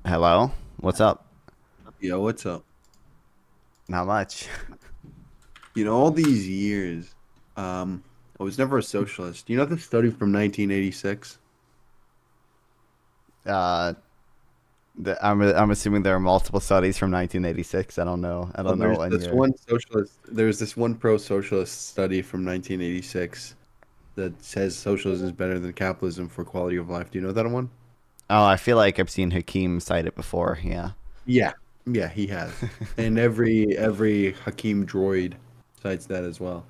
Hello? What's up? Yo, what's up? Not much. All these years, I was never a socialist. You know the study from 1986? Uh, I'm assuming there are multiple studies from 1986. I don't know. I Oh, don't know there's when this you're. one socialist, there's this one pro-socialist study from 1986 that says socialism is better than capitalism for quality of life. Do you know that one? Oh, I feel like I've seen Hakeem cite it before. Yeah. Yeah. Yeah, he has. And every Hakeem droid cites that as well.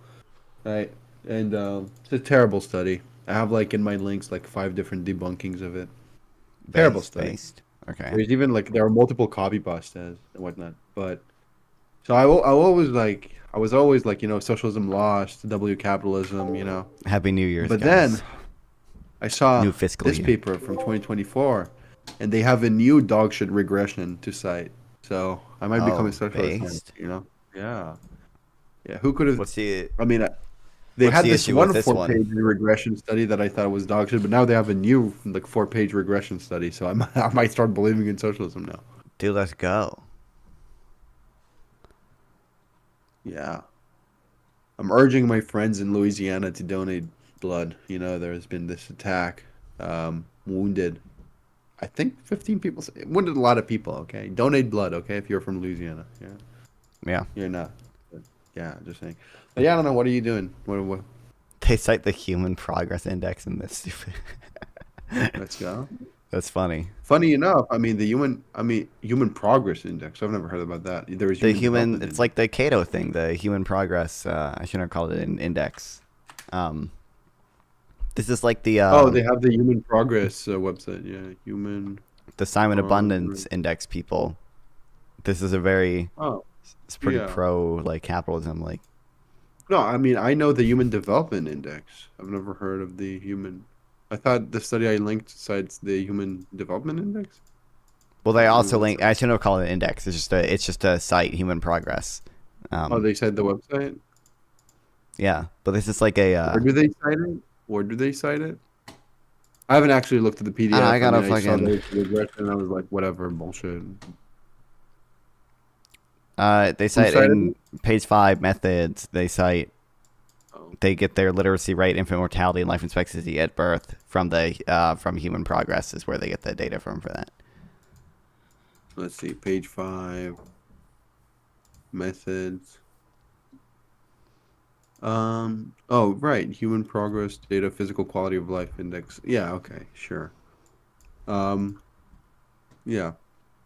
Right? And it's a terrible study. I have like in my links like five different debunkings of it. Terrible study. Based. Okay. There's even like there are multiple copy pastas and whatnot. But so I always like I was always like socialism lost, W capitalism, Happy New Year's, But then guys. I saw New fiscal this year. paper from 2024, and they have a new dog shit regression to cite. So I might become a Oh, socialist now. based. Yeah, yeah. Who could have? What's the I mean, they What's had the this issue with one this one? four-page regression study that I thought was dog shit, but now they have a new like four-page regression study. So I might start believing in socialism now. Dude, let's go. Yeah. I'm urging my friends in Louisiana to donate blood. There's been this attack, wounded. I think 15 people. Wounded a lot of people. Okay, donate blood. Okay, if you're from Louisiana. Yeah, Yeah. you're not. But yeah, just saying. But yeah, I don't know. What are you doing? What? They cite the Human Progress Index in this stupid. Let's go. That's funny. Funny enough, human progress index. I've never heard about that. There is The human human, development it's index. like the Cato thing, the Human Progress. I shouldn't have called it an index. Um, this is like Oh, they have the human progress website. Yeah, human the Simon progress. Abundance Index people. This is a very, Oh, it's pretty yeah. pro like capitalism. Like, No, I know the Human Development Index. I've never heard of the human. I thought the study I linked cites the Human Development Index. well, they Wait, let me also one link. second. I shouldn't have called it an index. It's just a site, Human Progress. Oh, Um, they said the website. yeah, but this is like a. Where do they cite it? Where do they cite it? I haven't actually looked at the I don't know. I PDF. I gotta mean, I saw fucking. the regression and I was like, whatever, bullshit. They Who cite cited in it? page 5 methods. They cite Oh, they get their literacy rate, infant mortality, and life expectancy at birth from Human Progress is where they get the data from for that. let's see, page 5, methods. Oh, right, Human Progress Data Physical Quality of Life Index. Yeah, okay, sure. Um, yeah.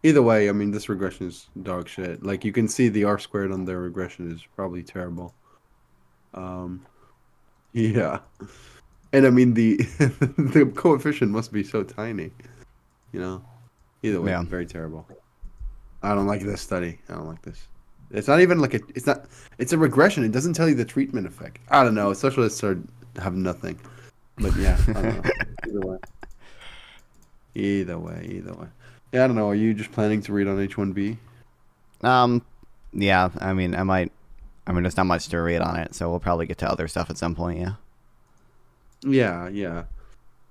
Either way, I mean, this regression is dog shit. Like you can see the R squared on their regression is probably terrible. Um, yeah. And I mean the the coefficient must be so tiny, you know. Either way, Yeah, very terrible. I don't like this study. I don't like this. It's not even like it's not it's a regression. It doesn't tell you the treatment effect. I don't know. Socialists are have nothing. But yeah, I don't know. Either way. Either way, either way. Yeah, I don't know. Are you just planning to read on H1B? um, yeah. I mean, I might. I mean, there's not much to read on it, so we'll probably get to other stuff at some point. Yeah. Yeah, yeah.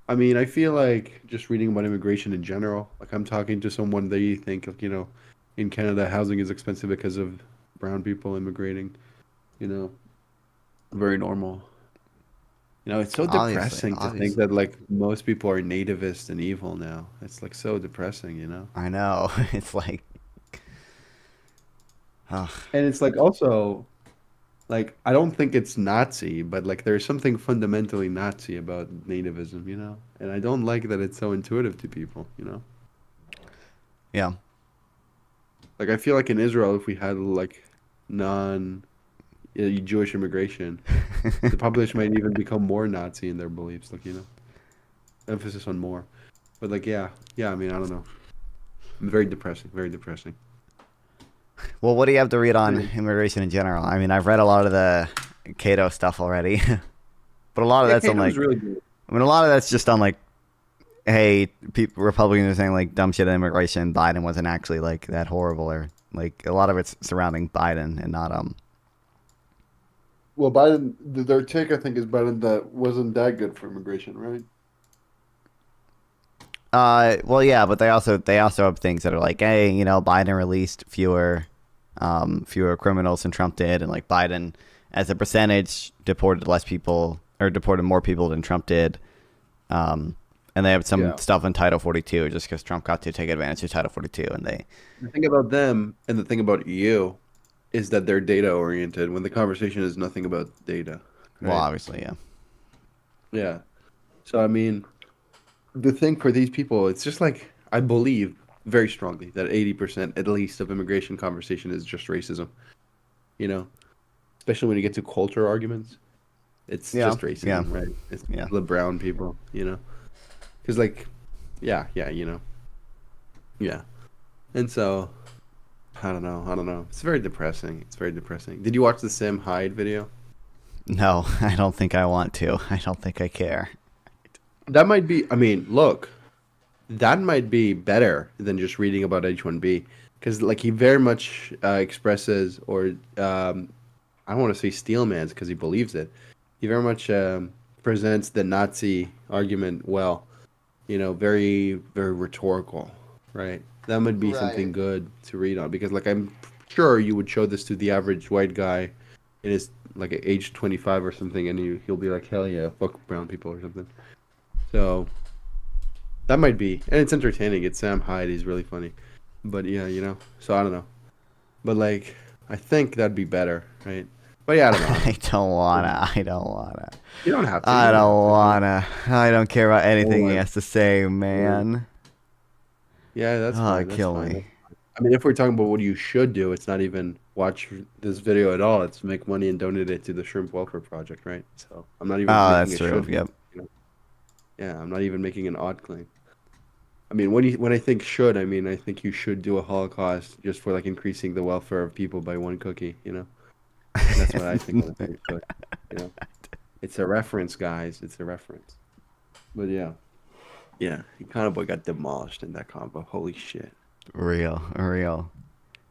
I mean, I feel like just reading about immigration in general, like I'm talking to someone they think like, in Canada housing is expensive because of brown people immigrating, you know, very normal. It's so Obviously, depressing to think obviously. that like most people are nativist and evil now. It's like so depressing. I know. It's like, oh, And it's like also like I don't think it's Nazi, but like there's something fundamentally Nazi about nativism. And I don't like that it's so intuitive to people. yeah. Like I feel like in Israel, if we had like non Jewish immigration, the population might even become more Nazi in their beliefs. Like emphasis on more. But like yeah, yeah. I mean, I don't know. Very depressing. Very depressing. Well, what do you have to read on Anyway, immigration in general? I mean, I've read a lot of the Cato stuff already, but a lot of yeah, that's on Cato was like. really good. I mean, a lot of that's just on like, hey, Republicans are saying like dumb shit on immigration. Biden wasn't actually like that horrible, or like a lot of it's surrounding Biden and not. Well, Biden, their take, I think, is Biden that wasn't that good for immigration, right? Well, yeah, but they also have things that are like, hey, Biden released fewer criminals than Trump did, and like Biden, as a percentage, deported less people or deported more people than Trump did. And they have some Yeah. stuff in Title 42 just because Trump got to take advantage of Title 42, and they, The thing about them and the thing about you is that they're data oriented when the conversation is nothing about data, well, right? obviously, yeah. Yeah. So I mean, the thing for these people, it's just like I believe very strongly that 80% at least of immigration conversation is just racism, you know, especially when you get to culture arguments. It's Yeah, just yeah, racism, right? It's yeah. the brown people, because like, yeah, yeah, yeah. And so I don't know. It's very depressing. It's very depressing. Did you watch the Sam Hyde video? No, I don't think I want to. I don't think I care. That might be. I mean, look, that might be better than just reading about H1B because, like, he very much expresses, or I don't want to say steelmans because he believes it. He very much presents the Nazi argument well. Very, very rhetorical, right? That would be something Right. good to read on because, like, I'm sure you would show this to the average white guy in his like age 25 or something, and he'll be like, hell yeah, fuck brown people or something. So that might be, and it's entertaining. It's Sam Hyde. He's really funny, but yeah, So I don't know, but like, I think that'd be better, right? But yeah, I don't know. I don't I know. don't wanna. I don't wanna. You don't have to. You I don't have don't to. wanna. I don't care about Don't anything he worry. has to say, Don't worry. man. Yeah, that's Oh, fine. That's kill fine. me. I mean, if we're talking about what you should do, it's not even watch this video at all. It's make money and donate it to the Shrimp Welfare Project, right? So I'm not even Oh, making that's a true. should claim. Yep. Yeah, I'm not even making an odd claim. I mean, when I think should, I mean I think you should do a Holocaust just for like increasing the welfare of people by one cookie. That's what I think when I think should. You know, it's a reference, guys. It's a reference. But yeah, yeah, Econo Boy got demolished in that combo. Holy shit. Real, real.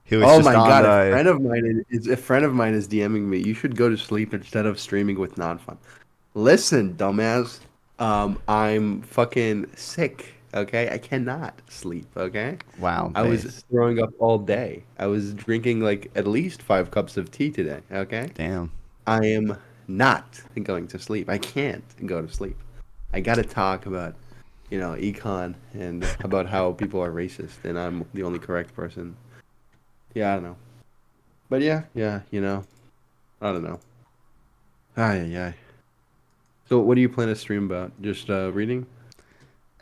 He was Oh just my on god, the. a friend of mine is DMing me. You should go to sleep instead of streaming with non-fun. Listen, dumbass. I'm fucking sick. Okay, I cannot sleep. Okay, Wow, I was base. throwing up all day. I was drinking like at least 5 cups of tea today. Okay, Damn. I am not going to sleep. I can't go to sleep. I gotta talk about, econ and about how people are racist, and I'm the only correct person. Yeah, I don't know. But yeah, yeah, I don't know. Ay, ay, ay. So, what do you plan to stream about? Just reading?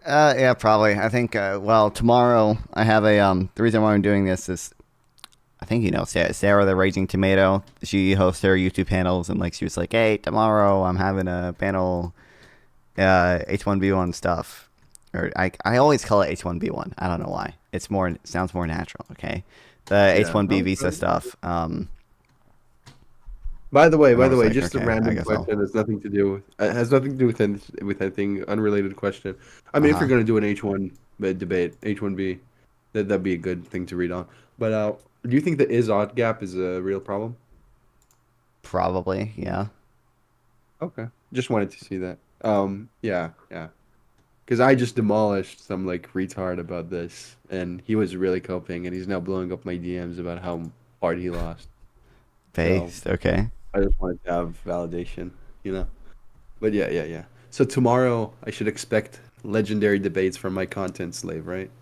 Yeah, probably. I think. Well, tomorrow I have a. The reason why I'm doing this is I think Sarah the Raging Tomato. She hosts her YouTube panels, and like she was like, "Hey, tomorrow I'm having a panel, H1B1 stuff." Or I always call it H1B1. I don't know why. It sounds more natural. Okay, the Yeah. H1B visa Okay. stuff. By I the was way, like, just a okay, I random guess I'll. question. Has nothing to do with has nothing to do with anything unrelated question. I Uh mean, if you're huh. gonna do an H1 debate, H1B, that'd be a good thing to read on. But do you think the is odd gap is a real problem? Probably, yeah. Okay. Just wanted to see that. Yeah, yeah. Because I just demolished some like retard about this, and he was really coping, and he's now blowing up my DMs about how hard he lost. So Based. Okay. I just wanted to have validation, you know. But yeah, yeah, yeah. So tomorrow I should expect legendary debates from my content slave, right?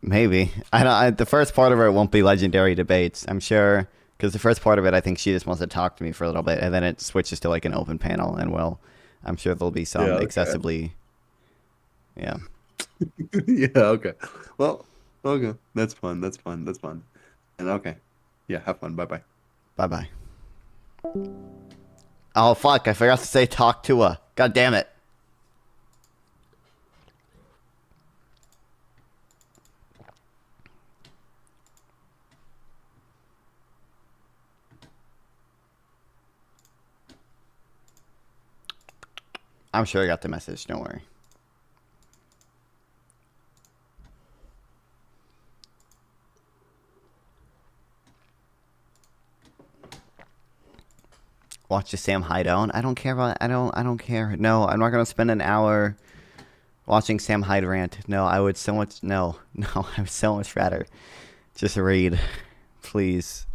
Maybe. I don't. The first part of it won't be legendary debates. I'm sure because the first part of it, I think she just wants to talk to me for a little bit, and then it switches to like an open panel, and I'm sure there'll be Yeah. some Okay. excessively. Yeah. Yeah. Okay. Well. Okay. That's fun. That's fun. That's fun. And okay. Yeah. Have fun. Bye bye. Bye bye. Oh fuck! I forgot to say talk to her. God damn it. I'm sure I got the message. Don't worry. Watch the Sam Hideout. I don't care about. I don't care. No, I'm not gonna spend an hour Watching Sam Hyde rant. No, I would so much. No, no, I would so much rather just read. Please.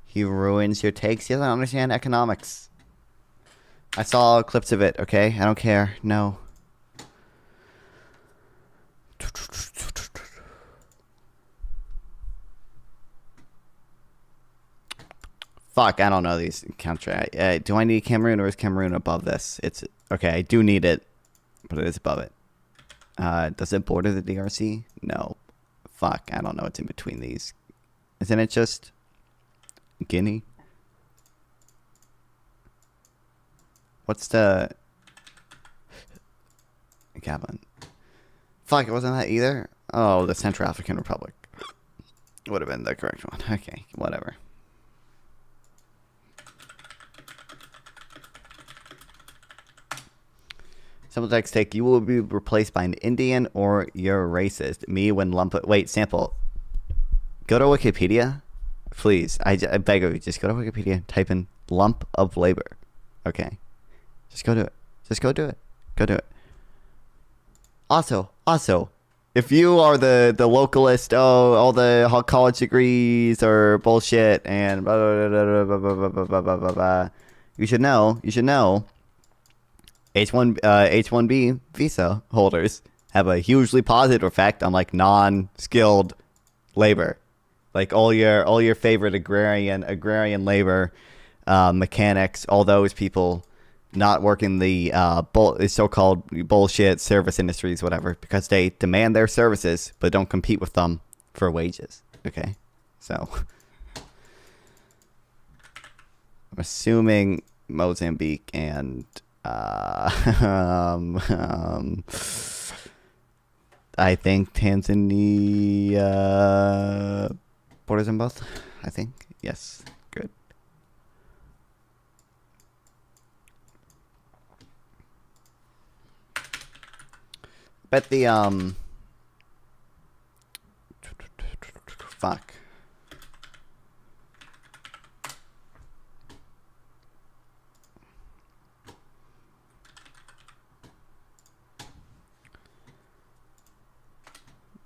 He ruins your takes. He doesn't understand economics. I saw clips of it, okay? I don't care. No. Fuck, I don't know these country. Do I need Cameroon or is Cameroon above this? It's okay, I do need it, but it is above it. Does it border the DRC? No. Fuck, I don't know what's in between these. Isn't it just Guinea? What's the Gabon? Fuck, it wasn't that either. Oh, the Central African Republic would have been the correct one. Okay, whatever. Simple text take. You will be replaced by an Indian or you're racist. Me when lump. Wait, sample. Go to Wikipedia, please. I beg of you, just go to Wikipedia. Type in lump of labor. Okay, just go do it. Just go do it. Go do it. Also, if you are the localist, oh, all the college degrees are bullshit and blah, blah, blah, blah, blah, blah, blah, blah, blah, blah, blah. You should know. H1B visa holders have a hugely positive effect on like non-skilled labor, like all your favorite agrarian labor, mechanics, all those people not working the so-called bullshit service industries, whatever, because they demand their services but don't compete with them for wages. Okay, so I'm assuming Mozambique and I think Tanzania borders them both. I think yes. Good. Bet the fuck.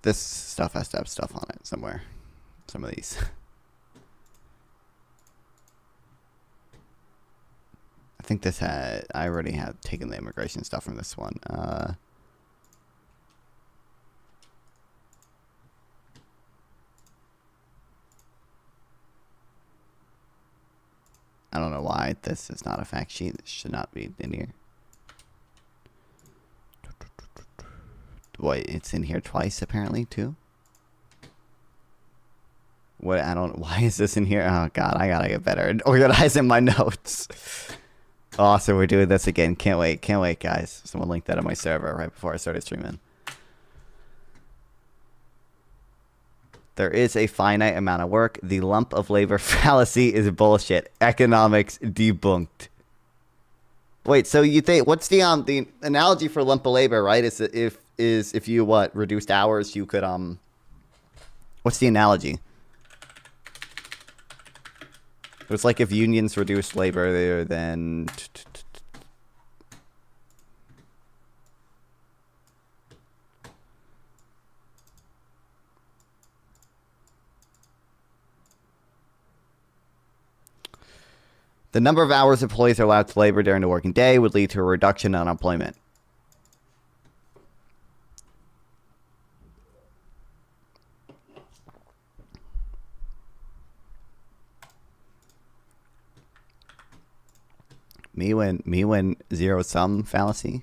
This stuff has to have stuff on it somewhere. Some of these. I think this had. I already had taken the immigration stuff from this one. I don't know why this is not a fact sheet. This should not be in here. Wait, it's in here twice apparently too. What? I don't. Why is this in here? Oh god, I gotta get better at organizing my notes. Oh, so we're doing this again. Can't wait, guys. Someone linked that on my server right before I started streaming. There is a finite amount of work. The lump of labor fallacy is bullshit. Economics debunked. Wait, so you think what's the analogy for lump of labor, right? Is that if you reduced hours, you could what's the analogy? It was like if unions reduced labor, then the number of hours employees are allowed to labor during the working day would lead to a reduction in unemployment. Me when zero sum fallacy,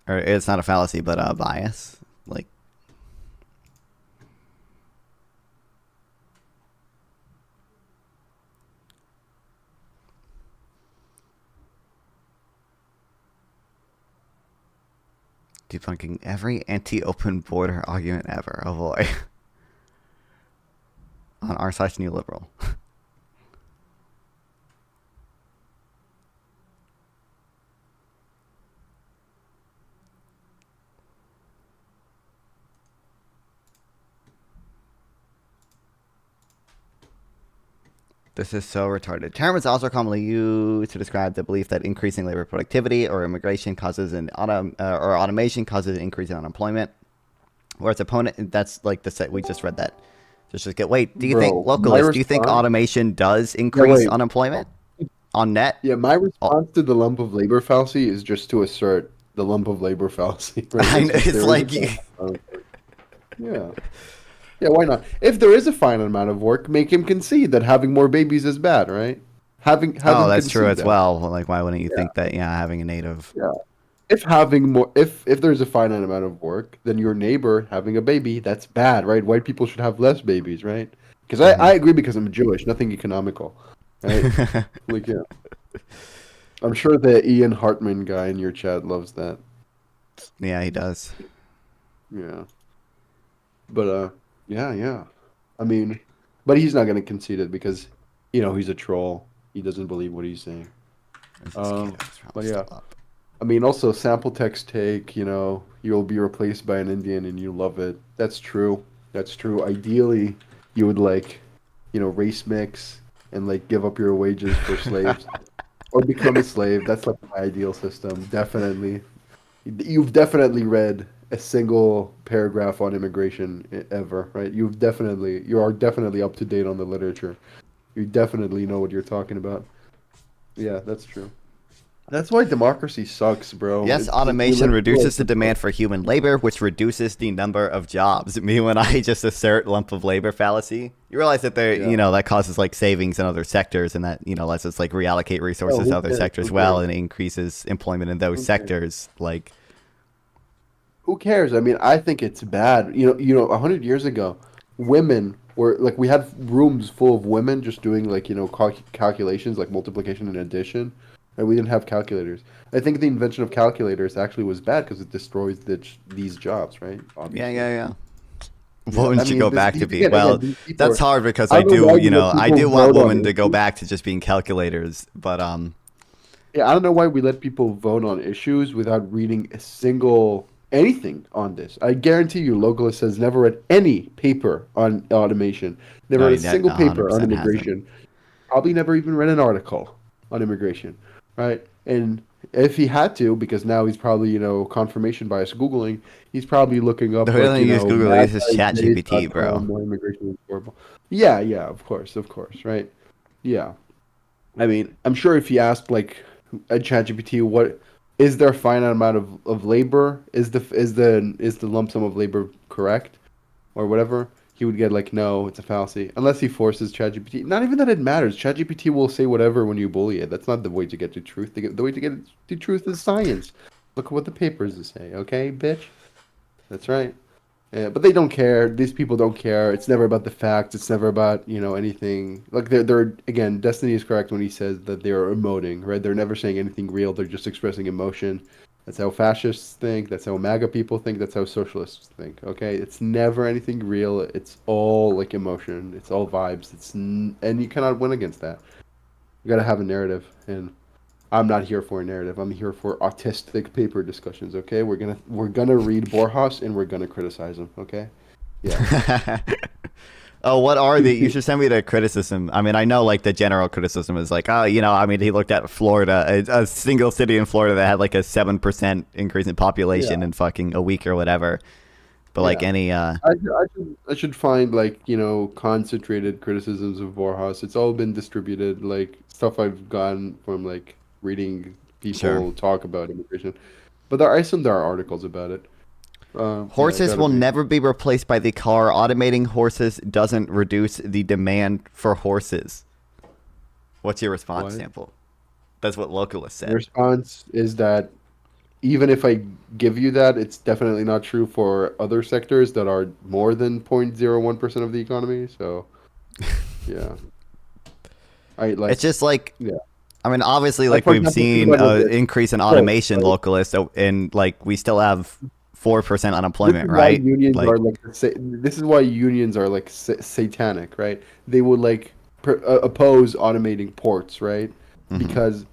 or it's not a fallacy but a bias. Like debunking every anti-open border argument ever. Oh boy. On r/newliberal. This is so retarded. The term is also commonly used to describe the belief that increasing labor productivity or immigration causes or automation causes an increase in unemployment. Whereas opponent, that's like the set we just read that. Just get wait. Do you think Bro, my localist? Do you think response. automation does Yeah, increase wait. unemployment on net? Yeah, my Oh, response to the lump of labor fallacy is just to assert the lump of labor fallacy, right? I know, If it's there is a like finite amount of work, yeah, yeah, why not? If there is a finite amount of work, make him concede that having more babies is bad, right? Have oh, him that's true concede as that. well. Like, why wouldn't you Yeah, think that? Yeah, having a native. yeah. If having more, if there's a finite amount of work, then your neighbor having a baby, that's bad, right? White people should have less babies, right? Because I agree because I'm Jewish, nothing economical, right? Like, yeah. I'm sure the Ian Hartman guy in your chat loves that. Yeah, he does. Yeah. But yeah, yeah. I mean, but he's not gonna concede it because, he's a troll. He doesn't believe what he's saying. Is this kid? Um, It's probably but still yeah, up. I mean, also sample text take. You'll be replaced by an Indian and you love it. That's true. That's true. Ideally, you would like, race mix and like give up your wages for slaves or become a slave. That's like my ideal system. Definitely. You've definitely read a single paragraph on immigration ever, right? You are definitely up to date on the literature. You definitely know what you're talking about. Yeah, that's true. That's why democracy sucks, bro. Yes, We automation live through reduces the demand for human labor, which reduces the number of jobs. Me, when I just assert lump of labor fallacy, you realize that yeah. that causes like savings in other sectors, and that lets us like reallocate Oh, resources to who other cares? sectors Who well, cares? and increases employment in those Who cares? sectors. Like, Who cares? I mean, I think it's bad. 100 years ago, women were like we had rooms full of women just doing like calculations like multiplication and addition, and we didn't have calculators. I think the invention of calculators actually was bad because it destroys these jobs, right? yeah, Obviously. yeah, yeah. Yeah, I Women should mean, go back to being again, well. these people That's are. hard because I I don't know do, why you let I people do want vote on women to go issues. back to just being calculators, but Yeah, I don't know why we let people vote on issues without reading a single anything on this. I guarantee you, Localist has never read any paper on automation, never no, read he a single paper on 100% hasn't. immigration, probably never even read an article on immigration, right? And if he had to, because now he's probably, confirmation bias Googling, he's probably looking The up only like, thing you use Google is Chat GPT, bro. madguydays.com, why immigration is horrible. Yeah, yeah, of course, right? Yeah. I mean, I'm sure if you asked like a ChatGPT, what is there a finite amount of labor? Is the lump sum of labor correct or whatever? He would get like, no, it's a fallacy. Unless he forces ChatGPT. Not even that it matters. ChatGPT will say whatever when you bully it. That's not the way to get to truth. The way to get to truth is science. Look at what the papers say. Okay, bitch. That's right. Yeah, but they don't care. These people don't care. It's never about the facts. It's never about anything. Like they're again. Destiny is correct when he says that they're emoting. Right? They're never saying anything real. They're just expressing emotion. That's how fascists think. That's how MAGA people think. That's how socialists think. Okay, it's never anything real. It's all like emotion. It's all vibes. And you cannot win against that. You gotta have a narrative, and I'm not here for a narrative. I'm here for autistic paper discussions. Okay, we're gonna read Borjas and we're gonna criticize him. Okay, yeah. Oh, what are the? You should send me the criticism. I mean, I know like the general criticism is like, oh, I mean, he looked at Florida, a single city in Florida that had like a 7% increase in population Yeah, in fucking a week or whatever. But like yeah. any, I should find like concentrated criticisms of Borjas. It's all been distributed like stuff I've gotten from like reading sure. people talk about immigration. But there are articles about it. Yeah, Horses gotta will be. never be replaced by the car. Automating horses doesn't reduce the demand for horses. What's your response, What? Sample? That's what Localist The said. response is that even if I give you that, it's definitely not true for other sectors that are more than 0.01% of the economy. So, yeah. I It's like, just like, yeah. I mean, obviously, Like, like for we've example, think seen about it like an this. increase in Right, automation, right. Localist, and like we still have 4% This unemployment, is why right? unions Like, are like, this is why unions are like satanic, right? They would like oppose automating ports, right? hmm Because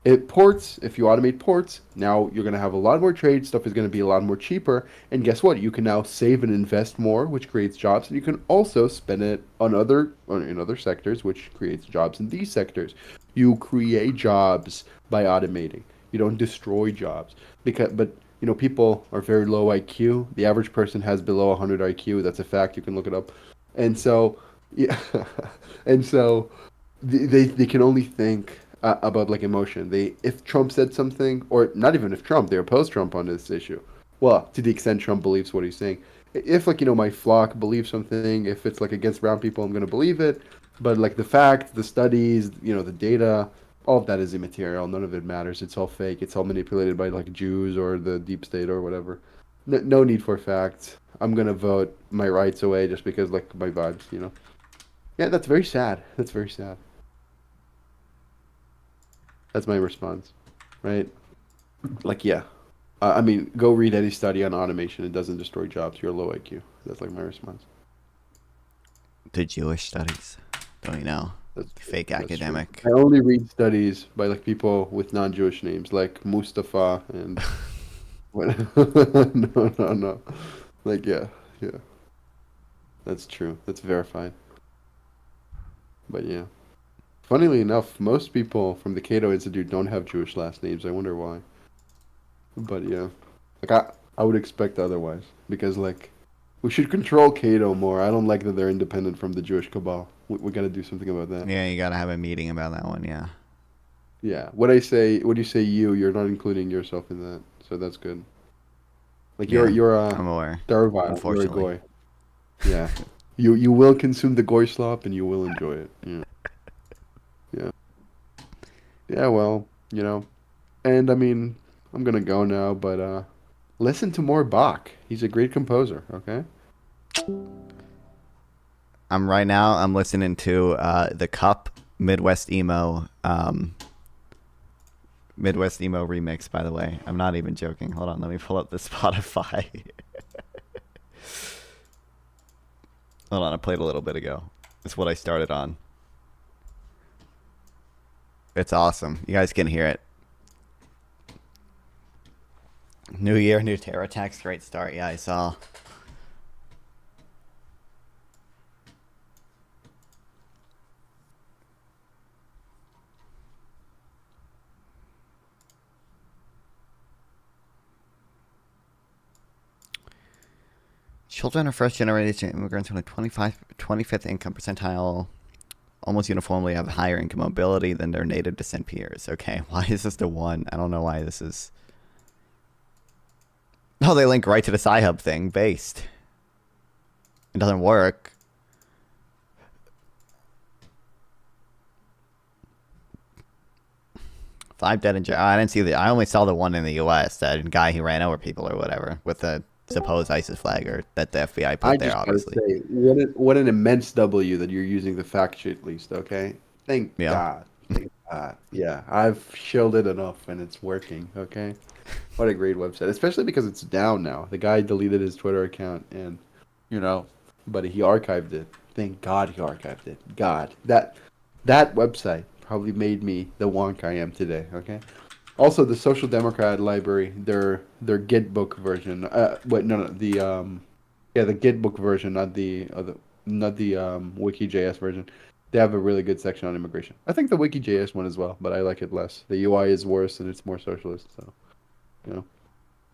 If you automate ports, now you're going to have a lot more trade. Stuff is going to be a lot more cheaper. And guess what? You can now save and invest more, which creates jobs. And you can also spend it in other sectors, which creates jobs in these sectors. You create jobs by automating. You don't destroy jobs but people are very low IQ. The average person has below 100 IQ. That's a fact. You can look it up. And so, yeah, and so they can only think about like emotion. They if Trump said something, or not even if Trump, they oppose Trump on this issue. Well, to the extent Trump believes what he's saying. If like my flock believes something, if it's like against brown people, I'm gonna believe it. But like the facts, the studies, the data, all of that is immaterial. None of it matters. It's all fake. It's all manipulated by like Jews or the deep state or whatever. No need for facts. I'm gonna vote my rights away just because like my vibes. Yeah, that's very sad. That's very sad. That's my response, right? Like, yeah. I mean, go read any study on automation. It doesn't destroy jobs. You're low IQ. That's like my response. The Jewish studies. Don't you know? That's true. Fake That's true. academic. I only read studies by like people with non-Jewish names, like Mustafa and what? No, no, no. Like, yeah, yeah. That's true. That's verified. But yeah. Funnily enough, most people from the Cato Institute don't have Jewish last names. I wonder why. But yeah, like I would expect otherwise because like we should control Cato more. I don't like that they're independent from the Jewish cabal. We got to do something about that. Yeah, you gotta have a meeting about that one. Yeah. Yeah. What do you say you're not including yourself in that. So that's good. Like Yeah. you're I'm aware. Darvile, you're a Unfortunately. goy. Yeah. You will consume the goy slop and you will enjoy it. Yeah. Yeah. Yeah, well, and I mean, I'm gonna go now, but listen to more Bach. He's a great composer, okay? I'm listening to the Cup Midwest emo remix. By the way, I'm not even joking. Hold on, let me pull up the Spotify. Hold on, I played a little bit ago. It's what I started on. It's awesome. You guys can hear it. New year, new terror attacks. Great start. Yeah, I saw. Children of first generation immigrants from the 25th income percentile almost uniformly have higher income mobility than their native descent peers. Okay, why is this the one? I don't know why this is. Oh, they link right to the Sci-Hub thing, based. It doesn't work. Five dead in jail. I didn't see I only saw the one in the U.S. That guy who ran over people or whatever with the supposed ISIS flag or that the FBI put I there, just gotta obviously. say, what an immense W that you're using the fact sheet at least, okay? Thank Yeah. God. Thank God. Yeah, I've shielded enough and it's working, okay? What a great website, especially because it's down now. The guy deleted his Twitter account and, you know, but he archived it. Thank God he archived it. God, that website probably made me the wonk I am today, okay? Also, the Social Democrat library, their Gitbook version. Wait, no, yeah, the Gitbook version, not the Wiki.js version. They have a really good section on immigration. I think the Wiki.js one as well, but I like it less. The UI is worse and it's more socialist. So, you know,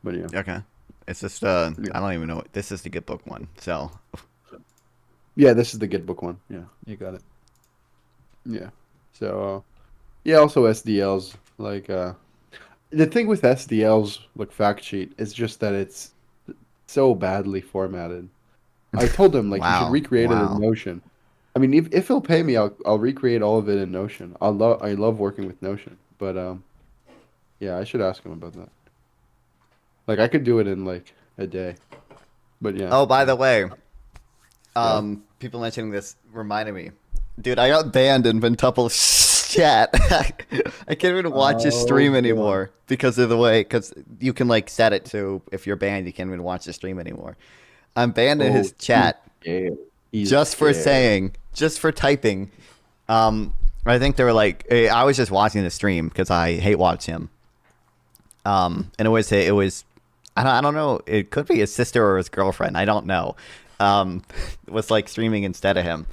but yeah, Okay. It's just yeah, I don't even know. This is the Get Book one. So yeah. This is the Gitbook one. Yeah, you got it. Yeah. So, yeah. Also SDLs like the thing with SDLs like fact sheet is just that it's so badly formatted. I told him like you should wow, recreate it in wow. Notion. I mean, if he'll pay me, I'll recreate all of it in Notion. I love working with Notion, but yeah, I should ask him about that. Like I could do it in like a day, but yeah, Oh, by the way, yeah. people mentioning this reminded me, dude. I got banned in Ventuple's chat. I can't even watch his Oh stream boy. anymore because of the way. Because you can like set it to if you're banned, you can't even watch the stream anymore. I'm banned in Oh, his he's chat scared. He's just for scared. saying, just for typing. I think they were like, I was just watching the stream because I hate watch him. And it was, I don't know. It could be his sister or his girlfriend. I don't know. Was like streaming instead of him,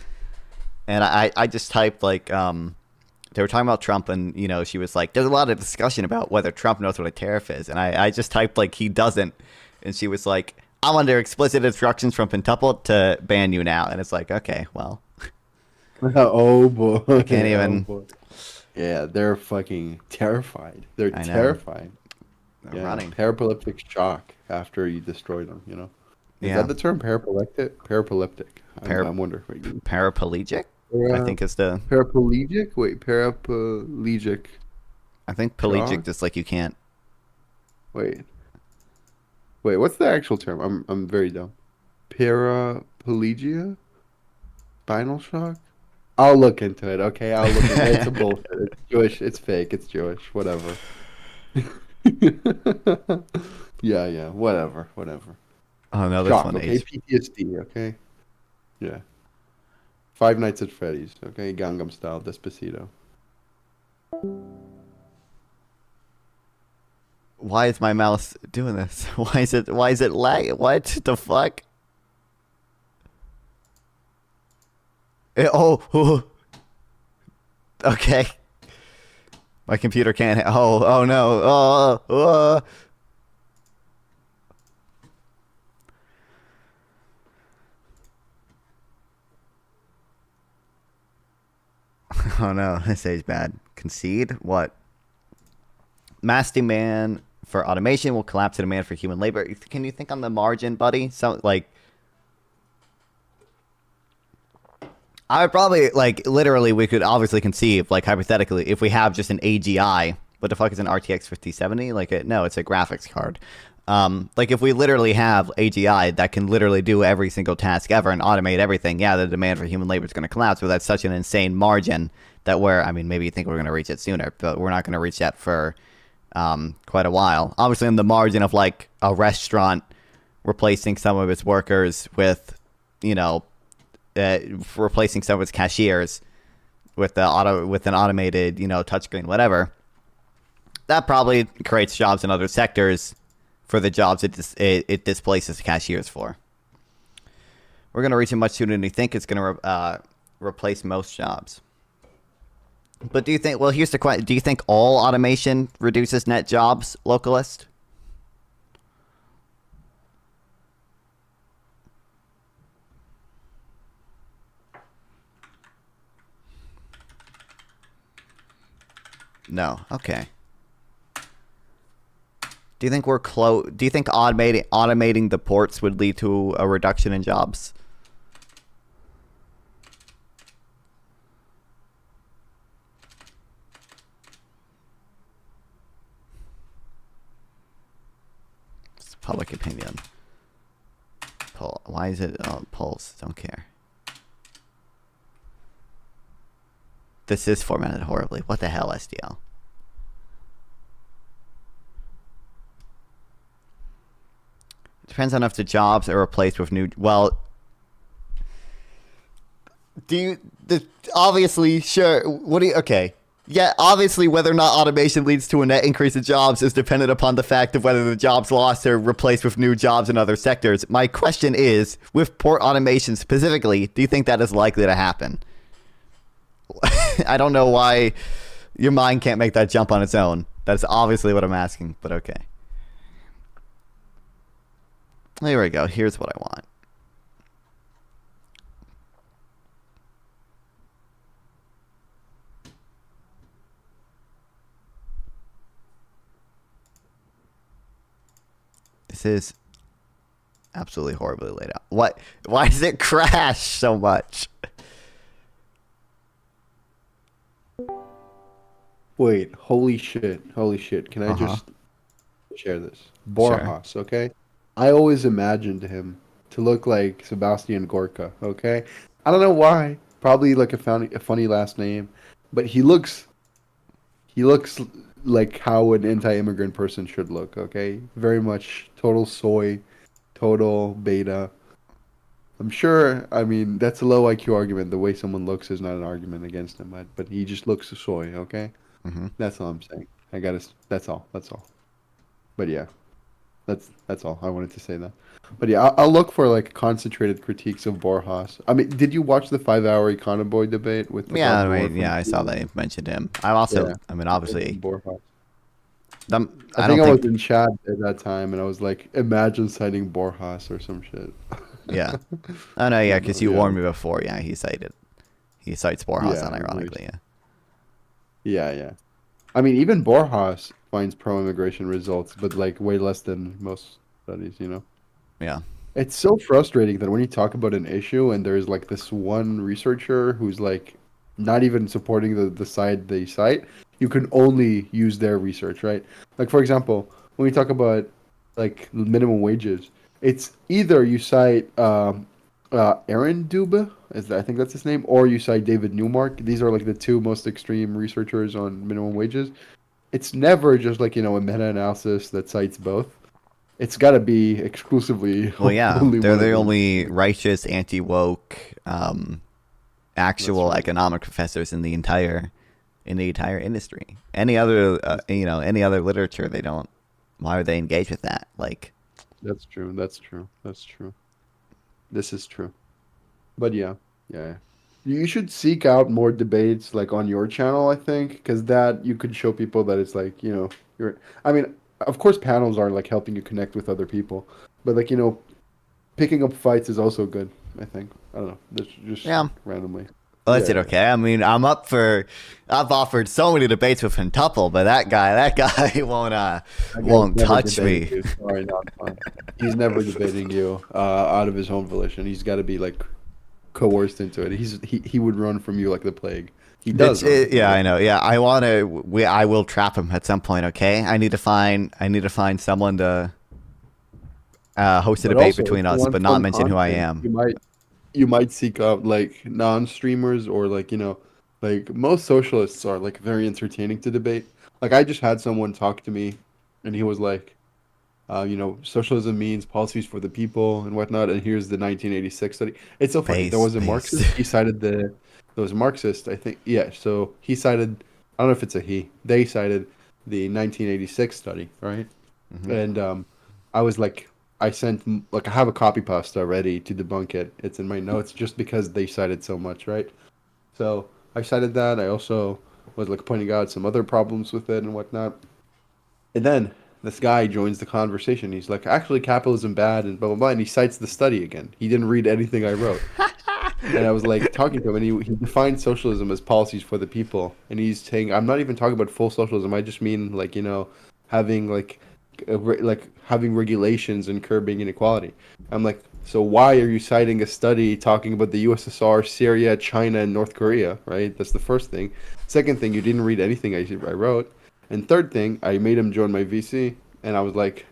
and I just typed like they were talking about Trump, and she was like, "There's a lot of discussion about whether Trump knows what a tariff is," and I just typed like he doesn't, and she was like, "I'm under explicit instructions from Pentuple to ban you now," and it's like, okay, well, Oh boy. I can't Oh even. boy. Yeah, they're fucking terrified. They're I know terrified. they're Yeah, running. paraplegic shock after you destroy them, Is Yeah, that the term paraplegic? Paraplegic. Par- I wonder what you paraplegic. I para, think is the. paraplegic? Wait, paraplegic I think pelagic shock? just like you can't. Wait. Wait, what's the actual term? I'm very dumb. Paraplegia? Spinal shock? I'll look into it, okay? I'll look into it. It's a bullshit. It's Jewish. It's fake. It's Jewish. Whatever. Yeah, yeah. Whatever. Whatever. Oh no, this Shock, one okay? H. PTSD, okay? Yeah. Five Nights at Freddy's, okay? Gangnam Style, Despacito. Why is my mouse doing this? Why is it lag? What the fuck? Oh, okay. My computer can't. Oh no. Oh no. This is bad. Concede? What? Mass demand for automation will collapse the demand for human labor. Can you think on the margin, buddy? So like, I would probably like literally we could obviously conceive like hypothetically if we have just an AGI. What the fuck is an RTX 5070? No, it's a graphics card. Like if we literally have AGI that can literally do every single task ever and automate everything, yeah, the demand for human labor is going to collapse. But that's such an insane margin that I mean, maybe you think we're going to reach it sooner, but we're not going to reach that for quite a while. Obviously, in the margin of like a restaurant replacing some of its workers with, replacing some of its cashiers with an automated, touchscreen, whatever. That probably creates jobs in other sectors for the jobs it displaces cashiers for. We're going to reach it much sooner than you think. It's going to replace most jobs. But do you think? Well, here's the question: do you think all automation reduces net jobs, localist? No. Okay. Do you think we're close? Do you think automating the ports would lead to a reduction in jobs? It's public opinion. Poll. Why is it polls? Don't care. This is formatted horribly. What the hell, SDL? Depends on if the jobs are replaced with new. Well, obviously, sure. What do you? Okay. Yeah, obviously, whether or not automation leads to a net increase in jobs is dependent upon the fact of whether the jobs lost are replaced with new jobs in other sectors. My question is, with port automation specifically, do you think that is likely to happen? I don't know why your mind can't make that jump on its own. That's obviously what I'm asking, but okay. There we go. Here's what I want. This is absolutely horribly laid out. What? Why does it crash so much? Wait, holy shit. Holy shit. Can I Uh-huh. just share this? Sure. Borjas, okay? I always imagined him to look like Sebastian Gorka, okay? I don't know why. Probably like a funny last name, but he looks like how an anti-immigrant person should look, okay? Very much total soy, total beta. I'm sure. I mean, that's a low IQ argument. The way someone looks is not an argument against him, but he just looks soy. Okay, Hmm. that's all I'm saying. I gotta. That's all. That's all. But yeah, that's all I wanted to say that. But yeah, I'll look for like concentrated critiques of Borjas. I mean, did you watch the 5 hour Econoboy debate with the Yeah, Bob I Moore mean, from? yeah, I saw they mentioned him. I also, Yeah, I mean, and obviously, Borjas. I I think don't I was think, in chat at that time, and I was like, imagine citing Borjas or some shit. yeah. Oh no, yeah, You know, because you yeah, warned me before. Yeah, he cites Borjas yeah, very- unironically. Yeah, yeah, yeah. I mean, even Borjas finds pro-immigration results, but like way less than most studies. You know, yeah, it's so frustrating that when you talk about an issue and there's like this one researcher who's like not even supporting the side they cite, you can only use their research, right? Like for example, when we talk about like minimum wages, it's either you cite Aaron Dube, I think that's his name, or you cite David Newmark. These are like the two most extreme researchers on minimum wages. It's never just like, a meta-analysis that cites both. It's got to be exclusively well, yeah, only they're one the of them. only righteous, anti-woke, That's actual right. economic professors in the entire industry. Any other, any other literature, they don't. Why would they engage with that? Like, That's true. That's true. That's true. This is true. But yeah, yeah. You should seek out more debates like on your channel, I think, because that you could show people that it's like, you're I mean, of course panels are like helping you connect with other people, but like, picking up fights is also good, I think. I don't know. That's just yeah, randomly. well, that's Yeah, it. yeah. Okay, I mean, I'm up for. I've offered so many debates with Quintuple, but that guy That guy's won't never touch debating me. you. Sorry, not fun. He's never debating you out of his own volition. He's got to be like coerced into it. He would run from you like the plague. He does run from you Yeah, like I know. Yeah, I want to. I will trap him at some point. Okay, I need to find someone to host a But debate also, if between you us, but want not fun mention who I content, am. you might seek out like non-streamers or like like most socialists are like very entertaining to debate. Like I just had someone talk to me, and he was like, socialism means policies for the people and whatnot. And here's the 1986 study. It's so funny. There was a Based. Marxist. He cited there was a Marxist, I think. Yeah. So he cited. I don't know if it's a he. They cited the 1986 study, right? Hmm. And I was like, I sent like I have a copy pasta ready to debunk it. It's in my notes just because they cited so much, right? So I cited that. I also was like pointing out some other problems with it and whatnot. And then this guy joins the conversation. He's like, actually, capitalism bad and blah blah blah. And he cites the study again. He didn't read anything I wrote. And I was like talking to him, and he defined socialism as policies for the people. And he's saying, I'm not even talking about full socialism. I just mean like having like having regulations and curbing inequality. I'm like, so why are you citing a study talking about the USSR, Syria, China, and North Korea? Right. That's the first thing. Second thing, you didn't read anything I wrote. And third thing, I made him join my VC, and I was like,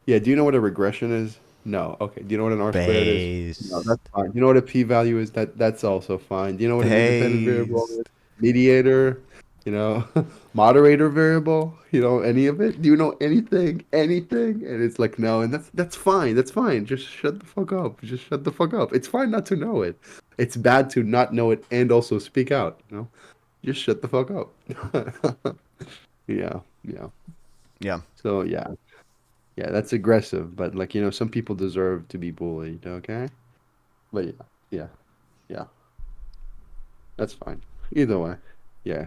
yeah, do you know what a regression is? No. Okay. Do you know what an R squared is? No, Based. that's fine. Do you know what a p-value is? That's also fine. Do you know what an independent variable is? Based. Mediator, you know, moderator variable, any of it? Do you know anything? Anything? And it's like, no, and that's fine. That's fine. Just shut the fuck up. Just shut the fuck up. It's fine not to know it. It's bad to not know it and also speak out. Just shut the fuck up. Yeah, yeah. Yeah. So yeah. Yeah, that's aggressive, but like, some people deserve to be bullied, okay? But yeah, yeah, yeah, that's fine. Either way. Yeah.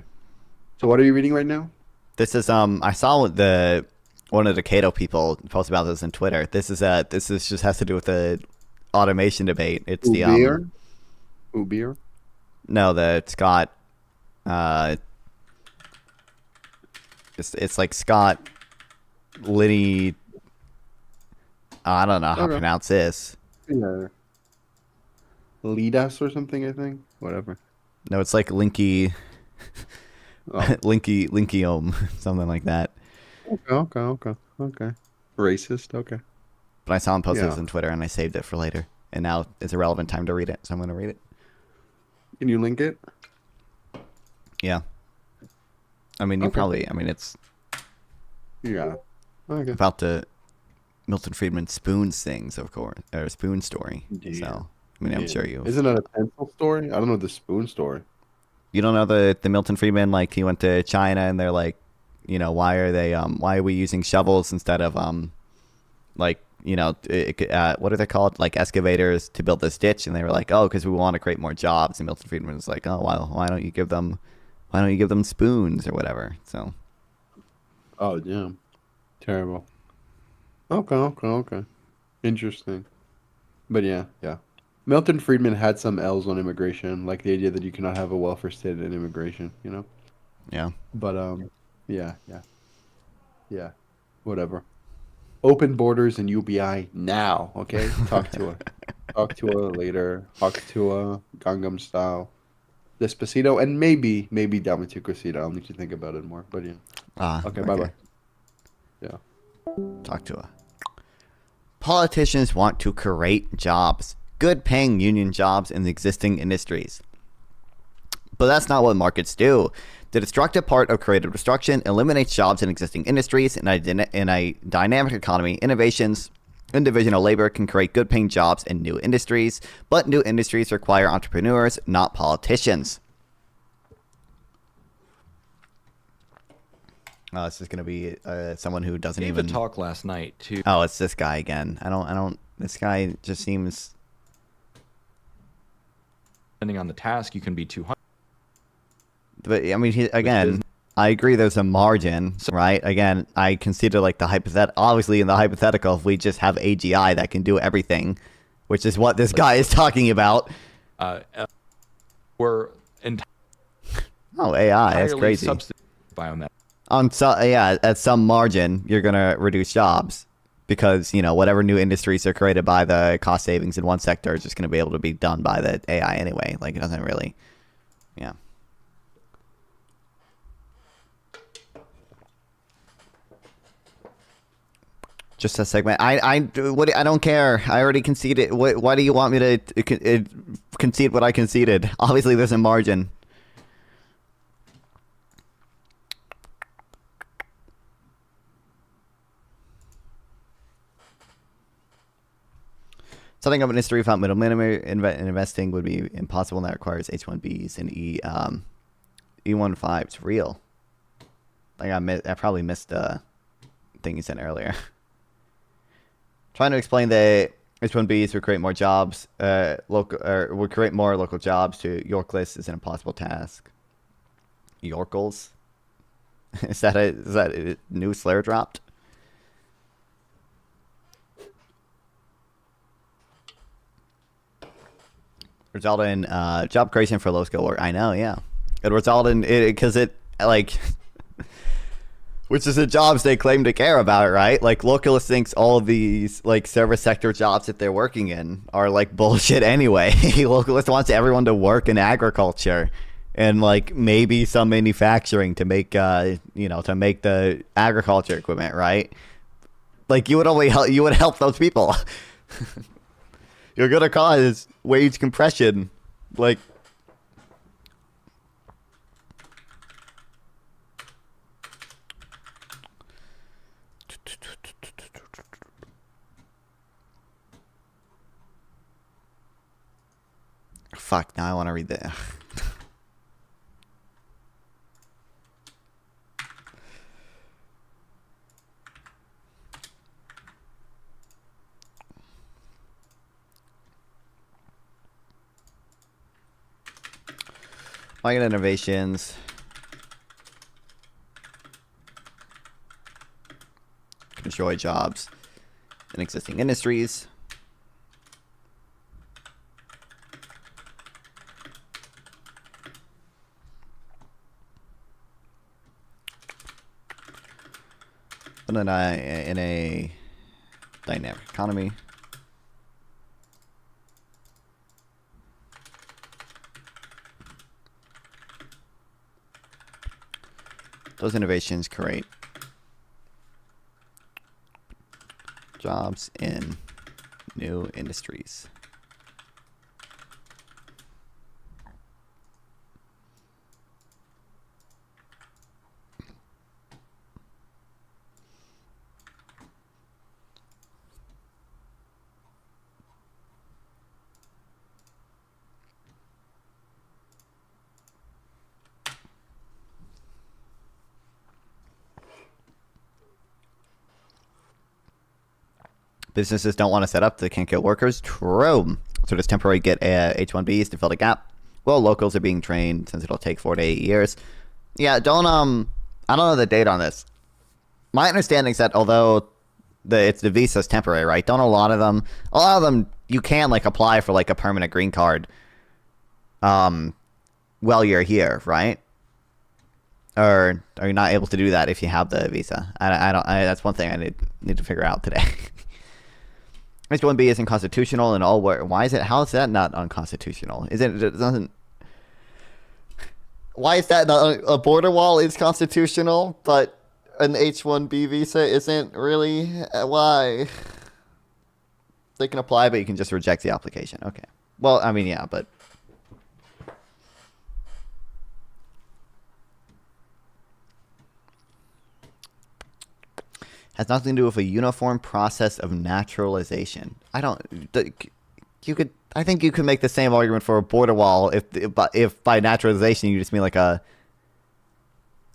So what are you reading right now? This is I saw the one of the Cato people post about this on Twitter. This is just has to do with the automation debate. It's the Ubir? Ubir? no the Scott uh it's like Scott Liddy. I don't know how to Okay. pronounce this. Yeah. Lead us or something, I think. Whatever. No, it's like Linky Oh. Linkyome something like that. Okay, okay, okay, okay. Racist, okay. But I saw him post this Yeah. on Twitter and I saved it for later. And now it's a relevant time to read it, so I'm going to read it. Can you link it? Yeah. I mean, Okay. I mean, it's Yeah. Okay. about the Milton Friedman Spoons things, of course, or Spoon story. Damn. So I mean, I'm Yeah. sure Isn't it a pencil story? I don't know the spoon story. you don't know the Milton Friedman, like he went to China and they're like, why are we using shovels instead of like what are they called, like excavators to build this ditch? And they were like, oh, because we want to create more jobs. And Milton Friedman was like, oh, why don't you give them spoons or whatever? So Oh, damn. Terrible. Okay, okay, okay. Interesting. But yeah, yeah. Milton Friedman had some L's on immigration, like the idea that you cannot have a welfare state in immigration, you know? yeah. But yeah, yeah, yeah. Whatever. Open borders and UBI now, okay? Talk to her. Talk to her later. Talk to her Gangnam style. Despacito and maybe Dame Tu Cosita. I'll need to think about it more. But yeah. Okay, bye Okay. bye. Yeah. Talk to her. Politicians want to create jobs, good paying union jobs in the existing industries. But that's not what markets do. The destructive part of creative destruction eliminates jobs in existing industries. In a dynamic economy, individual labor can create good paying jobs in new industries, but new industries require entrepreneurs, not politicians. This is going to be someone who doesn't Gave even a talk last night to Oh, it's this guy again. I don't. This guy just seems. depending on the task, you can be 200. But I mean, again, I agree. There's a margin, right? Again, I consider like the hypothetical. Obviously, in the hypothetical, if we just have AGI that can do everything, which is what this guy is talking about. Were Oh, AI, that's entirely crazy. substituted by that. At some margin, you're gonna reduce jobs because whatever new industries are created by the cost savings in one sector is just gonna be able to be done by the AI anyway. Like it doesn't really, yeah. Just a segment. I don't care. I already conceded. Why do you want me to concede what I conceded? Obviously, there's a margin. Setting up an industry without middlemen investing would be impossible, and that requires H-1Bs and E-1.5. It's real. Like I probably missed the thing you sent earlier. Trying to explain that H-1Bs would create more jobs, would create more local jobs to Yorkless is an impossible task. Yorkles? Is that a new slur dropped? Result in job creation for low skill work. I know, yeah. It result in it because it like. Which is the jobs they claim to care about, right? Like, Localist thinks all of these, like, service sector jobs that they're working in are, like, bullshit anyway. Localist wants everyone to work in agriculture and, like, maybe some manufacturing to make, to make the agriculture equipment, right? Like, you would help those people. You're gonna cause wage compression. Like, fuck, now I want to read that. Market innovations. Can destroy jobs in existing industries. But in a dynamic economy. Those innovations create jobs in new industries. Businesses don't want to set up, they can't get workers. True. So does temporary get H-1Bs to fill the gap? Well, locals are being trained since it'll take 4 to 8 years. Yeah, I don't know the date on this. My understanding is that although the visa's temporary, right? Don't a lot of them you can like apply for like a permanent green card while you're here, right? Or are you not able to do that if you have the visa? That's one thing I need to figure out today. H-1B isn't constitutional and all. Why is it? How is that not unconstitutional? It doesn't. Why is that not a border wall is constitutional, but an H-1B visa isn't really? Why? They can apply, but you can just reject the application. Okay. Well, I mean, yeah, but. Has nothing to do with a uniform process of naturalization. I think you could make the same argument for a border wall if by naturalization you just mean like a.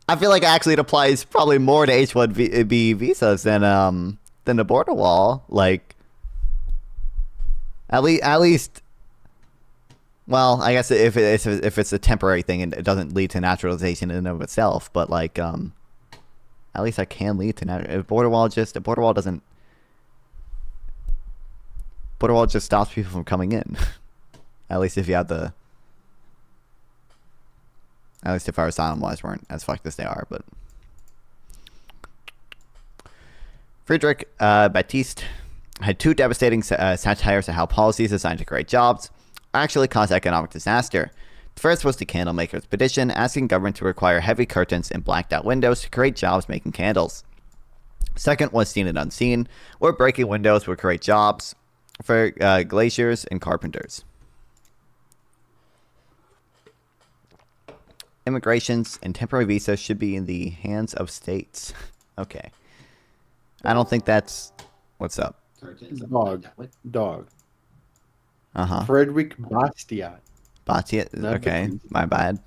I feel like actually it applies probably more to H-1B visas than the border wall. Like at least. Well, I guess if it's a temporary thing and it doesn't lead to naturalization in and of itself, but like at least that can lead to border wall just stops people from coming in. At least if you have at least if our asylum laws weren't as fucked as they are, but Friedrich Baptiste had 2 devastating satires of how policies designed to create jobs actually cause economic disaster. The first was the Candlemaker's Petition, asking government to require heavy curtains and blacked out windows to create jobs making candles. Second was Seen and Unseen, where breaking windows would create jobs for glaciers and carpenters. Immigrations and temporary visas should be in the hands of states. Okay. I don't think that's... What's up? Dog. Uh-huh. Frederick Bastiat. Bastiat? Okay, my bad.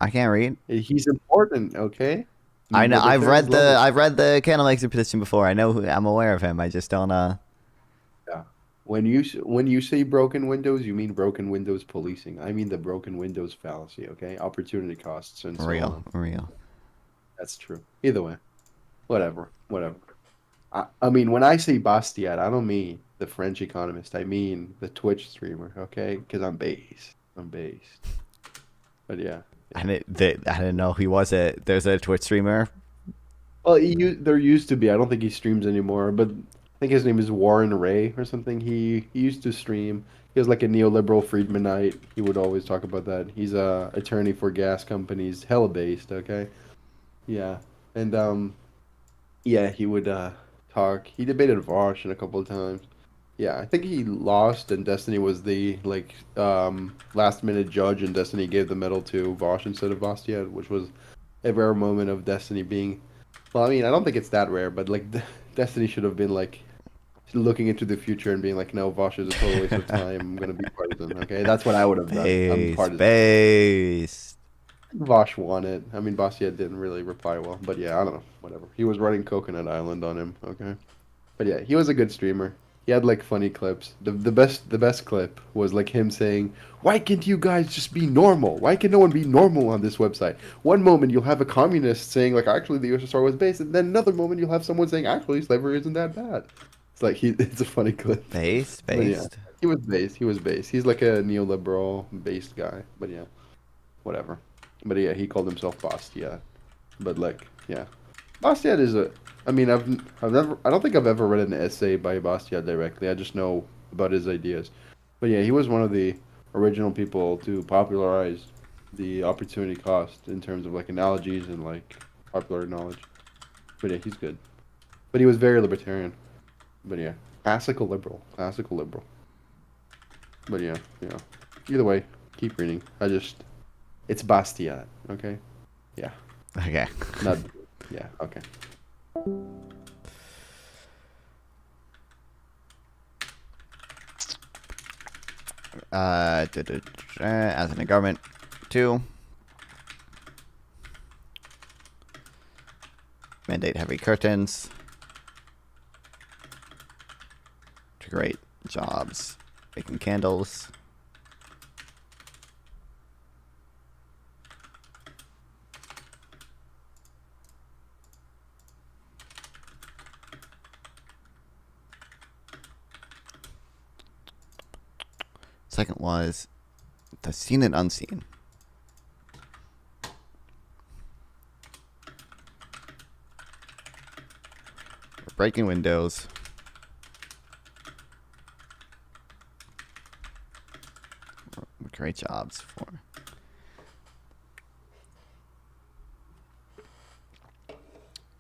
I can't read. He's important, okay? I know. I've read the Candlemaker's Petition before. I'm aware of him. I just don't. Yeah. When you say broken windows, you mean broken windows policing. I mean the broken windows fallacy. Okay, opportunity costs and so on. Real. That's true. Either way, whatever. I mean, when I say Bastiat, I don't mean the French economist. I mean the Twitch streamer. Okay, because I'm based. But yeah. I didn't know he was there's a Twitch streamer. Well, there used to be. I don't think he streams anymore, but I think his name is Warren Ray or something. He used to stream. He was like a neoliberal Friedmanite. He would always talk about that. He's a attorney for gas companies, hella based, okay? Yeah. And yeah, he would talk. He debated Vosh a couple of times. Yeah, I think he lost, and Destiny was the last minute judge, and Destiny gave the medal to Vosh instead of Bastiat, which was a rare moment of Destiny being. Well, I mean, I don't think it's that rare, but like Destiny should have been like looking into the future and being like, no, Vosh is a total waste of time. I'm gonna be partisan. Okay, that's what I would have done. I'm partisan. Based. Vosh won it. I mean, Bastiat didn't really reply well, but yeah, I don't know. Whatever. He was running Coconut Island on him. Okay, but yeah, he was a good streamer. He had like funny clips. The best clip was like him saying, "Why can't you guys just be normal? Why can no one be normal on this website?" One moment you'll have a communist saying like, "Actually, the USSR was based," and then another moment you'll have someone saying, "Actually, slavery isn't that bad." It's like it's a funny clip. Based. Yeah, he was based. He's like a neoliberal based guy. But yeah, whatever. But yeah, he called himself Bastiat. But like, yeah, Bastiat is a. I mean, I don't think I've ever read an essay by Bastiat directly. I just know about his ideas. But yeah, he was one of the original people to popularize the opportunity cost in terms of like analogies and like popular knowledge. But yeah, he's good. But he was very libertarian. But yeah, classical liberal. But yeah. Either way, keep reading. It's Bastiat, okay? Yeah. Okay. Yeah, okay. As in the government, 2. Mandate heavy curtains. Great jobs. Making candles. Second was the seen and unseen. We're breaking windows. Great jobs for.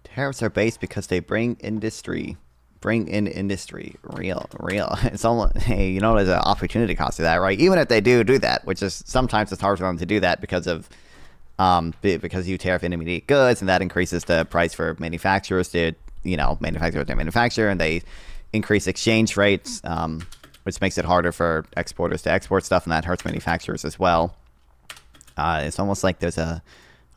Tariffs are based because they bring in industry. Real. It's almost, hey, you know, there's an opportunity cost to that, right? Even if they do that, which is sometimes it's hard for them to do that because of, because you tariff intermediate goods, and that increases the price for manufacturers to, you know, manufacture, and they increase exchange rates, which makes it harder for exporters to export stuff, and that hurts manufacturers as well. It's almost like there's a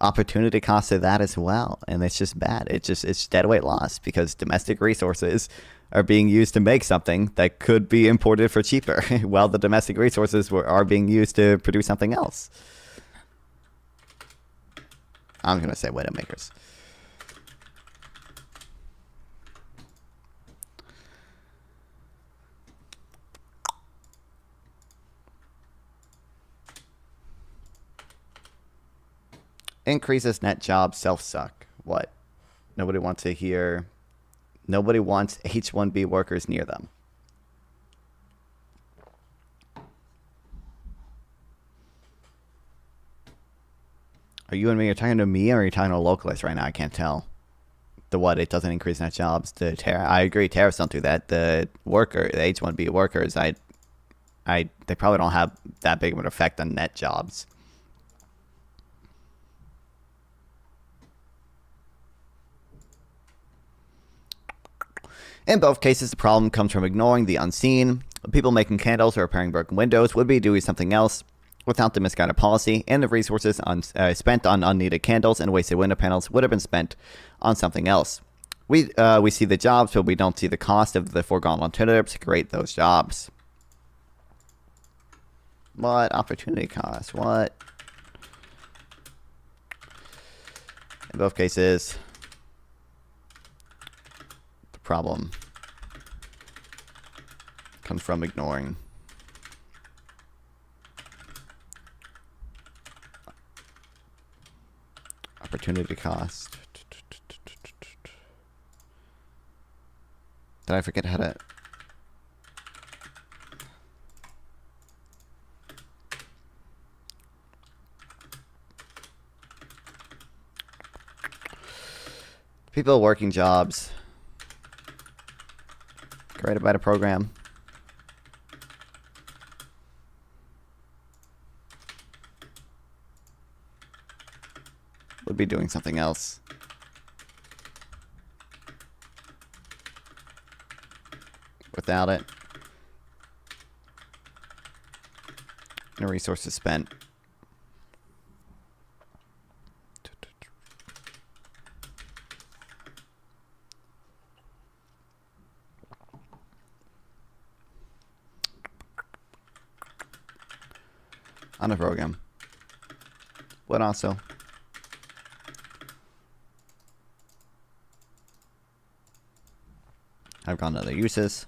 opportunity cost to that as well, and it's just bad. It's dead weight loss because domestic resources are being used to make something that could be imported for cheaper, while the domestic resources are being used to produce something else. I'm gonna say Widowmakers. Increases net jobs self-suck. What? Nobody wants to hear. Nobody wants H-1B workers near them. Are you and me? Are you talking to me, or are you talking to a localist right now? I can't tell. The what? It doesn't increase net jobs. The I agree. Tariffs don't do that. The H-1B workers, they probably don't have that big of an effect on net jobs. In both cases, the problem comes from ignoring the unseen. People making candles or repairing broken windows would be doing something else without the misguided policy, and the resources spent on unneeded candles and wasted window panels would have been spent on something else. We see the jobs, but we don't see the cost of the foregone alternatives to create those jobs. What? Opportunity cost? What? In both cases, the problem comes from ignoring. Opportunity cost. Did I forget how to... People working jobs created by the program. Would be doing something else. Without it. No resources spent. On the program. What also? I've gone to other uses.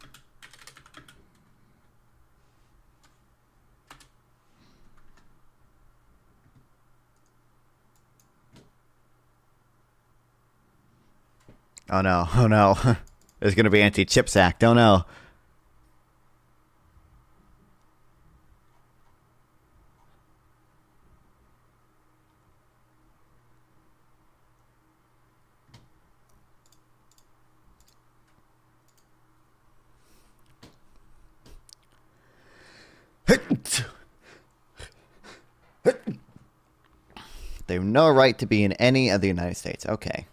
Oh no, oh no. There's gonna be anti-chips act, oh no. They have no right to be in any of the United States. Okay.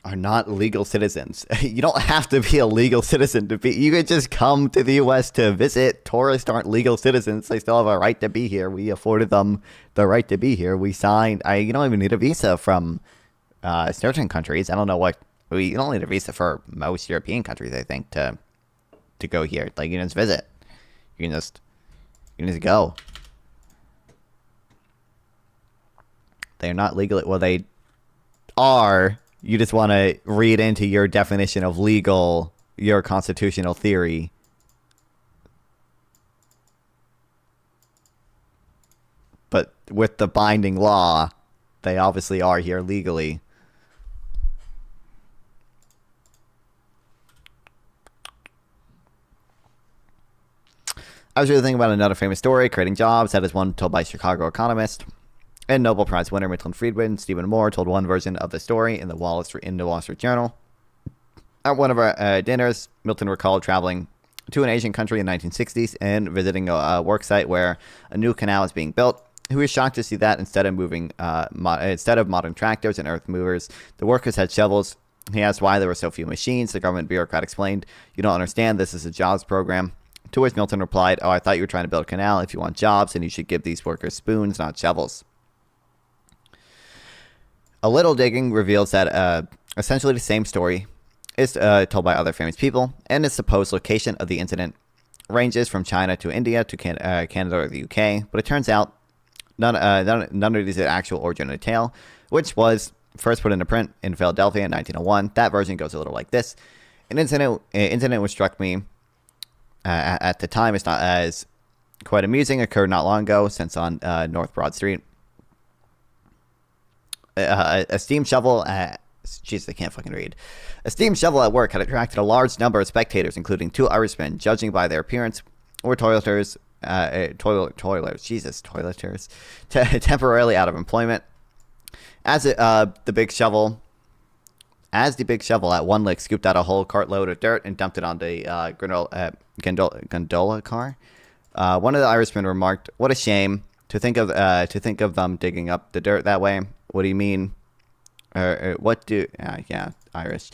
Are not legal citizens. You don't have to be a legal citizen to be. You could just come to the U.S. to visit. Tourists aren't legal citizens. They still have a right to be here. We afforded them the right to be here. We signed. You don't even need a visa from certain countries. I don't know what. You don't need a visa for most European countries, I think, to to go here. Like, you can just visit. You can just go. They're not legal. Well, they are. You just want to read into your definition of legal, your constitutional theory. But with the binding law, they obviously are here legally. I was really thinking about another famous story, creating jobs. That is one told by Chicago economist and Nobel Prize winner Milton Friedman. Stephen Moore told one version of the story in the Wall Street Journal. At one of our dinners, Milton recalled traveling to an Asian country in the 1960s and visiting a work site where a new canal is being built. He was shocked to see that instead of modern tractors and earth movers, the workers had shovels. He asked why there were so few machines. The government bureaucrat explained, "You don't understand. This is a jobs program." To which Milton replied, "Oh, I thought you were trying to build a canal. If you want jobs, then you should give these workers spoons, not shovels." A little digging reveals that essentially the same story is told by other famous people, and the supposed location of the incident ranges from China to India to Canada or the UK. But it turns out none of these are actual origin of the tale, which was first put into print in Philadelphia in 1901. That version goes a little like this. An incident which struck me at the time is not as quite amusing occurred not long ago, since on North Broad Street, a steam shovel. Jeez, I can't fucking read. A steam shovel at work had attracted a large number of spectators, including two Irishmen. Judging by their appearance, were toileters, temporarily out of employment. As the big shovel at one lick scooped out a whole cartload of dirt and dumped it on the gondola car, one of the Irishmen remarked, "What a shame to think of them digging up the dirt that way. What do you mean? What do? Irish."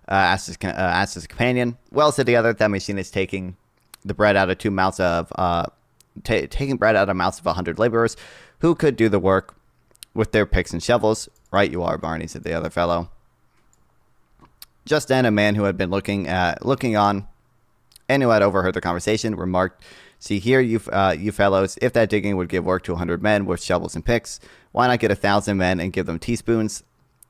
Asked his companion. "Well," said the other, "that machine is taking bread out of mouths of 100 laborers who could do the work with their picks and shovels." "Right you are, Barney," said the other fellow. Just then, a man who had been looking on and who had overheard the conversation remarked, "See here, you fellows, if that digging would give work to 100 men with shovels and picks, why not get 1,000 men and give them teaspoons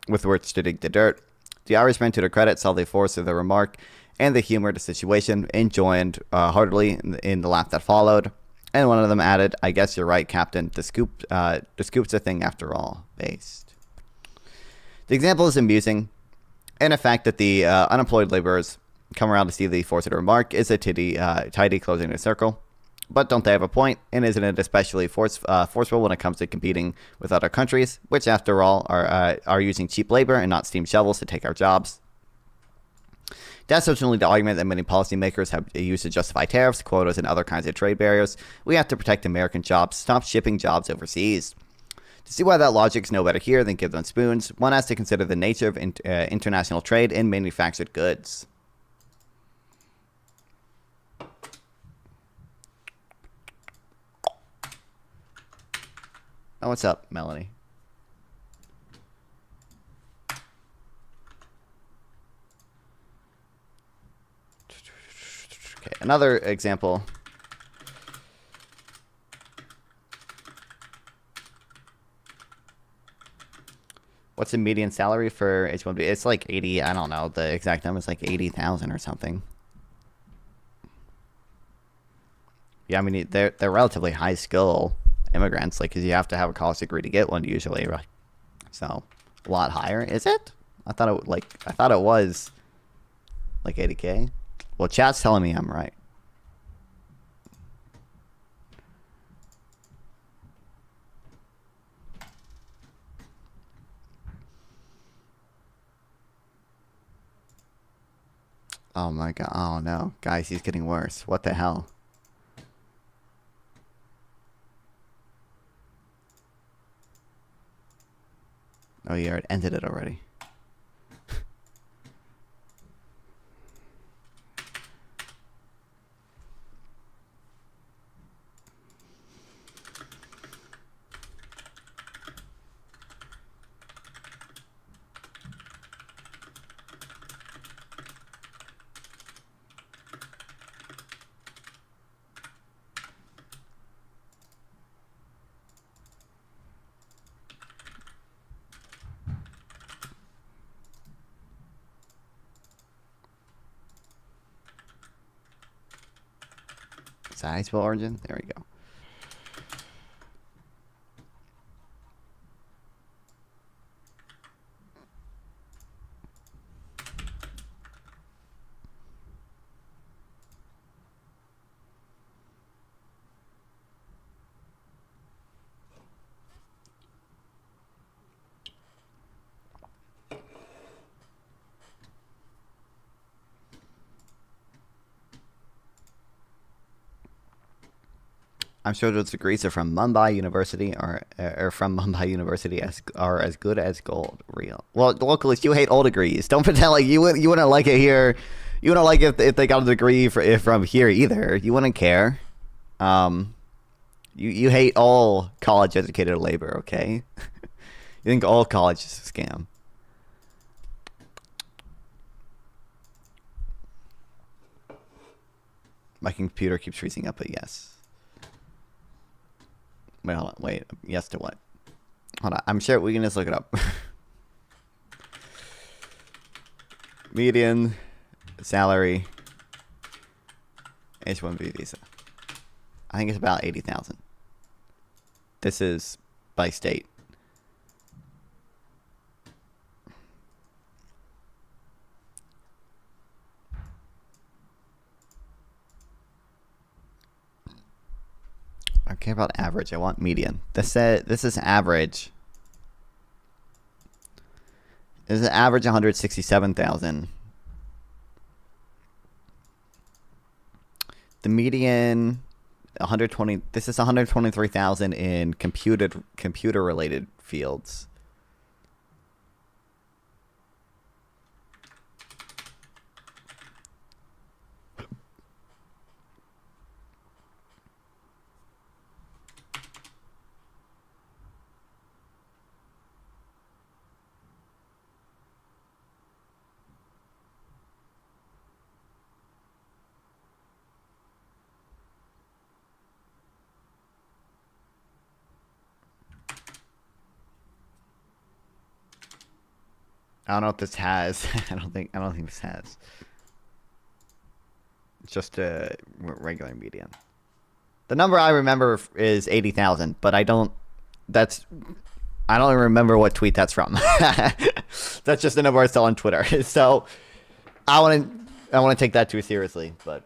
with which to dig the dirt?" The Irishman, to their credit, saw the force of the remark and the humor of the situation, and joined heartily in the laugh that followed. And one of them added, "I guess you're right, Captain. The scoop's a thing after all." Based. The example is amusing, and the fact that the unemployed laborers come around to see the force of the remark is a tidy closing the circle. But don't they have a point? And isn't it especially forceful when it comes to competing with other countries, which, after all, are using cheap labor and not steam shovels to take our jobs? That's certainly the argument that many policymakers have used to justify tariffs, quotas, and other kinds of trade barriers. We have to protect American jobs, stop shipping jobs overseas. To see why that logic is no better here than give them spoons, one has to consider the nature of international trade in manufactured goods. Oh, what's up, Melanie? Okay, another example. What's the median salary for H-1B? It's like 80. I don't know the exact number. It's like 80,000 or something. Yeah, I mean they're relatively high skill immigrants, like, because you have to have a college degree to get one usually, right? So a lot higher, is it? I thought it was like 80K. Well, chat's telling me I'm right. Oh my god. Oh no. Guys, he's getting worse. What the hell? Oh yeah, it ended it already. Sizable origin. There we go. I'm sure those degrees are from Mumbai University or from Mumbai University are as good as gold. Real. Well, localists, you hate all degrees. Don't pretend like you wouldn't like it here. You wouldn't like if they got a degree from here either. You wouldn't care. You hate all college educated labor. Okay. You think all college is a scam. My computer keeps freezing up, but yes. Wait, hold on. Wait, yes to what? Hold on. I'm sure we can just look it up. Median salary H-1B visa. I think it's about 80,000. This is by state. I don't care about average. I want median. This is average. This is average 167,000. The median 120. This is 123,000 in computer related fields. I don't know if this has. I don't think this has. It's just a regular median. The number I remember is 80,000, but I don't even remember what tweet that's from. That's just the number I saw on Twitter. So I want to take that too seriously, but.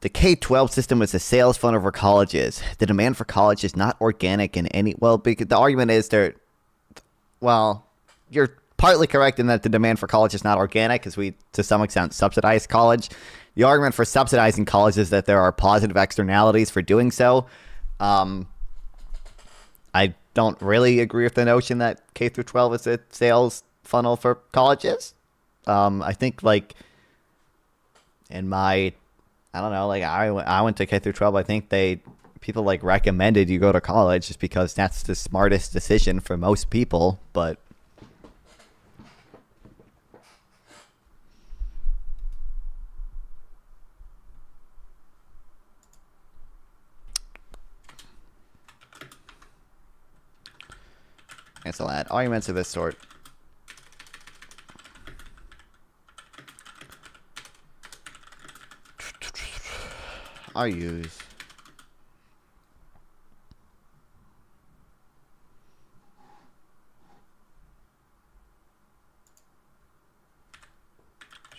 The K-12 system is a sales funnel for colleges. The demand for college is not organic in any... Well, because the argument is you're partly correct in that the demand for college is not organic because we, to some extent, subsidize college. The argument for subsidizing college is that there are positive externalities for doing so. I don't really agree with the notion that K-12 is a sales funnel for colleges. I think, in my... I don't know, I went to K through 12. I think people recommended you go to college just because that's the smartest decision for most people, but I guess I'll add arguments of this sort. I use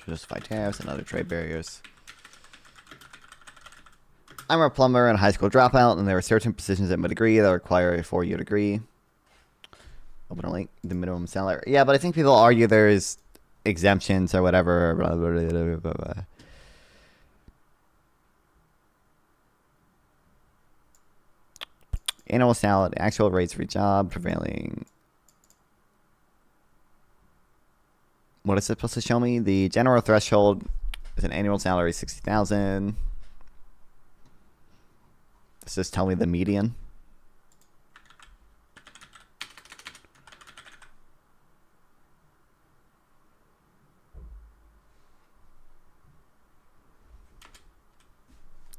justify tariffs and other trade barriers. I'm a plumber and a high school dropout, and there are certain positions at my degree that require a 4-year degree. Open a link, the minimum salary. Yeah, but I think people argue there's exemptions or whatever. Blah, blah, blah, blah, blah, blah. Annual salary, actual rates for job, prevailing. What is it supposed to show me? The general threshold is an annual salary 60,000. Does this tell me the median?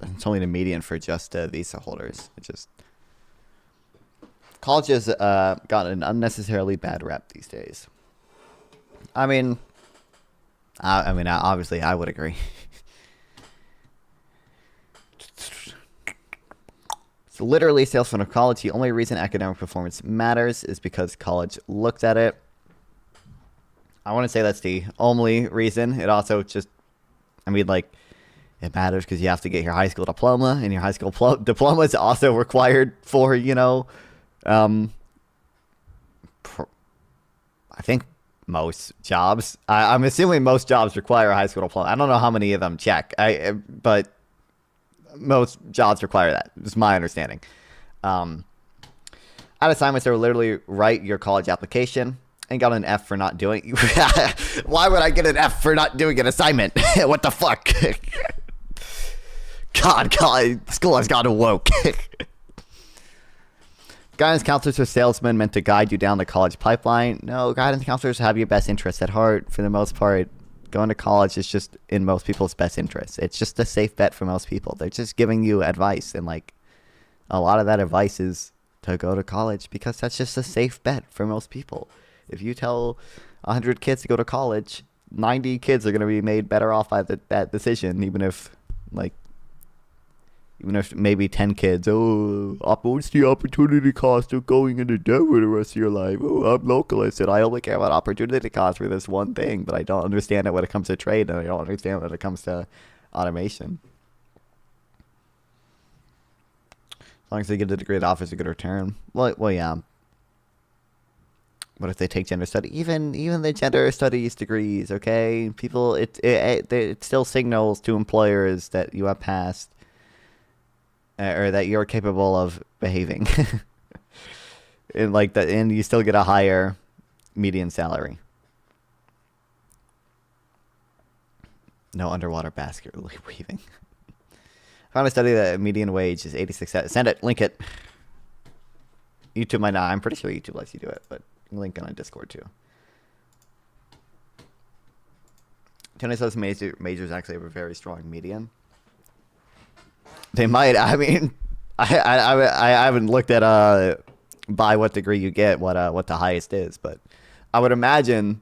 It's only the median for just visa holders. It just colleges got an unnecessarily bad rep these days. I mean, obviously, I would agree. So literally, sales from college, the only reason academic performance matters is because college looks at it. I want to say that's the only reason. It also just, I mean, like, it matters because you have to get your high school diploma, and your high school diploma is also required for, you know, I think most jobs. I'm assuming most jobs require a high school diploma. I don't know how many of them check. But most jobs require that. It's my understanding. At assignments, they will literally write your college application and got an F for not doing. Why would I get an F for not doing an assignment? What the fuck? God, school has gotten woke. Guidance counselors are salesmen meant to guide you down the college pipeline. No, guidance counselors have your best interests at heart for the most part. Going to college is just in most people's best interests. It's just a safe bet for most people. They're just giving you advice, and like a lot of that advice is to go to college because that's just a safe bet for most people. If you tell 100 kids to go to college, 90 kids are going to be made better off by that decision, even if maybe 10 kids, what's the opportunity cost of going into Denver the rest of your life? Oh, I'm localist, and I only care about opportunity cost for this one thing, but I don't understand it when it comes to trade, and I don't understand when it comes to automation. As long as they get a degree that offers a good return. Well, yeah. What if they take gender study? Even the gender studies degrees, okay? People, it still signals to employers that you have passed. Or that you're capable of behaving, and like that, and you still get a higher median salary. No underwater basket weaving. I found a study that median wage is 86 cents. Send it, link it. YouTube might not. I'm pretty sure YouTube lets you do it, but link on a Discord too. Tony says majors actually have a very strong median. They might. I mean, I haven't looked at by what degree you get what the highest is, but I would imagine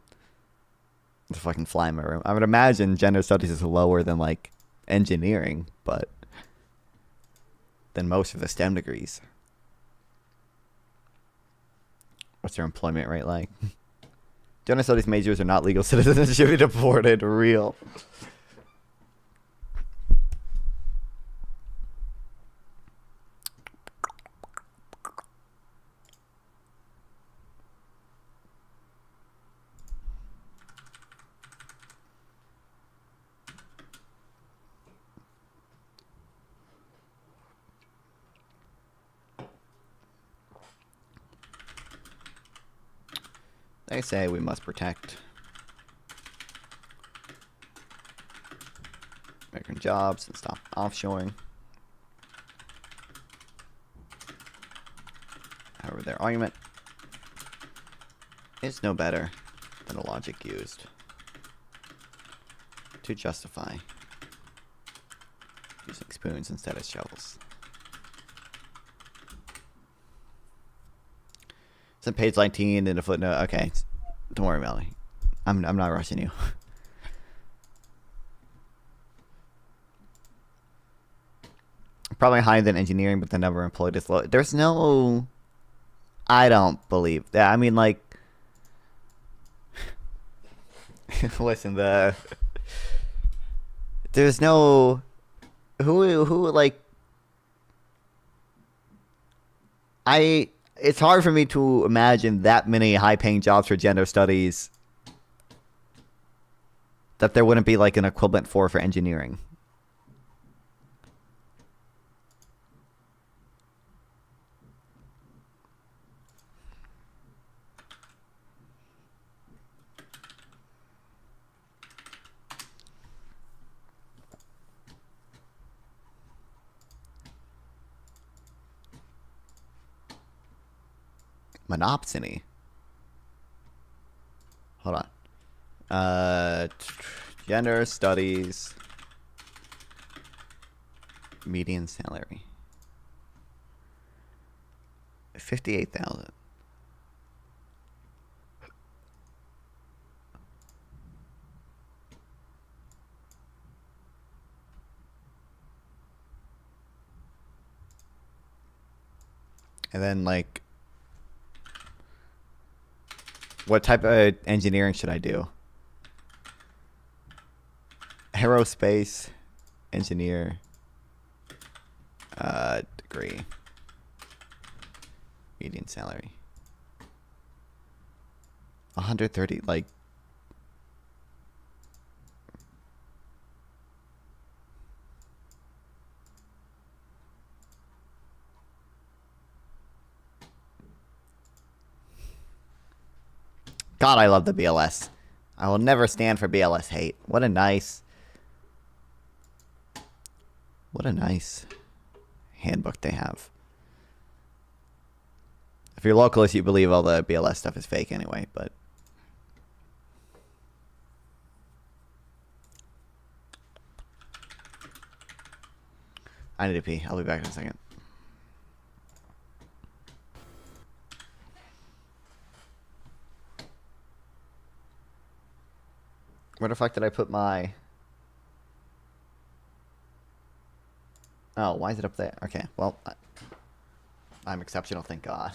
the fucking fly in my room. I would imagine gender studies is lower than like engineering, but than most of the STEM degrees. What's their employment rate like? Gender studies majors are not legal citizens and should be deported. Real. They say we must protect American jobs and stop offshoring. However, their argument is no better than the logic used to justify using spoons instead of shovels. It's on page 19 in a footnote. Okay, don't worry, Melly. I'm not rushing you. Probably higher than engineering, but the number employed is low. There's no... I don't believe that. I mean, like... Listen, there's no... Who, like... It's hard for me to imagine that many high-paying jobs for gender studies that there wouldn't be like an equivalent for engineering. Monopsony. Hold on. Gender studies. Median salary. 58,000. And then, like, what type of engineering should I do? Aerospace engineer degree. Median salary. 130, like, God, I love the BLS. I will never stand for BLS hate. What a nice handbook they have. If you're localist, you believe all the BLS stuff is fake anyway, but I need to pee. I'll be back in a second. Where the fuck did I put my... Oh, why is it up there? Okay, well, I'm exceptional, thank God.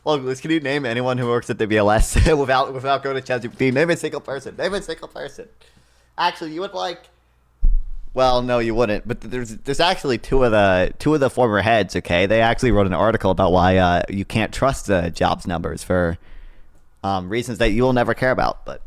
Well, Liz, can you name anyone who works at the BLS without going to ChatGPT? Name a single person. Name a single person. Actually, you would like... Well, no, you wouldn't. But there's actually two of the former heads. Okay, they actually wrote an article about why you can't trust the jobs numbers for reasons that you will never care about. But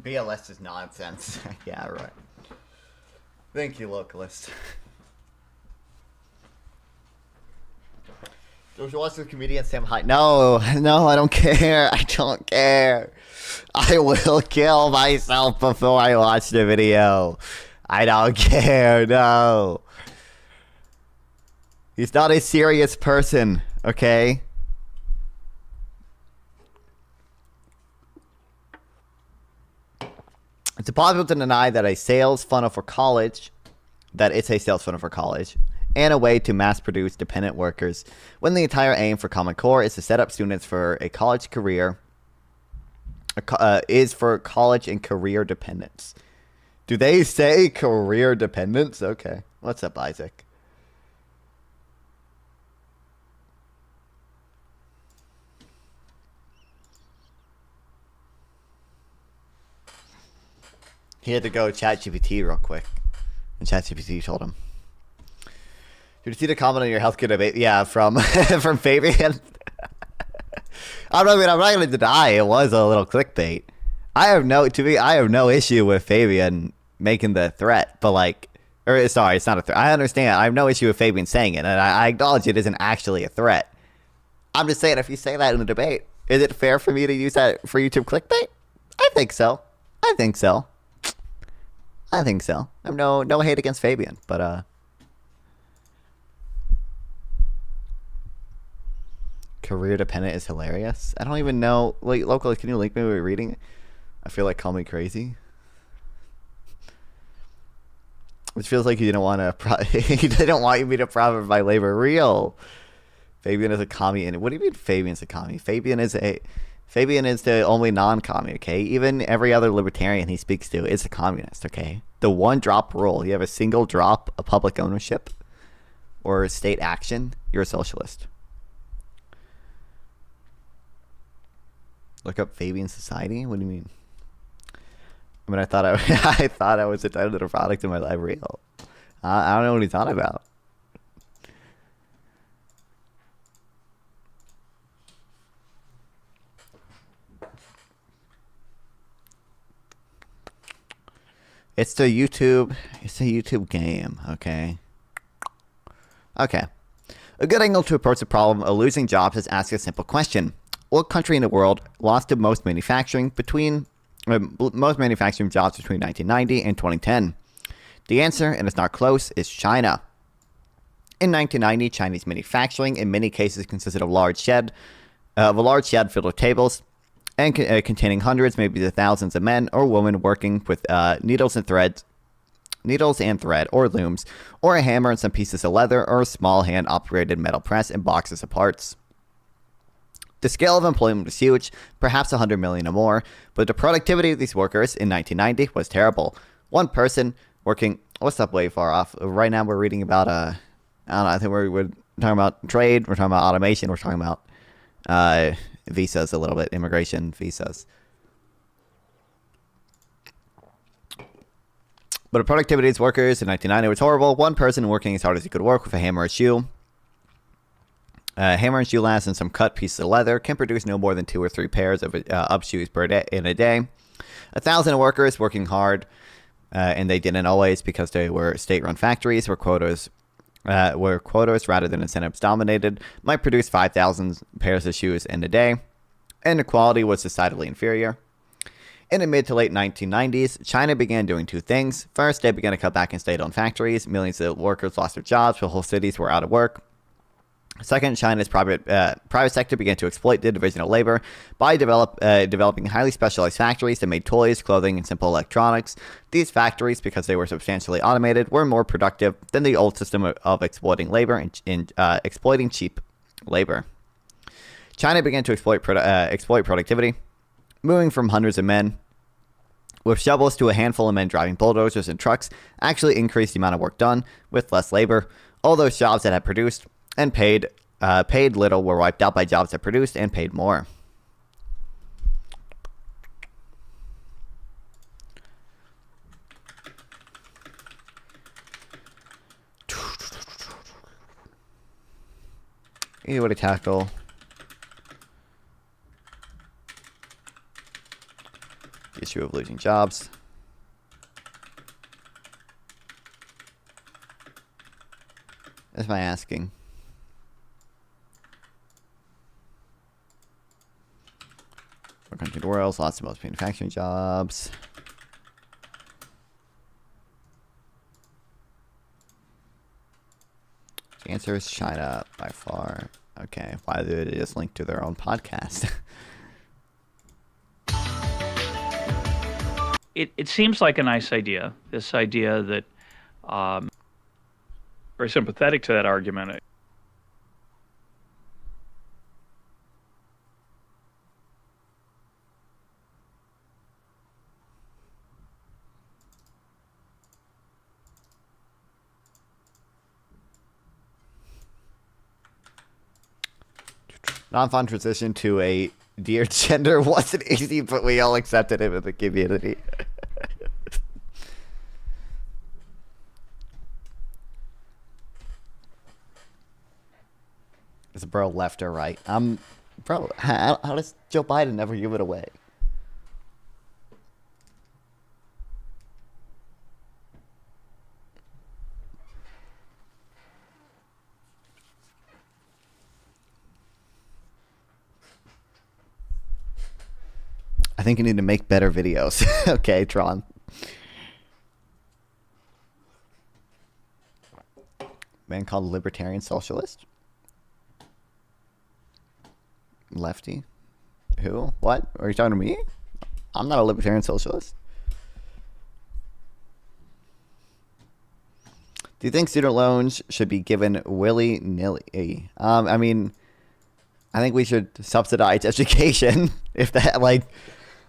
BLS is nonsense. Yeah, right. Thank you, localist. Don't you watch the comedian Sam Hyde? No, I don't care. I don't care. I will kill myself before I watch the video. I don't care, no. He's not a serious person, okay? It's impossible to deny that it's a sales funnel for college, and a way to mass-produce dependent workers, when the entire aim for Common Core is to set up students for a college career, is for college and career dependence. Do they say career dependence? Okay. What's up, Isaac? He had to go ChatGPT real quick. And ChatGPT told him. Did you see the comment on your healthcare debate? Yeah, from from Fabian. I'm not going to deny it was a little clickbait. I have no issue with Fabian making the threat, but like, sorry, it's not a threat. I understand. I have no issue with Fabian saying it, and I acknowledge it isn't actually a threat. I'm just saying, if you say that in a debate, is it fair for me to use that for YouTube clickbait? I think so. I think so. I think so. I'm no hate against Fabian, but career dependent is hilarious. I don't even know. Like, locally, can you link me? We're reading. I feel like call me crazy. Which feels like you didn't want to. He didn't want me to profit by labor. Real. Fabian is a commie, and what do you mean Fabian's a commie? Fabian is the only non-commie. Okay, even every other libertarian he speaks to is a communist. Okay, the one drop rule: you have a single drop of public ownership or state action, you're a socialist. Look up Fabian Society. What do you mean? I mean, I thought I thought I was entitled to the product in my life. Real. I don't know what he's on about. It's the YouTube game, okay? Okay. A good angle to approach the problem of losing jobs is ask a simple question. What country in the world lost the most manufacturing jobs between 1990 and 2010? The answer, and it's not close, is China. In 1990, Chinese manufacturing in many cases consisted of a large shed filled with tables, and containing hundreds, maybe the thousands of men or women working with needles and thread, or looms, or a hammer and some pieces of leather, or a small hand-operated metal press and boxes of parts. The scale of employment was huge, perhaps 100 million or more, but the productivity of these workers in 1990 was terrible. One person working, what's up way far off? Right now we're reading about, I don't know, I think we're talking about trade, we're talking about automation, we're talking about visas a little bit, immigration visas. But the productivity of these workers in 1990 was horrible. One person working as hard as he could work with a hammer and shoe. Hammer and shoe lasts and some cut pieces of leather can produce no more than 2 or 3 pairs of shoes per day in a day. 1,000 workers working hard, and they didn't always because they were state-run factories where quotas rather than incentives dominated, might produce 5,000 pairs of shoes in a day, and the quality was decidedly inferior. In the mid to late 1990s, China began doing 2 things. First, they began to cut back in state-owned factories. Millions of workers lost their jobs, while whole cities were out of work. Second, China's private sector began to exploit the division of labor by developing highly specialized factories that made toys, clothing, and simple electronics. These factories, because they were substantially automated, were more productive than the old system of exploiting labor and exploiting cheap labor. China began to exploit productivity, moving from hundreds of men with shovels to a handful of men driving bulldozers and trucks actually increased the amount of work done with less labor. All those jobs that had produced and paid little were wiped out by jobs that produced and paid more. Easy way to tackle the issue of losing jobs. That's my asking. What country in the world lots of most manufacturing jobs? The answer is China by far. Okay, why did they just link to their own podcast? It seems like a nice idea. This idea that, very sympathetic to that argument. Non-fun transition to a dear gender wasn't easy, but we all accepted it in the community. Is bro left or right? Bro, how does Joe Biden never give it away? I think you need to make better videos. Okay, Tron. Man called libertarian socialist? Lefty? Who? What? Are you talking to me? I'm not a libertarian socialist. Do you think student loans should be given willy-nilly? I mean, I think we should subsidize education. If that, like,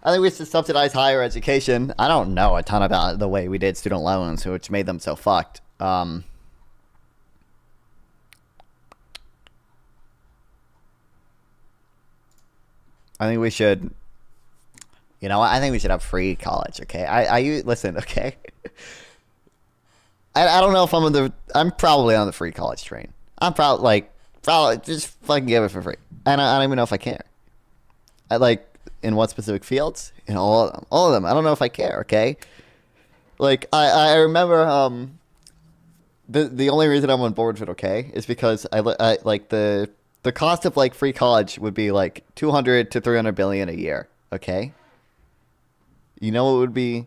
I think we should subsidize higher education. I don't know a ton about the way we did student loans, which made them so fucked. I think we should, you know what? I think we should have free college, okay? Listen, okay? I don't know if I'm probably on the free college train. I'm probably just fucking give it for free. And I don't even know if I care. I like, in what specific fields? In all of them. I don't know if I care, okay? Like, I remember, the only reason I'm on board with it, okay, is because I like the cost of like free college would be like 200 to 300 billion a year, okay? You know what would be?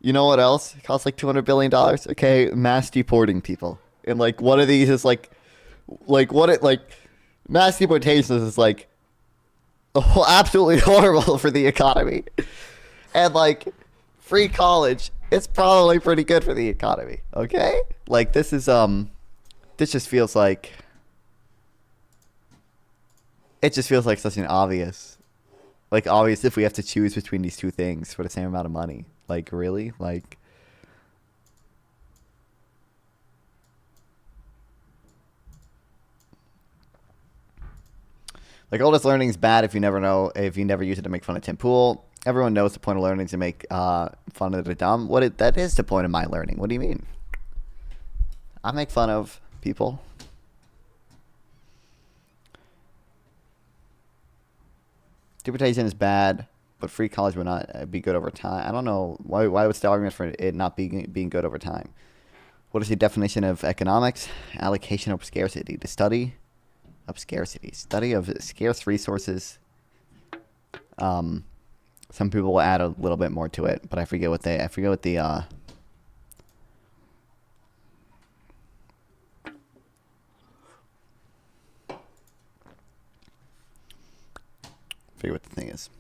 You know what else? It costs like $200 billion, okay? Mass deporting people. And like one of these is like mass deportations is like absolutely horrible for the economy. And like free college, it's probably pretty good for the economy, okay? Like this just feels like, it just feels like such an obvious if we have to choose between these two things for the same amount of money. Like, really? Like, oldest learning is bad if you never use it to make fun of Tim Pool. Everyone knows the point of learning is to make fun of the dumb. That is the point of my learning. What do you mean? I make fun of people. Deportation is bad, but free college would not be good over time. I don't know why was the argument for it not being good over time? What is the definition of economics? Allocation of scarcity. The study of scarcity. Study of scarce resources. Some people will add a little bit more to it, but I forget what the thing is.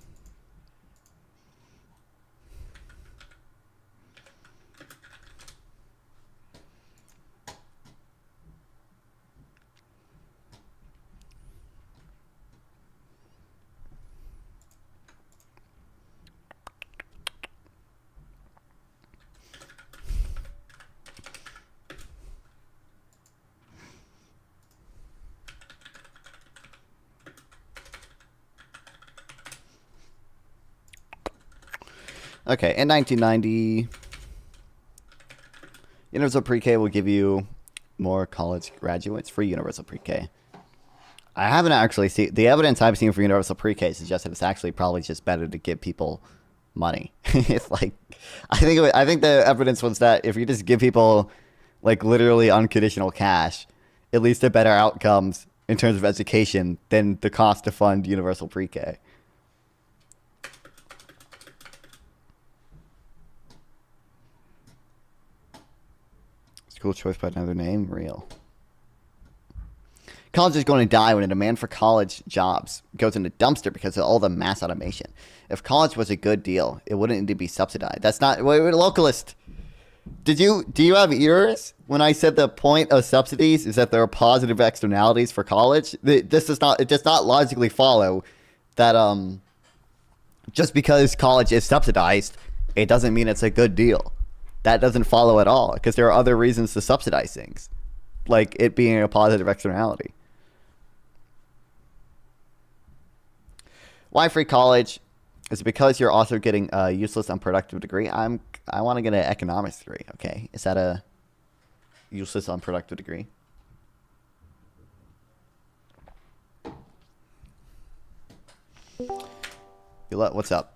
Okay, in 1990, universal pre-K will give you more college graduates. Free universal pre-K. I haven't actually seen the evidence I've seen for universal pre-K suggests that it's actually probably just better to give people money. It's like, I think the evidence was that if you just give people like literally unconditional cash, it leads to better outcomes in terms of education than the cost to fund universal pre-K. School choice by another name, real. College is going to die when the demand for college jobs goes in the dumpster because of all the mass automation. If college was a good deal, it wouldn't need to be subsidized. That's not wait, localist. Do you have ears when I said the point of subsidies is that there are positive externalities for college? It does not logically follow that just because college is subsidized, it doesn't mean it's a good deal. That doesn't follow at all, because there are other reasons to subsidize things, like it being a positive externality. Why free college? Is it because you're also getting a useless, unproductive degree? I want to get an economics degree. Okay, is that a useless, unproductive degree? What's up?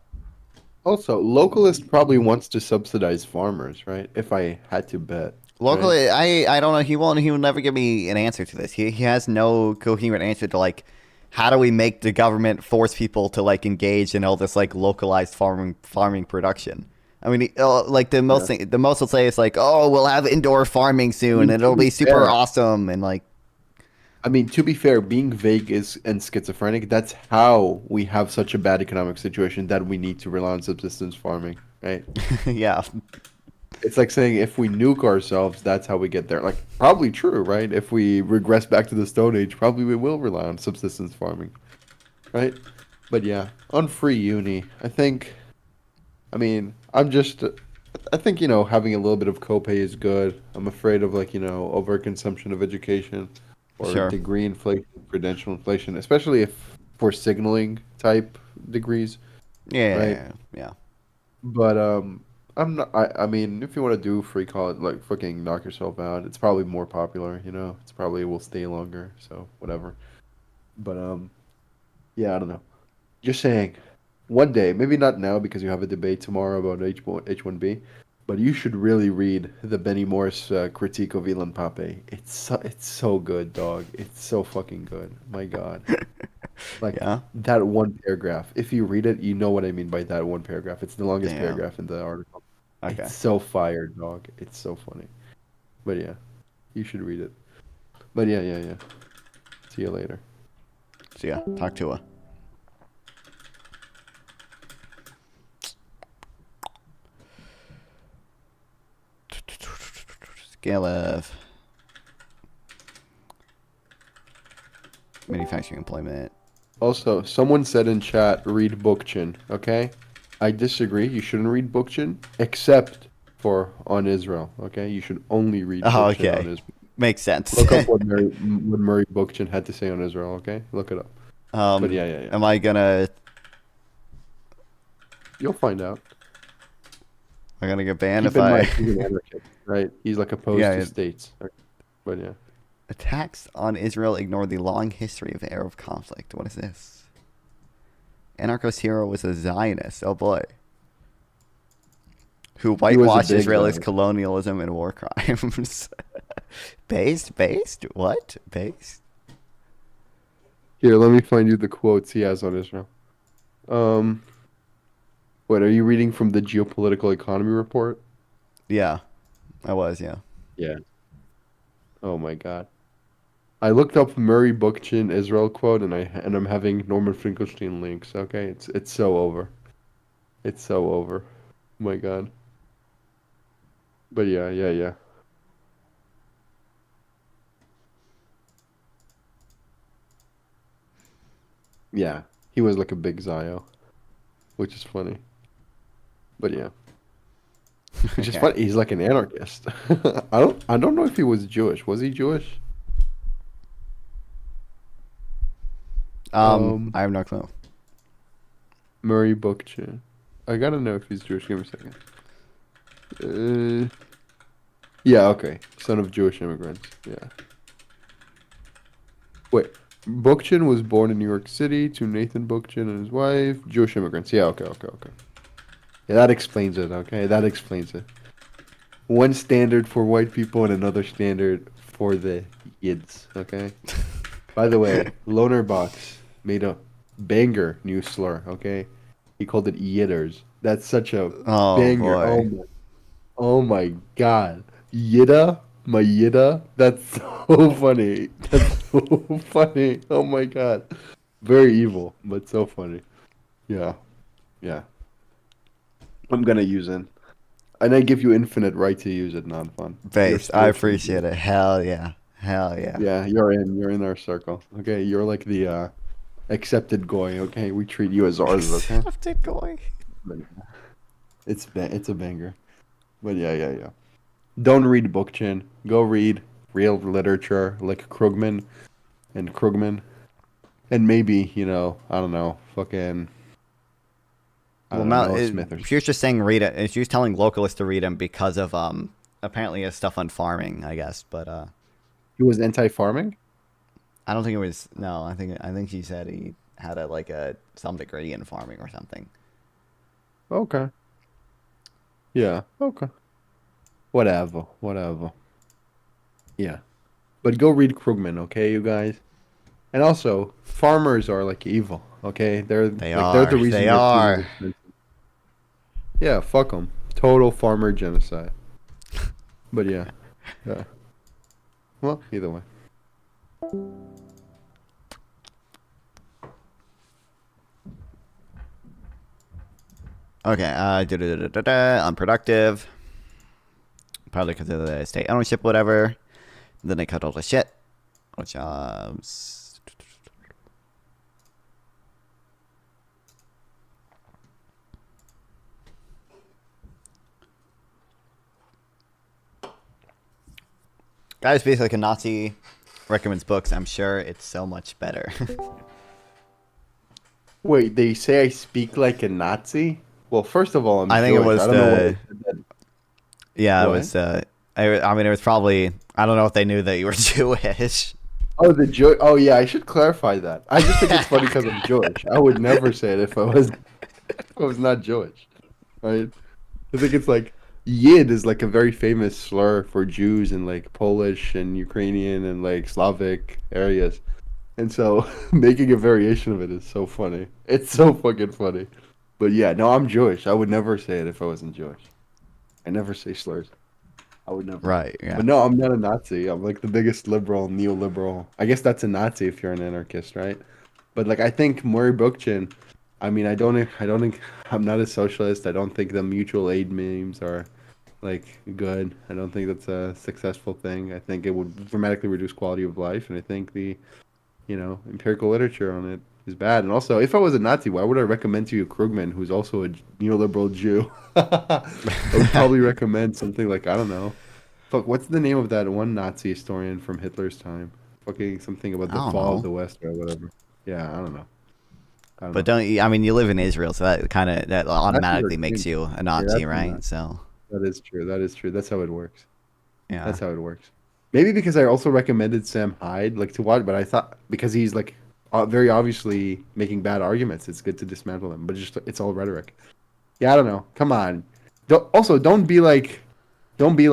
Also, localist probably wants to subsidize farmers, right? If I had to bet. Locally, right? I don't know. He will never give me an answer to this. He has no coherent answer to like how do we make the government force people to like engage in all this like localized farming production? I mean, like Yeah. the most will say is like, oh, we'll have indoor farming I soon, mean, and to it'll be be super fair, awesome, and like, to be fair, being vague is and schizophrenic, that's how we have such a bad economic situation that we need to rely on subsistence farming, right? yeah, It's like saying if we nuke ourselves, that's how we get there. Like, probably true, right? If we regress back to the Stone Age, probably we will rely on subsistence farming, right? But yeah, on free uni, I mean, I think, having a little bit of copay is good. I'm afraid of, like, overconsumption of education or sure, degree inflation, credential inflation, especially if for signaling type degrees, right? yeah, yeah. But I'm not. I mean, if you want to do free college, like fucking knock yourself out, it's probably more popular. It's probably will stay longer. So whatever. But yeah, I don't know. Just saying, one day, maybe not now because you have a debate tomorrow about H1B, but you should really read the Benny Morris critique of Elon Pape. It's so good, dog. It's so fucking good. My God. Like Yeah. that one paragraph. If you read it, you know what I mean by that one paragraph. It's the longest Damn. paragraph in the article. Okay. It's so fire, dog. It's so funny. But yeah, you should read it. But yeah, yeah, yeah. See you later. So yeah, talk to her. Scale of manufacturing employment. Also, someone said in chat, read Bookchin, okay? I disagree. You shouldn't read Bookchin, except for on Israel, okay? You should only read Oh, Bookchin on okay. Israel. Makes sense. Look up what Murray Bookchin had to say on Israel, okay? Look it up. But yeah, yeah, yeah. Am I gonna You'll find out. get banned Keep if in I mind, he's an anarchist, right? He's like opposed yeah, to states. But yeah. attacks on Israel ignore the long history of Arab conflict. What is this? Anarchist hero was a Zionist. Oh boy. Who He was a whitewashed big Israel's Zionist. colonialism and war crimes. Based? What? Based? Here, let me find you the quotes he has on Israel. Um, what are you reading from the geopolitical economy report? Yeah, I was, yeah. Yeah. Oh my God. I looked up Murray Bookchin Israel quote and I'm having Norman Finkelstein links. Okay, it's so over. It's so over. Oh my God. But yeah, yeah, yeah. Yeah. He was like a big Zio, which is funny. But yeah. Which is Okay. funny. He's like an anarchist. I don't know if he was Jewish. Was he Jewish? Um, I have no clue. Murray Bookchin. I gotta know if he's Jewish. Give me a second. Yeah, okay. Son of Jewish immigrants. Yeah. Wait. Bookchin was born in New York City to Nathan Bookchin and his wife. Jewish immigrants. Yeah, okay, okay, okay. Yeah, that explains it, okay? That explains it. One standard for white people and another standard for the Yids, okay? By the way, Loner Box made a banger new slur, okay? He called it Yidders. That's such a Oh banger. boy. Oh my God. Yidda? My Yidda? That's so funny. That's so funny. Oh my God. Very evil, but so funny. Yeah. Yeah. I'm gonna use it. And I give you infinite right to use it, non fun. You're Based. I spiritually appreciate it. Hell yeah. Hell yeah. Yeah, you're in our circle. Okay, you're like the accepted goy, okay? We treat you as ours, okay? Accepted going. It's a banger. But yeah, yeah, yeah. Don't read Bookchin. Go read real literature like Krugman. And maybe, I don't know, fucking I Well, don't know, Noah Smith or she was just saying read it. She was telling localists to read him because of apparently his stuff on farming, I guess. But he was anti-farming? I don't think it was. No, I think she said he had some degree in farming or something. Okay. Yeah, okay. Whatever, whatever. Yeah. But go read Krugman, okay, you guys? And also, farmers are like evil. Okay, they're They like they're the are. reason. They your food is are. expensive. Yeah, fuck them. Total farmer genocide. But yeah, yeah. Well, either way. Okay. Unproductive. Probably because of the state ownership, whatever. Then they cut all the shit. Which Guy's basically like a Nazi. Recommends books. I'm sure it's so much better. Wait, they say I speak like a Nazi? Well, first of all, I'm I think it Jewish. was I don't know why the. they said that. Yeah, it What? was. I mean, it was probably. I don't know if they knew that you were Jewish. Oh, the Jew. Oh, yeah. I should clarify that. I just think it's funny because I'm Jewish. I would never say it if I was not Jewish, right? I think it's like Yid is like a very famous slur for Jews in like Polish and Ukrainian and like Slavic areas, and so making a variation of it is so funny. It's so fucking funny. But yeah, no, I'm Jewish. I would never say it if I wasn't Jewish. I never say slurs. I would never. Right. Yeah. But no, I'm not a Nazi. I'm like the biggest liberal, neoliberal. I guess that's a Nazi if you're an anarchist, right? But like I think Murray Bookchin, I mean, I don't think I'm not a socialist. I don't think the mutual aid memes are like good. I don't think that's a successful thing. I think it would dramatically reduce quality of life, and I think the, empirical literature on it is bad. And also, if I was a Nazi, why would I recommend to you Krugman, who's also a neoliberal Jew? I would probably recommend something like, I don't know. Fuck, what's the name of that one Nazi historian from Hitler's time? Fucking something about I the don't fall of know. the West or whatever. Yeah, I don't know. I don't But know. don't you? I mean, you live in Israel, so that automatically are makes king. you a Yeah, Nazi, that's right? not. So That is true. That is true. That's how it works. yeah. That's how it works. Maybe because I also recommended Sam Hyde, like to watch, but I thought because he's like very obviously making bad arguments, it's good to dismantle him. But just it's all rhetoric. Yeah, I don't know. Come on. Also, don't be like, don't do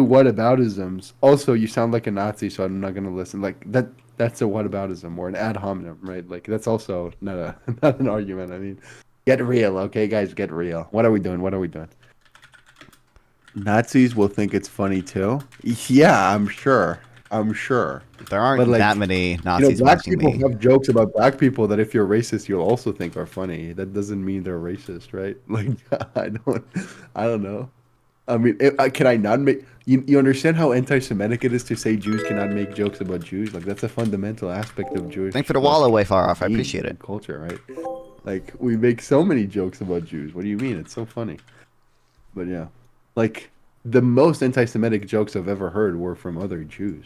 whataboutisms. Also, you sound like a Nazi, so I'm not gonna listen. Like that. That's a whataboutism or an ad hominem, right? Like that's also not a not an argument. I mean, get real, okay, guys, get real. What are we doing? What are we doing? Nazis will think it's funny too. Yeah, I'm sure. I'm sure. There aren't But like, that many Nazis black watching people me. have jokes about black people that if you're racist, you'll also think are funny. That doesn't mean they're racist, right? Like, I don't know. I mean, can I not make you understand how anti-Semitic it is to say Jews cannot make jokes about Jews? Like, that's a fundamental aspect of Jewish Thanks for the wall away far off. I being appreciate it. and culture, right? Like, we make so many jokes about Jews. What do you mean? It's so funny. But yeah, like the most anti-Semitic jokes I've ever heard were from other Jews.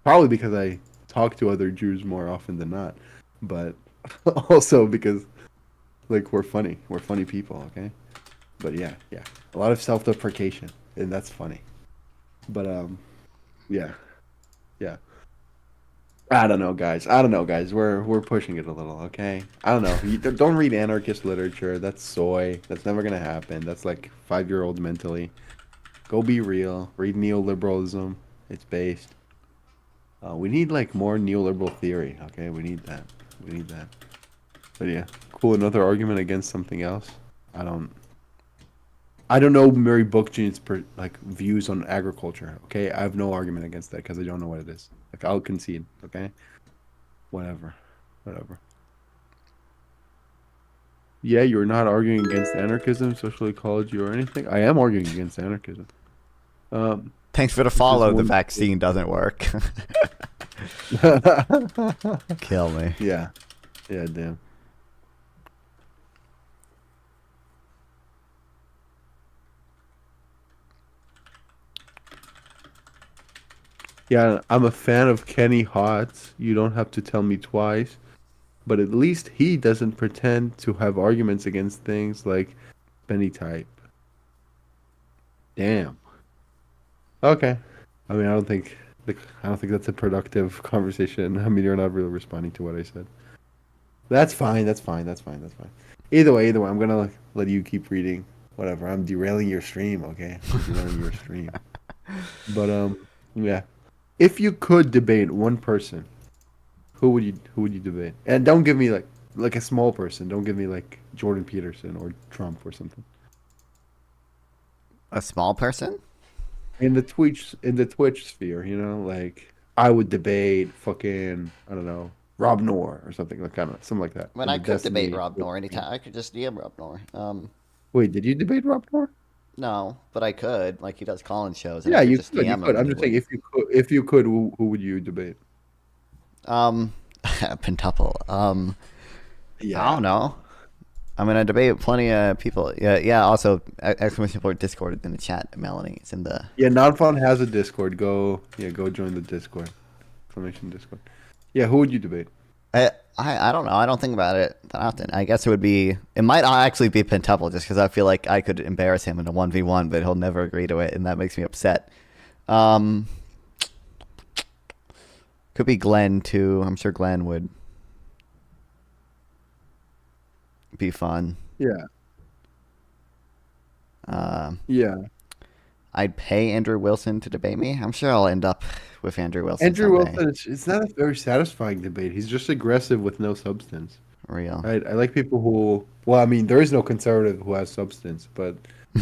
Probably because I talk to other Jews more often than not, but also because like we're funny. We're funny people, okay? But yeah, a lot of self-deprecation, and that's funny. But yeah, yeah. I don't know, guys. I don't know, guys. We're pushing it a little, okay? I don't know. You don't read anarchist literature. That's soy. That's never gonna happen. That's like 5-year-olds mentally. Go be real. Read neoliberalism. It's based. We need like more neoliberal theory, okay? We need that. We need that. But yeah, cool. Another argument against something else. I don't. I don't know Mary Bookchin's like views on agriculture. Okay, I have no argument against that because I don't know what it is. Like I'll concede. Okay, whatever, whatever. Yeah, you're not arguing against anarchism, social ecology, or anything. I am arguing against anarchism. Thanks for the Which is follow. The one. vaccine doesn't work. Kill me. Yeah, yeah, damn. Yeah, I'm a fan of Kenny Hotz. You don't have to tell me twice. But at least he doesn't pretend to have arguments against things like Benny type. Damn. Okay. I mean, I don't think that's a productive conversation. I mean, you're not really responding to what I said. That's fine. That's fine. That's fine. That's fine. Either way, I'm gonna let you keep reading. Whatever. I'm derailing your stream. Okay. I'm derailing your stream. But yeah. If you could debate one person, who would you debate? And don't give me like a small person. Don't give me like Jordan Peterson or Trump or something. A small person? In the Twitch sphere, you know, like I would debate fucking I don't know Rob Noor or something like something like that. When In I the could debate Destiny. Rob Noor anytime, I could just DM Rob Noor. Wait, did you debate Rob Noor? No, but I could. Like he does call-in shows, and I Yeah, could you just could. You DM him, could. and I'm he just saying, would. if you could, who would you debate? Pentuple. I don't Yeah. know. I'm gonna debate plenty of people. Yeah, yeah. Also, exclamation point Discord in the chat. Melanie, it's in the. Yeah, Nonfun has a Discord. Go join the Discord. Exclamation Discord. Yeah, who would you debate? I don't know. I don't think about it that often. I guess it would be. It might actually be Pentuple, just because I feel like I could embarrass him in a 1v1, but he'll never agree to it, and that makes me upset. Um, could be Glenn too. I'm sure Glenn would be fun. Yeah. Uh, Yeah. I'd pay Andrew Wilson to debate me. I'm sure I'll end up with Andrew Wilson Andrew someday. Wilson, it's not a very satisfying debate. He's just aggressive with no substance. Real. Right? I like people who, well, I mean, there is no conservative who has substance, but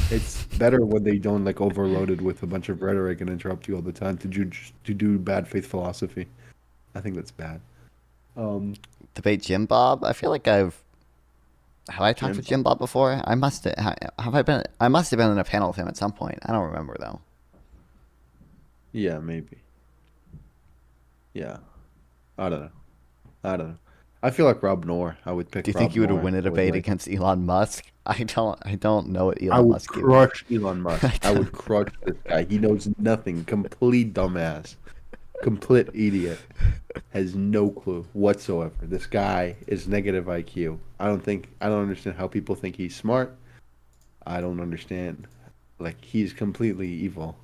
it's better when they don't like overload it with a bunch of rhetoric and interrupt you all the time to do bad faith philosophy. I think that's bad. Debate Jim Bob. I feel like have I talked Jim with Jim Bob before? I must have I been I must have been in a panel with him at some point. I don't remember though. Yeah, maybe. Yeah, I don't know. I don't know. I feel like Rob Noor. I would pick. Do you Rob think you would Noor. win a I would, debate like- against Elon Musk? I don't know what I Elon would Musk is. crush Elon Musk. I would crush this guy. He knows nothing. Complete dumbass. Complete idiot. Has no clue whatsoever. This guy is negative IQ. I don't understand how people think he's smart. I don't understand. Like he's completely evil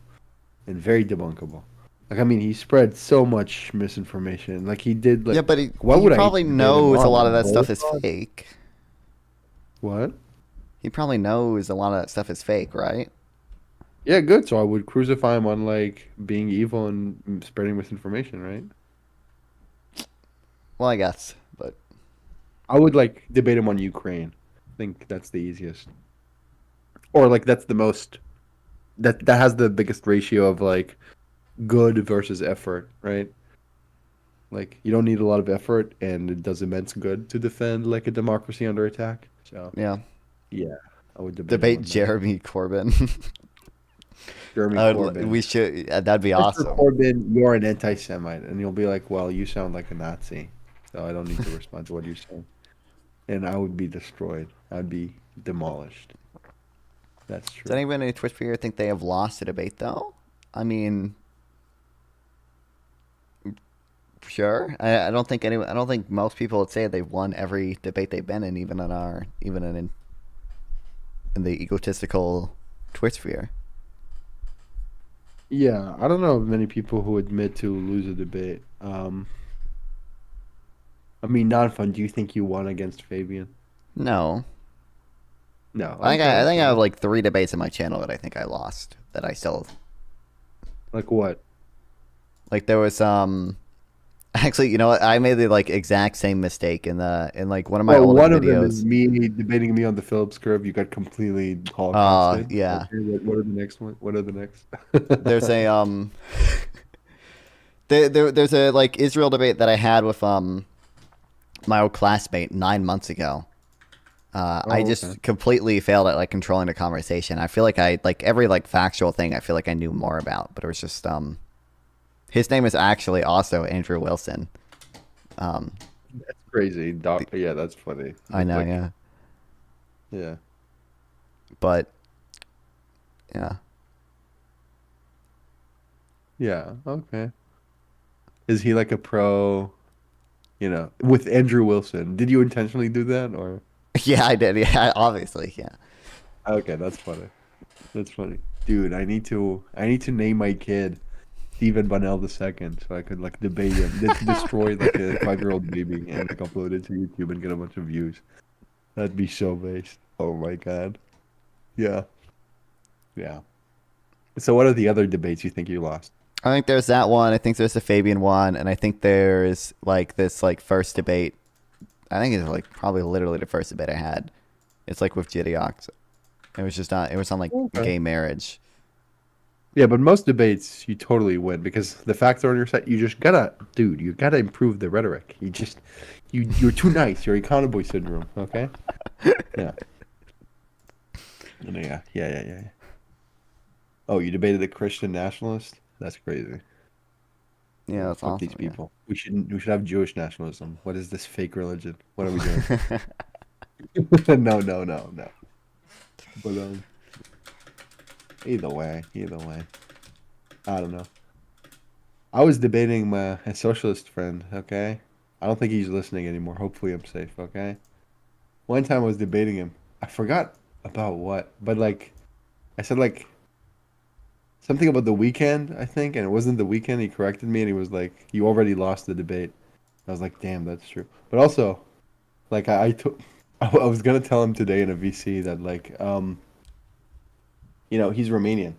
and very debunkable. Like I mean, he spread so much misinformation. Like he did. Like Yeah, but he why would I probably debate him knows a on lot of that stuff Bolt is on? fake. What? He probably knows a lot of that stuff is fake, right? Yeah, good. So I would crucify him on like being evil and spreading misinformation, right? Well, I guess, but I would like debate him on Ukraine. I think that's the easiest. Or like that's the most that has the biggest ratio of like good versus effort, right? Like you don't need a lot of effort and it does immense good to defend like a democracy under attack. So yeah. yeah, I would debate him Debate on that. Jeremy Corbyn. Jeremy Corbyn. We should. That'd be Mr. awesome. Corbyn, you're an anti-Semite, and you'll be like, "Well, you sound like a Nazi, so I don't need to respond to what you're saying." And I would be destroyed. I'd be demolished. That's true. Does anyone in Twitch sphere think they have lost a debate though? I mean, sure. I don't think anyone. I don't think most people would say they've won every debate they've been in, even in the egotistical Twitch sphere. Yeah, I don't know of many people who admit to lose a debate. I mean, not fun. Do you think you won against Fabian? No, No. I think okay, I think I fine. have like 3 debates in my channel that I think I lost that I still Like what? like. There was actually, you know what? I made the like exact same mistake in like one of my Well, older one of them videos. is me debating me on the Phillips curve. You got completely Oh, holocausted. yeah. Okay, what are the next one? What are the next? There's a there's a like Israel debate that I had with my old classmate 9 months ago. I just okay. completely failed at like controlling the conversation. I feel like I like every like factual thing I feel like I knew more about, but it was just his name is actually also Andrew Wilson. That's crazy. Yeah, that's funny. I know, Like, yeah. Yeah. But yeah. Yeah. Okay. Is he like a pro? You know, with Andrew Wilson. Did you intentionally do that or? Yeah, I did. Yeah, obviously, yeah. Okay, that's funny. That's funny, dude. I need to name my kid Stephen Bunnell II so I could like debate him, destroy like a 5-year-old baby and like upload it to YouTube and get a bunch of views. That'd be so based. Oh my god. Yeah. Yeah. So what are the other debates you think you lost? I think there's that one. I think there's the Fabian one, and I think there's like this like first debate. I think it's like probably literally the first debate I had. It's like with Gideox. It was just not. It was on like Okay. gay marriage. Yeah, but most debates you totally win because the facts are on your side. You just gotta, dude. You gotta improve the rhetoric. You're too nice. You're econo boy syndrome. Okay. Yeah. Yeah. Oh, you debated a Christian nationalist? That's crazy. Yeah, that's Fuck awesome. these people. We should have Jewish nationalism. What is this fake religion? What are we doing? No. But either way, I don't know. I was debating a socialist friend. Okay, I don't think he's listening anymore. Hopefully, I'm safe. Okay. One time I was debating him. I forgot about what, but like, I said like something about the weekend, I think, and it wasn't the weekend. He corrected me, and he was like, "You already lost the debate." I was like, "Damn, that's true." But also, like, I was gonna tell him today in a VC that like, he's Romanian,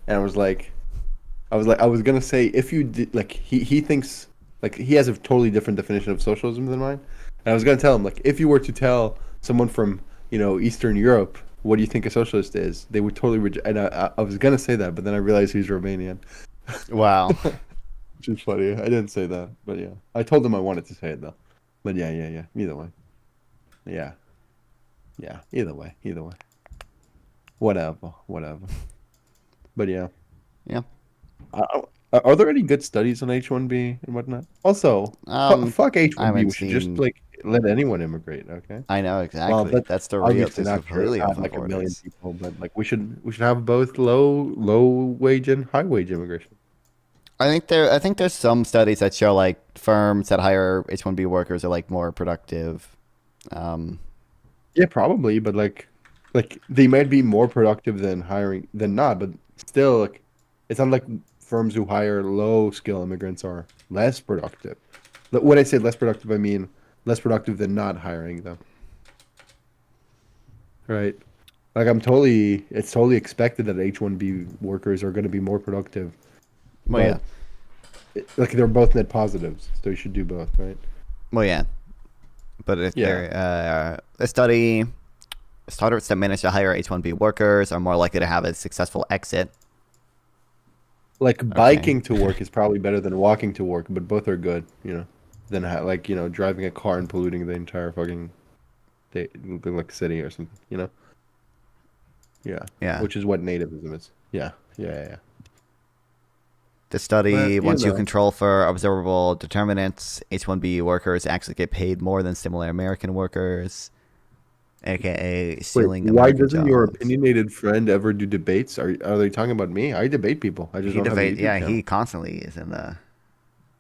and I was gonna say if you did like he thinks like he has a totally different definition of socialism than mine, and I was gonna tell him like if you were to tell someone from Eastern Europe what do you think a socialist is, they would totally reject. And I was gonna say that, but then I realized he's Romanian, Wow. which is funny. I didn't say that, but yeah, I told him I wanted to say it though. But yeah. Either way, yeah. Either way. Whatever. But yeah. Yeah. Are there any good studies on H-1B and whatnot? Also, fuck I H-1B. haven't We should just seen- like let anyone immigrate. Okay. I know exactly. Well, That's the real. obviously There's not for completely open like a million borders. people, but like we should have both low wage and high wage immigration. I think there's some studies that show like firms that hire H-1B workers are like more productive. Yeah, probably, but like they might be more productive than hiring than not, but still, like it's not like firms who hire low skill immigrants are less productive. When I say less productive, I mean less productive than not hiring them. Right? Like it's totally expected that H-1B workers are going to be more productive. Well, yeah. Like they're both net positives, so you should do both, right? Well, yeah. But if they're a study, startups that manage to hire H-1B workers are more likely to have a successful exit. Like biking to work is probably better than walking to work, but both are good, than driving a car and polluting the entire fucking like city or something, Yeah. Which is what nativism is. Yeah. The study, But, once you control for observable determinants, H-1B workers actually get paid more than similar American workers, aka stealing. Wait, why American doesn't your jobs. opinionated friend ever do debates? Are they talking about me? I debate people. I just He don't have a debate. YouTube Yeah, channel. he constantly is in the.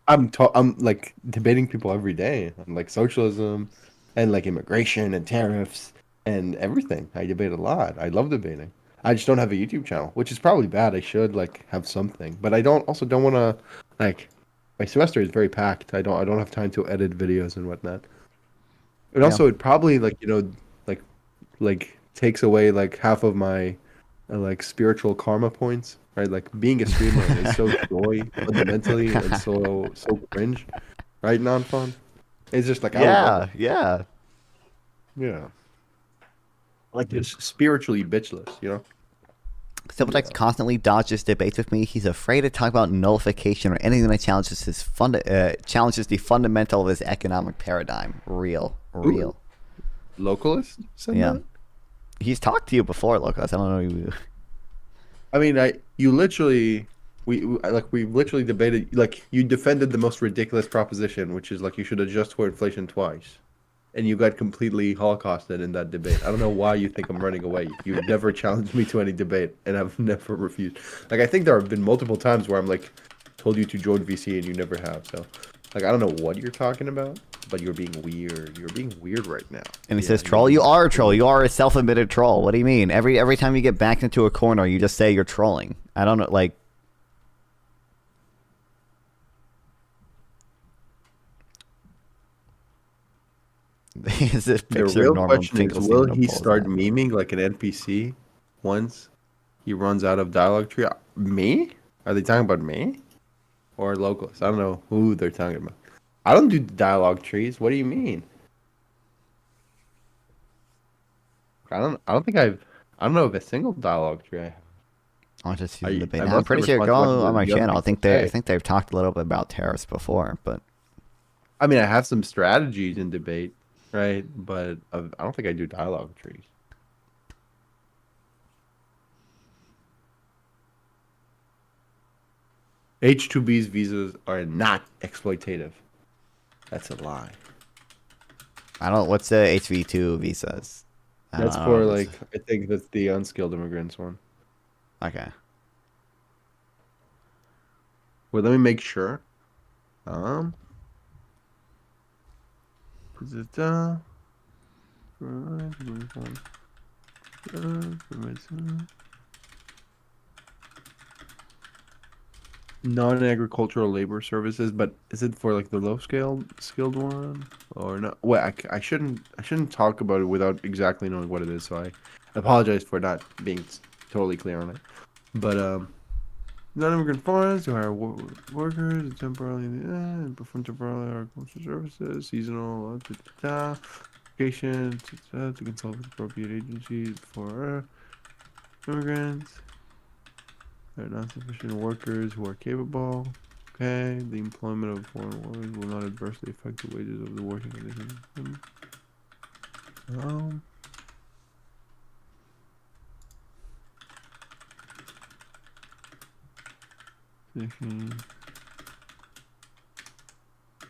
I'm like debating people every day on like socialism and like immigration and tariffs and everything. I debate a lot. I love debating. I just don't have a YouTube channel, which is probably bad. I should like have something, but I don't want to like my semester is very packed. I don't have time to edit videos and whatnot. And also it probably like like takes away like half of my like spiritual karma points, right? Like being a streamer is so joy fundamentally and so cringe, right? Non-fun. It's just like I would love Yeah. it. Yeah. Like it's spiritually bitchless. Subtext constantly dodges debates with me. He's afraid to talk about nullification or anything that challenges challenges the fundamental of his economic paradigm. Real. Localist said Yeah. that? He's talked to you before, Lucas. I don't know you. I mean, we literally debated, like you defended the most ridiculous proposition, which is like you should adjust for inflation twice, and you got completely holocausted in that debate. I don't know why you think I'm running away. You never challenged me to any debate, and I've never refused. Like I think there have been multiple times where I'm like told you to join VC and you never have. So like I don't know what you're talking about, but you're being weird. You're being weird right now. And he says, "Troll, you are a troll. You are a self-admitted troll. What do you mean? Every time you get backed into a corner, you just say you're trolling. I don't know, like." Is this The picture real of Norman question is, Finkelstein will on a he pole start down? memeing like an NPC once he runs out of dialogue tree? Me? Are they talking about me? or locals. I don't know who they're talking about. I don't do dialogue trees. What do you mean? I don't think I don't know of a single dialogue tree. I'll just use the debate. I Now, I'm mostly pretty sure respond to what go on my the other channel. people I say. think they've talked a little bit about tariffs before, but I mean, I have some strategies in debate, right? But I don't think I do dialogue trees. H-2B's visas are not exploitative. That's a lie. I don't. What's the HV2 visas? That's I don't know for if it's like I think that's the unskilled immigrants one. okay. Well, let me make sure. Um, is it non-agricultural labor services? But is it for like the low scale skilled one or not? Well, I shouldn't talk about it without exactly knowing what it is. So I apologize for not being totally clear on it. But non-immigrant foreigners who hire workers temporarily and perform temporarily agricultural services, seasonal, education, to consult with appropriate agencies for immigrants. There are not sufficient workers who are capable. Okay, the employment of foreign workers will not adversely affect the wages of the working conditions. Um,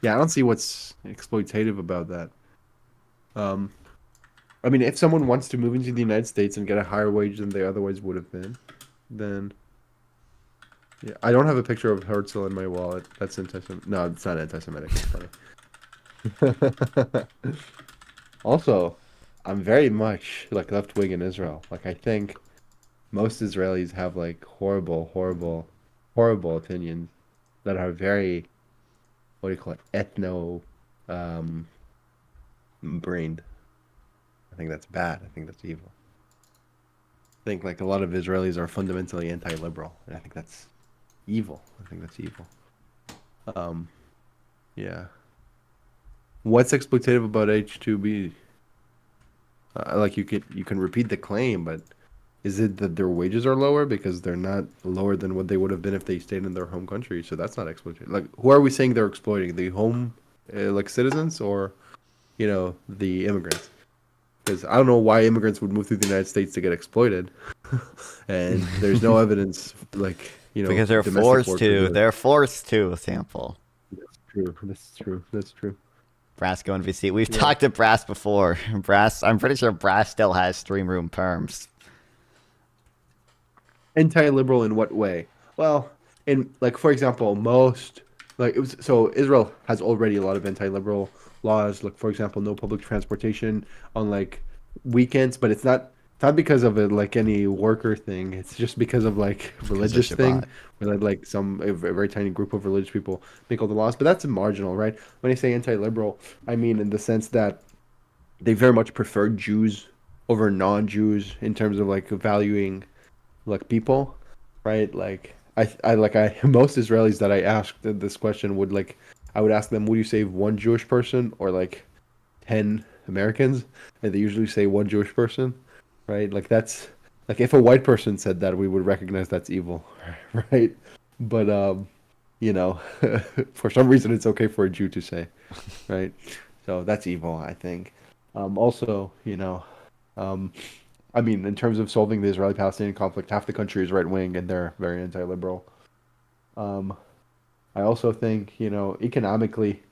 yeah, I don't see what's exploitative about that. Um, I mean, if someone wants to move into the United States and get a higher wage than they otherwise would have been, then yeah, I don't have a picture of Herzl in my wallet. That's anti-Semitic. No, it's not anti-Semitic. It's funny. Also, I'm very much like left wing in Israel. Like I think most Israelis have like horrible, horrible, horrible opinions that are very, what do you call it, ethno um brained. I think that's bad. I think that's evil. I think like a lot of Israelis are fundamentally anti-liberal, and I think that's evil. I think that's evil. Um, yeah. What's exploitative about H2B? Like you can repeat the claim, but is it that their wages are lower because they're not lower than what they would have been if they stayed in their home country? So that's not exploitation. Like, who are we saying they're exploiting? The home, like citizens, or the immigrants? Because I don't know why immigrants would move through the United States to get exploited, and there's no evidence like Because they're domestic forced workers. to. They're forced to sample. That's true. That's true. That's true. Brass going VC. We've Yeah. talked to Brass before. Brass. I'm pretty sure Brass still has stream room perms. Anti-liberal in what way? Well, in like for example, most like it was so Israel has already a lot of anti-liberal laws. Like for example, no public transportation on like weekends, but it's not because of it like any worker thing. It's just because of like Because of religious thing, Shabbat. where like some a very tiny group of religious people make all the laws. But that's marginal, right? When I say anti-liberal, I mean in the sense that they very much prefer Jews over non-Jews in terms of like valuing like people, right? Like most Israelis that I asked this question would like I would ask them, would you save one Jewish person or like 10 Americans? And they usually say one Jewish person, right? Like that's like if a white person said that, we would recognize that's evil, right? But you know, for some reason it's okay for a Jew to say, right? So that's evil, I think. Also, um, I mean, in terms of solving the Israeli-Palestinian conflict, half the country is right wing and they're very anti-liberal. Um, I also think, economically,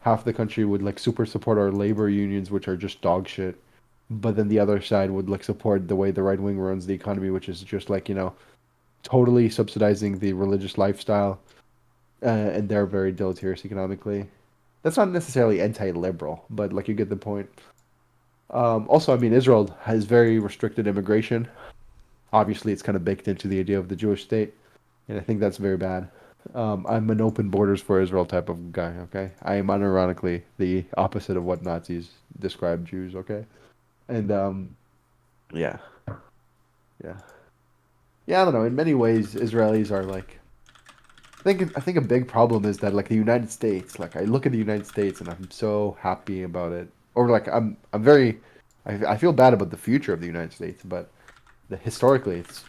half the country would like super support our labor unions, which are just dog shit. But then the other side would like support the way the right wing runs the economy, which is just like, totally subsidizing the religious lifestyle, and they're very deleterious economically. That's not necessarily anti-liberal, but like you get the point. Also, I mean, Israel has very restricted immigration. Obviously, it's kind of baked into the idea of the Jewish state, and I think that's very bad. I'm an open borders for Israel type of guy, okay? I am unironically the opposite of what Nazis describe Jews, okay? And yeah, yeah, yeah. I don't know. In many ways, Israelis are like think a big problem is that like the United States, like I look at the United States and I'm so happy about it, or like I'm very, I feel bad about the future of the United States, but historically it's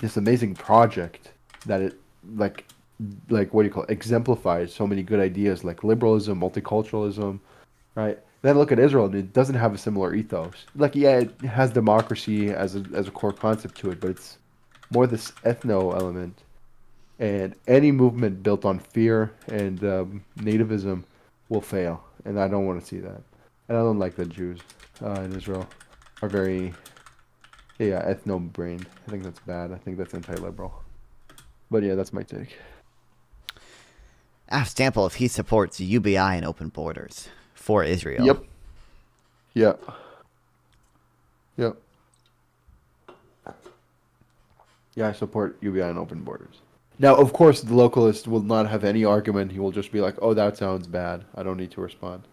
this amazing project that it like what do you call it, exemplifies so many good ideas like liberalism, multiculturalism, right? Then look at Israel, and it doesn't have a similar ethos. Like, yeah, it has democracy as a core concept to it, but it's more this ethno element. And any movement built on fear and nativism will fail. And I don't want to see that. And I don't like that Jews in Israel are very, yeah, ethno-brained. I think that's bad. I think that's anti-liberal. But yeah, that's my take. Ask Stample if he supports UBI and open borders for Israel. Yep. Yeah. Yep. Yeah, I support UBI and open borders. Now, of course, the localist will not have any argument. He will just be like, "Oh, that sounds bad. I don't need to respond."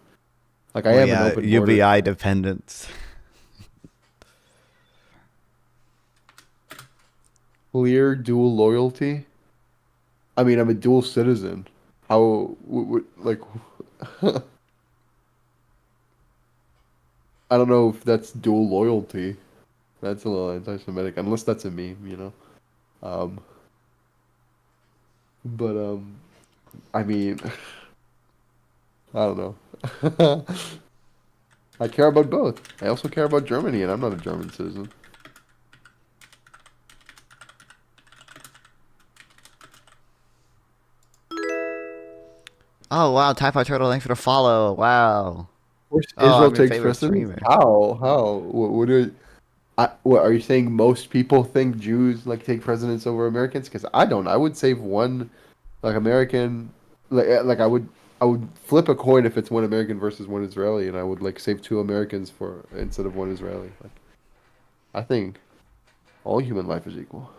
Like I Well, am yeah, an open UBI border. dependence. Clear dual loyalty. I mean, I'm a dual citizen. How like? I don't know if that's dual loyalty. That's a little anti-Semitic, unless that's a meme, you know. Um, but I mean, I don't know. I care about both. I also care about Germany, and I'm not a German citizen. Oh wow, Typhoid Turtle, thanks for the follow. Wow. Of course, Oh, Israel I'm your takes favorite precedence. streamer. How? How? What do? What are you saying? Most people think Jews like take precedence over Americans? Because I don't. I would save one like American, I would flip a coin if it's one American versus one Israeli, and I would like save two Americans for instead of one Israeli. Like I think all human life is equal.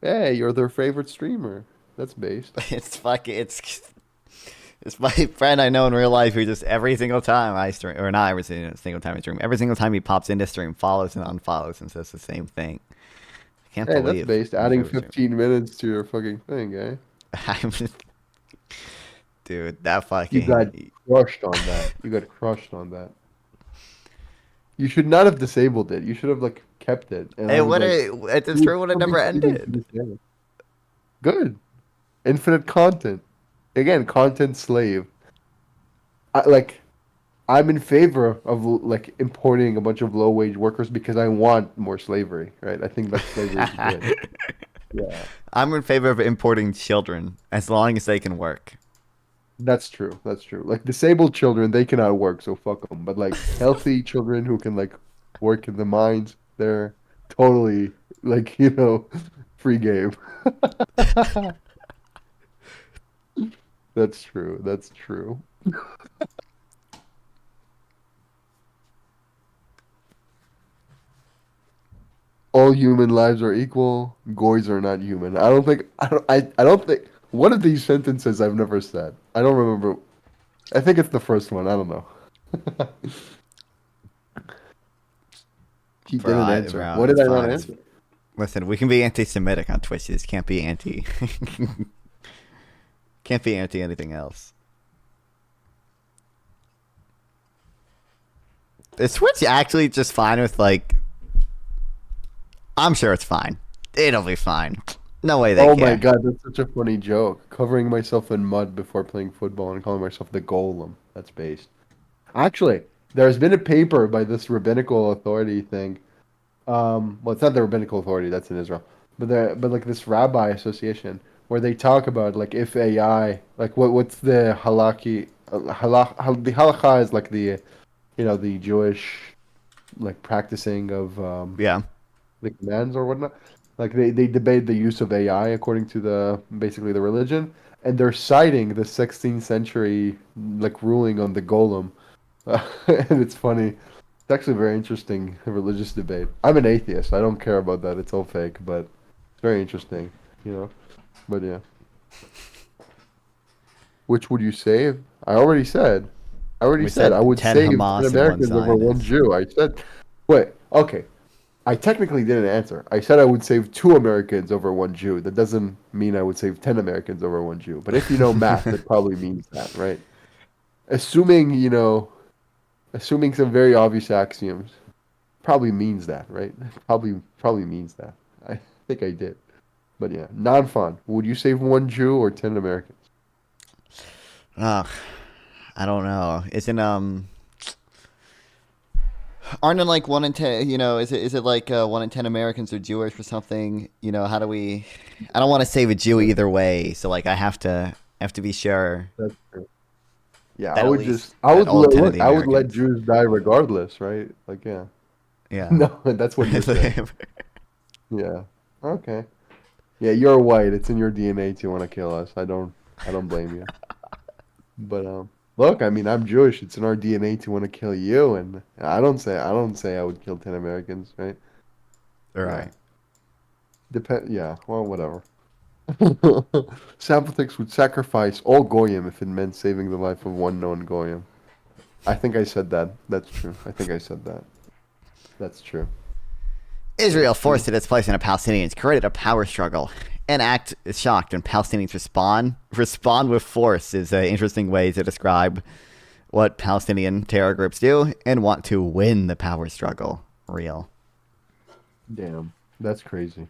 Hey, you're their favorite streamer. That's based. It's my friend I know in real life who just every single time I stream, or not every single time I stream, every single time he pops into stream, follows and unfollows and says the same thing. I can't Hey, believe that's based. my Adding favorite 15 minutes to your fucking thing, eh? streamer. I'm just, dude, that You fucking. got crushed on that. You got crushed on that. You should not have disabled it. You should have like kept it. And I It was would like, have. The stream would have never ended. Good. Infinite content. Again, content slave. Like, I'm in favor of like importing a bunch of low wage workers because I want more slavery, right? I think that slavery is good. Yeah, I'm in favor of importing children as long as they can work. that's true. That's true. Like disabled children, they cannot work, so fuck them. But like healthy children who can like work in the mines, they're totally like free game. That's true. That's true. All human lives are equal. Goys are not human. I don't think. I don't think. One of these sentences I've never said. I don't remember. I think it's the first one. I don't know. He Bro, didn't answer. bro, What did it's I not fine. answer? Listen, we can be anti-Semitic on Twitch. This can't be anti. Can't be anti anything else. Is Twitch actually just fine with like? I'm sure it's fine. It'll be fine. No way they Oh care. my god, that's such a funny joke. Covering myself in mud before playing football and calling myself the golem. That's based. Actually, there's been a paper by this rabbinical authority thing. Well, it's not the rabbinical authority, that's in Israel. But like this rabbi association where they talk about like if AI, like what's the the halakha is like the the Jewish like practicing of Yeah. the commands or whatnot. Like they debate the use of AI according to the basically the religion, and they're citing the 16th century like ruling on the golem, and it's funny. It's actually a very interesting religious debate. I'm an atheist. I don't care about that. It's all fake, but it's very interesting, you know. But yeah. Which would you save? I already said. I already We said said I would 10 save Hamas 10 and Americans one over one Zionist. Jew. I said, wait, okay. I technically didn't answer. I said I would save 2 Americans over 1 Jew. That doesn't mean I would save 10 Americans over 1 Jew. But if you know math, that probably means that, right? Assuming, assuming some very obvious axioms, probably means that, right? Probably means that. I think I did. But yeah, non-fun. Would you save 1 Jew or 10 Americans? I don't know. Aren't it like 1 in 10? Is it like 1 in 10 Americans are Jewish or something? How do we? I don't want to save a Jew either way, so like I have to be sure. That's true. Yeah, That I at would least just, I would, all 10 of look, the I would let Americans. Jews die regardless, right? Like, yeah. Yeah. No, that's what you're saying. Yeah. Okay. Yeah, you're white. It's in your DNA to want to kill us. I don't blame you. But look, I mean, I'm Jewish. It's in our DNA to want to kill you, and I don't say I would kill 10 Americans, right? All right. Depend. Yeah. Well, whatever. Samplethix would sacrifice all goyim if it meant saving the life of 1 known goyim. I think I said that. That's true. I think I said that. That's true. Israel forced its place in Palestinians created a power struggle. An act is shocked when Palestinians respond with force is an interesting way to describe what Palestinian terror groups do and want to win the power struggle. Real. Damn, that's crazy.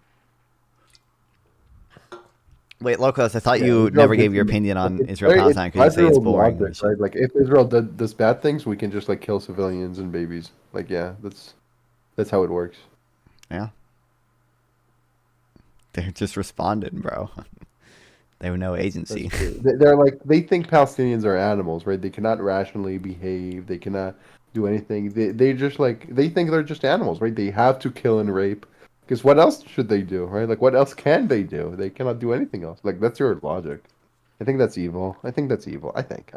Wait, Locos, I thought Yeah, you Israel never did gave your some- opinion on it's Israel very- Palestine because you say it's Israel boring. logic, right? Like if Israel does bad things, we can just like kill civilians and babies. Like yeah, that's how it works. Yeah. They're just responding, bro. They have no agency. That's true. They're like they think Palestinians are animals, right? They cannot rationally behave. They cannot do anything. They just like they think they're just animals, right? They have to kill and rape. Because what else should they do, right? Like what else can they do? They cannot do anything else. Like that's your logic. I think that's evil. I think I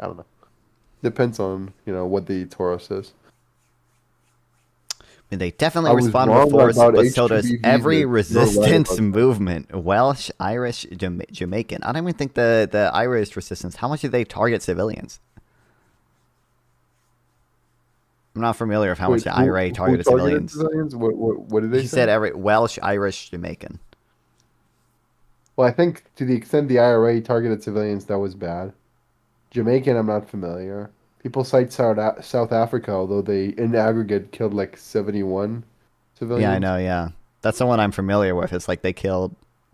don't know. Depends on what the Torah says. And they definitely I was respond with wrong force, about but so does HGTV, every you're right resistance about that. movement. Welsh, Irish, Jamaican. I don't even think the Irish resistance, how much do they target civilians? I'm not familiar with how much Wait, the who- IRA who targeted civilians. What did they He say? said every Welsh, Irish, Jamaican. Well, I think to the extent the IRA targeted civilians, that was bad. Jamaican, I'm not familiar. People cite South Africa, although they, in aggregate, killed like 71 civilians. Yeah, I know, yeah. That's the one I'm familiar with. It's like they killed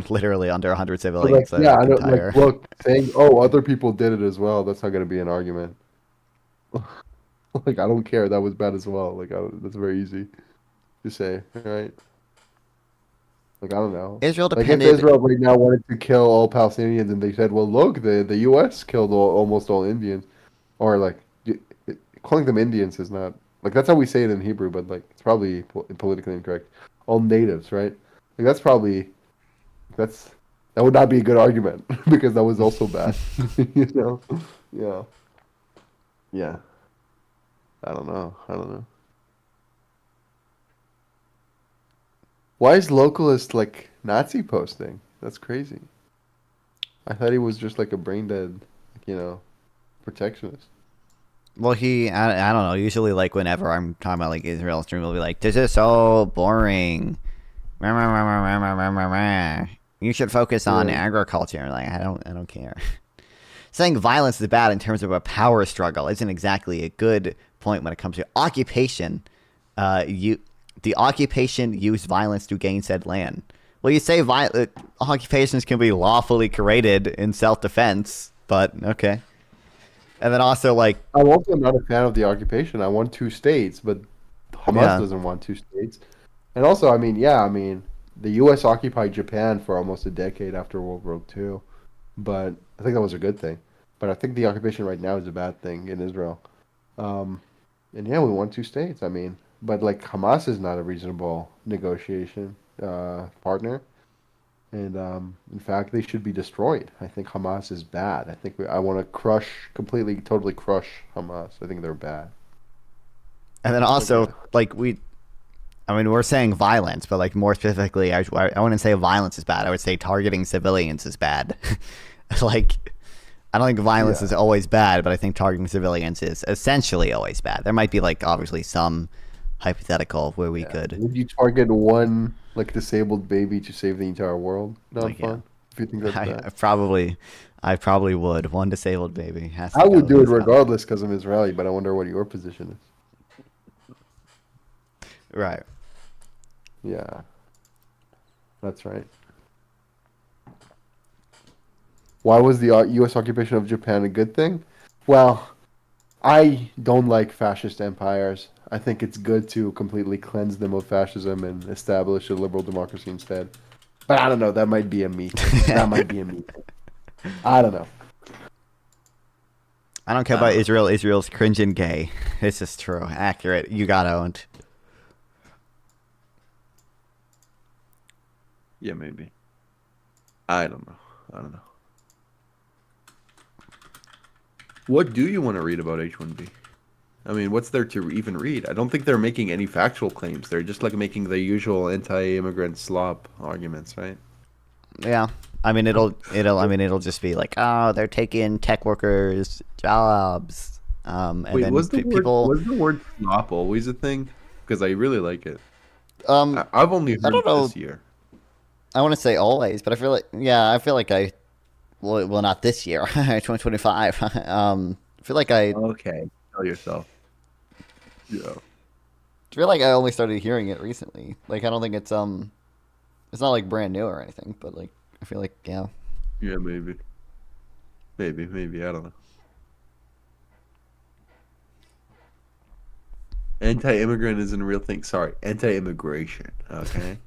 literally under 100 But civilians. like, yeah, I like, don't, like, look, saying, oh, other people did it as well, that's not going to be an argument. Like, I don't care, that was bad as well. Like, that's very easy to say, right? Like, I don't know. Israel Like, if depended... Israel right now wanted to kill all Palestinians and they said, well, look, the U.S. killed almost all Indians, or like, calling them Indians is not, like, that's how we say it in Hebrew, but like, it's probably politically incorrect. All natives, right? Like, that would not be a good argument because that was also bad, Yeah. Yeah. I don't know. Why is localist like Nazi posting? That's crazy. I thought he was just like a brain dead, protectionist. Well, I don't know. Usually, like, whenever I'm talking about, like, Israel stream, will be like, this is so boring. You should focus on agriculture. Like, I don't care. Saying violence is bad in terms of a power struggle isn't exactly a good point when it comes to occupation. The occupation used violence to gain said land. Well, you say occupations can be lawfully created in self-defense, but okay. And then also, like... I'm also not a fan of the occupation. I want 2 states, but Hamas doesn't want 2 states. And also, the U.S. occupied Japan for almost a decade after World War II. But I think that was a good thing. But I think the occupation right now is a bad thing in Israel. And yeah, we want 2 states. But like Hamas is not a reasonable negotiation partner. And in fact, they should be destroyed. I think Hamas is bad. I want to totally crush Hamas. I think they're bad. And then also, we're saying violence, but like more specifically, I wouldn't say violence is bad. I would say targeting civilians is bad. Like, I don't think violence is always bad, but I think targeting civilians is essentially always bad. There might be like obviously some hypothetical where we Yeah. could, Would you target one like disabled baby to save the entire world? Not like, yeah. fun. If you think that's bad, I probably would. One disabled baby has to I go. would do it He's got regardless because I'm Israeli. But I wonder what your position is. right. Yeah, that's right. Why was the U.S. occupation of Japan a good thing? Well, I don't like fascist empires. I think it's good to completely cleanse them of fascism and establish a liberal democracy instead. But I don't know. That might be a me thing. That might be a me thing. I don't know. I don't care about Israel. Israel's cringe and gay. This is true. Accurate. You got owned. Yeah, maybe. I don't know. I don't know. What do you want to read about H-1B? I mean, what's there to even read? I don't think they're making any factual claims. They're just like making the usual anti-immigrant slop arguments, right? Yeah. I mean, it'll just be like, oh, they're taking tech workers' jobs. And Wait, then was the people. was the word slop always a thing? Because I really like it. I I've only heard don't it know. this year. I want to say always, but I feel like well, not this year, 2025. I feel like Okay, tell yourself. Yeah. feel like I only started hearing it recently. Like, I don't think it's not like brand new or anything, but like, I feel like, yeah. Yeah, maybe. Maybe. I don't know. Anti-immigrant isn't a real thing. Sorry, anti-immigration. Okay.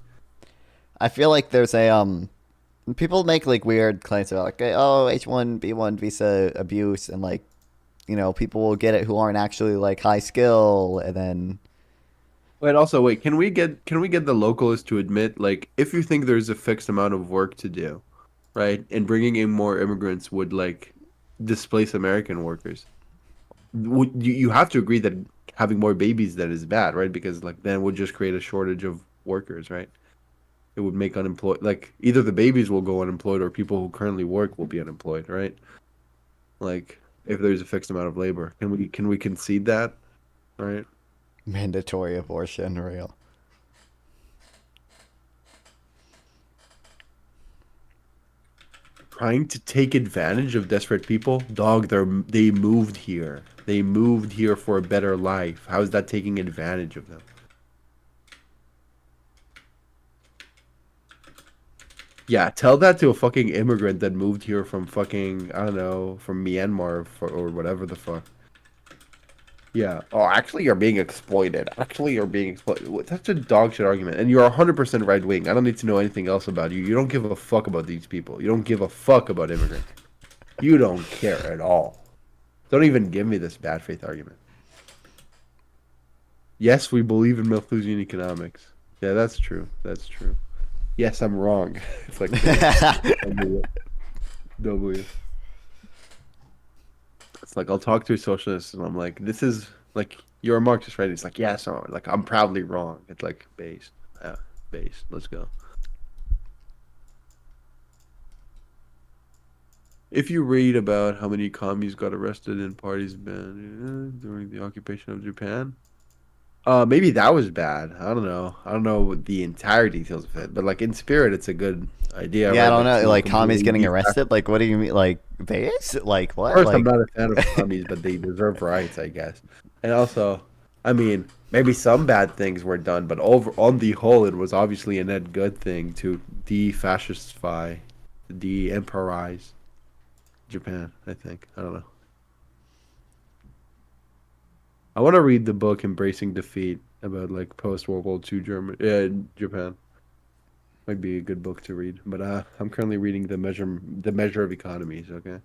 I feel like there's people make like weird claims about like, oh, H1B1 visa abuse, and like, people will get it who aren't actually like high skill, and then Wait. Can we get the localists to admit, like, if you think there's a fixed amount of work to do, right, and bringing in more immigrants would like displace American workers? Would you have to agree that having more babies then is bad, right? Because like then would just create a shortage of workers, right? It would make unemployed, like either the babies will go unemployed or people who currently work will be unemployed, right? Like if there's a fixed amount of labor, can we concede that, right? mandatory abortion real. Trying to take advantage of desperate people, dog. They moved here. They moved here for a better life. How is that taking advantage of them? Yeah, tell that to a fucking immigrant that moved here from fucking, I don't know, from Myanmar or whatever the fuck. Yeah. Oh, actually, you're being exploited. Actually, you're being exploited. That's a dog shit argument. And you're 100% right wing. I don't need to know anything else about you. You don't give a fuck about these people. You don't give a fuck about immigrants. You don't care at all. Don't even give me this bad faith argument. Yes, we believe in Malthusian economics. Yeah, that's true. That's true. Yes, I'm wrong. It's like W. It's like I'll talk to a socialist and I'm like, this is like you're a Marxist, right? It's like, yeah, so like I'm proudly wrong. It's like based. Yeah, based. Let's go. If you read about how many commies got arrested in parties banned during the occupation of Japan, maybe that was bad. I don't know. I don't know the entire details of it, but like in spirit, it's a good idea. Yeah, I Right? don't Like, know. to Like, commies getting completely arrested? Like, what do you mean? Like, base? Like, what? First, I'm Like, not a fan of commies, but they deserve rights, I guess. And also, I mean, maybe some bad things were done, but on the whole, it was obviously a net good thing to de-fascistify, de-empirize Japan, I think. I don't know. I want to read the book Embracing Defeat about like post-World War II Japan. Might be a good book to read, but I'm currently reading the Measure of Economies. Okay.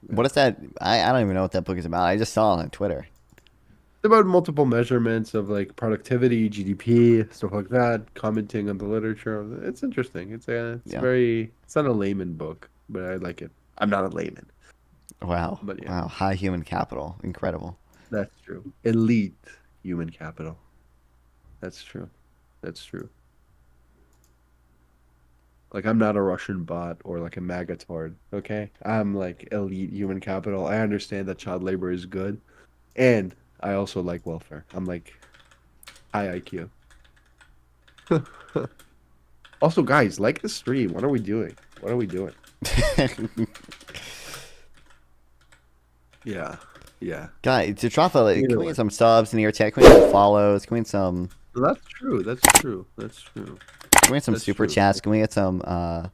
what is that? I don't even know what that book is about. I just saw it on Twitter. It's about multiple measurements of like productivity, GDP, stuff like that. Commenting on the literature. It's interesting. Yeah. It's not a layman book, but I like it. I'm not a layman, Wow. but yeah, Wow. High human capital. Incredible. that's true. Elite human capital. That's true. That's true. Like I'm not a Russian bot or like a MAGA tard. Okay, I'm like elite human capital. I understand that child labor is good, and I also like welfare. I'm like High IQ. Also, guys, like the stream. What are we doing? What are we doing? Yeah. Yeah. Guy, to drop a like, Either can we way. get some subs in your chat? Can we get some follows? Can we get some? Well, that's true. That's true. That's true. Can we get some That's super true. chats? Can we get some? Uh,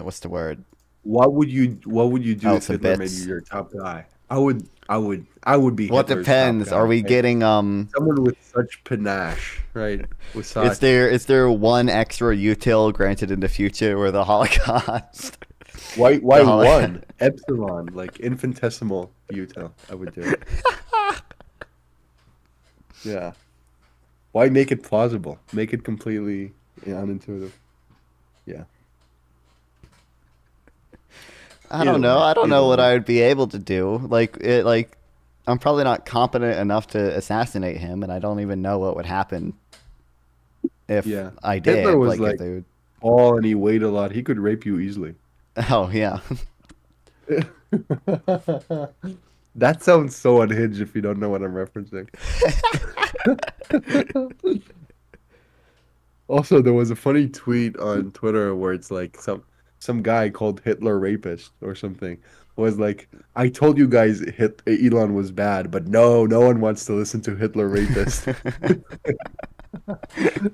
what's the word? What would you do Oh, if some Hitler made bits. you your top guy? I would be What Hitler's depends? top guy. Are we right? getting Someone with such panache, right? With such Is there one extra util granted in the future or the Holocaust? why the holo- one epsilon, like infinitesimal util? I would do it. Yeah. Why make it plausible? Make it completely unintuitive. Yeah. I don't Either know. way, I don't know either what way. I would be able to do. Like I'm probably not competent enough to assassinate him, and I don't even know what would happen if Yeah. I did. Hitler was if like they would... tall and he weighed a lot. He could rape you easily. Oh yeah. That sounds so unhinged if you don't know what I'm referencing. Also, there was a funny tweet on Twitter where it's like some guy called Hitler rapist or something was like, I told you guys Elon was bad, but no one wants to listen to Hitler rapist.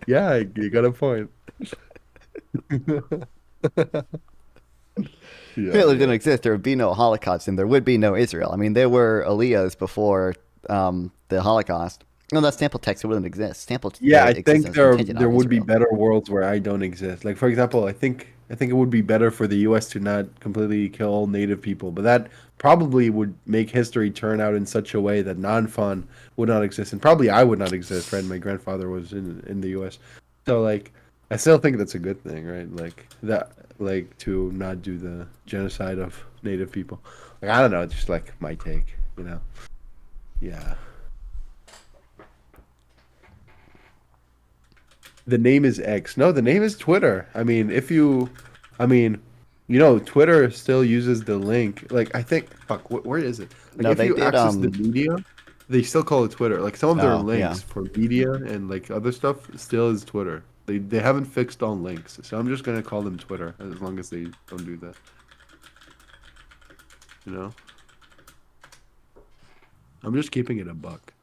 Yeah, you got a point. Yeah, Hitler yeah. didn't exist, there would be no Holocaust, and there would be no Israel. I mean, there were Aliyahs before the Holocaust. No, that sample text wouldn't exist. Sample Yeah, I existence think is there contingent on would be Israel. better worlds where I don't exist. Like for example, I think it would be better for the U.S. to not completely kill native people, but that probably would make history turn out in such a way that non-fun would not exist, and probably I would not exist. Right, my grandfather was in the U.S., so like I still think that's a good thing, right? Like that, like to not do the genocide of native people. Like I don't know, just like my take, you know? Yeah. The name is X. No, the name is Twitter. I mean, Twitter still uses the link. Like, I think, fuck, where is it? Like, No, if they you did. access the media, they still call it Twitter. Like, some of their Oh yeah. links for media and like other stuff still is Twitter. They haven't fixed all links, so I'm just gonna call them Twitter as long as they don't do that. You know, I'm just keeping it a buck.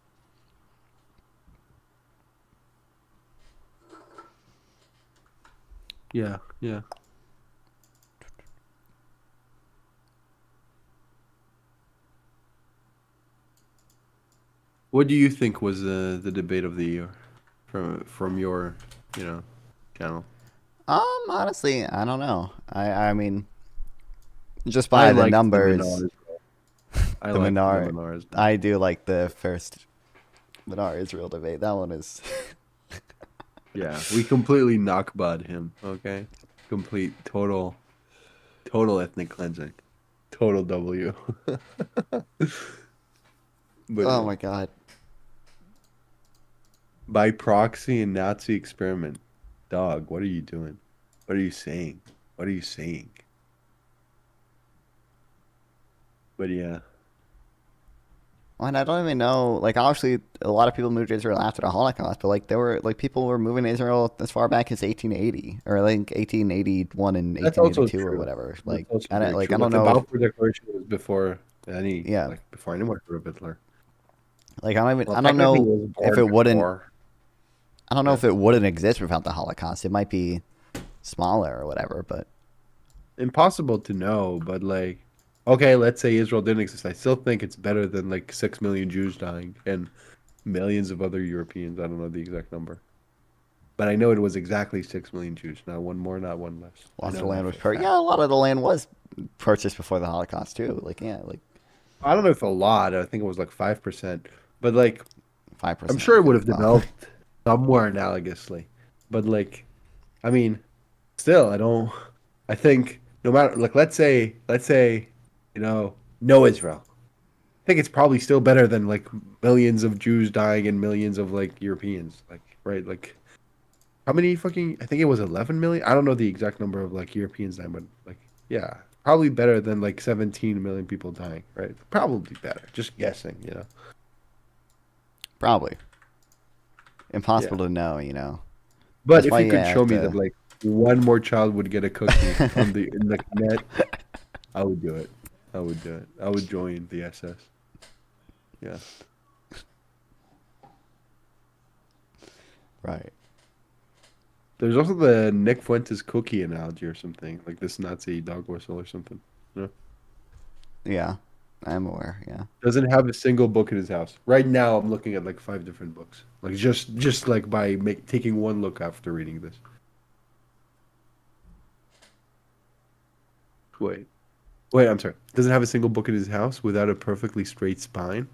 Yeah, yeah. What do you think was the debate of the year from your, you know, channel? Honestly, I don't know. I mean, just I by the liked the numbers, Menard. I the liked the Menard. Menards. I do like the first Menard Israel debate. That one is. Yeah, we completely knockbud him. Okay, complete total ethnic cleansing, total W. But Oh my god. by proxy and Nazi experiment, dog. What are you doing? What are you saying? What are you saying? But yeah. And I don't even know. Like, obviously, a lot of people moved to Israel after the Holocaust, but like, there were like people were moving to Israel as far back as 1880, or like 1881 and That's also 1882 or true. whatever. That's Like, also I don't very like. true. I don't But the know. Balfour Declaration was before Yeah. before anyone heard of Hitler. Like, I don't even. Well, I don't technically know he was if born it wouldn't. before. I don't know Yeah. if it wouldn't exist without the Holocaust. It might be smaller or whatever, but Impossible to know, but like, okay, let's say Israel didn't exist. I still think it's better than like 6 million Jews dying and millions of other Europeans. I don't know the exact number, but I know it was exactly 6 million Jews. Not one more, not one less. I lots of know the land that was for a purchased. fact. Yeah, a lot of the land was purchased before the Holocaust too. Like, yeah, like I don't know if a lot. I think it was like 5%, but like 5%. I'm sure it would have Wow. developed somewhere analogously. But like, I mean, still, I don't. I think no matter like, let's say, no Israel. I think it's probably still better than like millions of Jews dying and millions of like Europeans. Like, right? Like, how many fucking? I think it was 11 million. I don't know the exact number of like Europeans dying, but like, yeah, probably better than like 17 million people dying, right? Probably better. Just guessing, you know. Probably. Impossible Yeah. to know, you know. But That's if why you you could show have me to. that like one more child would get a cookie on the in the net, I would do it. I would do it. I would join the SS. Yeah. Right. There's also the Nick Fuentes cookie analogy or something, like this Nazi dog whistle or something. You know? Yeah. I'm aware, yeah. Doesn't have a single book in his house. Right now, I'm looking at like 5 different books. Like just like by taking one look after reading this. Wait, wait. I'm sorry. Doesn't have a single book in his house without a perfectly straight spine.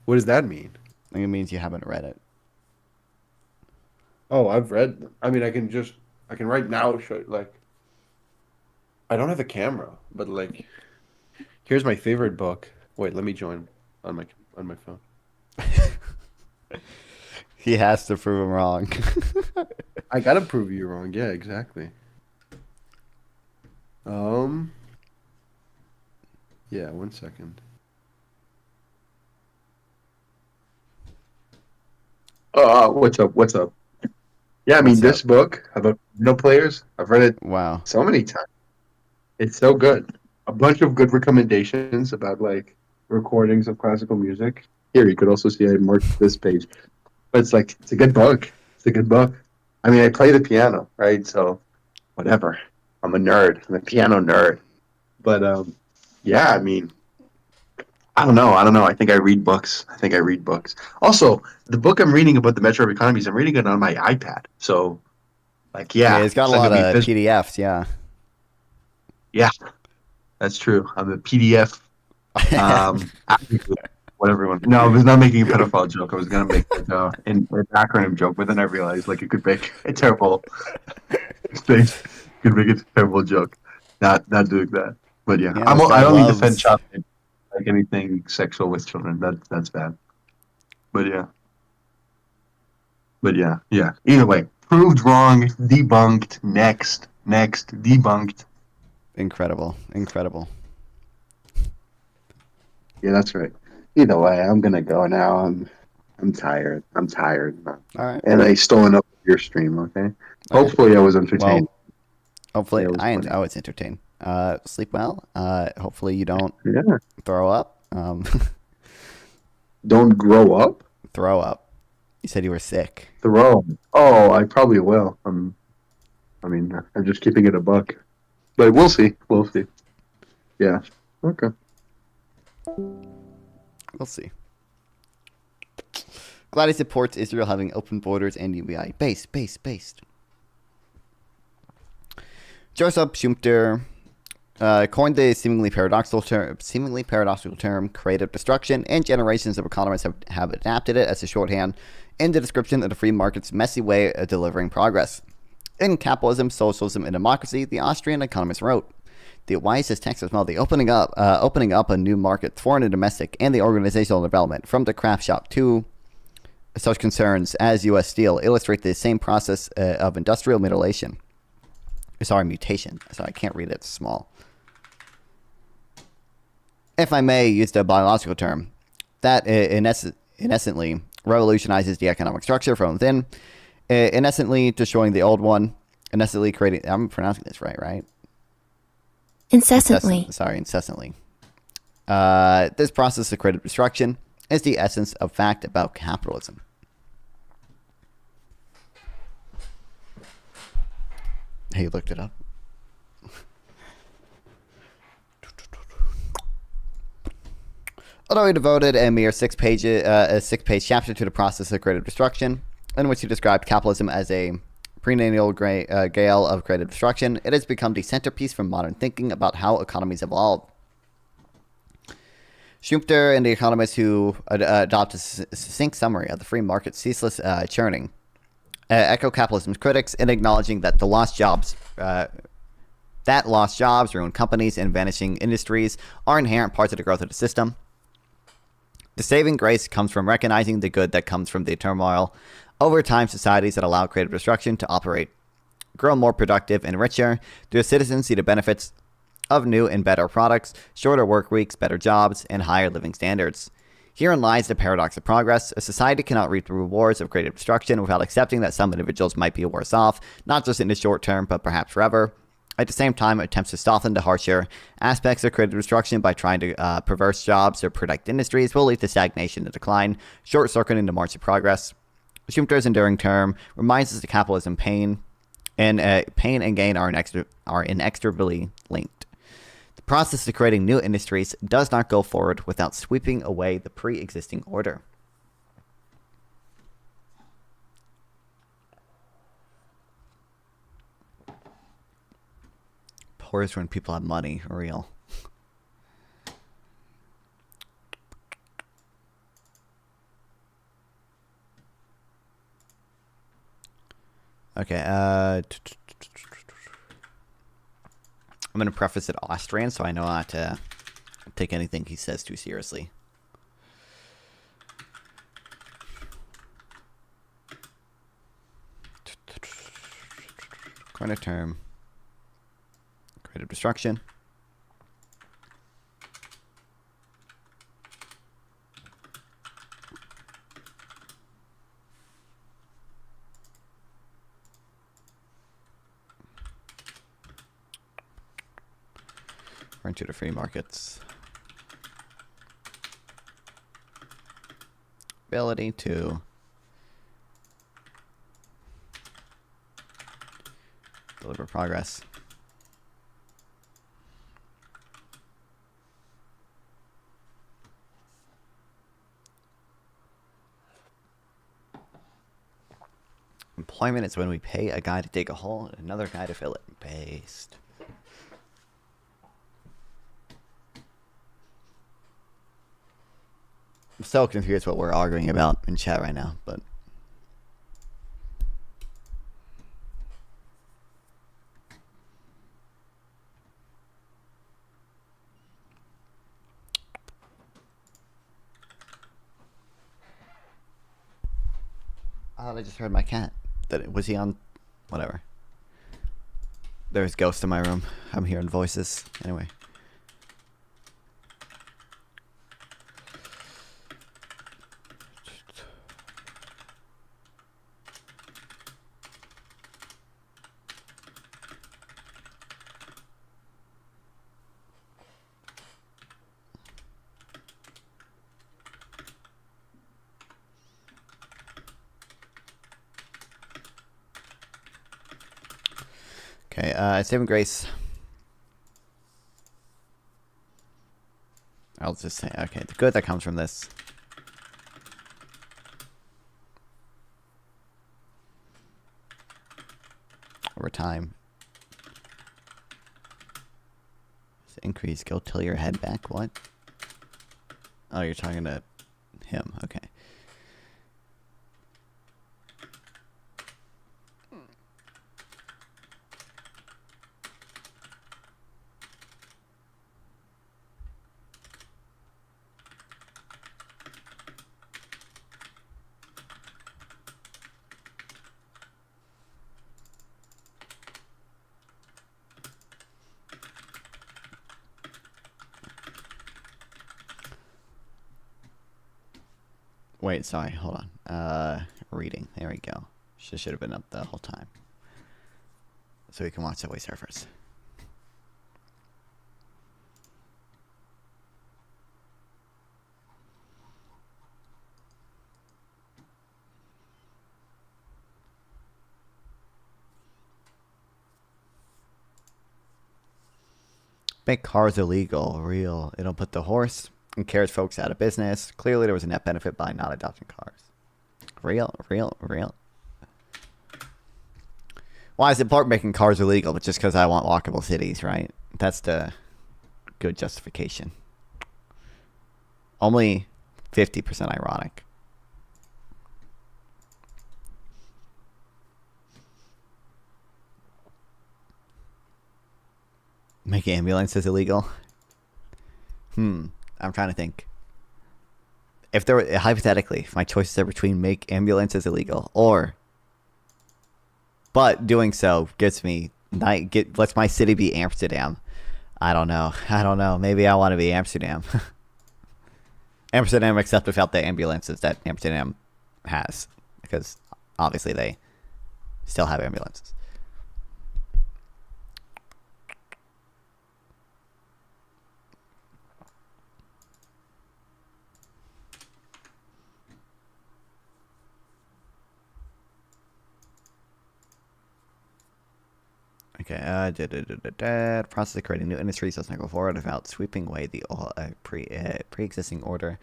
What does that mean? I think it means you haven't read it. Oh, I've read. I mean, I can right now show like. I don't have a camera, but like, here's my favorite book. Wait, let me join on my phone. He has to prove him wrong. I gotta prove you wrong. Yeah, exactly. Yeah, 1 second. What's up? What's up? Yeah, I mean, What's this up? book about no players, I've read it Wow. so many times. It's so good. A bunch of good recommendations about like recordings of classical music. Here, you could also see I marked this page. But it's like, it's a good book. It's a good book. I mean, I play the piano, right? So, whatever. I'm a nerd. I'm a piano nerd. But, yeah, I mean, I don't know. I don't know. I think I read books. I think I read books. Also, the book I'm reading about the metro of economies, I'm reading it on my iPad. So, like, Yeah, yeah, it's got a it's not lot gonna be of physical. PDFs, yeah. Yeah, that's true. I'm a PDF. Advocate, what everyone. No, I was not making a pedophile joke. I was gonna make like an acronym joke, but then I realized like it could make a terrible thing. Could make a terrible joke. Not doing that. But yeah, Yeah, this guy I only defend loves. child labor, like anything sexual with children. That's bad. But yeah, yeah. Either way, proved wrong, debunked. Next, debunked. Incredible. Incredible. Yeah, that's right. Either way, I'm gonna go now. I'm tired. I'm tired. All right. And I stole enough of your stream, okay? All right. Hopefully I was entertained. Well, hopefully, Yeah, it was funny. I was entertained. Sleep well. Hopefully you don't Yeah. throw up. Don't grow up? Throw up. You said you were sick. Throw. Oh, I probably will. I mean, I'm just keeping it a buck. But we'll see. We'll see. Yeah. Okay. We'll see. Glad he supports Israel having open borders and UBI. Based. Joseph Schumpeter coined the seemingly paradoxical term creative destruction, and generations of economists have adapted it as a shorthand in the description of the free market's messy way of delivering progress. In Capitalism, Socialism, and Democracy, the Austrian economist wrote, "The wisest text as well, the opening up a new market, foreign and domestic, and the organizational development from the craft shop to such concerns as U.S. Steel illustrate the same process of industrial mutilation. Mutation. Sorry, I can't read it. It's small. If I may use the biological term, that innocently revolutionizes the economic structure from within, innocently destroying the old one, innocently creating. I'm pronouncing this right? Incessantly. Incessantly. This process of creative destruction is the essence of fact about capitalism." Hey, you looked it up? Although he devoted a mere six-page chapter to the process of creative destruction, in which he described capitalism as a perennial gale of creative destruction, it has become the centerpiece for modern thinking about how economies evolve. Schumpeter and the economists who adopt a succinct summary of the free market's ceaseless churning echo capitalism's critics in acknowledging that lost jobs ruined companies and vanishing industries are inherent parts of the growth of the system. The saving grace comes from recognizing the good that comes from the turmoil. Over time, societies that allow creative destruction to operate grow more productive and richer. The citizens see the benefits of new and better products, shorter work weeks, better jobs, and higher living standards. Herein lies the paradox of progress. A society cannot reap the rewards of creative destruction without accepting that some individuals might be worse off, not just in the short term, but perhaps forever. At the same time, it attempts to soften the harsher aspects of creative destruction by trying to perverse jobs or protect industries will lead to stagnation and decline, short-circuiting the march of progress. Schumpeter's enduring term reminds us that capitalism pain and gain are inextricably linked. The process of creating new industries does not go forward without sweeping away the pre-existing order. Poor is when people have money, real. Okay, I'm going to preface it Austrian, so I know not to take anything he says too seriously. Coin a term. Creative destruction. Into the free markets. Ability to deliver progress. Employment is when we pay a guy to dig a hole and another guy to fill it. Based. I'm so confused what we're arguing about in chat right now, but oh, I just heard my cat. Was he on? Whatever. There's ghosts in my room. I'm hearing voices. Anyway. Okay, saving grace. I'll just say, okay, the good that comes from this. Over time. Increase, go tilt your head back, what? Oh, you're talking to him, okay. Wait, sorry, hold on. Reading, there we go. Should have been up the whole time. So we can watch Subway Surfers. Make cars illegal, real. It'll put the horse and carriage folks out of business. Clearly there was a net benefit by not adopting cars. Real. Why is it part making cars illegal, but just because I want walkable cities, right? That's the good justification. Only 50% ironic. Make ambulances illegal? I'm trying to think. If there were, hypothetically, if my choices are between make ambulances illegal or, but doing so gets me, lets my city be Amsterdam. I don't know. I don't know. Maybe I want to be Amsterdam. Amsterdam, except without the ambulances that Amsterdam has, because obviously they still have ambulances. Okay, process of creating new industries does not go forward without sweeping away the pre-existing order.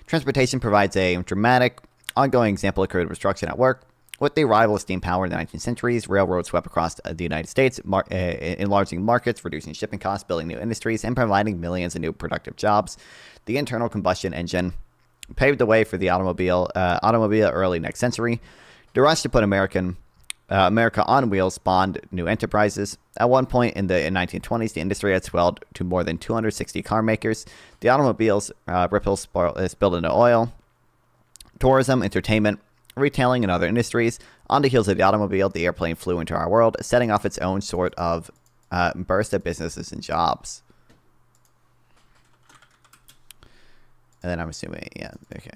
Transportation provides a dramatic, ongoing example of creative destruction at work. With the arrival of steam power in the 19th centuries, railroads swept across the United States, enlarging markets, reducing shipping costs, building new industries, and providing millions of new productive jobs. The internal combustion engine paved the way for the automobile early next century. The rush to put America on wheels spawned new enterprises. At one point in the 1920s, the industry had swelled to more than 260 car makers. The automobiles ripples spilled into oil, tourism, entertainment, retailing, and other industries. On the heels of the automobile, the airplane flew into our world, setting off its own sort of burst of businesses and jobs. And then I'm assuming, yeah, okay.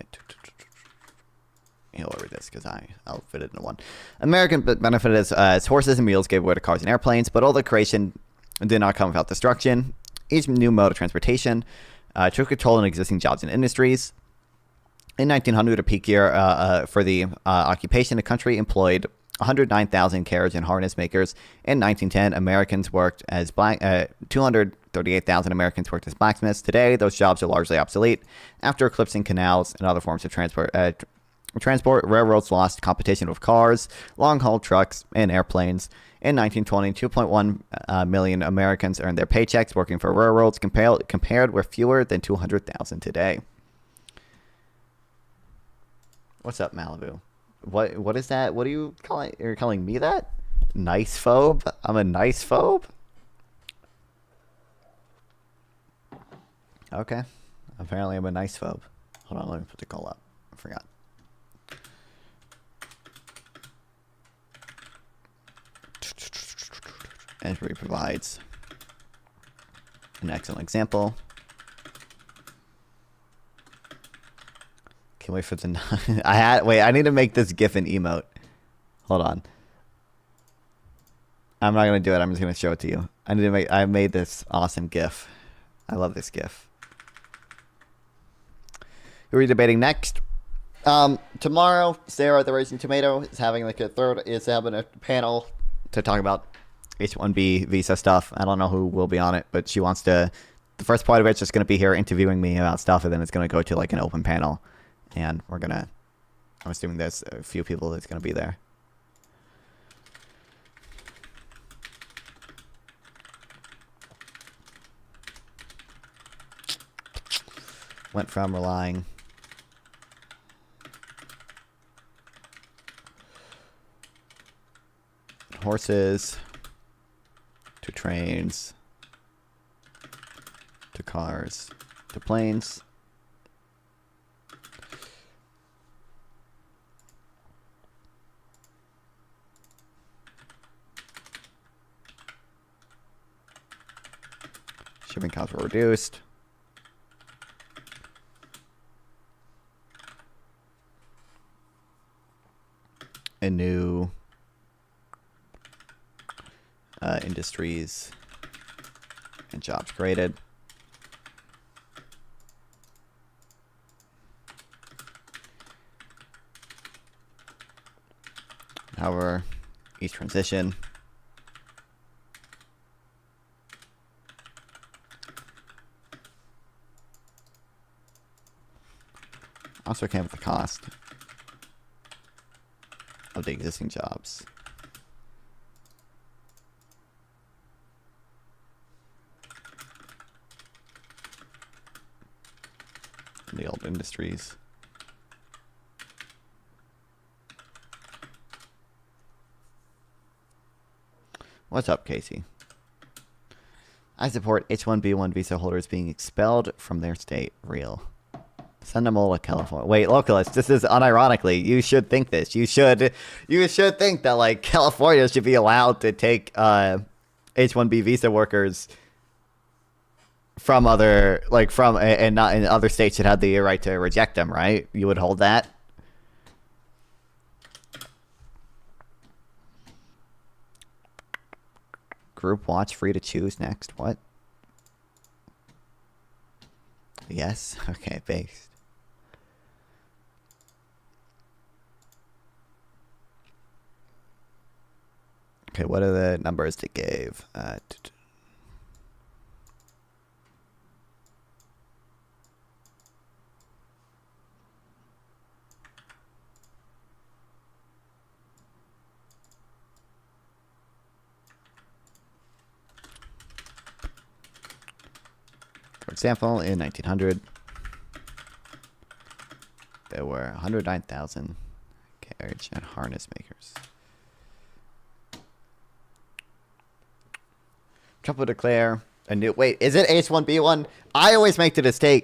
He'll read this because I'll fit it into one. American benefited as horses and mules gave way to cars and airplanes, but all the creation did not come without destruction. Each new mode of transportation took control in existing jobs and industries. In 1900, a peak year for the occupation, the country employed 109,000 carriage and harness makers. In 1910, 238,000 Americans worked as blacksmiths. Today, those jobs are largely obsolete. After eclipsing canals and other forms of transport, railroads lost competition with cars, long-haul trucks, and airplanes. In 1920, 2.1 million Americans earned their paychecks working for railroads, compared with fewer than 200,000 today. What's up, Malibu? What is that? What are you calling? You're calling me that? Nice phobe? I'm a nice phobe? Okay. Apparently I'm a nice phobe. Hold on, let me put the call up. I forgot. Entry provides an excellent example. Can't wait for the I need to make this GIF an emote. Hold on. I'm not gonna do it. I'm just gonna show it to you. I made this awesome GIF. I love this GIF. Who are we debating next? Tomorrow, Sarah the Raging Tomato is having a panel to talk about H-1B visa stuff. I don't know who will be on it, but she wants to. The first part of it's just going to be her interviewing me about stuff, and then it's going to go to like an open panel, and I'm assuming there's a few people that's going to be there. Went from relying on horses to trains to cars to planes. Shipping costs were reduced. And new industries and jobs created. However, each transition also came with the cost of the existing jobs. The old industries. What's up, Casey? I support H-1B1 visa holders being expelled from their state. Real. Send them all to California. Wait, localists, this is unironically. You should think this. You should think that like California should be allowed to take H-1B visa workers from other and not in other states should have the right to reject them, right? You would hold that. Group watch free to choose next. What? Yes. Okay. Based. Okay. What are the numbers it gave? For example, in 1900, there were 109,000 carriage and harness makers. Trump will declare a new. Wait, is it H1B1? I always make the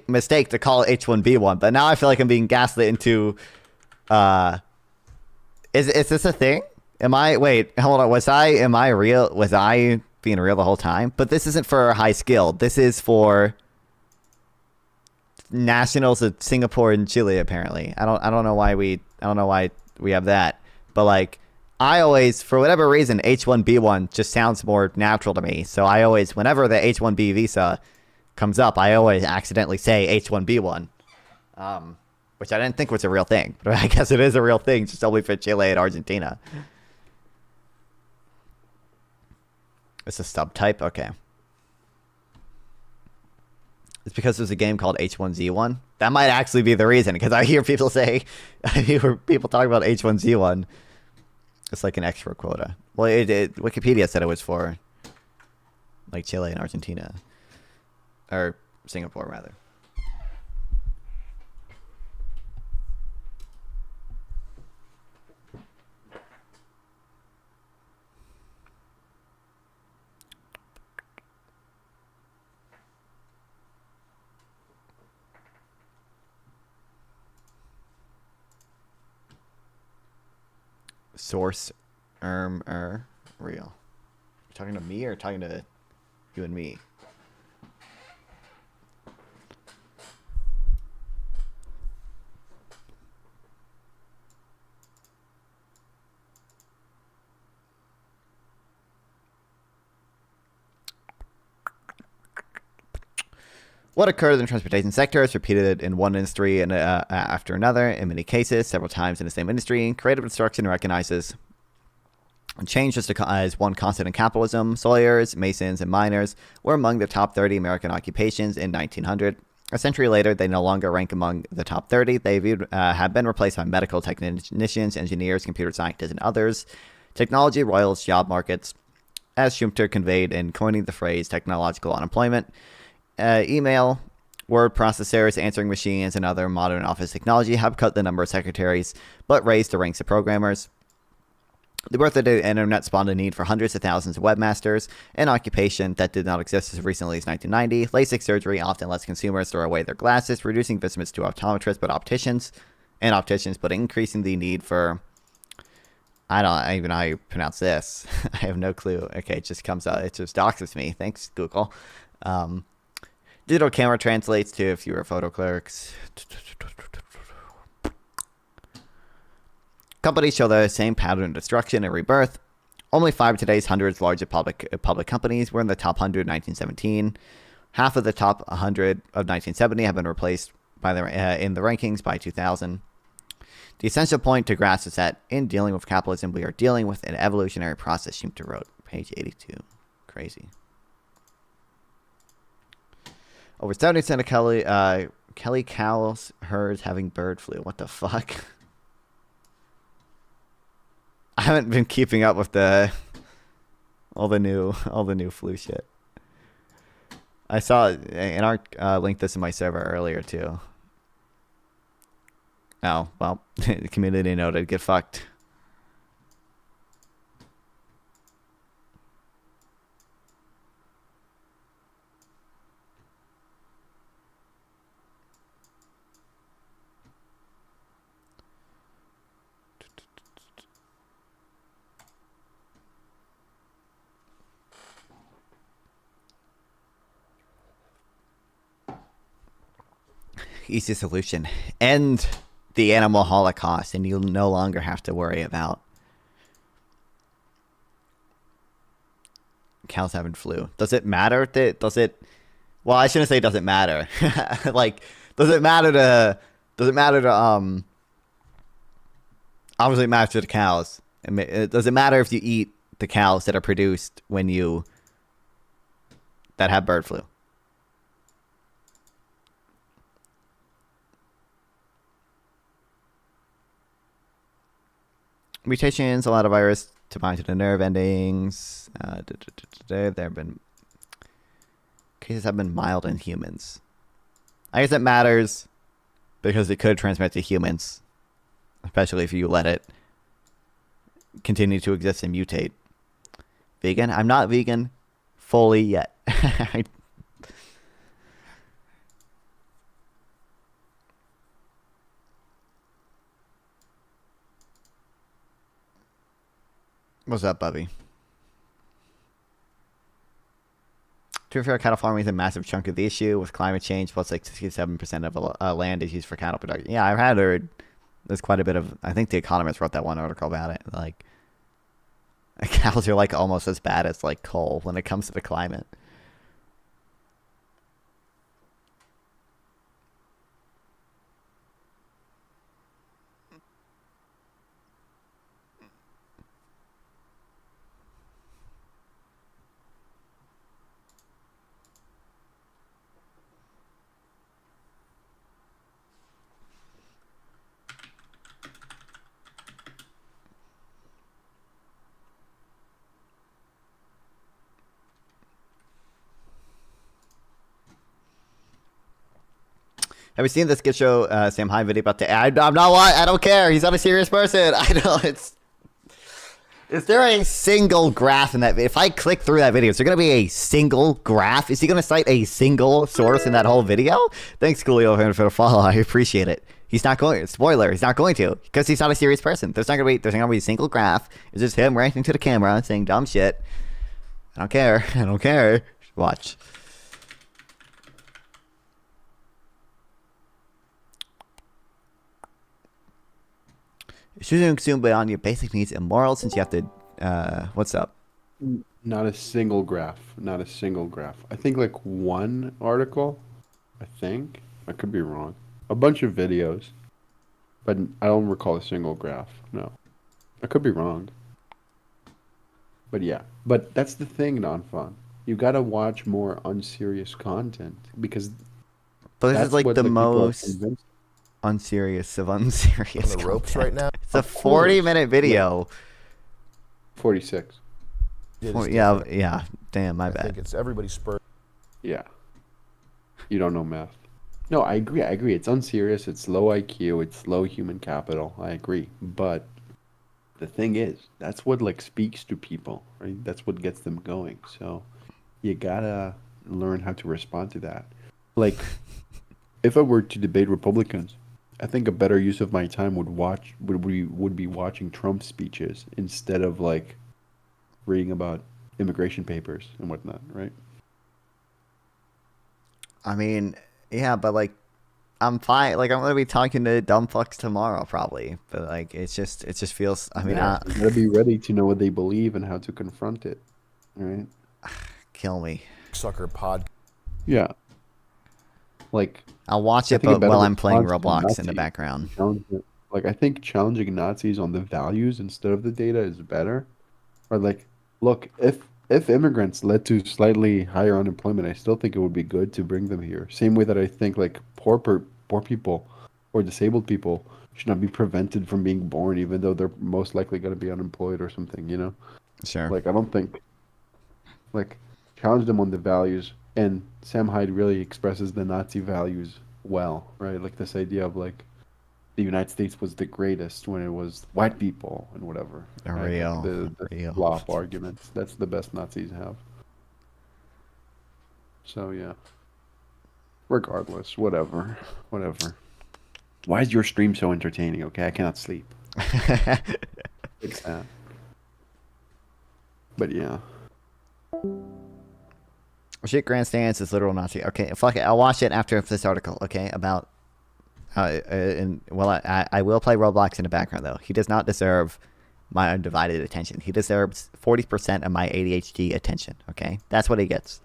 mistake to call it H1B1, but now I feel like I'm being gaslit into. Is this a thing? Am I? Wait, hold on. Am I real? Was I being real the whole time? But this isn't for high skill. This is for nationals of Singapore and Chile. Apparently, I don't know why we have that. But like, I always, for whatever reason, H1B1 just sounds more natural to me. So I always, whenever the H1B visa comes up, I always accidentally say H1B1, which I didn't think was a real thing. But I guess it is a real thing, just only for Chile and Argentina. It's a subtype? Okay. It's because there's a game called H1Z1. That might actually be the reason, because I hear people talk about H1Z1. It's like an extra quota. Well, Wikipedia said it was for like Chile and Argentina, or Singapore rather. Source, real. You talking to me or talking to you and me? What occurred in the transportation sector is repeated in one industry and after another, in many cases, several times in the same industry. Creative destruction recognizes change as one constant in capitalism. Sawyers, masons, and miners were among the top 30 American occupations in 1900. A century later, they no longer rank among the top 30. They have been replaced by medical technicians, engineers, computer scientists, and others. Technology roils job markets, as Schumpeter conveyed in coining the phrase technological unemployment. Email, word processors, answering machines, and other modern office technology have cut the number of secretaries, but raised the ranks of programmers. The birth of the internet spawned a need for hundreds of thousands of webmasters, an occupation that did not exist as recently as 1990. LASIK surgery often lets consumers throw away their glasses, reducing visits to optometrists, but increasing the need for. I don't even know how you pronounce this. I have no clue. Okay, it just comes out. It just doxes me. Thanks, Google. Digital camera translates to fewer photo clerks. Companies show the same pattern of destruction and rebirth. Only 5 of today's hundreds largest public companies were in the top 100 in 1917. Half of the top 100 of 1970 have been replaced by in the rankings by 2000. The essential point to grasp is that in dealing with capitalism, we are dealing with an evolutionary process, Schumpeter wrote. Page 82. Crazy. Over 70% of Kelly cows herds having bird flu. What the fuck? I haven't been keeping up with all the new flu shit. I saw and Art linked this in my server earlier too. Oh well, the community noted. Get fucked. easy solution. End the animal holocaust, and you'll no longer have to worry about cows having flu. Does it matter that well, I shouldn't say doesn't matter. Like, does it matter to obviously it matters to the cows. Does it matter if you eat the cows that are produced that have bird flu? Mutations allow the virus to bind to the nerve endings. There have been cases have been mild in humans. I guess it matters because it could transmit to humans, especially if you let it continue to exist and mutate. Vegan? I'm not vegan fully yet. What's up, Bubby? To be fair, cattle farming is a massive chunk of the issue with climate change. Plus, like 67% of land is used for cattle production. Yeah, I've heard there's quite a bit of. I think The Economist wrote that one article about it. Like, cows are like almost as bad as like coal when it comes to the climate. Have you seen this Skid Show Sam Hyde video about the? I'm not. I don't care. He's not a serious person. I know it's. Is there a single graph in that? If I click through that video, is there going to be a single graph? Is he going to cite a single source in that whole video? Thanks, Coolio, for the follow. I appreciate it. He's not going. Spoiler: he's not going to, because he's not a serious person. There's not going to be a single graph. It's just him ranting to the camera and saying dumb shit. I don't care. I don't care. Watch. Shouldn't consume beyond your basic needs and morals, since you have to. What's up? Not a single graph. Not a single graph. I think like one article. I think. I could be wrong. A bunch of videos. But I don't recall a single graph. No. I could be wrong. But yeah. But that's the thing, non-fun. You gotta watch more unserious content. Because But this that's is like what, the people are most convinced. unserious of unserious. On the ropes content. right now? It's a Of course. 40-minute video. 46. Yeah. Damn, my I think bad. it's everybody's spur. Yeah. You don't know math. No, I agree. It's unserious. It's low IQ. It's low human capital. I agree. But the thing is, that's what like speaks to people, right? That's what gets them going. So you gotta learn how to respond to that. Like, if I were to debate Republicans, I think a better use of my time would be watching Trump speeches instead of like reading about immigration papers and whatnot, right? I mean, yeah, but like, I'm fine. Like, I'm gonna be talking to dumb fucks tomorrow, probably. But like, it just feels. I mean, Yeah, you gotta be ready to know what they believe and how to confront it, right? kill me. Sucker pod. Yeah. Like, I'll watch I it, think a but better while I'm playing response to Roblox in the Nazi background. like I think challenging Nazis on the values instead of the data is better. Or like, look, if immigrants led to slightly higher unemployment, I still think it would be good to bring them here. Same way that I think like poor people or disabled people should not be prevented from being born, even though they're most likely going to be unemployed or something. You know, Sure. like I don't think like challenge them on the values. And Sam Hyde really expresses the Nazi values well, right? Like this idea of like the United States was the greatest when it was white people and whatever. Right? Real. The Real. flop arguments. That's the best Nazis have. So yeah. Regardless, whatever. Why is your stream so entertaining? Okay, I cannot sleep. Fix that. But yeah. Shit grandstands is literal Nazi. Okay, fuck it. I'll watch it after this article. Okay, about And well, I will play Roblox in the background though. He does not deserve my undivided attention. He deserves 40% of my ADHD attention. Okay, that's what he gets.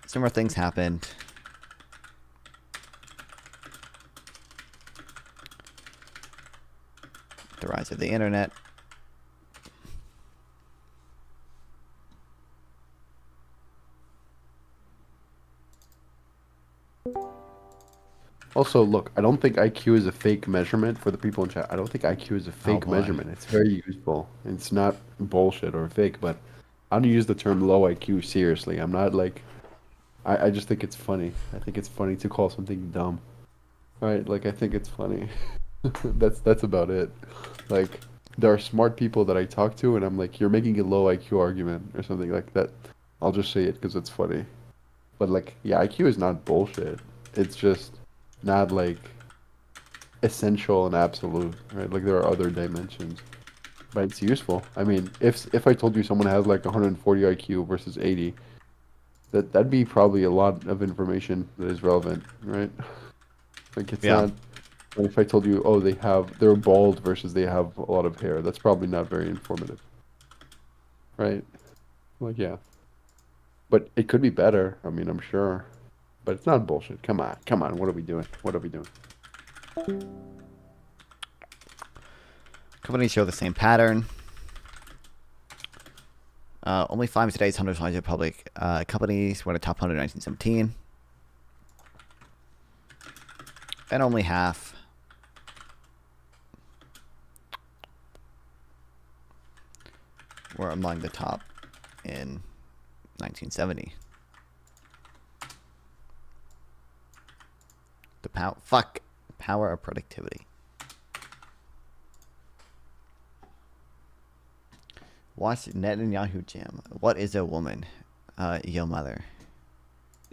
Some more things happened. The rise of the internet. Also, look, I don't think IQ is a fake measurement for the people in chat. I don't think IQ is a fake boy. measurement. It's very useful. It's not bullshit or fake, but I don't use the term low IQ seriously. I'm not like, I just think it's funny. I think it's funny to call something dumb. Right? Like, I think it's funny. That's about it. Like, there are smart people that I talk to, and I'm like, you're making a low IQ argument or something like that. I'll just say it because it's funny. But like, yeah, IQ is not bullshit. It's just not like essential and absolute, right? Like there are other dimensions, but it's useful. I mean, if I told you someone has like 140 IQ versus 80, that'd be probably a lot of information that is relevant, right? Like it's Yeah. not. And if I told you, oh, they're bald versus they have a lot of hair, that's probably not very informative, right? Like yeah, but it could be better. I mean, I'm sure. But it's not bullshit. Come on. What are we doing? Companies show the same pattern. Only 5 of today's 100 largest public companies were in the top 100 in 1917. And only half were among the top in 1970. The power of productivity. Watch Netanyahu Jam. What is a woman? Yo mother.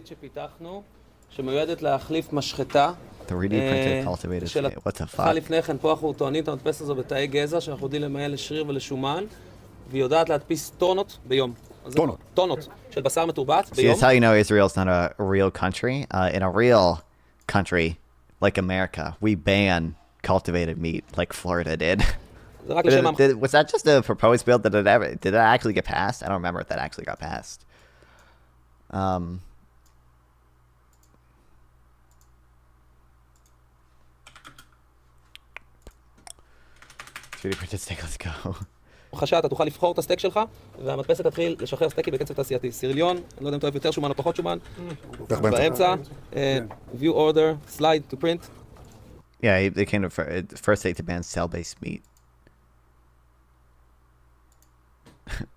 שפיתחנו, שמיועדת להחליף משחטה 3D printed cultivated של state. What the התפתחה fuck? לפני כן. פה אנחנו טוענים את המדפסת הזו בתאי גזע שאנחנו יודעים למיין לשריר ולשומן, והיא יודעת להדפיס טונות ביום. טונות של בשר מתורבת See, ביום. that's how you know Israel's not a real country. In a real country like America, we ban cultivated meat like Florida did. זה רק לשם Was that just a proposed bill? Did it actually get passed? I don't remember if that actually got passed. 3D printed steak, let's go. חשת, אתה תוכל לבחור את הסטייק שלך, והמדפסת תתחיל לשחרר סטייקים בקצב תעשייתי. סיריליון, אני לא יודע אם אתה אוהב יותר שומן או פחות שומן. באמצע, view order, slide to print. Yeah, they came to first state to ban cell-based meat.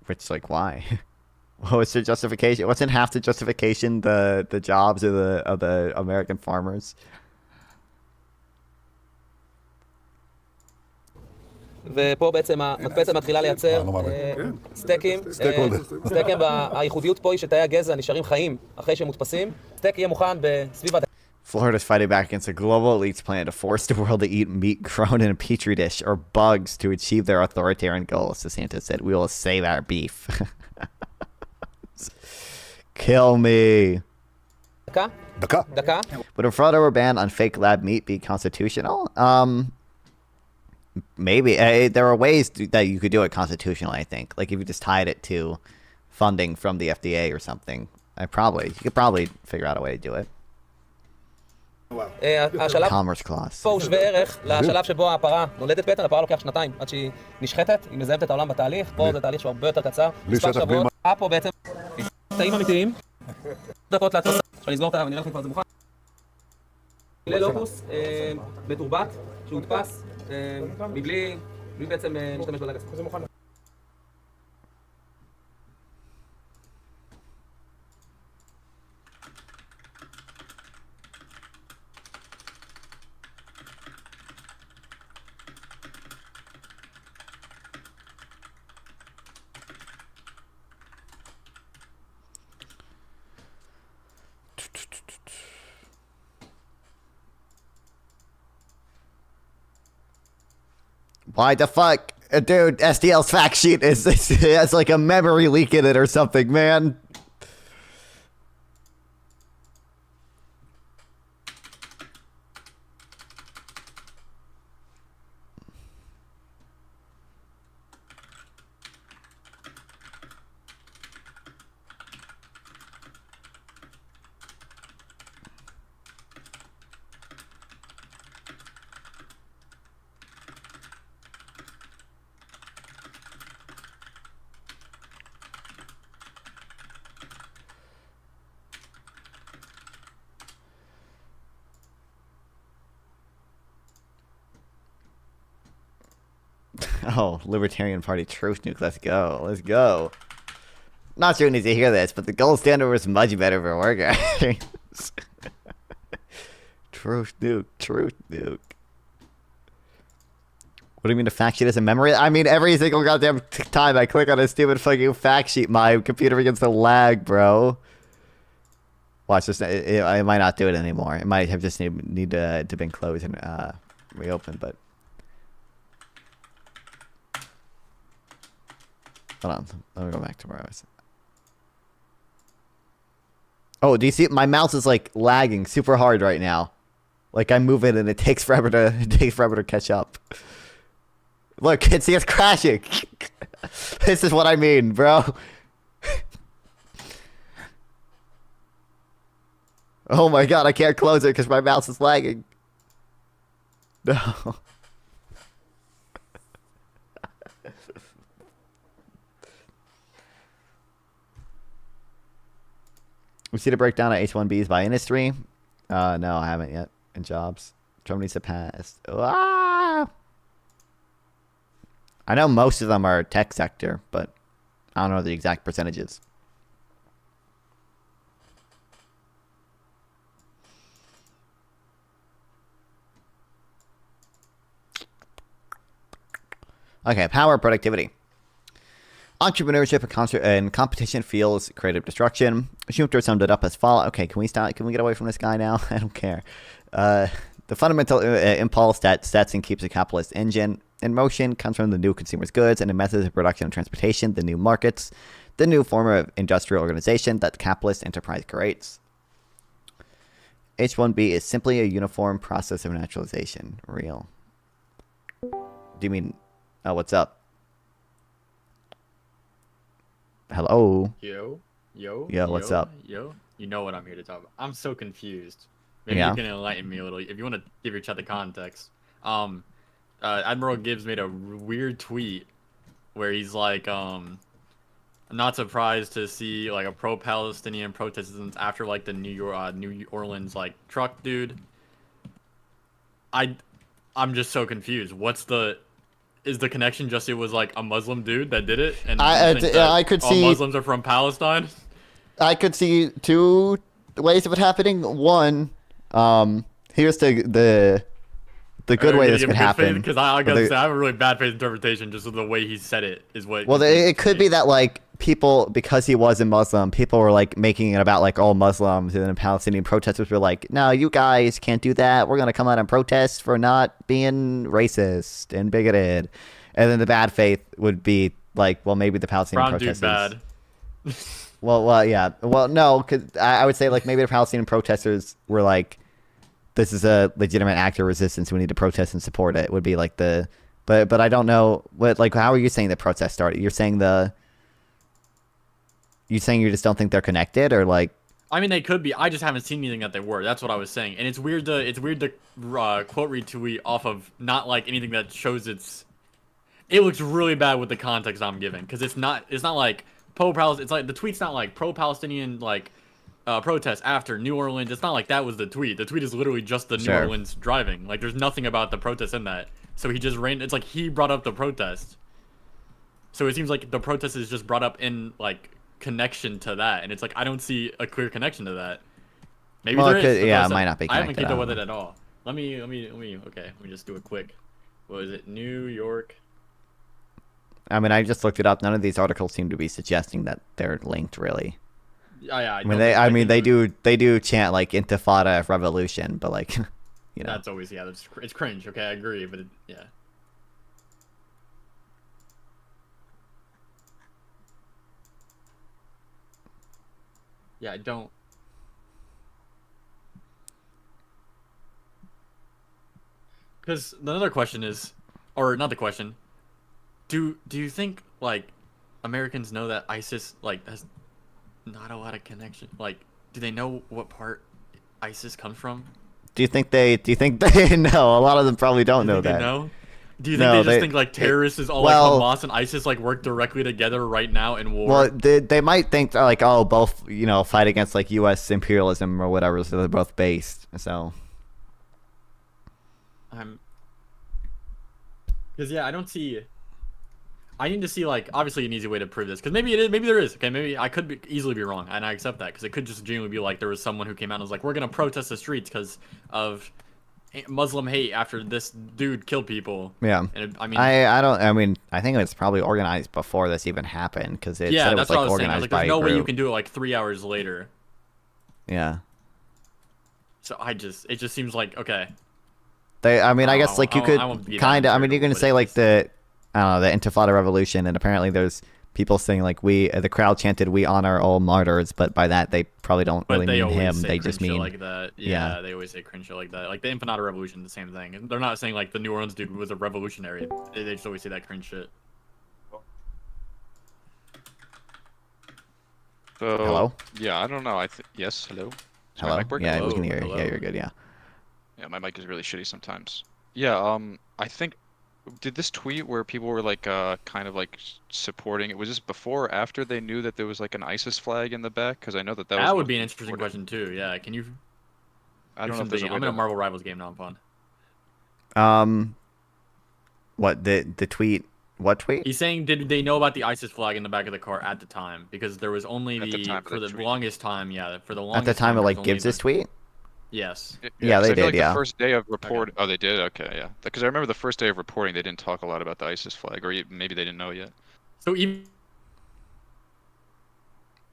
Which, like, why? What was the justification? Wasn't half the justification the jobs of the American farmers? ופה בעצם המדפסת מתחילה לייצר סטייקים. סטייקים, הייחודיות פה היא שתאי הגזע נשארים חיים אחרי שהם מודפסים. סטייק יהיה מוכן בסביב Florida's fighting back against a global elite's plan to force the world to eat meat grown in a petri dish or bugs to achieve their authoritarian goals. DeSantis said, "We will save our beef." Kill me. דקה. Would a fraud over ban on fake lab meat be constitutional? Maybe. There are ways that you could do it constitutionally, I think. Like if you just tied it to funding from the FDA or something. You could probably figure out a way to do it. השלב Commerce clause. פה הוא שווה ערך לשלב שבו הפרה נולדת בטן. הפרה לוקח שנתיים עד שהיא נשחטת, היא מזהמת את העולם בתהליך. פה זה תהליך שהוא הרבה יותר קצר. מספר שבועות. פה בעצם תאים אמיתיים. דקות להדפסה. עכשיו נסגור אותה ונראה לכם כבר זה מוכן. ללוקוס מתורבת שהודפס מבלי בעצם להשתמש בלגס. זה מוכן. Why the fuck? Dude, SDL's fact sheet has like a memory leak in it or something, man. Oh, Libertarian Party truth nuke. Let's go. Let's go. Not sure who needs to hear this, but the gold standard was much better for workers. Truth nuke. Truth nuke. What do you mean the fact sheet isn't memory? I mean, every single goddamn time I click on a stupid fucking fact sheet, my computer begins to lag, bro. Watch this. I might not do it anymore. It might have just need to been closed and reopened, but. Hold on. Let me go back to where I was. Oh, do you see? My mouse is like lagging super hard right now. Like I move it and it takes forever to catch up. Look, it's crashing. This is what I mean, bro. Oh my god, I can't close it because my mouse is lagging. No. We see the breakdown of H-1Bs by industry. No, I haven't yet. In jobs. Trump needs to pass. Ah! I know most of them are tech sector, but I don't know the exact percentages. Okay, power productivity. Entrepreneurship and competition fuels creative destruction. Schumpeter summed it up as follows. Okay, can we stop? Can we get away from this guy now? I don't care. The fundamental impulse that sets and keeps a capitalist engine in motion comes from the new consumers' goods and the methods of production and transportation, the new markets, the new form of industrial organization that the capitalist enterprise creates. H-1B is simply a uniform process of naturalization. Real. Do you mean... Oh, what's up? Hello? Yo, what's up? Yo, you know what I'm here to talk about. I'm so confused. Maybe Yeah. you can enlighten me a little. If you want to give your chat the context. Admiral Gibbs made a weird tweet where he's like, I'm not surprised to see like a pro-Palestinian protestants after like the New Orleans like truck dude. I'm just so confused. Is the connection just it was like a Muslim dude that did it? And I could all see Muslims are from Palestine? I could see two ways of it happening. One, here's the good way this could happen. Because I gotta say, I have a really bad faith interpretation just of the way he said it is what. Well, it could be that like people, because he wasn't Muslim, people were like making it about like all Muslims, and then Palestinian protesters were like, "No, you guys can't do that. We're gonna come out and protest for not being racist and bigoted." And then the bad faith would be like, "Well, maybe the Palestinian Brown dude protesters." bad. Well, yeah. Well, no, because I would say like maybe the Palestinian protesters were like, this is a legitimate act of resistance. We need to protest and support it. Would be like the, but I don't know what, like, how are you saying the protest started? You're saying you just don't think they're connected, or like? I mean, they could be. I just haven't seen anything that they were. That's what I was saying. And it's weird to quote retweet off of not like anything that shows it looks really bad with the context I'm giving, because it's not like pro-Palestinian. It's like the tweet's not like pro-Palestinian like protest after New Orleans. It's not like that was the tweet. The tweet is literally just the New Orleans driving. Like there's nothing about the protest in that. So he just it's like he brought up the protest. So it seems like the protest is just brought up in like connection to that, and it's like I don't see a clear connection to that. Maybe there is. Yeah, it might not be I haven't connected. kept up with it at all. Let me okay, let me just do a quick. What is it? New York. I mean, I just looked it up. None of these articles seem to be suggesting that they're linked, really. Yeah, I mean, they do chant like Intifada revolution, but like, you know. That's always it's cringe. Okay, I agree, but yeah. Yeah, I don't. Because another question is, or not the question. Do you think like Americans know that ISIS like has not a lot of connection? Like, do they know what part ISIS comes from? Do you think they know? A lot of them probably don't know that. They know? Do you think they just think like terrorists is all like Hamas and ISIS like work directly together right now in war? Well, they might think like, oh, both, you know, fight against like U.S. imperialism or whatever, so they're both based. So because yeah, I don't see I need to see like obviously an easy way to prove this because maybe it is, maybe there is. Okay, maybe I could easily be wrong, and I accept that because it could just genuinely be like there was someone who came out and was like, we're gonna protest the streets because of Muslim hate after this dude killed people. Yeah. And I mean, I think it's probably organized before this even happened because it yeah, said it that's was what like I was saying. I was organized like, by there's a no way you group. can do it like 3 hours later. Yeah. So it just seems like okay. I guess like you could I won't be that kind of. I mean, you charitable, can but say it's like just- the Intifada Revolution, and apparently there's people saying like the crowd chanted "We honor all martyrs," but by that they probably don't But really they mean always him. say They cringe just shit mean like that. yeah. Yeah, they always say cringe shit like that. Like the Empanada Revolution, the same thing. They're not saying like the New Orleans dude was a revolutionary. They just always say that cringe shit. So, Hello? Yeah, I don't know. Yes, hello. Is my hello. mic working? Yeah, we Hello, can hear you. hello. Yeah, you're good. Yeah. Yeah, my mic is really shitty sometimes. Yeah, I think did this tweet where people were like kind of like supporting it, was this before or after they knew that there was like an ISIS flag in the back? Because I know that was That would what be an was interesting reported. question too. Yeah, can you? I don't know if there's a way I'm in a to... Marvel Rivals game now. I'm fun. What the tweet? What tweet? He's saying, did they know about the ISIS flag in the back of the car at the time? Because there was only At the time of for the the tweet. longest time. Yeah, for the At longest the time it there was like only gives this tweet. Yes. Yeah, 'cause they I feel did, like yeah. the first day of report. Oh, they did. Okay, yeah. Because I remember the first day of reporting, they didn't talk a lot about the ISIS flag, or maybe they didn't know yet. So even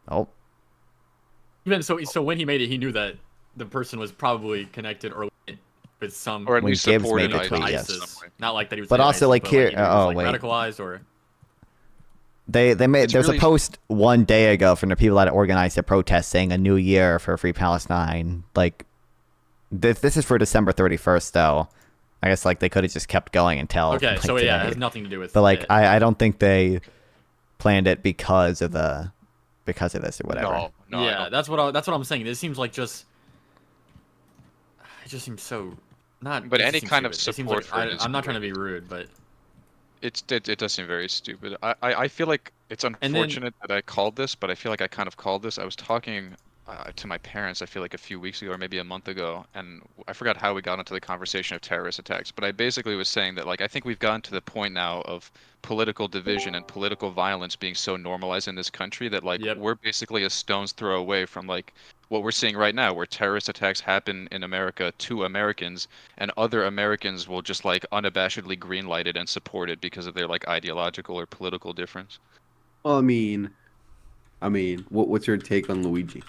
Oh, so when he made it, he knew that the person was probably connected or with some Or at When least Gibbs supported made the tweet, ISIS yes. in some way. Not like that he was. But in also, ISIS, like, but, here- he was, oh, like, wait. radicalized or. they made It's there's really- a post one day ago from the people that organized the protest saying a new year for Free Palestine. Like this is for December 31st though. I guess like they could have just kept going until Okay, like, so yeah, it today. has nothing to do with. But like it. I don't think they planned it because of this or whatever. No, I yeah, don't. that's what I'm saying. This seems like just. It just seems so. Not. But it just any seems kind of stupid. It seems support like, for it is I'm not trying to great. be rude, but It does seem very stupid. I feel like it's then- unfortunate that I called this, but I feel like I kind of called this. I was talking to my parents, I feel like a few weeks ago or maybe a month ago, and I forgot how we got into the conversation of terrorist attacks, but I basically was saying that like I think we've gotten to the point now of political division and political violence being so normalized in this country that like Yep. we're basically a stone's throw away from like what we're seeing right now, where terrorist attacks happen in America to Americans, and other Americans will just like unabashedly greenlight it and support it because of their like ideological or political difference. Well, I mean, what's your take on Luigi?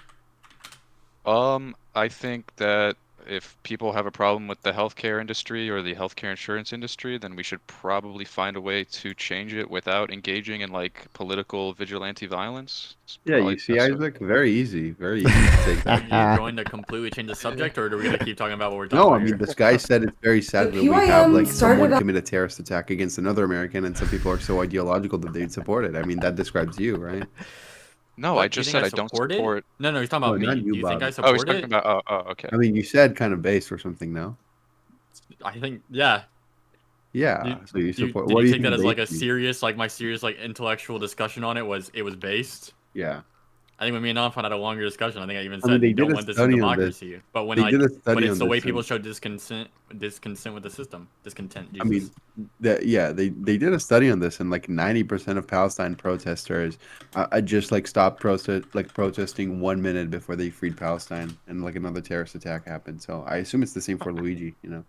I think that if people have a problem with the healthcare industry or the healthcare insurance industry, then we should probably find a way to change it without engaging in like political vigilante violence. It's Yeah, probably you see, best. Isaac, very easy to take are that. you going to completely change the subject, or are we gonna keep talking about what we're talking No, about I mean, here? this guy said it's very sad that we PYM have like started someone out- commit a terrorist attack against another American, and some people are so ideological that they'd support it. I mean, that describes you, right? No, What, I do you just think said I don't support it? support. No, he's talking about No, not me. you, Do you think Bob. I Oh, support he's talking it? about. Oh, okay. I mean, you said kind of base or something, no? I think, yeah. Yeah. So you Did you, support. did What you do you take that as like a base means? serious, like my serious, like intellectual discussion on it was based? Yeah. I think when me and Anfan had a longer discussion, I think I even I said mean, they you don't did a want this in study on this. democracy. But when They like, did a but study it's on the way this people and- show discontent with the system, discontent. I mean, Jesus. they did a study on this, and like 90% of Palestine protesters just like stopped protesting 1 minute before they freed Palestine, and like another terrorist attack happened. So I assume it's the same for Luigi. You know?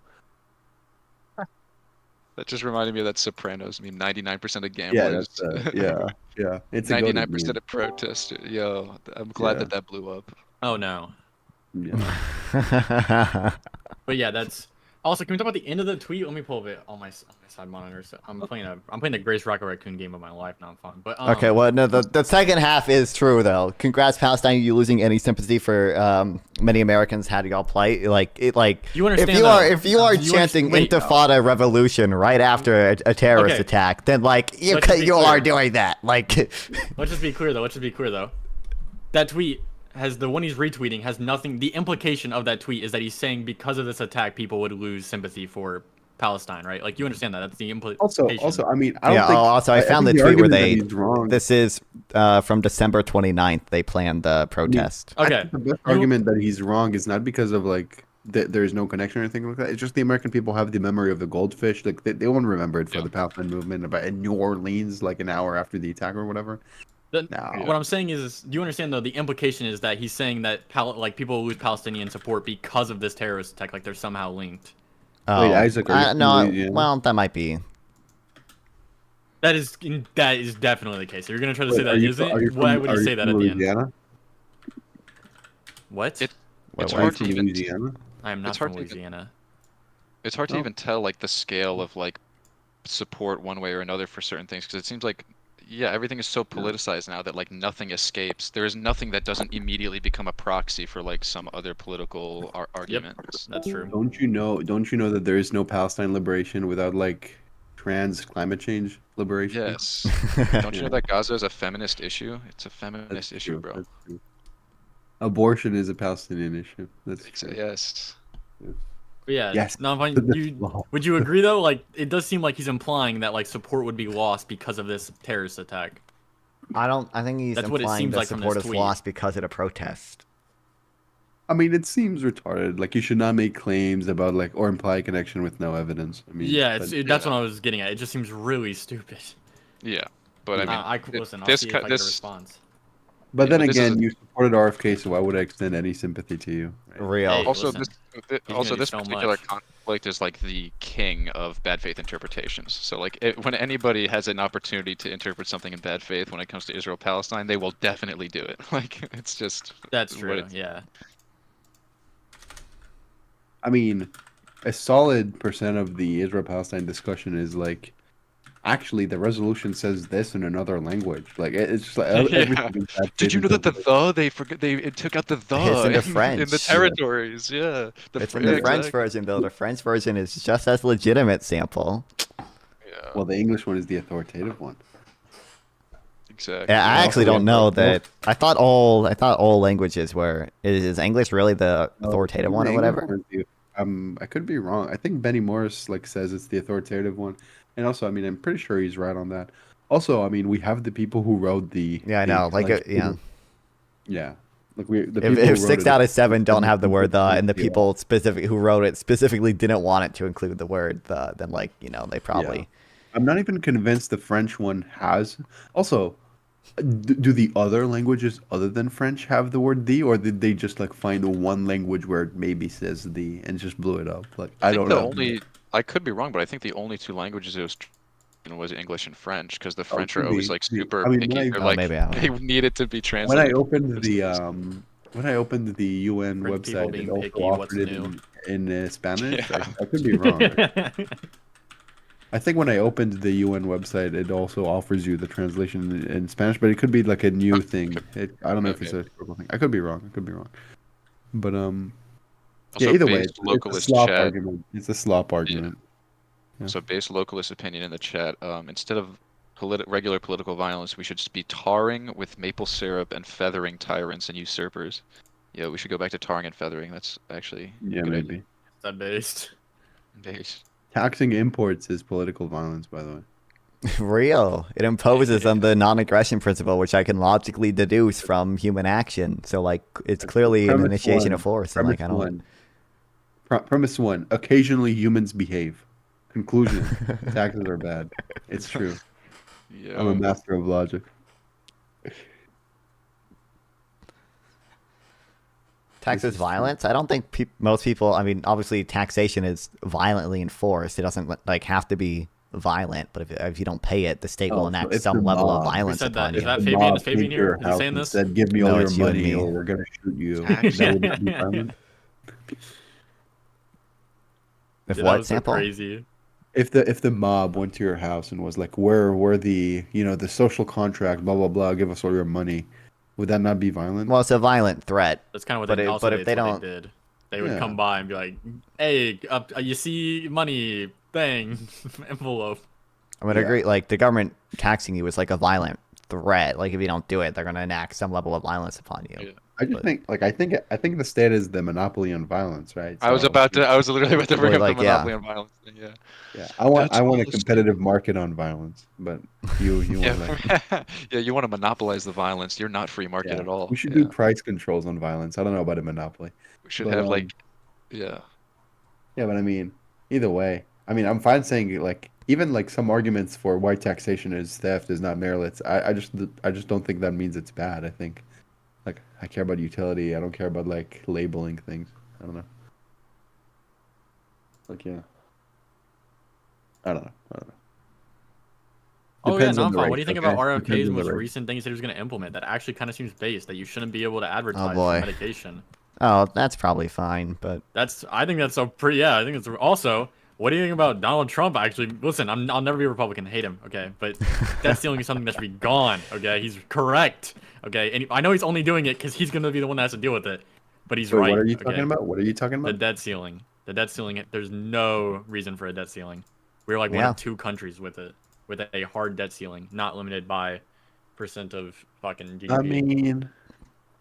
That just reminded me of that Sopranos. I mean, 99% of Yeah, gamblers. that's yeah. It's a goated 99% meme. of protesters. Yo, I'm glad Yeah. that blew up. Oh no. Yeah. But yeah, that's also. Can we talk about the end of the tweet? Let me pull up it on my side monitor. So I'm playing the Grace Rocket Raccoon game of my life now. I'm fun. But Okay, well, no, the second half is true though. Congrats, Palestine! You losing any sympathy for many Americans? How do y'all play? Like it, like You understand if you though- are you chanting wait. Intifada revolution right after a terrorist Okay. attack, then like you Let's just be you clear. are doing that. Like Let's just be clear though. That tweet has the one he's retweeting has nothing. The implication of that tweet is that he's saying because of this attack, people would lose sympathy for Palestine, right? Like you understand that. That's the implication. Also, I mean, I don't yeah. think. Also, I found the think tweet where argument that they. he's wrong. This is from December 29th. They planned the protest. I Okay. think the best argument that he's wrong is not because of like there's no connection or anything like that. It's just the American people have the memory of the goldfish. Like they won't remember it for Yeah. the Palestine movement, but in New Orleans, like an hour after the attack or whatever. The- No. What I'm saying is, do you understand though? The implication is that he's saying that like people will lose Palestinian support because of this terrorist attack. Like they're somehow linked. Oh, Wait, Isaac, are you from no. Louisiana? Well, that might be. That is definitely the case. If you're gonna try to say Wait, that isn't, why would you say that at the end? Louisiana? What? It- Wait, It's what? hard From to even. Louisiana? I am not It's hard from to even- Louisiana. It's hard to Oh. even tell like the scale of like support one way or another for certain things because it seems like yeah everything is so politicized now that like nothing escapes. There is nothing that doesn't immediately become a proxy for like some other political arguments. That's true. Don't you know? Don't you know that there is no Palestine liberation without like trans climate change liberation? Yes. Don't you know that Gaza is a feminist issue? It's a feminist That's issue, true, bro. that's true. Abortion is a Palestinian issue. That's true. Yes. But yeah. Yes. No, I'm fine. That's law. Would you agree though? Like it does seem like he's implying that like support would be lost because of this terrorist attack. I think he's That's what it implying seems that like from support this is tweet. lost because of the protest. I mean, it seems retarded. Like you should not make claims about like or imply a connection with no evidence. I mean, Yeah, but- that's what I was getting at. It just seems really stupid. Yeah. But I mean, Listen. I'll this see ki- if I get a this- response. But Yeah, then but this is again, a- you supported RFK, so why would I extend any sympathy to you? Right? Real. Hey, also listen, this gonna also do this so particular much. conflict is like the king of bad faith interpretations. So like when anybody has an opportunity to interpret something in bad faith when it comes to Israel Palestine, they will definitely do it. Like it's just That's what true. it's- Yeah. I mean, a solid percent of the Israel-Palestine discussion is like, actually, the resolution says this in another language. Like it's just like Yeah. everything is bad Did you faith know that the interpretation. they took out the It's in the in the French. territories? Yeah, It's in the French version, though. The French version is just as legitimate sample. Yeah, Well, the English one is the authoritative one. exactly. Yeah, I also actually have don't know both. that. I thought all languages were. Is English really the authoritative one or The English whatever? one's I could be wrong. I think Benny Morris like says it's the authoritative one, and also, I mean, I'm pretty sure he's right on that. Also, I mean, we have the people who wrote the. Yeah, I the know. Like, intellectual- Yeah, like the people If who wrote 6 it- out of 7 don't have the word the, and the Yeah. people who wrote it specifically didn't want it to include the word the, then like they probably. I'm not even convinced the French one has. Also, do the other languages other than French have the word the, or did they just like find the one language where it maybe says the and just blew it up? Like I think don't the know. only I could be wrong, but I think the only two languages it was English and French because the French are could always be. like super I mean, picky. when I- They're Oh, like maybe, I don't they know. need it to be When I translated. opened the UN French people website, being it also picky, what's offered it new? in Spanish. Yeah. I could be wrong. I think when I opened the UN website, it also offers you the translation in Spanish, but it could be like a new thing. I don't know if it's a historical thing. I could be wrong. But Also, yeah. Either way, base it's a localist slop chat. argument. It's a slop argument. Yeah. So base localist opinion in the chat. Instead of regular political violence, we should just be tarring with maple syrup and feathering tyrants and usurpers. Yeah, we should go back to tarring and feathering. That's actually a Yeah, good maybe. idea. That based. Base. Taxing imports is political violence, by the way. Real. It imposes on the non-aggression principle, which I can logically deduce from human action. So like it's clearly an Premise initiation one. of force. And like I Premise don't. one. Premise one. Occasionally humans behave. Conclusion. Taxes are bad. It's true. Yeah. I'm a master of logic. Taxes is violence? I don't think most people. I mean, obviously, taxation is violently enforced. It doesn't like have to be violent, but if you don't pay it, the state will Oh, so enact if some the level of mob- violence said upon that. Is you. that The Fabian? mob Is Fabian came to here? your Is he house saying and this? Said, "Give me No, all your it's you and money, me. or we're gonna shoot you." Tax. That would be violent. If Yeah, that what was so sample? crazy. If the mob went to your house and was like, "We're the the social contract, blah blah blah, give us all your money," would that not be violent? Well, it's a violent threat. That's kind of what But they if- also but if they that's what don't- did. They would Yeah. come by and be like, "Hey, you see money thing envelope." I would Yeah. agree. Like the government taxing you is like a violent threat. Like if you don't do it, they're going to enact some level of violence upon you. Yeah. I just but- think, like, I think the state is the monopoly on violence, right? I was So, literally about to bring Well, up like, the yeah. monopoly on violence thing. Yeah. Yeah, I want That's a all the competitive market on violence, but you want like. Yeah. Yeah. You want to monopolize the violence. You're not free market Yeah. at all. We should Yeah. do price controls on violence. I don't know about a monopoly. We should but, have like Yeah. Yeah, but I mean, either way, I mean, I'm fine saying like even like some arguments for why taxation is theft is not meritless. I just don't think that means it's bad. I think like I care about utility. I don't care about like labeling things. I don't know. Like yeah. I don't know. I don't know. Oh Depends yeah, on no, the fine. What race, do you think okay? about RFK's Depends on the most race. recent thing he said he was going to implement that actually kind of seems based that you shouldn't be able to advertise boy. medication? Oh, that's probably fine, but I think that's so pretty. Yeah, I think it's also. What do you think about Donald Trump? Actually, listen, I'll never be a Republican. Hate him. Okay, but debt ceiling is something that should be gone. Okay, he's correct. Okay, and I know he's only doing it because he's gonna be the one that has to deal with it. But he's Wait, right. what are you okay? talking about? What are you talking The about? debt ceiling. The debt ceiling. There's no reason for a debt ceiling. We're like one Yeah. of 2 countries with it, with a hard debt ceiling, not limited by percent of fucking GDP. I mean,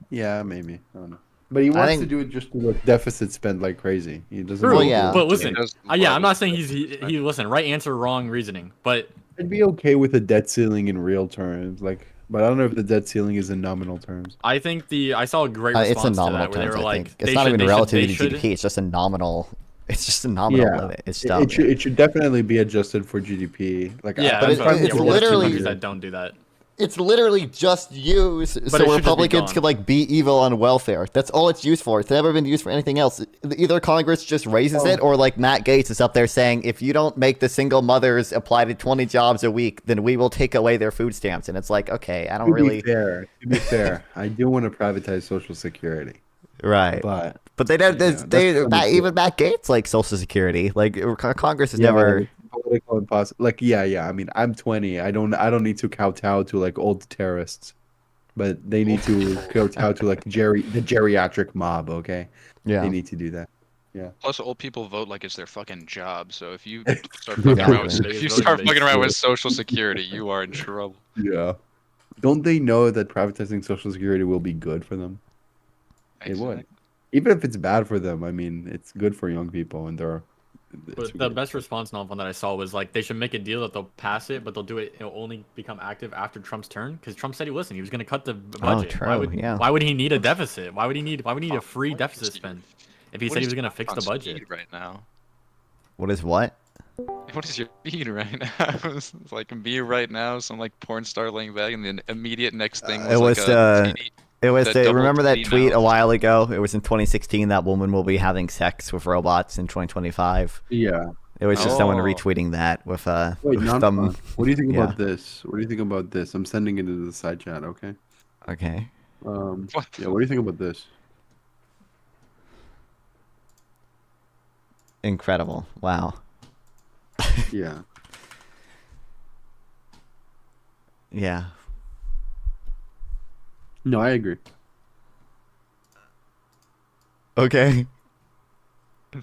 yeah, maybe. I don't know. But he I wants to think- do it just to like deficit spend like crazy. He doesn't. True, Well, yeah. but listen, does yeah, love I'm not his saying debt. he listen, right answer, wrong reasoning, but I'd be okay with a debt ceiling in real terms, like, but I don't know if the debt ceiling is in nominal terms. I think I saw a great it's response in nominal to that where terms. they were I like, think it's not even relative to GDP. It's just a nominal. It's just a nominal Yeah. limit. It's It, dumb. it should definitely be adjusted for GDP. Like, yeah, but that's it- what- it's yeah, we're one of 2 literally- countries that don't do that. It's literally just used it so should just be Republicans gone. can like be evil on welfare. That's all it's used for. It's never been used for anything else. Either Congress just raises it, or like Matt Gaetz is up there saying, if you don't make the single mothers apply to 20 jobs a week, then we will take away their food stamps. And it's like, okay, I don't to really. to be fair, I do want to privatize Social Security, Right. but But they don't. Yeah, they that's Matt, even Matt Gaetz like Social Security. Like Congress has yeah, never. it's political impossible. Like, yeah. I mean, I'm 20. I don't need to kowtow to like old terrorists, but they need to kowtow to like the geriatric mob. Okay, Yeah. they need to do that. Plus, old people vote like it's their fucking job. So if you start fucking around with, Exactly. if you Voting start base. fucking around with Social Security, you are in trouble. Yeah. Don't they know that privatizing Social Security will be good for them? It would. Exactly. Even if it's bad for them, I mean, it's good for young people, and they're. But the best response on one that I saw was like they should make a deal that they'll pass it, but they'll do it. It'll only become active after Trump's turn, because Trump said he listened. He was going to cut the budget. true, Why would yeah. Why would he need a deficit? Why would he need a free deficit is he- spend if he What said he is was going to Trump fix on the budget? speed right now? What is what? What is your feed right now? It's like me right now, some like porn star laying back, and the immediate next thing was It was like a TD. It was That double remember that titty tweet a mouth. while ago? It was in 2016 that woman will be having sex with robots in 2025. Yeah. It was just someone Oh. retweeting that with Wait, with not some. fun. What do you think yeah. about this? What do you think about this? I'm sending it into the side chat. Okay. Okay. What? Yeah. What do you think about this? Incredible. Wow. Yeah. Yeah. No, I agree. Okay.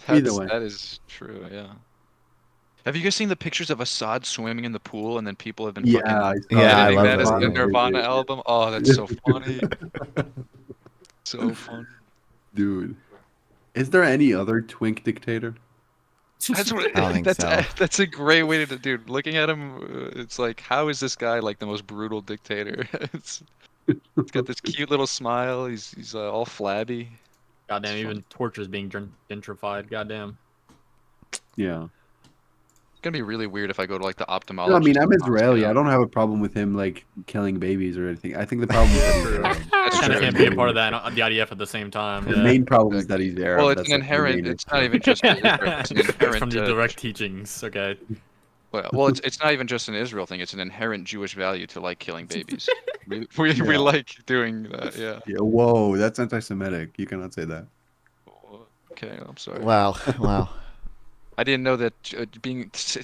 Either way. That is true. Yeah. Have you guys seen the pictures of Assad swimming in the pool, and then people have been Yeah. fucking I saw Yeah, I editing love that as that. the Nirvana album? Oh, that's so funny. So funny. Dude. Is there any other twink dictator? That's what. I don't think that's so. that's a great way to do. Looking at him, it's like, how is this guy like the most brutal dictator? It's got this cute little smile. He's all flabby. Goddamn, It's even torture is being gentrified. Goddamn. Yeah. It's gonna be really weird if I go to like the ophthalmologist. No, I mean, I'm and Israeli. yeah. I don't have a problem with him like killing babies or anything. I think the problem is that he's Arab. That's Kind of true. can't be a part of that the IDF at the same time. The Yeah. main problem is that he's Arab. Well, it's That's, an like, the inherent. main It's issue. not even just. It's an inherent. From the direct teachings. Okay. Well, it's not even just an Israel thing. It's an inherent Jewish value to like killing babies. We Yeah. like doing that. Yeah. Yeah, whoa, that's anti-Semitic. You cannot say that. Okay, I'm sorry. Wow. Wow. I didn't know that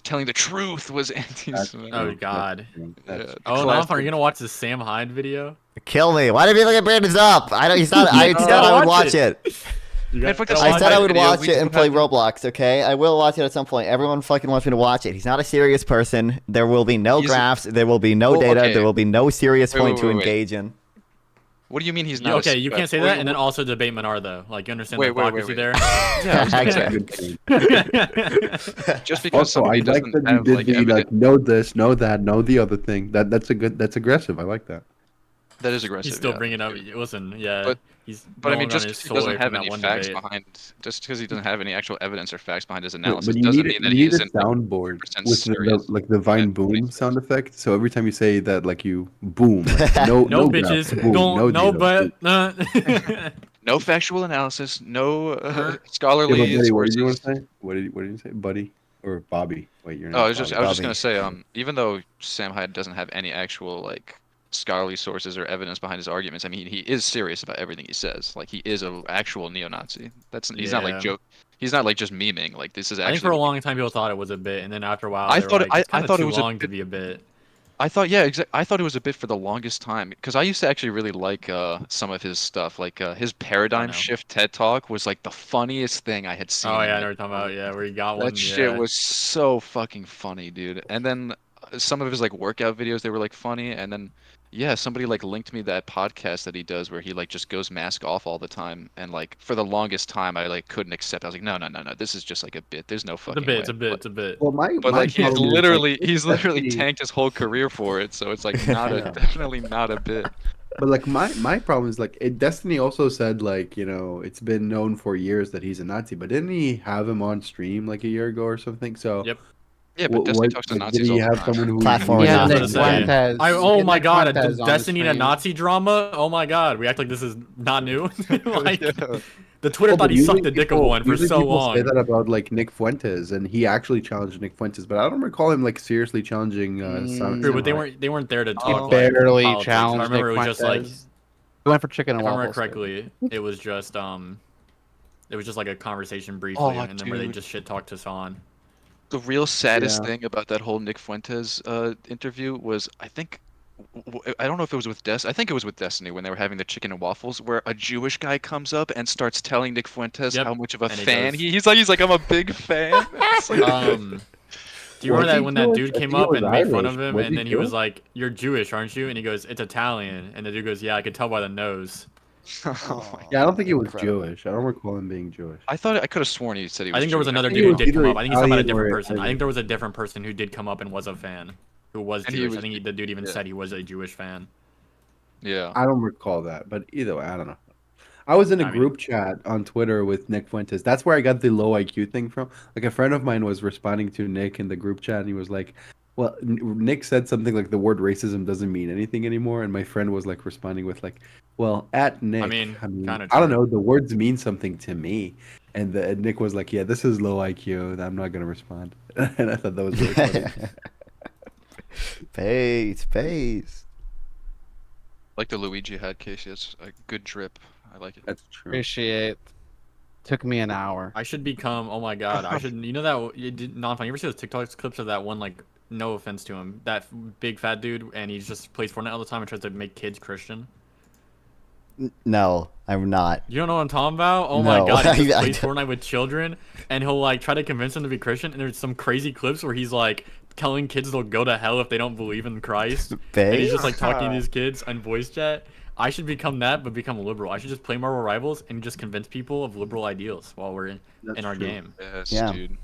telling the truth was That's anti-Semitic. Oh true. God. That's Yeah. Oh, Classic. no, are you gonna watch the Sam Hyde video? Kill me. Why did people get Brandon's up? I don't. He's not. I You said gotta I would watch watch it. You Man, got- fuck this I Sam said I Hyde would video, watch we it and don't play have- Roblox. Okay, I will watch it at some point. Everyone fucking wants me to watch it. He's not a serious person. There will be no He's- graphs. There will be no Well, data. okay. There will be no serious Wait, point wait, to wait, wait. engage in. What do you mean he's Yeah, not? okay, you can't say Wait, that and then also debate Minar though. Like you understand Wait, the wait, wait, hypocrisy wait. there? Yeah, That's a Okay. good point. just because Also, I somebody like doesn't that you have did like the evidence. like know this, know that, know the other thing. That's aggressive. I like that. That is aggressive. He's still yeah. bringing up. Listen, yeah, But- he's But no I mean, longer on just his because he doesn't soy have from that any one facts debate. doesn't have any actual evidence or facts behind his But analysis, you doesn't need mean that you he need a isn't like soundboard 100% with serious. the Vine and what he boom says. sound effect. So every time you say that, like you boom, like, no No grab, bitches, boom, don't, no Dito, boom. but. No factual analysis, no Yeah, but scholarly buddy, what did you want sources. to say? What did you say, buddy or Bobby? Wait, your Oh, name's Bobby. I was just gonna Bobby. say, even though Sam Hyde doesn't have any actual like scholarly sources or evidence behind his arguments, I mean, he is serious about everything he says. Like he is an actual neo-Nazi. He's not like Yeah. joke. He's not like just memeing. Like this is I think actually. for a long time people thought it was a bit, and then after a while I they were thought like, it's I kind of thought it too was a long to bit. be a bit. I thought I thought it was a bit for the longest time because I used to actually really like some of his stuff. Like his paradigm know. shift TED talk was like the funniest thing I had seen. Oh in, yeah, I like, know what you're talking about. Yeah, where he got that one. shit Yeah. was so fucking funny, dude. And then some of his like workout videos, they were like funny. And then yeah, somebody like linked me that podcast that he does where he like just goes mask off all the time. And like for the longest time, I like couldn't accept. I was like, no, this is just like a bit. There's no It's fucking a bit. way. It's a bit. It's a bit. Well, my But my like problem is, like, he's literally Destiny- tanked his whole career for it. So it's like not a Yeah. definitely not a bit. But like my problem is like Destiny also said like it's been known for years that he's a Nazi, but didn't he have him on stream like a year ago or something? So Yep. Yeah, but Destiny talks to did Nazis he all the have time. someone who Platform who- Yeah, Yeah, Nazi. Nick That's what I'm saying. Fuentes. Oh Nick my god, Fuentes on the Destiny and a stream. Nazi drama? Oh my god, we act like this is not new. Like Yeah. the Twitter Well, thought but he usually sucked a dick of people- one for usually so people long. say that about like Nick Fuentes, and he actually challenged Nick Fuentes, but I don't recall him like seriously challenging. True, but they weren't there to He talk. barely like, politics. challenged I remember Nick it was just like, Fuentes. He went for chicken and if I remember waffles. correctly, it was just like a conversation briefly, Oh, and then where they dude. just shit talked Hassan. The real saddest Yeah. thing about that whole Nick Fuentes interview was, I think, I don't know if it was with I think it was with Destiny when they were having the chicken and waffles, where a Jewish guy comes up and starts telling Nick Fuentes Yep, how much of a and he fan goes- he's like I'm a big fan. It's like, Do you Was remember that he when that Jewish? dude I came think he up was and made fun Irish. of him, Was and he then he was Jewish? like, "You're Jewish, aren't you?" And he goes, "It's Italian," and the dude goes, "Yeah, I could tell by the nose." oh my Yeah, I don't think he was Incredible. Jewish. I don't recall him being Jewish. I thought I could have sworn he said he was. I think there was Jewish. another think dude he who was did come either up. I think he's talking about a Italian or different person. I Italian. think there was a different person who did come up and was a fan, who was And he Jewish. was- I think the dude even yeah. said he was a Jewish fan. Yeah. I don't recall that, but either way, I don't know. I was in a I mean- group chat on Twitter with Nick Fuentes. That's where I got the low IQ thing from. Like a friend of mine was responding to Nick in the group chat, and he was like, "Well, Nick said something like the word racism doesn't mean anything anymore," and my friend was like responding with like, "Well, at Nick, mean, kinda I don't true. know. The words mean something to me." And Nick was like, "Yeah, this is low IQ. And I'm not gonna respond." And I thought that was really funny. Pace. Like the Luigi had, Casey. It's a good drip. I like it. That's true. Appreciate. Took me an hour. I should become. Oh my god, I should. You know that you did non fun. You ever see those TikTok clips of that one? Like, no offense to him, that big fat dude, and he just plays Fortnite all the time and tries to make kids Christian. No, I'm not. You don't know what I'm talking about? Oh my No, god, he just I plays don't. Fortnite with children, and he'll like try to convince them to be Christian. And there's some crazy clips where he's like telling kids they'll go to hell if they don't believe in Christ, and he's Pace. just like talking to these kids on voice chat. I should become that, but become a liberal. I should just play Marvel Rivals and just convince people of liberal ideals while we're in That's our true. game. Yes, Yeah. dude.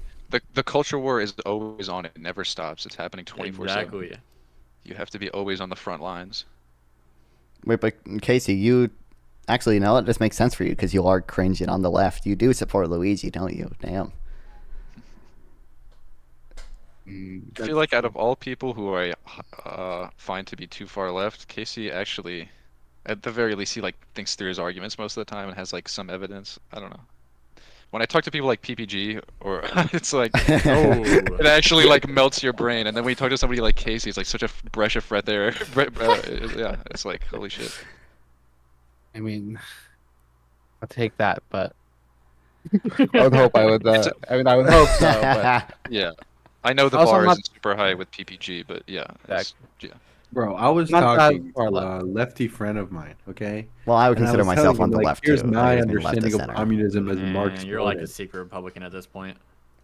The culture war is always on. It never stops. It's happening 24/7. Exactly. You have to be always on the front lines. Wait, but Casey, you actually, you know what? This makes sense for you because you are cringing on the left. You do support Luigi, don't you? Damn. I feel like out of all people who I find to be too far left, Casey actually, at the very least, he like thinks through his arguments most of the time and has like some evidence. I don't know. When I talk to people like PPG, or it's like, Oh, it actually like melts your brain. And then when you talk to somebody like Casey, it's like such a breath of fresh air. Yeah, it's like holy shit. I mean, I'll take that, but I would hope I would. I mean, I would hope so. But Yeah, I know the Also, bar I'm not- isn't super high with PPG, but yeah, it's- yeah. Bro, I was Not that talking far to left. a lefty friend of mine, okay? Well, I would And I consider was myself telling on him, the like, left here's too. my I just mean left to understanding of center. communism as Marx. man, you're like a wrote it. secret Republican at this point.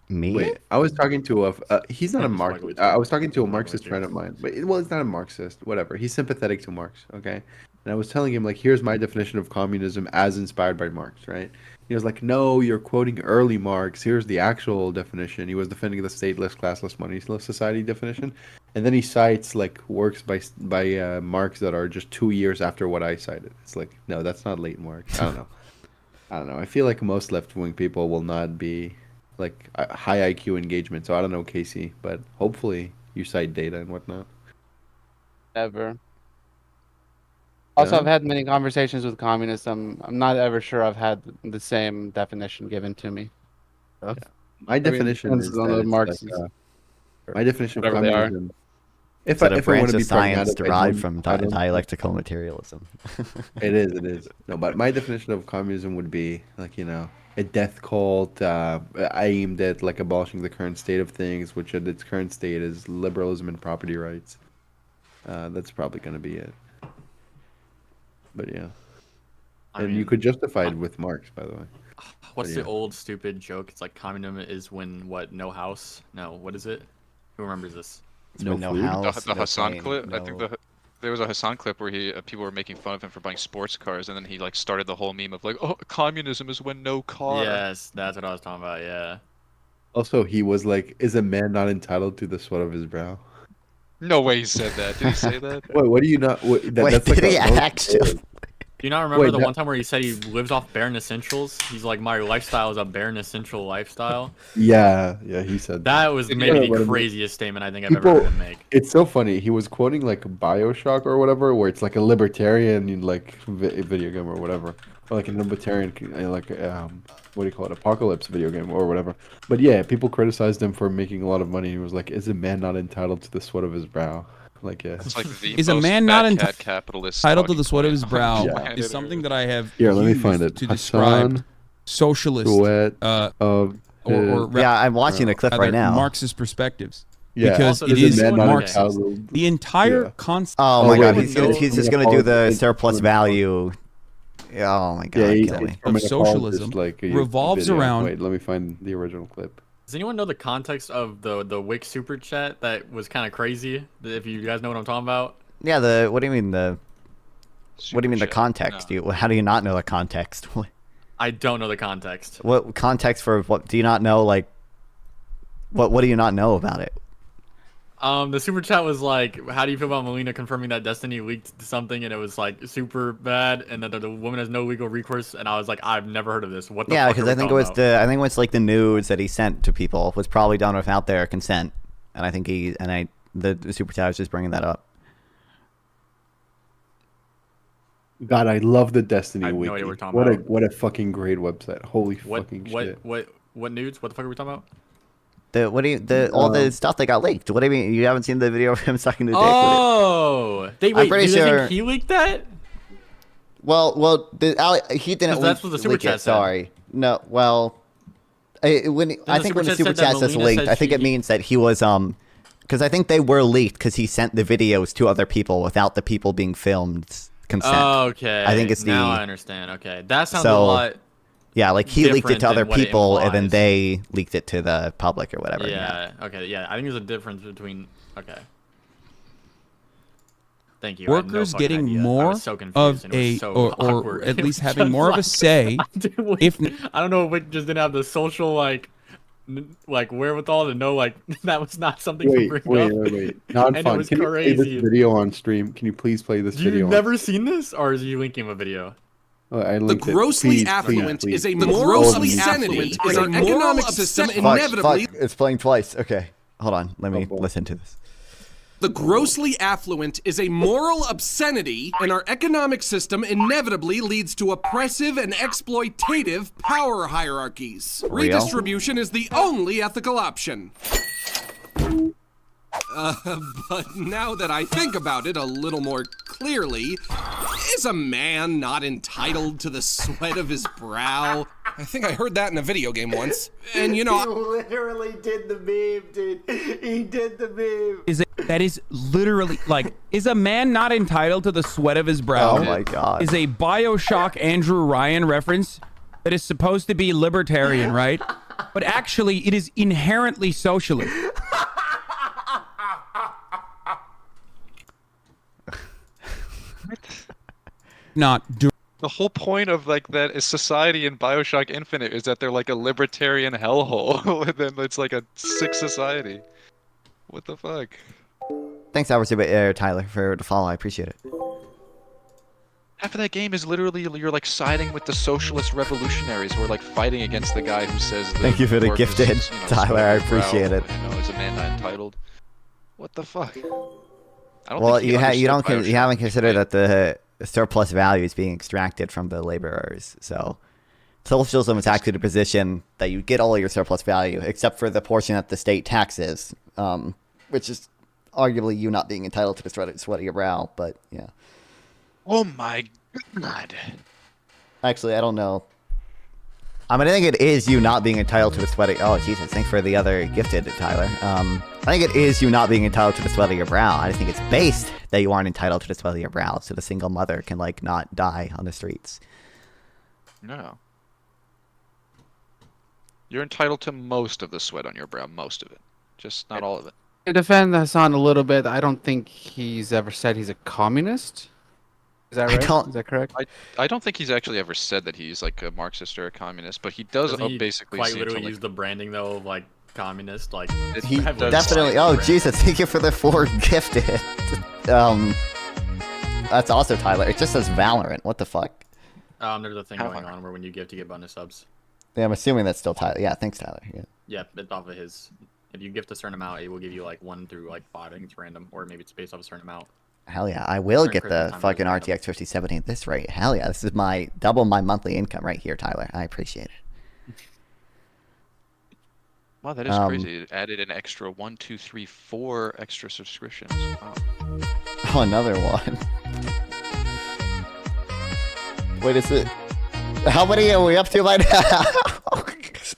Me? Wait, I was talking to he's not a Just Marxist. fucking with you. I was talking to a Fucking Marxist with you. friend of mine, but well, he's not a Marxist. Whatever. He's sympathetic to Marx. Okay, and I was telling him like, here's my definition of communism as inspired by Marx. Right? He was like, no, you're quoting early Marx. Here's the actual definition. He was defending the stateless, classless, moneyless society definition, and then he cites like works by Marx that are just 2 years after what I cited. It's like, no, that's not late Marx. I don't know. I don't know. I feel like most left-wing people will not be like high IQ engagement. So I don't know, Casey, but hopefully you cite data and whatnot. Ever. Also, Yeah? I've had many conversations with communists. I'm not ever sure I've had the same definition given to me. Of, My definition depends is on that the it's Marxists, my definition of whatever they are. communism. It's a If I want branch to of be science pragmatic, derived from I don't- dialectical materialism. It is, it is. No, but my definition of communism would be like, a death cult aimed at like abolishing the current state of things, which at its current state is liberalism and property rights. That's probably going to be it. But yeah. I And you mean, could justify it with Marx, by the way. what's yeah. the old stupid joke? It's like communism is when what? No house? No, what is it? Who remembers this? It's No when no food? house, The no Hassan plane, clip. I think no- there was a Hassan clip where people were making fun of him for buying sports cars, and then he like started the whole meme of like, oh, communism is when no car. Yes, that's what I was talking about. Yeah. Also, he was like, is a man not entitled to the sweat of his brow? No way he said that. Did he say that? Wait, what do you not? Wait, that's did like he a roast actually? word. Do you not remember Wait, the that- one time where he said he lives off bare essentials? He's like, my lifestyle is a bare essential lifestyle. Yeah, he said That was Yeah, maybe but I the mean, craziest statement I think I've ever heard him make. It's so funny. He was quoting like BioShock or whatever, where it's like a libertarian like video game or whatever, or like a libertarian like what do you call it, apocalypse video game or whatever. But yeah, people criticized him for making a lot of money. He was like, "Is a man not entitled to the sweat of his brow?" Like, yeah. It's like the Is a most man fat not cat capitalist entitled to talking the sweat of point his on brow the Yeah. planet is something that I have Here, let me used find it. to describe Hassan socialist sweat uh, of or his- Yeah, I'm watching the clip rather right now. Marxist perspectives. yeah. because Also, it this is a man not Marxist. entitled. The entire Yeah. concept. Oh Oh, my god, wait, he's no, he's just I'm gonna do the apologizing. surplus value. Oh my god, Yeah, kill me. from Of an socialism apologist, like, a revolves video. around- Wait, let me find the original clip. Does anyone know the context of the Wix super chat that was kind of crazy? If you guys know what I'm talking about. Yeah, what do you mean the? What do you mean the Super chat. context? No. How do you not know the context? I don't know the context. What context for what? Do you not know like? What do you not know about it? The super chat was like, how do you feel about Melina confirming that Destiny leaked something and it was like super bad and that the woman has no legal recourse? And I was like, I've never heard of this. What the Yeah, fuck because are I we think it talking was about? I think it was like the nudes that he sent to people was probably done without their consent, and I think the super chat was just bringing that up. God, I love the Destiny I have no wiki. idea what we're talking what a about. what a fucking great website. Holy fucking shit. What nudes? What the fuck are we talking about? All the stuff that got leaked. What do you mean? You haven't seen the video of him sucking the dick? Oh, wait, I'm pretty do you sure- think he leaked that? He didn't. 'Cause that's what the super leak chat it, said. Sorry, no. Well, I the think super when the chat super said that chat says Melina leaked, said I think it she- means that he was because I think they were leaked because he sent the videos to other people without the people being filmed consent. Okay. I think it's now the- I understand. Okay, that sounds So, a lot. Yeah, like he leaked it different to other than what it people, and then implies. they leaked it to the public or whatever. Yeah. Okay. Yeah. I think there's a difference between. Okay. Thank you. Workers I had no fucking getting idea. I more was so confused, of and it was a so or awkward. at It least was having just more of a like- say. If I don't know if Wick just didn't have the social like wherewithal to know like that was not something to Wait, bring up. wait. Not And it fun. was Can you play this crazy. video on stream? Can you please play this video? You've on- never seen this, or is you linking a video? Oh, I The linked it. grossly Please, affluent please, is a please. grossly Oh, affluent please. is an economic system inevitably. It's playing twice. Okay, hold on. Let me boy. listen to this. The grossly affluent is a moral obscenity, and our economic system inevitably leads to oppressive and exploitative power hierarchies. Real? Redistribution is the only ethical option. But now that I think about it a little more clearly, is a man not entitled to the sweat of his brow? I think I heard that in a video game once. And you know, literally did the meme, dude. He did the meme. that is literally like, is a man not entitled to the sweat of his brow? Oh my god. Is a BioShock Andrew Ryan reference that is supposed to be libertarian, right? But actually, it is inherently socialist. Not do. The whole point of like that is society in BioShock Infinite is that they're like a libertarian hellhole, and then it's like a sick society. What the fuck? Thanks, Tyler, for the follow. I appreciate it. Half of that game is literally you're like siding with the socialist revolutionaries who are like fighting against the guy who says. Thank you for the work is, gifted, you know, Tyler. I appreciate it. You know, is a man not entitled? What the fuck? I don't Well, think he you understood haven't Bioshock. considered that the surplus value is being extracted from the laborers. So socialism is actually the position that you get all your surplus value, except for the portion that the state taxes, which is arguably you not being entitled to the sweat of your brow. But yeah. Oh my god. Actually, I don't know. I mean, I think it is you not being entitled to the sweat of... Oh, Jesus. Thanks for the other gifted, Tyler. I think it is you not being entitled to the sweat of your brow. I think it's based that you aren't entitled to the sweat of your brow, so the single mother can, like, not die on the streets. No. You're entitled to most of the sweat on your brow, most of it. Just not all of it. To defend Hassan a little bit, I don't think he's ever said he's a communist. Is that right? Is that correct? I don't think he's actually ever said that he's like a Marxist or a communist, but he does Doesn't he basically quite seem literally to, like, use the branding though of like communist, like He heavily definitely... branded Oh, brand. Jesus. Thank you for the 4 gifted. That's also Tyler. It just says Valorant. What the fuck? There's a thing going on where when you give to get bonus subs. Yeah, I'm assuming that's still Tyler. Yeah, thanks, Tyler. Yeah. Yeah, it's off of his. If you gift a certain amount, it will give you like 1 through like 5. I think it's random, or maybe it's based off a certain amount. Hell yeah, I will Certain get Christmas the time fucking is random. RTX 5070 at this rate. Hell yeah, this is my double my monthly income right here, Tyler. I appreciate it. Wow, that is crazy. It added an extra 1, 2, 3, 4 extra subscriptions. Wow. Oh, another one. Wait, is it? How many are we up to right now?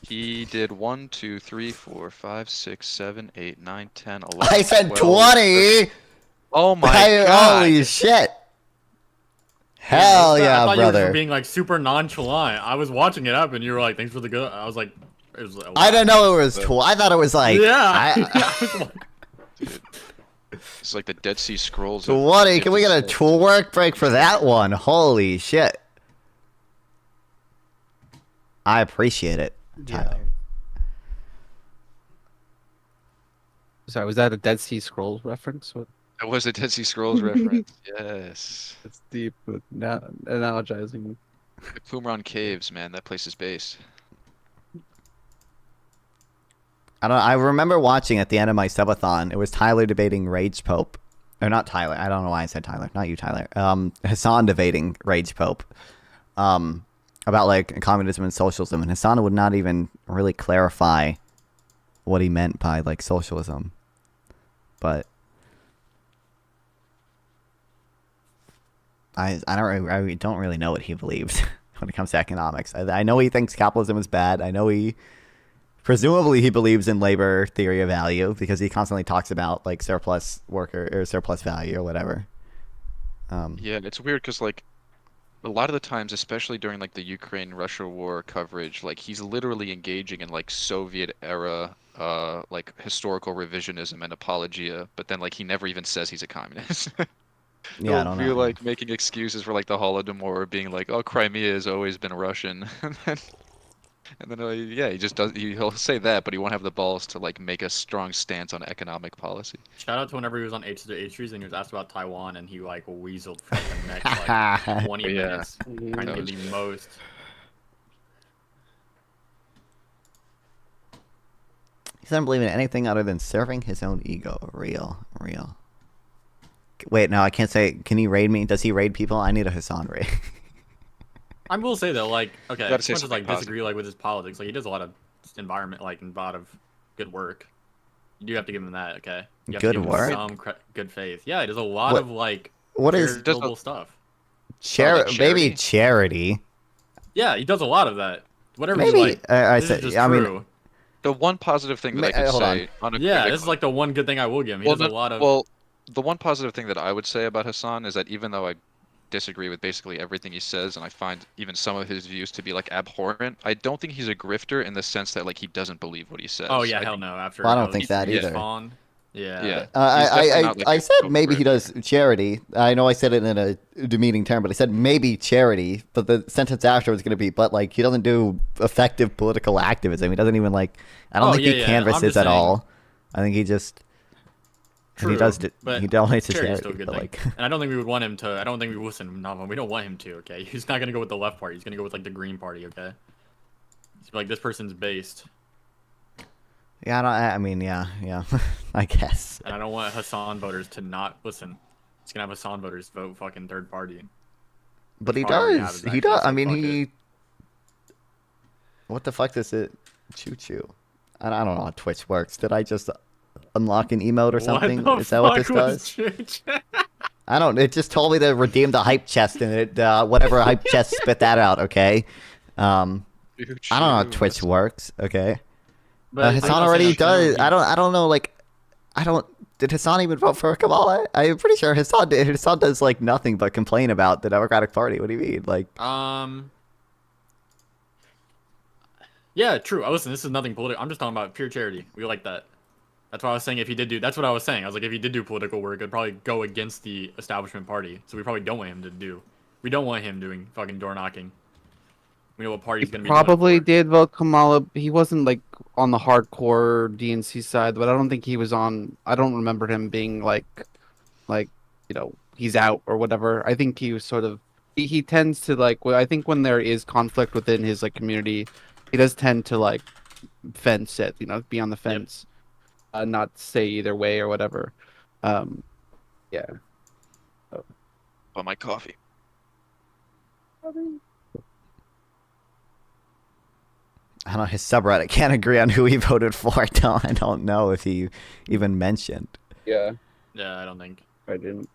He did 1, 2, 3, 4, 5, 6, 7, 8, 9, 10, 11. I said 12, 20. Oh my god! Holy shit! Hell I yeah, thought you were brother! being like super nonchalant. I was watching it up, and you were like, "Thanks for the good." I was like, "It was." I didn't know it was 20. I thought it was like Yeah. It's like the Dead Sea Scrolls. of 20. Can we get a 56. tool work break for that one? Holy shit! I appreciate it, Tyler. Sorry, was that a Dead Sea Scrolls reference? What? That was a Dead Sea Scrolls reference. Yes. It's deep, but now analogizing. The Qumran Caves, man. That place is based. I remember watching at the end of my subathon. It was Tyler debating Rage Pope, or not Tyler. I don't know why I said Tyler. Not you, Tyler. Hassan debating Rage Pope. About like communism and socialism, and Hassan would not even really clarify what he meant by like socialism. But I don't really know what he believes when it comes to economics. I know he thinks capitalism is bad. I know presumably he believes in labor theory of value because he constantly talks about like surplus worker or surplus value or whatever. Yeah, it's weird because like a lot of the times, especially during like the Ukraine-Russia war coverage, like he's literally engaging in like Soviet era like historical revisionism and apologia, but then like he never even says he's a communist. Yeah, I don't feel know. like making excuses for like the Holodomor, being like, "Oh, Crimea has always been Russian," and then yeah, he just does. He'll say that, but he won't have the balls to like make a strong stance on economic policy. Shout out to whenever he was on H3 and he was asked about Taiwan, and he like weaseled for the next like 20 Yeah. minutes, trying to get the most. He doesn't believe in anything other than serving his own ego. Real. Wait, no, I can't say. Can he raid me? Does he raid people? I need a Hassan raid. I will say though, like, okay, gotta as say much as something like disagree like with his politics, like he does a lot of environment, like a lot of good work. You do have to give him that, okay? You have Good to give work? him some good faith. Yeah, he does a lot What- of like what is- charitable stuff. Maybe charity. Yeah, he does a lot of that. Whatever Maybe you like. I this said. is just I mean, true. The one positive thing that I could hold say on a Yeah, this is like the one good thing I will give him. He does a lot of. Well, the one positive thing that I would say about Hassan is that even though I disagree with basically everything he says, and I find even some of his views to be like abhorrent, I don't think he's a grifter in the sense that like he doesn't believe what he says. Oh yeah, I hell think- no. After Well, I don't how think he's that either. Spawn. Yeah. Yeah. He's definitely not, like, I a said maybe he grifter. does charity. I know I said it in a demeaning term, but I said maybe charity. But the sentence after was going to be, but like he doesn't do effective political activism. He doesn't even like. I don't Oh, think yeah, he yeah. I'm canvasses just at saying- all. I think he just. And he does. but He donates to charity is charity. still a good But thing. like, And I don't think we would want him to. I don't think we listen. No, we don't want him to. Okay, he's not gonna go with the left party. He's gonna go with like the Green Party. Okay, he's like this person's based. yeah, I mean, yeah, I guess. And I don't want Hassan voters to not listen. He's gonna have Hassan voters vote fucking third party. But he That's all I already does. have is He actually does. I say mean, fuck he. it. What the fuck does it? Choo choo. I don't know how Twitch works. Did I just unlock an emote or something? What the Is that what this fuck was does? Church? I don't. It just told me to redeem the hype chest, and it whatever hype chest spit that out. Okay. I don't know how Twitch works. Okay. But Hassan I'm not already saying does. he- I don't know. Like, I don't. Did Hassan even vote for Kamala? I'm pretty sure Hassan did. Hassan does like nothing but complain about the Democratic Party. What do you mean? Like, Yeah, true. Listen, this is nothing political. I'm just talking about pure charity. We like that. That's what I was saying. If he did do, that's what I was saying. I was like, if he did do political work, it'd probably go against the establishment party. So we probably don't want him to do. We don't want him doing fucking door knocking. We know what party's gonna be. Probably did vote Kamala. He wasn't like on the hardcore DNC side, but I don't think he was on. I don't remember him being like he's out or whatever. I think he was sort of. He tends to like. I think when there is conflict within his like community, he does tend to like fence it. Be on the fence, not say either way or whatever. Yeah. On my coffee. I don't know. His subreddit can't agree on who he voted for. I don't know if he even mentioned. Yeah. Yeah, I don't think. I didn't.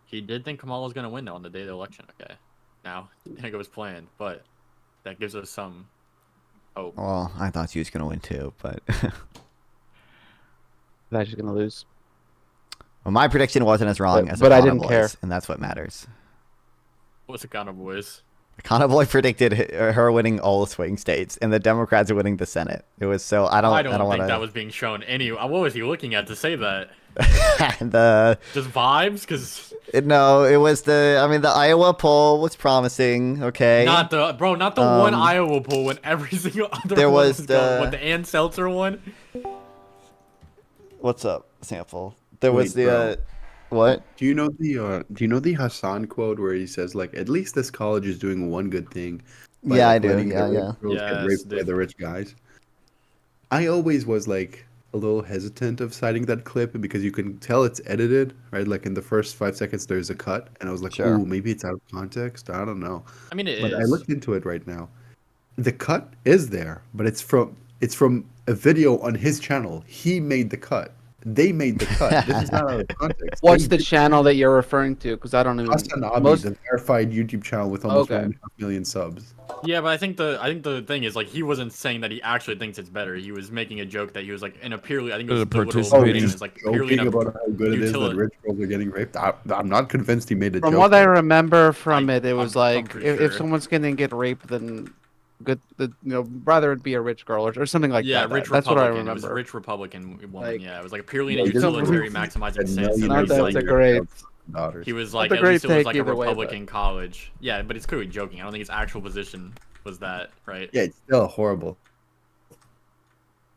He did think Kamala was gonna win though on the day of the election. Okay. Now, I think it was planned, but that gives us some hope. Well, I thought she was gonna win too, but. That she's gonna lose. Well, my prediction wasn't as wrong as but I Akana didn't Boy's, care. and that's what matters. What's the kind of boys? Akana Boy predicted her winning all swing states, and the Democrats winning the Senate. It was so I don't think want that was being shown. What was he looking at to say that? the Just vibes, because no, it was the Iowa poll was promising. Okay, not the one Iowa poll when every single other there one was the Ann Seltzer one. What's up, sample? There was Wait, the what? Do you know the Hassan quote where he says like, at least this college is doing one good thing? by, Yeah, like, I do. letting the Yeah, rich yeah. girls get Yes, raped by the rich guys. I always was like a little hesitant of citing that clip because you can tell it's edited, right? Like in the first 5 seconds, there's a cut, and I was like, Sure. "Ooh, maybe it's out of context." I don't know. I mean, But I looked into it right now. The cut is there, but it's from a video on his channel. He made the cut. They made the cut. This is not out of context. What's They the channel that you're referring to? Because I don't even. Hassan Abi, Most- the verified YouTube channel with almost Okay. 1.5 million subs. Yeah, but I think the thing is like he wasn't saying that he actually thinks it's better. He was making a joke that he was like in a purely I think it was The political participating- opinion he's is like purely joking in a, about how good it is that utility- rich girls are getting raped. I'm not convinced he made a From joke. what I there. remember from I- it, it was I'm like pretty if sure. someone's gonna get raped, then rather it be a rich girl or something like yeah, that. rich That's what I Republican. It was a remember. rich Republican woman. Like- Yeah, it was like purely in Yeah, a he doesn't utilitarian believe maximizing that sense. million And Not he's that's like, a great. daughters. he was Not like a at great least it was take like a either way, but- Republican college. Yeah, but it's clearly joking. I don't think his actual position was that, right? Yeah, it's still horrible.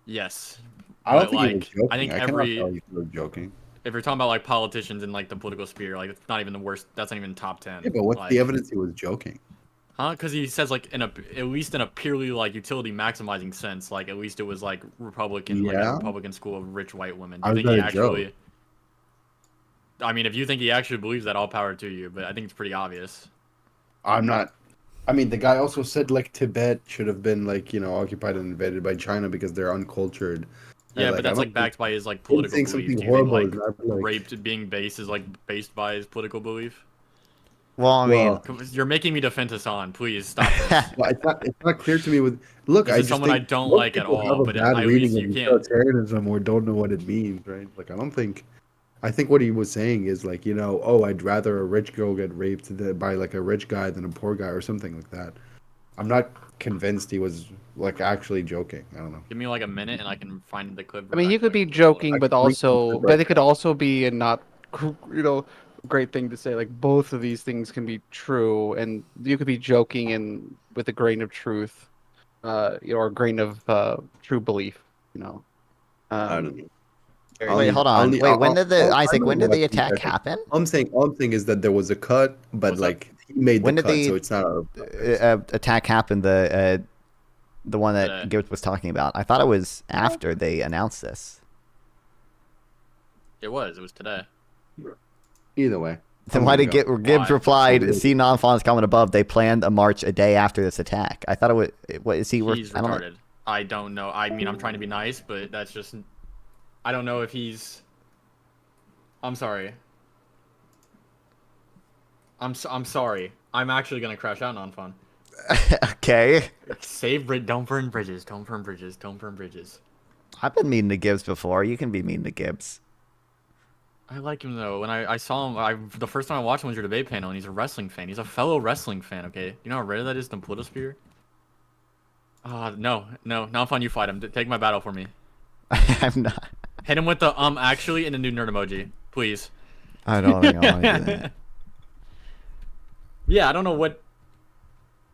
Yes. I don't But, think he was like, joking. I think cannot every- tell he was joking. If you're talking about like politicians in like the political sphere, like it's not even the worst. That's not even top 10. Yeah, but what's like, the evidence he was joking? Huh? Because he says like at least in a purely like utility maximizing sense, like at least it was like Republican, like a Yeah? Republican school of rich white women. Do How you is think he that a joke? actually? I mean, if you think he actually believes that, all power to you. But I think it's pretty obvious. I'm not. I mean, the guy also said like Tibet should have been like occupied and invaded by China because they're uncultured. Yeah, And, but I that's don't like backed by his like him political saying beliefs. something Do you think horrible like, is not, like- raped being based is like based by his political belief? Well, I mean, Well, You're making me defend Hassan. Please stop this. well, it's not clear to me. With look, This I is just someone I think don't most like at people all, have a but bad at reading least of you can't- utilitarianism or don't know what it means, right? Like I don't think. I think what he was saying is like I'd rather a rich girl get raped by like a rich guy than a poor guy or something like that. I'm not convinced he was like actually joking. I don't know. Give me like a minute and I can find the clip. I mean, he back could be when- joking, but I can link also, them but it right could also be a not, great thing to say. Like both of these things can be true, and you could be joking and with a grain of truth, or a grain of true belief. I don't know. Wait, hold on. Only- Wait, when did the I Isaac? don't When know did the what he attack said. happen? All I'm saying is that there was a cut, but What's that? like he made When the did cut, the so it's not attack happen? The one that Today. Gibbs was talking about. I thought it was after they announced this. It was today. either way. Then I'm why gonna did go. Gibbs Why? replied, "See non-fonts comment above. They planned a march a day after this attack." I thought it would. What is he? He's I don't know. retarded. I don't know. I mean, I'm trying to be nice, but that's just. I don't know if he's. I'm sorry. I'm sorry. I'm actually gonna crash out on fun. Okay. Save bridge. Don't burn bridges. Don't burn bridges. Don't burn bridges. I've been mean to Gibbs before. You can be mean to Gibbs. I like him though. When I saw him, the first time I watched him was your debate panel, and he's a wrestling fan. He's a fellow wrestling fan. Okay, you know how rare that is in the Politosphere. No, not fun. You fight him. Take my battle for me. I'm not. Hit him with the actually and the new nerd emoji, please. I don't think I want to do that. Yeah, I don't know what.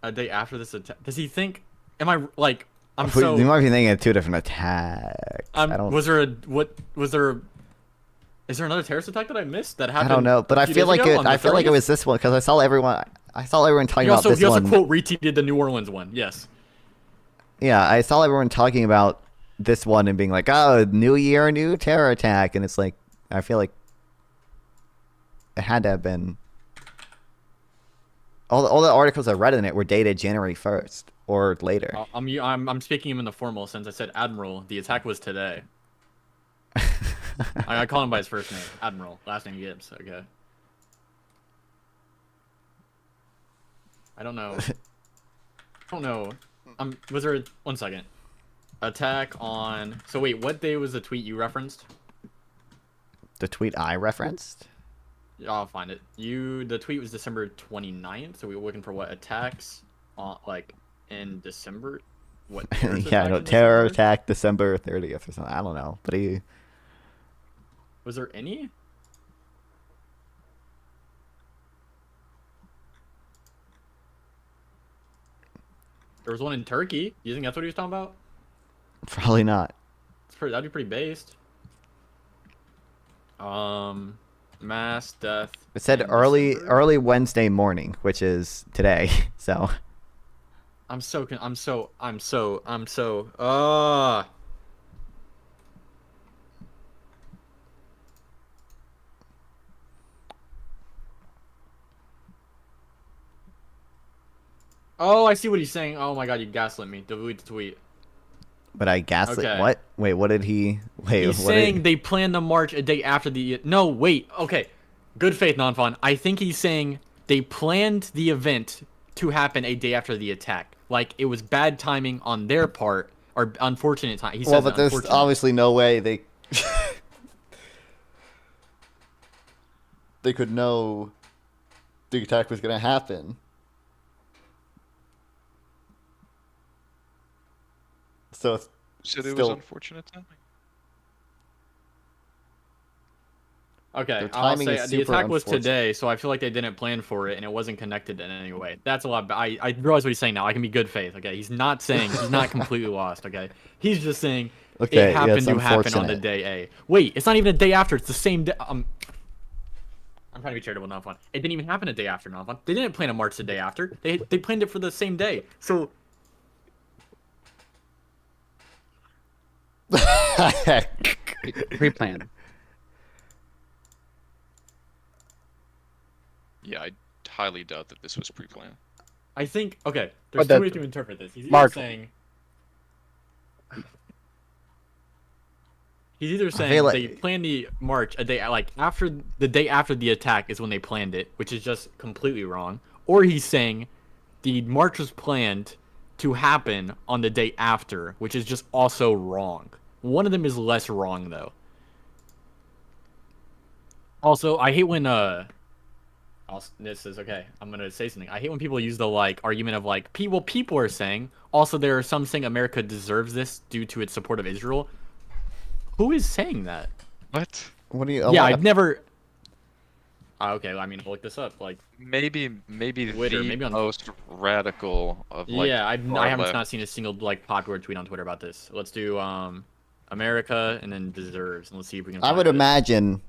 A day after this attack, does he think? Am I like? I'm so. You might be thinking of two different attacks. I don't. Was there a what? Was there? Is there another terrorist attack that I missed that I happened? don't know, but a I few feel days like ago it. on the I feel like it 30th? was this one because I saw everyone. I saw everyone talking He about also this he also one. quote retweeted the New Orleans one. Yes. Yeah, I saw everyone talking about this one and being like, "Oh, new year, new terror attack," and it's like, I feel like it had to have been. All the articles I read in it were dated January 1st or later. I'm speaking him in the formal sense. I said Admiral. The attack was today. I call him by his first name, Admiral. Last name Gibbs. Okay. I don't know. I don't know. Was there one second? Attack on. So wait, what day was the tweet you referenced? The tweet I referenced? I'll find it. The tweet was December 29th. So we were looking for what attacks on like in December. What? Yeah, no, terror attack December 30th or something. I don't know, but he. Was there any? There was one in Turkey. Do you think that's what he was talking about? Probably not. That'd be pretty based. Mass death. It said in early December? Wednesday morning, which is today. So. I'm so. Oh, I see what he's saying. Oh my god, you gaslit me. Delete the tweet. But I gaslit. Okay. What? Wait, what did he? Wait, He's what saying did they planned the march a day after the. No, wait. Okay. Good faith, non-fun. I think he's saying they planned the event to happen a day after the attack. Like it was bad timing on their part or unfortunate time. He says Well, but there's unfortunate. obviously no way they. They could know the attack was going to happen. So it's Said it was still. unfortunate timing. Okay, Their I'll timing say is the super attack was unfortunate. today, so I feel like they didn't plan for it and it wasn't connected in any way. That's a lot. I realize what he's saying now. I can be good faith. Okay, he's not completely lost. Okay, he's just saying Okay, it yeah, happened it's to happen on the unfortunate. day A. Wait, it's not even a day after. It's the same day. I'm trying to be charitable, not fun. It didn't even happen a day after, not fun. They didn't plan a march the day after. They planned it for the same day. So Pre-planned. Yeah, I highly doubt that this was pre-planned. I think okay. There's But two that- ways to interpret this. He's either Mark. saying. He's either feel saying like- they planned the march a day like after the day after the attack is when they planned it, which is just completely wrong. Or he's saying the march was planned to happen on the day after, which is just also wrong. One of them is less wrong though. Also, I hate when this is okay. I'm gonna say something. I hate when people use the argument of people are saying. Also, there are some saying America deserves this due to its support of Israel. Who is saying that? What? What do you? Yeah, I've never. Okay, I mean, I'll look this up. Maybe Twitter, the maybe on- most radical of yeah, I far haven't left. not seen a single popular tweet on Twitter about this. Let's do America, and then deserves. And let's see if we can. I find would it. imagine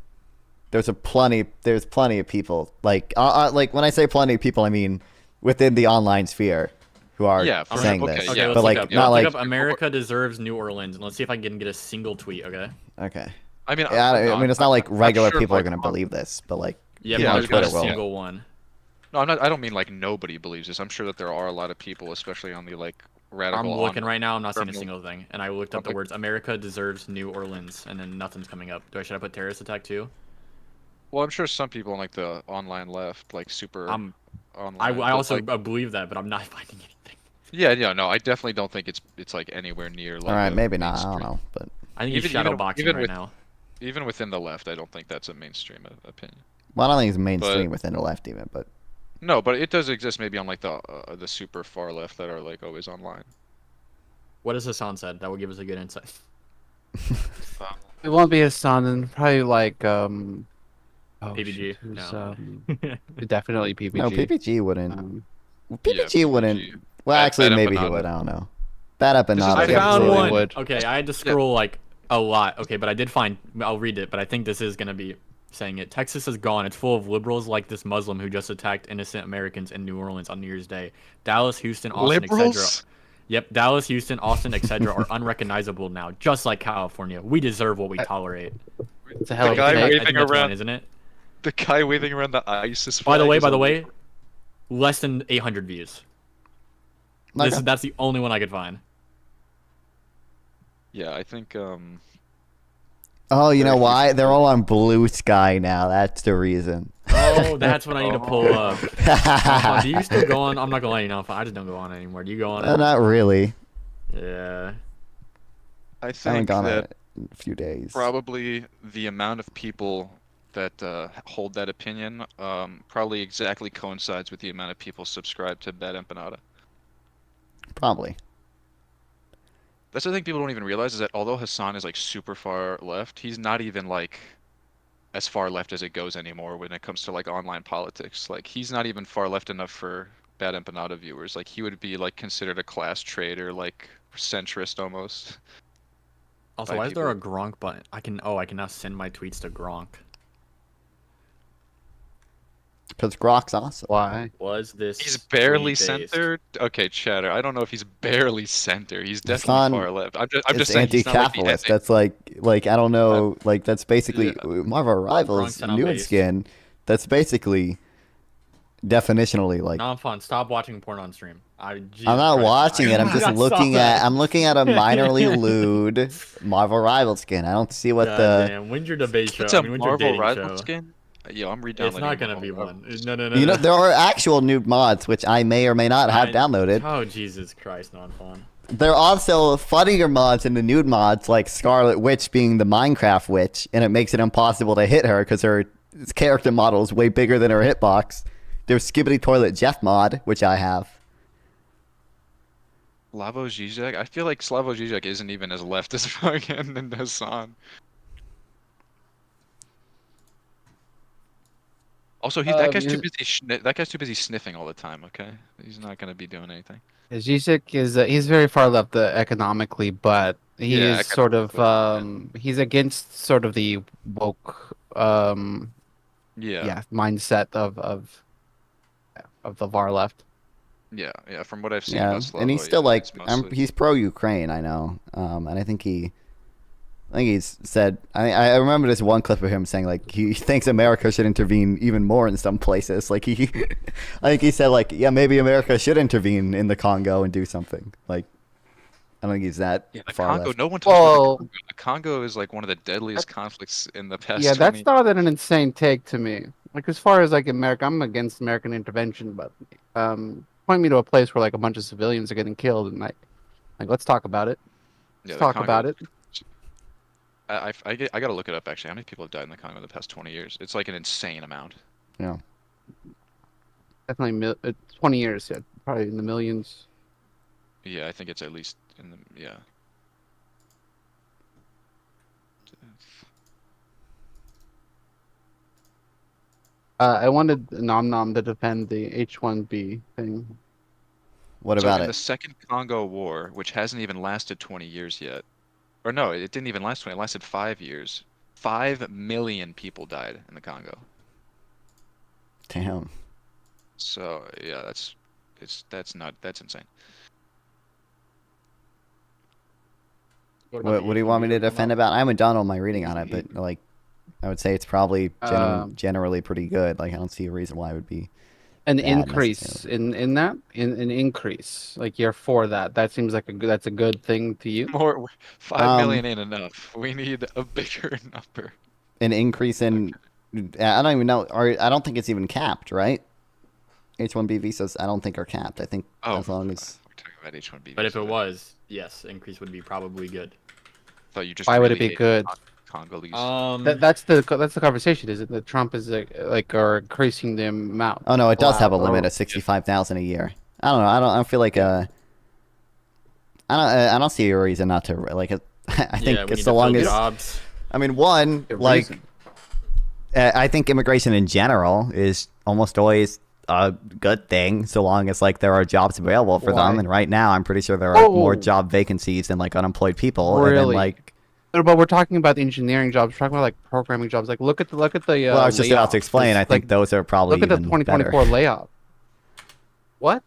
there's plenty of people like when I say plenty of people, I mean within the online sphere who are saying okay, this. yeah, but like up. not like Look up America deserves New Orleans, and let's see if I can get a single tweet. Okay. okay. I mean, Yeah, I mean it's not like I'm regular sure, people are like, going to believe this, but like Yeah, people but on I've got a Twitter will. single one. No, I'm not. I don't mean like nobody believes this. I'm sure that there are a lot of people, especially on the like radical. I'm looking right now. I'm not seeing a criminal- single thing, and I looked up the Okay. words "America deserves New Orleans," and then nothing's coming up. Should I put terrorist attack too? Well, I'm sure some people on like the online left, like super I'm. online. I but, also like, believe that, but I'm not finding anything. yeah, no, I definitely don't think it's like anywhere near. Like, All right, a maybe not. I don't mainstream- know, but I think he's Even- even- shadowboxing even right with- now. Even within the left, I don't think that's a mainstream opinion. well, I don't think it's mainstream within the left even, but No, but it does exist maybe on like the super far left that are like always online. What has Hassan said? That will give us a good insight. It won't be Hassan, and probably like PBG, shoot, who's, no. definitely PBG. no, PPG wouldn't. Um, PPG Yeah, wouldn't. PPG. Well, Bad- actually, Bad maybe he Empanada. would. I don't know. Bad up and This is- not. I Yeah, found absolutely one. would. Okay, I had to scroll like a lot. Okay, but I did find. I'll read it, but I think this is gonna be saying it. Texas is gone. It's full of liberals like this Muslim who just attacked innocent Americans in New Orleans on New Year's Day. Dallas, Houston, Austin, etc. Liberals? Yep, Dallas, Houston, Austin, etc. are unrecognizable now, just like California. We deserve what we tolerate. It's a hell of a guy I take. think waving that's one, around- isn't it? The guy waving around the ISIS By the flag way, is by the a- way, less than 800 views. Okay. That's the only one I could find. Yeah, I think Oh, you know Very why? few They're all on Blue Sky now. That's the reason. Oh, that's what I need to pull up. Do you still go on? I'm not gonna let you know. I just don't go on anymore. Do you go on it? Not really. Yeah. I I haven't think gone on that it in a few days. probably the amount of people that hold that opinion probably exactly coincides with the amount of people subscribe to Bad Empanada. Probably. That's the thing people don't even realize is that although Hassan is like super far left, he's not even like as far left as it goes anymore when it comes to like online politics. Like he's not even far left enough for Bad Empanada viewers. Like he would be like considered a class traitor, like centrist almost. Also, By why is there a Gronk button? I can now send my tweets to Gronk. Because Grok's awesome. Why? Was this? He's barely tweet-based? centered. Okay, Chatter. I don't know if he's barely center. He's definitely Hassan far left. I'm It's just saying he's not like the anti-capitalist. ethnic- That's like I don't know. Like that's basically Marvel Rivals Gronk's on nude base. skin. That's basically definitionally like. Non fun. Stop watching porn on stream. I'm not watching it. I'm just I looking saw at. that. I'm looking at a minorly lewd Marvel Rival skin. I don't see what God the. damn. When's your debate show? It's a I mean, when's your Marvel dating rival show? skin. Yo, I'm re-downloading. It's not gonna be Marvel one. Rivals. No, no, no. You know no. there are actual nude mods which I may or may not have downloaded. Oh Jesus Christ, non fun. There are also funnier mods in the nude mods, like Scarlet Witch being the Minecraft witch, and it makes it impossible to hit her because her character model is way bigger than her hitbox. There's Skibbity Toilet Jeff mod, which I have. Slavo Zizek? I feel like Slavo Zizek isn't even as left as fucking Hassan. Also, that guy's too busy. That guy's too busy sniffing all the time. Okay, he's not gonna be doing anything. Zizek is he's very far left economically, but he Yeah, is sort of economically, he's against sort of the woke Yeah, mindset of the far left. yeah. From what I've seen Yeah, about Slavo, and he's still yeah, like, it's mostly- he's pro-Ukraine, I know, and I think he's said. I remember this one clip of him saying like he thinks America should intervene even more in some places. Like he, I think he said like, yeah, maybe America should intervene in the Congo and do something. Like, I don't think he's that Yeah, the far Congo. left. No one talks about Well, the Congo. The Congo is like one of the deadliest conflicts in the past. yeah, 20 that's not an insane take to me. Like as far as like America, I'm against American intervention, but point me to a place where like a bunch of civilians are getting killed and like let's talk about it. Yeah, Let's the talk Congo- about it. I gotta look it up actually. How many people have died in the Congo in the past 20 years? It's like an insane amount. Yeah. Definitely 20 years, yeah, probably in the millions. Yeah, I think it's at least in the yeah. I wanted Nom Nom to defend the H1B thing. What So about in it? the Second Congo War, which hasn't even lasted 20 years yet, Or no, it didn't even last 20. It lasted 5 years. 5 million people died in the Congo. Damn. So yeah, that's insane. What do you want me to defend about? I haven't done all my reading on it, but like, I would say it's probably generally pretty good. Like, I don't see a reason why it would be An bad increase necessarily. in that, an increase. Like you're for that. That seems like that's a good thing to you. More 5 million ain't enough. We need a bigger number. An increase in, I don't even know, or I don't think it's even capped, right? H-1B visas, I don't think are capped. I think as long as. We're talking about H-1B. But if it was, yes, increase would be probably good. Thought you just Why would it really be hated good? Congolese. That's the conversation, is it? That Trump is like or increasing the amount. Oh no, it does have a Wow. limit of 65,000 a year. I don't know. I don't feel like I don't see a reason not to like it. I think Yeah, we it's need so to long fill as. jobs. I mean, one like. reason. I think immigration in general is almost always a good thing, so long as like there are jobs available for them. Why? And right now, I'm pretty sure there are more Oh. job vacancies than like unemployed people. And then Really? like, But we're talking about engineering jobs. We're talking about like programming jobs. Like look at the well, I was just about to layoffs. explain. I Like, think those are probably look at the even 2024 better. layoff. What?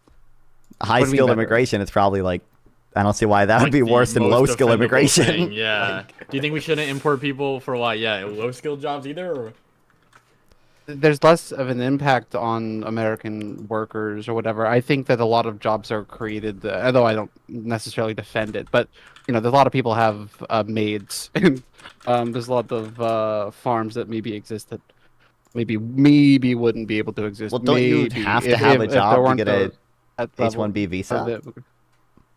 High What do you mean skilled better? immigration is probably like, I don't see why that would Like be the worse than most low skill defendable immigration. thing, yeah. Do you think we shouldn't import people for what? Yeah, low skilled jobs either? Or? There's less of an impact on American workers or whatever. I think that a lot of jobs are created, although I don't necessarily defend it, but you know, there's a lot of people have maids, and there's a lot of farms that maybe existed, maybe wouldn't be able to exist. Well, don't you maybe, have to have a if there job to weren't get a those at level H-1B of visa? the-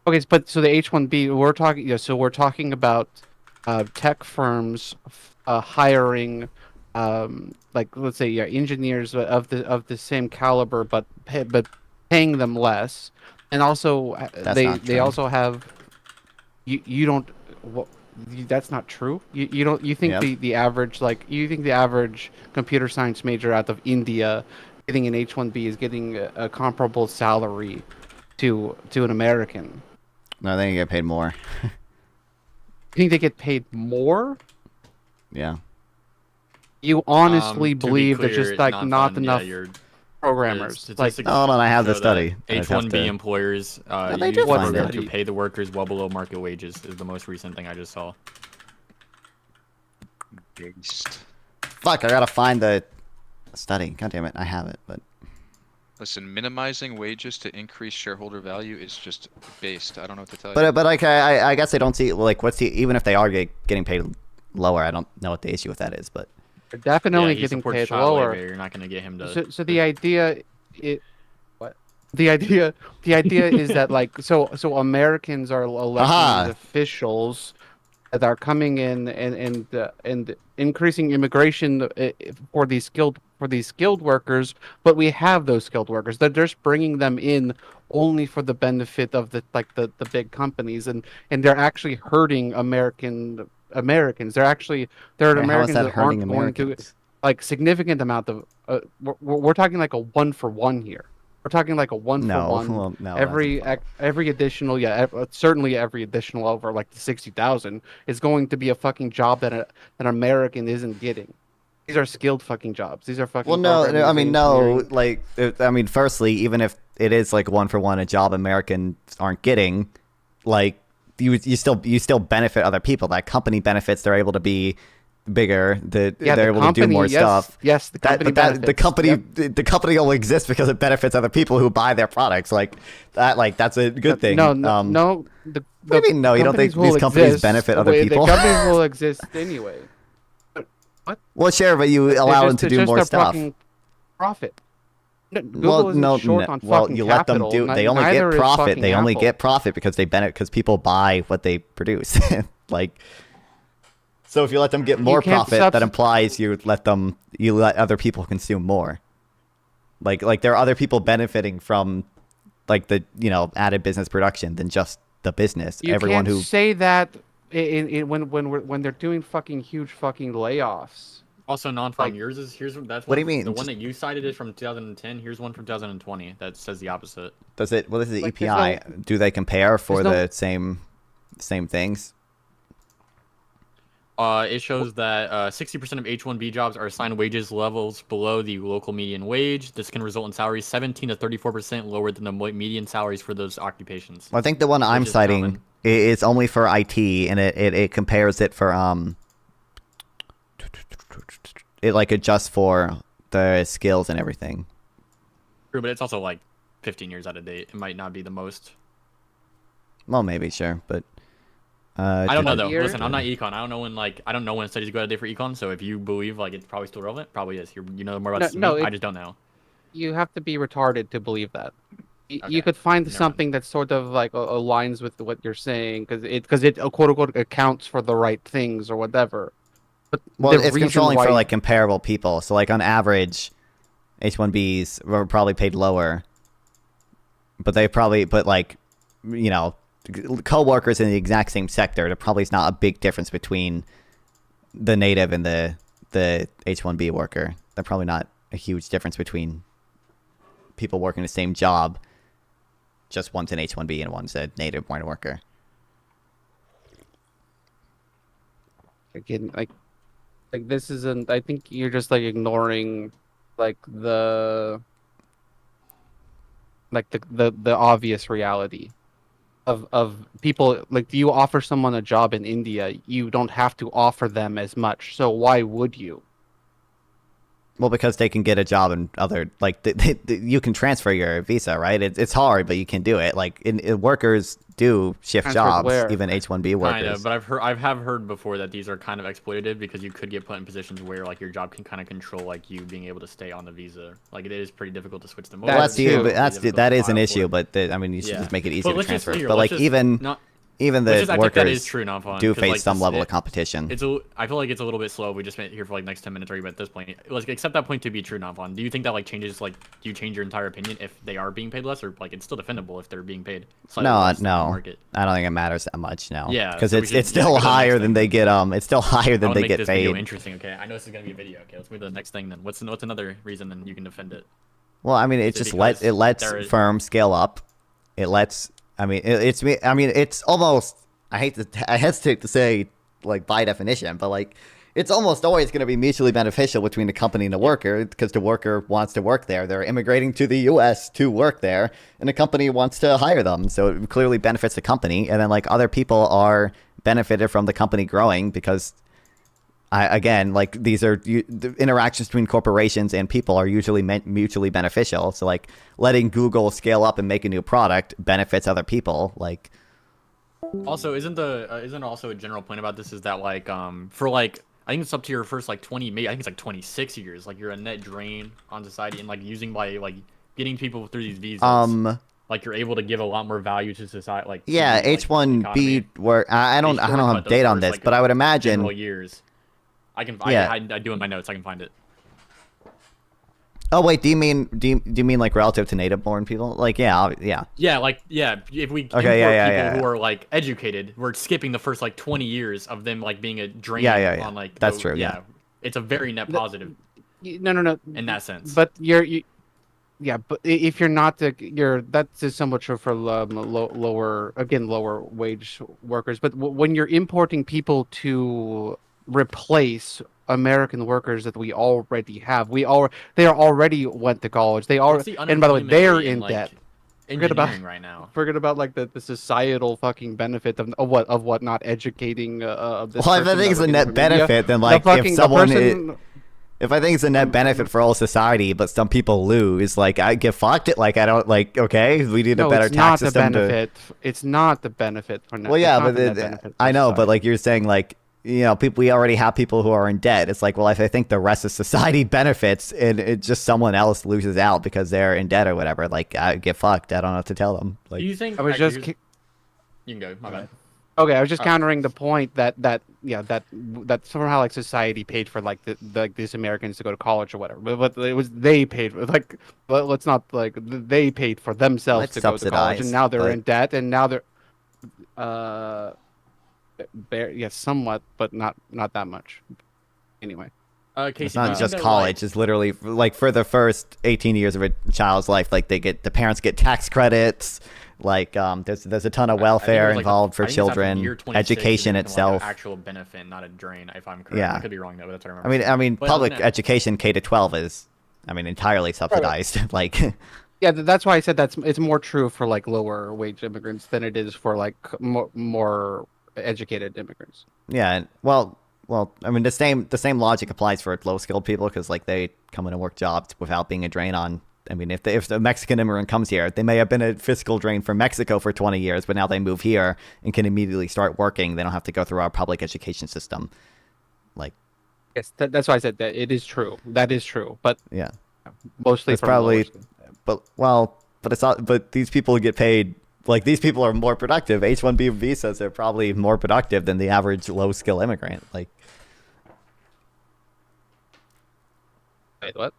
Okay, but so the H-1B, we're talking. Yeah, so we're talking about tech firms hiring, like let's say, yeah, engineers of the same caliber, but paying them less, and also That's they not they true. also have. You don't. Well, that's not true. You don't. You think Yep. the average, like you think the average computer science major out of India getting an H-1B is getting a comparable salary to an American? No, they get paid more. You think they get paid more? Yeah. You honestly To be believe clear, there's just like not non-fund, enough yeah, programmers? Like, statistics Hold on, I have the show that study. I just have H-1B to- employers they use do the find program it. to pay the workers well below market wages is the most recent thing I just saw. Based. Fuck, I gotta find the study. God damn it, I have it, but Listen, minimizing wages to increase shareholder value is just based. I don't know what to tell you. but like I guess I don't see like what's the even if they are getting paid lower, I don't know what the issue with that is, but they're definitely Yeah, he getting supports paid child lower. labor. You're not going to get him to. So the idea, the idea is that like so Americans are electing Aha. these officials that are coming in and increasing immigration for these skilled workers, but we have those skilled workers. They're just bringing them in only for the benefit of the big companies, and they're actually hurting Americans. They're Wait, Americans how is that that hurting aren't going to Americans? like significant amount of we're talking like a 1-for-1 here. We're talking like a 1-for-1. Well, no, every that's every additional, certainly every additional over like the 60,000 is going to be a fucking job that an American isn't getting. These are skilled fucking jobs. These are fucking. Well, no, programming, I mean, no, engineering. like, I mean, firstly, even if it is like 1-for-1, a job Americans aren't getting, like, you still benefit other people. That company benefits. They're able to be bigger. They're able to do more stuff. Yes, the company benefits. The company only exists because it benefits other people who buy their products. Like that, like that's a good thing. No. What do you mean, no? You don't think companies will these companies exist. benefit other Wait, people? The companies will exist anyway. Well, sure, but you allow them to It's do just more their stuff. fucking profit. Google Well, isn't no, short no. on Well, fucking you let them capital. do. They only Neither get is profit. fucking They only Apple. get profit because because people buy what they produce. Like, so if you let them get more can't profit, that implies you let other people consume more. Like there are other people benefiting from, like the added business production than just the business. You Everyone can't who say that when they're doing fucking huge fucking layoffs. Also, non-farm. Like- That's What do you mean? The one that you cited is from 2010. Here's one from 2020 that says the opposite. does it. Well, this is the Like, there's EPI. Do they compare for there's the same things? It shows that 60% of H-1B jobs are assigned wages levels below the local median wage. This can result in salaries 17 to 34% lower than the median salaries for those occupations. I think the one I'm is citing common. is only for IT, and it compares it for it like adjusts for the skills and everything. True, but it's also like 15 years out of date. It might not be the most. Well, maybe, sure, but I don't know though. year? Listen, I'm not econ. I don't know when studies go out of date for econ. So if you believe like it's probably still relevant, probably is. You know more about this than me. I just don't know. You have to be retarded to believe that. You Okay, could find never mind. something that sort of like aligns with what you're saying because it quote unquote accounts for the right things or whatever. But well, the it's reason controlling why- for like comparable people. So like on average, H-1Bs were probably paid lower, but like, you know, co-workers in the exact same sector, there probably is not a big difference between the native and the H-1B worker. There's probably not a huge difference between people working the same job. Just one's an H-1B and one's a native born worker. again like this isn't. I think you're just like ignoring like the obvious reality of people. Like, do you offer someone a job in India, you don't have to offer them as much, so why would you? Well, because they can get a job in other, like, you can transfer your visa, right? It's hard, but you can do it. Like, workers do shift Transfer jobs, where? even H-1B workers. Kind of, but I have heard before that these are kind of exploitative because you could get put in positions where like your job can kind of control like you being able to stay on the visa. Like it is pretty difficult to switch them over. Well, that's too. you, but Pretty that difficult is to an file issue. for. But I mean, you should just make it easier to let's just- transfer. here, But let's like just not- even let's the just act like that is workers true, Nonfon, do 'cause, face like, some this- level of competition. I feel like it's a little bit slow. We just been here for like next 10 minutes already, but at this point, let's accept that point to be true, Nonfon. Do you think that like changes like do you change your entire opinion if they are being paid less, or like it's still defendable if they're being paid slightly No, less than the no, market? I don't think it matters that much. No, Yeah, because so we it's should- it's yeah, still go to the higher next than thing. they get. It's still higher I than want they to make get this video paid. interesting. Okay, I know this is gonna be a video. Okay, let's move to the next thing then. What's another reason then you can defend it? Well, I mean, it Is it just because lets there is- firms scale up. It lets. I mean, it's almost. I hesitate to say like by definition, but like it's almost always going to be mutually beneficial between the company and the worker because the worker wants to work there. They're immigrating to the U.S. to work there, and the company wants to hire them. So it clearly benefits the company, and then like other people are benefited from the company growing because. Again, like the interactions between corporations and people are usually mutually beneficial. So like letting Google scale up and make a new product benefits other people. Like Also, isn't also a general point about this is that like for like I think it's up to your first like 20 maybe I think it's like 26 years like you're a net drain on society and like using by like getting people through these visas. Like you're able to give a lot more value to society. Like yeah, to, like, H-1B work. I don't have data on this, but I would imagine. Years. Yeah. I do in my notes. I can find it. Oh wait, do you mean like relative to native born people? Like yeah. Yeah. If we import people who are like educated, we're skipping the first like 20 years of them like being a drain on like. That's true. Yeah. It's a very net positive. No. In that sense. But yeah, but if you're not that's somewhat true for lower wage workers. But when you're importing people to replace American workers that we already have, they already went to college. And by the way, they're in debt. Forget about like the societal fucking benefit of what not educating of this. Well, if I think it's a net benefit, then like if someone. If I think it's a net benefit for all society, but some people lose, like I get fucked. It like I don't like. Okay, we need a better tax system. It's not the benefit for. Well, yeah, but I know, but like you're saying, like people. We already have people who are in debt. It's like, well, if I think the rest of society benefits, and it just someone else loses out because they're in debt or whatever, like I get fucked. I don't know what to tell them. Like, do you think? You can go. My bad. Okay, I was just countering the point that somehow like society paid for like these Americans to go to college or whatever, but it was they paid for like, but let's not like they paid for themselves to go to college, and now they're in debt, and now they're somewhat, but not that much. Anyway, Casey, It's do you not think just that, college. It's literally like for the first 18 years of a child's life, like the parents get tax credits. Like there's a ton of I think it welfare was, like, involved for I think it's after children, year 26 education it becomes, like, itself. an actual benefit, not a drain. If I'm correct, Yeah. I could be wrong though, but that's what I remember. I mean, But public other than- education K to 12 is, entirely subsidized. Like, Yeah, that's why I said it's more true for like lower wage immigrants than it is for like more educated immigrants. yeah, well, the same logic applies for low skilled people because like they come in and work jobs without being a drain on. I mean, if the Mexican immigrant comes here, they may have been a fiscal drain for Mexico for 20 years, but now they move here and can immediately start working. They don't have to go through our public education system. Like, Yes, that's why I said that it is true. That is true, but yeah, mostly it's from lower probably, skilled. but it's not. But these people get paid. Like these people are more productive. H-1B visas are probably more productive than the average low skill immigrant. Like, Wait, what?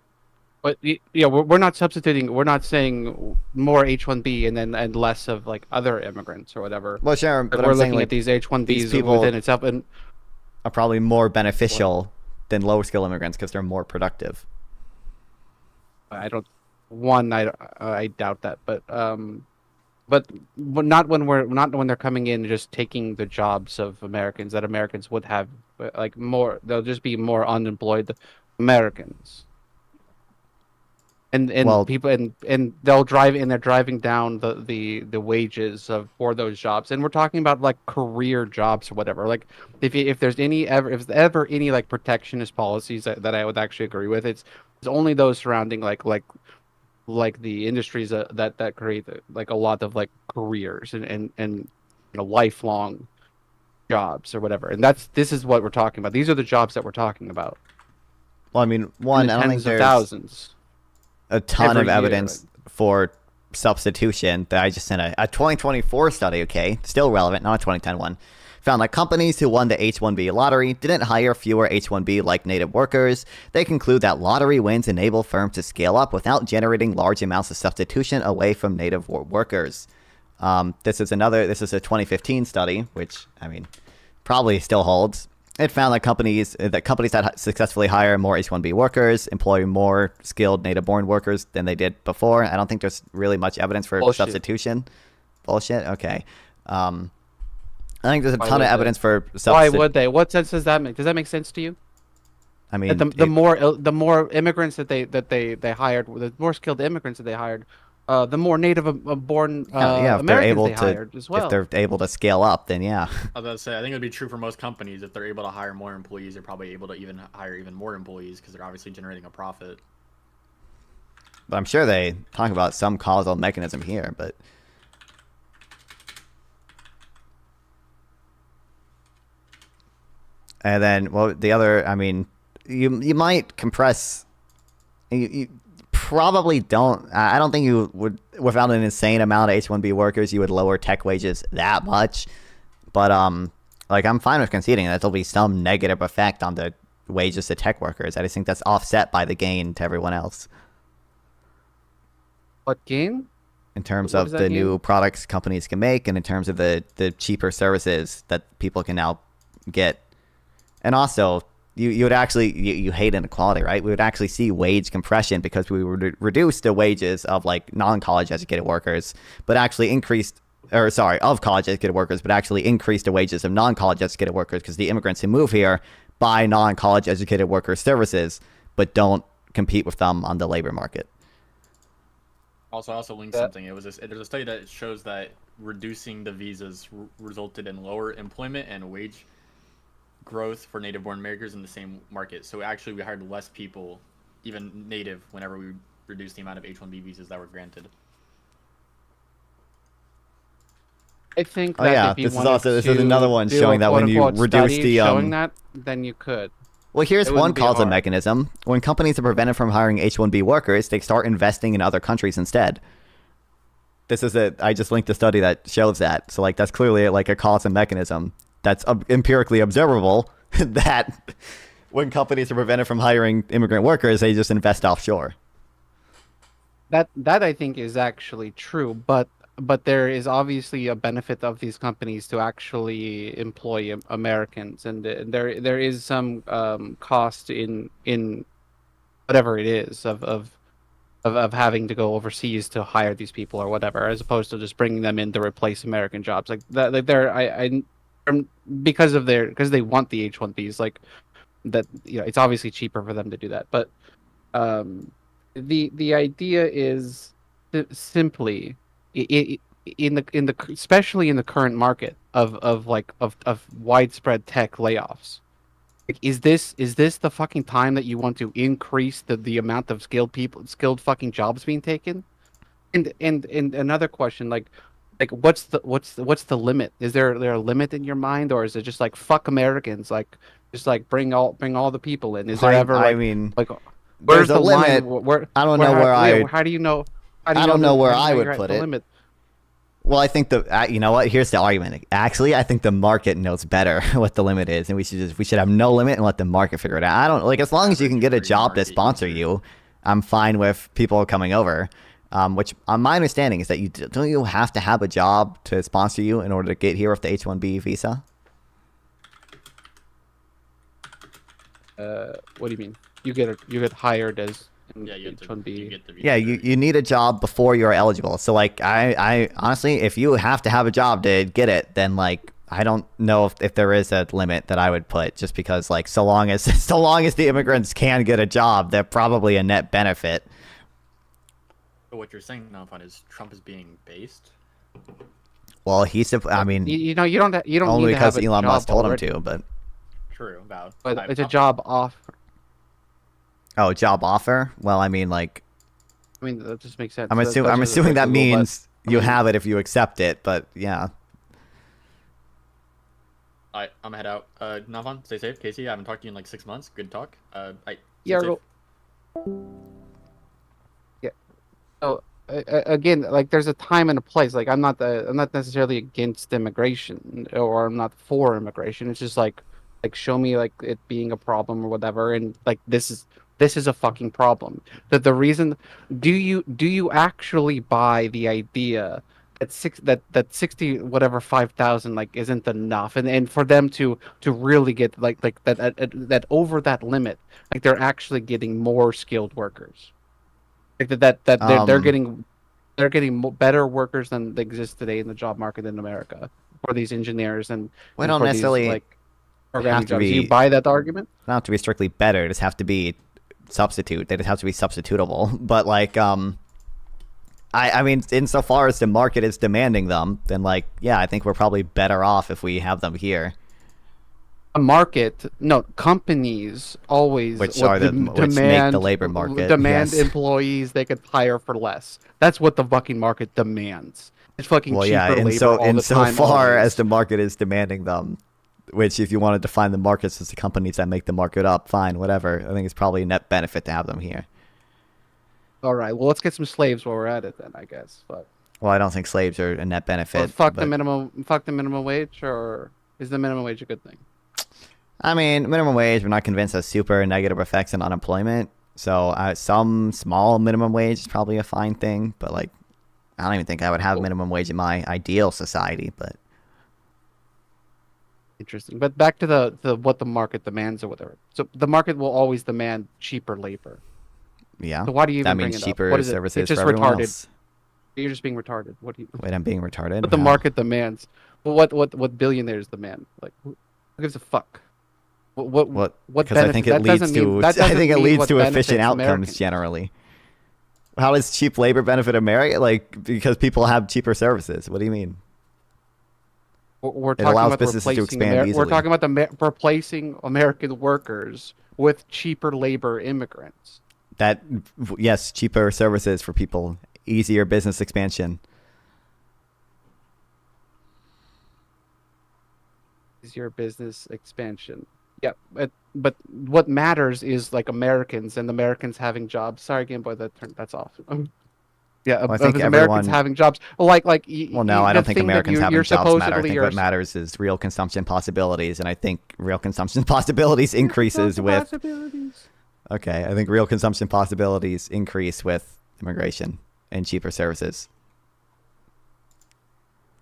But yeah, we're not substituting. We're not saying more H-1B and less of like other immigrants or whatever. well, sure, But but we're I'm saying looking like at these H-1Bs these people within itself, and are probably more beneficial than low skill immigrants because they're more productive. I don't. One, I doubt that, but not when they're coming in just taking the jobs of Americans that Americans would have like more. They'll just be more unemployed Americans. And Well- people and they'll drive and they're driving down the wages for those jobs, and we're talking about like career jobs or whatever. Like if there's ever any like protectionist policies that I would actually agree with, it's only those surrounding like the industries that create like a lot of like careers and lifelong jobs or whatever. And this is what we're talking about. These are the jobs that we're talking about. Well, I mean, one, In the I don't think tens of there's thousands. a ton every of year. evidence for substitution that I just sent a 2024 study, okay, still relevant, not a 2010 one, found that companies who won the H-1B lottery didn't hire fewer H-1B like native workers. They conclude that lottery wins enable firms to scale up without generating large amounts of substitution away from native workers. This is a 2015 study, which, I mean, probably still holds. It found that companies that successfully hire more H-1B workers employ more skilled native-born workers than they did before. I don't think there's really much evidence for Bullshit. substitution. Bullshit. Okay. I think there's a Why ton of would they? evidence for Why substitution. would they? What sense does that make? Does that make sense to you? I mean, That the more immigrants that they hired, the more skilled immigrants that they hired, the more native born if they're Americans able they to, hired as well. if they're able to scale up, then yeah. I was about to say, I think it would be true for most companies. If they're able to hire more employees, they're probably able to even hire even more employees because they're obviously generating a profit. But I'm sure they talk about some causal mechanism here, but and then well the other, I mean, you might compress. You probably don't. I don't think you would without an insane amount of H-1B workers you would lower tech wages that much. But like I'm fine with conceding that there'll be some negative effect on the wages to tech workers. I just think that's offset by the gain to everyone else. What gain? In terms What of does that the mean? new products companies can make and in terms of the cheaper services that people can now get. And also, you would actually, you hate inequality, right? We would actually see wage compression because we would reduce the wages of like non-college educated workers, but actually of college educated workers, but actually increase the wages of non-college educated workers because the immigrants who move here buy non-college educated workers services, but don't compete with them on the labor market. Also, I also linked something. There's a study that shows that reducing the visas resulted in lower employment and wage growth for native-born Americans in the same market. So actually, we hired less people, even native, whenever we reduced the amount of H-1B visas that were granted. I think Oh, that yeah, if you this is wanted also- this is to another one do showing a that when you quote-unquote reduce study the, showing that, then you could. Well, here's It one wouldn't be causal hard. mechanism. When companies are prevented from hiring H-1B workers, they start investing in other countries instead. I just linked a study that shows that. So, like, that's clearly, like, a causal mechanism that's empirically observable that when companies are prevented from hiring immigrant workers, they just invest offshore. That I think is actually true, but but there is obviously a benefit of these companies to actually employ Americans, and there is some cost in whatever it is of having to go overseas to hire these people or whatever, as opposed to just bringing them in to replace American jobs. Like that, like because they want the H-1Bs, like that. It's obviously cheaper for them to do that. But the idea is simply in the especially in the current market of widespread tech layoffs. Like, is this the fucking time that you want to increase the amount of skilled fucking jobs being taken? And another question, like what's the limit? Is there a limit in your mind, or is it just like fuck Americans, like just like bring all the people in? Is there ever I like mean, like there's where's a the limit. line? Where I don't know where I. how do you know? I don't know where I would you're at put the it. limit? Well, I think you know what? Here's the argument. Actually, I think the market knows better what the limit is, and we should have no limit and let the market figure it out. I don't like, as long as you can get a job to sponsor you, I'm fine with people coming over. Which, my understanding is that don't you have to have a job to sponsor you in order to get here with the H-1B visa? What do you mean? You get hired as Yeah, you H-1B. get the Yeah, you need a job before you're eligible. So like, I honestly, if you have to have a job to get it, then like, I don't know if there is a limit that I would put, just because like, so long as the immigrants can get a job, they're probably a net benefit. But what you're saying, Nonfun, is Trump is being based. Well, I mean, you don't only need to have because a Elon Musk job told already. him to, but. True, about. But it's a job offer. Oh, job offer? Well, I mean, like, I mean, that just makes sense. I'm assuming that means you have it if you accept it, but yeah. Alright, I'm gonna head out. Nonfun, stay safe. Casey, I haven't talked to you in like 6 months. Good talk. Yeah. Yeah. So again, like, there's a time and a place. Like, I'm not necessarily against immigration, or I'm not for immigration. It's just like show me like it being a problem or whatever, and like this is a fucking problem. That the reason, do you actually buy the idea that 60 whatever 5,000 like isn't enough, and for them to really get like that over that limit, like they're actually getting more skilled workers, like that they're getting better workers than exist today in the job market in America for these engineers and We don't for necessarily these, like, programming have to jobs. be. Do you buy that argument? Not have to be strictly better. It just have to be substitute. They just have to be substitutable. But like, I mean, insofar as the market is demanding them, then like, yeah, I think we're probably better off if we have them here. Companies always Which make the labor market. demand Yes. employees they could hire for less. That's what the fucking market demands. It's fucking Well, cheaper yeah, labor all the time. insofar always. as the market is demanding them, which if you want to define the markets as the companies that make the market up, fine, whatever. I think it's probably a net benefit to have them here. All right, well, let's get some slaves while we're at it then, I guess. But Well, I don't think slaves are a net benefit. fuck but- the minimum wage, or is the minimum wage a good thing? I mean, minimum wage, we're not convinced has super negative effects on unemployment. So some small minimum wage is probably a fine thing. But like, I don't even think I would have minimum wage in my ideal society. But Interesting. But back to the what the market demands or whatever. So the market will always demand cheaper labor. yeah, So why do you even that bring means it up? cheaper What is it? services It's just for everyone retarded. else. You're just being retarded. What do you? Wait, I'm being retarded. What the How? market demands? Well, what billionaires demand? Like, who gives a fuck? What Because I think it leads to efficient outcomes Americans. generally. How does cheap labor benefit America? Like, because people have cheaper services. What do you mean? We're It talking allows about businesses to replacing expand We're easily. talking about replacing American workers with cheaper labor immigrants. Yes, cheaper services for people, easier business expansion. Is your business expansion? Yeah, but what matters is like Americans and Americans having jobs. Sorry, Game Boy, that's off. Yeah, Well, I think Americans everyone- having jobs. Well, Well, no, I don't think Americans having jobs matter. I supposedly think what matters is real consumption possibilities, and I think real consumption possibilities increases with. possibilities. Okay, I think real consumption possibilities increase with immigration and cheaper services.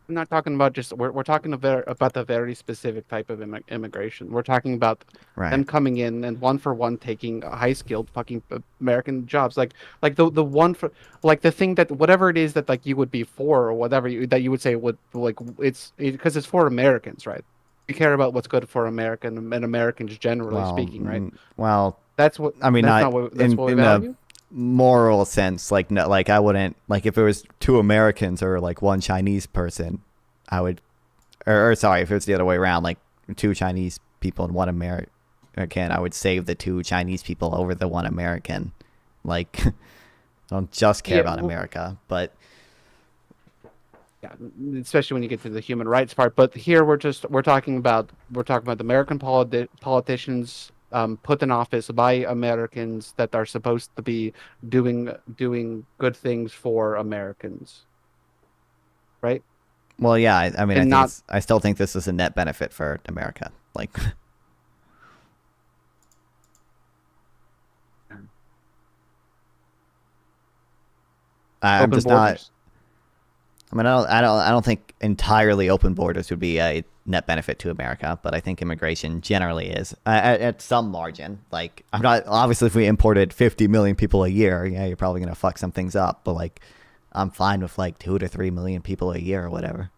I'm not talking about just we're talking about the very specific type of immigration. We're talking about Right. them coming in and one for one taking high skilled fucking American jobs, like the one for like the thing that whatever it is that like you would be for or whatever that you would say would like it's because it's for Americans, right? We care about what's good for American and Americans generally Well, speaking, right? well, That's what I mean, that's not not what that's in what we in value. a moral sense. Like, no, like I wouldn't like if it was two Americans or like one Chinese person, I would, or sorry, if it was the other way around, like two Chinese people and one American, I would save the two Chinese people over the one American. Like, I don't just care Yeah, about well- America, but Yeah, especially when you get to the human rights part. But here we're talking about the American politicians put in office by Americans that are supposed to be doing good things for Americans, right? well, yeah. I mean, And I still think this is a net benefit for America. Like, I'm Open just not. borders. I mean, I don't think entirely open borders would be a net benefit to America, but I think immigration generally is at some margin. Like, I'm not obviously if we imported 50 million people a year, yeah, you're probably gonna fuck some things up. But like, I'm fine with like 2 to 3 million people a year or whatever.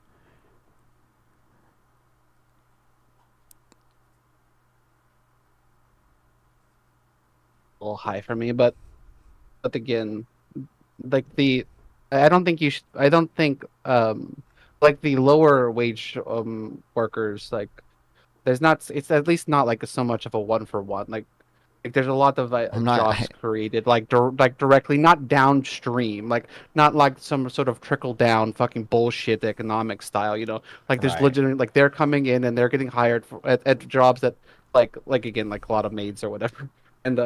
A little high for me, but again, like I don't think I don't think like the lower wage workers, like there's not it's at least not like so much of a one for one. Like there's a lot of I'm not- jobs created like like directly, not downstream, like not like some sort of trickle down fucking bullshit economic style, you know. Like there's Right. legitimate, like they're coming in and they're getting hired at jobs that like again like a lot of maids or whatever, and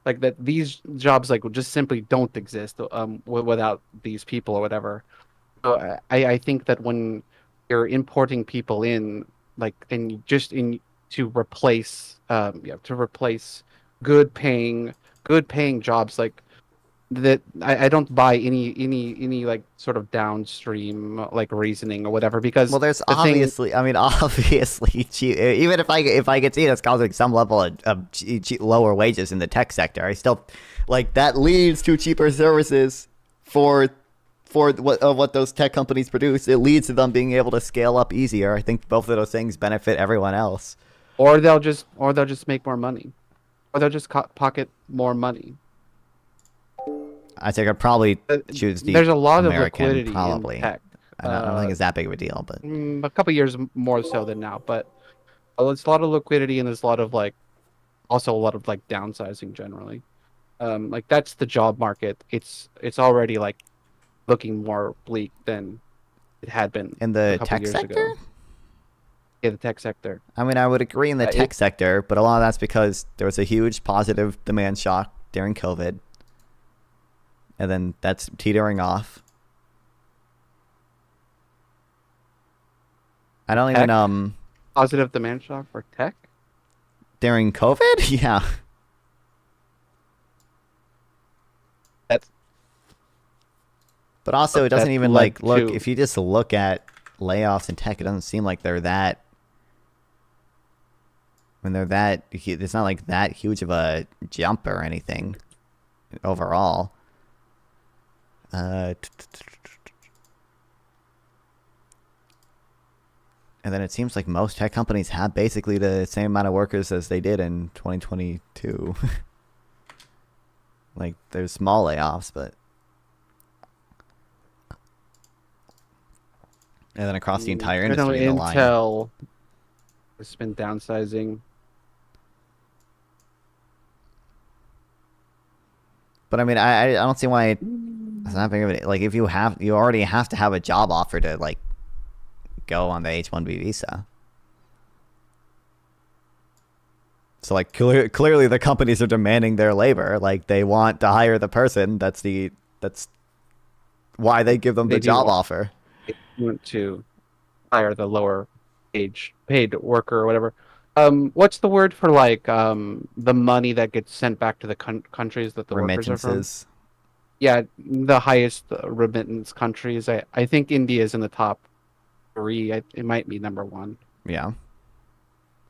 like that these jobs like just simply don't exist without these people or whatever. So I think that when you're importing people in, like, and just in to replace good paying jobs like that, I don't buy any like sort of downstream like reasoning or whatever, because Well, there's the thing- obviously, I mean, obviously, even if I get see that's causing some level of lower wages in the tech sector, I still like that leads to cheaper services for what those tech companies produce. It leads to them being able to scale up easier. I think both of those things benefit everyone else. or they'll just make more money, or they'll just pocket more money. I think I'd probably choose the There's a lot American, of liquidity probably. in tech. I don't think it's that big of a deal, but A couple years more so than now, but it's a lot of liquidity, and there's a lot of like also a lot of like downsizing generally. Like that's the job market. It's already like looking more bleak than it had been in a the couple tech years sector. ago. Yeah, the tech sector. I mean, I would agree in the tech sector, but a lot of that's because there was a huge positive demand shock during COVID, and then that's teetering off. I don't Tech? even Positive demand shock for tech. during COVID, yeah. That's But also, it doesn't that even led like look. to- If you just look at layoffs in tech, it doesn't seem like they're that. When they're that, it's not like that huge of a jump or anything overall. And then it seems like most tech companies have basically the same amount of workers as they did in 2022. Like, there's small layoffs, but. And then across the entire I know industry, the line. Intel has been downsizing. But I mean, I don't see why it's not big of it. Like, if you already have to have a job offer to like go on the H-1B visa. So like clearly the companies are demanding their labor. Like they want to hire the person. That's why they give them the They do job want- offer. They want to hire the lower paid worker or whatever. What's the word for like the money that gets sent back to the countries that the workers are from? Remittances. Yeah, the highest remittance countries. I think India is in the top 3. It might be number 1. Yeah. So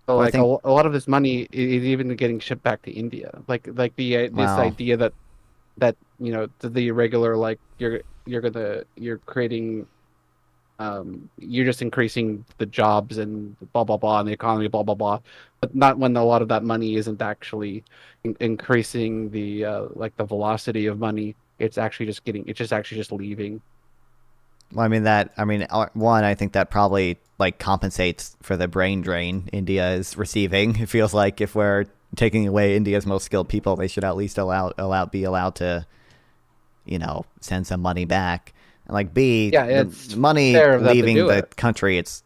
Well, I like think- a lot of this money is even getting shipped back to India. Like the this Wow. idea that the irregular, like you're creating, you're just increasing the jobs and blah blah blah and the economy blah blah blah, but not when a lot of that money isn't actually increasing the like the velocity of money. It's actually just leaving. Well, one, I think that probably like compensates for the brain drain India is receiving. It feels like if we're taking away India's most skilled people, they should at least be allowed to, send some money back. And like B, Yeah, the it's money fair of them to leaving do the it. country, it's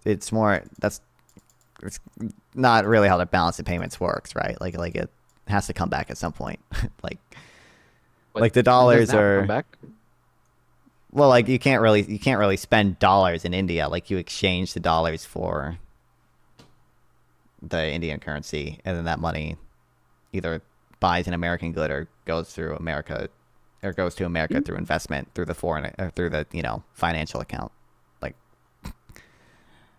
not really how the balance of payments works, right? Like it has to come back at some point. like But the it doesn't dollars have to are come back. well, like you can't really spend dollars in India. Like you exchange the dollars for the Indian currency, and then that money either buys an American good or goes to America through investment through the financial account. Like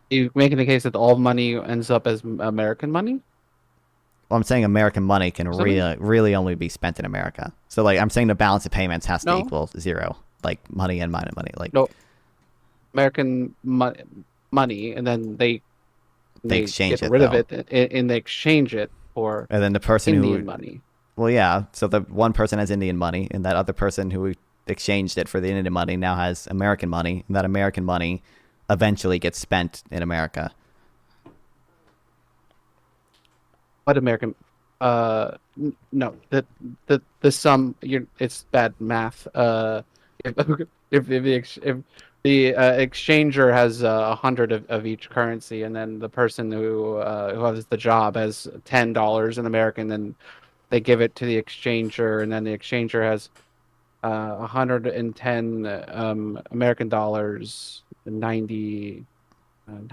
You making the case that all money ends up as American money? well, I'm saying American money can Something? really only be spent in America. So like I'm saying the balance of payments has to No. equal 0. Like money and money. Like No, American money, and then they exchange get it, rid of though. it, and they exchange it for And then the person Indian money. Well, yeah. So the one person has Indian money, and that other person who exchanged it for the Indian money now has American money, and that American money eventually gets spent in America. What American? No, the sum. It's bad math. If the exchanger has 100 of each currency, and then the person who has the job has $10 in American, then they give it to the exchanger, and then the exchanger has 110 American dollars, 90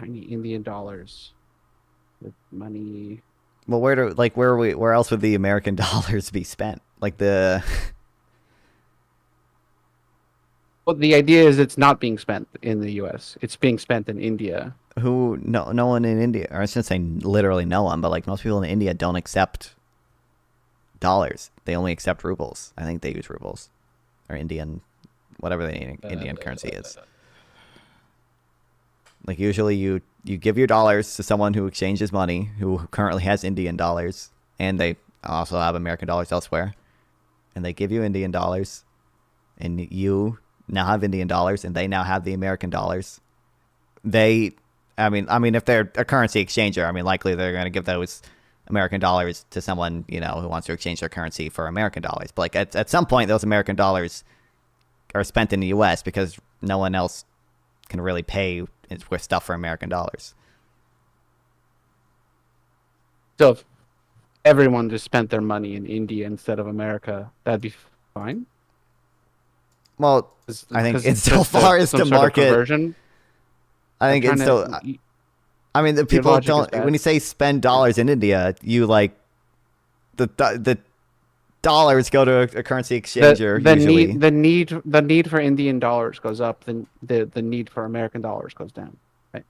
Indian dollars with money. Well, where else would the American dollars be spent? Like the Well, the idea is it's not being spent in the U.S. It's being spent in India. no one in India, or I shouldn't say literally no one, but like most people in India don't accept dollars. They only accept rubles. I think they use rubles or Indian, whatever the Indian currency is. Like usually you give your dollars to someone who exchanges money, who currently has Indian dollars, and they also have American dollars elsewhere, and they give you Indian dollars, and you now have Indian dollars, and they now have the American dollars. If they're a currency exchanger, likely they're going to give those American dollars to someone, who wants to exchange their currency for American dollars. But like at some point, those American dollars are spent in the U.S. because no one else can really pay with stuff for American dollars. So if everyone just spent their money in India instead of America, that'd be fine. Well, I think insofar as the market, conversion. I think it's so. The people logic is don't. bad. When you say spend dollars in India, you like the dollars go to a currency exchanger. Usually, the need for Indian dollars goes up. The need for American dollars goes down. Right.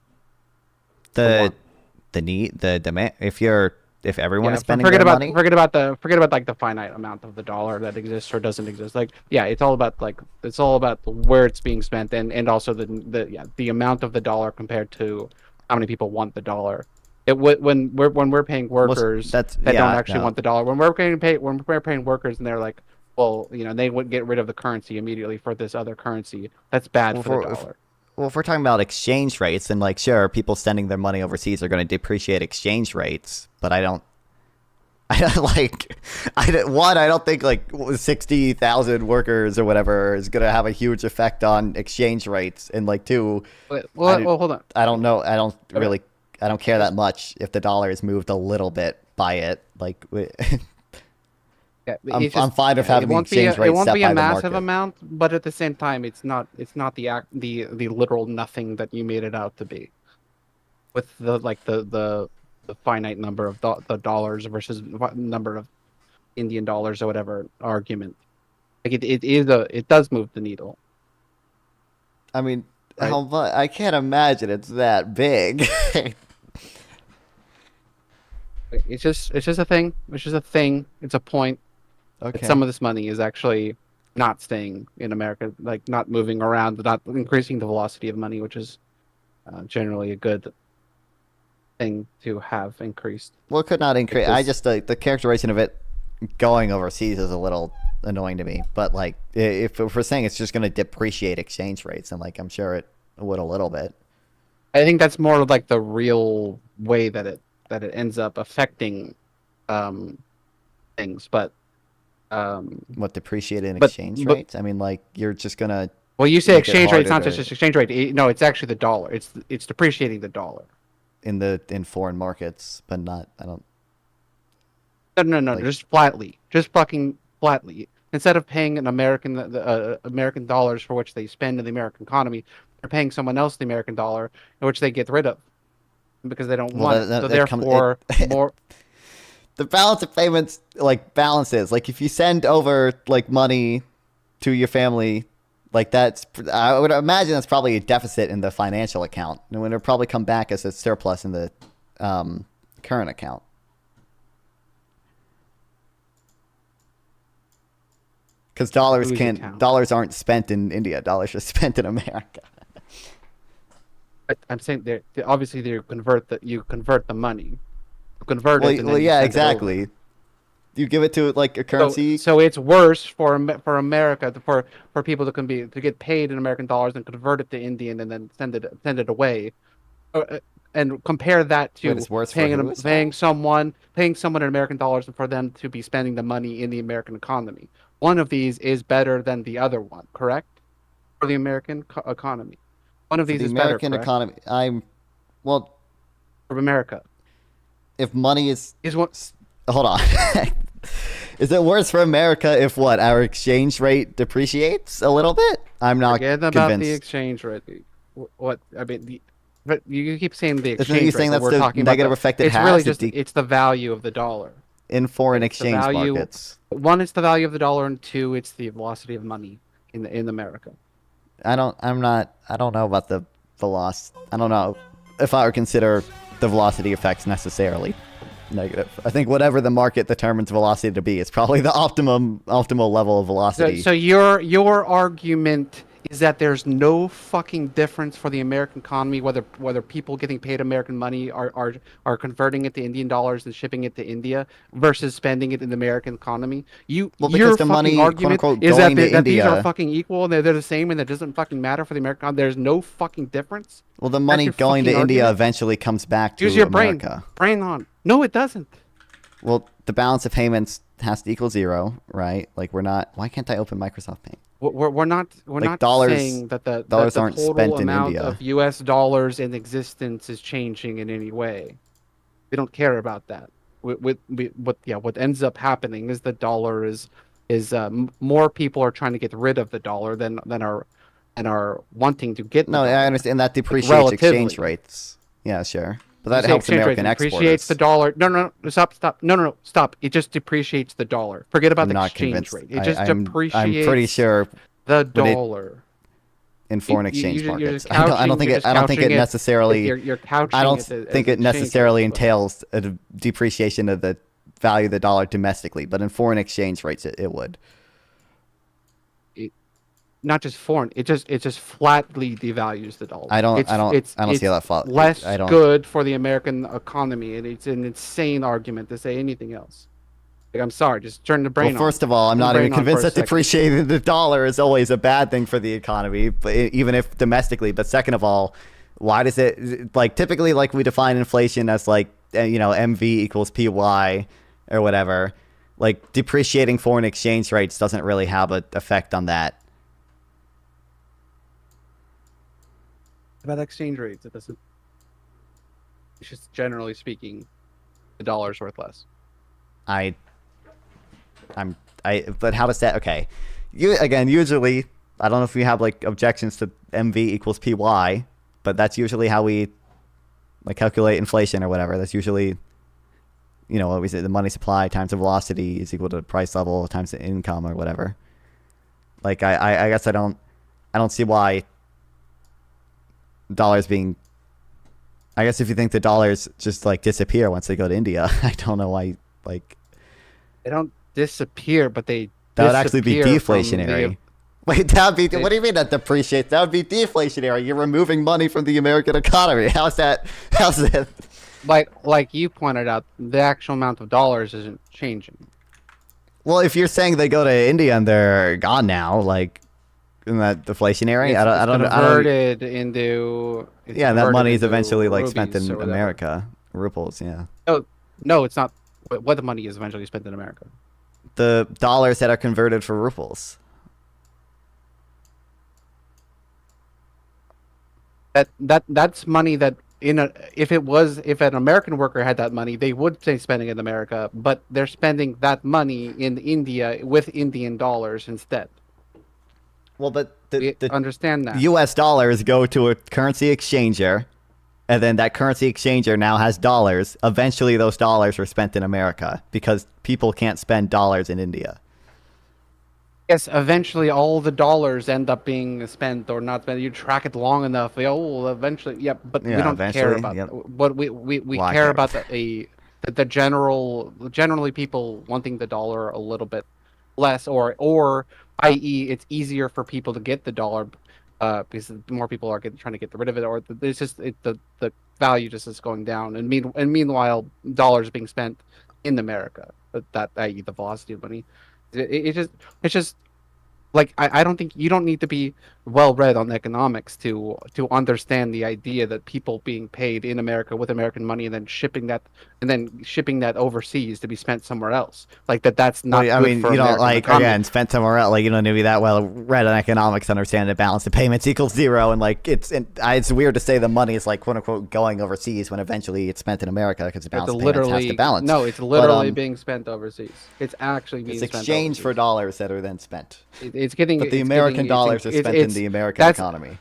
the demand. If everyone is spending forget their about money, forget about like the finite amount of the dollar that exists or doesn't exist. Like it's all about where it's being spent and also the amount of the dollar compared to how many people want the dollar. When we're paying workers that don't actually want the dollar. When we're paying workers and they're like, well, they would get rid of the currency immediately for this other currency. That's bad for the dollar. Well, if we're talking about exchange rates, then sure, people sending their money overseas are going to depreciate exchange rates, but I don't think like 60,000 workers or whatever is going to have a huge effect on exchange rates. And like two, well, hold on. I don't know. I don't care that much if the dollar is moved a little bit by it. Like I'm fine with having the exchange rate set by the market. It won't be a massive amount, but at the same time, it's not the literal nothing that you made it out to be. With the finite number of the dollars versus number of Indian dollars or whatever argument, like it does move the needle. Right. how much? I can't imagine it's that big. It's just a thing. It's just a thing. It's a point. Okay. That some of this money is actually not staying in America, like not moving around, not increasing the velocity of money, which is generally a good thing to have increased. Well, it could not increase. I Because- just the characterization of it going overseas is a little annoying to me. But like, if we're saying it's just going to depreciate exchange rates, and like I'm sure it would a little bit. I think that's more like the real way that it ends up affecting things, but What depreciated in But- exchange but- rates? I mean, like you're just gonna. well, you say Make it exchange rate. It's not harder just exchange rate. No, it's actually the dollar. It's depreciating the dollar. in foreign markets, but not. I don't. No, Like- just flatly, just fucking flatly. Instead of paying an American dollars for which they spend in the American economy, they're paying someone else the American dollar, which they get rid of because they don't Well, want it. that- So that comes- therefore, more. The balance of payments like balances. Like if you send over like money to your family, like that's. I would imagine that's probably a deficit in the financial account, and it'll probably come back as a surplus in the current account. Because Whose account? dollars aren't spent in India. Dollars are spent in America. I'm saying obviously you convert the money, you convert it. And Well, then you yeah, send it exactly. over. You give it to like a currency. So it's worse for America for people to get paid in American dollars and convert it to Indian and then send it away, and compare that to Wait, it's worse for paying who? paying someone in American dollars and for them to be spending the money in the American economy. One of these is better than the other one, correct? For the American economy, one of For these the is American better, economy. Well, for America. if money is Is what hold on. Is it worse for America if what our exchange rate depreciates a little bit? I'm not forget about convinced. the exchange rate. What I mean, but you keep saying the Isn't exchange you rate. saying but that's we're the talking negative about effect it it's has? really It just de- it's the value of the dollar. in foreign It's the exchange value- markets. One, it's the value of the dollar, and two, it's the velocity of money in America. I don't know about the velocity. I don't know if I would consider the velocity effects necessarily negative. I think whatever the market determines velocity to be is probably the optimal level of velocity. So your argument is that there's no fucking difference for the American economy whether people getting paid American money are converting it to Indian dollars and shipping it to India versus spending it in the American economy. Well, Your because the fucking money, quote argument unquote, is that, going to that these are India. fucking equal and they're the same and it doesn't fucking matter for the American economy. There's no fucking difference. Well, the money your going to fucking India argument? eventually comes back to Use your America. brain on. No, it doesn't. Well, the balance of payments has to equal zero, right? Like we're not. Why can't I open Microsoft Paint? We're not Like not dollars- saying that the dollars that the aren't total spent in amount India. of U.S. dollars in existence is changing in any way. We don't care about that. What ends up happening is the dollar is more people are trying to get rid of the dollar than are wanting to get. No, the I dollar. understand that depreciates relatively. exchange rates. Yeah, sure, but that You say helps exchange rate American depreciates exporters. the dollar. No, stop. No, stop. It just depreciates the dollar. Forget about I'm the not exchange convinced. rate. It just I'm depreciates pretty sure the it- dollar. in foreign You- exchange you're markets. just I don't couching- think you're it. just I don't think it couching it- necessarily. You're couching I don't it as think it exchange necessarily rates, but- entails a depreciation of the value of the dollar domestically, but in foreign exchange rates, it would. Not just foreign. It just flatly devalues the dollar. I don't see it's that flat. Less I don't. good for the American economy, and it's an insane argument to say anything else. Like, I'm sorry, just turn the brain Well, on. first of all, I'm Turn the not brain even on for convinced a that second. depreciating the dollar is always a bad thing for the economy, but even if domestically. But second of all, why does it like typically like we define inflation as like MV equals PY or whatever? Like depreciating foreign exchange rates doesn't really have an effect on that. About exchange rates, it doesn't. It's just generally speaking, the dollar's worth less. But how does that? Okay, usually I don't know if we have like objections to MV equals PY, but that's usually how we like calculate inflation or whatever. That's usually what we say, the money supply times the velocity is equal to the price level times the income or whatever. Like I guess I don't see why dollars being. I guess if you think the dollars just like disappear once they go to India, I don't know why. Like They don't disappear, but they that would actually be disappear from deflationary. Wait, that would be. What do you mean that depreciates? That would be deflationary. You're removing money from the American economy. How's that? How's that? like you pointed out, the actual amount of dollars isn't changing. Well, if you're saying they go to India and they're gone now, like, isn't that deflationary? I don't. Converted into. Yeah, that money is into eventually like spent rupees in or whatever. America, rubles. Yeah, No, it's not. What the money is eventually spent in America. the dollars that are converted for rubles. That's money that if an American worker had that money, they would say spending it in America, but they're spending that money in India with Indian dollars instead. Well, but We understand that. U.S. dollars go to a currency exchanger, and then that currency exchanger now has dollars. Eventually, those dollars are spent in America because people can't spend dollars in India. Yes, eventually all the dollars end up being spent or not spent. You track it long enough, well, eventually, but we Yeah, don't care eventually, about yep. what we Well, I care care about the generally people wanting the dollar a little bit less, or i.e. it's easier for people to get the dollar because more people are trying to get rid of it, or it's just the value just is going down, and meanwhile dollars being spent in America, that i.e. the velocity of money. It's just like I don't think you don't need to be well read on economics to understand the idea that people being paid in America with American money and then shipping that overseas to be spent somewhere else, like that's not. Well, I good mean, for you don't American like economy. again spent somewhere else. Like you don't need to be that well read on economics to understand that balance of payments equals zero, and like it's weird to say the money is like quote unquote going overseas when eventually it's spent in America because the balance of payments has to balance. No, it's literally being spent overseas. It's actually being It's spent exchange for overseas. dollars that are then spent. It's getting. But the it's American getting- dollars are it's- spent in the American that's economy.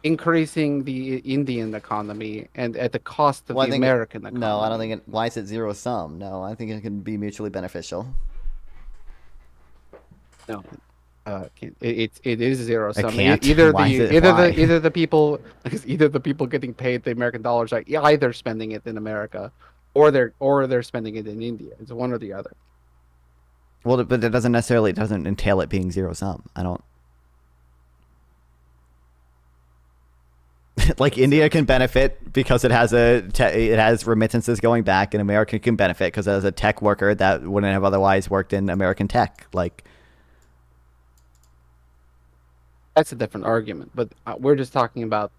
increasing the Indian economy and at the cost of Well, I the think American economy. No, I don't think it. Why is it zero sum? No, I think it can be mutually beneficial. No, it is zero sum. can't. Either Why is it? either Why? the people either the people getting paid the American dollars are either spending it in America, or they're spending it in India. It's one or the other. Well, but it doesn't entail it being zero sum. I don't. Like India can benefit because it has it has remittances going back, and America can benefit because it has a tech worker that wouldn't have otherwise worked in American tech. Like, That's a different argument, but we're just talking about.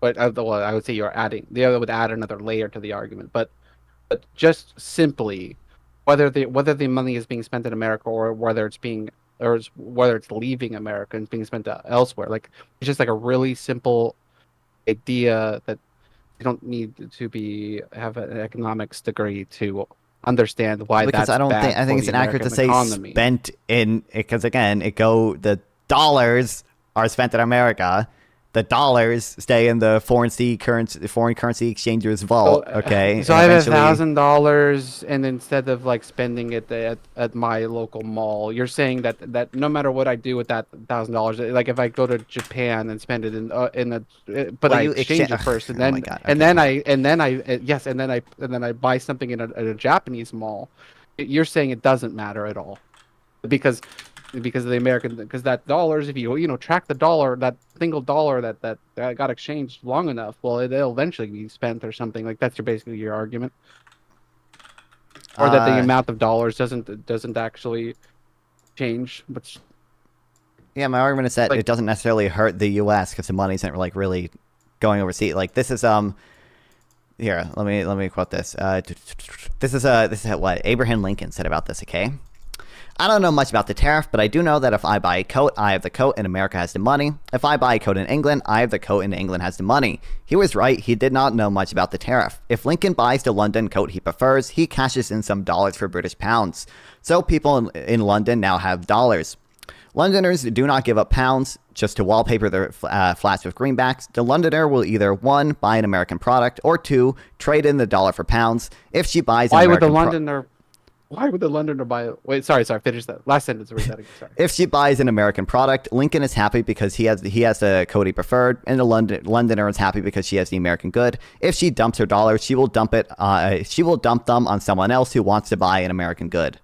But well, I would say you're adding. The other would add another layer to the argument, but just simply whether the money is being spent in America or whether it's leaving America and being spent elsewhere. Like it's just like a really simple idea that you don't need to have an economics degree to understand why because that's I don't bad think I think for it's the inaccurate to American say economy. spent in because again the dollars are spent in America. The dollars stay in the foreign currency exchanger's vault. Okay, So and I have eventually- $1,000, and instead of like spending it at my local mall, you're saying that no matter what I do with that $1,000, like if I go to Japan and spend it but Well, I you exchange exchange- it first, and Oh then my God, and okay. then I buy something at a Japanese mall. You're saying it doesn't matter at all, because of the American, because that dollars, if you track the dollar, that single dollar that got exchanged long enough, well, it'll eventually be spent or something. Like that's basically your argument, or that the amount of dollars doesn't actually change. But Yeah, my argument is that Like- it doesn't necessarily hurt the U.S. because the money isn't like really going overseas. Like this is here. Let me quote this. This is what Abraham Lincoln said about this. Okay. I don't know much about the tariff, but I do know that if I buy a coat, I have the coat and America has the money. If I buy a coat in England, I have the coat and England has the money. He was right. He did not know much about the tariff. If Lincoln buys the London coat he prefers, he cashes in some dollars for British pounds. So people in London now have dollars. Londoners do not give up pounds just to wallpaper their flats with greenbacks. The Londoner will either 1, buy an American product, or 2, trade in the dollar for pounds. If she buys an why would the American Londoner? Why would the Londoner buy? Wait, sorry. Finish that last sentence. Read that again. Sorry. If she buys an American product, Lincoln is happy because he has the code he preferred, and the Londoner is happy because she has the American good. If she dumps her dollars, she will dump them on someone else who wants to buy an American good.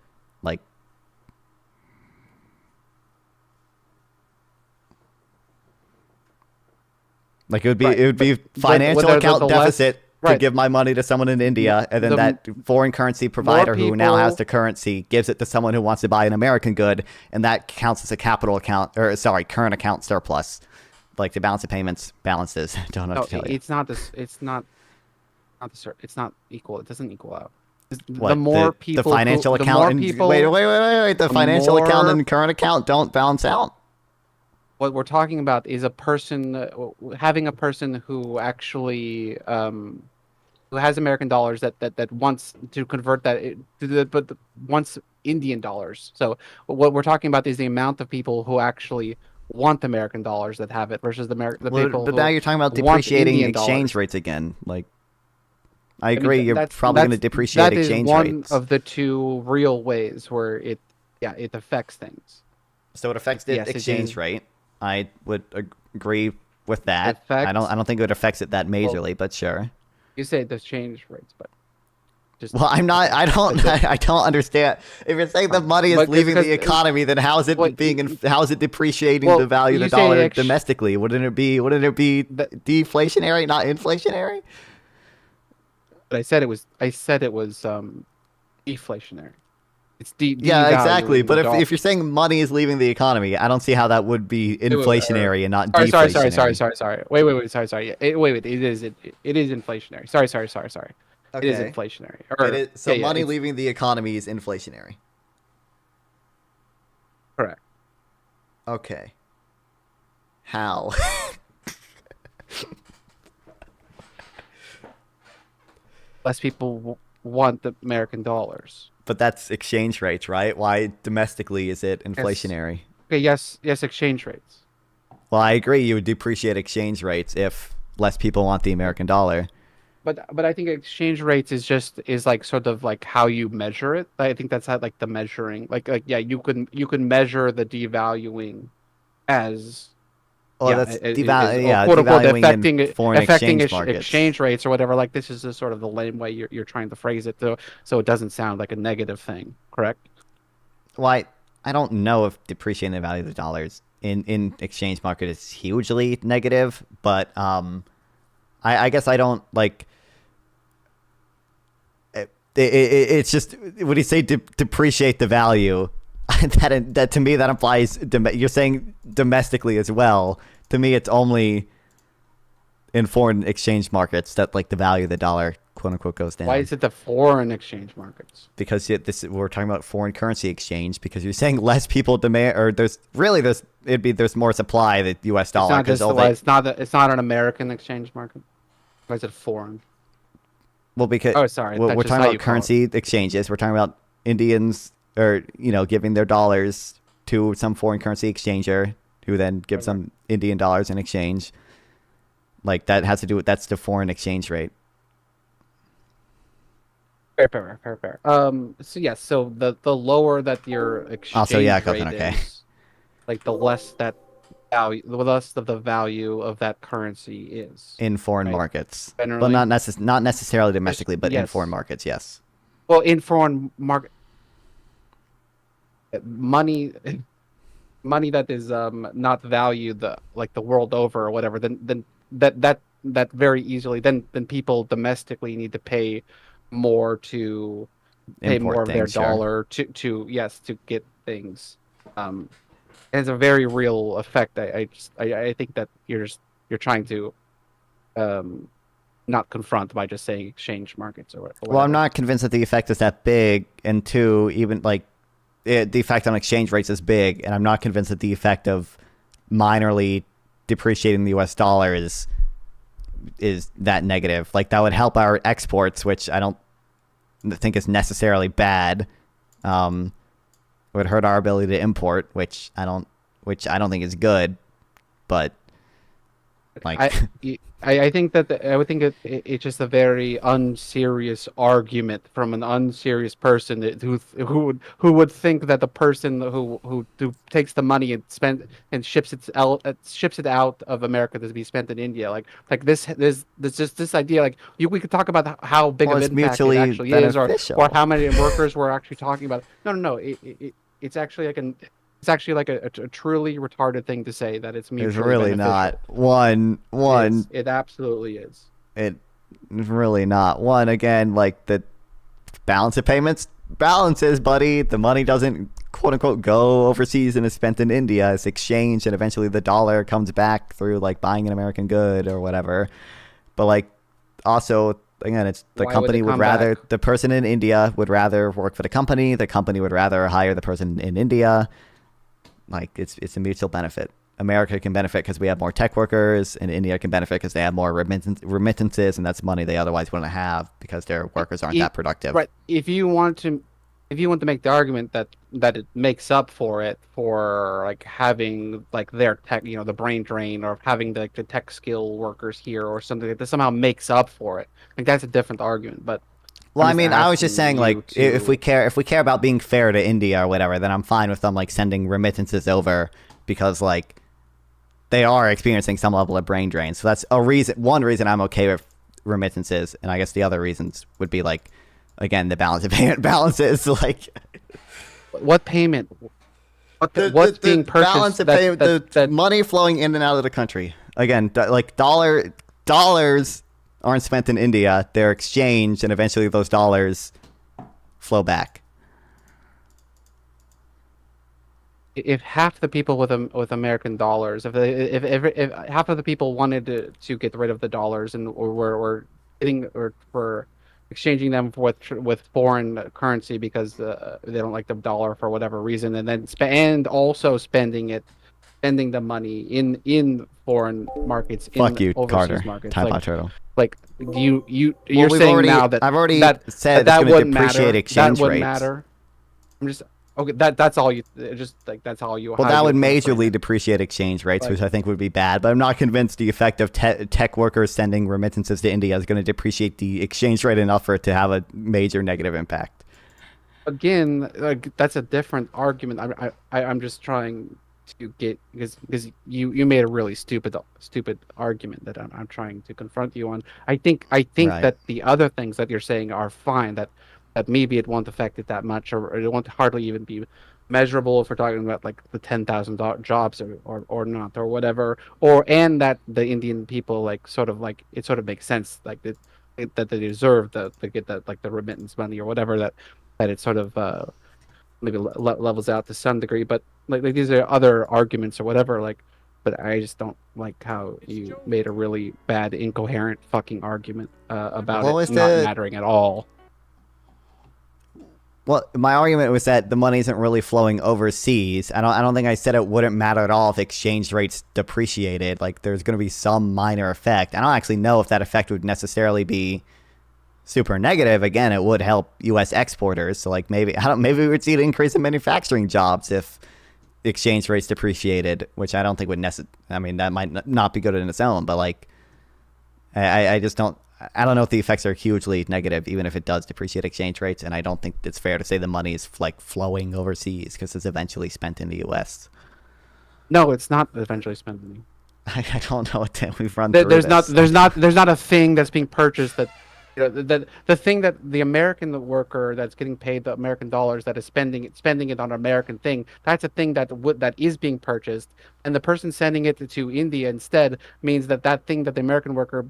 Like it would be financial account deficit to give my money to someone in India, and then that foreign currency provider who now has the currency gives it to someone who wants to buy an American good, and that counts as a current account surplus. Like the balance of payments balances. Don't have to tell you. It's not this. It's not equal. It doesn't equal out. What, the financial account and wait. The financial account and current account don't balance out. What we're talking about is having a person who actually who has American dollars that wants to convert that but wants Indian dollars. So what we're talking about is the amount of people who actually want American dollars that have it versus the people. But now you're talking about depreciating exchange rates again. Like, I agree. You're probably going to depreciate exchange rates. That is one of the two real ways where it affects things. So it affects the exchange rate. I would agree with that. I don't think it affects it that majorly, but sure. You say the exchange rates, but I don't understand. If you're saying the money is leaving the economy, then how is it depreciating the value of the dollar domestically? Wouldn't it be deflationary, not inflationary? But I said it was deflationary. It's exactly. But if you're saying money is leaving the economy, I don't see how that would be inflationary and not deflationary. Sorry. Wait. Sorry. Wait. It is inflationary. Sorry. Okay. It is inflationary. Money leaving the economy is inflationary. Correct. Okay. How? Less people want the American dollars. But that's exchange rates, right? Why domestically is it inflationary? Yes, exchange rates. Well, I agree. You would depreciate exchange rates if less people want the American dollar. But I think exchange rates is like sort of like how you measure it. I think that's how like the measuring. You can measure the devaluing as devaluing affecting foreign exchange markets. Exchange rates or whatever. Like this is the sort of the lame way you're trying to phrase it, so it doesn't sound like a negative thing. Correct? Well, I don't know if depreciating the value of the dollars in exchange market is hugely negative, but I guess I don't like. It's just when you say depreciate the value. That to me that implies you're saying domestically as well. To me, it's only in foreign exchange markets that like the value of the dollar, quote unquote, goes down. Why is it the foreign exchange markets? Because we're talking about foreign currency exchange. Because you're saying less people demand, or there's more supply the U.S. dollar. It's not an American exchange market. Why is it foreign? Well, because we're talking about currency exchanges. We're talking about Indians. Or, giving their dollars to some foreign currency exchanger who then gives them Indian dollars in exchange. Like, that has to do with, that's the foreign exchange rate. Fair. So the lower that your exchange rate is, like the less of the value of that currency is. In foreign markets. Generally, well, not necessarily domestically, but in foreign markets, yes. Well, in foreign market... money that is not valued the world over or whatever, then that very easily then people domestically need to pay more to pay more of their dollar to get things. It has a very real effect. I think that you're trying to not confront by just saying exchange markets or whatever. Well, I'm not convinced that the effect is that big, and two, even like the effect on exchange rates is big, and I'm not convinced that the effect of minorly depreciating the U.S. dollar is that negative. Like, that would help our exports, which I don't think is necessarily bad. It would hurt our ability to import, which I don't think is good. But Like, I think that I would think it's just a very unserious argument from an unserious person who would think that the person who takes the money and ships it out of America to be spent in India, like this idea, like we could talk about how big well, of it's an impact it mutually actually is, beneficial. or how many workers we're actually talking about. No, it's actually like it's actually like a truly retarded thing to say that it's mutually It's really beneficial. not. It absolutely is. It's really not. One, again, like the balance of payments balances, buddy. The money doesn't quote unquote go overseas and is spent in India. It's exchanged, and eventually the dollar comes back through like buying an American good or whatever. But like, also, again, it's the Why would company it would come rather back? the person in India would rather work for the company. The company would rather hire the person in India. Like, it's a mutual benefit. America can benefit because we have more tech workers, and India can benefit because they have more remittances, and that's money they otherwise wouldn't have because their workers aren't that productive. Right. If you want to make the argument that it makes up for it for like having like their tech, the brain drain, or having the tech skill workers here or something like that somehow makes up for it, like that's a different argument. But Well, I'm I just mean, I was just saying, asking like, you if to- we care about being fair to India or whatever, then I'm fine with them like sending remittances over because like they are experiencing some level of brain drain. So that's one reason I'm okay with remittances, and I guess the other reasons would be like, again, the balance of payment balances, like what payment? the What's being purchased? balance of payment, the money flowing in and out of the country. Again, like dollars aren't spent in India; they're exchanged, and eventually those dollars flow back. If half the people with American dollars, if half of the people wanted to get rid of the dollars and or were getting or for exchanging them with foreign currency because they don't like the dollar for whatever reason, and then also spending the money in foreign markets, Fuck in you, overseas Carter. markets, Type like, out turtle. like you're Well, we've saying already- now that I've already that said that it's gonna wouldn't depreciate matter. exchange That wouldn't rates. matter. I'm just okay. That's all you just like. That's all you. Well, how that you would frame it. majorly depreciate exchange rates, Right. which I think would be bad. But I'm not convinced the effect of tech workers sending remittances to India is going to depreciate the exchange rate enough for it to have a major negative impact. Again, like, that's a different argument. I'm just trying to get because you made a really stupid argument that I'm trying to confront you on. I think Right. that the other things that you're saying are fine. That maybe it won't affect it that much, or it won't hardly even be measurable if we're talking about like the 10,000 jobs or not or whatever, and that the Indian people like sort of like it sort of makes sense like that they deserve to get that like the remittance money or whatever, that it sort of maybe levels out to some degree. But like these are other arguments or whatever, like, but I just don't like how you made a really bad, incoherent fucking argument about What it was not the- mattering at all. Well, my argument was that the money isn't really flowing overseas. I don't think I said it wouldn't matter at all if exchange rates depreciated. Like, there's going to be some minor effect. I don't actually know if that effect would necessarily be super negative. Again, it would help U.S. exporters. So, like, maybe we would see an increase in manufacturing jobs if exchange rates depreciated, which I don't think would I mean, that might not be good in its own. But like, I just don't. I don't know if the effects are hugely negative, even if it does depreciate exchange rates. And I don't think it's fair to say the money is like flowing overseas because it's eventually spent in the U.S. No, it's not eventually spent. I don't know what we've run through. There's this. not a thing that's being purchased that the thing that the American worker that's getting paid the American dollars that is spending it on an American thing, that's a thing that is being purchased, and the person sending it to India instead means that thing that the American worker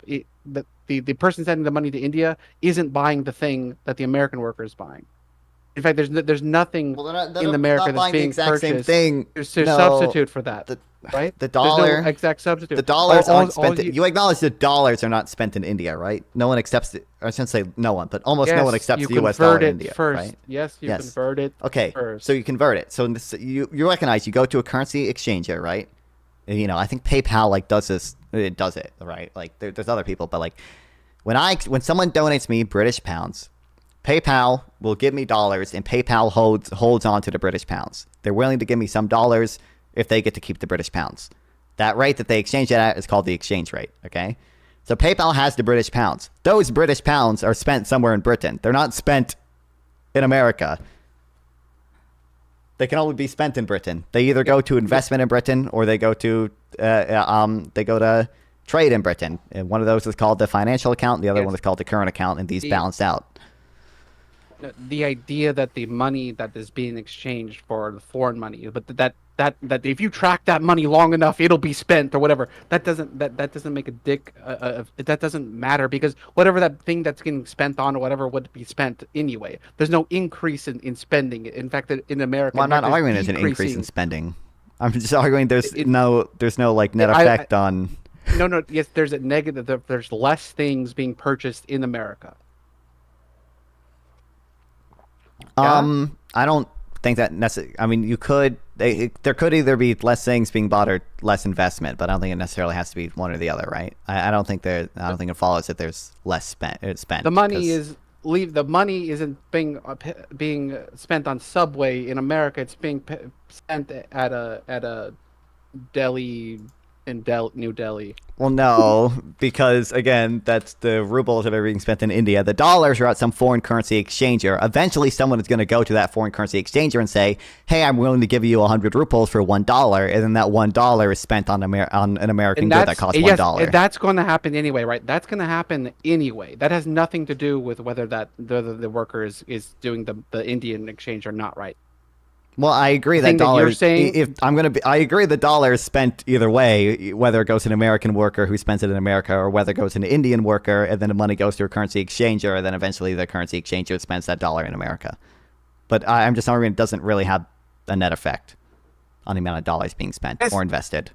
the person sending the money to India isn't buying the thing that the American worker is buying. In fact, there's nothing in America that's being exact purchased. same thing. There's a No. substitute for that, right? The There's no dollar, exact substitute. the dollars All- aren't all spent. You acknowledge the dollars are not spent in India, right? No one accepts it. I shouldn't say no one, but almost no one Yes, accepts you the U.S. dollar convert in it India, first. right? Yes, you Yes. convert it. Okay, first. so you convert it. So you recognize you go to a currency exchanger, right? And, I think PayPal like does this. It does it, right? Like there's other people, but like when someone donates me British pounds, PayPal will give me dollars, and PayPal holds on to the British pounds. They're willing to give me some dollars if they get to keep the British pounds. That rate that they exchange it at is called the exchange rate. Okay, so PayPal has the British pounds. Those British pounds are spent somewhere in Britain. They're not spent in America. They can only be spent in Britain. They either go to investment in Britain or they go to trade in Britain. And one of those is called the financial account. The other one is called the current account, and these balance out. The idea that the money that is being exchanged for the foreign money, but that if you track that money long enough, it'll be spent or whatever. That doesn't make a dick. That doesn't matter, because whatever that thing that's getting spent on or whatever would be spent anyway. There's no increase in spending. In fact, in America, well, I'm not arguing there's an increase in spending. I'm just arguing there's no like net effect on. No. Yes, there's a negative. There's less things being purchased in America. Yeah? I don't think that necessarily. I mean, there could either be less things being bought or less investment, but I don't think it necessarily has to be one or the other, right? I don't think it follows that there's less spent. The money isn't being spent on Subway in America. It's being spent at a deli in New Delhi. Well, no, because again, that's the rubles that are being spent in India. The dollars are at some foreign currency exchanger. Eventually, someone is going to go to that foreign currency exchanger and say, "Hey, I'm willing to give you 100 rubles for $1," and then that $1 is spent on an American good that costs $1. That's going to happen anyway, right? That's going to happen anyway. That has nothing to do with whether the worker is doing the Indian exchange or not, right? Well, I agree that dollars. I agree the dollar is spent either way, whether it goes to an American worker who spends it in America, or whether it goes to an Indian worker, and then the money goes to a currency exchanger, and then eventually the currency exchanger spends that dollar in America. But I'm just arguing it doesn't really have a net effect on the amount of dollars being spent or invested.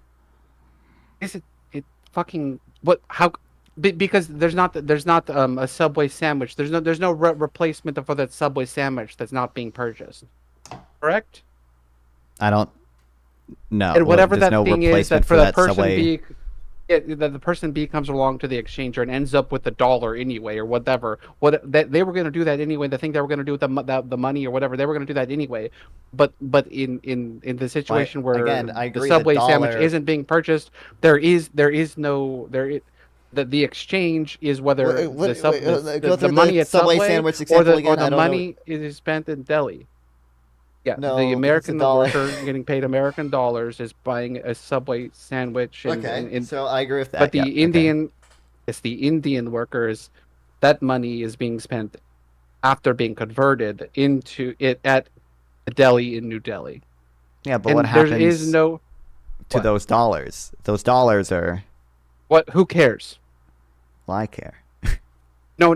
Is it fucking what? How? Because there's not a Subway sandwich. There's no replacement for that Subway sandwich that's not being purchased. Correct? I don't know. And whatever that no thing is that for that person Subway... that the person B comes along to the exchanger and ends up with the dollar anyway, or whatever. They were going to do that anyway. The thing they were going to do with the money or whatever, they were going to do that anyway. But in the situation where the Subway sandwich isn't being purchased, the exchange is whether the money at Subway sandwich or the money is spent in Delhi. Yeah, no, the American worker getting paid American dollars is buying a Subway sandwich. So I agree with that. But it's the Indian workers, that money is being spent after being converted into it at Delhi in New Delhi. Yeah, but what happens there is no to those dollars? Those dollars are... What? Who cares? Well, I care. No.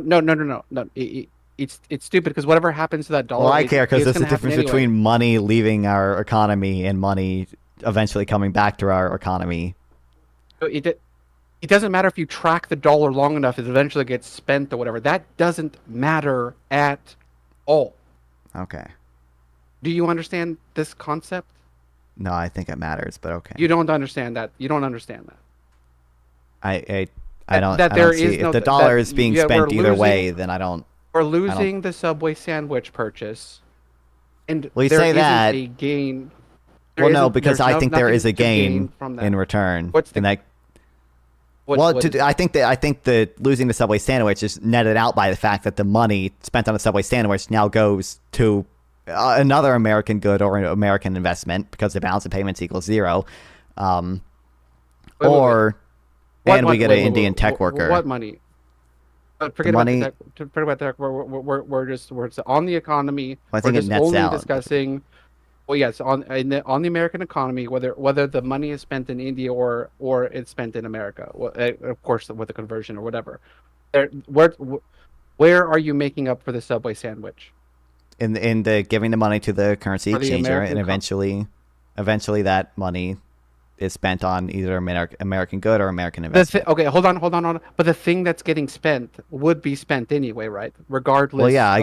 It's stupid, because whatever happens to that dollar... Well, I care because there's a difference between money leaving our economy and money eventually coming back to our economy. It doesn't matter if you track the dollar long enough, it eventually gets spent or whatever. That doesn't matter at all. Okay. Do you understand this concept? No, I think it matters, but okay. You don't understand that. You don't understand that. I don't see if the dollar is being spent either way, then I don't... We're losing the Subway sandwich purchase, and well, you there say that a gain. Well, no, because I think there is a gain in return. What's the... I think that losing the Subway sandwich is netted out by the fact that the money spent on the Subway sandwich now goes to another American good or an American investment, because the balance of payments equals zero. And we get an Indian tech worker. What money? Forget about that. We're just on the economy. Well, I think we're just it nets only out. discussing. Well, yes, on the American economy, whether the money is spent in India or it's spent in America. Well, of course, with the conversion or whatever. Where are you making up for the Subway sandwich? In the giving the money to the currency exchanger, and eventually that money is spent on either American good or American investment. Okay, hold on. But the thing that's getting spent would be spent anyway, right? Regardless. Well, yeah, I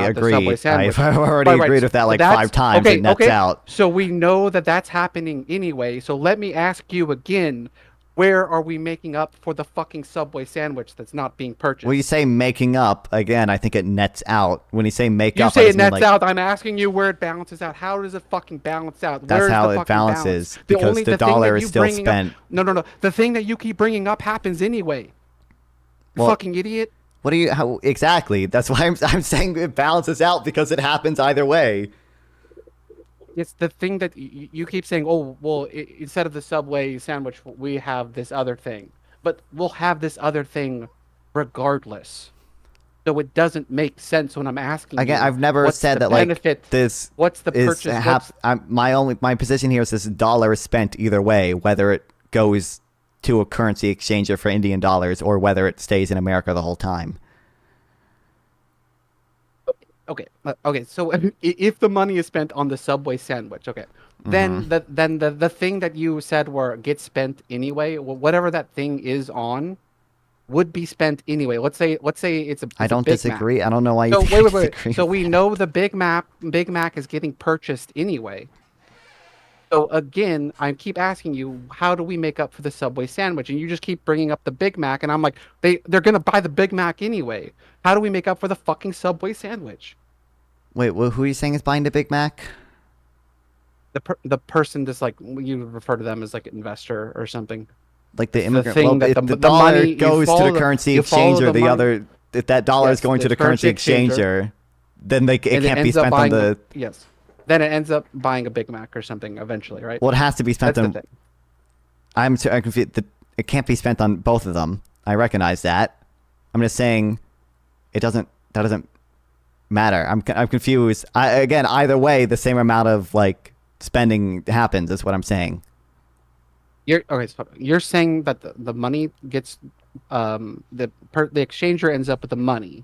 agree. I've already agreed with that like 5 times. It nets out. So we know that that's happening anyway. So let me ask you again: Where are we making up for the fucking Subway sandwich that's not being purchased? When you say making up, again, I think it nets out. When you say make You up, say I it just mean, nets like, out. I'm asking you where it balances out. How does it fucking balance out? That's Where's how the it fucking balances, balance? because the thing dollar that is you still bringing up- spent. No. The thing that you keep bringing up happens anyway. You Well- fucking idiot. What do you? How exactly? That's why I'm saying it balances out because it happens either way. It's the thing that you keep saying, oh, well, instead of the Subway sandwich, we have this other thing. But we'll have this other thing regardless. So it doesn't make sense when I'm asking Again, you, I've never what's said the that like benefit? this. What's the is purchase? my position here is this dollar is spent either way, whether it goes to a currency exchanger for Indian dollars or whether it stays in America the whole time. Okay. So if the money is spent on the Subway sandwich, okay, then the thing that you said gets spent anyway, whatever that thing is on, would be spent anyway. Let's say it's a. I don't Big Mac. disagree. I don't know why you So think I wait. disagree. So we know the Big Mac is getting purchased anyway. So again, I keep asking you, how do we make up for the Subway sandwich? And you just keep bringing up the Big Mac, and I'm like, they're gonna buy the Big Mac anyway. How do we make up for the fucking Subway sandwich? Wait, who are you saying is buying the Big Mac? The person that's like, you refer to them as like an investor or something. Like the immigrant. thing Well, that if the the dollar money- you goes to follow the the- currency you follow exchanger, the the money- other, if that dollar is Yes, going to the the currency currency exchanger, then it And can't be ends up spent on buying the. yes. Then it ends up buying a Big Mac or something eventually, right? Well, it has to be spent That's on. the thing. I'm confused. It can't be spent on both of them. I recognize that. I'm just saying, it doesn't. That doesn't matter. I'm confused. Again, either way, the same amount of like spending happens. Is what I'm saying. You're saying that the money gets the exchanger ends up with the money,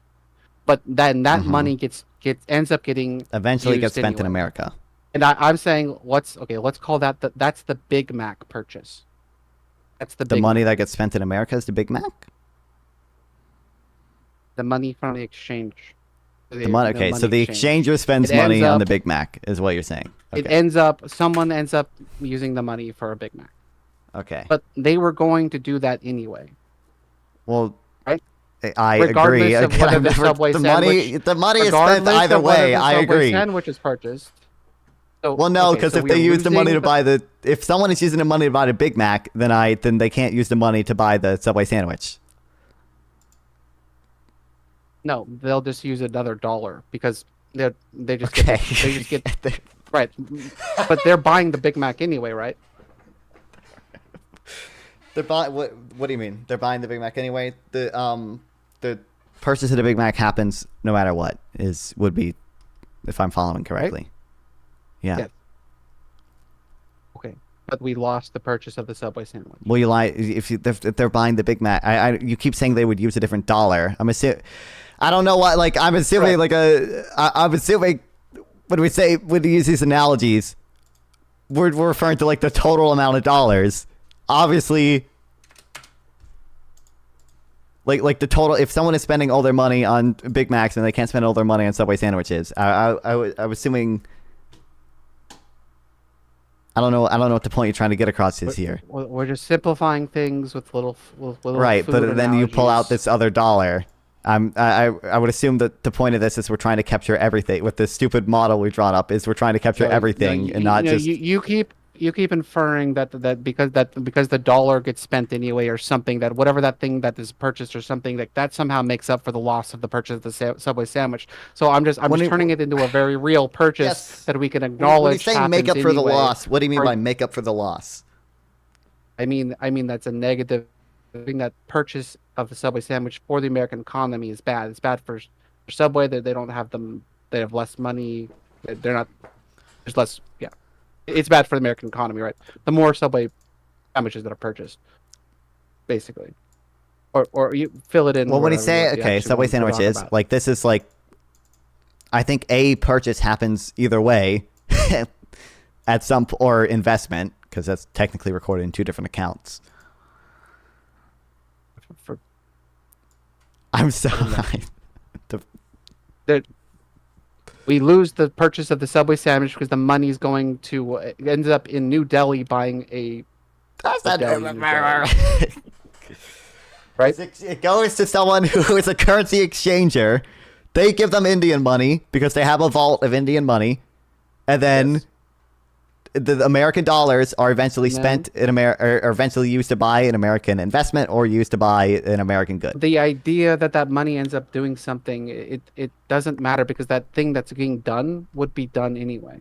but then that money ends up getting Eventually, used gets spent in anyway. America. And I'm saying let's call that's the Big Mac purchase. That's the The Big money Mac. that gets spent in America is the Big Mac. The money from the exchange. The money. Okay, so the exchange. exchanger spends It ends money on the up- Big Mac, is what you're saying. It Okay. someone ends up using the money for a Big Mac. Okay. But they were going to do that anyway. Well, Right? I Regardless agree. of Again, whether I've the never- Subway the money sandwich- is spent Regardless either of whether way. the I Subway agree. sandwich is purchased. So, Well, no, okay, because so if we they are use the money losing to buy the, if someone is using the money to buy the Big Mac, then they can't use the money to buy the Subway sandwich. No, they'll just use another dollar because they just Okay. they just get right. But they're buying the Big Mac anyway, right? They're buying what? What do you mean? They're buying the Big Mac anyway. The purchase of the Big Mac happens no matter what. Would be, if I'm following correctly. Yeah. Yeah. Okay, but we lost the purchase of the Subway sandwich. Well, you lie if they're buying the Big Mac. You keep saying they would use a different dollar. I don't know why. Like I'm assuming I'm assuming when we use these analogies, we're referring to like the total amount of dollars. Obviously, like the total. If someone is spending all their money on Big Macs and they can't spend all their money on Subway sandwiches, I'm assuming. I don't know what the point you're trying to get across is here. We're just simplifying things with little Right, food but then you pull out analogies. this other dollar. I would assume that the point of this is we're trying to capture everything. With this stupid model we've drawn up, is we're trying to capture No, everything no, and not just. you keep inferring that because the dollar gets spent anyway or something, that whatever that thing that is purchased or something that somehow makes up for the loss of the purchase of the Subway sandwich. So I'm just turning it into a very real purchase Yes. that we can acknowledge. When you say make up happens for the anyway. loss, what do you mean Or- by make up for the loss? I mean that's a negative thing. That purchase of the Subway sandwich for the American economy is bad. It's bad for Subway that they don't have them. They have less money. They're not. There's less. Yeah, it's bad for the American economy, right? The more Subway sandwiches that are purchased, basically, or you fill it in. Well, when you whatever say you okay, actually Subway want to talk sandwiches, about. like this is like. I think a purchase happens either way, at some or investment because that's technically recorded in two different accounts. For I'm sorry. that we lose the purchase of the Subway sandwich because the money's going to ends up in New Delhi buying a That's not Right? It goes to someone who is a currency exchanger. They give them Indian money because they have a vault of Indian money, and then Yes. the American dollars are eventually No. spent in are eventually used to buy an American investment or used to buy an American good. The idea that money ends up doing something, it doesn't matter because that thing that's being done would be done anyway.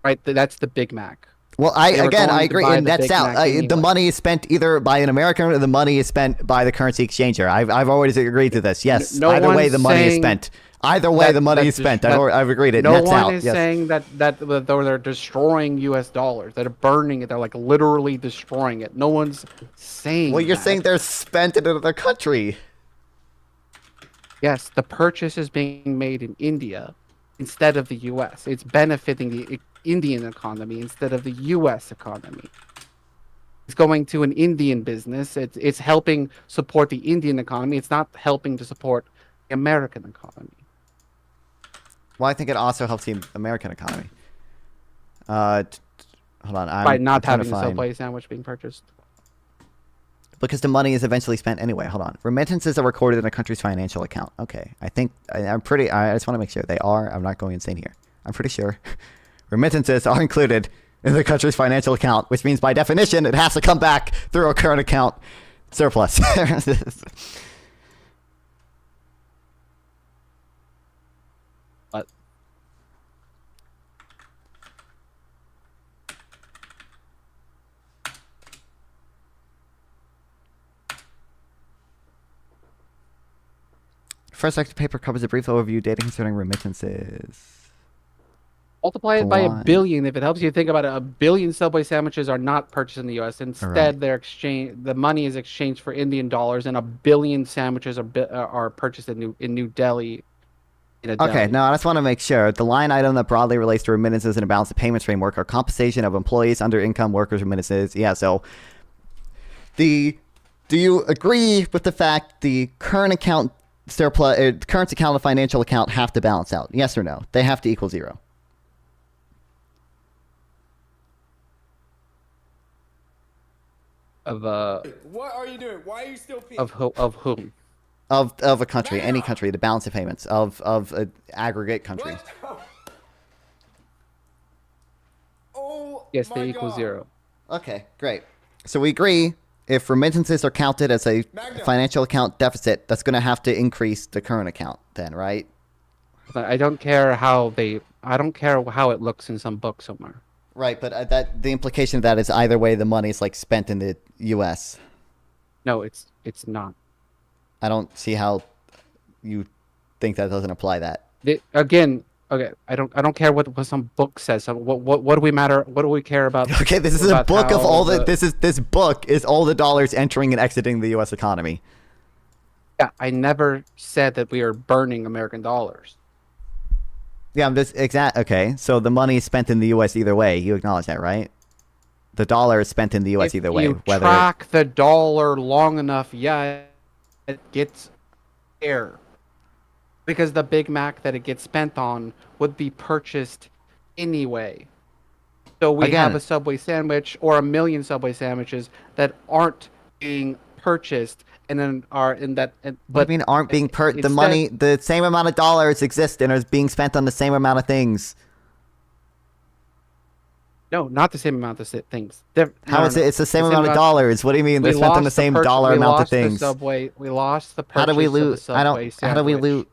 Right? That's the Big Mac. Well, They were I going to agree, buy and the that's Big out. Mac The anyway. money is spent either by an American or the money is spent by the currency exchanger. I've always agreed to this. Yes, No either way one's the money is saying spent. Either way that- the money that is spent. that- I've agreed it. No That's one out. is Yes. saying that they're destroying U.S. dollars. That are burning it. They're like literally destroying it. No one's saying. Well, you're that. saying they're spent in another country. Yes, the purchase is being made in India instead of the U.S. It's benefiting the Indian economy instead of the U.S. economy. It's going to an Indian business. It's helping support the Indian economy. It's not helping to support the American economy. Well, I think it also helps the American economy. Hold on. By not trying to having a find- Subway sandwich being purchased. Because the money is eventually spent anyway. Hold on. Remittances are recorded in a country's financial account. Okay. I'm pretty. I just want to make sure they are. I'm not going insane here. I'm pretty sure remittances are included in the country's financial account, which means by definition it has to come back through a current account surplus. But First sector paper covers a brief overview data concerning remittances. multiply it by a Blind. billion. If it helps you think about it, a billion Subway sandwiches are not purchased in the U.S. Instead, the money is exchanged for Indian dollars, and a billion sandwiches are purchased in New Delhi. In a Okay, deli. no, I just want to make sure. The line item that broadly relates to remittances in a balanced payments framework are compensation of employees under income workers remittances. Yeah, so do you agree with the fact the current account surplus, current account and financial account have to balance out? Yes or no? They have to equal zero. Of What are you doing? Why are you still peeing? of whom? Of a country, any country, the balance of payments of an aggregate country. Oh, Yes, my they equal God. zero. Okay, great. So we agree if remittances are counted as a Magna. financial account deficit, that's going to have to increase the current account then, right? But I don't care how it looks in some book somewhere. Right, but that the implication of that is either way the money is like spent in the U.S. No, it's not. I don't see how you think that doesn't apply that. Again, okay, I don't care what some book says. So what do we matter? What do we care about? Okay, this is a about book of how all this book is all the dollars entering and exiting the U.S. economy. Yeah, I never said that we are burning American dollars. Yeah, I'm just okay. So the money is spent in the U.S. either way. You acknowledge that, right? The dollar is spent in the U.S. either way. If you track the dollar long enough, yeah, it gets there. Because the Big Mac that it gets spent on would be purchased anyway. So we Again- have a Subway sandwich or a million Subway sandwiches that aren't being purchased and then are in that. But I mean, aren't being the instead- money, the same amount of dollars exist and is being spent on the same amount of things. No, not the same amount of things. How is it? It's the same amount of dollars. What do you mean? They're spent on the same dollar amount of things. We lost the purchase How do we of the lose? I Subway don't. How do we sandwich. lose?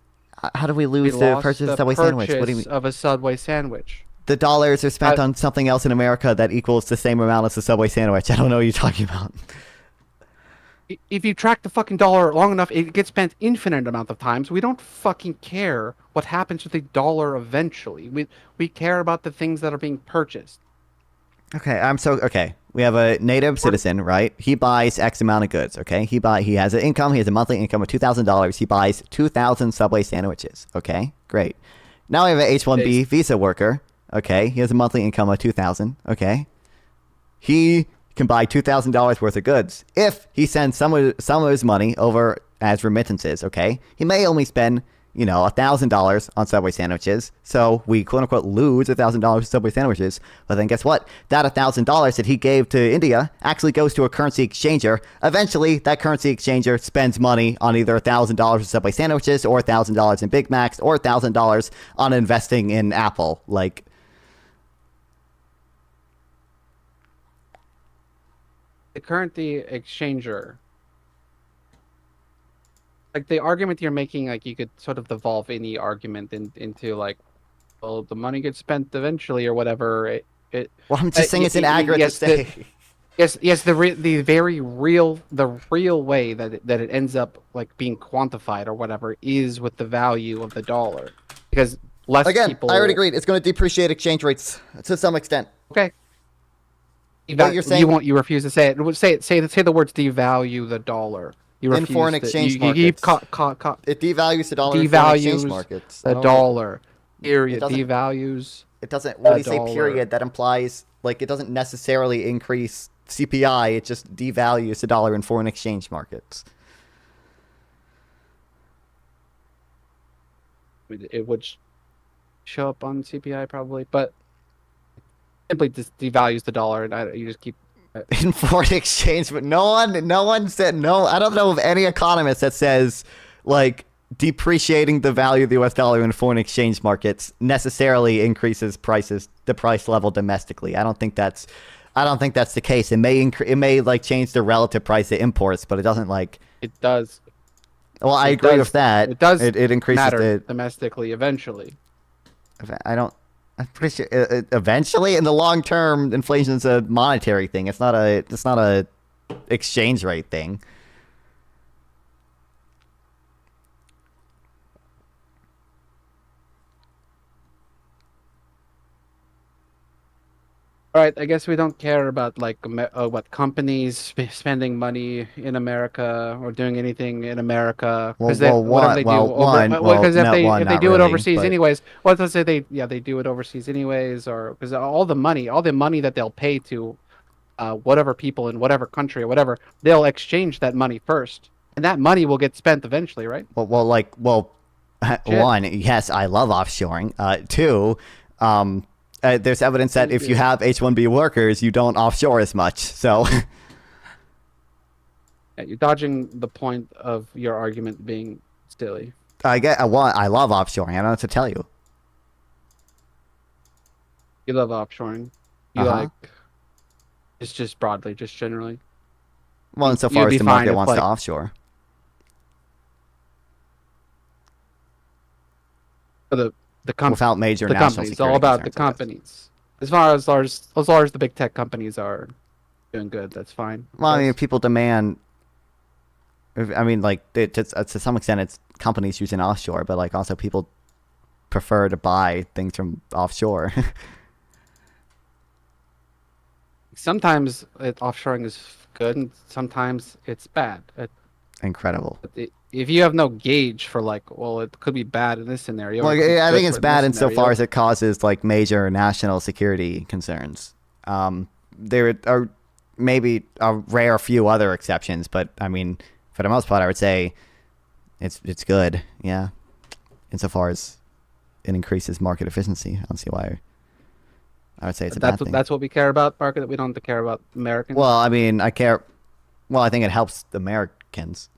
How do we We lose the lost purchase of the Subway sandwich? What do you purchase mean? of a Subway sandwich. The dollars are spent on something else in America that equals the same amount as the Subway sandwich. I don't know what you're talking about. If you track the fucking dollar long enough, it gets spent infinite amount of times. We don't fucking care what happens with the dollar eventually. We care about the things that are being purchased. Okay, okay. We have a native citizen, right? He buys X amount of goods. Okay, he has an income. He has a monthly income of $2,000. He buys 2,000 Subway sandwiches. Okay, great. Now we have an H-1B visa worker. Okay, he has a monthly income of $2,000. Okay, he can buy $2,000 worth of goods if he sends some of his money over as remittances. Okay, he may only spend $1,000 on Subway sandwiches. So we quote unquote lose $1,000 on Subway sandwiches. But then guess what? That $1,000 that he gave to India actually goes to a currency exchanger. Eventually, that currency exchanger spends money on either $1,000 in Subway sandwiches or $1,000 in Big Macs or $1,000 on investing in Apple. Like, the currency exchanger, like the argument you're making, like you could sort of devolve any argument into like, well, the money gets spent eventually or whatever. Well, I'm just saying it's inaccurate to say. Yes, the very real way that it ends up like being quantified or whatever is with the value of the dollar, because less Again, people. I already agreed. It's going to depreciate exchange rates to some extent. Okay. What you're saying, you refuse to say it. Say the words devalue the dollar. You in refuse foreign to, exchange you markets, keep it devalues the dollar in foreign exchange markets. the dollar. Period. It doesn't- Devalues. It doesn't. When the you say dollar. period, that implies like it doesn't necessarily increase CPI. It just devalues the dollar in foreign exchange markets. It would show up on CPI probably, but simply just devalues the dollar, and you just keep. In foreign exchange, but no one said no. I don't know of any economist that says like depreciating the value of the U.S. dollar in foreign exchange markets necessarily increases the price level domestically. I don't think that's the case. It may like change the relative price of imports, but it doesn't like. It does. Well, I agree with that. It does. It increases matter the domestically eventually. I'm pretty sure eventually in the long term, inflation is a monetary thing. It's not a exchange rate thing. All right, I guess we don't care about like what companies spending money in America or doing anything in America because Well, whatever they do because if they do it overseas anyways, well, let's say they do it overseas anyways, or because all the money that they'll pay to whatever people in whatever country or whatever, they'll exchange that money first, and that money will get spent eventually, right? One, yes, I love offshoring. Two, there's evidence that if you have H-1B workers, you don't offshore as much. So, you're dodging the point of your argument being silly. I love offshoring. I don't know what to tell you. You love offshoring. You like it's just broadly, just generally. Well, insofar as the market wants to offshore. Without major the national companies, security all about the concerns, companies. As far as the big tech companies are doing good, that's fine. Well, I mean, people demand. I mean, like to some extent, it's companies using offshore, but like also people prefer to buy things from offshore. Sometimes offshoring is good, and sometimes it's bad. Incredible. If you have no gauge for like, well, it could be bad in this scenario. Well, I think it's bad insofar as it causes like major national security concerns. There are maybe a rare few other exceptions, but I mean, for the most part, I would say it's good. Yeah, insofar as it increases market efficiency. I don't see why. I would say it's a bad thing. That's what we care about, market. That we don't care about Americans. Well, I mean, I care. Well, I think it helps the Americans.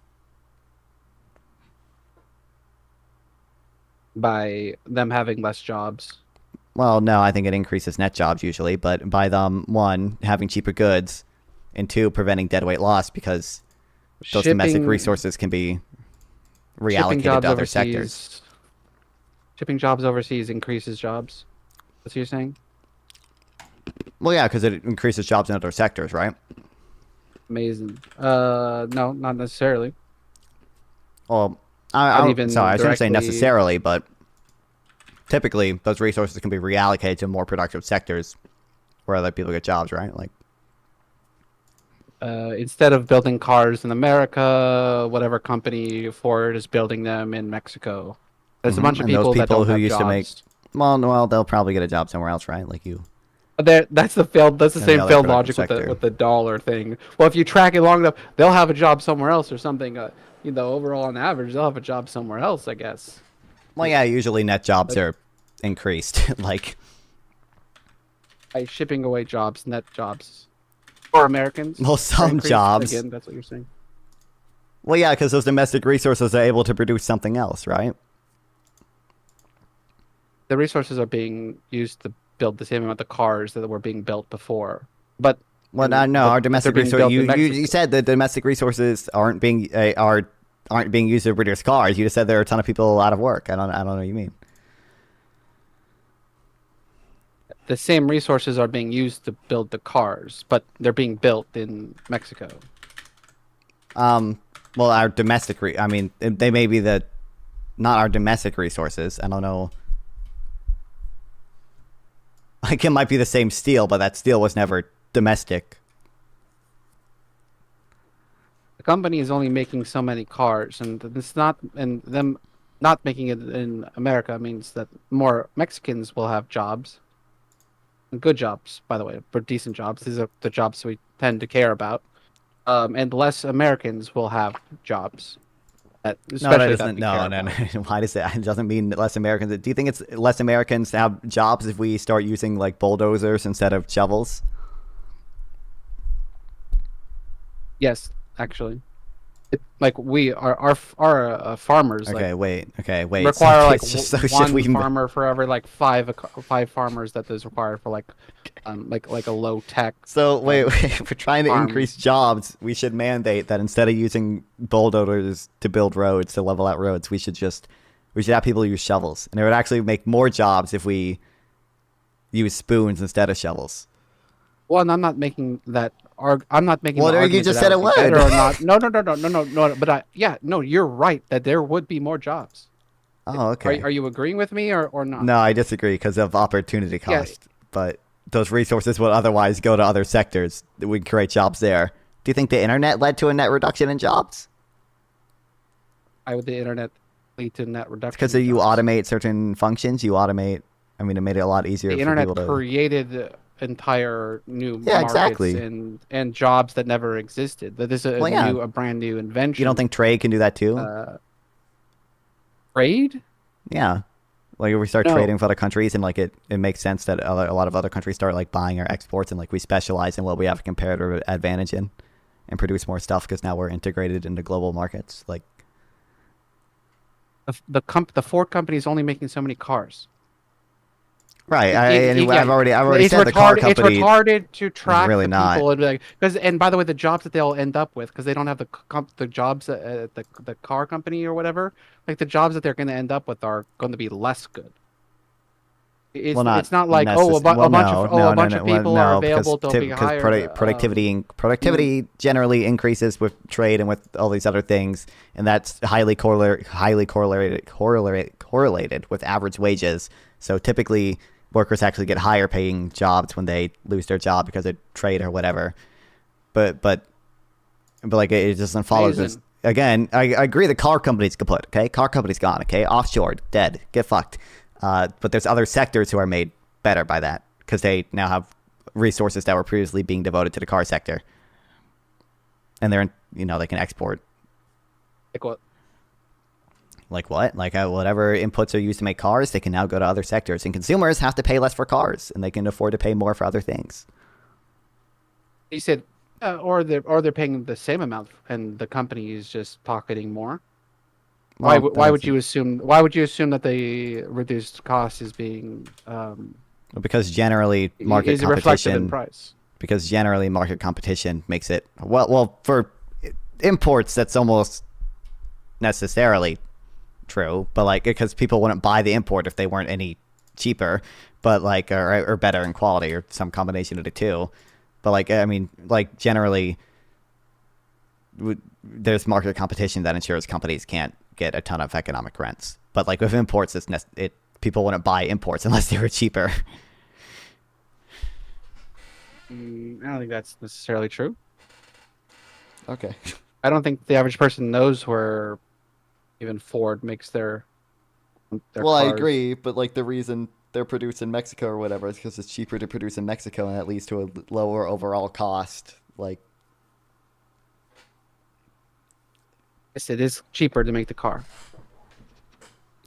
By them having less jobs. Well, no, I think it increases net jobs usually, but by them, one, having cheaper goods, and two, preventing deadweight loss because those domestic resources can be reallocated to other sectors. Shipping jobs overseas increases jobs. That's what you're saying? Well, yeah, because it increases jobs in other sectors, right? Amazing. No, not necessarily. Well, I shouldn't say necessarily, but typically those resources can be reallocated to more productive sectors where other people get jobs, right? Like instead of building cars in America, whatever company Ford is building them in Mexico. There's a bunch of people that don't have used jobs. to make. Well, they'll probably get a job somewhere else, right? Like you. That's the same failed logic with the dollar thing. Well, if you track it long enough, they'll have a job somewhere else or something. Overall on average, they'll have a job somewhere else, I guess. Well, yeah, usually net jobs are increased. Like, by shipping away jobs, net jobs for Americans. Well, are some increased. jobs. Again, that's what you're saying. well, yeah, because those domestic resources are able to produce something else, right? The resources are being used to build the same amount of cars that were being built before, but Well, and- no, but our domestic they're being resources. built in You Mexico. said the domestic resources aren't being used to produce cars. You just said there are a ton of people out of work. I don't know what you mean. The same resources are being used to build the cars, but they're being built in Mexico. Well, our domestic. I mean, they may be not our domestic resources. I don't know. Like, it might be the same steel, but that steel was never domestic. The company is only making so many cars, and it's not, and them not making it in America means that more Mexicans will have jobs, and good jobs, by the way, for decent jobs. These are the jobs we tend to care about, and less Americans will have jobs. No, that Especially doesn't. No. Why does that? It doesn't mean less Americans. Do you think it's less Americans have jobs if we start using like bulldozers instead of shovels? Yes, actually, like we our farmers. Okay, like, wait. require So like it's just- so should one we- farmer for every like five farmers that is required for like a low tech. So wait, if we're trying to farm. increase jobs, we should mandate that instead of using bulldozers to build roads, to level out roads, we should have people use shovels, and it would actually make more jobs if we use spoons instead of shovels. Well, and I'm not making that. I'm not making. Well, the you argument just that said it be would. better or not. No. But you're right that there would be more jobs. Oh, okay. Are you agreeing with me or not? No, I disagree because of opportunity cost. But those resources would otherwise go to other sectors that would create jobs there. Do you think the internet led to a net reduction in jobs? Why would the internet lead to net reduction? Because in you jobs? automate certain functions. It made it a lot easier The for internet people to. created entire new Yeah, markets exactly. and jobs that never existed. That is a brand new invention. You don't think trade can do that too? Trade? Yeah. Like if we start No. trading with other countries and like it makes sense that a lot of other countries start like buying our exports and like we specialize in what we have a comparative advantage in and produce more stuff because now we're integrated into global markets. Like The Ford company is only making so many cars. right. I've I've already it's said the car company. It's retarded to track really the not. people and by the way, the jobs that they'll end up with because they don't have the jobs at the car company or whatever. Like the jobs that they're going to end up with are going to be less good. It's, Well, not it's not like a bunch of people are available to be hired. Productivity generally increases with trade and with all these other things, and that's highly correlated with average wages. So typically, workers actually get higher paying jobs when they lose their job because of trade or whatever. But like it doesn't follow this. Again, I agree. The car company's kaput. Okay, car company's gone. Okay, offshored, dead, get fucked. But there's other sectors who are made better by that because they now have resources that were previously being devoted to the car sector, and they can export. Like what? Like what? Like whatever inputs are used to make cars, they can now go to other sectors, and consumers have to pay less for cars, and they can afford to pay more for other things. You said, or they're paying the same amount, and the company is just pocketing more. Why would you assume that the reduced cost is being because generally market is reflected in competition price? Because generally market competition makes it well for imports that's almost necessarily true, but like because people wouldn't buy the import if they weren't any cheaper, but like or better in quality or some combination of the two. But like I mean like generally there's market competition that insurance companies can't get a ton of economic rents. But like with imports, people wouldn't buy imports unless they were cheaper. I don't think that's necessarily true. Okay. I don't think the average person knows where even Ford makes their Well, I cars. agree, but like the reason they're produced in Mexico or whatever is because it's cheaper to produce in Mexico, and that leads to a lower overall cost. Like, Yes, it is cheaper to make the car.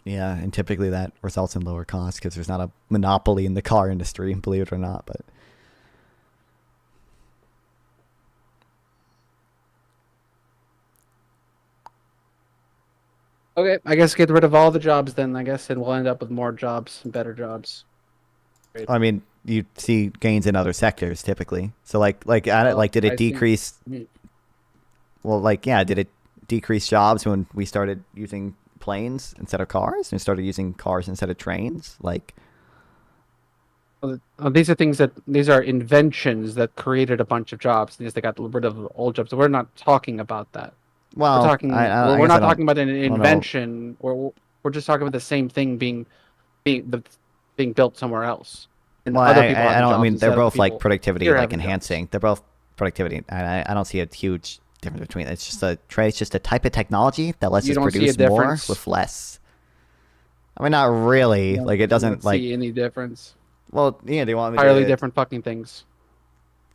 Yeah, and typically that results in lower costs because there's not a monopoly in the car industry, believe it or not. But Okay, I guess get rid of all the jobs then, I guess, and we'll end up with more jobs and better jobs. I mean, you see gains in other sectors typically. So like did it I think- decrease? Well, like yeah, did it decrease jobs when we started using planes instead of cars and started using cars instead of trains? Like, These are inventions that created a bunch of jobs. They got rid of old jobs. We're not talking about that. well, We're talking. I we're guess I not don't- talking about an I don't know. invention. We're just talking about the same thing being built somewhere else. And Well, other people I have don't. I jobs mean, instead they're of both like people productivity, here like having jobs. enhancing. They're both productivity. I don't see a huge difference between. It's just a trade. It's just a type of technology that lets You us don't see a produce more difference? with less. I mean, not really. Like it doesn't Don't like. see any difference. Well, yeah. Do you want me Entirely to? different fucking things.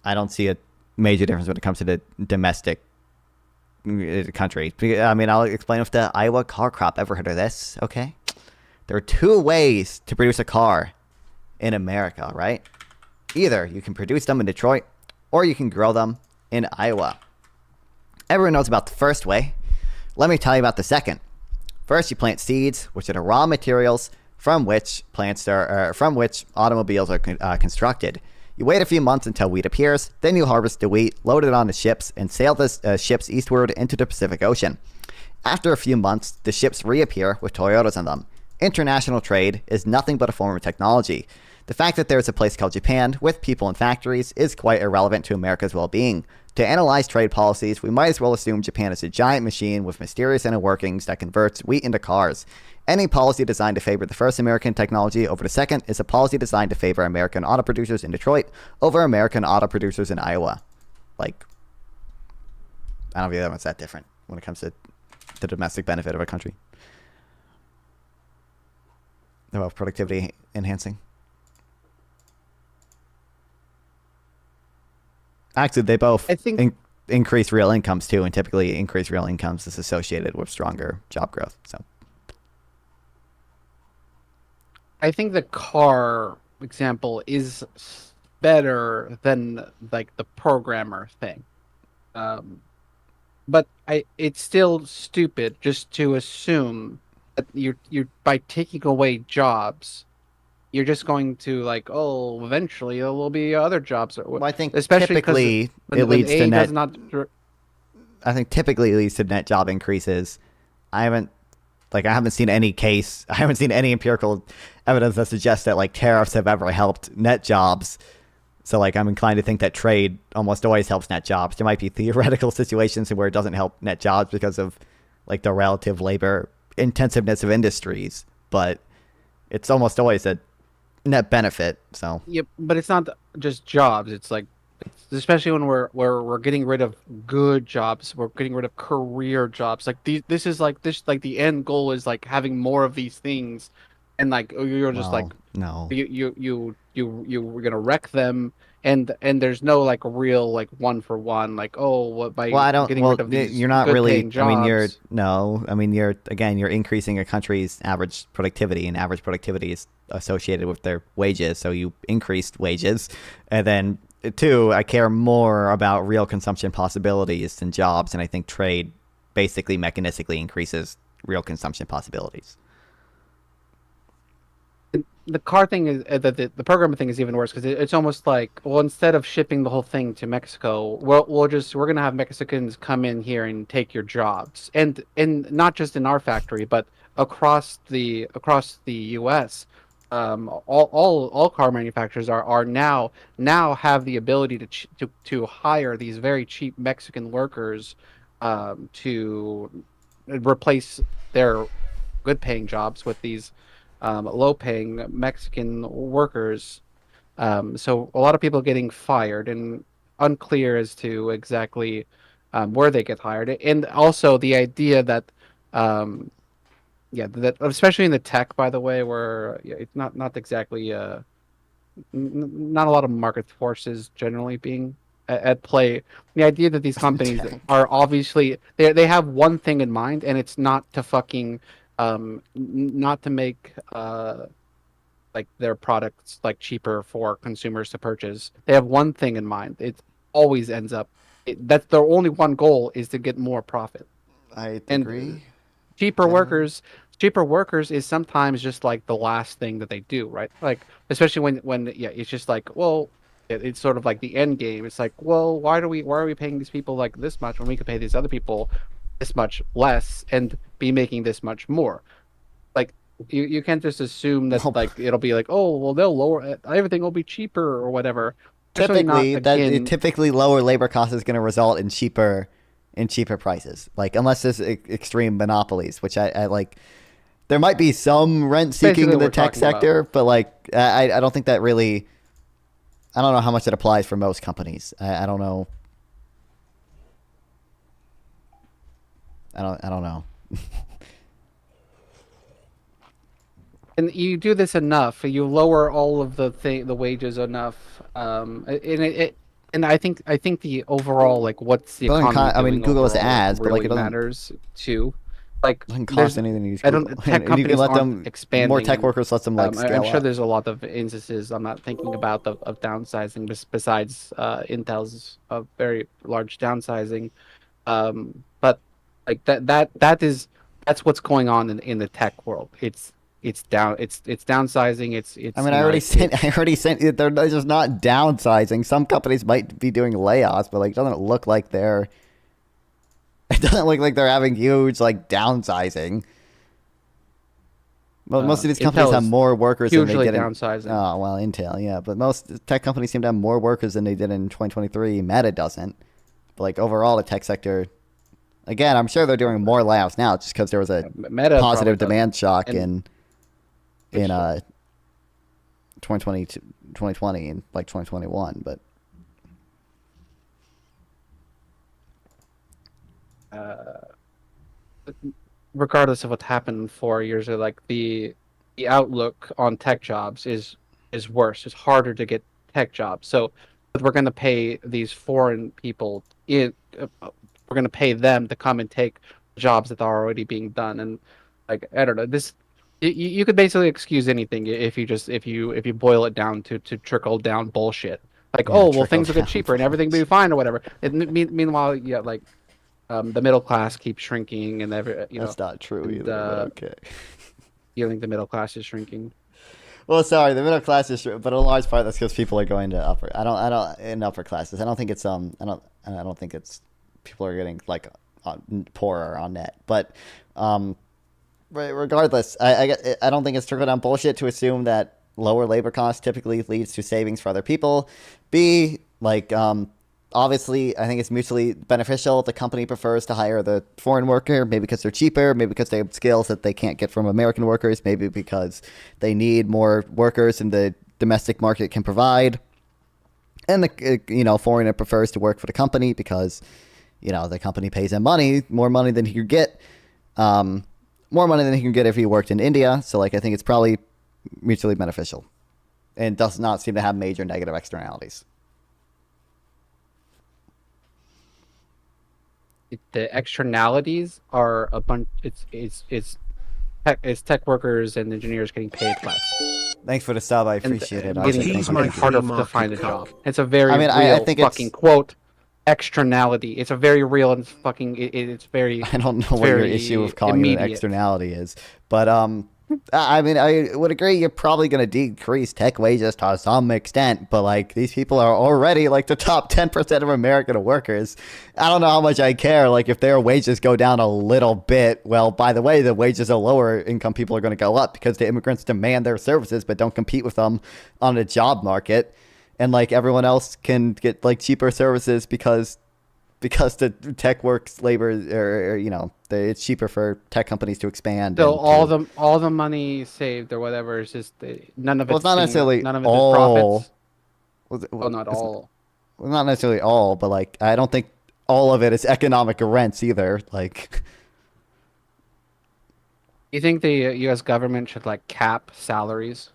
I don't see a major difference when it comes to the domestic country. I mean, I'll explain with the Iowa car crop. Ever heard of this? Okay. There are two ways to produce a car in America, right? Either you can produce them in Detroit or you can grow them in Iowa. Everyone knows about the first way. Let me tell you about the second. First, you plant seeds, which are the raw materials from which automobiles are constructed. You wait a few months until wheat appears, then you harvest the wheat, load it onto ships, and sail the ships eastward into the Pacific Ocean. After a few months, the ships reappear with Toyotas on them. International trade is nothing but a form of technology. The fact that there is a place called Japan with people and factories is quite irrelevant to America's well-being. To analyze trade policies, we might as well assume Japan is a giant machine with mysterious inner workings that converts wheat into cars. Any policy designed to favor the first American technology over the second is a policy designed to favor American auto producers in Detroit over American auto producers in Iowa. Like, I don't view that much that different when it comes to the domestic benefit of a country. They're both productivity enhancing. Actually, they both I think- increase real incomes too, and typically increased real incomes is associated with stronger job growth. So, I think the car example is better than like the programmer thing. But it's still stupid just to assume that you by taking away jobs, you're just going to like, oh, eventually there will be other jobs. well, I think Especially 'cause typically when it leads to A net. does not. I think typically it leads to net job increases. I haven't seen any case. I haven't seen any empirical evidence that suggests that like tariffs have ever helped net jobs. So like I'm inclined to think that trade almost always helps net jobs. There might be theoretical situations where it doesn't help net jobs because of like the relative labor intensiveness of industries, but it's almost always a net benefit. So Yep, but it's not just jobs. It's like, especially when we're getting rid of good jobs, we're getting rid of career jobs. Like this like the end goal is like having more of these things, and like you're just well, like no. you're gonna wreck them, and there's no like real like one for one like, oh, what by Well, I don't. getting Well, rid of these you're not really. good-paying I mean, you're jobs. no. I mean, you're increasing a country's average productivity, and average productivity is associated with their wages. So you increased wages, and then two, I care more about real consumption possibilities than jobs, and I think trade basically mechanistically increases real consumption possibilities. The car thing is the programming thing is even worse because it's almost like, well, instead of shipping the whole thing to Mexico, we're gonna have Mexicans come in here and take your jobs, and not just in our factory, but across the U.S. All car manufacturers are now have the ability to hire these very cheap Mexican workers to replace their good paying jobs with these low-paying Mexican workers. So a lot of people getting fired and unclear as to exactly where they get hired, and also the idea that, that especially in the tech, by the way, where it's not exactly not a lot of market forces generally being at play. The idea that these companies are obviously they have one thing in mind, and it's not to fucking not to make like their products like cheaper for consumers to purchase. They have one thing in mind. It always ends up that's their only one goal is to get more profit. I And agree. cheaper workers is sometimes just like the last thing that they do, right? Like especially when yeah, it's just like, well, it's sort of like the end game. It's like, well, why are we paying these people like this much when we could pay these other people this much less and be making this much more? Like you can't just assume that like it'll be like, oh, well, they'll lower everything will be cheaper or whatever. Especially not akin- Typically lower labor costs is going to result in cheaper prices. Like unless there's extreme monopolies, which I like. There might be some rent seeking Basically in the what we're tech talking about. sector, but like I don't think that really. I don't know how much it applies for most companies. I don't know. I don't know. And you do this enough, you lower all of the wages enough, and I think the overall like what's the Doesn't economy I mean, doing Google has overall ads, but, like, really it doesn't- matters too. Like Doesn't there's- cost anything to use I Google. don't tech And you companies can let aren't them expanding. more tech workers let them like I'm scale sure up. there's a lot of instances I'm not thinking about of downsizing besides Intel's very large downsizing, but like that's what's going on in the tech world. It's downsizing. It's I mean, I already sent. They're just not downsizing. Some companies might be doing layoffs, but like, it doesn't look like they're. It doesn't look like they're having huge like downsizing. Well, most of these companies Intel have is more workers than they hugely did in. downsizing. Oh well, Intel, yeah, but most tech companies seem to have more workers than they did in 2023. Meta doesn't. But like overall, the tech sector. Again, I'm sure they're doing more layoffs now, just because there was a Meta positive probably demand shock And- in 2020 and like 2021, but regardless of what's happened in 4 years, or like the outlook on tech jobs is worse. It's harder to get tech jobs. So we're going to pay these foreign people we're going to pay them to come and take jobs that are already being done. And like I don't know, this you could basically excuse anything if you boil it down to trickle down bullshit. Like, Yeah, oh well, trickle things will get down cheaper and everything will be fine or whatever. Meanwhile, yeah, like the middle class keeps shrinking, and that's not true and, either. But okay. you think the middle class is shrinking? Well, sorry, the middle class is, but a large part that's because people are going to upper. I don't in upper classes. I don't think it's I don't think it's people are getting like poorer on net. But regardless, I don't think it's trickle down bullshit to assume that lower labor costs typically leads to savings for other people. B, like obviously, I think it's mutually beneficial. The company prefers to hire the foreign worker, maybe because they're cheaper, maybe because they have skills that they can't get from American workers, maybe because they need more workers than the domestic market can provide. And the foreigner prefers to work for the company because the company pays him more money than he could get, more money than he can get if he worked in India. So like I think it's probably mutually beneficial, and does not seem to have major negative externalities. The externalities are a bunch. It's tech workers and engineers getting paid less. Thanks for the sub. I appreciate it. Getting Thank you. harder to find a job. It's a very I real think fucking it's- quote externality. It's a very real and fucking. It's very. I don't know it's what your very issue of calling it an immediate. externality is, but I mean, I would agree you're probably going to decrease tech wages to some extent, but like these people are already like the top 10% of American workers. I don't know how much I care. Like if their wages go down a little bit, well, by the way, the wages of lower income people are going to go up because the immigrants demand their services but don't compete with them on the job market. And like everyone else can get like cheaper services because the tech works labor or it's cheaper for tech companies to expand. So and all the money saved or whatever is just none of Well, it's it's not necessarily none of it all. is profits. well, Not it's- all. well, not necessarily all, but like I don't think all of it is economic rents either. Like You think the U.S. government should like cap salaries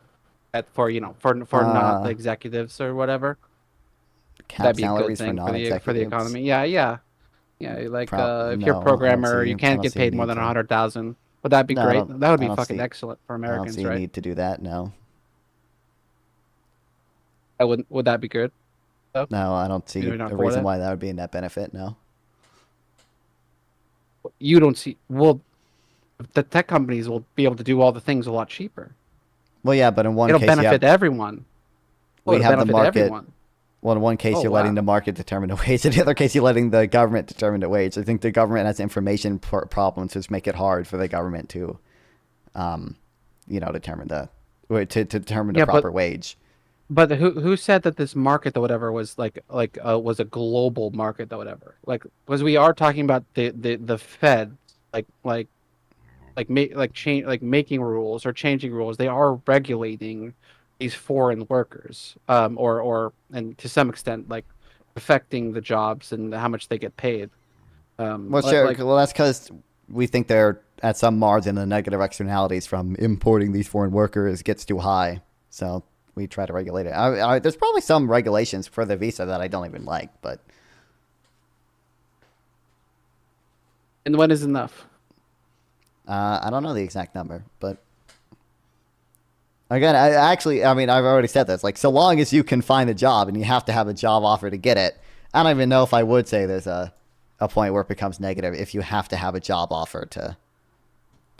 for not the executives or whatever? cap That'd be a good salaries for thing for the non-executives. economy. Yeah. Like if you're a no, I don't programmer, see- you I can't don't get see paid the more need than to. 100,000. Would that be No, I great? don't- That would I be don't fucking see- excellent for I don't Americans, see a right? need to do that. No, Would that be good? no, I don't see Maybe not a for reason that? why that would be a net benefit. No. You don't see. Well, the tech companies will be able to do all the things a lot cheaper. Well, yeah, but in one It'll case, you benefit have, everyone. we It'll have the benefit market. everyone. Well, in one case, Oh, you're letting wow. the market determine the wage. In the other case, you're letting the government determine the wage. I think the government has information problems, which make it hard for the government to, determine to determine the Yeah, but- proper wage. But who said that this market or whatever was was a global market or whatever? Like, because we are talking about the Fed, making rules or changing rules. They are regulating these foreign workers, and to some extent like affecting the jobs and how much they get paid. Well, sure. Well, that's because we think they're at some margin the negative externalities from importing these foreign workers gets too high. So we try to regulate it. There's probably some regulations for the visa that I don't even like, but And when is enough? I don't know the exact number. But again, I've already said this. Like, so long as you can find a job and you have to have a job offer to get it, I don't even know if I would say there's a point where it becomes negative if you have to have a job offer to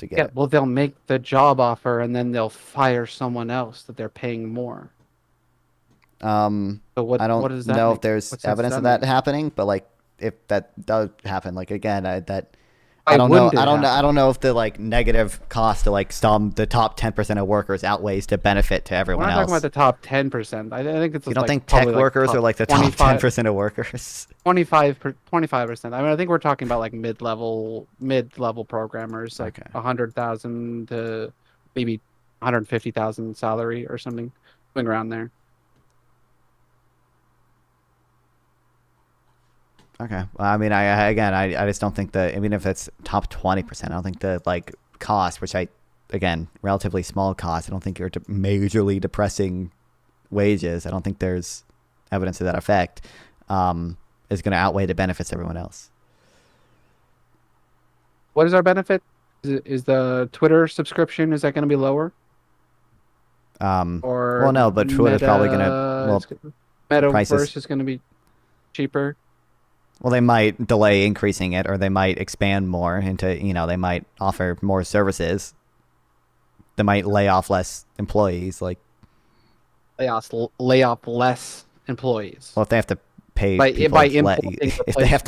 get Yeah, it. well, they'll make the job offer and then they'll fire someone else that they're paying more. So what? I don't what does that know make? if there's What sense evidence does of that that make? happening, but like if that does happen, like again, I Why don't know. wouldn't it I happen? don't know if the like negative cost to like the top 10% of workers outweighs the benefit to We're everyone not else. talking about the top 10%. I think it's You don't like think tech probably, workers are like the top 25 10% of workers? 25%. I mean, I think we're talking about like mid-level programmers, like Okay. 100,000 to maybe 150,000 salary or something, something around there. Okay. Well, I mean, I just don't think that. I mean, if it's top 20%, I don't think the like cost, which again, relatively small cost. I don't think you're majorly depressing wages. I don't think there's evidence of that effect. Is going to outweigh the benefits to everyone else. What is our benefit? Is the Twitter subscription, is that going to be lower? Or Well, no, but Twitter's probably going to. Metaverse prices- is going to be cheaper. Well, they might delay increasing it, or they might expand more into. They might offer more services. They might lay off less employees. Like, Lay off less employees. well, if they have to pay By people importing if they have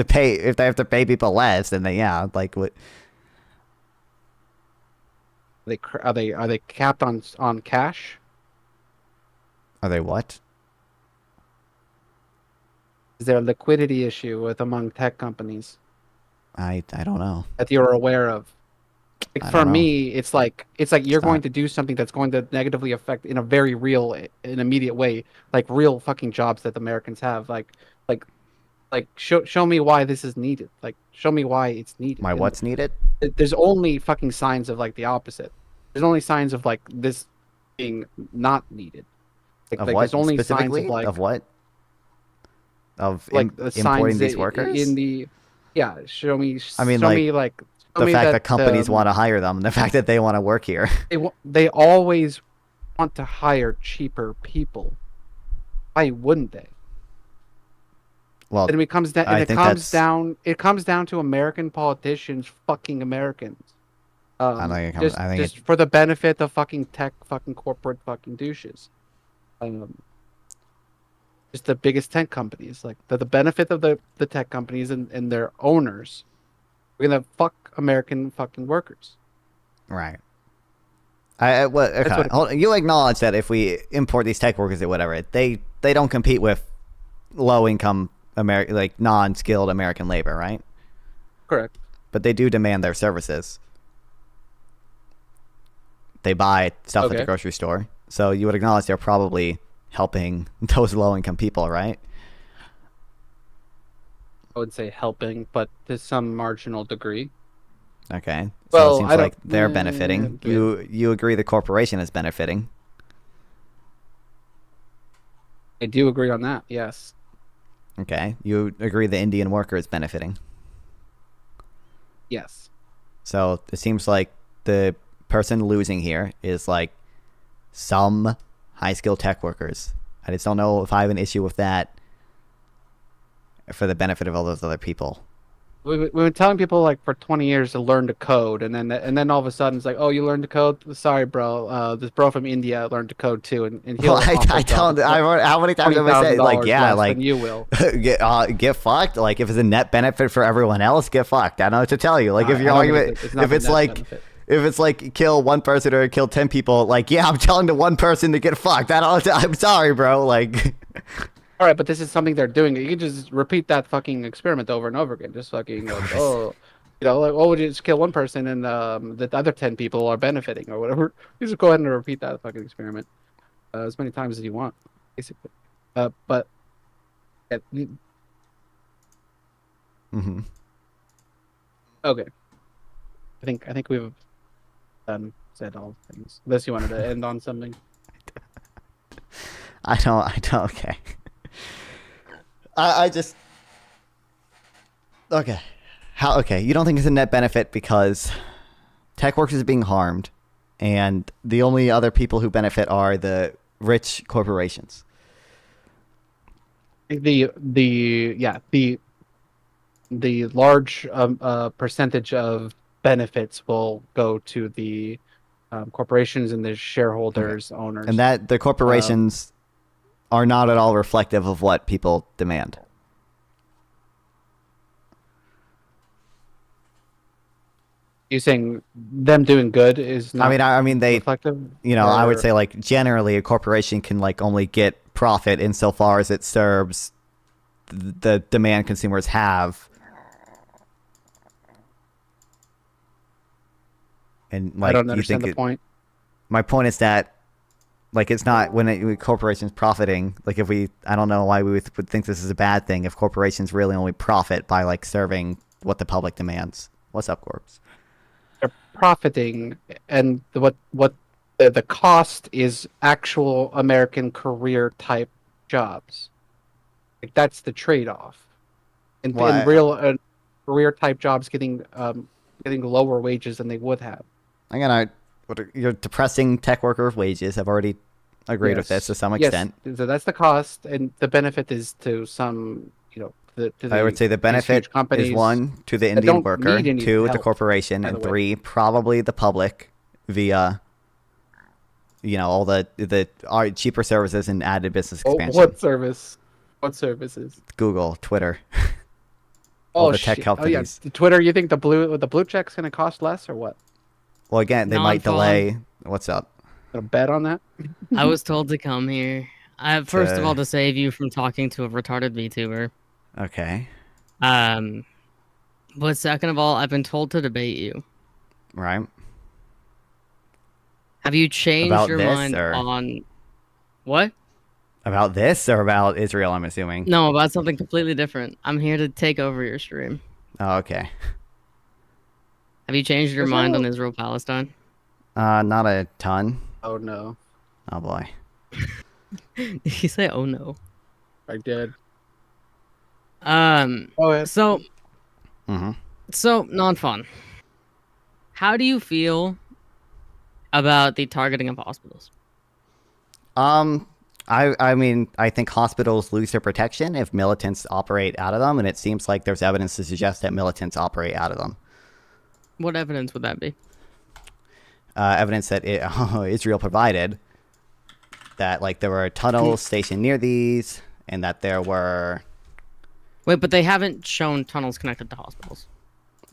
to pay people less, then like what? Are they capped on cash? Are they what? Is there a liquidity issue among tech companies I don't know. that you're aware of? Like, I for don't know. me, it's like you're going not- to do something that's going to negatively affect in a very real, an immediate way, like real fucking jobs that Americans have. Like show me why this is needed. Like show me why it's needed. Why And what's needed? there's only fucking signs of like the opposite. There's only signs of like this being not needed. Of like what there's only signs specifically? of like Of what? Of like the signs importing these that workers? in the show me. I mean, show like, me like show the me fact that companies um, want to hire them, the fact that they want to work here. they always want to hire cheaper people. Why wouldn't they? Well, And it comes down. I And think it comes down to American politicians fucking Americans. I think it comes- just, I think just for the benefit of fucking tech, fucking corporate, fucking douches. Just the biggest tech companies, like the benefit of the tech companies and their owners. We're gonna fuck American fucking workers. Right. Okay. what it- Hold on. You acknowledge that if we import these tech workers or whatever, they don't compete with low income like non-skilled American labor, right? Correct. But they do demand their services. They buy stuff at the Okay. grocery store, so you would acknowledge they're probably helping those low income people, right? I would say helping, but to some marginal degree. Okay. So Well, it seems I don't- like they're benefiting. You agree the corporation is benefiting. I do agree on that. Yes. Okay. You agree the Indian worker is benefiting. Yes. So it seems like the person losing here is like some high skilled tech workers. I just don't know if I have an issue with that for the benefit of all those other people. We've been telling people like for 20 years to learn to code, and then all of a sudden it's like, oh, you learned to code? Sorry, bro. This bro from India learned to code too, and he'll. Well, I don't. How many times have I said like, yeah, like you will get fucked? Like if it's a net benefit for everyone else, get fucked. I don't know what to tell you. Like if your argument, if it's like. Benefit. If it's like kill one person or kill 10 people, like, yeah, I'm telling the one person to get fucked. I'm sorry, bro. Like, all right, but this is something they're doing. You can just repeat that fucking experiment over and over again. Just fucking, like, oh, you know, like, oh, would you just kill one person and the other 10 people are benefiting or whatever? You just go ahead and repeat that fucking experiment as many times as you want, basically. But yeah, okay, I think we've said all things. Unless you wanted to end on something. I don't, okay. I just, okay. Okay, you don't think it's a net benefit because tech workers are being harmed and the only other people who benefit are the rich corporations. The large percentage of benefits will go to the corporations and the shareholders, owners, and that the corporations are not at all reflective of what people demand. You saying them doing good is not? I mean, they reflective. You know, I would say like generally a corporation can like only get profit insofar as it serves the demand consumers have. And like, I don't understand the point. My point is that, like, it's not when corporations profiting. Like, I don't know why we would think this is a bad thing if corporations really only profit by like serving what the public demands. What's up, Corpse? They're profiting, and what the cost is actual American career type jobs. Like that's the trade off. In real career type jobs, getting lower wages than they would have. You're depressing tech worker wages. I've already agreed with this to some extent. Yes, so that's the cost, and the benefit is to some, you know, I would say the benefit is 1 to the Indian worker, 2 the corporation, and 3 probably the public via, you know, all the cheaper services and added business expansion. What service? What services? Google, Twitter. All the tech companies. Yeah. Twitter. You think the blue check's gonna cost less or what? Well, again, they might delay. What's up? A bet on that? I was told to come here. First of all, to save you from talking to a retarded VTuber. Okay. But second of all, I've been told to debate you. Right. Have you changed about your mind on what? About this or about Israel, I'm assuming? No, about something completely different. I'm here to take over your stream. Oh, okay. Have you changed your mind on Israel-Palestine? Not a ton. Oh, no. Oh, boy. Did you say, oh, no? I did. So, non-fun. How do you feel about the targeting of hospitals? I mean, I think hospitals lose their protection if militants operate out of them, and it seems like there's evidence to suggest that militants operate out of them. What evidence would that be? Evidence that Israel provided that, like, there were tunnels stationed near these, and that there were... Wait, but they haven't shown tunnels connected to hospitals.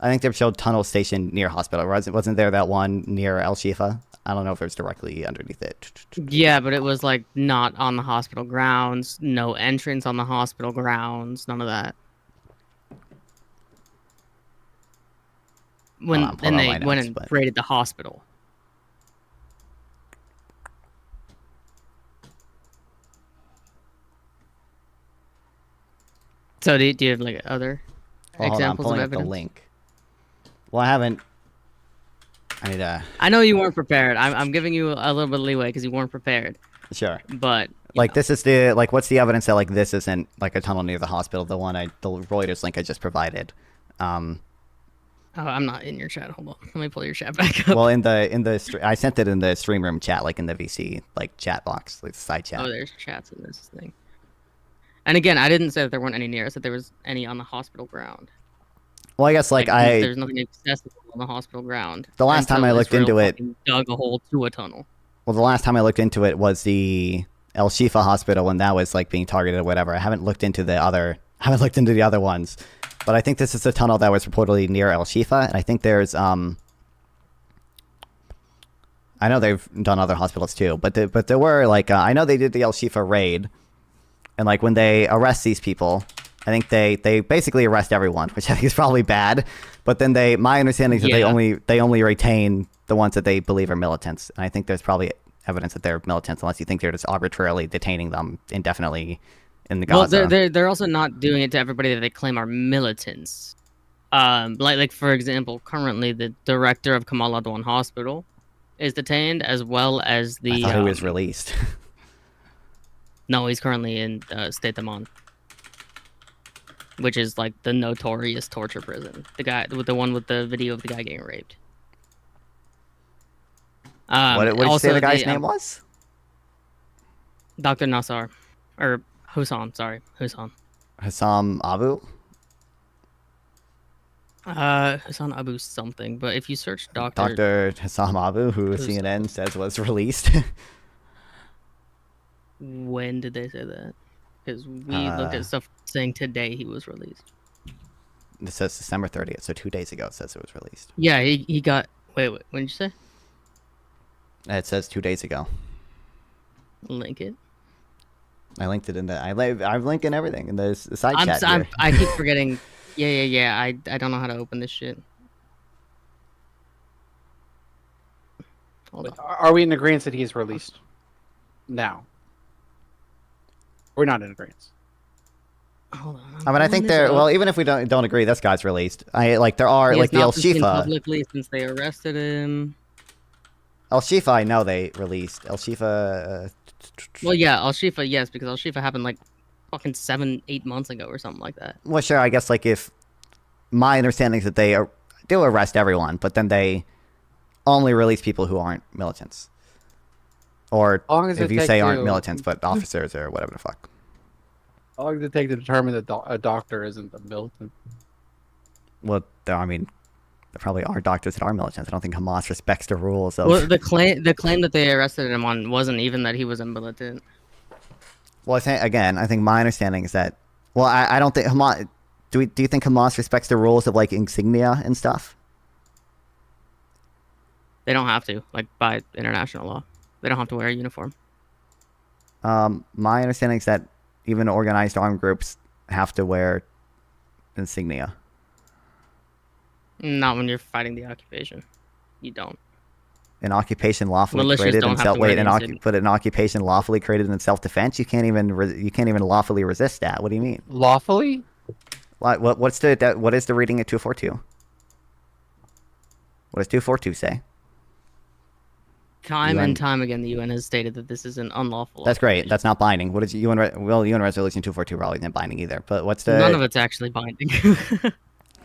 I think they've showed tunnels stationed near hospital. Wasn't there that one near El Shifa? I don't know if it was directly underneath it. Yeah, but it was, like, not on the hospital grounds, no entrance on the hospital grounds, none of that. They went and raided the hospital. So do you have like other examples of evidence? The link. Well, I haven't. I know you weren't prepared. I'm giving you a little bit of leeway because you weren't prepared. Sure. But like this is what's the evidence that like this isn't like a tunnel near the hospital? The Reuters link I just provided. Oh, I'm not in your chat. Hold on. Let me pull your chat back up. Well, I sent it in the stream room chat, like in the VC like chat box, like the side chat. Oh, there's chats in this thing. And again, I didn't say that there weren't any near. I said there was any on the hospital ground. Well, I guess there's nothing accessible on the hospital ground. The last time I until looked Israel into it, fucking dug a hole to a tunnel. well, the last time I looked into it was the El Shifa hospital when that was like being targeted or whatever. I haven't looked into the other ones, but I think this is a tunnel that was reportedly near El Shifa, and I think there's I know they've done other hospitals too, but there were like I know they did the El Shifa raid, and like when they arrest these people, I think they basically arrest everyone, which I think is probably bad. But then my understanding is that they only retain the ones that they believe are militants, and I think there's probably evidence that they're militants, unless you think they're just arbitrarily detaining them indefinitely in the Gaza. Well, they're also not doing it to everybody that they claim are militants. Like for example, currently the director of Kamal Adwan Hospital is detained, as well as the. I thought he was released. No, he's currently in State Amman, which is like the notorious torture prison. The one with the video of the guy getting raped. What did you say the guy's name was? Dr. Nassar, or Hussam. Sorry, Hussam. Hussam Abu. Hassan Abu something. But if you search Dr. Hussam Abu, who CNN says was released. When did they say that? Because we looked at stuff saying today he was released. It says December 30th, so 2 days ago it says it was released. Yeah, he got. Wait, what did you say? It says 2 days ago. Link it. I linked it in the. I'm linking everything in the side chat here. I keep forgetting. Yeah. I don't know how to open this shit. Hold on. Are we in agreement that he's released now? We're not in agreement. Hold on. I mean, I think even if we don't agree, this guy's released. There are like the El Shifa. Publicly since they arrested him. El Shifa, I know they released. El Shifa. Well, yeah, El Shifa, yes, because El Shifa happened like fucking 7-8 months ago or something like that. Well, sure. I guess like if my understanding is that they do arrest everyone, but then they only release people who aren't militants, or if you say aren't militants but officers or whatever the fuck. How long does it take to determine that a doctor isn't a militant? Well, I mean, there probably are doctors that are militants. I don't think Hamas respects the rules of. Well, the claim that they arrested him on wasn't even that he was a militant. Well, I think my understanding is that. Well, I don't think Hamas. Do you think Hamas respects the rules of like insignia and stuff? They don't have to, like by international law. They don't have to wear a uniform. My understanding is that even organized armed groups have to wear insignia. Not when you're fighting the occupation. You don't. An occupation lawfully Militias created don't in have to wear the insignia. but an occupation lawfully created in self-defense. You can't even lawfully resist that. What do you mean? Lawfully? What is the reading at 242? What does 242 say? Time and time again, the UN has stated that this is an unlawful. That's great. That's not binding. What is UN? Well, UN Resolution 242 probably isn't binding either. But what's the? None of it's actually binding.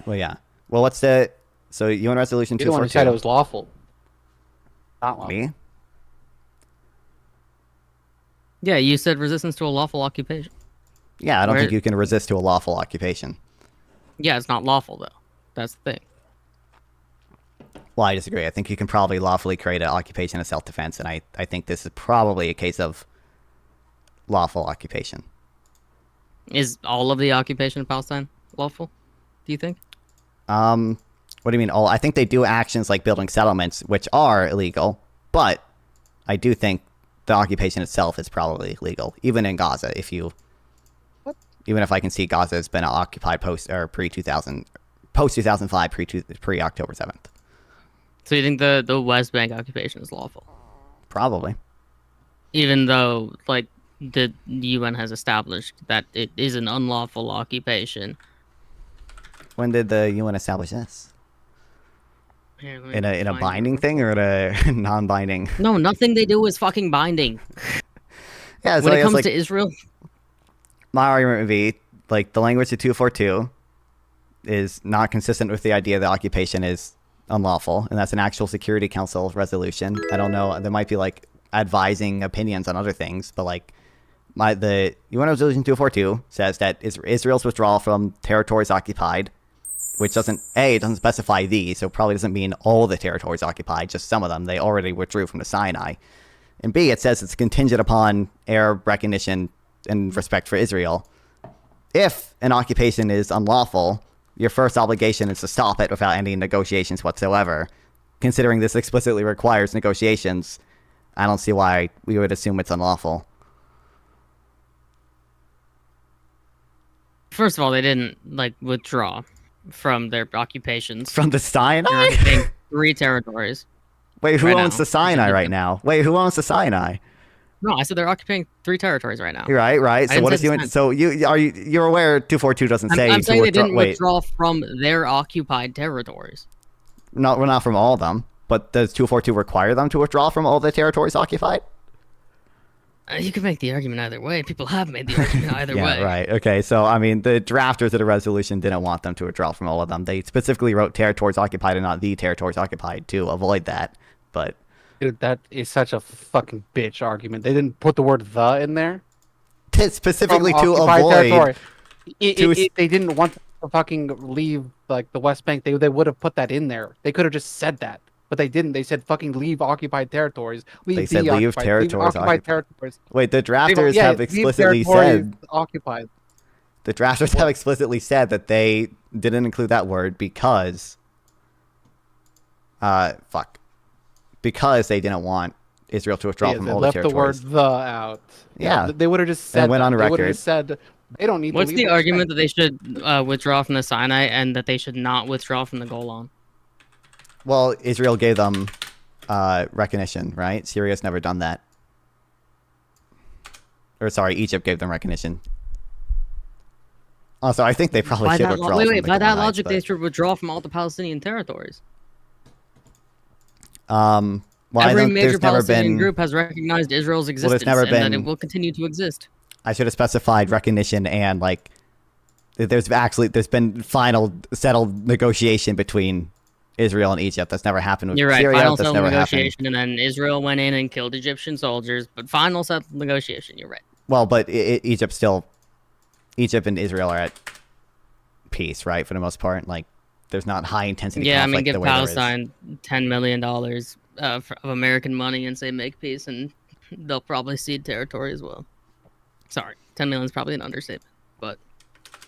Well, yeah. Well, what's the? So UN Resolution 242. You don't said it was lawful. Not lawful. Me? Yeah, you said resistance to a lawful occupation. Yeah, I don't think you can resist to a lawful occupation. Yeah, it's not lawful though. That's the thing. Well, I disagree. I think you can probably lawfully create an occupation of self-defense, and I think this is probably a case of lawful occupation. Is all of the occupation of Palestine lawful? Do you think? What do you mean? I think they do actions like building settlements, which are illegal, but I do think the occupation itself is probably legal, even in Gaza. Even if I can see Gaza has been occupied post 2005, pre October 7th. So you think the West Bank occupation is lawful? Probably. Even though, like, the UN has established that it is an unlawful occupation. When did the UN establish this? Here, in a binding thing or in a non-binding? No, nothing they do is fucking binding. Yeah, when it comes to Israel. My argument would be like the language of 242 is not consistent with the idea that occupation is unlawful, and that's an actual Security Council resolution. I don't know. There might be like advising opinions on other things, but like the UN Resolution 242 says that Israel's withdrawal from territories occupied, which doesn't specify these, so probably doesn't mean all the territories occupied, just some of them. They already withdrew from the Sinai. And B, it says it's contingent upon Arab recognition and respect for Israel. If an occupation is unlawful, your first obligation is to stop it without any negotiations whatsoever. Considering this explicitly requires negotiations, I don't see why we would assume it's unlawful. First of all, they didn't withdraw from their occupations. From the Sinai? They're occupying 3 territories. Wait, who right owns now. the Sinai right now? Wait, who owns the Sinai? No, I said they're occupying 3 territories right now. Right. I So what didn't is say you? the So you're aware 242 doesn't say I'm to saying they withdraw. didn't withdraw from their occupied territories. We're not from all of them. But does 242 require them to withdraw from all the territories occupied? You can make the argument either way. People have made the argument either Yeah, way. right. Okay, so I mean, the drafters of the resolution didn't want them to withdraw from all of them. They specifically wrote territories occupied and not the territories occupied to avoid that. But Dude, that is such a fucking bitch argument. They didn't put the word "the" in there. specifically From to occupied avoid. territory. to If they didn't want to fucking leave like the West Bank, they would have put that in there. They could have just said that, but they didn't. They said fucking leave occupied territories. They said leave territories occupied territories. Wait, the drafters Yeah, have leave explicitly territories said. occupied. The drafters have explicitly said that they didn't include that word because. Because they didn't want Israel to withdraw Yeah, from they all the left the word territories. "the" out. Yeah. They would have just said. And went that. on They would record. have just said they don't need. What's to the leave argument that they should withdraw from the Sinai and that they should not withdraw from the Golan? Well, Israel gave them recognition, right? Syria's never done that. Or sorry, Egypt gave them recognition. Also, I think they probably should withdraw. Wait, from the by that Golan logic, Heights, they should withdraw from all the Palestinian territories. well, Every there's major never Palestinian been. group has recognized Israel's existence never and that been- it will continue to exist. I should have specified recognition and like. There's been final settled negotiation between Israel and Egypt. That's never happened with You're right. Syria. Final That's settled never happened. negotiation, and then Israel went in and killed Egyptian soldiers. But final settled negotiation. You're right. Well, but Egypt and Israel are at peace, right? For the most part, like there's not high intensity. Yeah, I mean, conflict give the way there is. Palestine $10 million of American money and say make peace, and they'll probably cede territory as well. Sorry, 10 million is probably an understatement, but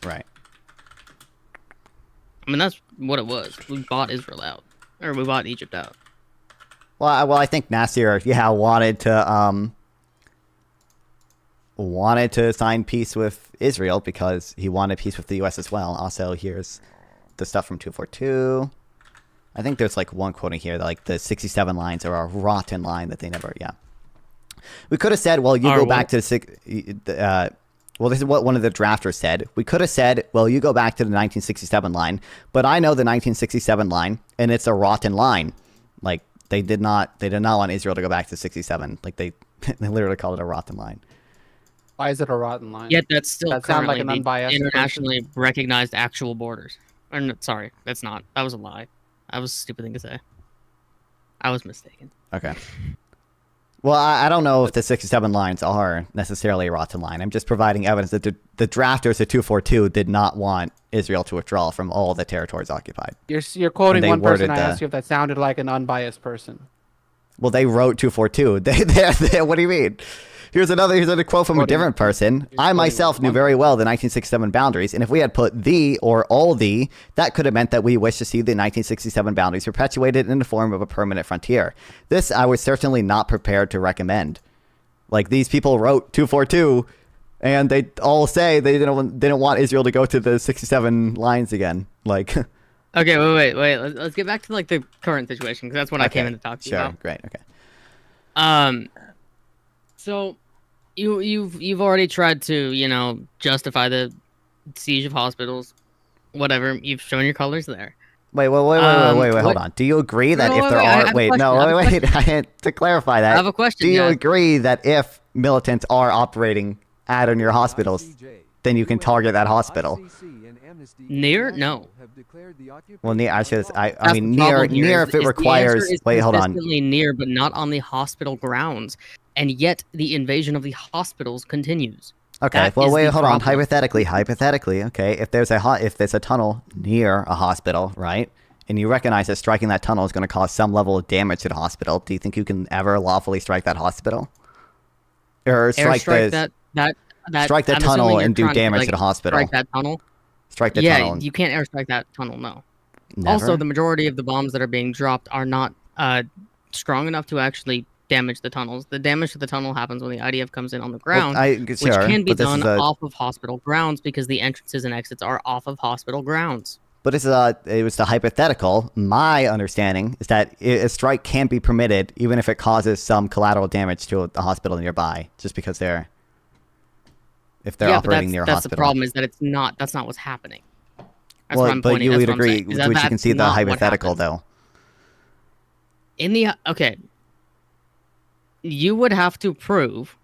Right. I mean that's what it was. We bought Israel out, or we bought Egypt out. Well, I think Nasser, wanted to sign peace with Israel because he wanted peace with the U.S. as well. Also, here's the stuff from 242. I think there's like one quoting here that like the 67 lines are a rotten line that they never. Yeah, we could have said, well, you go back to the well, this is what one of the drafters said. We could have said, well, you go back to the 1967 line, but I know the 1967 line, and it's a rotten line. Like they did not want Israel to go back to 67. Like they literally called it a rotten line. Why is it a rotten line? Yet that's still That sounds like currently an the unbiased internationally recognized actual borders. Or no, sorry, that's not. That was a lie. That was a stupid thing to say. I was mistaken. Okay. Well, I don't know if the 67 lines are necessarily a rotten line. I'm just providing evidence that the drafters of 242 did not want Israel to withdraw from all the territories occupied. You're quoting And they one person. worded I the- asked you if that sounded like an unbiased person. Well, they wrote 242. What do you mean? Here's another quote from a different person. I myself knew very well the 1967 boundaries, and if we had put the or all the, that could have meant that we wish to see the 1967 boundaries perpetuated in the form of a permanent frontier. This I was certainly not prepared to recommend. Like, these people wrote 242, and they all say they didn't want Israel to go to the 67 lines again. Like, Okay, wait. Let's get back to like the current situation because that's what I came in to talk to you about. Great, okay. So you've already tried to justify the siege of hospitals, whatever. You've shown your colors there. Wait, hold on. Do you agree that if there are to clarify that, I have a question. do you agree that if militants are operating at or near hospitals, then you can target that hospital. Near? No. Well, near. I That's mean, the near. problem here, Near is- if it is requires. the answer is Wait, hold on. consistently near, but not on the hospital grounds, and yet the invasion of the hospitals continues. Okay. That Well, is wait. the Hold on. problem. Hypothetically. Okay. If there's a tunnel near a hospital, right? And you recognize that striking that tunnel is going to cause some level of damage to the hospital. Do you think you can ever lawfully strike that hospital? Or strike Airstrike the that strike the I'm tunnel assuming you're and do trying damage like, to the hospital. Strike that tunnel. Strike the Yeah, tunnel. you can't airstrike that tunnel. No. Never? Also, the majority of the bombs that are being dropped are not strong enough to actually damage the tunnels. The damage to the tunnel happens when the IDF comes in on the ground, which can be done off of hospital grounds because the entrances and exits are off of hospital grounds. But it was the hypothetical. My understanding is that a strike can be permitted even if it causes some collateral damage to a hospital nearby, just because if they're operating near a that's hospital. The problem is that that's not what's happening. That's well, what I'm but pointing. you That's would what I'm agree, saying, is which that you can see the that's not what hypothetical happened. though. You would have to prove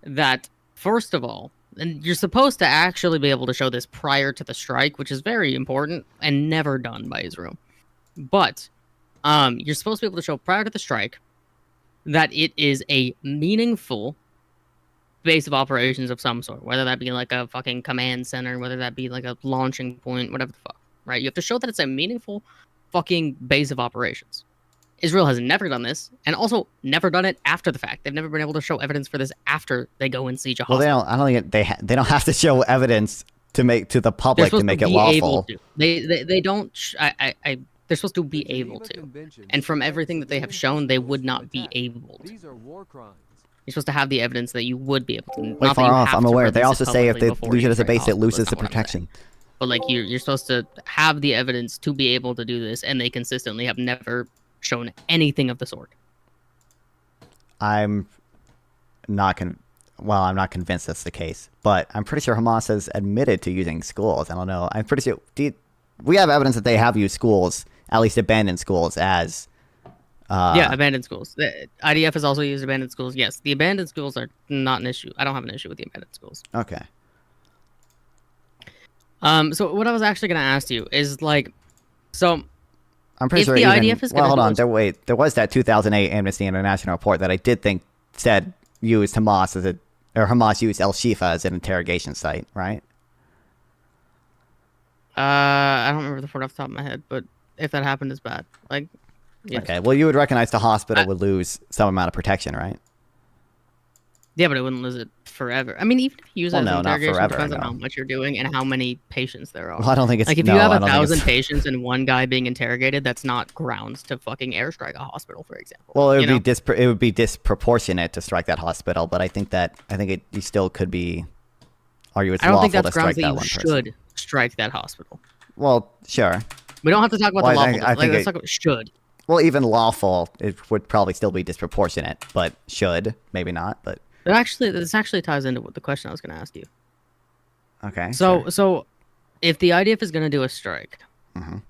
that, first of all, and you're supposed to actually be able to show this prior to the strike, which is very important and never done by Israel. But you're supposed to be able to show prior to the strike that it is a meaningful base of operations of some sort, whether that be like a fucking command center, whether that be like a launching point, whatever the fuck, right? You have to show that it's a meaningful fucking base of operations. Israel has never done this, and also never done it after the fact. They've never been able to show evidence for this after they go and siege a Well, hospital. I don't think they don't have to show evidence to make to the public to make it lawful. They don't. They're supposed to be able to, and from everything that they have shown, they would not be able to. You're supposed to have the evidence that you would be able to. Way Not that far you off. have I'm to aware. They release also it say if they publicly before lose you it as a strike base, it hospitals. loses That's the not what I'm protection. saying. But like you're supposed to have the evidence to be able to do this, and they consistently have never shown anything of the sort. I'm not convinced that's the case, but I'm pretty sure Hamas has admitted to using schools. I don't know. I'm pretty sure we have evidence that they have used schools, at least abandoned schools, as yeah, abandoned schools. The IDF has also used abandoned schools. Yes, the abandoned schools are not an issue. I don't have an issue with the abandoned schools. Okay. So what I was actually going to ask you is like, so I'm pretty if sure the even, IDF is well, hold going on. There was that 2008 Amnesty International report that I did think said used Hamas Hamas used El Shifa as an interrogation site, right? I don't remember the report off the top of my head, but if that happened, it's bad. Like, yes. Okay. Well, you would recognize the hospital would lose some amount of protection, right? Yeah, but it wouldn't lose it forever. I mean, even if you use it as no, an not interrogation, forever, depends on no. how much you're doing and how many patients there are. Well, I don't think it's like if no, you have I a don't think 1,000 it's- patients and one guy being interrogated, that's not grounds to fucking airstrike a hospital, for example. Well, it would you be know? it would be disproportionate to strike that hospital, but I think you still could argue it's I don't lawful think to that's strike grounds that that you one should person. strike that hospital. Well, sure. We don't have to talk about Well, the lawful. I think let's talk about should. Well, even lawful, it would probably still be disproportionate, but should maybe not. But This actually ties into what the question I was going to ask you. okay. So if the IDF is going to do a strike, Mhm.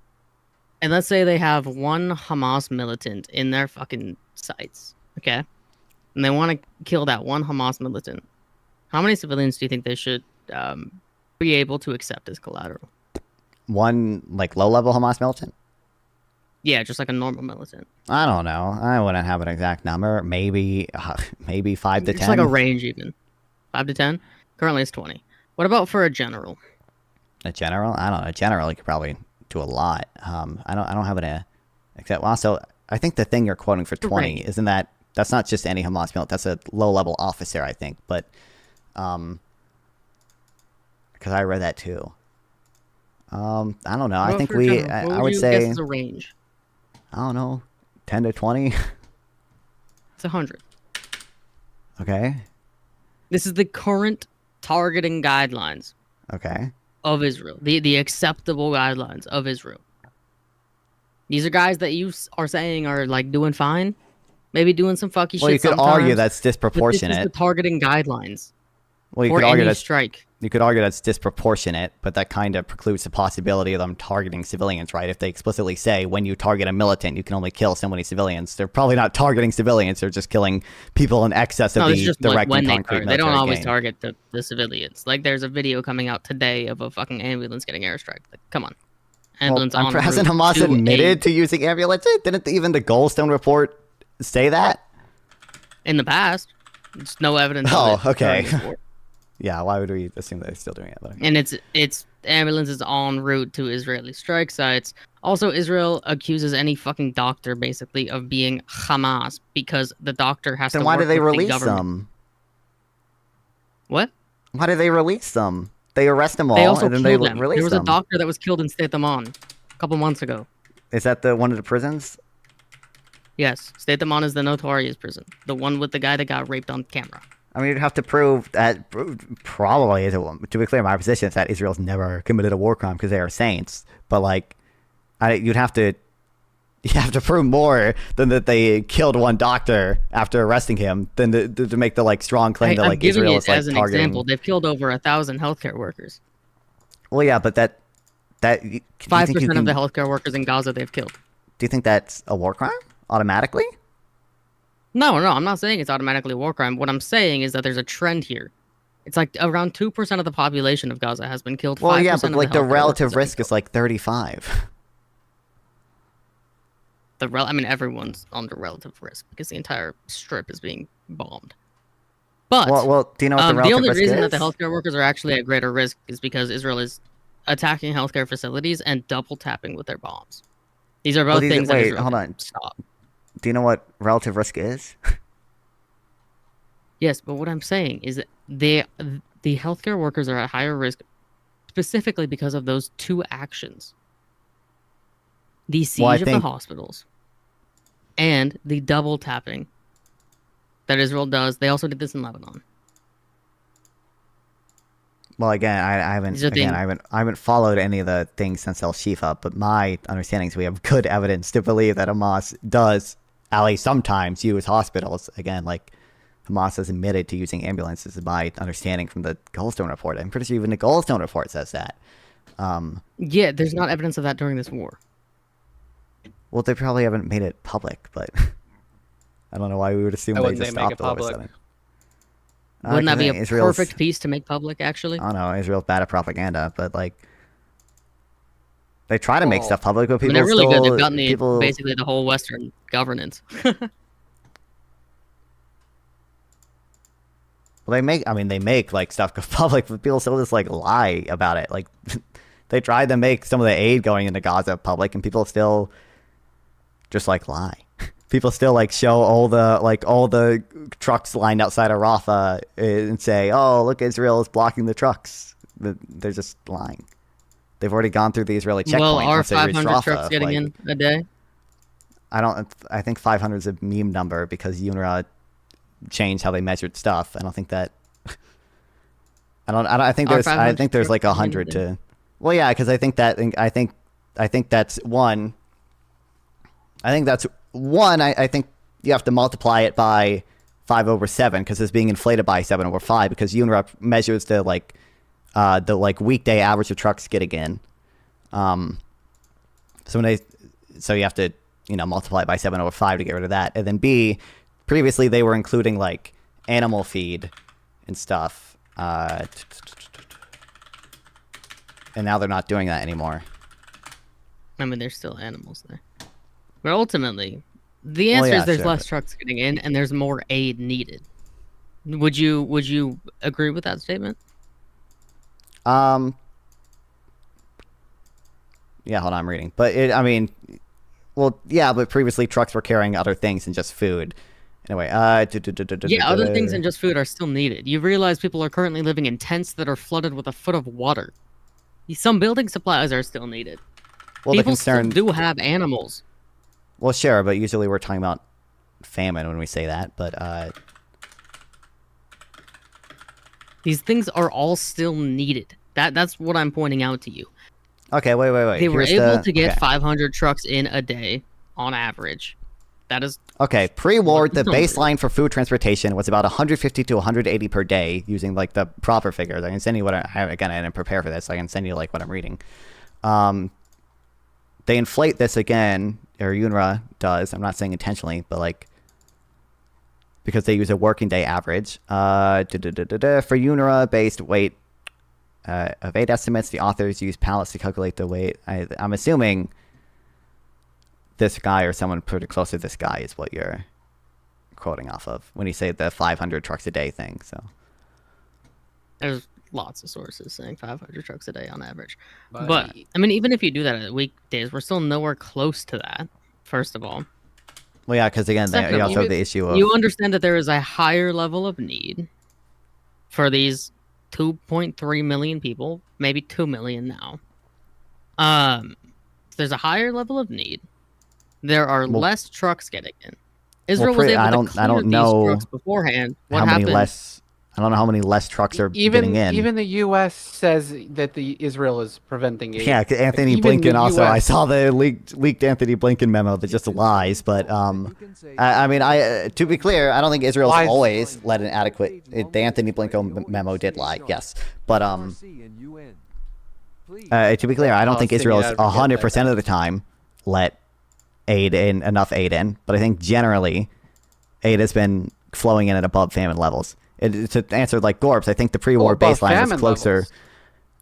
and let's say they have one Hamas militant in their fucking sights, okay, and they want to kill that one Hamas militant, how many civilians do you think they should be able to accept as collateral? One like low-level Hamas militant. Yeah, just like a normal militant. I don't know. I wouldn't have an exact number. Maybe 5 to 10. It's like a range, even 5 to 10. Currently, it's 20. What about for a general? A general? I don't know. A general, you could probably do a lot. I don't have an except also. I think the thing you're quoting for 20 range. isn't that's not just any Hamas militant. That's a low-level officer, I think. But because I read that too. I don't know. What I think for a general? What I would you say guess is a range. I don't know, 10 to 20. It's 100. Okay. This is the current targeting guidelines Okay. of Israel, the acceptable guidelines of Israel. These are guys that you are saying are like doing fine, maybe doing some fucky Well, shit. you could sometimes, argue that's but this is disproportionate. the targeting guidelines. Well, you for could argue any that's strike. you could argue that's disproportionate, but that kind of precludes the possibility of them targeting civilians, right? If they explicitly say when you target a militant, you can only kill so many civilians, they're probably not targeting civilians; they're just killing people in excess of No, it's the just like direct when and they concrete target. They don't military always gain. target the civilians. Like there's a video coming out today of a fucking ambulance getting airstrike. Like, come on, ambulance Well, on hasn't route Hamas to admitted to using ambulances? Didn't even the Goldstone report say that? in the past. There's no evidence. Oh, of it okay. during the war. Yeah, why would we assume they're still doing it? But And it's ambulances en route to Israeli strike sites. Also, Israel accuses any fucking doctor basically of being Hamas because the doctor has then to why work did they with the release government. them? What? Why did they release them? They arrest them all, They also and then killed they them. release There was them. a doctor that was killed in State Amman a couple months ago. Is that the one of the prisons? Yes, State Amman is the notorious prison, the one with the guy that got raped on camera. I mean, you'd have to prove that probably, to be clear, my position is that Israel's never committed a war crime because they are saints. But like, you have to prove more than that they killed one doctor after arresting him than to make the like strong claim that I'm like giving Israel it is like as an targeting. example. They've killed over 1,000 healthcare workers. Well, yeah, but that 5% of the healthcare workers in Gaza they've killed. Do you think that's a war crime automatically? No, I'm not saying it's automatically a war crime. What I'm saying is that there's a trend here. It's like around 2% of the population of Gaza has been killed. Well, 5% yeah, but of like the healthcare relative workers risk is like 35. I mean, everyone's under relative risk because the entire strip is being bombed. But well, do you know what the relative only risk reason is? that the healthcare workers are actually at greater risk is because Israel is attacking healthcare facilities and double tapping with their bombs. These are both things that Israel hold can on. stop. Do you know what relative risk is? Yes, but what I'm saying is that the healthcare workers are at higher risk specifically because of those two actions. The siege of the hospitals and the double tapping that Israel does. They also did this in Lebanon. Well, again, I haven't followed any of the things since El Shifa, but my understanding is we have good evidence to believe that Hamas does, at least sometimes, use hospitals. Again, like Hamas has admitted to using ambulances, is my understanding from the Goldstone report. I'm pretty sure even the Goldstone report says that. Yeah, there's not evidence of that during this war. Well, they probably haven't made it public, but I don't know why we would assume they just stopped all of a sudden. Wouldn't that be a Israel's perfect piece to make public, actually? I don't know. Israel's bad at propaganda, but like they try to make stuff public, but people they're really still, good. They've gotten people, basically the whole Western governance. Well, they make like stuff go public, but people still just like lie about it. Like they tried to make some of the aid going into Gaza public, and people still just like lie. People still like show all the trucks lined outside of Rafah and say, "Oh, look, Israel is blocking the trucks." They're just lying. They've already gone through the Israeli checkpoint. Well, are once they reach 500 Rafah. trucks getting in a day? I think 500 is a meme number because UNRWA changed how they measured stuff. I don't think that. I think there's like 100 to. Well, yeah, because I think that's one. I think you have to multiply it by 5 over 7 because it's being inflated by 7 over 5 because UNRWA measures the weekday average of trucks getting in. So you have to multiply it by 7 over 5 to get rid of that, and then B, previously they were including like animal feed and stuff, and now they're not doing that anymore. I mean, there's still animals there. But ultimately, the answer is there's less trucks getting in and there's more aid needed. Would you agree with that statement? Yeah, hold on, I'm reading. But but previously trucks were carrying other things than just food. Anyway, other things than just food are still needed. You realize people are currently living in tents that are flooded with a foot of water. Some building supplies are still needed. Well, people still do have animals. Well, sure, but usually we're talking about famine when we say that. But these things are all still needed. That's what I'm pointing out to you. Okay, wait. They were able to get 500 trucks in a day on average. That is Okay, pre-war, the Numbers. baseline for food transportation was about 150 to 180 per day, using like the proper figures. I can send you what again, I didn't prepare for this. I can send you like what I'm reading. They inflate this again, or UNRWA does. I'm not saying intentionally, but like because they use a working day average. For UNRWA based weight of 8 estimates, the authors use pallets to calculate the weight. I'm assuming this guy or someone pretty close to this guy is what you're quoting off of when you say the 500 trucks a day thing. So there's lots of sources saying 500 trucks a day on average. But I mean, even if you do that at weekdays, we're still nowhere close to that. First of all, well, yeah, because again, you also have the issue of you understand that there is a higher level of need for these 2.3 million people, maybe 2 million now. There's a higher level of need. There are less trucks getting in. Israel was able to clear these trucks beforehand. What happened? I don't know how many less trucks are Even getting in. even the U.S. says that the Israel is preventing it. Yeah, Anthony Even Blinken the also. US I saw the leaked Anthony Blinken memo that just lies. But I mean, to be clear, I don't think Israel's Lies. always led an adequate. The Anthony Blinken memo did lie, yes. But to be clear, I don't think Israel is 100% of the time let enough aid in. But I think generally, aid has been flowing in at above famine levels. To answer like Gorps, I think the pre-war above baseline was famine closer.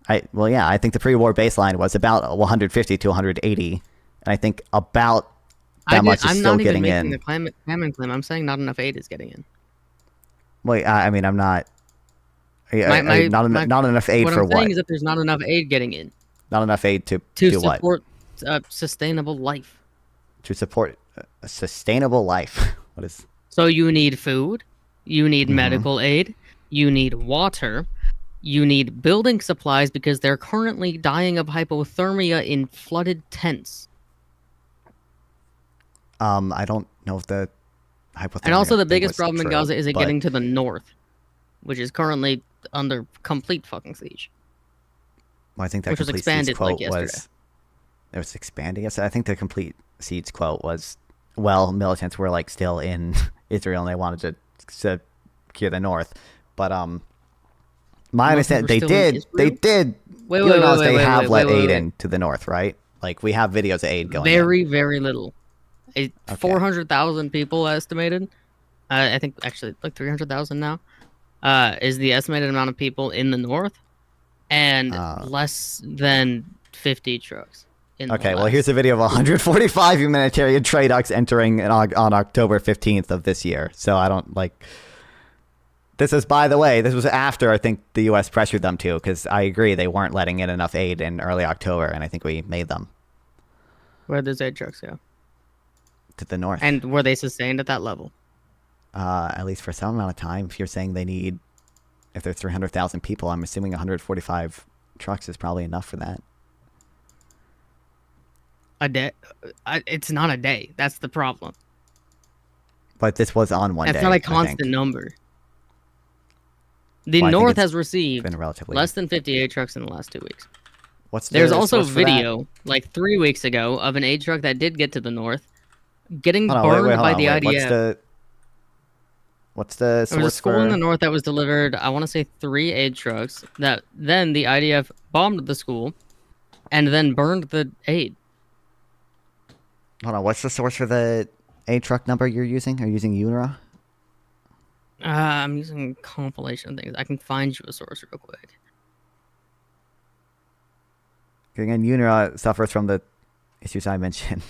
levels. I think the pre-war baseline was about 150 to 180, and I think about that much is I'm still not even getting making in. the famine claim. I'm saying not enough aid is getting in. Wait, I mean, I'm not. Not enough aid what for I'm saying what? is that there's not enough aid getting in Not enough aid to to do what? support sustainable life. To support a sustainable life. What is? So you need food, you need Mm-hmm. medical aid, you need water, you need building supplies because they're currently dying of hypothermia in flooded tents. I don't know if the hypothermia. And also the thing biggest was problem in true, Gaza is it but- getting to the north, which is currently under complete fucking siege. Well, I think that which was complete expanded, siege quote like, yesterday. was. It was expanding. Yes, I think the complete siege quote was, well, militants were like still in Israel and they wanted to secure the north, but my understanding they did. Wait, you acknowledge they wait, have wait, let wait, aid wait. in to the north, right? Like we have videos of aid going. Very, very little. 400,000 people estimated. I think actually like 300,000 now. Is the estimated amount of people in the north, and less than 50 trucks. Okay, well, here's a video of 145 humanitarian trade ducks entering on October 15th of this year. So I don't like. This is, by the way, this was after I think the U.S. pressured them to, because I agree they weren't letting in enough aid in early October, and I think we made them. Where did those aid trucks go? To the north. And were they sustained at that level? At least for some amount of time. If you're saying they need, if there's 300,000 people, I'm assuming 145 trucks is probably enough for that. A day? It's not a day. That's the problem. But this was on one day. That's not a I constant think. number. The Well, I think North it's has received been relatively- less than 58 trucks in the last 2 weeks. There's also source for that? video, like 3 weeks ago, of an aid truck that did get to the North, getting Hold on, burned wait, hold by on, the wait. IDF. What's the There was a source school for? in the north that was delivered, I want to say 3 aid trucks, that then the IDF bombed the school and then burned the aid. Hold on, what's the source for the aid truck number you're using? Are you using UNRWA? I'm using a compilation of things. I can find you a source real quick. Again, UNRWA suffers from the issues I mentioned.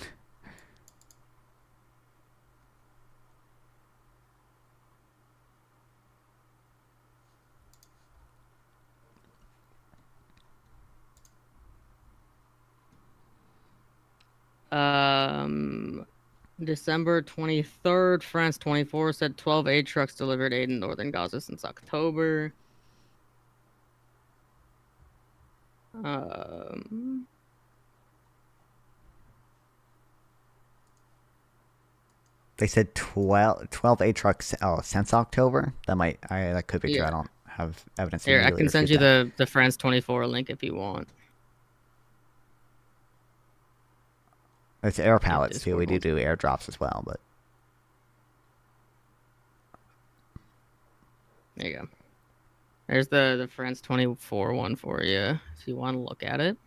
December 23rd, France 24 said 12 aid trucks delivered aid in northern Gaza since October. They said 12 aid trucks since October. That could be true. Yeah. I don't have evidence. Here, I immediately can send refute you that. the France 24 link if you want. It's air pallets too. We do airdrops as well, but There you go. There's the France 24 one for you, if you want to look at it.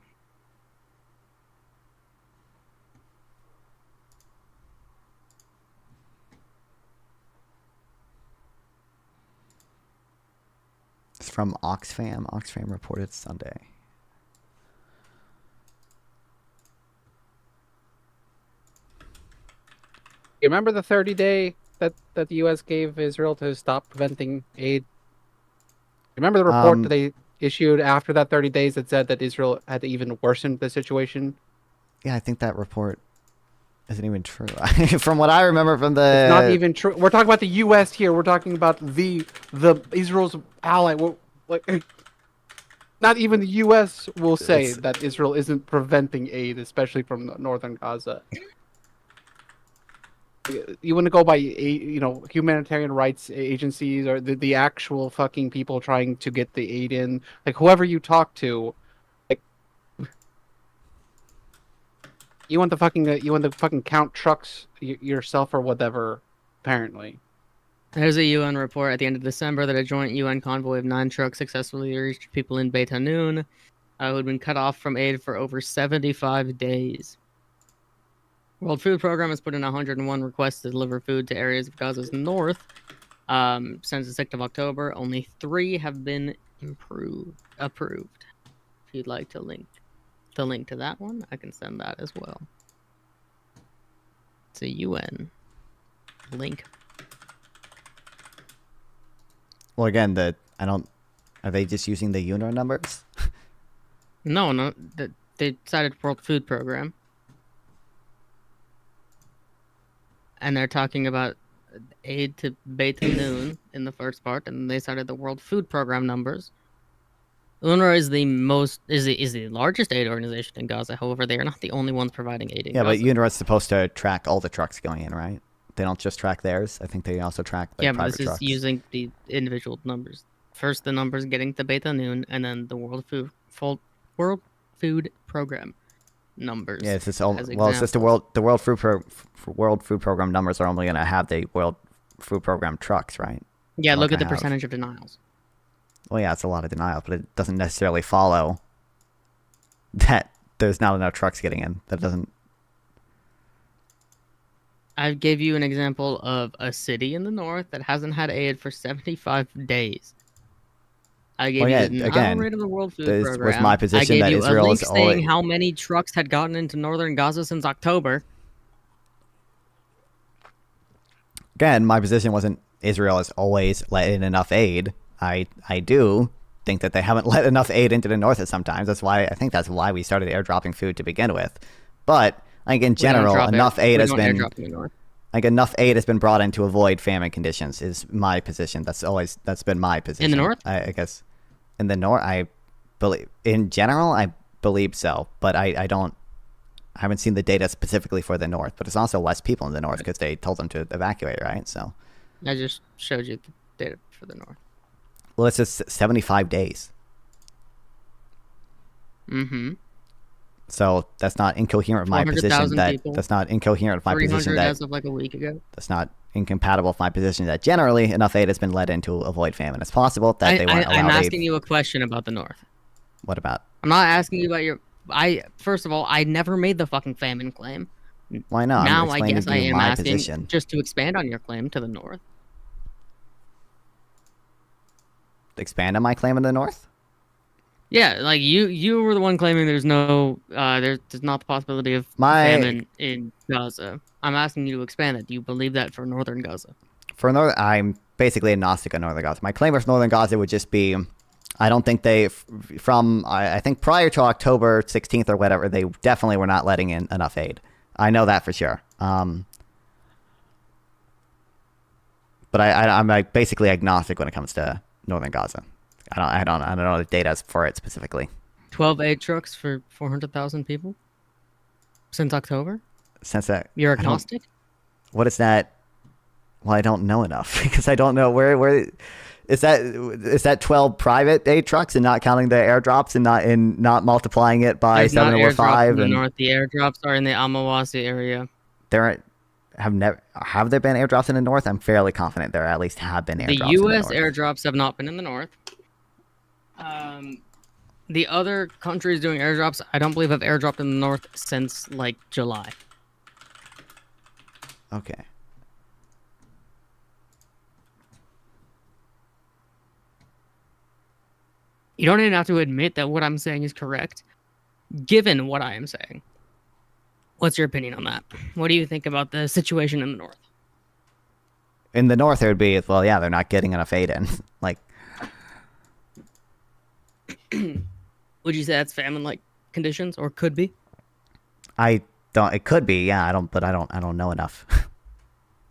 It's from Oxfam. Oxfam reported Sunday. You remember the 30-day that the U.S. gave Israel to stop preventing aid? Remember the report that they issued after that 30 days that said that Israel had even worsened the situation? Yeah, I think that report isn't even true. From what I remember from the... It's not even true. We're talking about the U.S. here. We're talking about the Israel's ally. Not even the U.S. will say that Israel isn't preventing aid, especially from northern Gaza. You want to go by, humanitarian rights agencies or the actual fucking people trying to get the aid in, like whoever you talk to, like you want the fucking count trucks yourself or whatever. Apparently, there's a UN report at the end of December that a joint UN convoy of 9 trucks successfully reached people in Beit Hanun, who had been cut off from aid for over 75 days. World Food Program has put in 101 requests to deliver food to areas of Gaza's north. Since the 6th of October, only 3 have been approved. If you'd like to link to that one, I can send that as well. It's a UN link. Well, again, are they just using the UNRWA numbers? No, they cited World Food Program. And they're talking about aid to Beit Hanun in the first part, and they cited the World Food Program numbers. UNRWA is the largest aid organization in Gaza. However, they are not the only ones providing aid in Gaza. Yeah, but UNRWA is supposed to track all the trucks going in, right? They don't just track theirs. I think they also track private but this trucks. is using the individual numbers. First, the numbers getting to Beit Hanun, and then the World Food Program numbers. Yeah, it's just the World Food Program numbers are only going to have the World Food Program trucks, right? Yeah, look at the percentage of denials. Well, yeah, it's a lot of denials, but it doesn't necessarily follow that there's not enough trucks getting in. That doesn't. I gave you an example of a city in the north that hasn't had aid for 75 days. I gave you the denial rate of the World Food Program. Was my position I gave that you Israel a link is saying how many trucks had gotten into northern Gaza since October. Again, my position wasn't Israel has always let in enough aid. I do think that they haven't let enough aid into the north at sometimes. That's why we started airdropping food to begin with. But like in general, enough aid has been brought in to avoid famine conditions. Is my position. That's been my position. In the north, I guess. In the north, I believe. In general, I believe so. But I haven't seen the data specifically for the north. But it's also less people in the north because they told them to evacuate, right? So. I just showed you the data for the north. Well, it's just 75 days. Mm-hmm. So that's not incoherent with my position. That's not incoherent with my position. That as of like a week ago. That's not incompatible with my position that generally enough aid has been let in to avoid famine. It's possible that they weren't allowed I'm aid. asking you a question about the north. What about? I'm not asking you about your. First of all, I never made the fucking famine claim. Why not? Now I guess I am asking just to expand on your claim to the north. Expand on my claim in the north? Yeah, like you were the one claiming there's not the possibility of famine in Gaza. I'm asking you to expand that. Do you believe that for northern Gaza? I'm basically agnostic on northern Gaza. My claim for northern Gaza would just be, I don't think I think prior to October 16th or whatever, they definitely were not letting in enough aid. I know that for sure. But I'm like basically agnostic when it comes to northern Gaza. I don't know the data for it specifically. 12 aid trucks for 400,000 people since October. Since that, you're agnostic. What is that? Well, I don't know enough because I don't know where is that. Is that 12 private aid trucks and not counting the airdrops and not multiplying it by 7 or 5? In the north, the airdrops are in the Amawasi area. There, have there been airdrops in the north? I'm fairly confident there at least have been airdrops. The in U.S. the north. airdrops have not been in the north. The other countries doing airdrops, I don't believe have airdropped in the north since like July. Okay. You don't even have to admit that what I'm saying is correct, given what I am saying. What's your opinion on that? What do you think about the situation in the north? In the north, it would be, well, yeah, they're not getting enough aid in. Like, Would you say that's famine-like conditions, or could be? I don't. It could be, yeah. I don't know enough.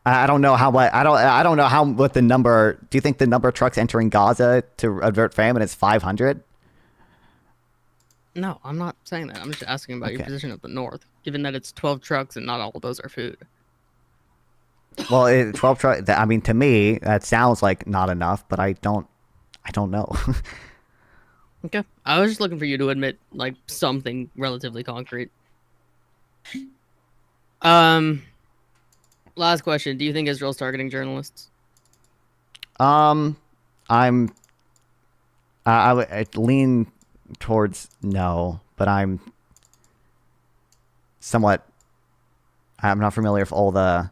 I don't know how. I don't know how. What the number? Do you think the number of trucks entering Gaza to avert famine is 500? No, I'm not saying that. I'm just asking about your Okay. position of the north, given that it's 12 trucks and not all of those are food. Well, 12 trucks. I mean, to me, that sounds like not enough, but I don't know. Okay. I was just looking for you to admit like something relatively concrete. Last question. Do you think Israel's targeting journalists? I'm. I'd lean towards no, but I'm somewhat. I'm not familiar with all the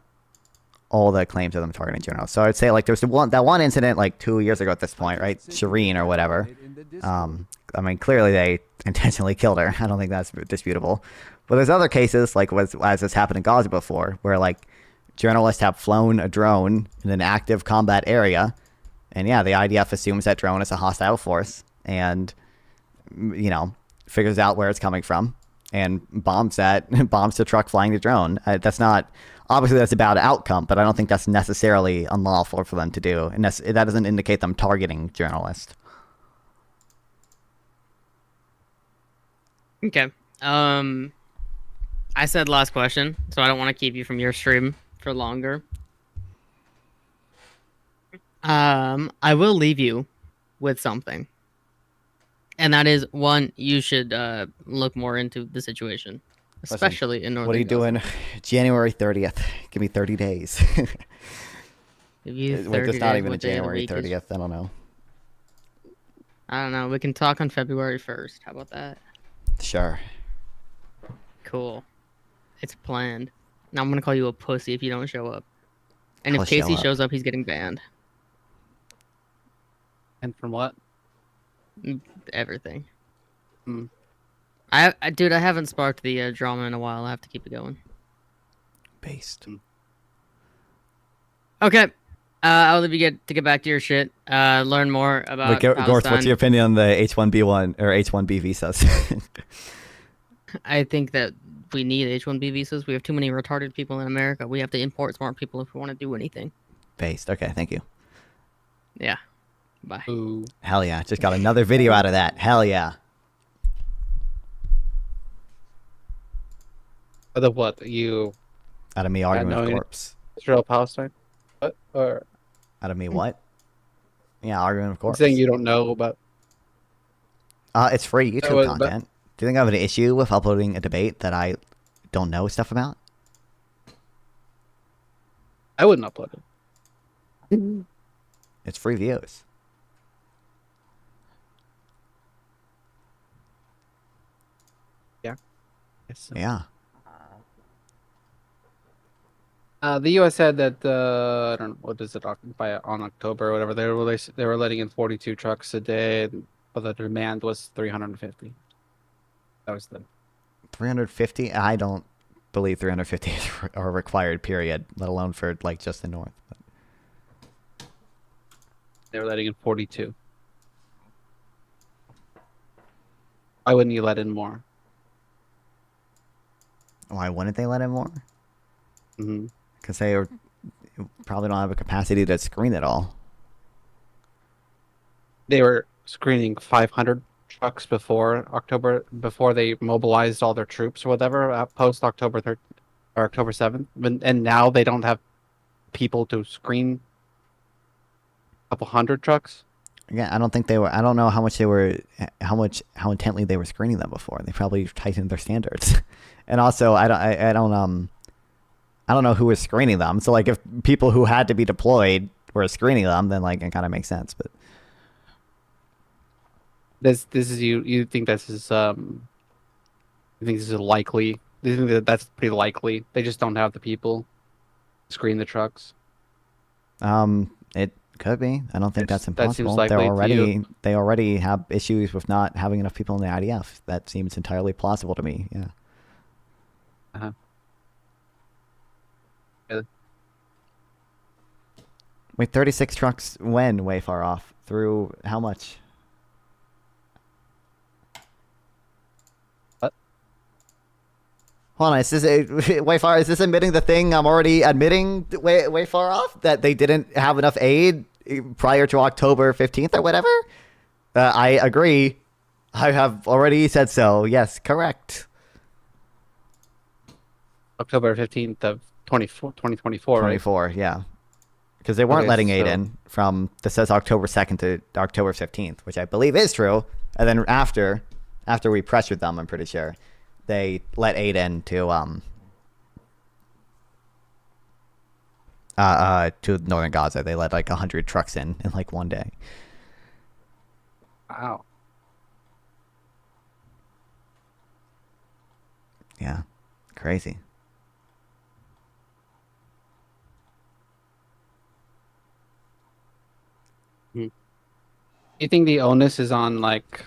claims of them targeting journalists. So I'd say like there's that one incident like 2 years ago at this point, right? Shireen or whatever. I mean, clearly they intentionally killed her. I don't think that's disputable. But there's other cases like as has happened in Gaza before, where like journalists have flown a drone in an active combat area, and yeah, the IDF assumes that drone is a hostile force and figures out where it's coming from and bombs the truck flying the drone. That's not. Obviously, that's a bad outcome, but I don't think that's necessarily unlawful for them to do. And that doesn't indicate them targeting journalists. Okay. I said last question, so I don't want to keep you from your stream for longer. I will leave you with something. And that is, one, you should look more into the situation. Especially in Northern What are you Gaza. doing January 30th? Give me 30 days. Give you 30 Wait, there's not days, even a what day of the January week is- 30th. I don't know. I don't know. We can talk on February 1st. How about that? Sure. Cool. It's planned. Now I'm going to call you a pussy if you don't show up. And I'll if Casey show up. shows up, he's getting banned. And from what? Everything. Hmm. Dude, I haven't sparked the drama in a while. I have to keep it going. Based. Okay. I'll leave you to get back to your shit. Learn more about Gorth, Palestine. what's your opinion on the H1B1 or H1B visas? I think that we need H-1B visas. We have too many retarded people in America. We have to import smart people if we want to do anything. Based. Okay, thank you. Yeah. Bye. Ooh. Hell yeah. Just got another video out of that. Hell yeah. The what? You Out of me arguing no, with you- corpse. Israel Palestine? What? Or Out of me what? Yeah, arguing with I'm corpse. saying you don't know about? It's free YouTube was- but- content. Do you think I have an issue with uploading a debate that I don't know stuff about? I wouldn't upload it. It's free views. Yes, so- Yeah. The U.S. said that I don't know what does it by on October or whatever they were letting in 42 trucks a day, but the demand was 350. That was the 350? I don't believe 350 is a required period, let alone for like just the north. they were letting in 42. Why wouldn't you let in more? Why wouldn't they let in more? Mm-hmm. Because they probably don't have a capacity to screen it all. They were screening 500 trucks before they mobilized all their troops or whatever post October 3rd or October 7th, and now they don't have people to screen a couple hundred trucks. Yeah, I don't think they were. I don't know how intently they were screening them before. They probably tightened their standards, and also I don't I don't know who was screening them. So like if people who had to be deployed were screening them, then like it kind of makes sense. But This is you think this is you think this is likely? Do you think that that's pretty likely? They just don't have the people screen the trucks. it could be. I don't think that's That seems impossible. likely to you. They already have issues with not having enough people in the IDF. That seems entirely plausible to me. Yeah. Uh-huh. Wait, 36 trucks when way far off? Through how much? What? Hold on, is this way far? Is this admitting the thing I'm already admitting way far off? That they didn't have enough aid prior to October 15th or whatever? I agree. I have already said so. Yes, correct. October 15th of 2024, right? 24, yeah. Because they weren't Okay, letting aid so- in from, this says October 2nd to October 15th, which I believe is true. And then after we pressured them, I'm pretty sure, they let aid in to northern Gaza. They let like 100 trucks in like one day. Wow. Yeah. Crazy. You think the onus is on like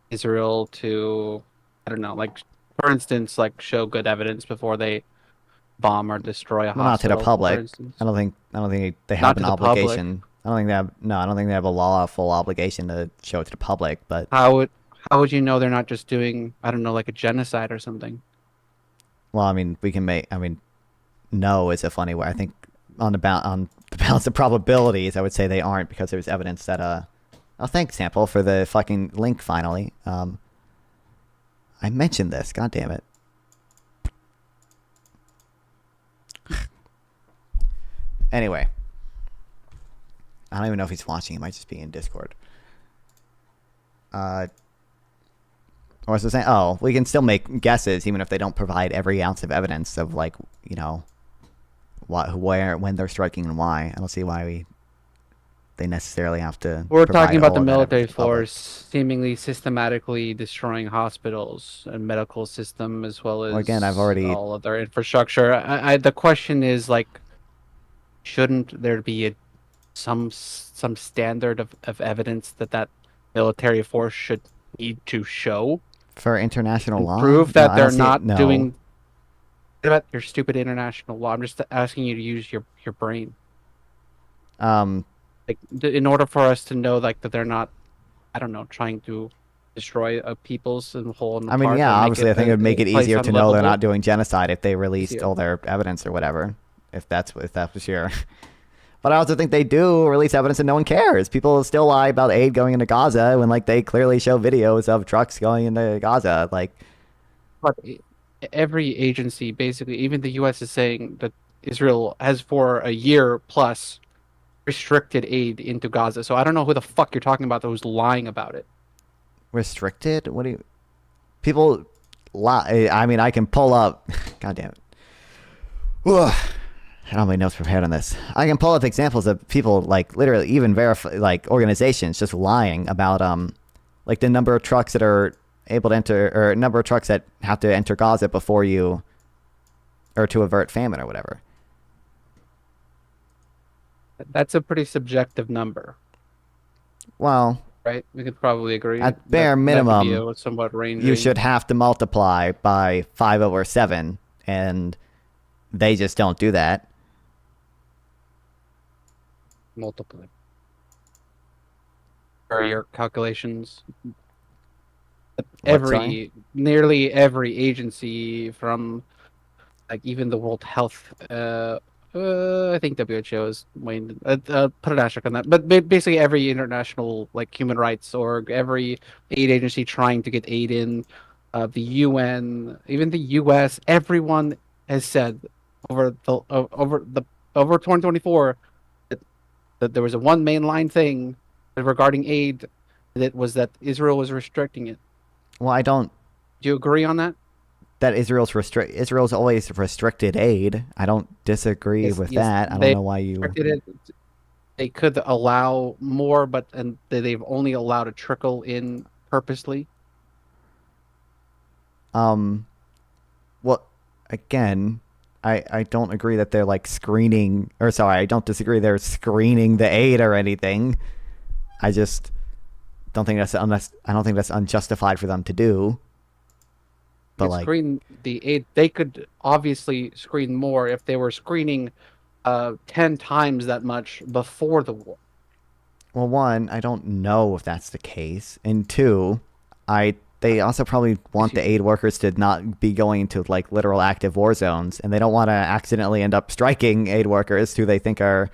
Israel to, I don't know, like for instance, like show good evidence before they bomb or destroy a Well, not to the hospital? public. For instance? I don't think they Not have to an the public. obligation. I don't think they have a lawful obligation to show it to the public, but How would you know they're not just doing, I don't know, like a genocide or something? well, I mean, no is a funny way. I think on the balance of probabilities, I would say they aren't, because there's evidence that oh, thanks, Sample, for the fucking link finally. I mentioned this, god damn it. Anyway. I don't even know if he's watching. He might just be in Discord. What was I saying? Oh, we can still make guesses even if they don't provide every ounce of evidence of, like, you know, where, when they're striking and why. I don't see why they necessarily have to. We're provide talking about all the of that evidence military to the public. force seemingly systematically destroying hospitals and medical system, as well as again, I've already- all of their infrastructure. The question is, like, shouldn't there be some standard of evidence that military force should need to show For international law? prove No, that I they're don't see- not no. doing? What about your stupid international law? I'm just asking you to use your brain. Like, in order for us to know, like, that they're not, I don't know, trying to destroy a people's and whole. I mean, yeah, obviously, I think it would make it easier to know they're not doing. doing genocide if they released Easier. all their evidence or whatever. If that was your. But I also think they do release evidence and no one cares. People still lie about aid going into Gaza when, like, they clearly show videos of trucks going into Gaza. Like, But every agency, basically, even the U.S. is saying that Israel has for a year plus restricted aid into Gaza. So I don't know who the fuck you're talking about that was lying about it. restricted? What do you. People lie. I mean, I can pull up. God damn it. Ugh. I don't have my notes prepared on this. I can pull up examples of people, like, literally even verify, like, organizations just lying about like the number of trucks that are able to enter, or number of trucks that have to enter Gaza before you, or to avert famine or whatever. That's a pretty subjective number, Well, right? We could probably agree. at bare That could minimum, be somewhat ranging. you should have to multiply by 5 over 7, and they just don't do that. multiply. Or your calculations. sorry? Nearly every agency, from like even the World Health, I think WHO is Wayne. Put an asterisk on that. But basically, every international, like, human rights org, every aid agency trying to get aid in, the UN, even the US, everyone has said over 2024 that there was a one mainline thing regarding aid, that was that Israel was restricting it. Well, I don't. Do you agree on that? that Israel's always restricted aid. I don't disagree with that. I don't know why you. They could allow more, but they've only allowed a trickle in purposely. Well, again, I don't agree that they're like screening, or sorry, I don't disagree they're screening the aid or anything. I just don't think that's unjustified for them to do. But like, screen the aid, they could obviously screen more if they were screening 10 times that much before the war. Well, one, I don't know if that's the case, and two, they also probably want the aid workers to not be going into like literal active war zones, and they don't want to accidentally end up striking aid workers who they think are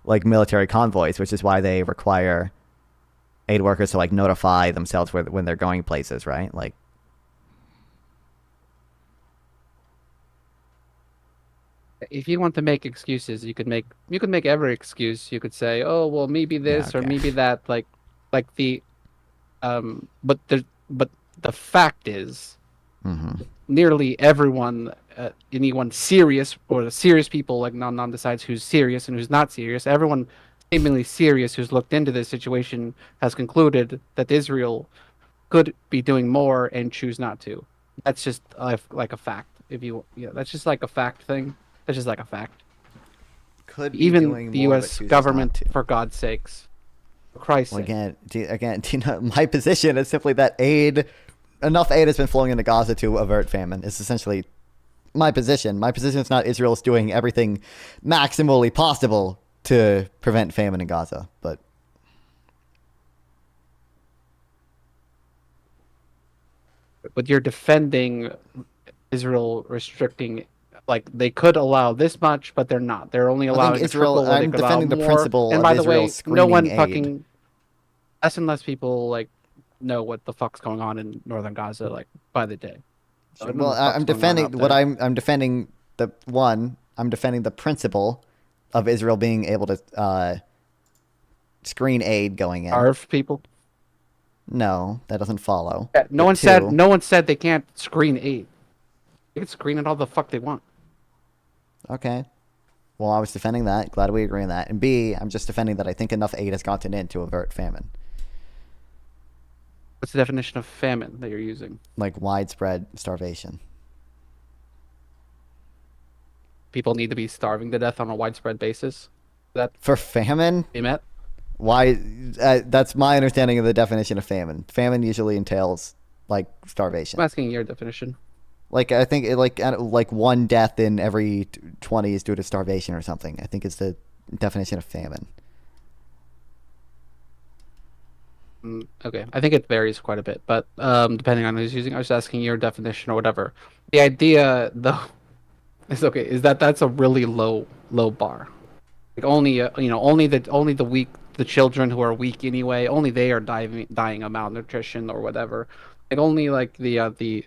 like military convoys, which is why they require aid workers to like notify themselves when they're going places, right? Like, if you want to make excuses, you could make every excuse. You could say, "Oh, well, maybe this or maybe that." But the fact is, nearly everyone, anyone serious or the serious people, like non decides who's serious and who's not serious. Everyone seemingly serious who's looked into this situation has concluded that Israel could be doing more and choose not to. That's just like a fact. That's just like a fact thing. That's just like a fact. Could be even doing the more, U.S. government, for God's sakes, for Christ's sake. Again, my position is simply that enough aid has been flowing into Gaza to avert famine. It's essentially my position. My position is not Israel's doing everything maximally possible to prevent famine in Gaza, but you're defending Israel restricting. Like, they could allow this much, but they're not. They're only allowing Israel. I'm defending the principle and of by the Israel way, screening no one aid. fucking less and less people like know what the fuck's going on in northern Gaza like by the day. Well, I'm defending I'm defending I'm defending the principle of Israel being able to screen aid going in. Starve people? No, that doesn't follow. Yeah, no one said they can't screen aid. They can screen it all the fuck they want. Okay. Well, I was defending that. Glad we agree on that. And B, I'm just defending that I think enough aid has gotten in to avert famine. What's the definition of famine that you're using? Like widespread starvation. People need to be starving to death on a widespread basis? For famine? Be met? Why? That's my understanding of the definition of famine. Famine usually entails like starvation. I'm asking your definition. Like, I think like one death in every 20 is due to starvation or something. I think it's the definition of famine. Okay, I think it varies quite a bit, but depending on who's using, I was asking your definition or whatever. The idea, though, is that that's a really low bar. Like only the weak, the children who are weak anyway, only they are dying of malnutrition or whatever. Like only like the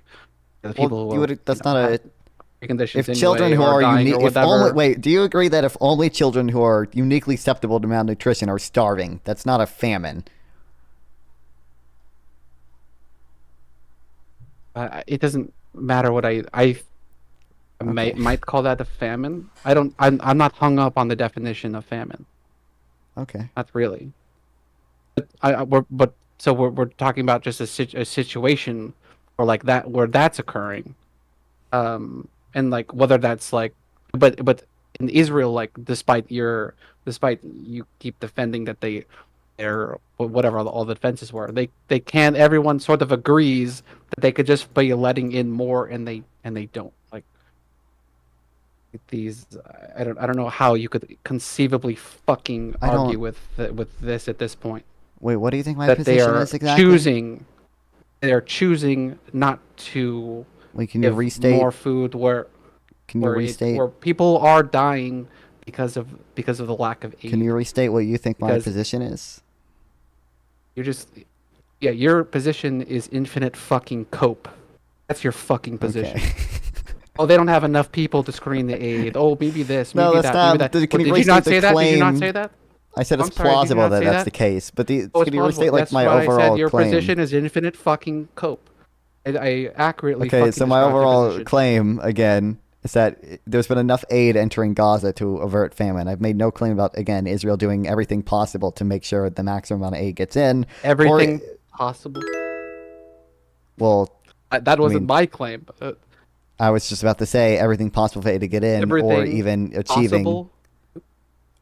people who that's not a conditions. If children who are unique, wait, do you agree that if only children who are uniquely susceptible to malnutrition are starving, that's not a famine? It doesn't matter what I might call that a famine. I'm not hung up on the definition of famine. Okay. Not really. So we're talking about just a situation or like that where that's occurring, and like whether that's like, but in Israel, like despite you keep defending that they're whatever all the defenses were, they can't. Everyone sort of agrees that they could just be letting in more, and they don't like these. I don't know how you could conceivably fucking argue with this at this point. Wait, what do you think my position is exactly? They're choosing not to can you restate more food where people are dying because of the lack of aid. Can you restate what you think my position is? Your position is infinite fucking cope. That's your fucking position. Okay. Oh, they don't have enough people to screen the aid. Oh, maybe this, maybe no, that, not, maybe that. Did you not say that? Did you not say that? I said it's plausible that's the case, but can you restate like my overall That's why I said your claim? position is infinite fucking cope. I accurately. Okay, fucking so my described their overall position. claim again is that there's been enough aid entering Gaza to avert famine. I've made no claim about again Israel doing everything possible to make sure the maximum amount of aid gets in. Everything possible. Well, That wasn't my claim. I was just about to say everything possible for aid to get in, or Everything even achieving, possible,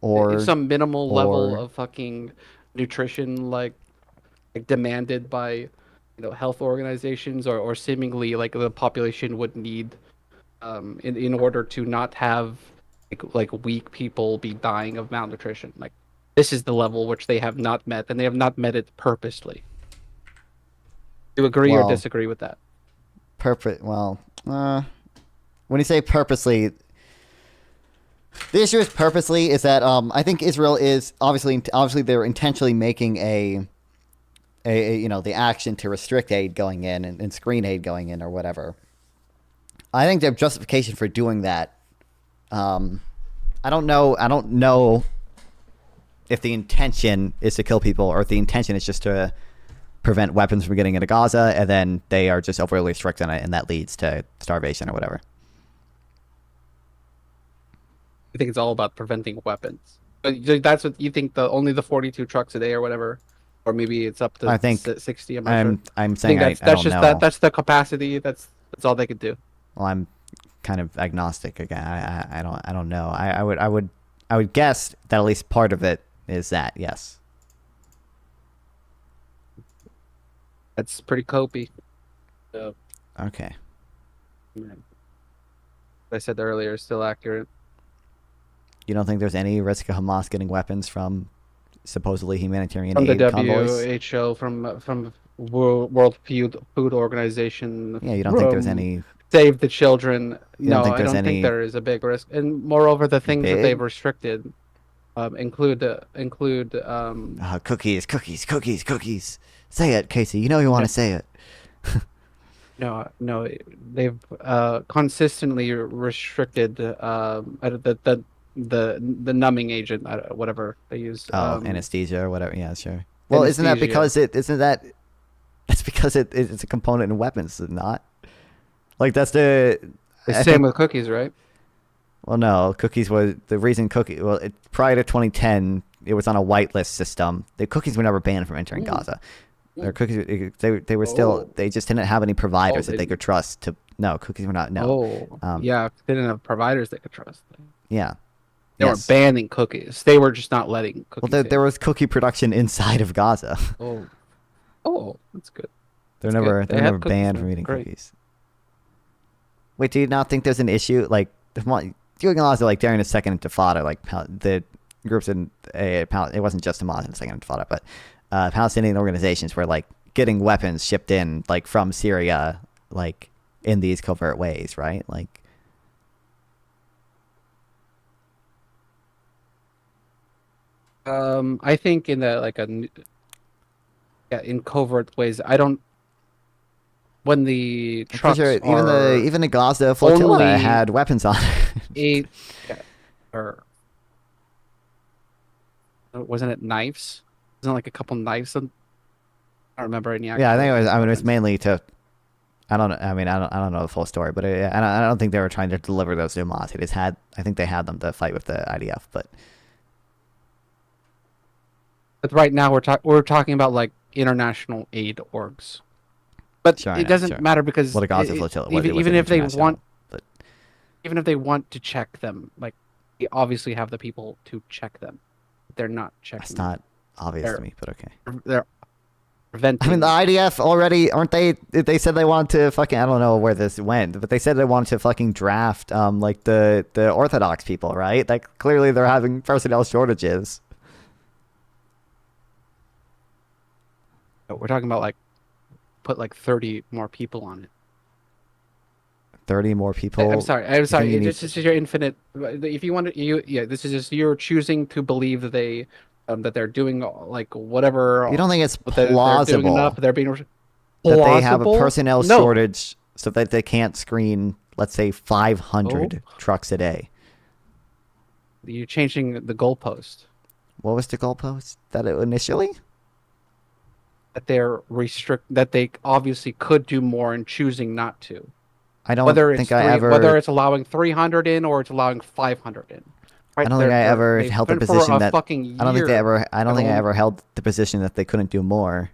or some minimal level or- of fucking nutrition, like demanded by health organizations, or seemingly like the population would need, in order to not have like weak people be dying of malnutrition. Like this is the level which they have not met, and they have not met it purposely. Do you agree or Well, disagree with that? When you say purposely, the issue is purposely is that I think Israel is obviously they're intentionally making the action to restrict aid going in and screen aid going in or whatever. I think their justification for doing that, I don't know if the intention is to kill people or if the intention is just to prevent weapons from getting into Gaza, and then they are just overly strict on it, and that leads to starvation or whatever. I think it's all about preventing weapons. But that's what you think, only the 42 trucks a day or whatever, or maybe it's up to I think 60. I'm not sure. I'm saying I that's don't just know. that's the capacity. That's all they could do. Well, I'm kind of agnostic again. I don't know. I would guess that at least part of it is that, yes. That's pretty copy. So, Okay. what I said earlier is still accurate. You don't think there's any risk of Hamas getting weapons from supposedly humanitarian From aid the convoys? WHO, from World Food Organization. Yeah, you don't think there's any... Save the Children. You don't No, think I there's don't any think there is a big risk. And moreover, the things that big? they've restricted include cookies. Say it, Casey. You know you want to say it. no, they've consistently restricted the numbing agent, whatever they use. Anesthesia or whatever. Yeah, sure. Well, isn't that anesthesia. because that's because it's a component in weapons, is it not? Like that's the Same with cookies, right? Well, no, cookies was the reason prior to 2010, it was on a whitelist system. The cookies were never banned from entering Gaza. Their cookies, they were still, they just didn't have any providers that they could trust to. No, cookies were not. No. Yeah, they didn't have providers they could trust. Yeah. They weren't banning cookies. They were just not letting cookies. Well, there was cookie production inside of Gaza. Oh, that's good. They're never banned from eating cookies. Wait, do you not think there's an issue like doing laws like during the Second Intifada, like the groups in it wasn't just Hamas in the Second Intifada, but Palestinian organizations were like getting weapons shipped in like from Syria, like in these covert ways, right? Like, I think in in covert ways. I don't. When the trucks even the Gaza flotilla had weapons on it. Or wasn't it knives? Wasn't it like a couple knives? I don't remember any. Yeah, I think it was. I mean, it was mainly to. I don't know. I mean, I don't know the full story, but I don't think they were trying to deliver those to Hamas. They just had. I think they had them to fight with the IDF, but right now we're talking about like international aid orgs. But sure, it doesn't matter because the Gaza flotilla, even if they want, even if they want to check them, like they obviously have the people to check them. They're not checking. That's not obvious to me, but okay. They're preventing. I mean, the IDF already aren't they? They said they wanted to fucking. I don't know where this went, but they said they wanted to fucking draft like the Orthodox people, right? Like clearly they're having personnel shortages. We're talking about like. Put like 30 more people on it. 30 more people. I'm sorry. This is your infinite. If you want to, this is just you're choosing to believe that they're doing like whatever. You don't think it's plausible they're being that they have a personnel shortage so that they can't screen, let's say, 500 trucks a day? You're changing the goalpost. What was the goalpost? That initially? that that they obviously could do more and choosing not to. I don't Whether think it's I ever. whether it's allowing 300 in or it's allowing 500 in. Right? I don't think I ever they've held the been for position a that. fucking I don't think they year ever. I don't think I and ever held the position that they couldn't do more.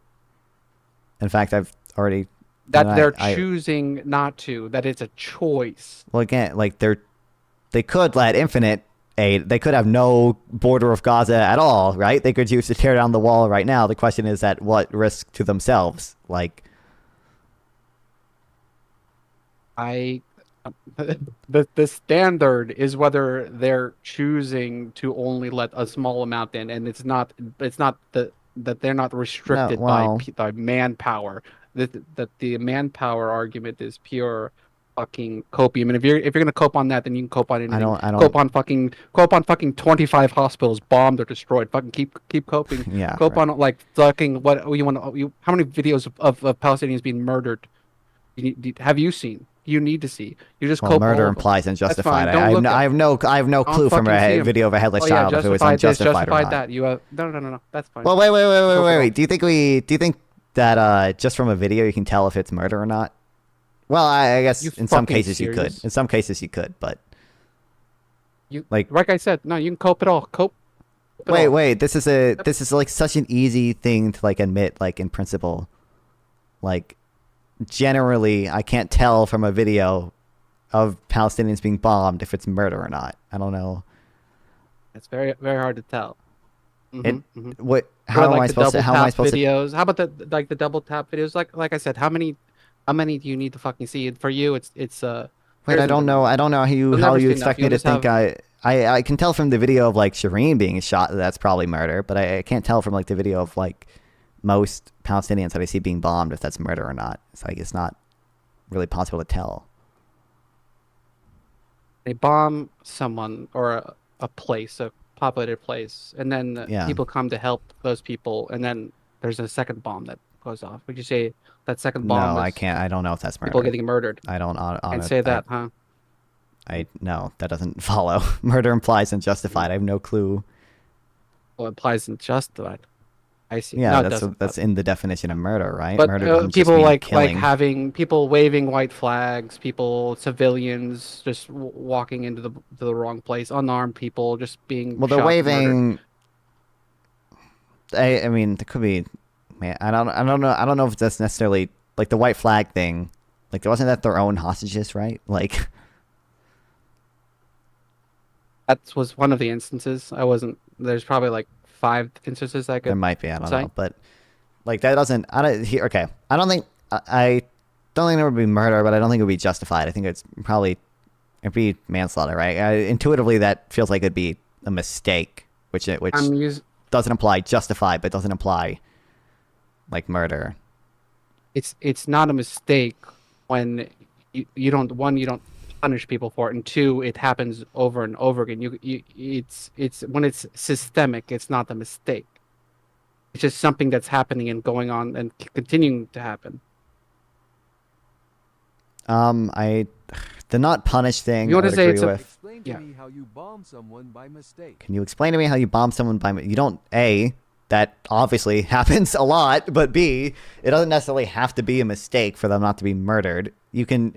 In fact, I've already. that and they're I- choosing not to. That it's a choice. Well, again, like they could let infinite aid. They could have no border of Gaza at all, right? They could choose to tear down the wall right now. The question is at what risk to themselves? Like, The standard is whether they're choosing to only let a small amount in, and it's not that they're not restricted well- by manpower. That the manpower argument is pure fucking copium. And if you're gonna cope on that, then you can cope on anything. I don't- Cope on fucking 25 hospitals bombed or destroyed. Fucking keep coping. Yeah, Cope right. on like fucking what you want. How many videos of Palestinians being murdered have you seen? You need to see. You just well, cope murder all of them. implies That's fine. unjustified. Don't look I at have no Don't clue from fucking see a 'em. video of a headless Oh yeah, child if it was justified this, unjustified or justified not. that. You no. That's fine. Well, wait. off. Do you think that just from a video you can tell if it's murder or not? Well, I guess You in some fucking cases you could. serious? In some cases you could, but You like I said, no, you can cope it all. Cope. it all. wait. This is like such an easy thing to like admit, like in principle. Like generally, I can't tell from a video of Palestinians being bombed if it's murder or not. I don't know. It's very very hard to tell. It, Mhm. what? Or How am I like the supposed to? double How am I tap supposed to? videos? How about the double tap videos? Like I said, how many do you need to fucking see? For you, it's Wait, there I isn't don't a- know. I don't know how You'll how never you see expect enough. me to You'll just think. I can tell from the video of like Shireen being shot that that's probably murder, but I can't tell from like the video of like most Palestinians that I see being bombed if that's murder or not. It's like it's not really possible to tell. They bomb someone or a place, a populated place, and then Yeah. people come to help those people, and then there's a second bomb that goes off. Would you say that second bomb? No, is I can't. I don't know if that's murder. People getting murdered. I don't Can't say that, huh? I no, that doesn't follow. Murder implies unjustified. I have no clue. Well, it implies injustified. I see. Yeah, No, it that's doesn't. that's in the definition of murder, right? But Murder doesn't just people mean like killing. having people waving white flags, civilians just walking into the wrong place, unarmed people just being Well, they're shot and murdered. waving. I mean, there could be. Man, I don't know. I don't know if that's necessarily like the white flag thing. Like, wasn't that their own hostages, right? Like, That was one of the instances. I wasn't. There's probably like 5 instances I there could. might be. I don't say. know, but like that doesn't. I don't. Here, okay, I don't think. I don't think there would be murder, but I don't think it would be justified. I think it's probably it'd be manslaughter, right? Intuitively, that feels like it'd be a mistake, which doesn't imply justified, but doesn't imply like murder. It's not a mistake when you don't punish people for it, and 2, it happens over and over again. It's when it's systemic, it's not a mistake. It's just something that's happening and going on and continuing to happen. The not punish thing. You I want to would say agree it's a with. Explain to me how you bomb someone by mistake. Can you explain to me how you bomb someone by? You don't. A, that obviously happens a lot, but B, it doesn't necessarily have to be a mistake for them not to be murdered. You can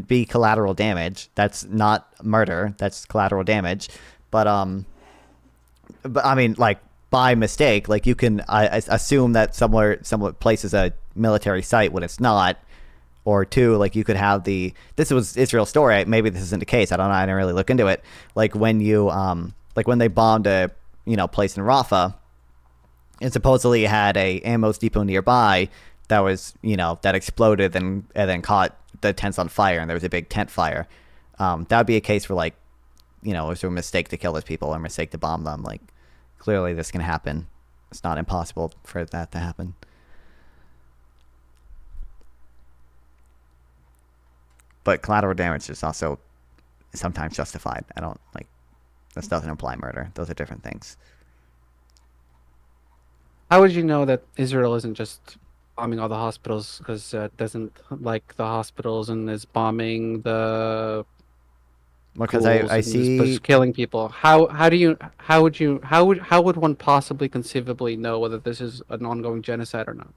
be collateral damage. That's not murder. That's collateral damage. But I mean, like by mistake, like you can assume that someone places a military site when it's not. Or 2, like you could have this was Israel's story. Maybe this isn't the case. I don't know. I didn't really look into it. Like when you, like when they bombed a, place in Rafah, and supposedly had a ammo depot nearby that was, that exploded and then caught the tents on fire, and there was a big tent fire. That would be a case for like, it was a mistake to kill those people or a mistake to bomb them. Like clearly this can happen. It's not impossible for that to happen. But collateral damage is also sometimes justified. I don't like this doesn't imply murder. Those are different things. How would you know that Israel isn't just bombing all the hospitals because it doesn't like the hospitals and is bombing the Because schools I and see just killing people? How would one possibly conceivably know whether this is an ongoing genocide or not?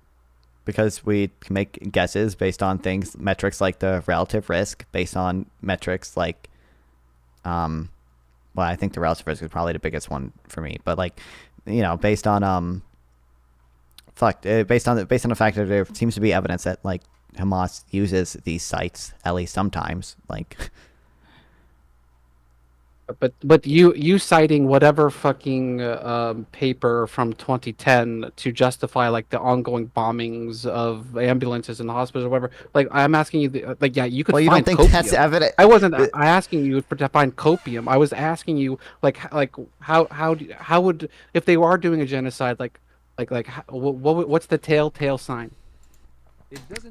because we can make guesses based on metrics like the relative risk, based on metrics like, well, I think the relative risk is probably the biggest one for me, but like, based on based on the fact that there seems to be evidence that like Hamas uses these sites at least sometimes, like. But you citing whatever fucking paper from 2010 to justify like the ongoing bombings of ambulances in the hospitals or whatever, like I'm asking you, like, yeah, you could. Well, you find don't think copium. that's evident? I wasn't asking you to find copium. I was asking you like how would, if they are doing a genocide, what's the telltale sign?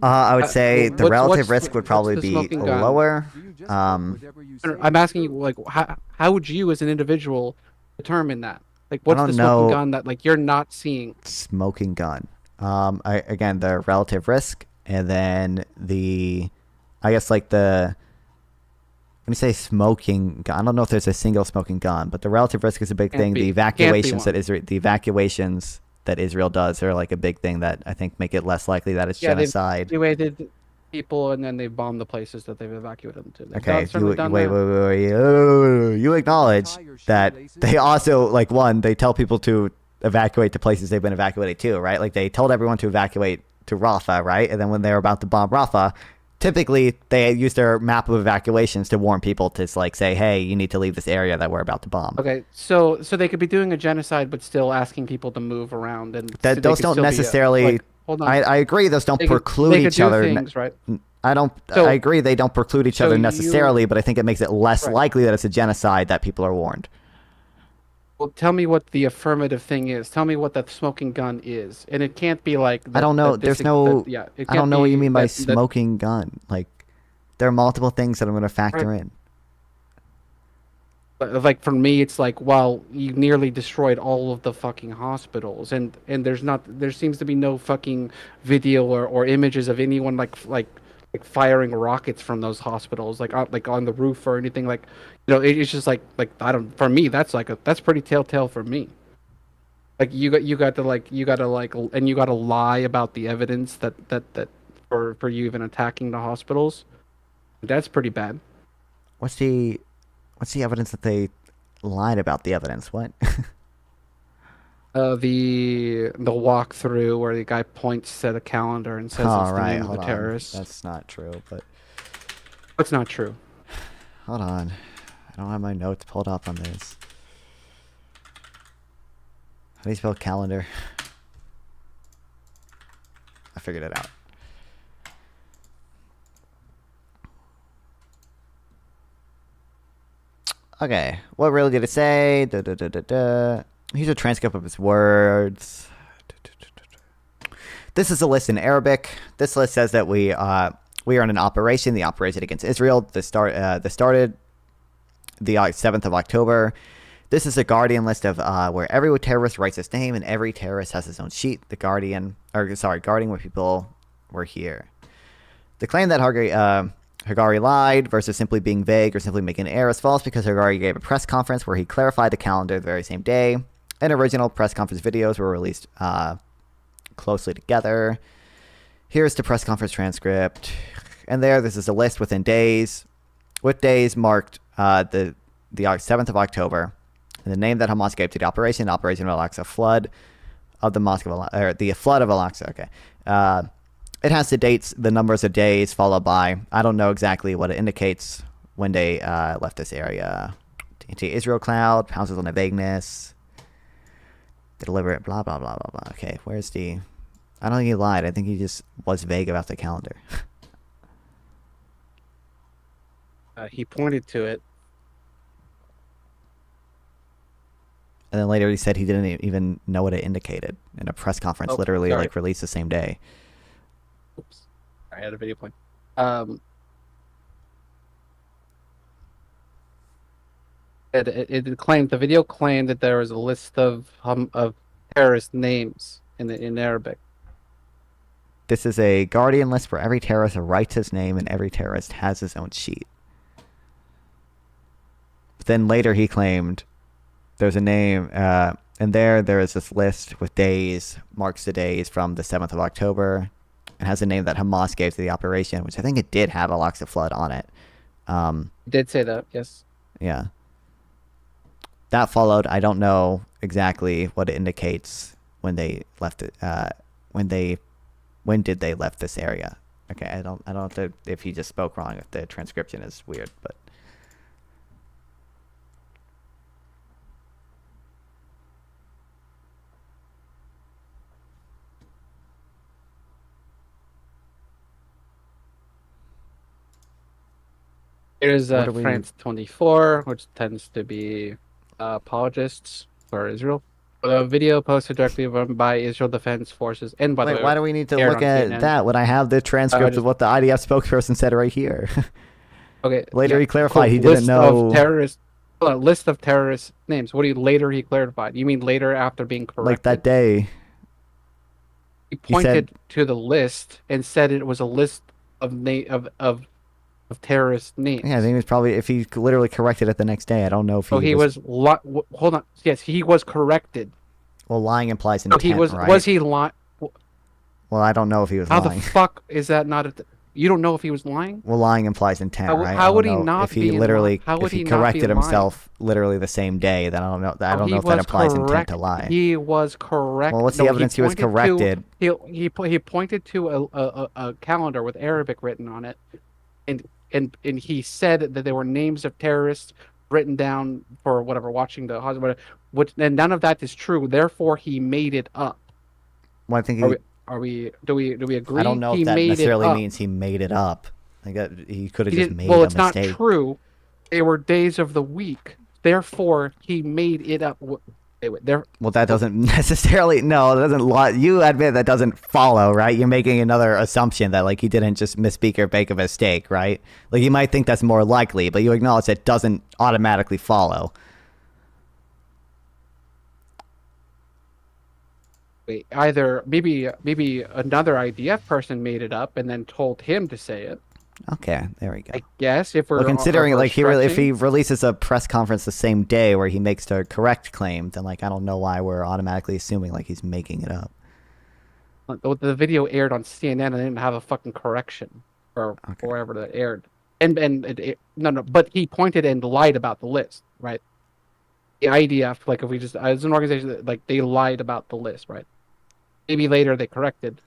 I would say the relative what's risk would probably the be smoking gun? lower. I'm asking you, like, how would you as an individual determine that? Like, what's don't the smoking know. gun that like you're not seeing? Smoking gun. Again, the relative risk, and then I guess like when you say smoking gun, I don't know if there's a single smoking gun, but the relative risk is a big thing. The evacuations that Israel does are like a big thing that I think make it less likely that it's genocide. They've evacuated people and then they bombed the places that they've evacuated them to. Okay, you acknowledge that they also, like, one, they tell people to evacuate to places they've been evacuated to, right? Like, they told everyone to evacuate to Rafah, right? And then when they were about to bomb Rafah, typically they use their map of evacuations to warn people to, like, say, hey, you need to leave this area that we're about to bomb. Okay, so they could be doing a genocide but still asking people to move around, and that those don't necessarily. Hold on. I agree. Those don't preclude they could each do other. Things, right? I agree. They don't preclude each other necessarily, but I think it makes it less Right. likely that it's a genocide that people are warned. Well, tell me what the affirmative thing is. Tell me what the smoking gun is, and it can't be like. I don't know. There's no. I don't know what you mean by that- smoking gun. Like, there are multiple things that I'm going to factor in. Like, for me, it's like, well, you nearly destroyed all of the fucking hospitals, and there seems to be no fucking video or images of anyone like firing rockets from those hospitals, like on the roof or anything. Like, it's just like I don't. For me, that's pretty telltale for me. Like, you got to lie about the evidence that for you even attacking the hospitals. That's pretty bad. What's the evidence that they lied about the evidence? What? The walkthrough where the guy points to the calendar and says it's the name of the terrorist. That's not true, but It's not true. hold on. I don't have my notes pulled up on this. How do you spell calendar? I figured it out. Okay, what really did it say? Here's a transcript of his words. This is a list in Arabic. This list says that we are in an operation, the operation against Israel. That started the 7th of October. This is a Guardian list of where every terrorist writes his name and every terrorist has his own sheet. Guarding where people were here. The claim that Hagari lied versus simply being vague or simply making an error is false because Hagari gave a press conference where he clarified the calendar the very same day. And original press conference videos were released closely together. Here's the press conference transcript. And this is a list within days. With days marked the 7th of October. And the name that Hamas gave to the Operation Al-Aqsa, flood of the Mosque of the flood of Al-Aqsa. Okay. It has the dates, the numbers of days followed by, I don't know exactly what it indicates when they left this area. Anti-Israel cloud, pounces on the vagueness. Deliberate, blah, blah, blah, blah, blah. Okay, where's the... I don't think he lied. I think he just was vague about the calendar. He pointed to it. And then later he said he didn't even know what it indicated in a press conference, literally sorry. like released the same day. Oops. I had a video point. It claimed, the video claimed that there was a list of terrorist names in Arabic. This is a Guardian list where every terrorist writes his name and every terrorist has his own sheet. But then later he claimed there's a name, and there is this list with days, marks the days from the 7th of October and has a name that Hamas gave to the operation, which I think it did have Al-Aqsa Flood on it. Did say that, yes. Yeah. That followed. I don't know exactly what it indicates when they left it. When did they left this area? Okay, I don't know if he just spoke wrong. If the transcription is weird, but. Here's What do we- France 24, which tends to be apologists for Israel. A video posted directly by Israel Defense Forces and by the Wait, way, why do we need to aired look on at CNN. that when I have the transcript just- of what the IDF spokesperson said right here? Okay. Later he clarified he list didn't know. Of terrorist, list of terrorist names. What do you later he clarified? You mean later after being corrected? Like that day. He he said- pointed to the list and said it was a list of of terrorist names. Yeah, I think it was probably if he literally corrected it the next day. I don't know if So he was hold on. Yes, he was corrected. Well, lying implies So intent, he was right? was he lying? Well, I don't know if he was How lying. the fuck is that not? You don't know if he was lying? Well, lying implies intent, How- right? how I would don't he know not if he be literally lying? How would if he he not be corrected lying? himself literally the same day? Then I don't know. I don't He know if that was implies intent correct. to lie. He was correct. Well, what's the evidence he was corrected? He pointed to a calendar with Arabic written on it, and he said that there were names of terrorists written down for whatever watching the hospital, which and none of that is true. Therefore, he made it up. Well, I think Do we agree? I don't know he if that made necessarily it up. means he made it up. Like he could have He just didn't- made well, a it's not mistake. true. They were days of the week. Therefore, he made it up. There. Well, that doesn't necessarily. No, it doesn't. You admit that doesn't follow, right? You're making another assumption that like he didn't just misspeak or make a mistake, right? Like you might think that's more likely, but you acknowledge that doesn't automatically follow. Either maybe another IDF person made it up and then told him to say it. Okay, there we go. I guess if we're Well, considering if we're like if he stretching- releases a press conference the same day where he makes the correct claim, then like I don't know why we're automatically assuming like he's making it up. the video aired on CNN and they didn't have a fucking correction or wherever that aired. No, but he pointed and lied about the list, right? The IDF, like if we just as an organization, that like they lied about the list, right? Maybe later they corrected.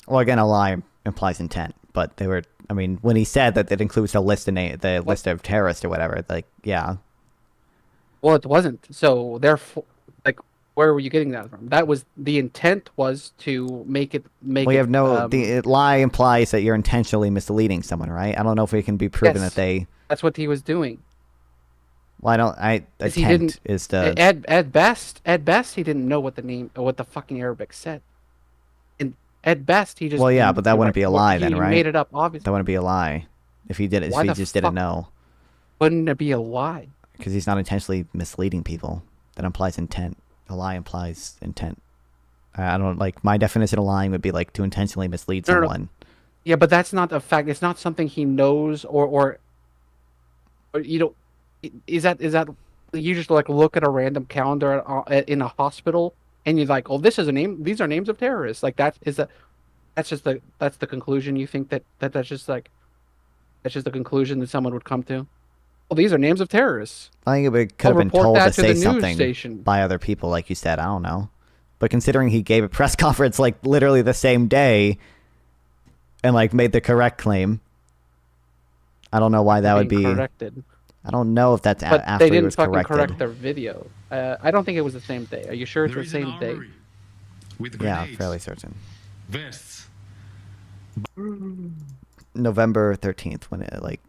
Well, again, a lie implies intent, but they were. I mean, when he said that it includes the list of terrorists or whatever, like yeah. Well, it wasn't. So therefore, like, where were you getting that from? That was the intent was to make it. Well, you have no. The lie implies that you're intentionally misleading someone, right? I don't know if it can be proven Yes. that they. That's what he was doing. Well, I don't. Because he Intent didn't. is the. At best, he didn't know what the fucking Arabic said. And at best, he just. Well, yeah, but that wouldn't be a lie then, He right? made it up, obviously. That wouldn't be a lie if he did it. Why If he the just fuck- didn't know. Wouldn't it be a lie? Because he's not intentionally misleading people. That implies intent. A lie implies intent. I don't like my definition of lying would be like to intentionally mislead No, no, no. someone. Yeah, but that's not a fact. It's not something he knows or you know. Is that you just like look at a random calendar in a hospital and you're like, oh, this is a name. These are names of terrorists. Like that's the conclusion you think that's just the conclusion that someone would come to. Well, these are names of terrorists. I think it could I'll have been report told that to to say the news something station. by other people, like you said. I don't know. But considering he gave a press conference like literally the same day and like made the correct claim, I don't know why that would be. Corrected. I don't know if that's But after they he didn't was fucking corrected. correct their video. I don't think it was the same day. Are you sure it's the same day? Yeah, fairly certain. Vests. November 13th when it like,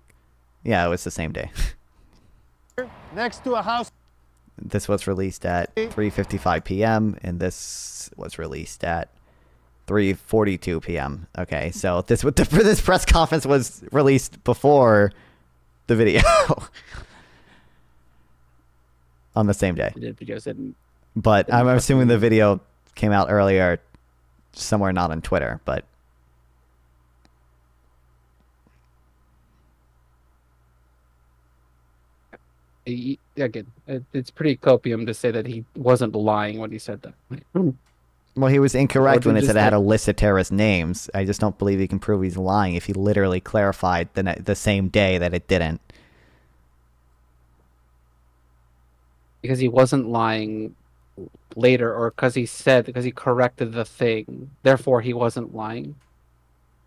yeah, it was the same day. Next to a house. This was released at 3:55 p.m. and this was released at 3:42 p.m. Okay, so this press conference was released before the video on the same day. The video said, But I'm assuming the video came out earlier, somewhere not on Twitter. But again, it's pretty copium to say that he wasn't lying when he said that. Well, he was incorrect Or when it just said it had like- a list of terrorist names. I just don't believe he can prove he's lying if he literally clarified the same day that it didn't. Because he wasn't lying later, or because he corrected the thing. Therefore, he wasn't lying.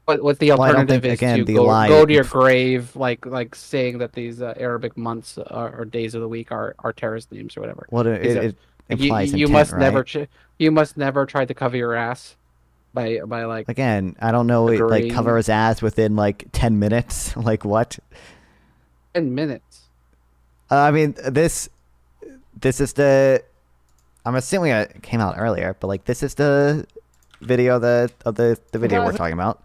But what the Well, I don't alternative think, is again, to the go, lie- go to your grave, like saying that these Arabic months or days of the week are terrorist names or whatever. Well, it implies you intent, must right? never try to cover your ass by like Again, I don't know. It, like, agreeing. cover his ass within like 10 minutes. Like what? 10 minutes. I mean, this is the. I'm assuming it came out earlier, but like this is the video of the video we're talking about.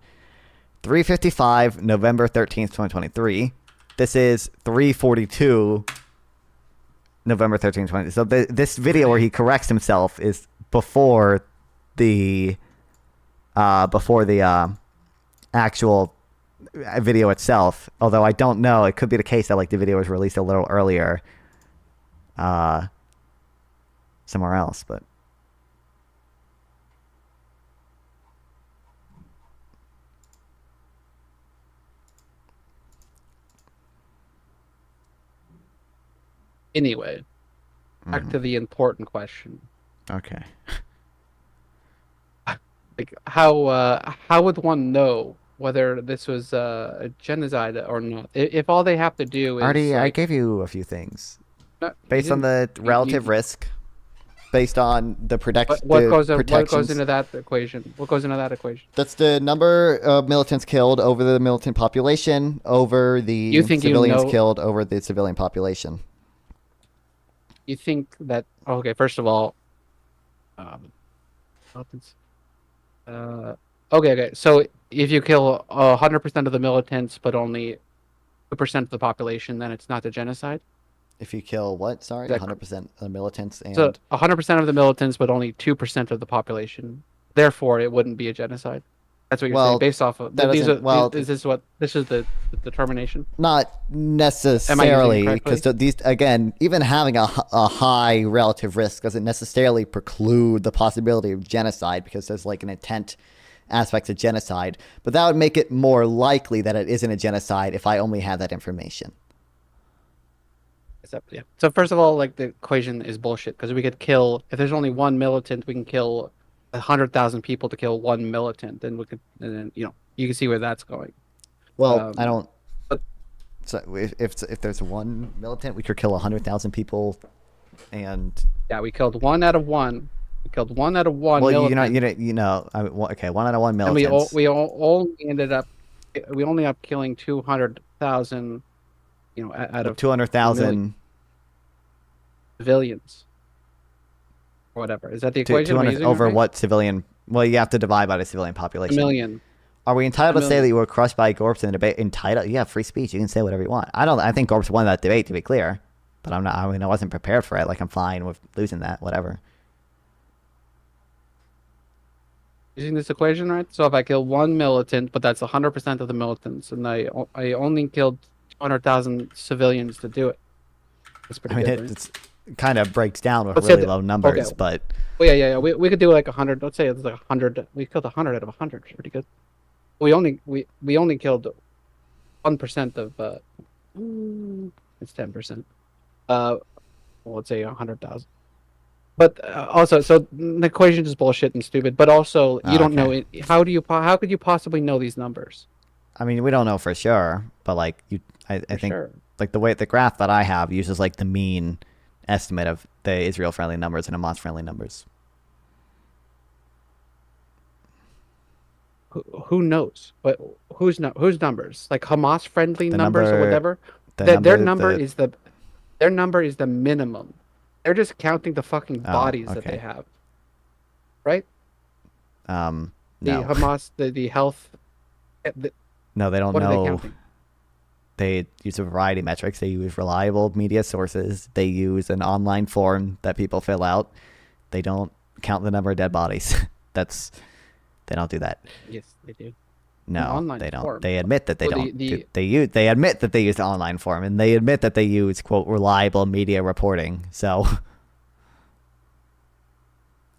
3:55, November 13th, 2023. This is 3:42, November 13th, 2020. So this video where he corrects himself is before the actual video itself. Although I don't know, it could be the case that like the video was released a little earlier, somewhere else, but. Anyway, back to the important question. Okay. Like how would one know whether this was a genocide or not? If all they have to do is Artie, I like, gave you a few things. No, you Based on the didn't. relative risk, based on the what protections. goes into that equation? What goes into that equation? That's the number of militants killed over the militant population, over the You think you civilians know- killed over the civilian population. You think that okay? First of all, okay. So if you kill 100% of the militants, but only 2% of the population, then it's not a genocide. If you kill what? Sorry, That- 100% of the militants and So 100% of the militants, but only 2% of the population. Therefore, it wouldn't be a genocide. That's what you're saying. Well, Based off of that these doesn't- well, is this the determination? not necessarily, correctly? because these again, even having a high relative risk doesn't necessarily preclude the possibility of genocide, because there's like an intent aspect to genocide. But that would make it more likely that it isn't a genocide if I only had that information. Yeah. So first of all, like the equation is bullshit, because we could kill if there's only one militant, we can kill 100,000 people to kill one militant, and then you can see where that's going. Well, I don't. So if there's one militant, we could kill 100,000 people, and yeah, we killed one out of one. We killed one out of one. Well, militant. I mean, okay, 1 out of 1 And militants. we only up killing 200,000. Out of 200,000 civilians. Or whatever. Is that the equation? Am I 200 using it over right? what civilian? Well, you have to divide by the civilian population. 1 million. Are we entitled A to say million. that you were crushed by Gorps in the debate? Entitled? You have free speech. You can say whatever you want. I think Gorps won that debate, to be clear. But I'm not. I mean, I wasn't prepared for it. Like, I'm fine with losing that. Whatever. Using this equation, right? So if I kill one militant, but that's 100% of the militants, and I only killed 200,000 civilians to do it. That's pretty I mean, good, it kind of breaks down with Let's say really that- low numbers, okay. but Well, yeah. We could do like 100. Let's say it's like 100. We killed 100 out of 100. It's pretty good. We only killed 1% of. It's 10%. Well, let's say 100,000. But also, so the equation is bullshit and stupid. But also, you don't know it. How could you possibly know these numbers? I mean, we don't know for sure. But like I think sure. like the graph that I have uses like the mean estimate of the Israel-friendly numbers and Hamas-friendly numbers. Who knows? But whose numbers? Like Hamas-friendly The numbers or number- whatever. the Their number- their number is the minimum. They're just counting the fucking bodies that okay. they have. Right? No. The Hamas, the health. No, they don't What are they know. counting? They use a variety of metrics. They use reliable media sources. They use an online form that people fill out. They don't count the number of dead bodies. They don't do that. Yes, they do. No, online they don't. form. They admit that they Well, don't. the- They admit that they use the online form, and they admit that they use quote reliable media reporting. So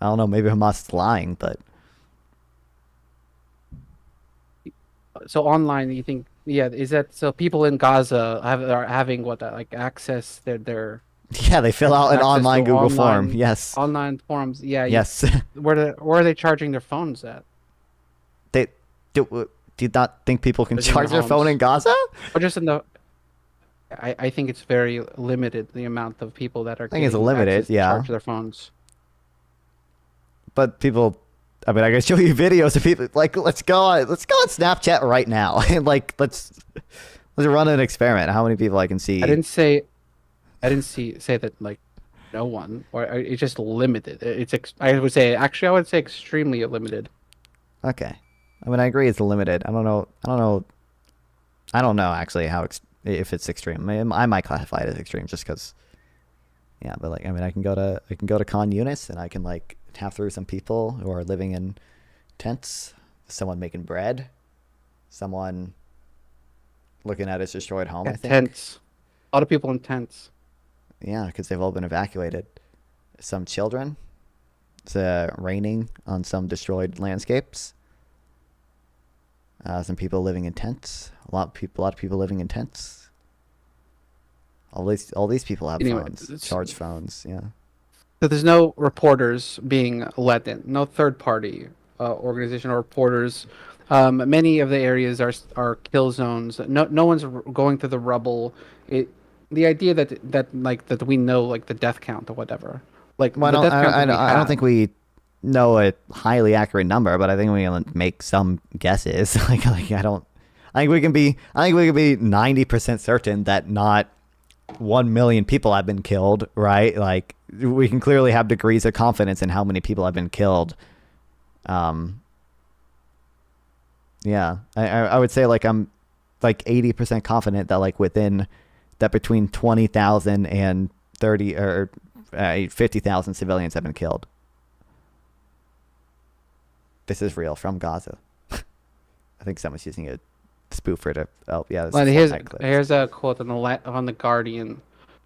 I don't know. Maybe Hamas is lying, but So online, you think, yeah, is that so? People in Gaza are having what, like access their yeah, they fill out an access online to Google form. online- Yes. online forms. Yeah. Yes. Where are they charging their phones at? They do you not think people can Within charge their phone homes. in Gaza? Or just in the. I think it's very limited, the amount of people that are. I think it's getting limited, access to yeah. charge their phones. But people, I mean, I can show you videos of people. Like, let's go on Snapchat right now, and like, let's run an experiment. How many people I can see? I didn't say that like no one, or it's just limited. I would say extremely limited. Okay, I mean, I agree it's limited. I don't know actually if it's extreme. I might classify it as extreme just because. Yeah, but like, I mean, I can go to Khan Yunis and I can like tap through some people who are living in tents, someone making bread, someone looking at his destroyed home. Yeah, I think tents. A lot of people in tents. Yeah, because they've all been evacuated. Some children. It's raining on some destroyed landscapes. Some people living in tents. A lot of people living in tents. All these people have phones, charged phones. Yeah. So there's no reporters being let in, no third-party organization or reporters. Many of the areas are kill zones. No one's going through the rubble. The idea that we know like the death count or whatever. Like well, the death count I don't think we know a highly accurate number, but I think we can make some guesses. I think we can be 90% certain that not 1 million people have been killed, right? Like, we can clearly have degrees of confidence in how many people have been killed. Yeah, I would say like I'm like 80% confident that like between 20,000 and 30 or 50,000 civilians have been killed. This is real from Gaza. I think someone's using a spoofer to. Oh yeah. Well, here's a quote on the Guardian.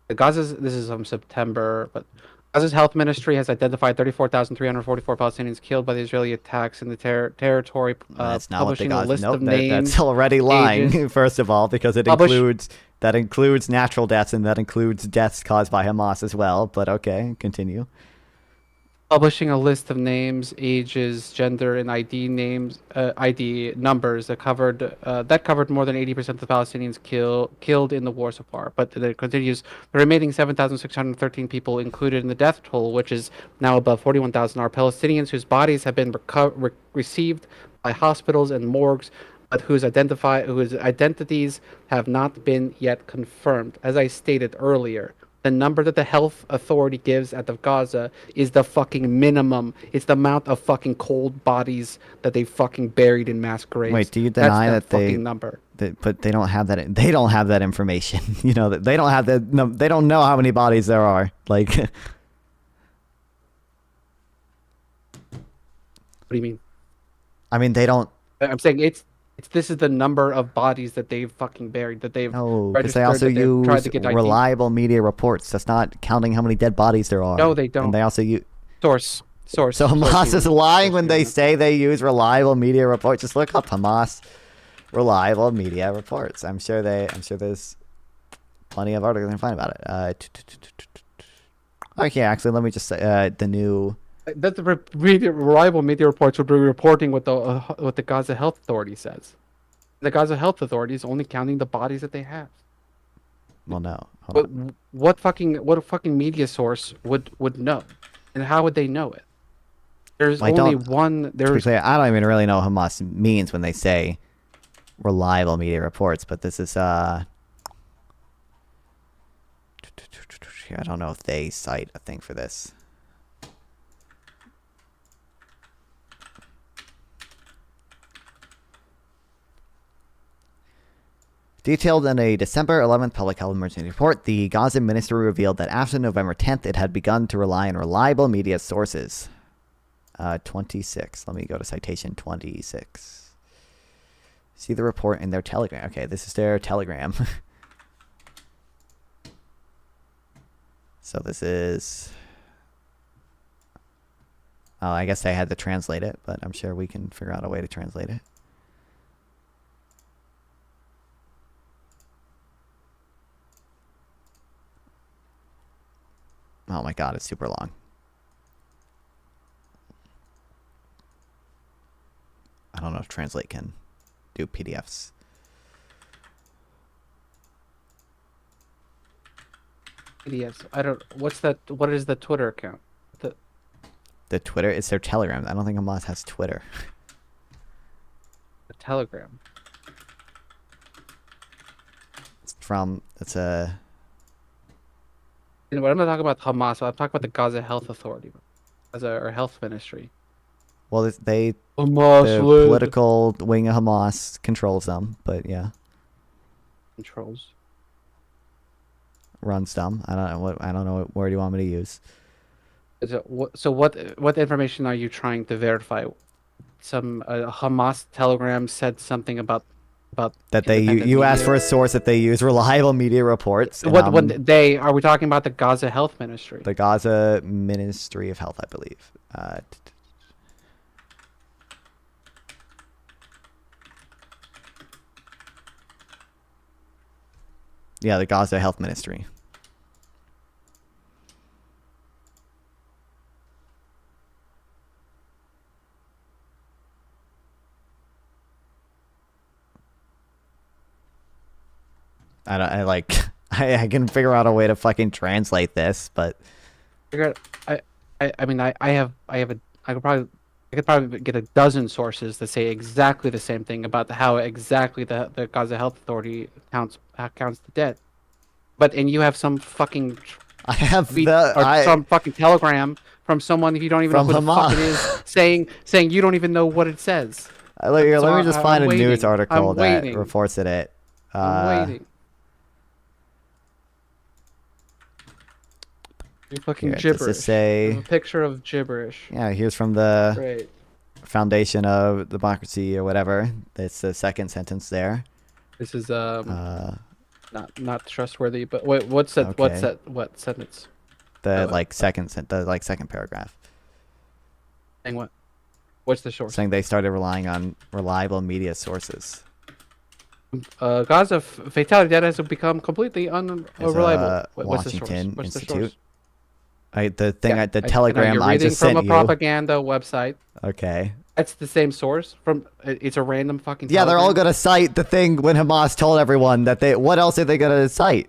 This is from September, but Gaza's health ministry has identified 34,344 Palestinians killed by the Israeli attacks in the territory. That's not what the publishing a list of Nope, names. that's already lying. ages. First of all, because it includes natural deaths and that includes deaths caused by Hamas as well. But okay, continue. Publishing a list of names, ages, gender, and ID numbers that covered more than 80% of the Palestinians killed in the war so far. But it continues. The remaining 7,613 people included in the death toll, which is now above 41,000, are Palestinians whose bodies have been received by hospitals and morgues, but whose identities have not been yet confirmed. As I stated earlier, the number that the health authority gives at the Gaza is the fucking minimum. It's the amount of fucking cold bodies that they fucking buried in mass graves. Wait, do you deny That's that fucking number? But they don't have that. They don't have that information. You know that they don't have that. No, they don't know how many bodies there are. Like, what do you mean? I mean, they don't. I'm saying this is the number of bodies that they've fucking buried, that they've Because they also that they've tried to use get ID. reliable media reports. That's not counting how many dead bodies there are. No, they don't. And they also use Source. So Hamas is lying when they say they use reliable media reports. Just look up Hamas reliable media reports. I'm sure there's plenty of articles you can find about it. Okay, actually, let me just say the new. That the reliable media reports would be reporting what the Gaza Health Authority says. The Gaza Health Authority is only counting the bodies that they have. Well, no. But what fucking media source would know, and how would they know it? There's only one. To be clear, I don't even really know what Hamas means when they say reliable media reports, but this is I don't know if they cite a thing for this. Detailed in a December 11th public health emergency report, the Gaza ministry revealed that after November 10th, it had begun to rely on reliable media sources. 26. Let me go to citation 26. See the report in their Telegram. Okay, this is their Telegram. So this is... Oh, I guess they had to translate it, but I'm sure we can figure out a way to translate it. Oh my god, it's super long. I don't know if Translate can do PDFs. PDFs. I don't. What's that? What is the Twitter account? The Twitter? It's their Telegram. I don't think Hamas has Twitter. The Telegram. It's a... You know, I'm not talking about Hamas. I'm talking about the Gaza Health Authority, or Health Ministry. Well, the Hamas political wing of Hamas controls them, but yeah. Controls. Runs them. I don't know what word you want me to use. So what information are you trying to verify? Some Hamas Telegram said something about that you asked for a source that they use reliable media reports. What are we talking about? The Gaza Health Ministry. The Gaza Ministry of Health, I believe. Yeah, the Gaza Health Ministry. I can figure out a way to fucking translate this, but I could probably get a dozen sources that say exactly the same thing about how exactly the Gaza Health Authority counts the dead. And you have some fucking some fucking telegram from someone you don't even know who the fuck it is saying you don't even know what it says. Let me just find a news article that reports it. I'm waiting. You're fucking gibberish. Does this say... A picture of gibberish. Yeah, here's from the Great. Foundation of Democracy or whatever. It's the second sentence there. This is not trustworthy. But wait, what's that? Okay. What sentence? The second paragraph. Saying what? What's the source? Saying they started relying on reliable media sources. Gaza fatality data has become completely unreliable. What's the source? Washington What's Institute. the source? The telegram I just sent you. You're reading from a propaganda website. Okay. That's the same source from. It's a random fucking. Yeah, they're all gonna cite the thing when Hamas told everyone that they. What else are they gonna cite?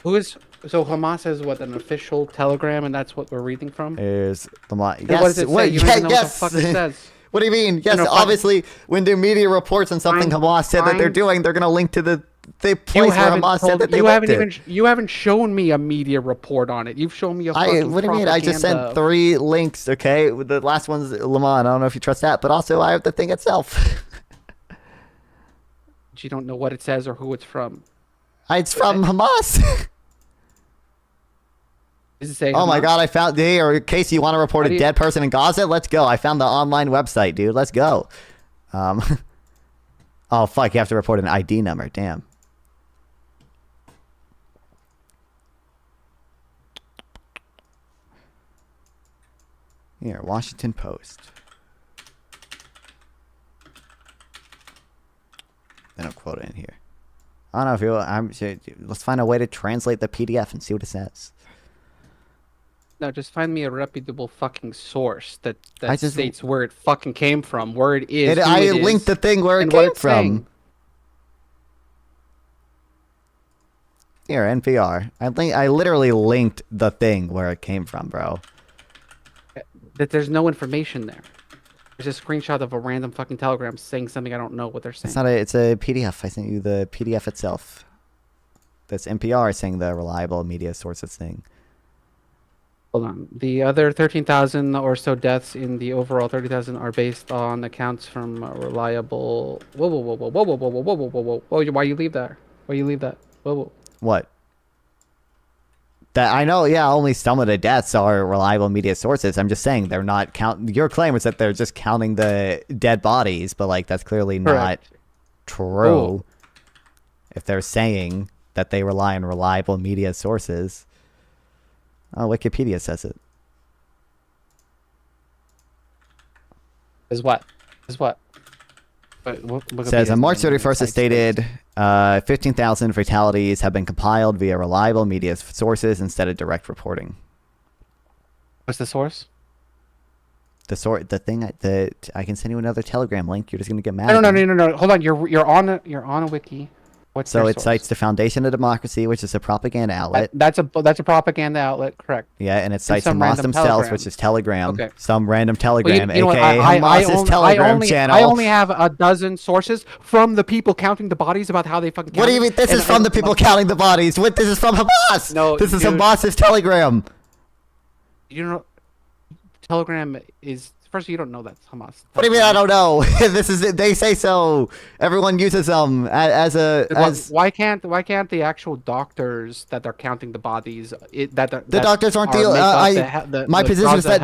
So Hamas has what, an official telegram, and that's what we're reading from. Is Hamas? Yes. What does it say? You don't even know what the fuck it says. What do you mean? Yes, obviously, when the media reports on something Hamas said that they're doing, they're gonna link to the place where Hamas said that they You haven't shown me a media report on it. You've shown me a fucking what do you mean? I just sent 3 links, okay? The last one's Le Mans. I don't know if you trust that, but also I have the thing itself. You don't know what it says or who it's from. It's from Hamas. Does it say oh Hamas? my god, I found... Hey, or Casey, you want to report a dead person in Gaza? Let's go. I found the online website, dude. Let's go. Oh, fuck. You have to report an ID number. Damn. Here, Washington Post. They don't quote it in here. I don't know if let's find a way to translate the PDF and see what it says. No, just find me a reputable fucking source that states where it fucking came from, where it is. I linked the thing where it came from. Saying. Here, NPR. I literally linked the thing where it came from, bro. That there's no information there. There's a screenshot of a random fucking telegram saying something I don't know what they're saying. It's a PDF. I sent you the PDF itself. That's NPR saying the reliable media sources thing. Hold on. The other 13,000 or so deaths in the overall 30,000 are based on accounts from reliable. Whoa, whoa, whoa, whoa, whoa, whoa, whoa, whoa, whoa, whoa, whoa, whoa! Why you leave that? Why you leave that? Whoa, whoa. What? That I know, yeah, only some of the deaths are reliable media sources. I'm just saying they're not count. Your claim is that they're just counting the dead bodies, but like that's clearly not true. Ooh. If they're saying that they rely on reliable media sources. Oh, Wikipedia says it. Is what? Says on March 31st, it stated 15,000 fatalities have been compiled via reliable media sources instead of direct reporting. What's the source? The thing that I can send you another Telegram link. You're just gonna get mad. No. Hold on. You're on a wiki. What's So their it source? cites the Foundation of Democracy, which is a propaganda outlet. That's a propaganda outlet, correct? Yeah, and it cites some Hamas random themselves, Telegram. which is Telegram. Okay. Some random Well, Telegram, you know what, aka Hamas's Telegram channel. I only have a dozen sources from the people counting the bodies about how they fucking. What do you mean? This is from the people counting the bodies. What? This is from Hamas. No, this is dude. Hamas's Telegram. You know, Telegram is. First, you don't know that's Hamas. What do you mean? I don't know. This is. They say so. Everyone uses Why can't the actual doctors that are counting the bodies? The doctors aren't my position is that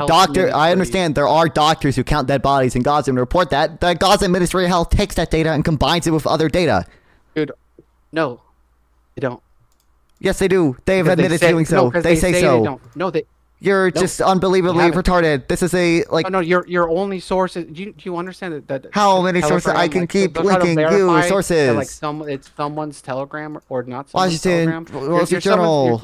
I understand there are doctors who count dead bodies in Gaza and report that. The Gaza Ministry of Health takes that data and combines it with other data. Dude, no, they don't. Yes, they do. They have admitted to doing so. No, they say so. They don't. No, they. You're just unbelievably retarded. This is a like. No, your only source is. Do you understand that? How many sources I can keep linking you sources? That, it's someone's Telegram or not someone's Washington Telegram. Wall Street Journal.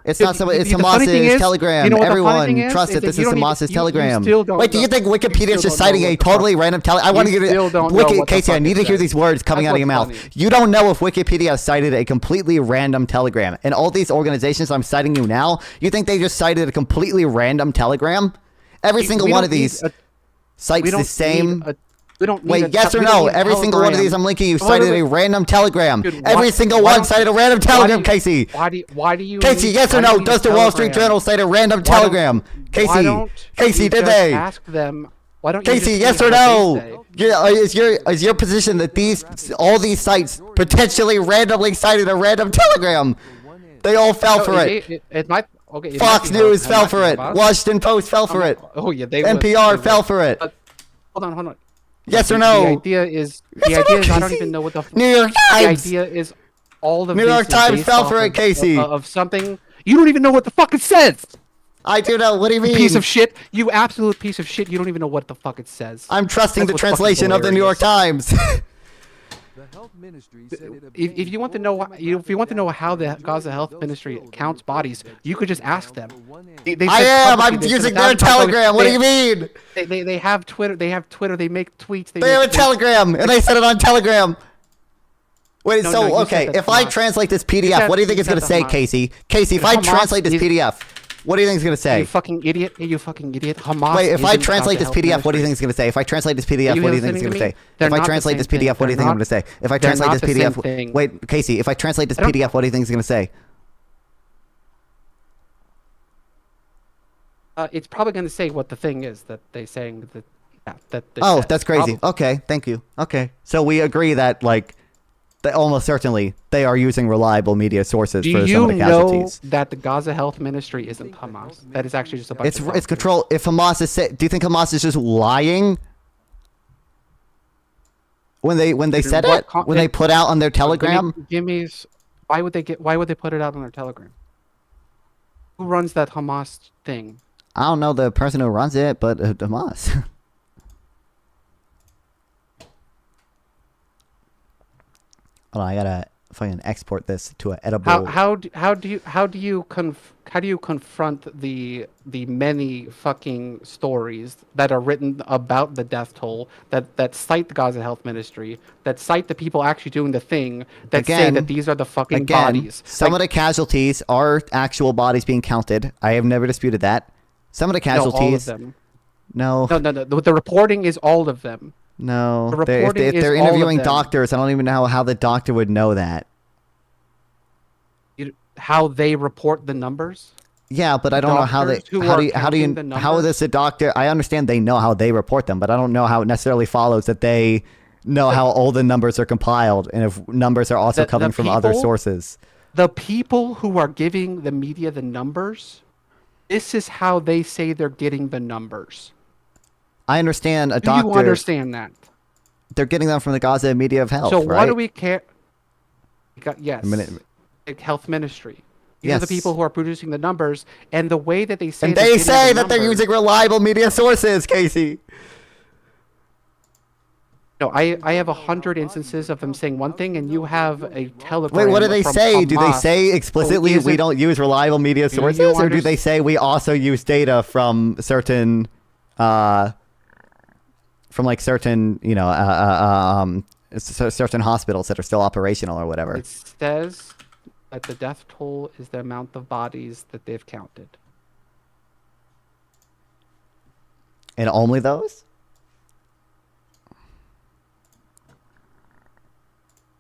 It's not someone. It's Hamas's Telegram. You know Everyone trust that this is Hamas's Telegram. Wait, do you think Wikipedia is just citing a totally random Telegram? I want to get Casey. I need to hear these words coming out of your mouth. You don't know if Wikipedia cited a completely random Telegram, and all these organizations I'm citing you now. You think they just cited a completely random Telegram? Every single one of these cites the same. We don't need Wait, yes or no? Every single one of these I'm linking you cited a random Telegram. Every single one cited a random Telegram, Casey. Why do you Casey, yes or no? Does the Wall Street Journal cite a random Telegram? Casey, did they? Ask them. Why don't Casey, yes or no? Is your position that all these sites potentially randomly cited a random Telegram? They all fell for it. Fox News fell for it. Washington Post fell for it. Oh yeah, they NPR fell for it. Hold on. Yes or no? The idea is I don't even know what the New York Times. The idea is all of New York Times fell for it, Casey. Of something you don't even know what the fuck it says. I do know. What do you mean? Piece of shit. You absolute piece of shit. You don't even know what the fuck it says. I'm trusting the translation of the New York Times. If you want to know how the Gaza Health Ministry counts bodies, you could just ask them. I'm using their Telegram. What do you mean? They have Twitter. They have Twitter. They make tweets. They have a Telegram, and they said it on Telegram. Wait, okay. If I translate this PDF, what do you think it's gonna say, Casey? Casey, if I translate this PDF, what do you think it's gonna say? You fucking idiot! You fucking idiot! Hamas. Wait, if I translate this PDF, what do you think it's gonna say? If I translate this PDF, what do you think it's gonna say? If I translate this PDF, what do you think I'm gonna say? If I translate this PDF, wait, Casey, if I translate this PDF, what do you think it's gonna say? It's probably gonna say what the thing is that they're saying that. Oh, that's crazy. Okay, thank you. Okay, so we agree that almost certainly they are using reliable media sources for some of the casualties. Do you know that the Gaza Health Ministry isn't Hamas? That is actually just a bunch of it's control. If Hamas is do you think Hamas is just lying when they said it? When they put out on their Telegram? Why would they put it out on their Telegram? Who runs that Hamas thing? I don't know the person who runs it, but Hamas. Hold on, I gotta fucking export this to an edible. How do you confront the many fucking stories that are written about the death toll that cite the Gaza Health Ministry, that cite the people actually doing the thing, that say that these are the fucking bodies? Some of the casualties are actual bodies being counted. I have never disputed that. Some of the casualties. No, all of them. No. No. The reporting is all of them. No, if they're interviewing doctors, I don't even know how the doctor would know that. How they report the numbers? Yeah, but I don't know how they. How does a doctor? I understand they know how they report them, but I don't know how it necessarily follows that they know how all the numbers are compiled and if numbers are also coming from other sources. The people who are giving the media the numbers, this is how they say they're getting the numbers. I understand a doctor. Do you understand that? They're getting them from the Gaza Media of Health, so right? Why do we care? Yes. Health Ministry. These are the people who are producing the numbers, and the way that they say. And they say that they're using reliable media sources, Casey. No, I have 100 instances of them saying one thing, and you have a telegram. Wait, what do they from say? Do they Hamas say explicitly who we isn't- don't use reliable media Do you sources, or do understand- they say we also use data from certain, from like certain, certain hospitals that are still operational or whatever? It says that the death toll is the amount of bodies that they've counted. And only those?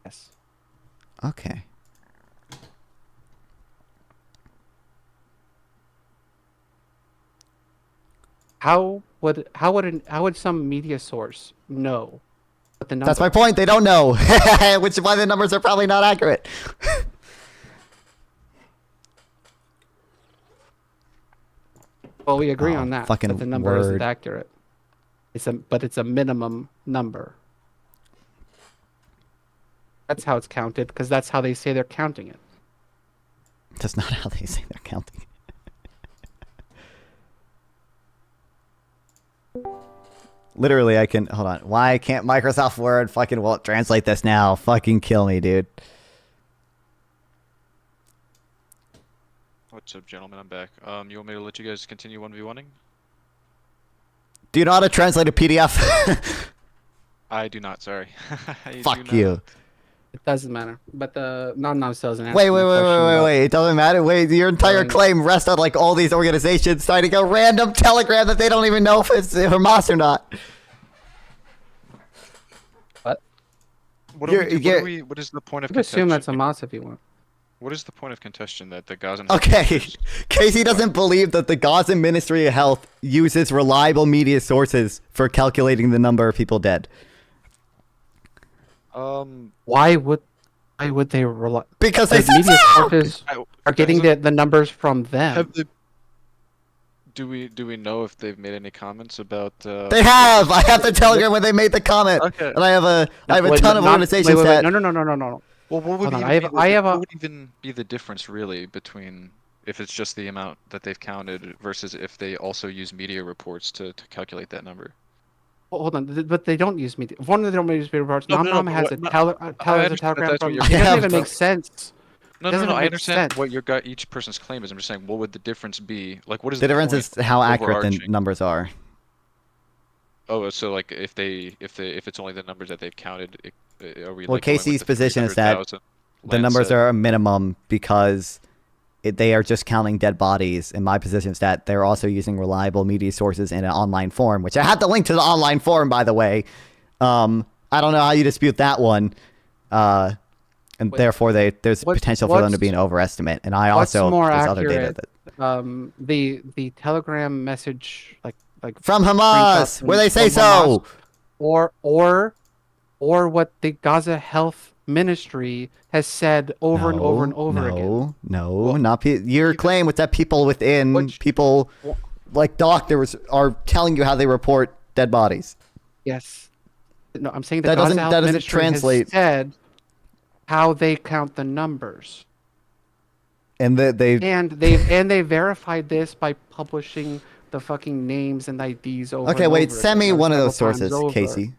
Yes. Okay. How would some media source know what the number? That's my point. They don't know, which is why the numbers are probably not accurate. Well, we agree Oh, on that. fucking That the number isn't word. accurate. But it's a minimum number. That's how it's counted, because that's how they say they're counting it. That's not how they say they're counting. Literally, I can hold on. Why can't Microsoft Word fucking translate this now? Fucking kill me, dude. What's up, gentlemen? I'm back. You want me to let you guys continue 1v1ing? Do you know how to translate a PDF? I do not, sorry. I do Fuck not. you. It doesn't matter. But the non still doesn't answer Wait. my question about- It doesn't matter. Wait, your entire claim rests on like all these organizations signing a random telegram that they don't even know if it's Hamas or not. What, do we do? What is the point of You can assume contention? that's Hamas if you want. What is the point of contention that the Gazan... Okay, Casey doesn't believe that the Gaza Ministry of Health uses reliable media sources for calculating the number of people dead. Why would they rely? Because the they said media so! sources are getting the numbers from them. Have the... Do we know if they've made any comments about? They have. I have the telegram where they made the comment, Okay. and I have a Wait, ton of not- organizations wait, that. No. Well, what would Hold on, even what would even be the difference really between if it's just the amount that they've counted versus if they also use media reports to calculate that number? Hold on, but they don't use media. One of them don't use media reports. No, Nom but has what- a no, telegram that's what from. you're It doesn't saying. even make sense. No, Doesn't I make understand sense. what each person's claim is. I'm just saying, what would the difference be? Like, what is The difference point is how accurate the overarching? numbers are. Oh, so like if it's only the numbers that they've counted, are we? Well, like, going with Casey's the position is that 300,000 the numbers Lancet? are a minimum because they are just counting dead bodies. And my position is that they're also using reliable media sources in an online form, which I have the link to the online form, by the way. I don't know how you dispute that one. And therefore, there's potential for them to be an overestimate. And I What's also more there's other data accurate? that The telegram message like from Hamas, screenshots where they say from so. Hamas, or what the Gaza Health Ministry has said over and over and over again. No, not your claim was that people within people like doctors are telling you how they report dead bodies. Yes. No, I'm saying the That Gaza doesn't- Health that doesn't Ministry translate. has said how they count the numbers. And they they verified this by publishing the fucking names and IDs over. okay. and Wait, over send me again, one of several those sources, times over. Casey.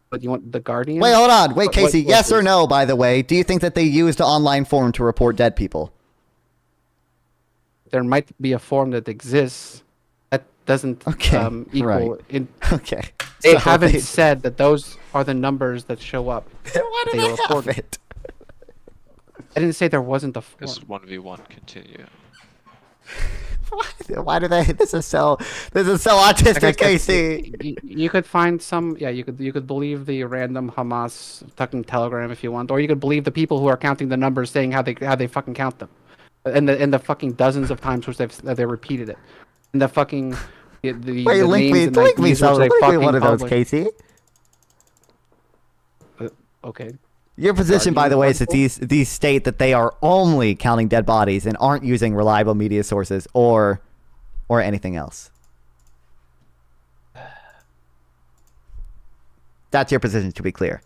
But you want the Guardian? Wait, hold on. Wait, What Casey. Yes or sources? no? By the way, do you think that they used the online form to report dead people? There might be a form that exists that doesn't Okay, equal. right. Okay. They So haven't they- said that those are the numbers that show up. Why do they have reported. it? I didn't say there wasn't a form. This 1v1 continue. Why do they? This is so autistic, Like I said, Casey. You could find some. Yeah, you could believe the random Hamas fucking telegram if you want, or you could believe the people who are counting the numbers, saying how they fucking count them, and the fucking dozens of times which they repeated it, and the fucking Wait, the link names me, and link me, IDs some, which they link me fucking one of those, published. Casey. Okay. Your position, by the way, is that Guardian these state that they are only counting dead bodies and aren't using reliable media sources or anything else. That's your position, to be clear.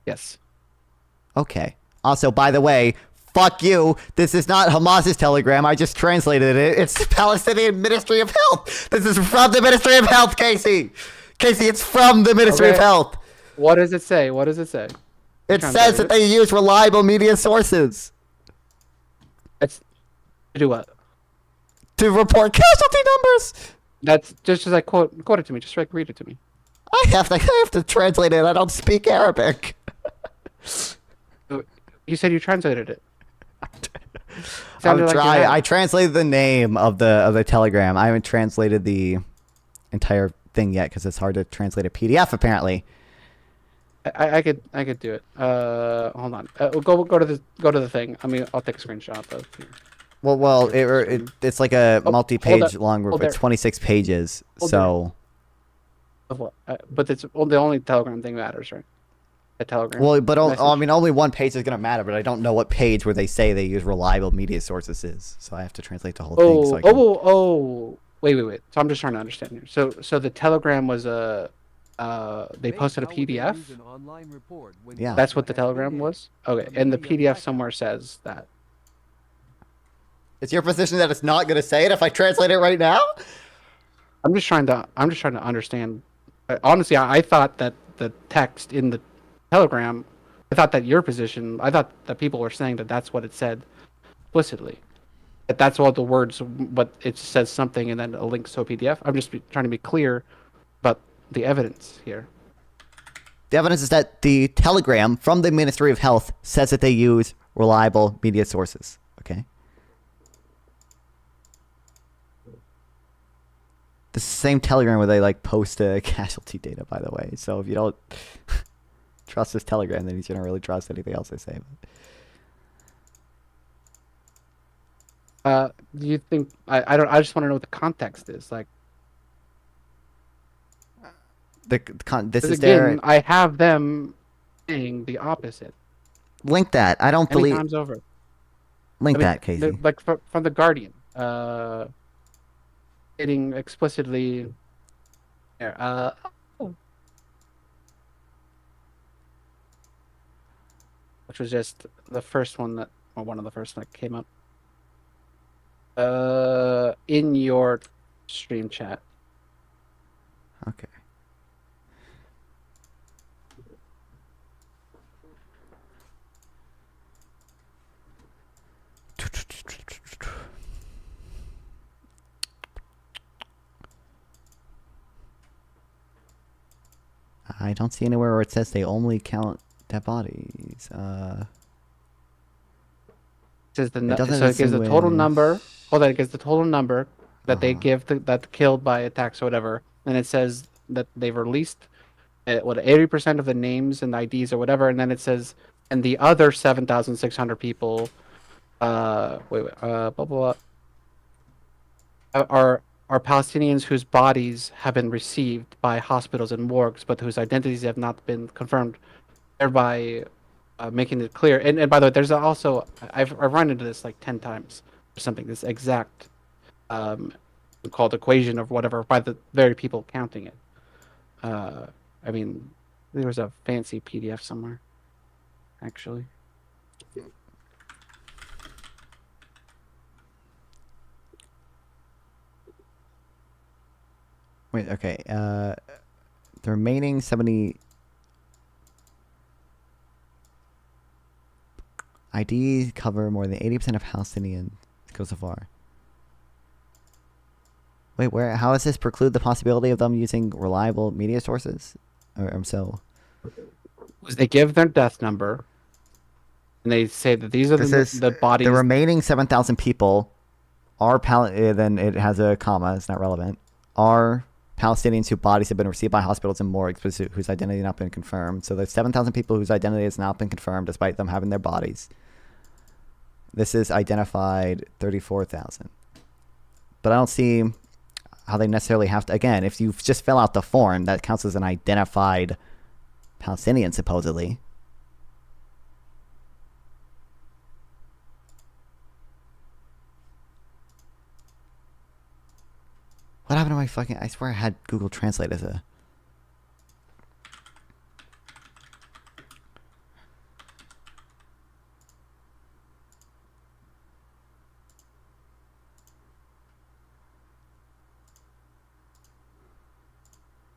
Yes. Okay. Also, by the way, fuck you. This is not Hamas's telegram. I just translated it. It's the Palestinian Ministry of Health. This is from the Ministry of Health, Casey. Casey, it's from the Ministry of Okay. Health. What does it say? What does it say? It says that they use reliable media sources It's to do what? to report casualty numbers. That's just as I quote it to me. Just read it to me. I have to translate it. I don't speak Arabic. You said you translated it. I translated the name of the telegram. I haven't translated the entire thing yet because it's hard to translate a PDF apparently. I could do it. Hold on. Go to the thing. I mean, I'll take a screenshot of here. Well, it's like a multi-page long Hold report. It's there. 26 pages. Hold So, Of what? But it's the only Telegram thing matters, right? A Telegram. well, but message. I mean, only one page is gonna matter. But I don't know what page where they say they use reliable media sources is. So I have to translate the whole thing. So I can... Wait. So I'm just trying to understand here. So the Telegram was they posted a PDF. Yeah. That's what the Telegram was. Okay, and the PDF somewhere says that. It's your position that it's not gonna say it if I translate it right now. I'm just trying to understand. Honestly, I thought that the text in the Telegram, I thought that people were saying that that's what it said explicitly. That that's all the words, but it says something and then a link to a PDF. I'm just trying to be clear about the evidence here. The evidence is that the telegram from the Ministry of Health says that they use reliable media sources. Okay. The same telegram where they like post casualty data, by the way. So if you don't trust this telegram, then you shouldn't really trust anything else they say. Do you think I just want to know what the context is like. This is again, their I have them saying the opposite. link that. I don't Many believe. times over. Link I mean, that, Casey. like from the Guardian, stating explicitly. Here, which was just the first one one of the first that came up. In your stream chat. Okay. I don't see anywhere where it says they only count dead bodies. It says It doesn't so it gives the total distinguish- number. Hold on, it gives the total number that they give that killed by attacks or whatever, and it says that they've released 80% of the names and IDs or whatever, and then it says and the other 7,600 people, blah blah blah, are Palestinians whose bodies have been received by hospitals and morgues, but whose identities have not been confirmed, thereby making it clear. And by the way, there's also I've run into this like 10 times or something. This exact called equation of whatever by the very people counting it. I mean, there was a fancy PDF somewhere, actually. Wait, okay. The remaining 70 IDs cover more than 80% of Palestinians. Go so far. Wait, where? How does this preclude the possibility of them using reliable media sources? They give their death number, and they say that these are the bodies. The remaining 7,000 people are then it has a comma. It's not relevant. Are Palestinians whose bodies have been received by hospitals and morgues, but whose identity has not been confirmed. So there's 7,000 people whose identity has not been confirmed, despite them having their bodies. This is identified 34,000. But I don't see how they necessarily have to. Again, if you just fill out the form, that counts as an identified Palestinian, supposedly. What happened to my fucking... I swear I had Google Translate as a...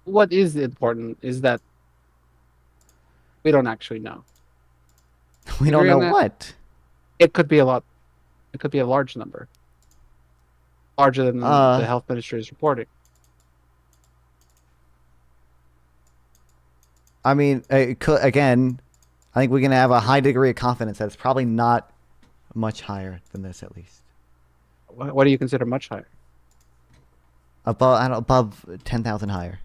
what is important is that we don't actually know. We don't Agree know on that? what. It could be a lot. It could be a large number, larger than the health ministry is reporting. I mean, it could, again, I think we can have a high degree of confidence that it's probably not much higher than this, at least. What do you consider much higher? Above, I don't know, above 10,000 higher.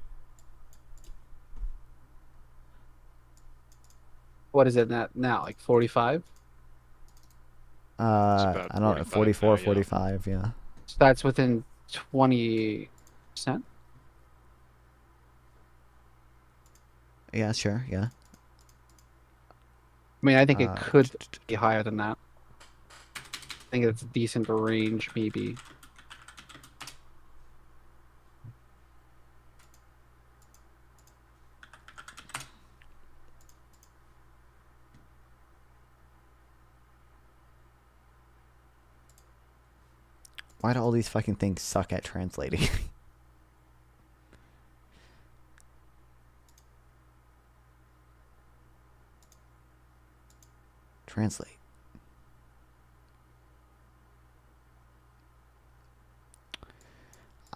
What is it now? Like 45? I don't know, 44, now, yeah. 45, yeah. So that's within 20%. Yeah, sure, yeah. I mean, I think it could be higher than that. I think it's a decent range, maybe. Why do all these fucking things suck at translating? Translate.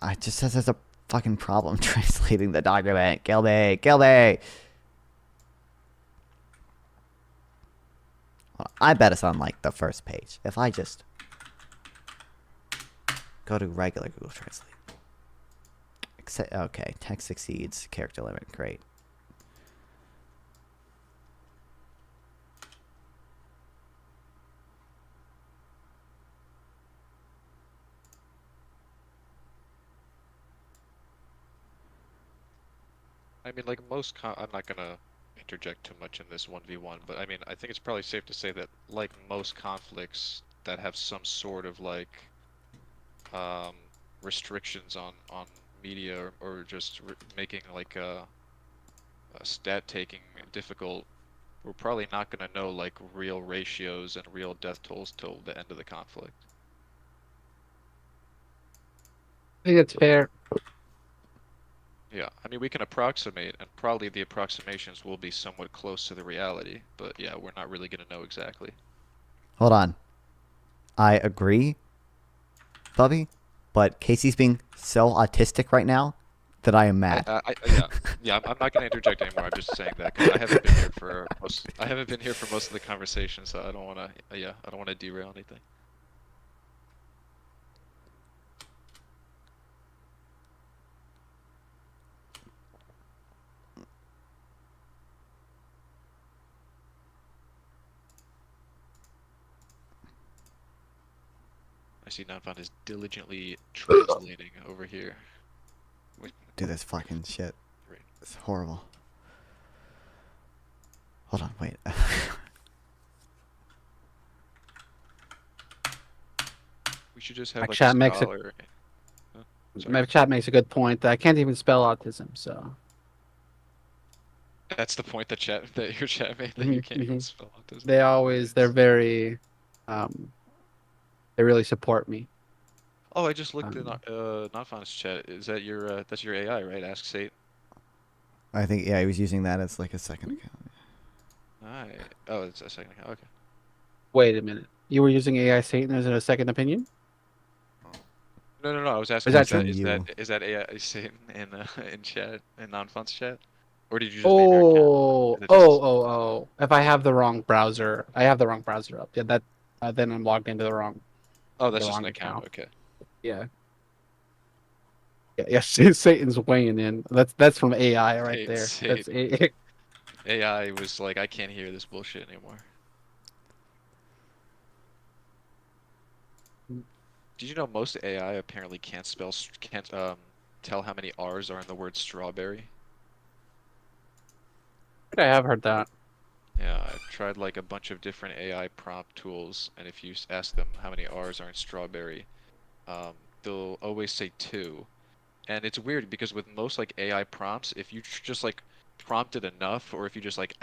It just says there's a fucking problem translating the document. Kill me. Kill me. Well, I bet it's on like the first page. If I just go to regular Google Translate. Okay, text exceeds character limit. Great. I mean, like I'm not gonna interject too much in this 1v1, but I mean, I think it's probably safe to say that, like most conflicts that have some sort of like restrictions on media or just making like a stat taking difficult, we're probably not gonna know like real ratios and real death tolls till the end of the conflict. I think it's fair. Yeah, I mean, we can approximate, and probably the approximations will be somewhat close to the reality, but yeah, we're not really going to know exactly. Hold on. I agree, Bubby, but Casey's being so autistic right now that I am mad. Yeah, I'm not going to interject anymore. I'm just saying that 'cause I haven't been here for most of the conversation, so I don't want to. I don't want to derail anything. I see Nanfan is diligently translating over here. Do this fucking shit. It's horrible. Hold on, wait. We should just have Like like chat a makes scholar. Chat makes a good point. I can't even spell autism, so. That's the point that your chat made, that you can't even spell autism. They're very, they really support me. Oh, I just looked in Nonfon's chat. Is that that's your AI, right? Ask Sate. I think, yeah, he was using that as like a second account. Alright. Oh, it's a second account. Okay. Wait a minute. You were using AI Satan as a second opinion? No. I was asking. Is that AI Satan in chat, in Nonfon's chat, or did you just make your account? Oh. If I have the wrong browser, I have the wrong browser up. Yeah, that then I'm logged into the wrong. Oh, that's just an account. Okay. Yeah. Yeah. Satan's weighing in. That's from AI right there. That's AI. AI was like, I can't hear this bullshit anymore. Did you know most AI apparently can't tell how many R's are in the word strawberry? I have heard that. Yeah, I've tried like a bunch of different AI prompt tools, and if you ask them how many R's are in strawberry, they'll always say 2. And it's weird because with most like AI prompts, if you just like prompt it enough, or if you just like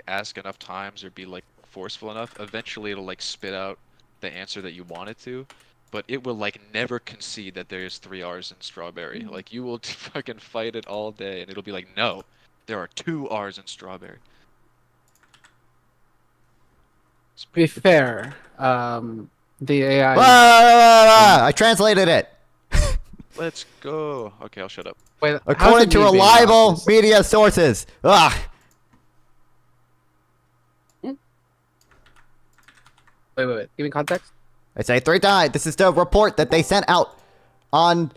ask enough times or be like forceful enough, eventually it'll like spit out the answer that you want it to. but it will like never concede that there's 3 R's in strawberry. Like you will fucking fight it all day, and it'll be like, no, there are 2 R's in strawberry. To be fair, the AI. I translated it. Let's go. Okay, I'll shut up. Wait, how's According it to me being reliable racist? media sources. Wait. Give me context. I say 3 times. This is the report that they sent out on.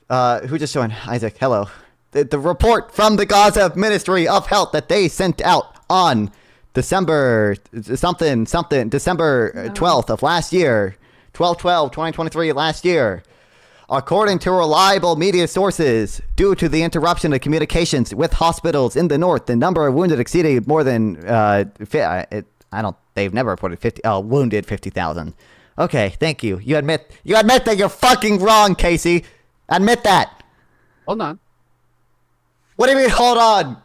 Who just joined? Isaac, hello. The report from the Gaza Ministry of Health that they sent out on December 12th of last year. 12/12/2023 last year. According to reliable media sources, due to the interruption of communications with hospitals in the north, the number of wounded exceeded more than they've never reported wounded 50,000. Okay, thank you. You admit that you're fucking wrong, Casey. Admit that. Hold on. What do you mean, hold on?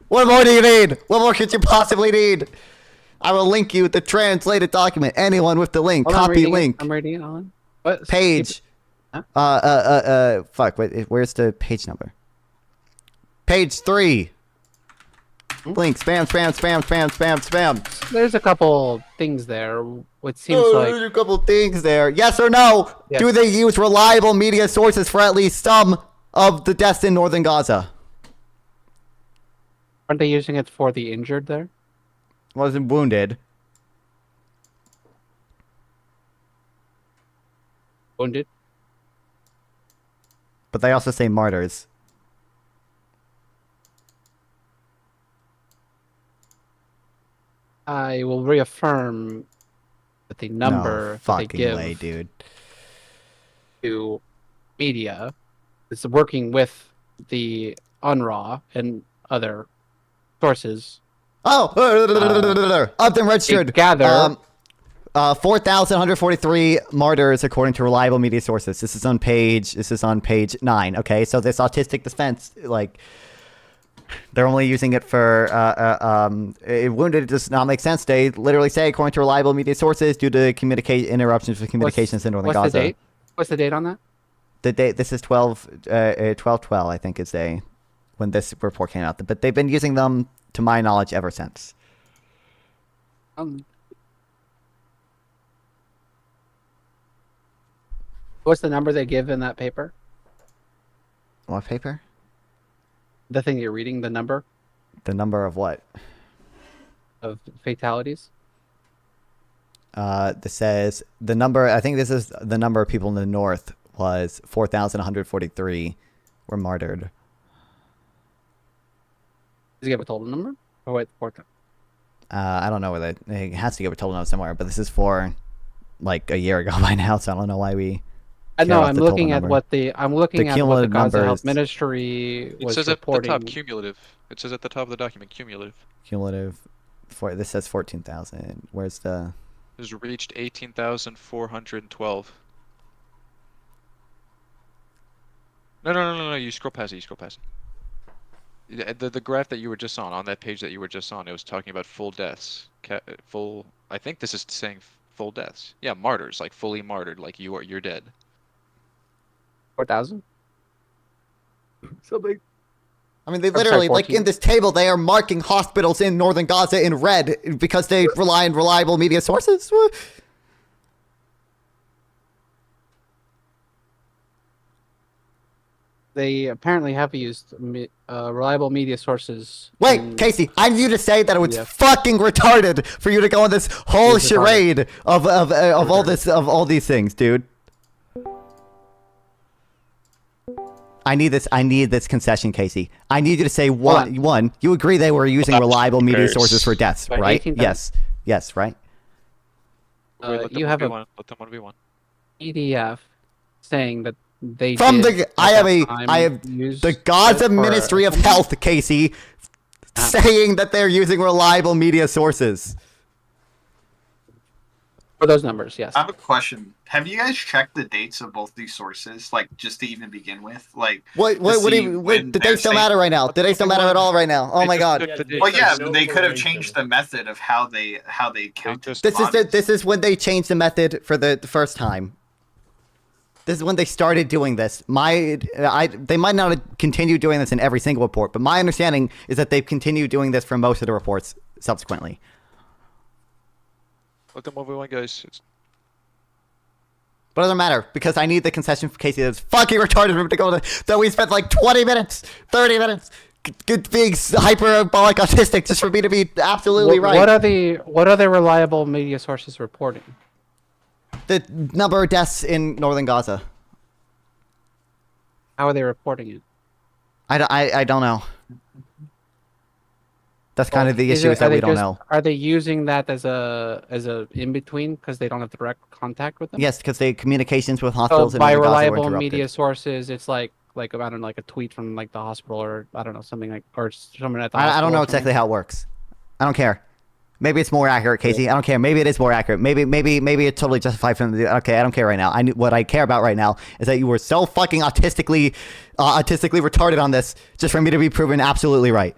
What more do you need? What more could you possibly need? I will link you the translated document. Anyone with the link, Hold on, copy link. I'm reading it, Alan. What? Page. Fuck. Wait, where's the page number? Page 3. Link. Spam. There's a couple things there. What seems There's a couple things there. Yes or no? Yes. Do they use reliable media sources for at least some of the deaths in northern Gaza? Aren't they using it for the injured there? Wasn't wounded. Wounded? But they also say martyrs. I will reaffirm that the number No that they fucking give way, dude. to media is working with the UNRWA and other sources. Of them registered. Gather 4,143 martyrs according to reliable media sources. This is on page 9. Okay, so this autistic defense, like, they're only using it for wounded. Does not make sense. They literally say, according to reliable media sources, due to interruptions with communications in northern Gaza. What's the date? What's the date on that? The date. This is 12/12. I think is when this report came out. But they've been using them, to my knowledge, ever since. What's the number they give in that paper? What paper? The thing you're reading, the number The number of what? of fatalities? This says the number. I think this is the number of people in the north was 4,143 were martyred. Does he give a total number? Oh wait, 4,000. I don't know whether it has to give a total number somewhere, but this is for like a year ago by now, so I don't know why we. No, I'm looking at what the cumulative Gaza number Health is- Ministry It was says at the reporting. top cumulative. It says at the top of the document cumulative. Cumulative. This says 14,000. Where's the? Has reached 18,412. No. You scroll past it. The graph that you were just on that page that you were just on, it was talking about full deaths. I think this is saying full deaths. Yeah, martyrs, like fully martyred, like you're dead. 4,000. Something. I mean, they literally, like in this table, they are marking hospitals in northern Gaza in red because they rely on reliable media sources. They apparently have used reliable media sources. Wait, Casey, I need you to say that it was Yeah. fucking retarded for you to go on this whole It's retarded. charade of all these things, dude. I need this concession, Casey. I need you to say one. You agree they were using reliable media sources for deaths, Right, right? 18,000. Yes, right. Wait, let them You have a 1v1. Let them 1v1. PDF saying that they From did the at I have that a time I have use the it Gaza for- Ministry of Health, Casey, saying that they're using reliable media sources. for those numbers. Yes. I have a question. Have you guys checked the dates of both these sources, like just to even begin with? Like, What do you? The dates don't matter right now. The dates don't matter at all right now. Oh my god. Well, yeah, but they could have changed the method of how they counted. This is when they changed the method for the first time. This is when they started doing this. They might not continue doing this in every single report, but my understanding is that they've continued doing this for most of the reports subsequently. Let them move on, guys. But it doesn't matter, because I need the concession for Casey. That's fucking retarded for him to go to. So we spent like 20 minutes, 30 minutes, being hyperbolic autistic just for me to be absolutely right. What are the reliable media sources reporting? The number of deaths in northern Gaza. How are they reporting it? I don't know. That's kind of the issue, is that we don't know. Are they using that as a in between because they don't have direct contact with them? Yes, because they communications with hospitals So in by northern Gaza were reliable interrupted. media sources, it's like I don't know, like a tweet from like the hospital, or I don't know, something like, or someone at the hospital. I don't know or exactly something. how it works. I don't care. Maybe it's more accurate, Casey. I don't care. Maybe it is more accurate. Maybe it's totally justified from the. Okay, I don't care right now. What I care about right now is that you were so fucking autistically retarded on this, just for me to be proven absolutely right.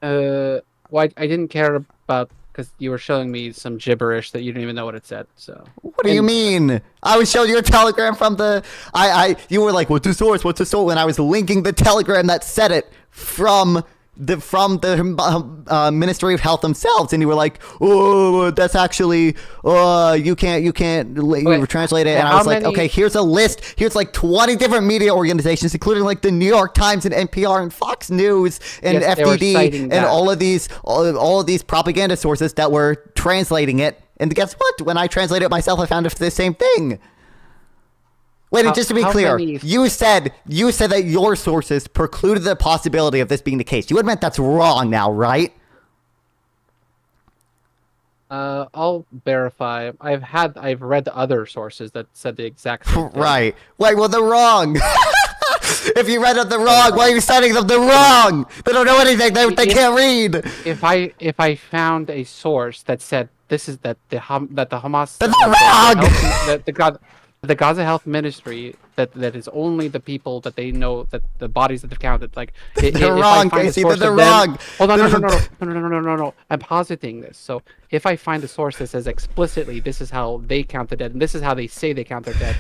Well, I didn't care about, because you were showing me some gibberish that you didn't even know what it said. So what do you mean? I was showing you a telegram from the. You were like, what's the source? What's the source? When I was linking the telegram that said it from the Ministry of Health themselves, and you were like, oh, that's actually, you can't translate it. And I was like, okay, here's a list. Here's like 20 different media organizations, including like the New York Times and NPR and Fox News and FDD and all of these propaganda sources that were translating it. And guess what? When I translated it myself, I found it the same thing. Wait, just to be clear, you said that your sources precluded the possibility of this being the case. You admit that's wrong now, right? I'll verify. I've read other sources that said the exact same thing. Right. Wait, well, they're wrong. If you read them wrong, why are you citing them? They're wrong. They don't know anything. They can't read. If I found a source that said this is that the Hamas, that's wrong. The Gaza Health Ministry that is only the people that they know, that the bodies that they've counted, like they're wrong, Casey. They're wrong. Hold on, no. I'm positing this. So if I find a source that says explicitly this is how they count the dead and this is how they say they count their dead,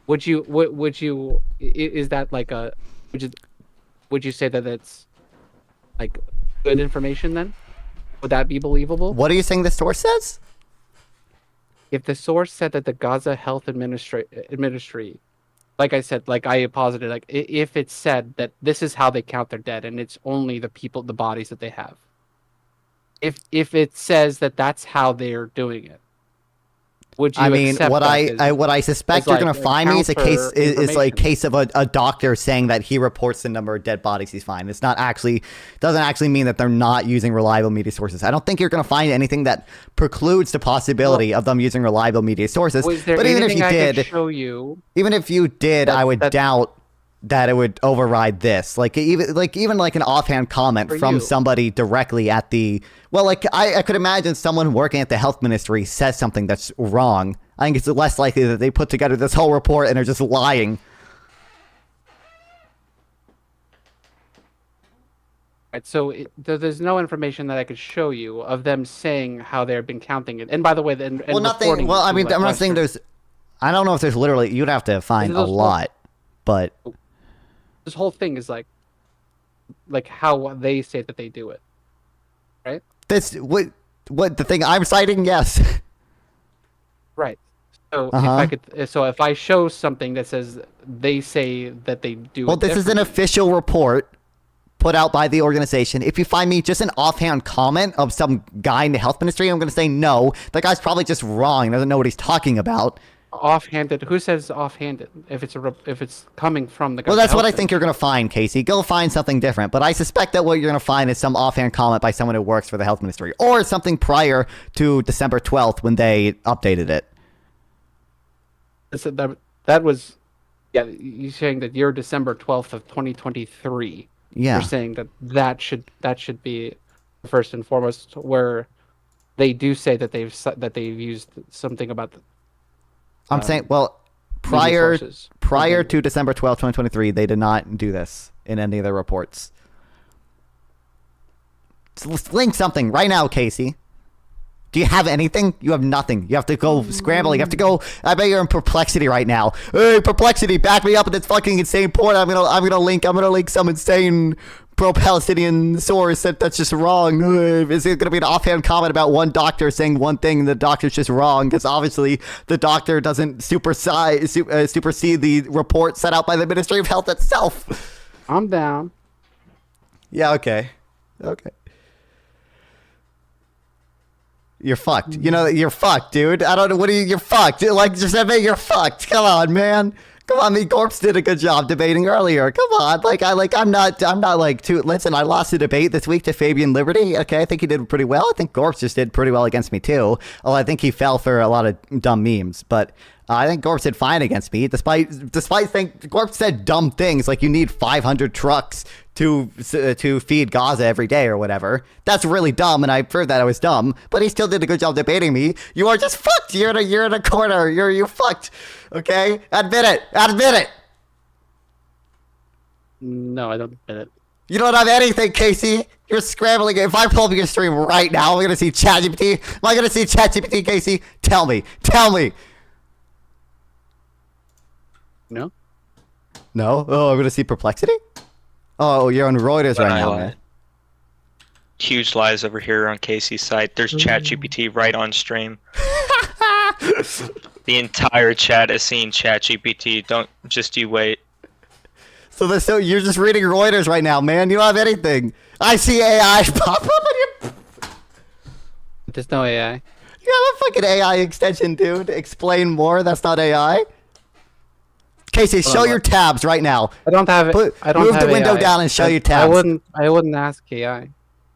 would you is that like a would you say that it's like good information then? Would that be believable? What are you saying the source says? If the source said that the Gaza Health Ministry, like I said, like I posited, like if it said that this is how they count their dead and it's only the bodies that they have. If it says that that's how they're doing it, would you? I mean, accept what that I suspect you're gonna find me is a case is like case of a doctor saying that he reports the number of dead bodies he's fine. It's not actually doesn't actually mean that they're not using reliable media sources. I don't think you're gonna find anything that precludes the possibility of them using reliable media sources. But even if you did, show you, even if you did, I would doubt that it would override this. Like even an offhand comment from somebody directly at the. Well, like I could imagine someone working at the health ministry says something that's wrong. I think it's less likely that they put together this whole report and are just lying. Right, so there's no information that I could show you of them saying how they've been counting it. And by the way, nothing. Well, I mean, I'm not saying there's. I don't know if there's literally. You'd have to find a lot, but this whole thing is like how they say that they do it, right? This what the thing I'm citing? Yes. Right. So if I show something that says they say that they do. Well, this is an official report put out by the organization. If you find me just an offhand comment of some guy in the health ministry, I'm going to say no. That guy's probably just wrong. He doesn't know what he's talking about. Offhanded. Who says offhanded? If it's coming from the. Well, that's what I think you're going to find, Casey. Go find something different. But I suspect that what you're going to find is some offhand comment by someone who works for the health ministry, or something prior to December 12th when they updated it. So that was, yeah. You're saying that you're December 12th of 2023. Yeah. You're saying that should be first and foremost, where they do say that they've used something about the. I'm saying, well, prior to December 12th, 2023, they did not do this in any of their reports. So let's link something right now, Casey. Do you have anything? You have nothing. You have to go scrambling. You have to go. I bet you're in perplexity right now. Hey, perplexity, back me up with this fucking insane point. I'm gonna link some insane pro-Palestinian source that's just wrong. Is it gonna be an offhand comment about one doctor saying one thing and the doctor's just wrong? Because obviously the doctor doesn't supersede the report set out by the Ministry of Health itself. I'm down. Yeah. Okay. You're fucked. You know that you're fucked, dude. I don't know. You're fucked. Like, just admit you're fucked. Come on, man. Come on, me Gorps did a good job debating earlier. Come on. I'm not like too. Listen, I lost a debate this week to Fabian Liberty. Okay, I think he did pretty well. I think Gorps just did pretty well against me too. Although I think he fell for a lot of dumb memes. But I think Gorps did fine against me, despite Gorps said dumb things like you need 500 trucks to feed Gaza every day or whatever. That's really dumb, and I proved that I was dumb. But he still did a good job debating me. You are just fucked. You're in a corner. You're fucked. Okay, admit it. Admit it. No, I don't admit it. You don't have anything, Casey. You're scrambling. If I pull up your stream right now, I'm gonna see ChatGPT. Am I gonna see ChatGPT, Casey? Tell me. No. No? Oh, I'm gonna see perplexity? Oh, you're on Reuters right now, man. Huge lies over here on Casey's site. There's ChatGPT right on stream. The entire chat is seeing ChatGPT. Don't just you wait. So you're just reading Reuters right now, man. You don't have anything. I see AI pop up. There's no AI. You have a fucking AI extension, dude. Explain more. That's not AI. Casey, show your tabs right now. I don't have it. Move the window down and show your tabs. I wouldn't ask AI.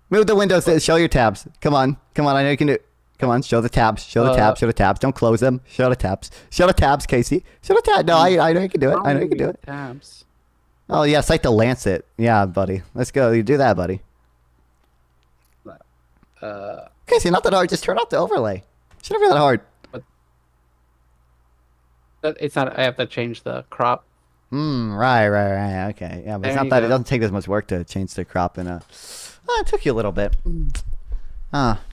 Move the window. Show your tabs. Come on. I know you can do it. Come on, show the tabs. Show the tabs. Don't close them. Show the tabs, Casey. Show the tabs. No, I know you can do it. I know you can do it. Tabs. Oh, yeah, cite the Lancet. Yeah, buddy. Let's go. You do that, buddy. Casey, not that hard. Just turn off the overlay. Shouldn't be that hard. It's not. I have to change the crop. Right. Okay. Yeah, but it's not that. It doesn't take as much work to change the crop in a. Oh, it took you a little bit.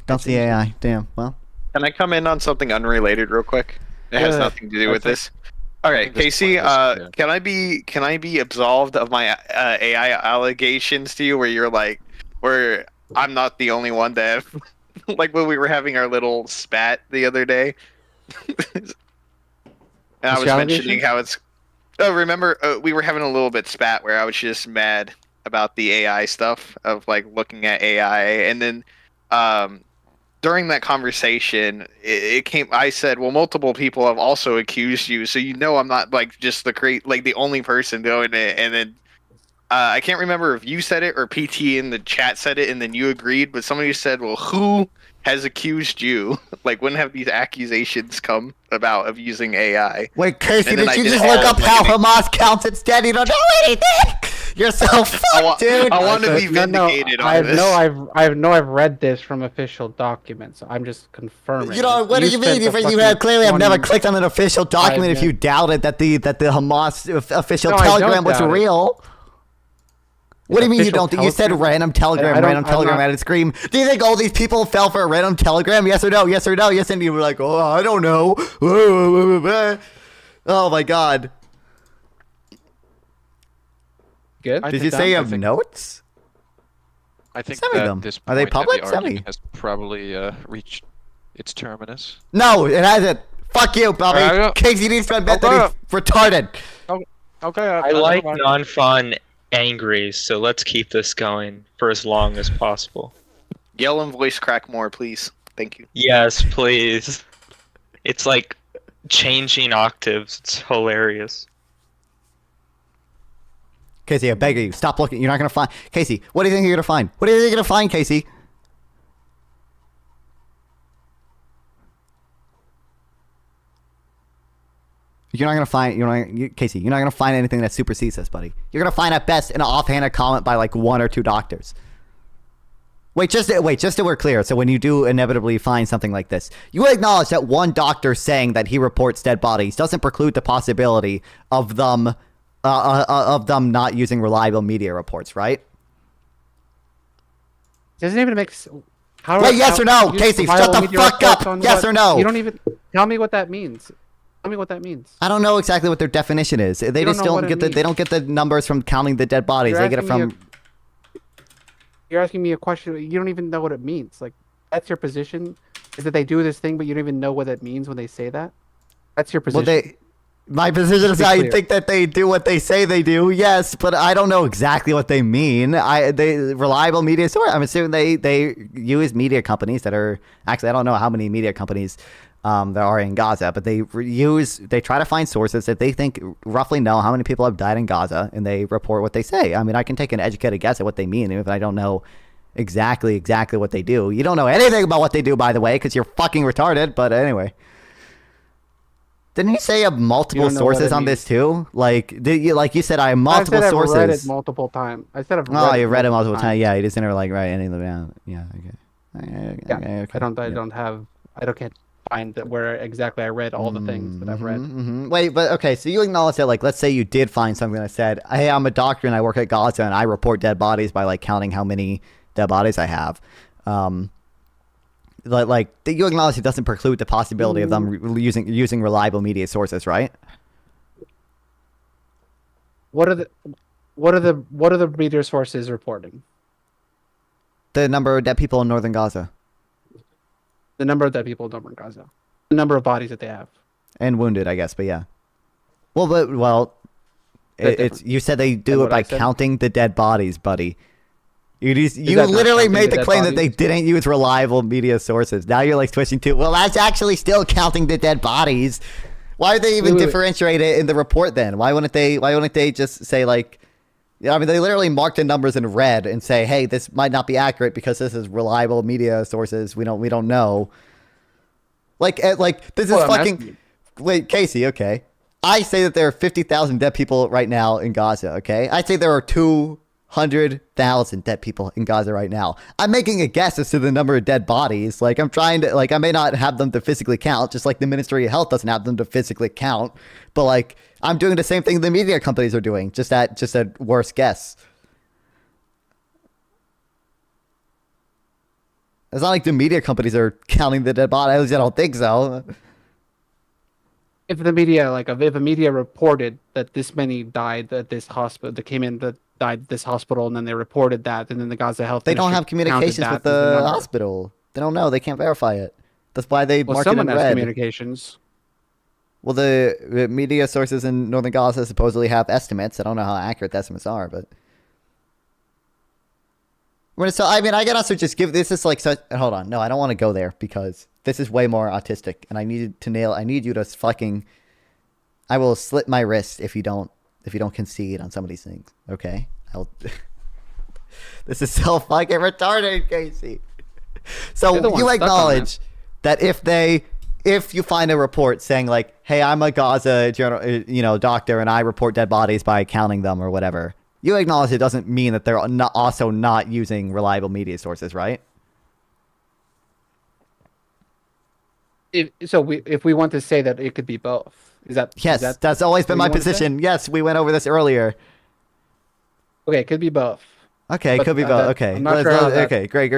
Don't see AI. Damn. Well. Can I come in on something unrelated real quick? It has nothing to do with this. Okay, Casey. Can I be absolved of my AI allegations to you, where you're like, where I'm not the only one that, like when we were having our little spat the other day. And I was mentioning how it's. Oh, remember we were having a little bit spat where I was just mad about the AI stuff of like looking at AI, and then during that conversation, it came. I said, "Well, multiple people have also accused you, so you know I'm not like just the only person doing it." And then I can't remember if you said it or PT in the chat said it, and then you agreed. But somebody said, "Well, who has accused you? Like, when have these accusations come about of using AI?" Wait, Casey, did you just look up how Hamas counts instead? You don't know anything. You're so fucked, dude. I want to be vindicated on this. I've read this from official documents. So I'm just confirming. You know what do you mean? You have clearly have never clicked on an official document if you doubted that the Hamas official telegram was real. What do you mean you don't? You said random telegram, at a scream. Do you think all these people fell for a random telegram? Yes or no? Yes or no? Yes, and you were like, oh, I don't know. Oh my god. Good. Did you say you have notes? I think Send me that them. this Are they point public? that the Send me. argument has probably reached its terminus. No, it hasn't. Fuck you, Bobby. Casey needs to admit that he's retarded. Okay. I like non-fun angry, so let's keep this going for as long as possible. Yell and voice crack more, please. Thank you. Yes, please. It's like changing octaves. It's hilarious. Casey, I beg you, stop looking. You're not gonna find. Casey, what do you think you're gonna find? What do you think you're gonna find, Casey? You're not gonna find. Casey, you're not gonna find anything that supersedes this, buddy. You're gonna find at best an offhanded comment by like one or two doctors. Wait, just so we're clear. So when you do inevitably find something like this, you acknowledge that one doctor saying that he reports dead bodies doesn't preclude the possibility of them not using reliable media reports, right? Doesn't even make. Wait, yes or no, Casey? Shut the fuck up. Yes or no? You don't even tell me what that means. Tell me what that means. I don't know exactly what their definition is. They just don't get they don't get the numbers from counting the dead bodies. They get it from. You're asking me a question. You don't even know what it means. Like, that's your position, is that they do this thing, but you don't even know what it means when they say that. That's your position. Well, my position is I think that they do what they say they do. Yes, but I don't know exactly what they mean. They reliable media source. I'm assuming they use media companies that are actually I don't know how many media companies there are in Gaza, but they try to find sources that they think roughly know how many people have died in Gaza, and they report what they say. I mean, I can take an educated guess at what they mean, even if I don't know exactly what they do. You don't know anything about what they do, by the way, because you're fucking retarded. But anyway. Didn't you say you have multiple sources on this too? Like you said, I have multiple sources. I've read it multiple times. I said I've read Oh, you read it multiple times. Yeah, you just never like write any of them down. Yeah, okay. Okay. I can't find where exactly I read all the things that I've read. Wait, but okay, so you acknowledge that, like, let's say you did find something that said, hey, I'm a doctor and I work at Gaza and I report dead bodies by like counting how many dead bodies I have. Like you acknowledge it doesn't preclude the possibility of them using reliable media sources, right? What are the media sources reporting? The number of dead people in northern Gaza. The number of dead people in northern Gaza. The number of bodies that they have. And wounded, I guess, but yeah. Well, it's you said they do it by counting the dead bodies, buddy. You literally made the claim that they didn't use reliable media sources. Now you're like switching to, well, that's actually still counting the dead bodies. Why would they even differentiate it in the report then? Why wouldn't they just say like, I mean, they literally mark the numbers in red and say, hey, this might not be accurate because this is reliable media sources. We don't know. Like this is fucking. Wait, Casey. Okay, I say that there are 50,000 dead people right now in Gaza. Okay, I say there are 200,000 dead people in Gaza right now. I'm making a guess as to the number of dead bodies. Like I'm trying to, like I may not have them to physically count, just like the Ministry of Health doesn't have them to physically count. But like I'm doing the same thing the media companies are doing, just a worse guess. It's not like the media companies are counting the dead bodies. At least I don't think so. If the media, if a media reported that this many died at this hospital, that came in that died at this hospital, and then they reported that, and then the Gaza Health they don't have communications with the hospital. They don't know. They can't verify it. That's why they mark it in red. Someone has communications. Well, the media sources in northern Gaza supposedly have estimates. I don't know how accurate the estimates are, but. So, I mean, I can also just give this is like such. Hold on, no, I don't want to go there because this is way more autistic, and I need you to fucking. I will slit my wrist if you don't concede on some of these things. Okay, This is so fucking retarded, Casey. So you acknowledge that if you find a report saying like, hey, I'm a Gaza doctor and I report dead bodies by counting them or whatever. You acknowledge it doesn't mean that they're also not using reliable media sources, right? If we want to say that it could be both, yes, that's always been my position. Yes, we went over this earlier. Okay, it could be both. Okay, it could be both. Okay, I'm not sure how that... Okay, great.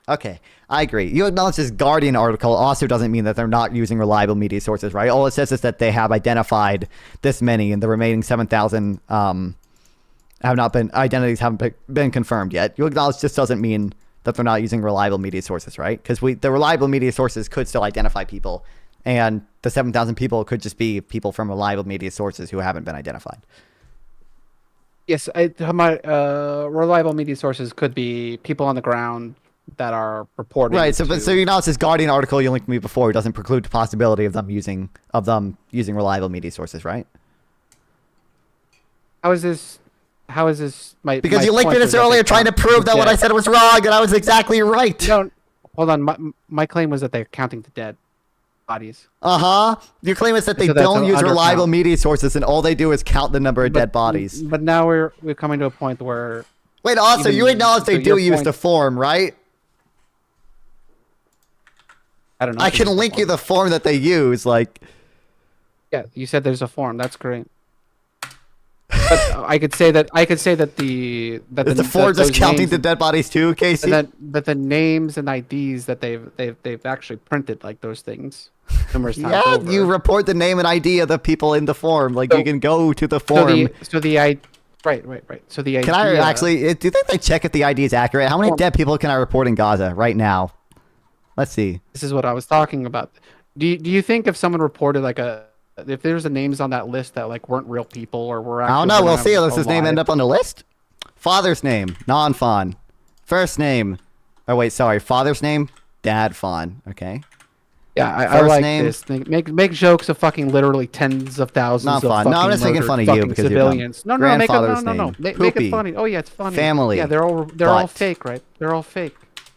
Okay, I agree. You acknowledge this Guardian article also doesn't mean that they're not using reliable media sources, right? All it says is that they have identified this many, and the remaining 7,000 identities haven't been confirmed yet. You acknowledge this doesn't mean that they're not using reliable media sources, right? Because the reliable media sources could still identify people, and the 7,000 people could just be people from reliable media sources who haven't been identified. Yes, my reliable media sources could be people on the ground that are reporting. Right. So you know, it's this Guardian article you linked to me before. It doesn't preclude the possibility of them using reliable media sources, right? How is this? Because you linked to this earlier, trying to prove that what I said was wrong, and I was exactly right. No, hold on. My claim was that they're counting the dead bodies. Your claim is that they don't use reliable media sources, and all they do is count the number of dead bodies. But now we're coming to a point where. Wait, also, you acknowledge they do use the form, right? I don't know. I can link you the form that they use, like. Yeah, you said there's a form. That's great. But I could say that Is the form just counting the dead bodies too, Casey? But the names and IDs that they've actually printed like those things numerous times Yeah, over. you report the name and ID of the people in the form. Like you can go to the form. Right. So the idea. Can I actually? Do you think they check if the ID is accurate? How many dead people can I report in Gaza right now? Let's see. This is what I was talking about. Do you think if someone reported if there's the names on that list that like weren't real people or were actually I don't know. We'll see. Does his name end up on the list? Father's name, non-fawn. First name. Oh wait, sorry. Father's name, dad fawn. Okay. Yeah, I like this. Make jokes of fucking literally tens of thousands Not of fun. fucking No, I'm just making fun of you fucking because civilians. you're dumb. No, make Grandfather's it name. funny. Oh yeah, it's funny. Family. Yeah, they're all Butt. fake, right? They're all fake.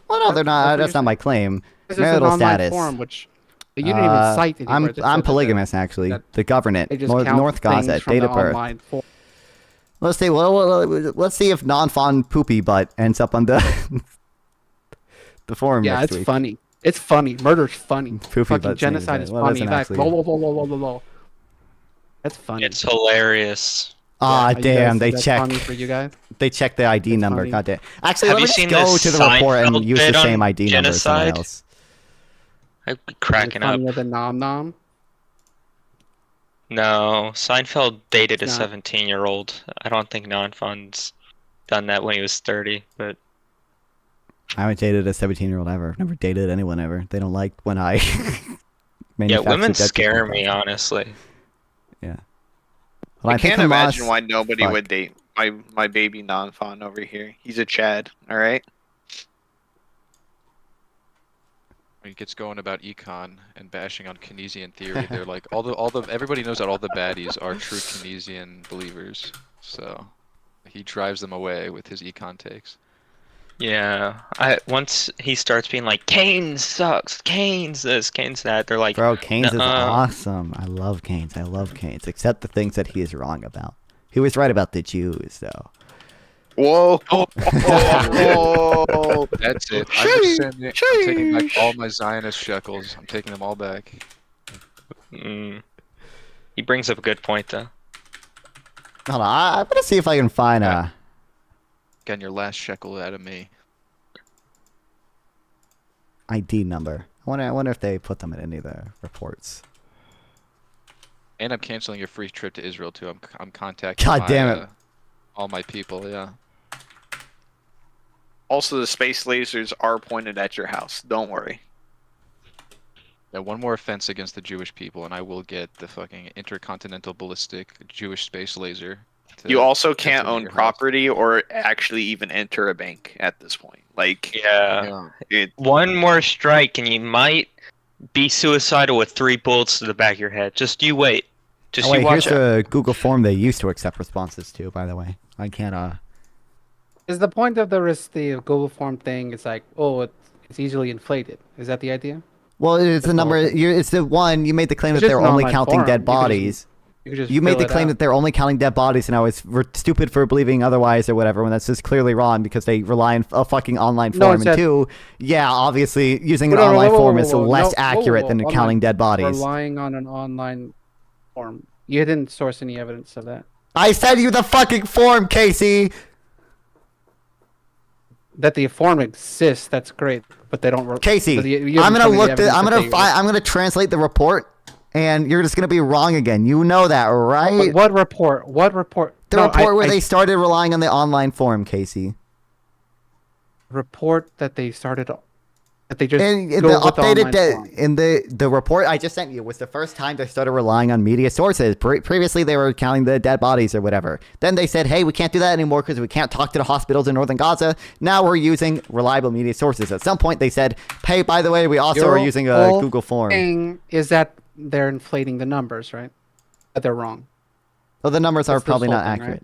Well, no, they're not. That's not my claim. This is an Marital online status. Form, which you didn't even cite anywhere. I'm polygamous, actually. The government, North Gaza, date of birth. Let's see. Well, let's see if non-fawn poopy butt ends up on the the forum. Yeah, next it's week. funny. It's funny. Murder's funny. Poopy Fucking butt's genocide is well, funny. that's Like, actually- That's funny. It's hilarious. Ah, Yeah, you damn! guys They think that's check. funny for you guys? They check the ID number. funny. God damn. Actually, Have let you me just seen go this to the report and Seinfeld use the bit same on ID number as someone genocide? else. I'd be cracking up. Funnier than Nom Nom. No, Seinfeld dated a It's not. 17-year-old. I don't think Non-Fun's done that when he was 30, but I haven't dated a 17-year-old ever. I've never dated anyone ever. They don't like when I. yeah, manufacture women dead scare people. me, honestly. Yeah. I think can't Hamas- imagine why nobody fuck. would date my baby non-fawn over here. He's a Chad, all right? When he gets going about econ and bashing on Keynesian theory, they're like everybody knows that all the baddies are true Keynesian believers. So he drives them away with his econ takes. Yeah, once he starts being like, Keynes sucks, Keynes this, Keynes that, they're like, Bro, Keynes is "Nuh-uh." awesome. I love Keynes. I love Keynes, except the things that he is wrong about. He was right about the Jews, though. Whoa! Oh, that's it. I'm taking back all my Zionist shekels. I'm taking them all back. He brings up a good point, though. Hold on, I'm gonna see if I can find a Getting your last shekel out of me. ID number. I wonder if they put them in any of the reports. And I'm canceling your free trip to Israel too. I'm contacting. God damn it. All my people, yeah. Also, the space lasers are pointed at your house. Don't worry. Yeah, one more offense against the Jewish people, and I will get the fucking intercontinental ballistic Jewish space laser. You also can't enter own your house. property or actually even enter a bank at this point. Like, Yeah. it, One more strike and you might be suicidal with 3 bullets to the back of your head. Just you wait. Just Oh, you wait, watch here's out. the Google form they use to accept responses to, by the way. I can't, Is the point of the Google Form thing? It's like, it's easily inflated. Is that the idea? Well, it's the number. It's the one you made the claim It's that just they're an only online counting form. dead You could just- bodies. you could just You made fill the it claim out. that they're only counting dead bodies, and I was stupid for believing otherwise or whatever. When that's just clearly wrong because they rely on a fucking online No, form. it's And that- two, yeah, obviously using an No, no, online whoa, form whoa, is whoa, less no, accurate whoa, than online- counting dead bodies. Relying on an online form. You didn't source any evidence of that. I sent you the fucking form, Casey. That the form exists, that's great, but they don't. Casey, but you I'm haven't gonna shown me look. evidence I'm that gonna. they- I'm gonna translate the report, and you're just gonna be wrong again. You know that, right? What report? What report? The No, report where I they started relying on the online form, Casey. report that they started. That they just And go the with updated online form. in the report I just sent you was the first time they started relying on media sources. Previously, they were counting the dead bodies or whatever. Then they said, "Hey, we can't do that anymore because we can't talk to the hospitals in northern Gaza." Now we're using reliable media sources. At some point, they said, "Hey, by the way, we also are using a whole Google form." thing is that they're inflating the numbers, right? That they're wrong. Well, the numbers are That's the probably not whole thing, accurate. right?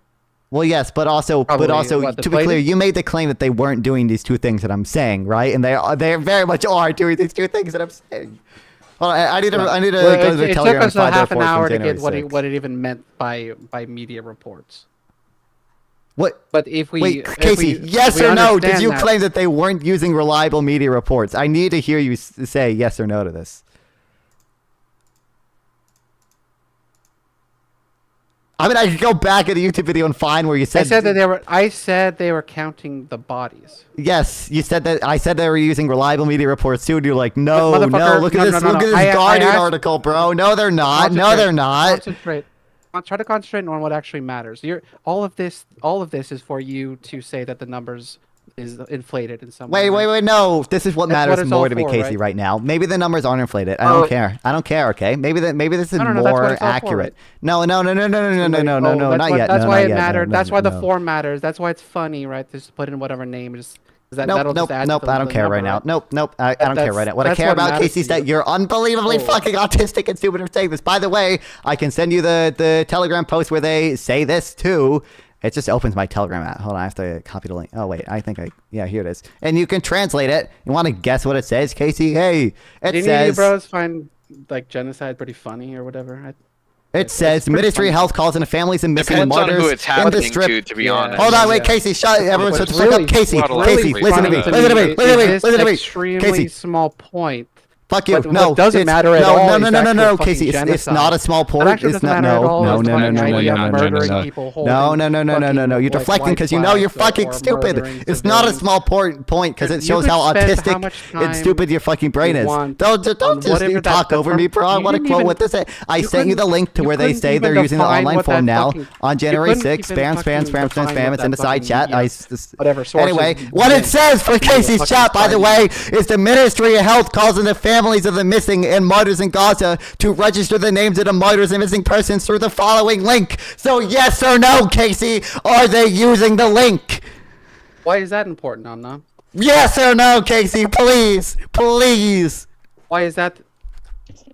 Well, yes, but also, Probably, what, to be clear, deflated? you made the claim that they weren't doing these two things that I'm saying, right? And they very much are doing these two things that I'm saying. Well, I need to Well, go to the it took Telegram us and find the half an report from hour to January get what 6th. it even meant by media reports. What? But if we Wait, if Casey, we- yes if we or no? Did understand you that- claim that they weren't using reliable media reports? I need to hear you say yes or no to this. I mean, I could go back at the YouTube video and find where you said. I said they were counting the bodies. Yes, you said that. I said they were using reliable media reports too, and you're like, no, no. Motherfucker, Look at this. no, Look at no. this Guardian I asked- article, bro. No, they're not. No, they're not. Concentrate. Try to concentrate on what actually matters. All of this is for you to say that the numbers is inflated in some way. Wait, no. This is what That's matters what it's more all to me, for, Casey, right? right now. Maybe the numbers aren't inflated. I don't care. I don't care, okay? Maybe this is No, that's what more it's all for, accurate. right? No, not yet. That's No, why not it yet. mattered. No, That's why the no. form matters. That's why it's funny, right? Just put in whatever name. Nope. I don't care right now. Nope. I don't care right now. What I that's care what about, matters Casey, is to you. that you're unbelievably fucking autistic and stupid for saying this. By the way, I can send you the Telegram post where they say this too. It just opens my Telegram app. Hold on, I have to copy the link. Oh wait, yeah, here it is. And you can translate it. You want to guess what it says, Casey? Hey, it Didn't you says. bros find like genocide pretty funny or whatever? It says Ministry of Health calls into families and missing Depends on martyrs who it's in the happening strip. to be honest. Hold on, wait, Casey, shut. Everyone shut the fuck up. Casey, listen to me. Listen to me. Extremely Casey, small point. fuck you. What No, doesn't it's- matter at all. No, Casey. It's not a small point. Actually, It's doesn't not. matter at all. No. It's like an idea of murdering people, holding You're deflecting because you know you're fucking stupid. It's not a small point because it shows how autistic and stupid your fucking brain is. Don't just talk over me, bro. I want to quote what this is. I sent you the link to where they say they're using the online form now on January 6th. Spam. It's in the side chat. Anyway, what it says for Casey's chat, by the way, is the Ministry of Health calls in the families of the missing and martyrs in Gaza to register the names of the martyrs and missing persons through the following link. So yes or no, Casey, are they using the link? Why is that important, Anna? Yes or no, Casey, please. Why is that?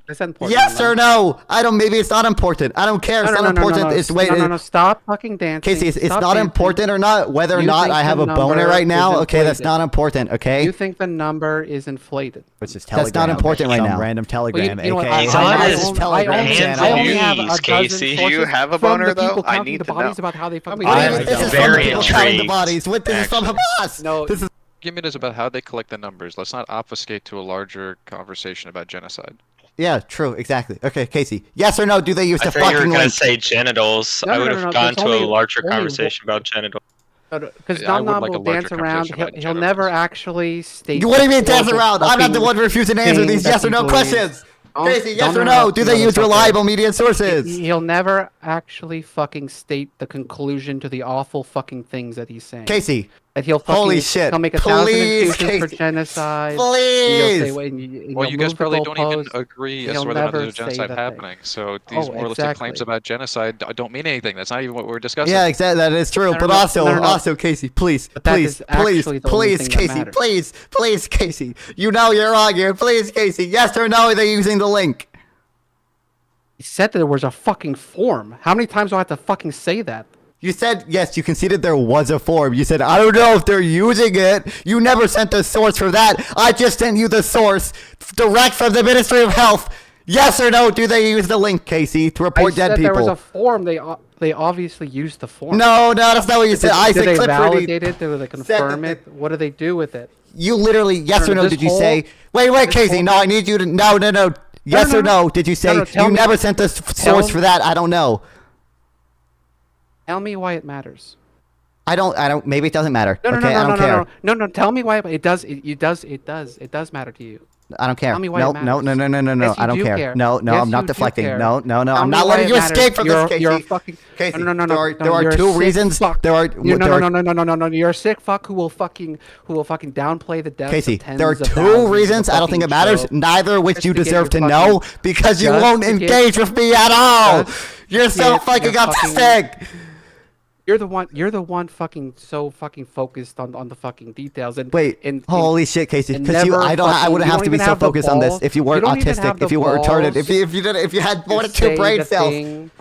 Is that important? Yes or no? Maybe it's not important. I don't care. It's not important. It's wait. No. Stop fucking dancing. Casey, it's Stop not dancing. important or not. Whether or You not think I have the a boner number right now. is Okay, that's inflated. not important. Okay. You think the number is inflated? That's not important right now. Random Telegram. Well, you know what, aka He's on my his Telegram hands channel. and only have a knees, dozen Casey. Do you sources have a from boner, the people though? I counting need the to bodies know. about how they fucking. I'm This is very from people counting the intrigued, bodies. This is from Hamas. No, This is Argument is about how they collect the numbers. Let's not obfuscate to a larger conversation about genocide. yeah, true, exactly. Okay, Casey. Yes or no? Do they use I the thought you were fucking gonna link? say genitals. No, I no, would no, have no, gone there's to a only- larger only conversation about genitals. Because Yeah, I would Dom like a will larger dance around. conversation about He'll genitals. never actually state. What do you mean the dance around? I'm not the fucking one refusing to answer thing these that yes or he no believes. questions. Don't- Casey, yes don't or no? interrupt Do me, they use motherfucker. reliable media sources? He'll never actually fucking state the conclusion to the awful fucking things that he's saying. Casey, That he'll fucking, holy shit. He'll make 1,000 Please, excuses for Casey. genocide. and Please. he'll say, and Well, he'll you guys move the probably don't even goalposts. agree as He'll to whether or not never there's a say genocide that thing. happening. So these Oh, moralistic claims exactly. about genocide don't mean anything. That's not even what we're discussing. Yeah, exactly. That is true. No, But no, also, no, no. also, Casey, please, But that please, is actually the only thing that Casey, matters. please, Casey. You know you're wrong here. Please, Casey. Yes or no? Are they using the link? He said that there was a fucking form. How many times do I have to fucking say that? You said, yes, you conceded there was a form. You said, I don't know if they're using it. You never sent the source for that. I just sent you the source direct from the Ministry of Health. Yes or no? Do they use the link, Casey, to report I dead said people? there was a form. They obviously used the form. No, that's not what you said. I Did said they clip validate reading. it? Did they confirm it? What do they do with it? You literally, yes No, or no, this did you whole- say? Wait, this Casey, whole- no, I need you to, no. Yes no, or no. no? Did you say No, tell you me- never sent the source for that? I don't know. Tell me why it matters. I don't. Maybe it doesn't matter. No, Okay, I don't care. no. Tell me why it does. It does matter to you. I don't care. Tell me why No, it no. matters. Yes, I you don't do care. care. No, Yes, I'm not you do deflecting. care. No. Tell I'm me not why letting it you matters. escape from this, Casey. You're a fucking. Casey, No. there are you're a two sick reasons. fuck. There are. No. You're a sick fuck who will fucking downplay the deaths Casey, of tens there are of two thousands reasons of I don't think it fucking matters. show. Neither which Just you to get deserve to your know fucking- because you just won't to get- engage with me at all. just You're so get fucking your fucking- autistic. You're the one fucking so fucking focused on the fucking details and Wait, holy shit, Casey! and Because never I fucking- wouldn't you have don't to be even so have the focused on this balls- if you weren't don't even autistic, have if you the weren't retarded, balls if you had more to than two say brain the cells. thing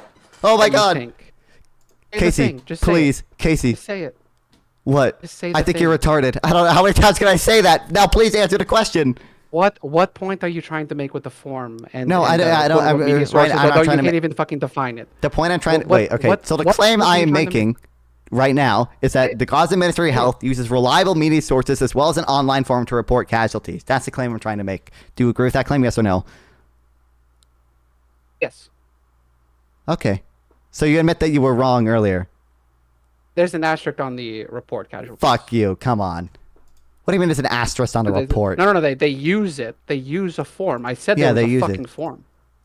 Oh my that you god, think. Say the Casey, thing, just say please, it. Casey. Just say it. What? Just say I the think you're thing. retarded. I don't know how many times can I say that. Now, please answer the question. What point are you trying to make with the form? And No, I and, don't. quote-unquote media Right, sources, I'm not although trying you to can't even fucking define it. The point I'm trying to What- wait. Okay, what- so the what claim point are I you am trying to making right now is that the Gaza Ministry of Health uses reliable media sources as well as an online forum to report casualties. That's the claim I'm trying to make. Do you agree with that claim? Yes or no? Yes. Okay. So you admit that you were wrong earlier. There's an asterisk on the report, casualties. Fuck you. Come on. What do you mean there's an asterisk on the report? No. They use it. They use a form. I said Yeah, there was they a use fucking it. form.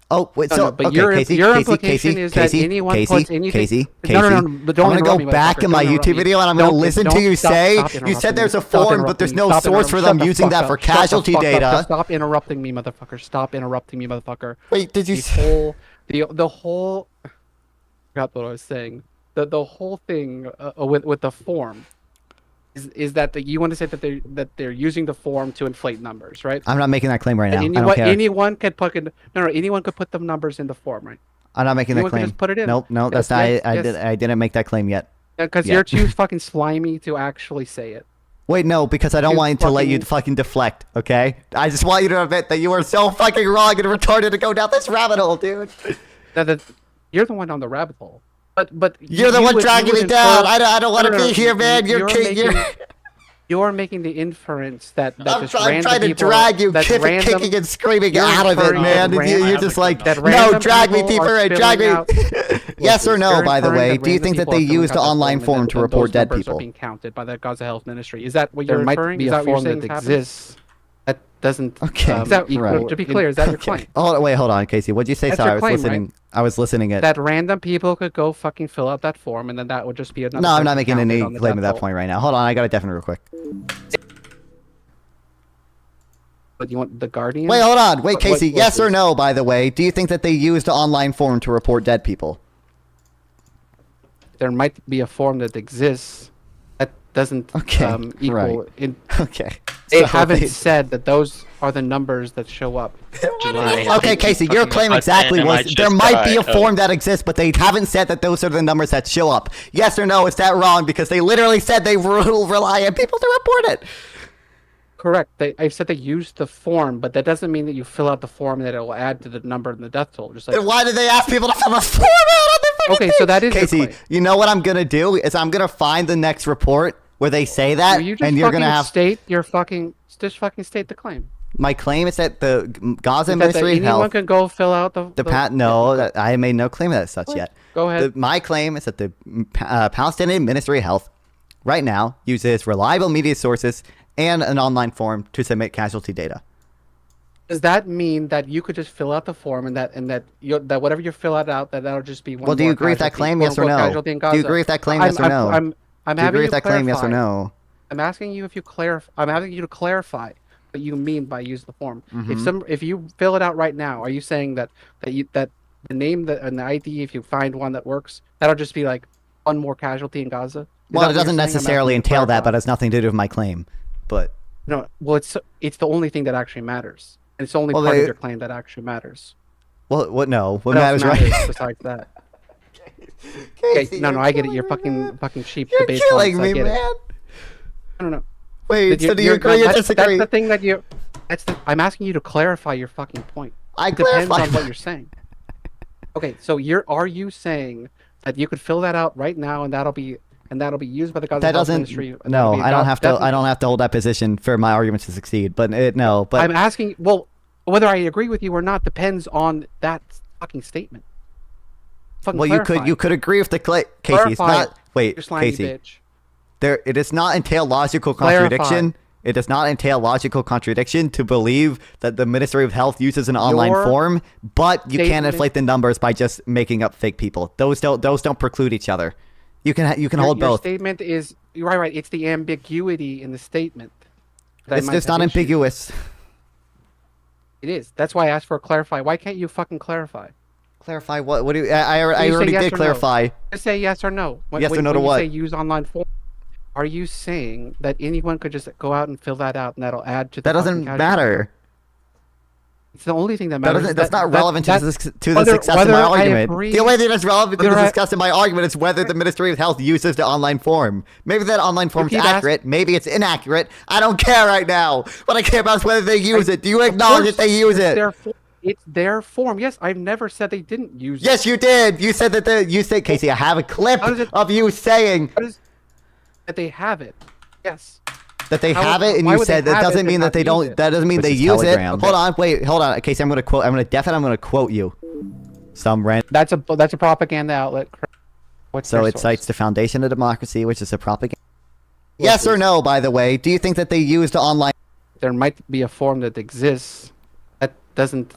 Oh, wait, No, so, no, but okay, your Casey, implication is that anyone puts anything. No, but don't I'm gonna interrupt go me, back in my motherfucker. Don't YouTube interrupt me. video and I'm gonna Don't- listen don't- to you stop- say, stop you interrupting said there's me. a Stop form, but there's interrupting no me. Stop source for interrupting- them shut the using fuck that up. for Shut the casualty fuck up. data. Just stop interrupting me, motherfucker. Stop interrupting me, motherfucker. Wait, did you the whole I forgot what I was saying. The whole thing with the form is that you want to say that they're using the form to inflate numbers, right? I'm not making that claim right now. I Anyone, don't care. anyone could put anyone could put the numbers in the form, right? I'm not making that anyone could claim. just put it in. Nope, no, that's Yes, not. yes. I didn't make that claim yet. Because Yeah. you're too fucking slimy to actually say it. Wait, no, because I don't want to let you fucking deflect, okay? I just want you to admit that you are so fucking wrong and retarded to go down this rabbit hole, dude. You're the one on the rabbit hole. But You're the one dragging me down. I don't want to be here, man. You're making the inference that I'm just trying random to people, drag you, that's kicking and screaming you're out of it, inferring man. that And you're random- just like, that no, random drag me people deeper are and drag me. filling out- Yes or no, You're by the inferring way, that do you random think that people they are filling use out the that online form form and to that report those dead numbers are people? being counted by the Gaza Health Ministry? Is that what you're There might referring? be Is a that what you're form saying that is happening? exists that doesn't. Okay, Is that, right. To be clear, is that your claim? Hold on, Casey. What'd you say? That's Sorry, your I claim, was listening. right? I was listening it. That random people could go fucking fill out that form, and then that would just be another. No, I'm not person making counted any on the claim death at that toll. point right now. Hold on, I got it definitely real quick. But you want the Guardian? Wait, hold on. Wait, What- Casey, what yes or is- no, by the way, do you think that they used the online form to report dead people? There might be a form that exists that doesn't equal. right. Okay. They So haven't they- said that those are the numbers that show up. Okay, Casey, your claim exactly was there might be a form that exists, but they haven't said that those are the numbers that show up. Yes or no, is that wrong? Because they literally said they rely on people to report it. Correct. I said they use the form, but that doesn't mean that you fill out the form and that it will add to the number in the death toll. Just like Then why did they ask people to fill a form out on their fucking Okay, thing? so that is your Casey, claim. you know what I'm gonna do is I'm gonna find the next report where they say that, you just and you're gonna fucking have state your fucking just fucking state the claim. my claim is that the Gaza That Ministry of anyone Health. can go fill out the No, I made no claim as such yet. Go ahead. My claim is that the Palestinian Ministry of Health right now uses reliable media sources and an online form to submit casualty data. Does that mean that you could just fill out the form and that whatever you fill out that'll just be one Well, do you more agree with that casualty, claim, quote yes or unquote, no? casualty in Do you Gaza? agree with that claim, yes or no? I'm Do you having agree with that claim, yes or clarify. no? I'm asking you if you clarify. I'm asking you to clarify what you mean by use the form. Mhm. If you fill it out right now, are you saying that the name and the ID, if you find one that works, that'll just be like one more casualty in Gaza? Is Well, that it what you're doesn't saying? I'm necessarily asking you to entail that, clarify. but it has nothing to do with my claim. But No, well, it's the only thing that actually matters. And it's the only Well, part they- of your claim that actually matters. what? No, what What matters, else right? matters besides that? Okay, no, I get it. You're fucking cheap. You're the baselines, killing I me, get it. man. I don't know. Wait, so do you agree or that's disagree? the thing that you. I'm asking you to clarify your fucking point. I It depends clarified on what you're saying. Okay, so are you saying that you could fill that out right now and that'll be used by the Gaza That Health doesn't. Ministry? and No, that'll be I don't have to. definitely- I don't have to hold that position for my arguments to succeed. But no. But I'm asking. Well, whether I agree with you or not depends on that fucking statement. Fucking well, clarify. you could agree with the Casey. It's Clarify not. it, Wait, you slimy Casey. bitch. It does not entail logical Clarify. contradiction. It does not entail logical contradiction to believe that the Ministry of Health uses an online Your form, but you can't statement- inflate the numbers by just making up fake people. Those don't preclude each other. You can hold Your both. statement is you're right. It's the ambiguity in the statement. that I It's might just have not issues. ambiguous. It is. That's why I asked for a clarify. Why can't you fucking clarify? Clarify what? What do you? I Can you say already yes did or no? clarify. Just say yes or no. Yes or no to when what? You say use online form. Are you saying that anyone could just go out and fill that out and that'll add to the That doesn't matter. It's the only thing that That matters. doesn't, that's not relevant to the success of whether my I argument. agree- The only thing that's relevant to whether I- discuss in my argument is whether the Ministry of Health uses the online form. Maybe that online form is keep accurate. Maybe it's inaccurate. I don't care right now. What I care about is whether they use it. Do you acknowledge that they use it? It's their form. Yes, I've never said they didn't use it. Yes, you did. You said that you said, Casey, I have a clip of you saying That they have it. Yes. that they How have would- it, and why you would they said that have it doesn't and mean not that they use don't. it? That doesn't mean This they is use Telegram. it. Hold on, wait, hold on, Casey. I'm gonna quote. I'm gonna quote you. Some random. That's a propaganda outlet. What's So their it source? cites the foundation of democracy, which is a propaganda. Yes or no, by the way, do you think that they used online? There might be a form that exists that doesn't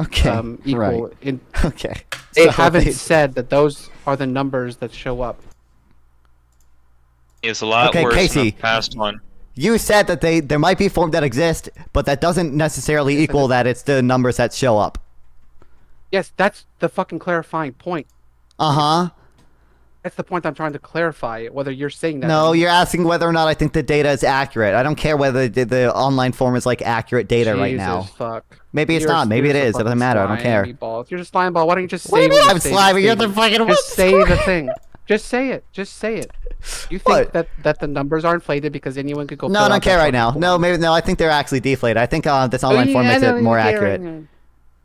equal. right. Okay. They So haven't they- said that those are the numbers that show up. It's a lot Okay, worse than Casey. the past one. You said that there might be a form that exists, but that doesn't necessarily equal that it's the numbers that show up. Yes, that's the fucking clarifying point. Uh-huh. That's the point I'm trying to clarify. Whether you're saying that. No, you're asking whether or not I think the data is accurate. I don't care whether the online form is like accurate data right now. Jesus, fuck. Maybe it's You're- not. Maybe you're it so is. It doesn't fucking matter. I don't care. slimy balls. You're just slime ball. Why don't you just say What do you mean you I'm say slimy? You're the statement? fucking Just one. say the thing. Just say it. Just say it. You think What? that the numbers are inflated because anyone could go. No, fill I don't out care that right now. fucking No, form? maybe no. I think they're actually deflated. I think this online form yeah, makes I it don't more care right accurate. now.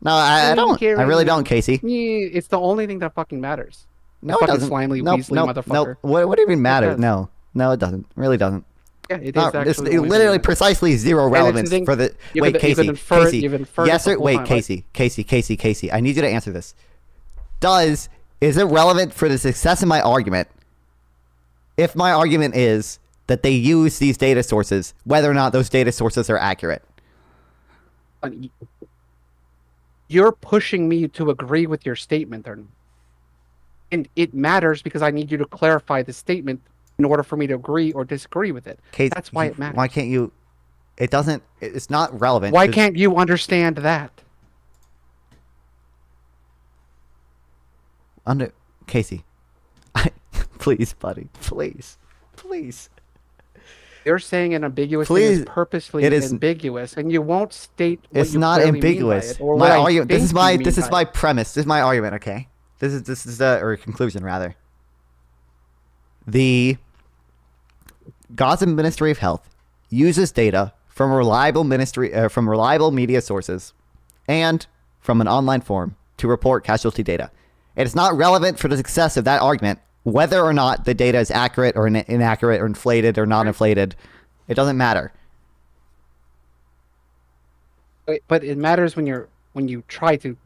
No, I don't don't. care I right really now. don't, Casey. Yeah, it's the only thing that fucking matters. No, The it fucking doesn't. slimy, Nope, weaselly nope, motherfucker. nope. What do you even matter? does. No, it doesn't. It really doesn't. Yeah, it is Not- actually. it's the only thing literally that- precisely zero And it's relevance thing- for the. you Wait, could- you could Casey. infer it- Casey. you've inferred Yes it or the whole wait, time, right? Casey. I need you to answer this. Is it relevant for the success of my argument? If my argument is that they use these data sources, whether or not those data sources are accurate. You're pushing me to agree with your statement, and it matters because I need you to clarify the statement in order for me to agree or disagree with it. Casey, That's why it matters. Why can't you? It doesn't. It's not relevant. Why 'cause- can't you understand that? Casey, please, buddy, please. You're saying an ambiguous thing Please, is purposely it is- ambiguous, and you won't state what It's you not clearly mean by ambiguous. it, or My what I argument. This think is my. you mean This is by my it. premise. This is my argument. Okay. This is or conclusion rather. The Gaza Ministry of Health uses data from reliable media sources and from an online forum to report casualty data. It is not relevant for the success of that argument whether or not the data is accurate or inaccurate or inflated or not inflated. It doesn't matter. But it matters when you try to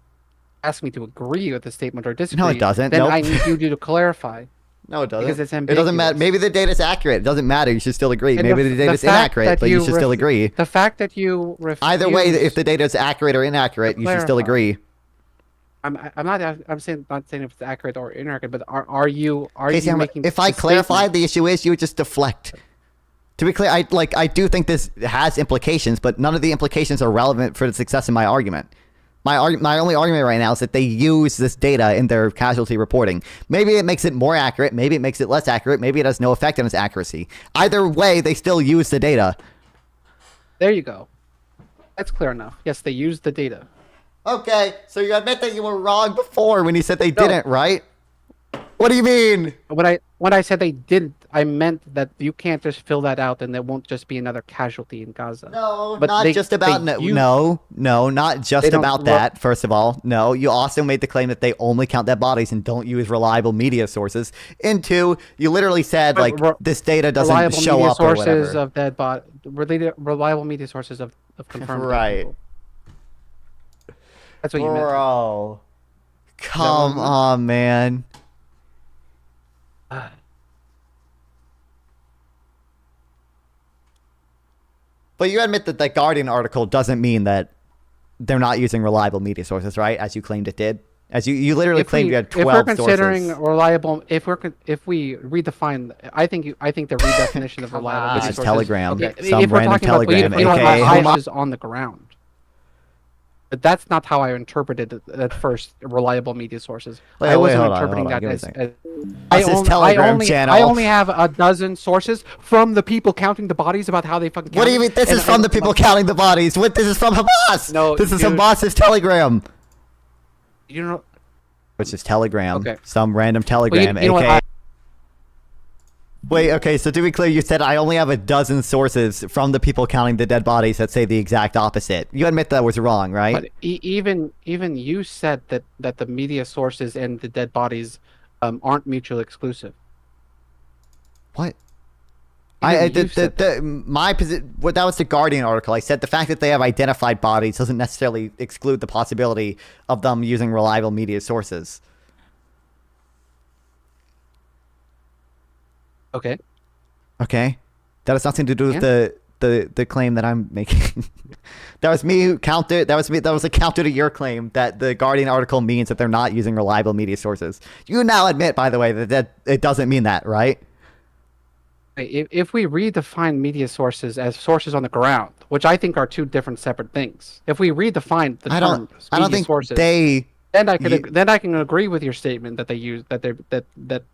ask me to agree with the statement or disagree. No, it doesn't. Then Nope. I need you to clarify. No, it doesn't. Because it's It doesn't matter. ambiguous. Maybe the data's accurate. It doesn't matter. You should still agree. And Maybe the data's fact inaccurate, that but you should still ref- agree. The fact that you refuse. Either way, if the data is accurate or inaccurate, you should still clarify. agree. I'm saying not saying if it's accurate or inaccurate, but are you Casey, making if I the clarified statement- the issue is, you would just deflect. To be clear, I do think this has implications, but none of the implications are relevant for the success of my argument. My only argument right now is that they use this data in their casualty reporting. Maybe it makes it more accurate. Maybe it makes it less accurate. Maybe it has no effect on its accuracy. Either way, they still use the data. There you go. That's clear enough. Yes, they use the data. Okay, so you admit that you were wrong before when you said they didn't, right? What do you mean? When I said they didn't, I meant that you can't just fill that out and there won't just be another casualty in Gaza. No, But not they- just about they use- no, not They just don't about look- that. First of all, no, you also made the claim that they only count dead bodies and don't use reliable media sources. And two, you literally said like this data doesn't reliable show media up or sources whatever. of dead body, reliable media sources of confirmed. dead Right. people. That's what you meant. Bro, come on, man. But you admit that the Guardian article doesn't mean that they're not using reliable media sources, right? As you claimed it did. As you literally claimed you had 12 if we're considering sources. reliable, if we redefine, I think the redefinition of reliable This media is sources. Telegram. Okay, Some if we're random talking about Telegram, you know, aka our eyes on the ground. But that's not how I interpreted it at first. Reliable media sources. I wasn't hold on, interpreting hold on, that give me a as. second. I This is only, Telegram channel. I only have a dozen sources from the people counting the bodies about how they fucking. What do you mean? This is from the people counting the bodies. What? This is from Hamas. No, this is dude. Hamas's Telegram. You know. Which is Telegram. Okay. Some random Telegram. you know what, aka. Wait. Okay. So to be clear, you said I only have a dozen sources from the people counting the dead bodies that say the exact opposite. You admit that was wrong, right? But even you said that the media sources and the dead bodies aren't mutually exclusive. What? Even you said My position. Well, that was the Guardian article. I said the fact that they have identified bodies doesn't necessarily exclude the possibility of them using reliable media sources. Okay. Okay, that has nothing to do with Yeah. the claim that I'm making. That was me counter. That was me. That was a counter to your claim that the Guardian article means that they're not using reliable media sources. You now admit, by the way, that it doesn't mean that, right? If we redefine media sources as sources on the ground, which I think are two different separate things, if we redefine the term I don't media think sources, they. then I can agree with your statement that they use that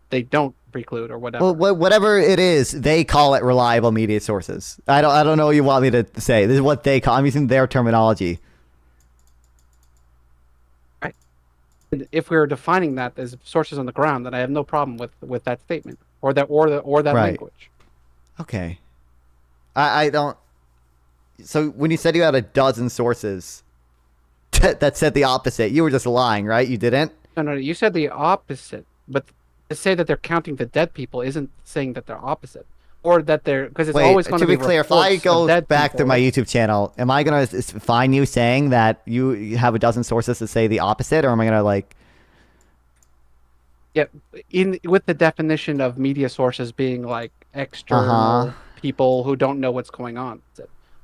they don't preclude or whatever. Well, whatever it is, they call it reliable media sources. I don't know what you want me to say. This is what they call. I'm using their terminology. Right. And if we're defining that as sources on the ground, then I have no problem with that statement or that Right. language. Okay. I don't. So when you said you had a dozen sources that said the opposite, you were just lying, right? You didn't. No, you said the opposite, but to say that they're counting the dead people isn't saying that they're opposite, or that they're because it's Wait, always going to be be clear, if I reports of go dead back people, to my right? YouTube channel, am I gonna find you saying that you have a dozen sources to say the opposite, or am I gonna like? Yeah, with the definition of media sources being like external people who don't know what's going on,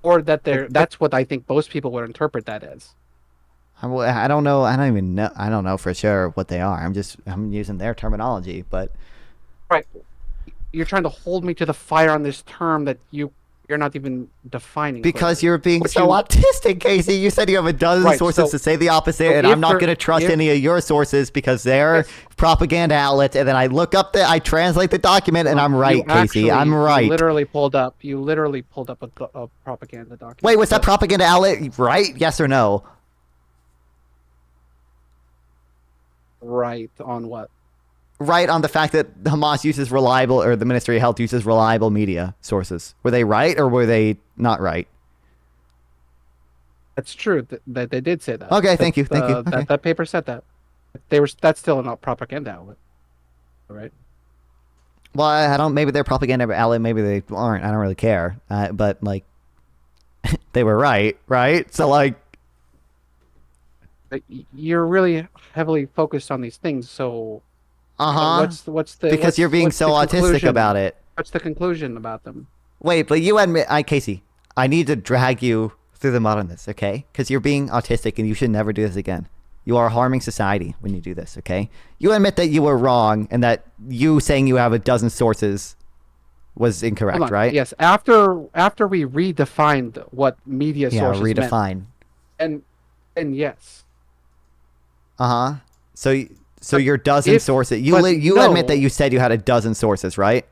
or that that's what I think most people would interpret that as. I don't know. I don't even know. I don't know for sure what they are. I'm using their terminology, but Right, you're trying to hold me to the fire on this term that you're not even defining. because clearly. you're being What so you- autistic, Casey. You said you have a dozen Right, sources so- to say the opposite, so and I'm if not we're- going to trust if- any of your sources because they're propaganda outlets. And then I look up I translate the document, and I'm You right, Casey. I'm actually- right. You literally pulled up a propaganda document. Wait, was that propaganda outlet right? Yes or no? Right on what? Right on the fact that Hamas uses reliable, or the Ministry of Health uses reliable media sources. Were they right or were they not right? That's true. That they did say that. Okay, thank you, thank you. That, Okay. that paper said that. That's still not propaganda outlet. All right. Well, I don't. Maybe they're propaganda outlet. Maybe they aren't. I don't really care. But like, they were right, right? So like, But you're really heavily focused on these things, so. What's the? because you're being so autistic conclusion? about it. What's the conclusion about them? Wait, but you admit, Casey, I need to drag you through the mud on this, okay? Because you're being autistic, and you should never do this again. You are harming society when you do this, okay? You admit that you were wrong, and that you saying you have a dozen sources was incorrect, Hold on. right? Yes. After we redefined what media Yeah, sources meant, redefine. and yes. So your dozen if- sources. but You no. admit that you said you had a dozen sources, right?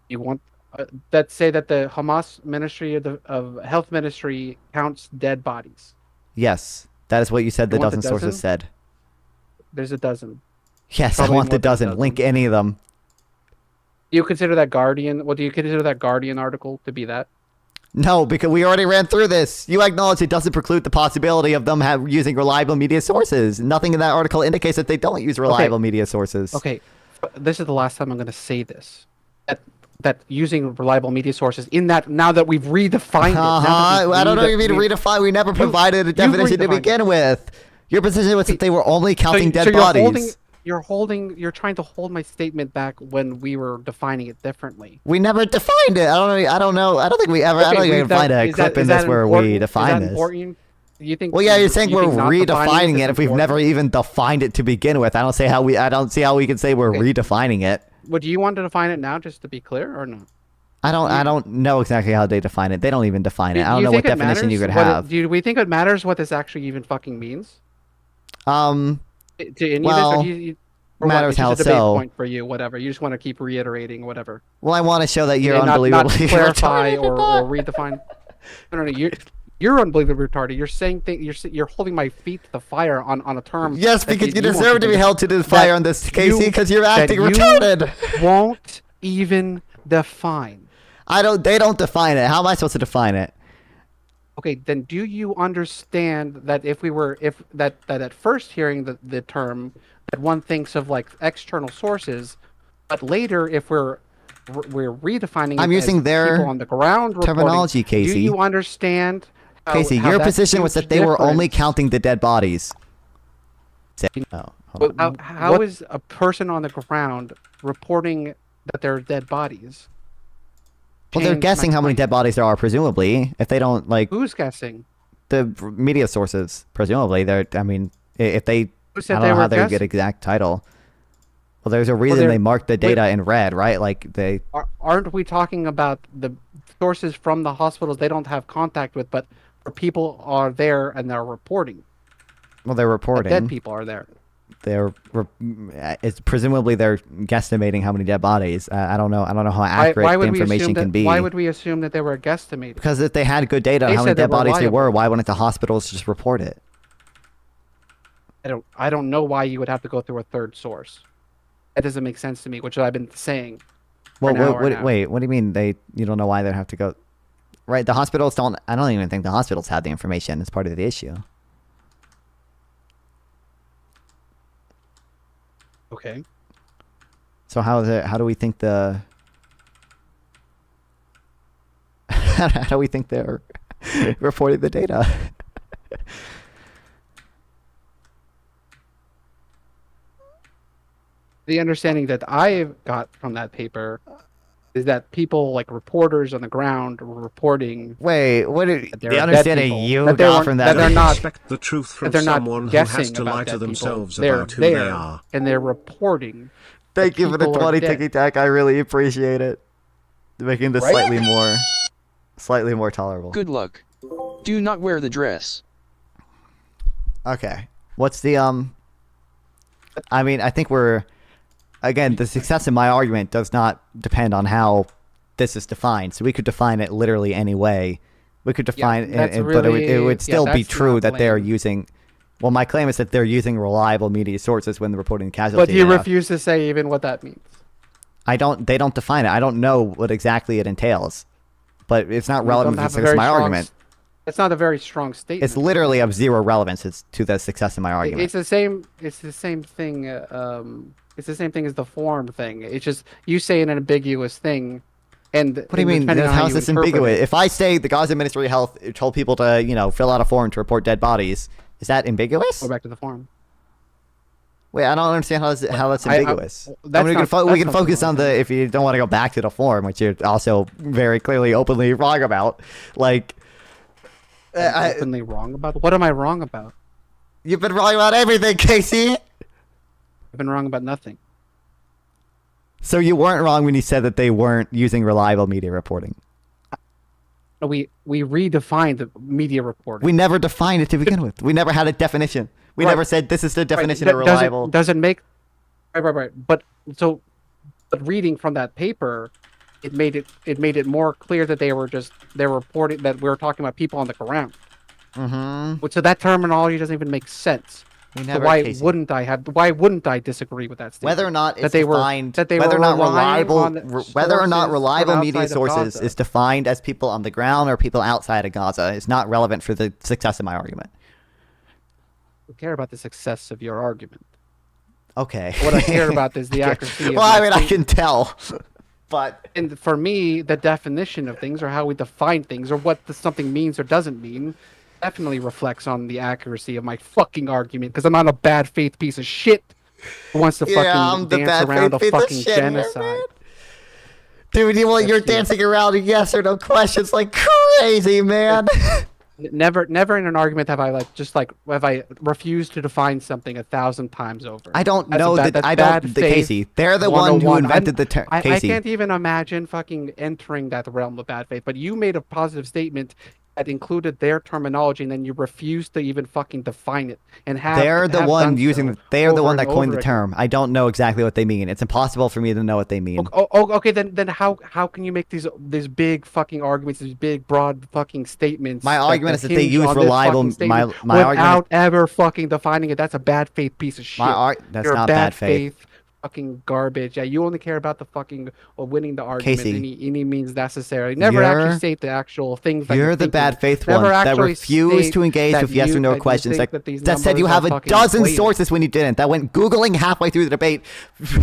You want that say that the Hamas Ministry of Health Ministry counts dead bodies. Yes, that is what you said. The You want the dozen sources dozen? said. There's a dozen. Yes, Probably I want more the than a dozen. dozen. Link any of them. Do you consider that Guardian? What do you consider that Guardian article to be? That No, because we already ran through this. You acknowledge it doesn't preclude the possibility of them using reliable media sources. Nothing in that article indicates that they don't use reliable media sources. okay. This is the last time I'm going to say this. That using reliable media sources in that now that we've redefined it. I don't know what you mean redefine. We never provided a definition to redefined begin with. Your position was that they were only counting dead bodies. You're trying to hold my statement back when we were defining it differently. We never defined it. I don't know. I don't think we ever. I don't think we can find a clip in this where we define this. You think? Well, yeah, you're saying you we're think not defining redefining it is if we've never even defined it to begin with. I don't see how we can say we're redefining it. Would you want to define it now, just to be clear, or not? I don't know exactly how they define it. They don't even define it. I don't you know what think it definition you matters could what have. do we think it matters what this actually even fucking means? Um, To any well, of this, or matters it's just how a debate so. point for you, whatever. You just want to keep reiterating whatever. Well, I want to show that you're And not unbelievably clarify retarded. or redefine. No, you're unbelievably retarded. You're saying you're holding my feet to the fire on a term. Yes, that because you want deserve to be held to the fire on this, Casey, because you're that acting you retarded. Won't even define. They don't define it. How am I supposed to define it? Okay, then do you understand that if that at first hearing the term that one thinks of like external sources, but later if we're redefining I'm it using as their people on the ground reporting, terminology, Casey. Do you understand? Casey, how your that position was huge that they were only difference- counting the dead bodies. Oh, But how is a person on the ground reporting that there are dead bodies? Well, they're Change guessing my how many point. dead bodies there are, presumably. If they don't, like... Who's guessing? The media sources, presumably. They're, I mean, if they... Who said I don't they know were how they would get guessing? exact title. Well, there's a reason they marked the data in red, right? Like, they... Aren't we talking about the sources from the hospitals they don't have contact with, but where people are there and they're reporting? Well, they're That reporting. dead people are there. It's presumably they're guesstimating how many dead bodies. I don't know. I don't know how accurate the information can be. Why would we assume that they were guesstimating? Because if they had good data on They how many said they're dead bodies they were, reliable. why wouldn't the hospitals just report it? I don't know why you would have to go through a third source. That doesn't make sense to me, which I've been saying. Well, for an hour now. wait. What do you mean you don't know why they have to go? Right, the hospitals don't. I don't even think the hospitals had the information as part of the issue. Okay. So how is it? How do we think the? How do we think they're reporting the data? The understanding that I got from that paper is that people, like reporters on the ground, were reporting. Wait, what? The The understanding you got from that? That they're not. Expect the truth from that they're not someone who guessing has to about lie dead to people. themselves They're about who there, they are. and they're reporting. Thank you for the people are 20 dead. ticky tack. I really appreciate it. Making this Right? slightly more tolerable. Good luck. Do not wear the dress. Okay. What's the I mean, I think again, the success of my argument does not depend on how this is defined. So we could define it literally any way. We could define that's it, but it really- would still be that's true not that they're lame. using. Well, my claim is that they're using reliable media sources when they're reporting casualty But you data. refuse to say even what that means. They don't define it. I don't know what exactly it entails. But it's not You relevant don't to have the a success of very my strong argument. It's not a very strong statement. It's literally of zero relevance to the success of my argument. It's the same. It's the same thing. It's the same thing as the form thing. It's just you say an ambiguous thing, and What do you mean? How is this ambiguous? If I say the Gaza Ministry of Health told people to, fill out a form to report dead bodies, is that ambiguous? Go back to the form. Wait, I don't understand how that's ambiguous. That's we not- can that's not focus on if you don't want to go back to the form, which you're also very clearly openly wrong about. Like, I'm openly wrong about. What am I wrong about? You've been wrong about everything, Casey. I've been wrong about nothing. So you weren't wrong when you said that they weren't using reliable media reporting. We redefined the media reporting. We never defined it to begin with. We never had a definition. We never said this is the definition of reliable. Doesn't make right. But reading from that paper, it made it more clear that they're reporting that we were talking about people on the ground. Mm-hmm. So that terminology doesn't even make sense. We So never, why Casey. wouldn't I disagree with that statement? Whether or not it's that they defined, were whether or not relying reliable, on whether or not sources reliable from media outside of sources Gaza. is defined as people on the ground or people outside of Gaza is not relevant for the success of my argument. I care about the success of your argument. Okay. What I care about is the Okay. accuracy. Of Well, I my mean, I statement. can tell, but And for me, the definition of things or how we define things or what something means or doesn't mean definitely reflects on the accuracy of my fucking argument because I'm not a bad faith piece of shit who wants to Yeah, I'm fucking the dance bad around a faith piece of fucking shit here, genocide. dude, you're That's you. dancing around yes or no questions like crazy, man. Never in an argument have I have I refused to define something 1,000 times over. I don't That's know bad- that. that's I bad don't. faith Casey, they're the one who 101. invented the term. I Casey, can't even imagine fucking entering that realm of bad faith. But you made a positive statement that included their terminology, and then you refused to even fucking define it. And they're the one using. They're the one that coined the again. term. I don't know exactly what they mean. It's impossible for me to know what they mean. Okay, then how can you make these big fucking arguments, these big broad fucking statements? My argument is that they hinge use on this reliable- fucking statement my without argument- ever fucking defining it. That's a bad faith piece of shit. That's You're not a bad faith. fucking garbage. Yeah, you only care about the fucking winning the argument Casey, any means necessary. Never actually you're- state the actual things that You're the thinking. bad faith Never one that actually refused state to engage that with yes you- or no that you questions. think That, these that said you numbers have are a fucking dozen inflated. sources when you didn't. That went Googling halfway through the debate,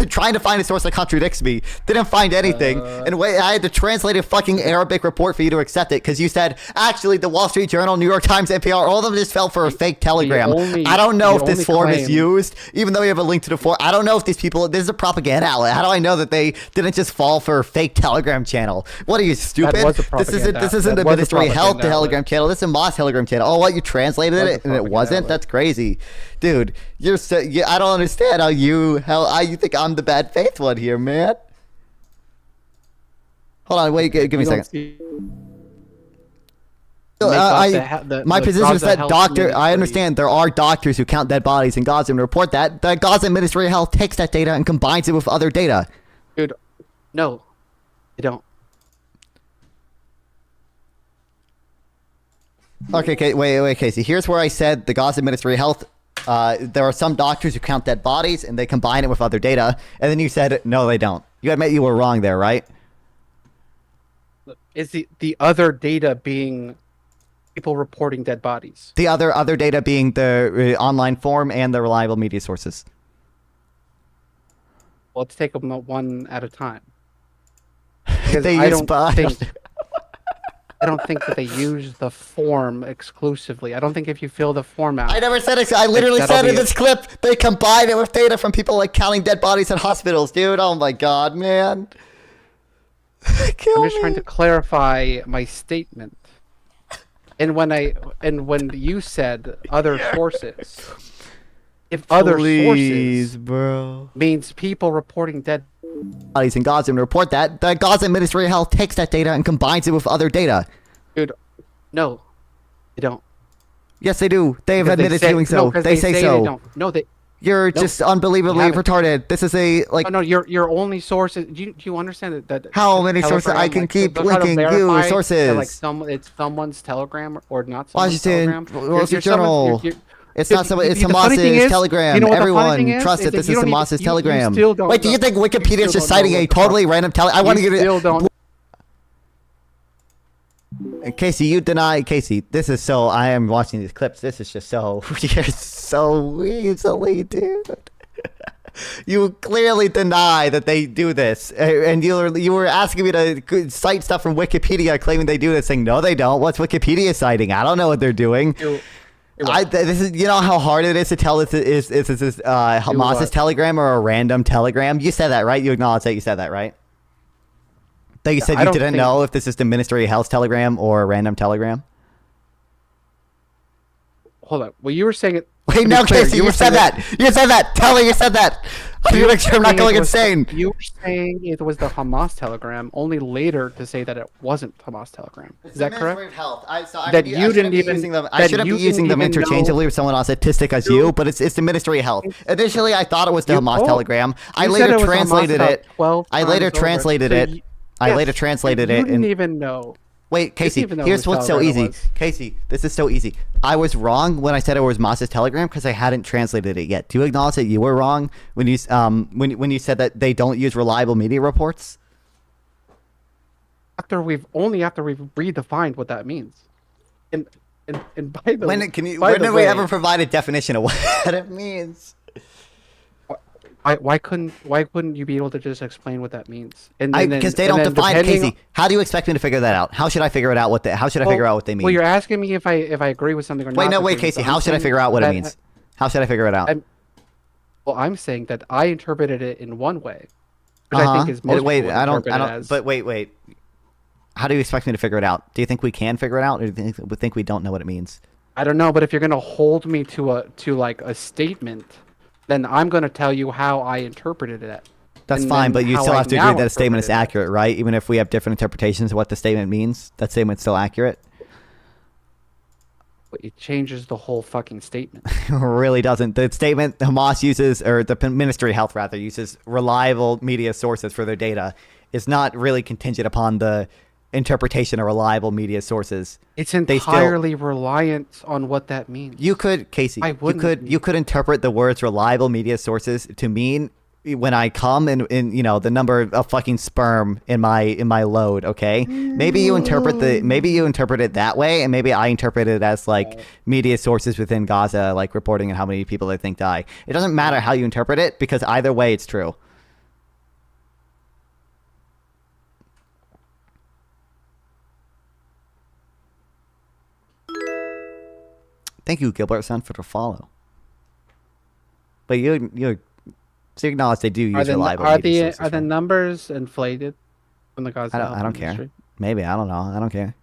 trying to find a source that contradicts me. Didn't find anything. And wait, I had to translate a fucking Arabic report for you to accept it because you said, actually, the Wall Street Journal, New York Times, NPR, all of them just fell for a fake telegram. I don't know if this form is used, even though you have a link to the form. I don't know if these people, this is a propaganda outlet. How do I know that they didn't just fall for a fake Telegram channel? What are you, stupid? was a This isn't propaganda- the that was a Ministry of Health propaganda Telegram channel. This is Moss Telegram channel. Oh, what, you translated Was a it and it propaganda wasn't? outlet. That's crazy. Dude, you're so, I don't understand how you think I'm the bad faith one here, man. Hold on, wait, give me a second. My position is that I understand there are doctors who count dead bodies in Gaza and report that. The Gaza Ministry of Health takes that data and combines it with other data. Dude, no, I don't. Okay, wait, Casey. Here's where I said the Gaza Ministry of Health, there are some doctors who count dead bodies and they combine it with other data. And then you said, no, they don't. You admit you were wrong there, right? Is the other data being people reporting dead bodies? The other data being the online form and the reliable media sources. Well, let's take them one at a time. Because They I use don't think I don't think that they use the form exclusively. I don't think if you fill the form out. I never said it. I literally that'll said be in this clip they combine it with data from people like counting dead bodies in hospitals, dude. Oh my god, man. I'm just trying to clarify my statement. And when you said other sources, if other sources bro, means people reporting dead bodies in Gaza and report that, the Gaza Ministry of Health takes that data and combines it with other data. Dude, no, they don't. Yes, they do. They have Because admitted say- doing so. no, 'cause they say so. They don't. No, they. You're No, just they unbelievably haven't. retarded. This is a like. No, your only sources. Do you understand that? How many sources? I can keep linking you sources. Like it's someone's Telegram or not someone's Washington Telegram. Wall Street Journal. It's not some. It's the funny thing Hamas's is- Telegram. you know what the funny Everyone thing is? trust Is that that this you is don't even- Hamas's you Telegram. still don't Wait, do you know- think Wikipedia is still just don't citing know a what the totally random I want to get it. still don't. Casey, you deny. Casey, this is so. I am watching these clips. This is just so. You're so easily, dude. You clearly deny that they do this, and you were asking me to cite stuff from Wikipedia, claiming they do this. Saying no, they don't. What's Wikipedia citing? I don't know what they're doing. This is, you know how hard it is to tell if this is Hamas's Telegram or a random Telegram. You said that, right? You acknowledge that you said that, right? That you said I you don't didn't think- know if this is the Ministry of Health Telegram or a random Telegram. Hold on. Well, you were saying it. Wait, to be no, clear, Casey, you were said saying that. You said that. Tell me you said that. I need to make sure I'm not saying it going was- insane. You were saying it was the Hamas Telegram, only later to say that it wasn't Hamas Telegram. Is that correct? That you didn't even using them. I that shouldn't be you using didn't them even know- interchangeably with someone autistic as you, but it's the Ministry of Health. Initially, I thought it was the Hamas Telegram. I you said later it was Hamas translated about it. 12 I later times over. translated So it. you- I yes, later translated you it. didn't And even know. wait, Casey, even know here's whose what's so Telegram it easy. was. Casey, this is so easy. I was wrong when I said it was Hamas's Telegram because I hadn't translated it yet. Do you acknowledge that you were wrong when you when you said that they don't use reliable media reports? After we've redefined what that means, and by the When did we ever provide a definition of what it means? Why couldn't you be able to just explain what that means? And then- Because they and don't then define it, depending- Casey. How do you expect me to figure that out? How should I figure it out? How should I figure out what they mean? Well, you're asking me if I agree with something or not. Wait, no, wait, agree with Casey. it. How I'm should I saying figure out what it that- means? How should I figure it out? I'm saying that I interpreted it in one way, which I think is most wait. people I don't. interpret it as. But wait. How do you expect me to figure it out? Do you think we can figure it out, or do you think we don't know what it means? I don't know, but if you're gonna hold me to a statement, then I'm gonna tell you how I interpreted it. That's and then, then but you how still I have to now agree that a statement is interpret accurate, right? Even if we have different interpretations of what the statement means, that statement's still accurate. It changes the whole fucking statement. It really doesn't. The statement Hamas uses, or the Ministry of Health rather, uses reliable media sources for their data is not really contingent upon the interpretation of reliable media sources. It's entirely reliant on what that means. You could, Casey, you could interpret the words reliable media sources to mean when I come in you know the number of fucking sperm in my load. Okay, maybe you interpret it that way, and maybe I interpret it as like media sources within Gaza like reporting on how many people they think die. It doesn't matter how you interpret it because either way it's true. Thank you, Gilbert-san, for the follow. But you acknowledge they do use reliable media sources. Are the numbers inflated from the Gaza health I don't industry? care. Maybe, I don't know. I don't care.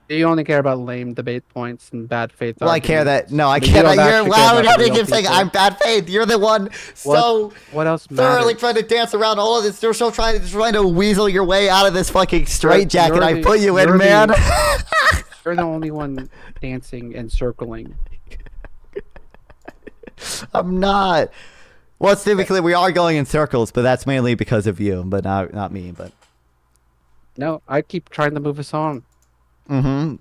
You only care about lame debate points and bad faith. Well, I care arguments, that. No, I but you care don't that actually you're care loud. about How do you real keep saying people. I'm bad faith? You're the one What else thoroughly matters? trying to dance around all of this. You're still trying to weasel your way out of this fucking straitjacket I put you in, man. You're the only one dancing and circling. I'm not. Well, typically we are going in circles, but that's mainly because of you, but not me. But no, I keep trying to move us on. Mm-hmm.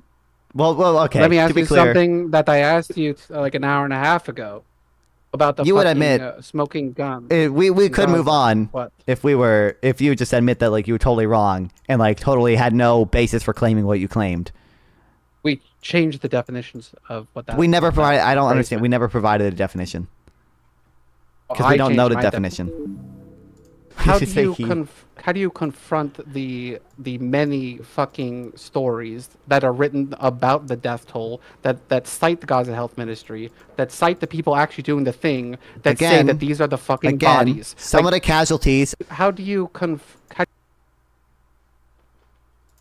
Well, okay. Let me to ask be you clear, something that I asked you like an hour and a half ago about the You would fucking, admit- smoking gun. we could move on What? if you just admit that like you were totally wrong and like totally had no basis for claiming what you claimed. We changed the definitions of what that. We never provided. I don't phrase understand. meant. We never provided a definition because I we don't know changed the my definition. How You do say you he. how do you confront the many fucking stories that are written about the death toll that cite the Gaza Health Ministry, that cite the people actually doing the thing, that say Again- that these are the fucking Again, bodies? some of the casualties. How do you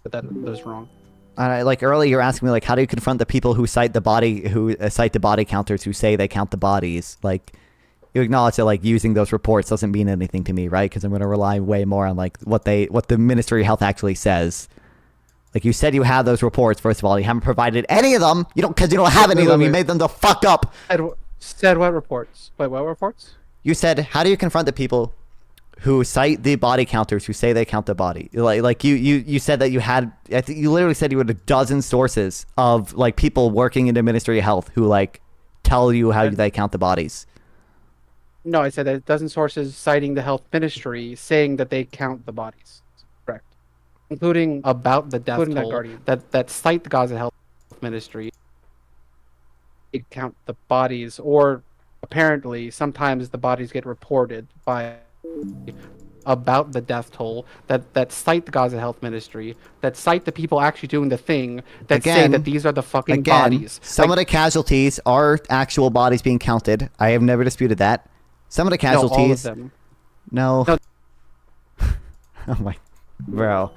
that was wrong? Like earlier, you're asking me like, how do you confront the people who cite the body counters who say they count the bodies? Like, you acknowledge that like using those reports doesn't mean anything to me, right? Because I'm going to rely way more on like what the Ministry of Health actually says. Like you said, you have those reports. First of all, you haven't provided any of them. You don't have any of them. You made them the fuck up. Said what reports? Wait, what reports? You said, how do you confront the people who cite the body counters who say they count the body? Like you said that you had. I think you literally said you had a dozen sources of like people working in the Ministry of Health who like tell you how they count the bodies. No, I said that a dozen sources citing the health ministry saying that they count the bodies. Correct. Including about the death toll that cite the Gaza Health Ministry. They count the bodies, or apparently sometimes the bodies get reported by about the death toll that cite the Gaza Health Ministry, that cite the people actually doing the thing, that say that these are the fucking bodies. Some of the casualties are actual bodies being counted. I have never disputed that. Some of the casualties. No, all of them. No. Oh my, bro.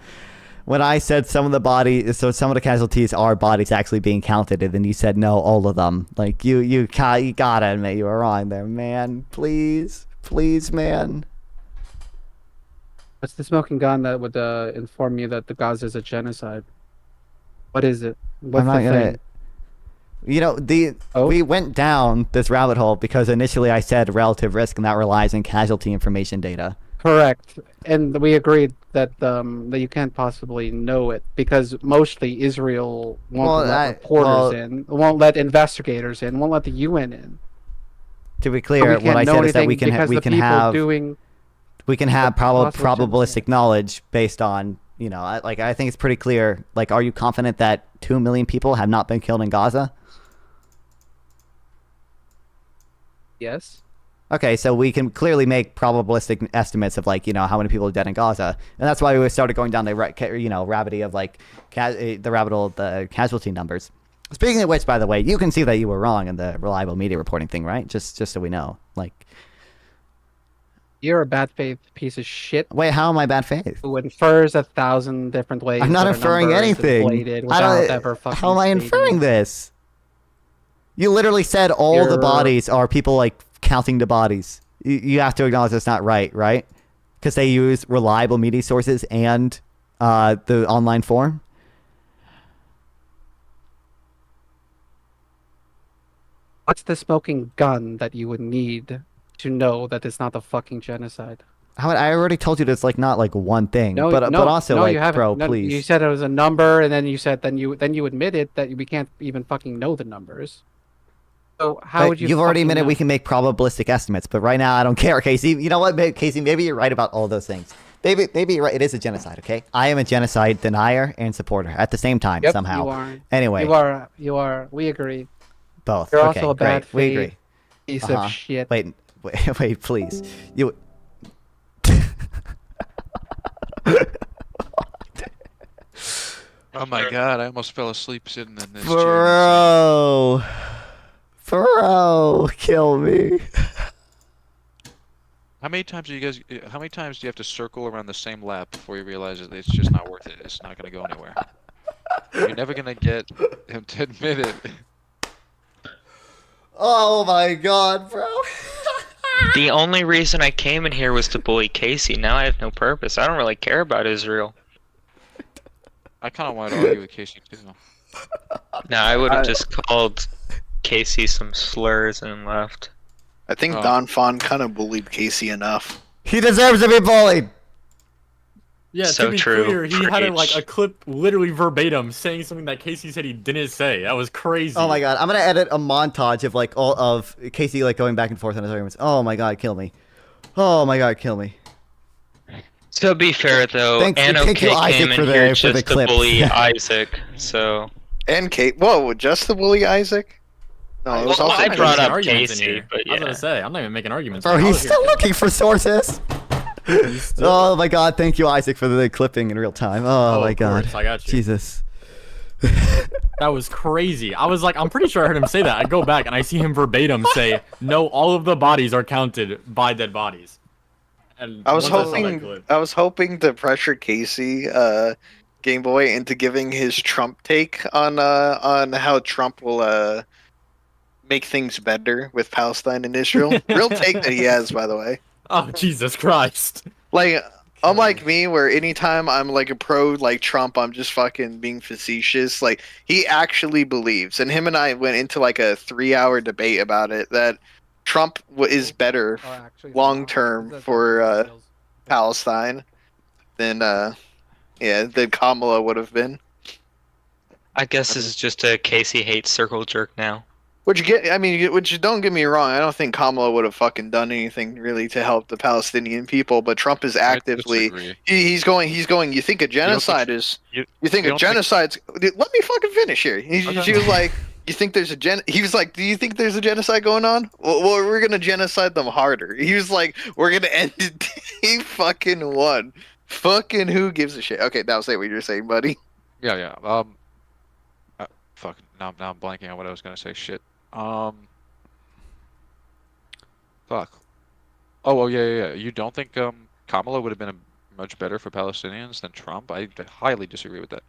When I said some of the casualties are bodies actually being counted, and then you said no, all of them. Like you gotta admit you were wrong there, man. Please, man. What's the smoking gun that would inform you that the Gaza is a genocide? What is it? What's the thing? You know, we went down this rabbit hole because initially I said relative risk, and that relies on casualty information data. Correct, and we agreed that that you can't possibly know it because mostly Israel won't let reporters in, won't let investigators in, won't let the UN in. To be clear, what I said is that we can have probabilistic knowledge based on, you know, I think it's pretty clear. Like, are you confident that 2 million people have not been killed in Gaza? Yes. Okay, so we can clearly make probabilistic estimates of like, you know, how many people are dead in Gaza, and that's why we started going down the rabbit of like the rabbit hole of the casualty numbers. Speaking of which, by the way, you can see that you were wrong in the reliable media reporting thing, right? Just so we know, like. You're a bad faith piece of shit. Wait, how am I bad faith? Who infers 1,000 different ways. I'm not that a inferring number is anything. inflated without ever fucking How am I stating inferring it. this? You literally said all the bodies are people like counting the bodies. You have to acknowledge that's not right? Because they use reliable media sources and the online forum. What's the smoking gun that you would need to know that it's not a fucking genocide? I already told you that's like not like one thing, but also no, like, you haven't. bro, No, please. You said it was a number, and then you said then you admitted that we can't even fucking know the numbers. So how But would you? you've already fucking admitted know? we can make probabilistic estimates, but right now I don't care, Casey. You know what, Casey? Maybe you're right about all those things. Maybe you're right. It is a genocide. Okay, I am a genocide denier and supporter at the same time Yep, somehow. you are. Anyway, You are. We agree. both. You're Okay, also a bad great. We faith agree. piece Uh-huh. of shit. Wait, please. You. Oh my god, I almost fell asleep sitting in this chair. Bro, kill me. How many times do you guys? How many times do you have to circle around the same lap before you realize that it's just not worth it? It's not gonna go anywhere. You're never gonna get him to admit it. Oh my god, bro. The only reason I came in here was to bully Casey. Now I have no purpose. I don't really care about Israel. I kind of wanted to argue with Casey too. No, I would have just called Casey some slurs and left. I think Oh. Don Fon kind of bullied Casey enough. He deserves to be bullied. Yeah, So to be true. clear, he had Preach. a clip literally verbatim saying something that Casey said he didn't say. That was crazy. Oh my god, I'm gonna edit a montage of like all of Casey like going back and forth on his arguments. Oh my god, kill me. Oh my god, kill me. To be fair though, Thank you, Anok Isaac, came in for the- here for the just to clips. bully Isaac, so... And Kate. Whoa, just the bully Isaac? No, it was Well, also I brought up arguments in Casey, here. but I was yeah. gonna say, I'm not even making arguments. Bro, I he's was here still to- looking for sources. Oh my god, thank you, Isaac, for the clipping in real time. Oh, my of god. course, I got you. Jesus. That was crazy. I was like, I'm pretty sure I heard him say that. I go back and I see him verbatim say, "No, all of the bodies are counted by dead bodies." And I was once saw that hoping to pressure Casey, Game Boy, into giving his Trump take on how Trump will make things better with Palestine and Israel. Real take that he has, by the way. Oh Jesus Christ! Like, unlike me, where anytime I'm like a pro like Trump, I'm just fucking being facetious. Like, he actually believes, and him and I went into like a 3-hour debate about it, that Trump is better long term for Palestine than than Kamala would have been. I guess this is just a Casey hates circle jerk now. Which don't get me wrong, I don't think Kamala would have fucking done anything really to help the Palestinian people, but Trump is actively he's going you think a genocide is you think a genocide's let me fucking finish here. She was like, you think there's he was like, do you think there's a genocide going on? Well, we're gonna genocide them harder. He was like, we're gonna end it. He fucking won. Fucking who gives a shit? Okay, now say what you're saying, buddy. Yeah. Fuck. Now I'm blanking on what I was gonna say. Shit. Fuck. Oh, well, yeah. You don't think Kamala would have been much better for Palestinians than Trump? I highly disagree with that.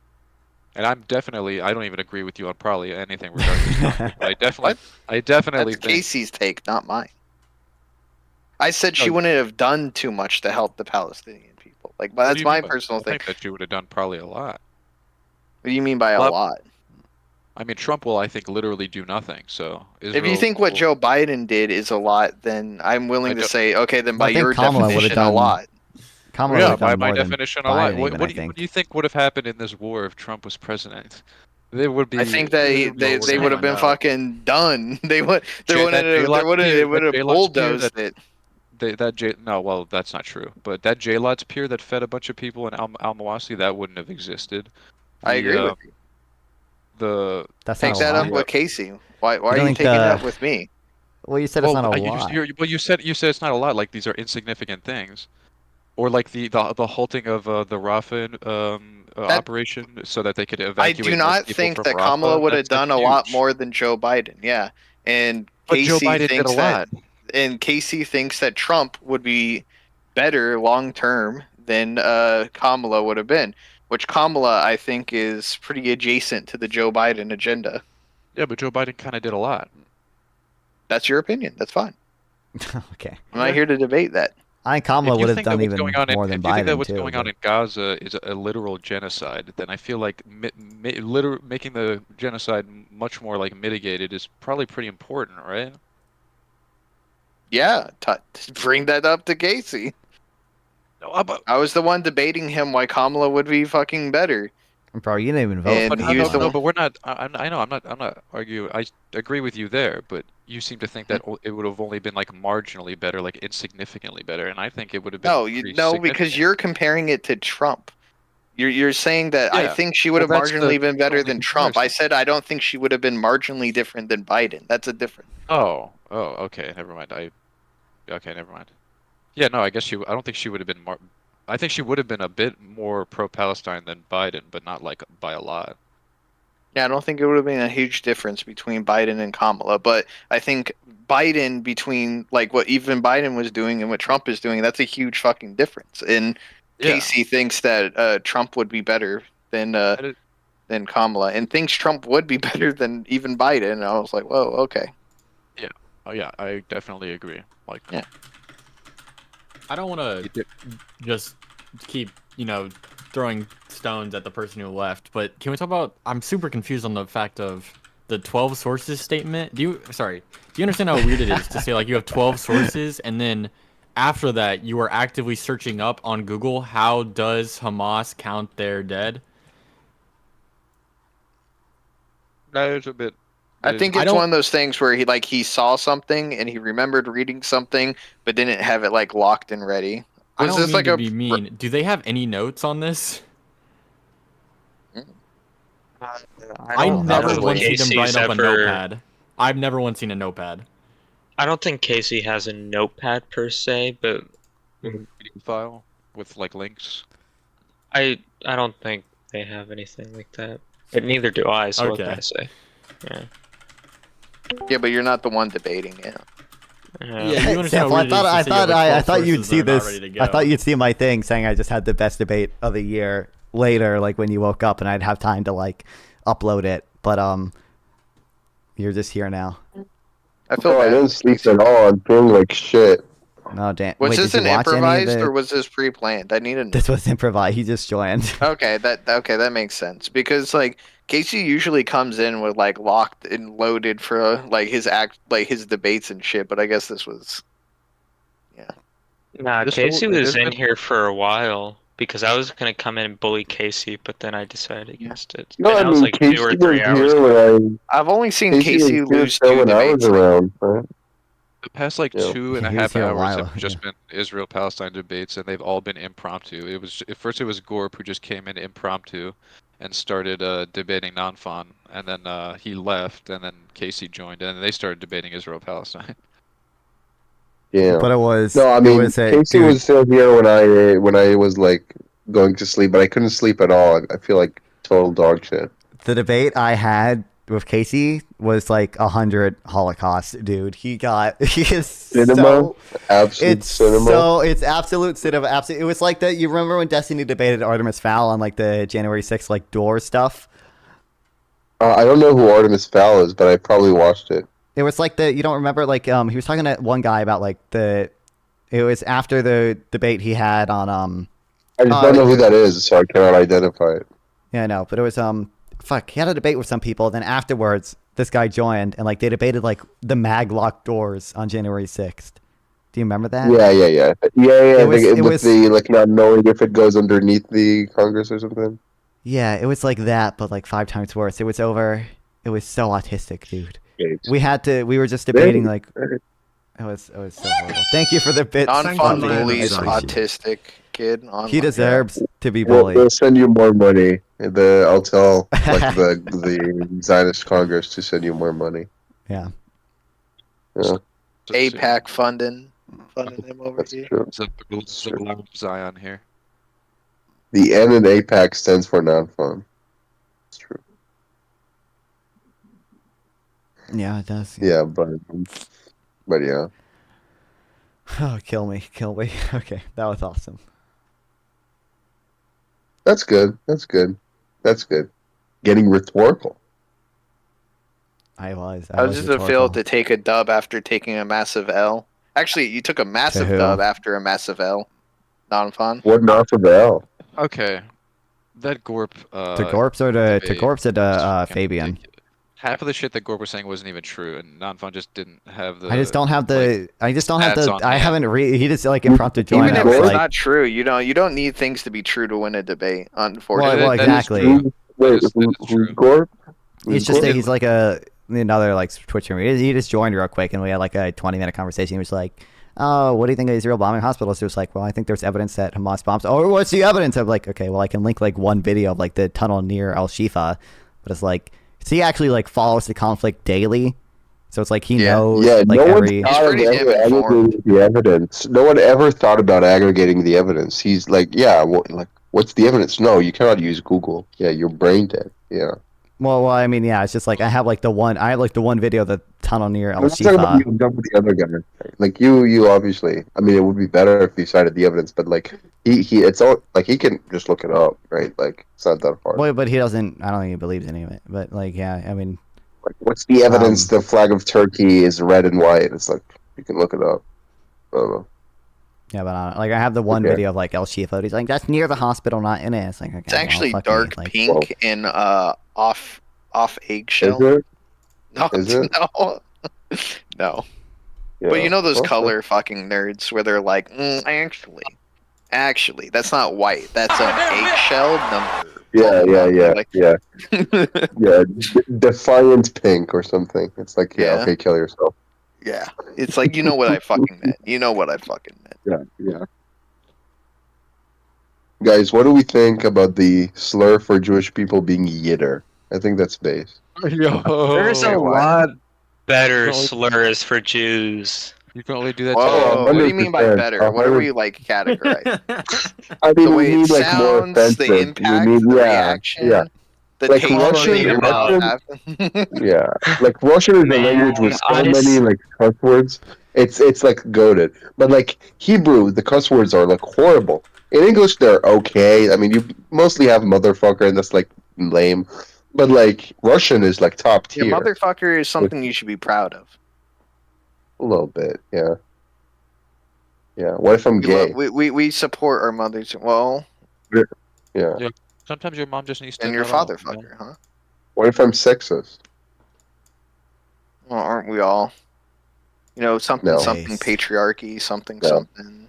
And I don't even agree with you on probably anything regarding Trump. I definitely That's think Casey's take, not mine. I said she No. wouldn't have done too much to help the Palestinian people. Like, but What do that's you my mean by- personal I thing. think that she would have done probably a lot. What do you mean by a Well, lot? I mean, Trump will, I think, literally do nothing. So If you Israel think what will- Joe Biden did is a lot, then I'm willing to don't- say, okay, then by I think your Kamala would've definition, a done- lot. Kamala Yeah, would've by done my more than definition, a lot. Biden What even, do I you think. think would have happened in this war if Trump was president? They would be. I think they would have been fucking done. They would J- that J-Lot pier- they would that have J-Lot's pier bulldozed it. No, well, that's not true. But that J-Lot's pier that fed a bunch of people in Al-Mawasi, that wouldn't have existed. I agree with you. That's Take not a that up lot. with Casey. Why You are don't you think taking it the- up with me? Well, you said it's not a lot. You said it's not a lot. Like, these are insignificant things, or like the halting of the Rafah operation so that they could I evacuate. do more not people think from that Rafah. Kamala would have That's done a lot huge. more than Joe Biden. Yeah, and But Casey Joe Biden did thinks a that, lot. and Casey thinks that Trump would be better long term than Kamala would have been. Which Kamala, I think, is pretty adjacent to the Joe Biden agenda. Yeah, but Joe Biden kind of did a lot. That's your opinion. That's fine. Okay. I'm not here to debate that. I think Kamala If you would have think that done what's even going on more in, than if you think that Biden what's too. going on in Gaza is a literal genocide, then I feel like making the genocide much more like mitigated is probably pretty important, right? Yeah, bring that up to Casey. No, I was the one debating him why Kamala would be fucking better. Bro, you didn't even vote. And But he was the no, one. but we're not. I know. I'm not arguing. I agree with you there. But you seem to think that it would have only been like marginally better, like insignificantly better, and I think it would have been. No, pretty because significant. you're comparing it to Trump. You're saying that I Yeah. think she would have Well, that's the marginally been better only than Trump. I comparison. said I don't think she would have been marginally different than Biden. That's a different. Oh, okay, never mind. Okay, never mind. Yeah, no, I guess I don't think she would have been more. I think she would have been a bit more pro-Palestine than Biden, but not like by a lot. Yeah, I don't think it would have been a huge difference between Biden and Kamala, but I think Biden between like what even Biden was doing and what Trump is doing, that's a huge fucking difference. And Yeah. Casey thinks that Trump would be better than Kamala, and thinks Trump would be better than even Biden. And I was like, whoa, okay. Yeah. Oh yeah, I definitely agree. Like, yeah. I don't want to just keep, throwing stones at the person who left, but can we talk about? I'm super confused on the fact of the 12 sources statement. Do you understand how weird it is to say like you have 12 sources and then after that you are actively searching up on Google how does Hamas count their dead? that is a bit. I think it's one of those things where he saw something and he remembered reading something, but didn't have it like locked and ready. I Was don't this mean like to a be mean. Do they have any notes on this? I never once seen them write up a notepad. I've never once seen a notepad. I don't think Casey has a notepad per se, but file with like links. I don't think they have anything like that. But neither do I, so what can I Okay. say? Yeah. Yeah, but you're not the one debating it. Yeah, you understand Sample, how I weird it is to say you have, like, 12 thought you'd sources see that are not this. ready to go. I thought you'd see my thing saying I just had the best debate of the year later, like when you woke up, and I'd have time to like upload it. But you're just here now. I feel I bad. didn't sleep at all. I'm feeling like shit. No, damn. Was Wait, this did an you watch any of improvised the- or was this pre-planned? I need to know. This was improvised. He just joined. Okay, that makes sense because like Casey usually comes in with like locked and loaded for like his debates and shit, but I guess this was Nah, This Casey will- was this- in here for a while because I was gonna come in and bully Casey, but then I decided against it. No, And I that was mean, like Casey 2 or was 3 hours. here when I've only seen Casey Casey was here lose still 2 when I was debates. around, right? The past like Yeah. 2.5 a hours while, have just been Israel-Palestine debates, and they've all been impromptu. It was at first it was Gorp who just came in impromptu and started debating non-fun, and then he left, and then Casey joined, and then they started debating Israel-Palestine. Yeah. But it was. No, I it mean, was a, Casey dude, was still here when I was like going to sleep, but I couldn't sleep at all. I feel like total dog shit. the debate I had with Casey was like 100 Holocaust, dude. He is Cinema, so. absolute It's cinema. so it's absolute cinema. Absolute. It was like that. You remember when Destiny debated Artemis Fowl on like the January 6th like door stuff? I don't know who Artemis Fowl is, but I probably watched it. It was like you don't remember like he was talking to one guy about like it was after the debate he had on I just don't know who that is, so I cannot identify it. Yeah, I know, but it was fuck, he had a debate with some people, then afterwards this guy joined and like they debated like the maglock doors on January 6th. Do you remember that? Yeah. It was- with it was- the like not knowing if it goes underneath the Congress or something. Yeah, it was like that, but like 5 times worse. It was so autistic, dude. We were just debating like it was so horrible. Thank you for the bit. Non-fun Stefan. bullies, I appreciate it. autistic kid. He deserves to be We'll bullied. send you more money. I'll tell like the Zionist Congress to send you more money. Yeah. Yeah, APAC funding him over that's here. true. It's a global Zion here. The N in APAC stands for non-fun. It's true. Yeah, it does. Yeah, but yeah. Oh, kill me. Okay, that was awesome. That's good. Getting rhetorical. I was How does it feel to take a dub after taking a massive L? Actually, you took a massive who? dub after a massive L. Non-fun. What not for the L? Okay, that Gorp. To Gorps or to debate Gorps or to was fucking Fabian? ridiculous. Half of the shit that Gorb was saying wasn't even true, and Non-Fun just didn't have the. I just don't have the. I just don't have stats the. on I hand. haven't He just like impromptu joined. Even I if was it's like, not true, you don't need things to be true to win a debate. Unfortunately, well, exactly. Wait, who's Gorb? He's just he's like another like Twitch streamer. He just joined real quick, and we had like a 20-minute conversation. He was like, "Oh, what do you think of Israel bombing hospitals?" It was like, "Well, I think there's evidence that Hamas bombs." Oh, what's the evidence? I'm like, okay, well, I can link like one video of like the tunnel near Al Shifa, but it's like, so he actually like follows the conflict daily, so it's like he knows. Yeah, like, no one every. thought of aggregating the evidence. No one ever thought about aggregating the evidence. He's like, yeah, like, what's the evidence? No, you cannot use Google. Yeah, you're brain dead. Yeah. Well, I mean, yeah, it's just like I have like the one video of the tunnel near El I'm not talking about Shifa. you done with the other guy. Like you obviously. I mean, it would be better if you cited the evidence, but like it's all like he can just look it up, right? Like it's not that hard. Well, but he doesn't. I don't think he believes any of it. But like, yeah, I mean, Like, what's the evidence? The flag of Turkey is red and white. It's like you can look it up. I don't know. yeah, but like I have the one video of like El Shifa. He's like, that's near the hospital, not in it. It's like, okay, it's actually well, fuck dark me. Like, pink and off eggshell. Is it? No, Is it? no, no. Yeah, But you know those okay. color fucking nerds where they're like, actually, that's not white. That's an eggshell number. Yeah. Yeah, defiant pink or something. It's like, Yeah. okay, kill yourself. Yeah, it's like you know what I fucking meant. You know what I fucking meant. Yeah. Guys, what do we think about the slur for Jewish people being yitter? I think that's base. There's a lot better slurs for Jews. You can only do that. Whoa, what do you mean by 100%. better? What are we like categorizing? I mean, The we way it need like more sounds, offensive. the impact, we need, the yeah, reaction, yeah. the Like taste Russian, about yeah, like Russian is a language with so many like cuss words. It's like goaded, but like Hebrew, the cuss words are like horrible. In English, they're okay. I mean, you mostly have motherfucker, and that's like lame. But like Russian is like top tier. Your motherfucker is something you should be proud of. A little bit, yeah. Yeah. What if I'm gay? We support our mothers. Well, Yeah. Sometimes your mom just needs to. and your know, father you know? fucker, huh? What if I'm sexist? Well, aren't we all? You know, something, No. something patriarchy, something, No. something.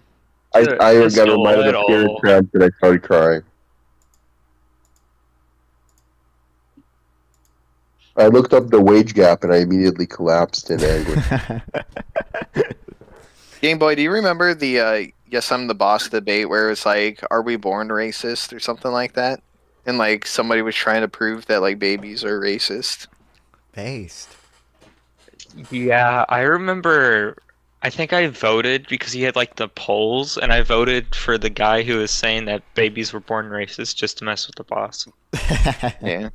I Just got a reminded of little. period cramps and I started crying. I looked up the wage gap and I immediately collapsed in anguish. Game Boy, do you remember the "Yes, I'm the Boss" debate where it was like, "Are we born racist?" or something like that, and like somebody was trying to prove that like babies are racist. Based. Yeah, I remember. I think I voted because he had like the polls, and I voted for the guy who was saying that babies were born racist just to mess with the boss. Yeah.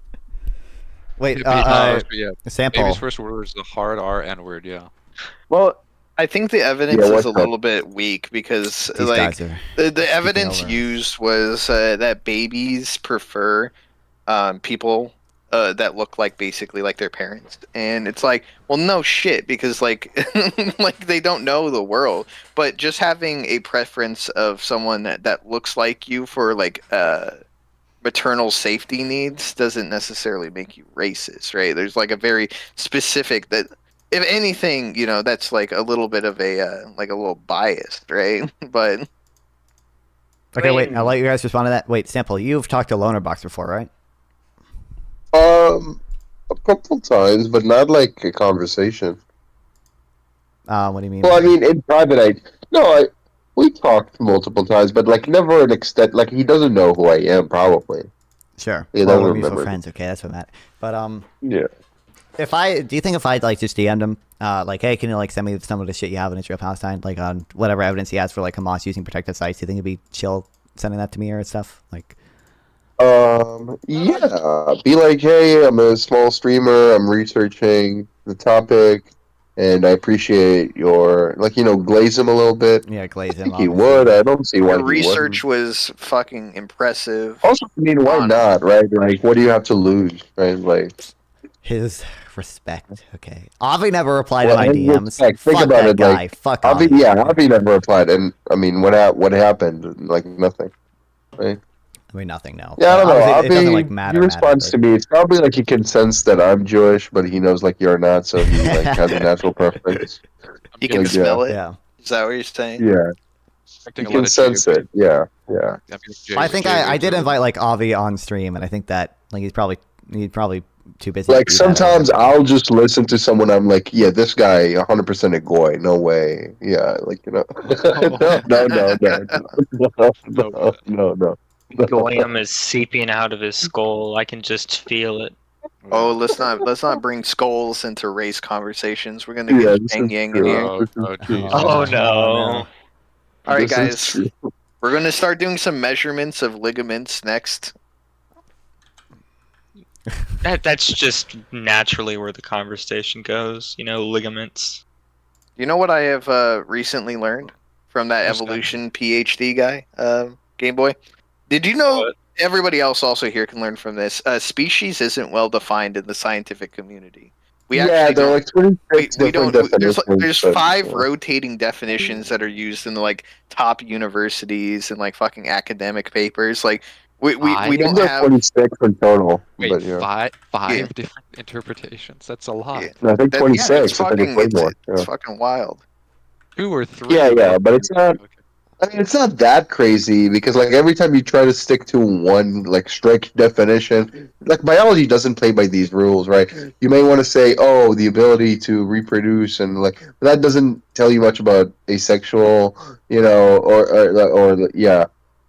Wait, Yeah, sample. Baby's first word was the hard R N word. Yeah. Well, I think the evidence Yeah, is what's a up? little bit weak because These like guys are the evidence over. used was that babies prefer people that look like basically like their parents, and it's like, well, no shit, because like like they don't know the world, but just having a preference of someone that looks like you for like maternal safety needs doesn't necessarily make you racist, right? There's like a very specific that, if anything, you know, that's like a little bit of a like a little biased, right? But Okay, wait. I'll let you guys respond to that. Wait, sample. You've talked to Lonerbox before, right? A couple times, but not like a conversation. What do you mean? Well, I mean, in private, we talked multiple times, but like never an extent. Like he doesn't know who I am, probably. Sure. He Well, doesn't we're mutual remember. friends. Okay, that's what that. But Yeah. do you think if I like just DM'd him, like, hey, can you like send me some of the shit you have in Israel Palestine, like on whatever evidence he has for like Hamas using protected sites? Do you think it'd be chill sending that to me or stuff? Like, Yeah. Be like, hey, I'm a small streamer. I'm researching the topic, and I appreciate your glaze him a little bit. yeah, glaze I him. think he obviously. would. I don't see why your he research wouldn't. was fucking impressive. Also, I mean, why not, right? Like, what do you have to lose, right? Like, His respect. Okay. Avi never replied well, to my his DMs. respect. Think Fuck about that it, guy. like, Fuck Avi, Avi. yeah, Avi never replied, and I mean, what happened? Like nothing, right? mean, nothing. No. Yeah, I don't know. Obviously, I it doesn't like mean, matter. he responds to me. It's probably like he can sense that I'm Jewish, but he knows like you're not, so he like has a natural preference. He can Like, smell it. Yeah. Is that what you're saying? Yeah, he can sense it. Yeah, yeah. I think I did invite like Avi on stream, and I think that like he's probably too busy. Like to do that or sometimes whatever. I'll just listen to someone. I'm like, yeah, this guy 100% a goy. No way. Yeah, like no, no. Goyim is seeping out of his skull. I can just feel it. Oh, let's not bring skulls into race conversations. We're gonna Yeah, get this Yang is Yang in true. here. This is true. Oh no. All right, This is guys. true. We're gonna start doing some measurements of ligaments next. That's just naturally where the conversation goes. You know, ligaments. You know what I have recently learned from that evolution PhD guy, Game Boy? Did you know everybody else also here can learn from this? Species isn't well defined in the scientific community. We Yeah, actually there are don't. like 26 We different don't. There's definitions. 5 rotating definitions that are used in the like top universities and like fucking academic papers. Like we don't There are have. 26 in total. Wait, but, yeah. five different interpretations. That's a lot. I think That- 26. yeah, it's I think fucking it's way more. it's Yeah. fucking wild. 2 or 3. Yeah, but it's not. I mean, it's not that crazy because like every time you try to stick to one like strict definition, like biology doesn't play by these rules, right? You may want to say, oh, the ability to reproduce, and like but that doesn't tell you much about asexual, you know, or yeah,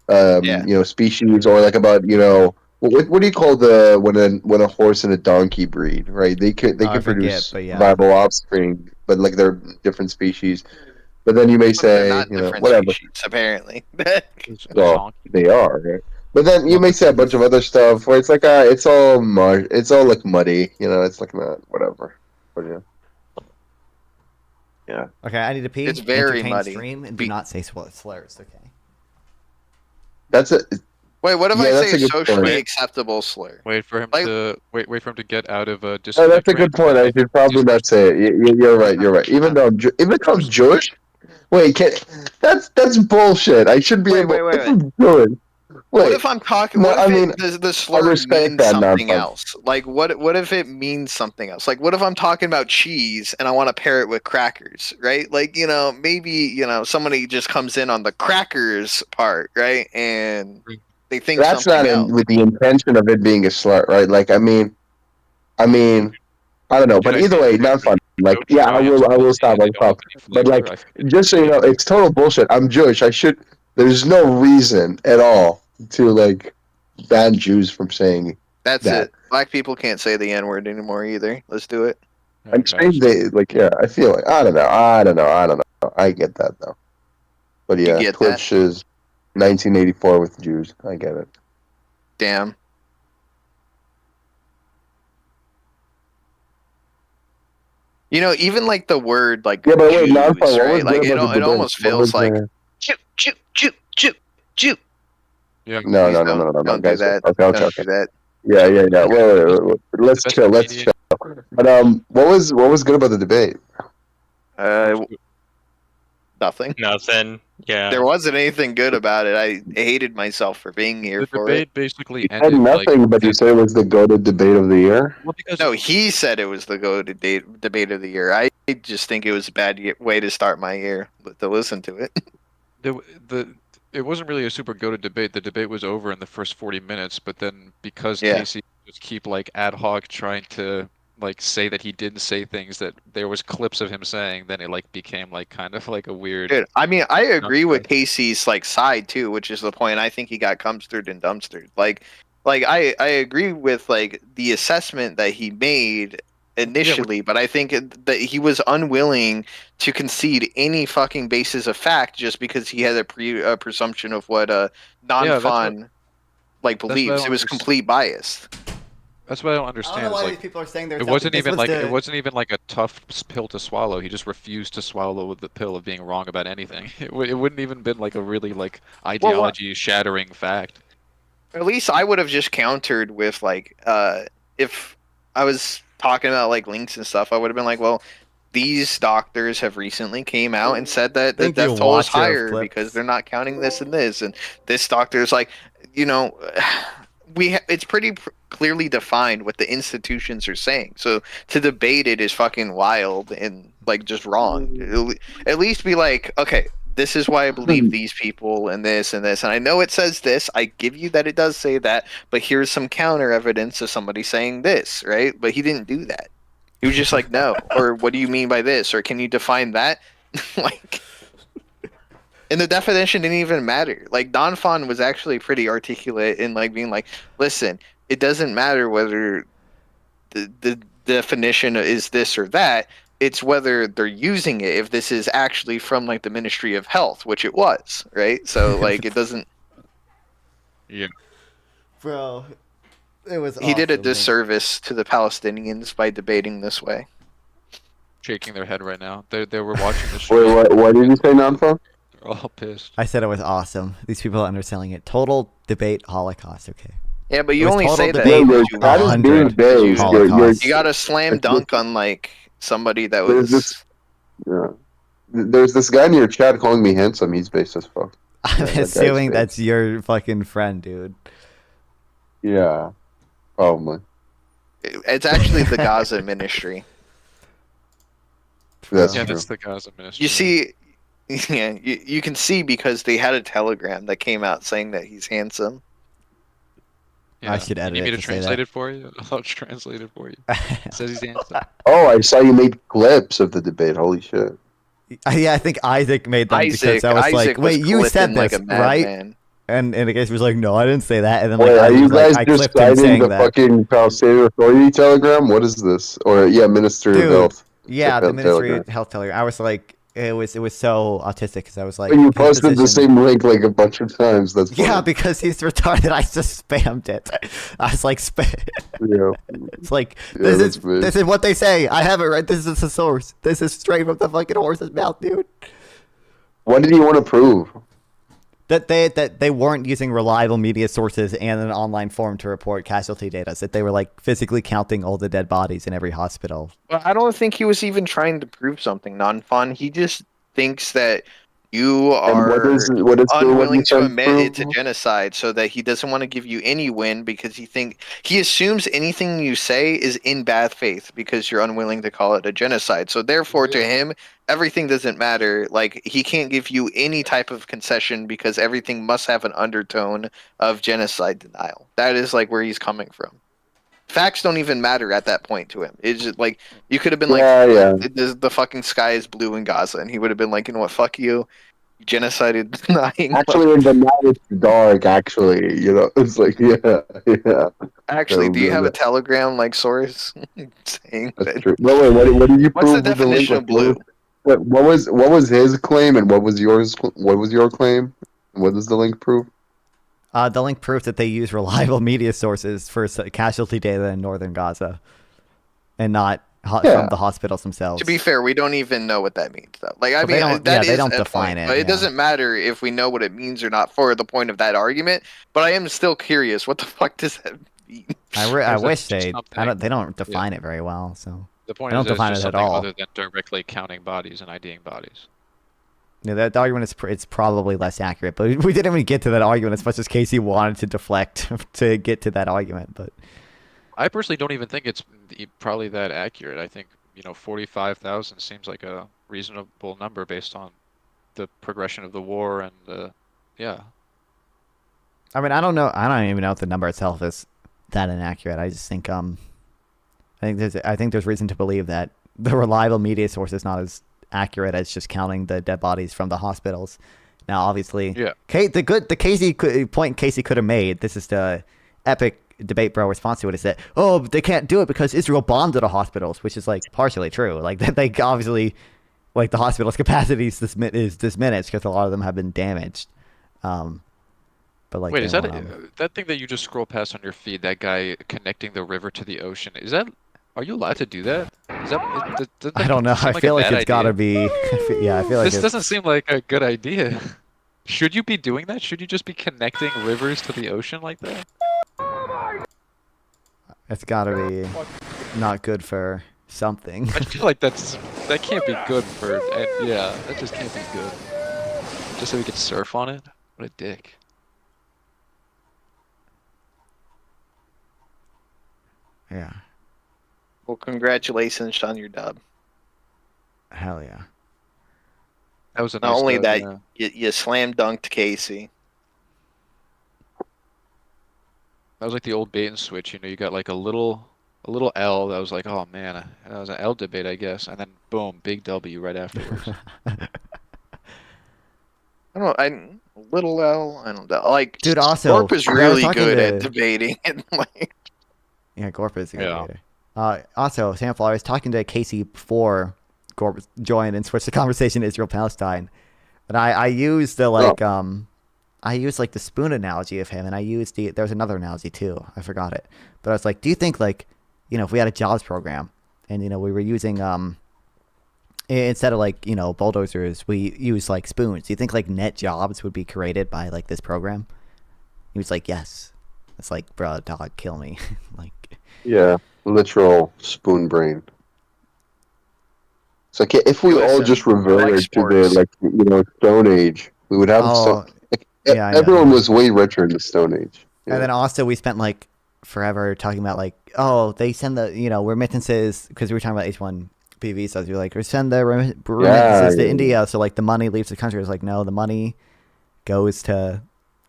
you know, species, or like about what do you call the when a horse and a donkey breed, right? They could I forget, produce but yeah. viable offspring, but like they're different species. But then you may But they're say, not you know, different whatever. species, apparently. Well, they are, right? But then you may say a bunch of other stuff where it's like, it's all it's all like muddy, you know. It's like not whatever. But yeah, yeah. Okay, I need to pee. It's very entertain muddy. Stream and do not say slurs. Okay. That's it. Wait, what if Yeah, I that's say a good socially point. acceptable slur? Wait for him Like- to wait for him to get out of Oh, disconnect. that's a good point. I should probably not say it. You're right. You're right. Even though I'm Jewish. Wait, that's bullshit. I should be Wait, able. wait, wait, If I'm Jewish. What Wait. if I'm talking? No, What if I mean, the slur respect means that something nonsense. else? Like what if it means something else? Like what if I'm talking about cheese and I want to pair it with crackers, right? Like maybe somebody just comes in on the crackers part, right? And they think That's something not else. with the intention of it being a slur, right? Like, I mean, I don't know, but either way, not fun. Like, yeah, I will stop. I'll stop. But like, just so you know, it's total bullshit. I'm Jewish. There's no reason at all to like ban Jews from saying That's that. it. Black people can't say the N word anymore either. Let's do it. I'm saying yeah. I feel like I don't know. I get that though. But yeah, get Twitch is 1984 with Jews. I get it. Damn. Even like the word like Yeah, but wait, Jews, non-fun. What was right? good Like about it the debate? almost What feels was like the- Jew. Yeah. No, Please no, don't guys. do that. Okay. Don't do that. Yeah. Wait. Let's chill. But what was good about the debate? Nothing. Nothing. Yeah. There wasn't anything good about it. I hated myself for being here The for debate it. basically You said ended nothing, but you said it was the goated debate of the year. No, he said it was the debate of the year. I just think it was a bad way to start my year to listen to it. It wasn't really a super goated debate. The debate was over in the first 40 minutes, but then because Yeah. Casey just keep like ad hoc trying to like say that he didn't say things that there was clips of him saying, then it like became like kind of like a weird. Dude, I mean, I agree with Casey's like side too, which is the point. I think he got cumstered and dumpstered. Like I agree with like the assessment that he made initially, but I think that he was unwilling to concede any fucking basis of fact just because he had a presumption of what non-fun like that's what I believes. don't It was understand. complete bias. That's what I don't I understand. don't know is, why like, these people are saying they're. it wasn't this even was like the- it wasn't even like a tough pill to swallow. He just refused to swallow the pill of being wrong about anything. It wouldn't even been like a really like ideology shattering fact. At least I would have just countered with like if I was talking about like links and stuff, I would have been like, well, these doctors have recently came out and said that the Thank you, death toll is watcher of higher clips. because they're not counting this and this, and this doctor is like, you know, it's pretty clearly defined what the institutions are saying. So to debate it is fucking wild and like just wrong. At least be like, okay, this is why I believe these people and this and this. And I know it says this. I give you that it does say that, but here's some counter evidence of somebody saying this, right? But he didn't do that. He was just like, no, or what do you mean by this? Or can you define that? Like, and the definition didn't even matter. Like Don Fon was actually pretty articulate in like being like, listen, it doesn't matter whether the definition is this or that. It's whether they're using it. If this is actually from like the Ministry of Health, which it was, right? So like it doesn't. Yeah. Bro, it was. He did a awesome, man. disservice to the Palestinians by debating this way. Shaking their head right now. They were watching the show. Wait, what did you say, Nonfo? They're all pissed. I said it was awesome. These people are underselling it. Total debate Holocaust. Okay. Yeah, but It you was only total say that debate, because you that is want. being vague. Holocaust. You got to slam dunk on like somebody that There's was. this, yeah. There's this guy in your chat calling me handsome. He's based as fuck. I'm Yeah, that guy's assuming fake. that's your fucking friend, dude. Yeah, probably. It's actually the Gaza Ministry. That's Yeah, true. that's the Gaza ministry. You see, yeah, you can see because they had a telegram that came out saying that he's handsome. I should edit You need me it to to say translate that. it for you? I'll translate it for you. It says he's handsome. Oh, I saw you made clips of the debate. Holy shit. Yeah, I think Isaac made them because Isaac- I was like, Isaac was wait, you said clipping like this, a right? madman. And the guy was like, no, I didn't say that. And then like, Wait, are Isaac you was like, guys I just clipped him citing saying the that. fucking Palestinian Authority telegram? What is this? Or yeah, Minister of Dude, Health. yeah, the Ministry telegram. of Health telegram. I was like, it was so autistic because I was like, But you his posted the position- same link like a bunch of times. That's funny. Yeah, because he's retarded. I just spammed it. I was like, Yeah. it's like Yeah, this that's me. is what they say. I have it right. This is the source. This is straight from the fucking horse's mouth, dude. What did you want to prove? That they weren't using reliable media sources and an online form to report casualty data. That they were like physically counting all the dead bodies in every hospital. Well, I don't think he was even trying to prove something non-fun. He just thinks that you And are what is unwilling to trying admit prove? it's a genocide, so that he doesn't want to give you any win because he assumes anything you say is in bad faith because you're unwilling to call it a genocide. So therefore, to him, everything doesn't matter. Like he can't give you any type of concession because everything must have an undertone of genocide denial. That is like where he's coming from. Facts don't even matter at that point to him. It's just like you could have been like, the fucking sky is blue in Gaza, and he would have been like, you know what, fuck you, genocided denying. Actually, in the night it's dark. Actually, you know, it's like yeah. Actually, do you have a that? Telegram like source saying That's that? true. No, wait, what did you What's prove the with link? definition of blue? What was his claim and what was yours? What was your claim? What does the link prove? The link proved that they use reliable media sources for casualty data in northern Gaza, and not from the hospitals themselves. To be fair, we don't even know what that means, though. Like, I Well, they mean, don't- that yeah, they is don't a define point, it, but yeah. it doesn't matter if we know what it means or not for the point of that argument. But I am still curious. What the fuck does that mean? I wish they. something- They don't define it very well. So The point they don't is, it's define just it at something all. other than directly counting bodies and IDing bodies. Yeah, that argument is it's probably less accurate, but we didn't even get to that argument as much as Casey wanted to deflect to get to that argument. But I personally don't even think it's probably that accurate. I think 45,000 seems like a reasonable number based on the progression of the war and yeah. I mean, I don't know. I don't even know if the number itself is that inaccurate. I just think I think there's reason to believe that the reliable media source is not as accurate as just counting the dead bodies from the hospitals. Now, obviously, Yeah. the Casey point Casey could have made. This is the epic debate bro response to it. Is that they can't do it because Israel bombed the hospitals, which is like partially true. Like they obviously like the hospital's capacity is diminished because a lot of them have been damaged. But like, Wait, is they that don't, that thing that you just scroll past on your feed? That guy connecting the river to the ocean? Is that? Are you allowed to do that? Is that? Doesn't I don't know. that seem I like feel a like bad it's got to idea? be. Yeah, I feel like This doesn't seem like a good idea. Should you be doing that? Should you just be connecting rivers to the ocean like that? it's got to be not good for something. I feel like that can't be good for. And yeah, that just can't be good. Just so we could surf on it. What a dick. Yeah. Well, congratulations on your dub. Hell yeah. That was a Not nice only dub, that, yeah. you slam dunked Casey. That was like the old bait and switch. You know, you got like a little L that was like, oh man, that was an L debate, I guess, and then boom, big W right afterwards. I don't. Little L. I don't know. Like, Dude, also, Gorp is I was really talking good to- at debating. And like, Yeah, Gorp is a good Yeah. debater. Also, Sample, I was talking to Casey before Gorp joined and switched the conversation to Israel-Palestine. And I used the, like, I used, like, the spoon analogy of him, and I used there was another analogy, too. I forgot it. But I was like, do you think, like, you know, if we had a jobs program, and, you know, we were using, instead of, like, you know, bulldozers, we use, like, spoons. Do you think, like, net jobs would be created by, like, this program? He was like, yes. It's like, bro, dog, kill me. Like, Yeah, literal spoon brain. It's like if we all Listen, just I like reverted to the sports. Stone Age, we would have so. yeah, I know. Everyone was way richer in the Stone Age. And then also we spent like forever talking about like, oh, they send the, you know, remittances, because we were talking about H1 B visas. You're like, we send the remittances to India, so like the money leaves the country. It's like, no, the money goes to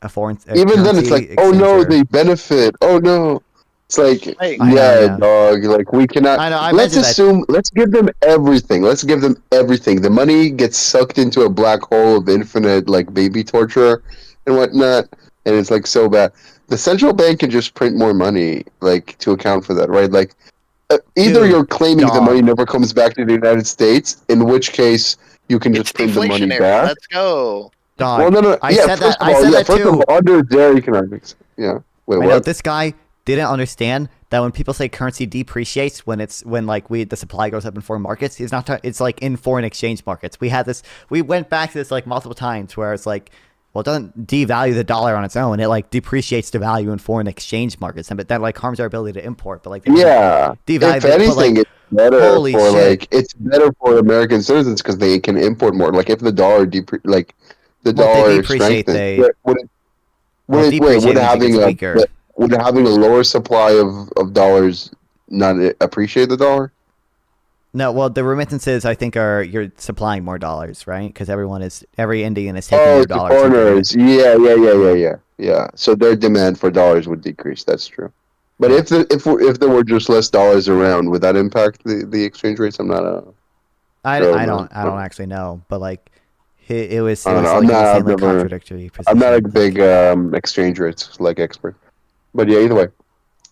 a foreign. Even then, it's like, oh no, they benefit. Oh no, it's like, I know, yeah, dog. Like we cannot. I know. I Let's mentioned that. assume. Let's give them everything. Let's give them everything. The money gets sucked into a black hole of infinite like baby torture and whatnot, and it's like so bad. The central bank can just print more money, like to account for that, right? Like, either Dude, you're claiming the dog. money never comes back to the United States, in which case you can just print the money deflationary. back. Let's go. Dog, Well, no. I Yeah, said first that. of I all, said yeah, that first too. of all, under their economics. Yeah. Wait, I know what? this guy didn't understand that when people say currency depreciates when like the supply goes up in foreign markets, it's not. It's like in foreign exchange markets. We had this. We went back to this like multiple times where it's like, well, it doesn't devalue the dollar on its own. It like depreciates the value in foreign exchange markets, and but that like harms our ability to import. But like, they Yeah. devalue. If But, anything, like, it's better holy for shit. like it's better for American citizens because they can import more. Like if the dollar the Well, if they dollar depreciate, strengthens, they- would it, Well, would depreciate means it gets weaker. would having a lower supply of dollars not appreciate the dollar? No, well, the remittances I think you're supplying more dollars, right? Because every Indian is taking Oh, your the dollars. and giving it. foreigners. Yeah. So their demand for dollars would decrease. That's true. But if there were just less dollars around, would that impact the exchange rates? I'm not. I sure, don't actually know, but like it was I don't know. like I'm not. an I've insanely never. contradictory position. I'm not a big exchange rates like expert. But yeah, either way.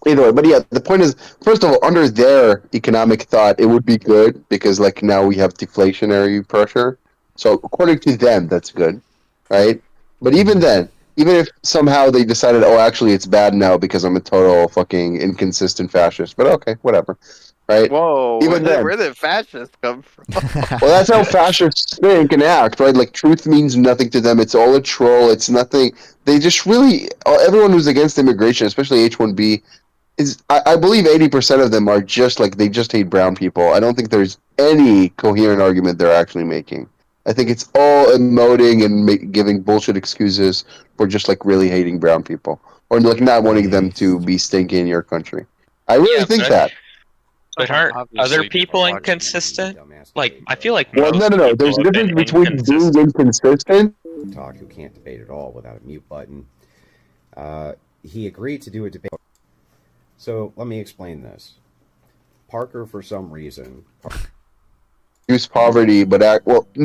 But yeah, the point is, first of all, under their economic thought, it would be good because like now we have deflationary pressure. So according to them, that's good, right? But even then, even if somehow they decided, oh, actually, it's bad now because I'm a total fucking inconsistent fascist. But okay, whatever, right? Whoa, Even then, where did fascists come from? well, that's how fascists think and act, right? Like, truth means nothing to them. It's all a troll. It's nothing. They just really, everyone who's against immigration, especially H-1B, I believe 80% of them are just like, they just hate brown people. I don't think there's any coherent argument they're actually making. I think it's all emoting and giving bullshit excuses for just like really hating brown people or like not wanting them to be stinky in your country. I really think that. But aren't other people inconsistent? Like, I feel like Well, most no. There's a people have difference been between being inconsistent. Talk who can't debate at all without a mute button. He agreed to do a debate. So let me explain this. Parker, for some reason, Reduce poverty, but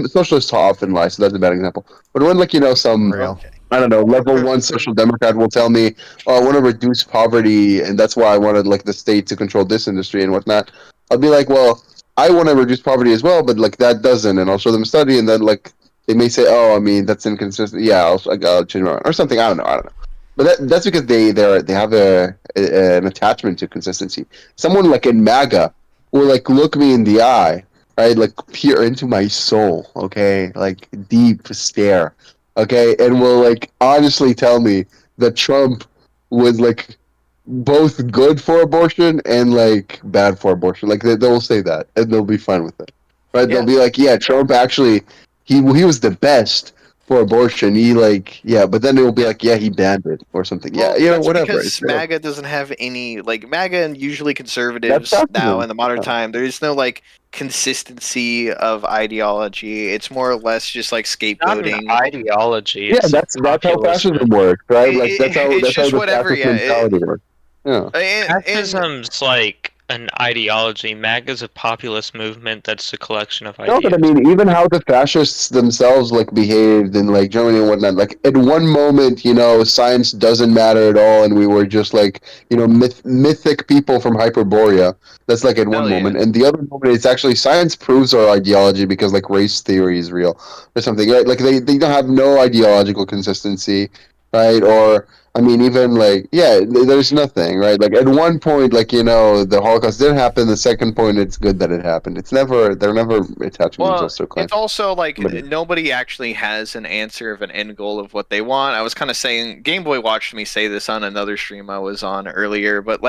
socialists often lie, so that's a bad example. But when, like, some, I don't know, level 1 social democrat will tell me, oh, I want to reduce poverty, and that's why I wanted, like, the state to control this industry and whatnot, I'll be like, well, I want to reduce poverty as well, but, like, that doesn't, and I'll show them a study, and then, like, they may say, oh, I mean, that's inconsistent. Yeah, I'll change my mind, or something, I don't know. But that's because they have an attachment to consistency. Someone, like, in MAGA will, like, look me in the eye, right, like peer into my soul, okay, like deep stare, okay, and will like honestly tell me that Trump was like both good for abortion and like bad for abortion. Like they'll say that and they'll be fine with it, right? They'll be like, yeah, Trump actually he was the best for abortion. He but then it will be like, yeah, he banned it or something. Well, Yeah, that's whatever. because MAGA doesn't have any MAGA and usually conservatives That's now fascism. in the modern Yeah. time. There is no consistency of ideology. It's more or less just Not an scapegoating. ideology. Yeah, It's that's how populism. fascism works, right? Like that's how It's just the whatever, fascist yeah. mentality works. Yeah. Fascism's like an ideology. MAGA's a populist movement that's a collection of No, ideas. but I mean, even how the fascists themselves behaved in Germany and whatnot. Like at one moment, science doesn't matter at all, and we were just mythic people from Hyperborea. That's at one moment, and the other moment, it's actually science proves our ideology because race theory is real or something. Right? Like they don't have no ideological consistency, right? Or I mean, even there's nothing, right? Like at one point, the Holocaust did happen. The second point, it's good that it happened. They're never attaching themselves to a claim. It's also nobody actually has an answer of an end goal of what they want. I was kind of saying, Game Boy watched me say this on another stream I was on earlier, but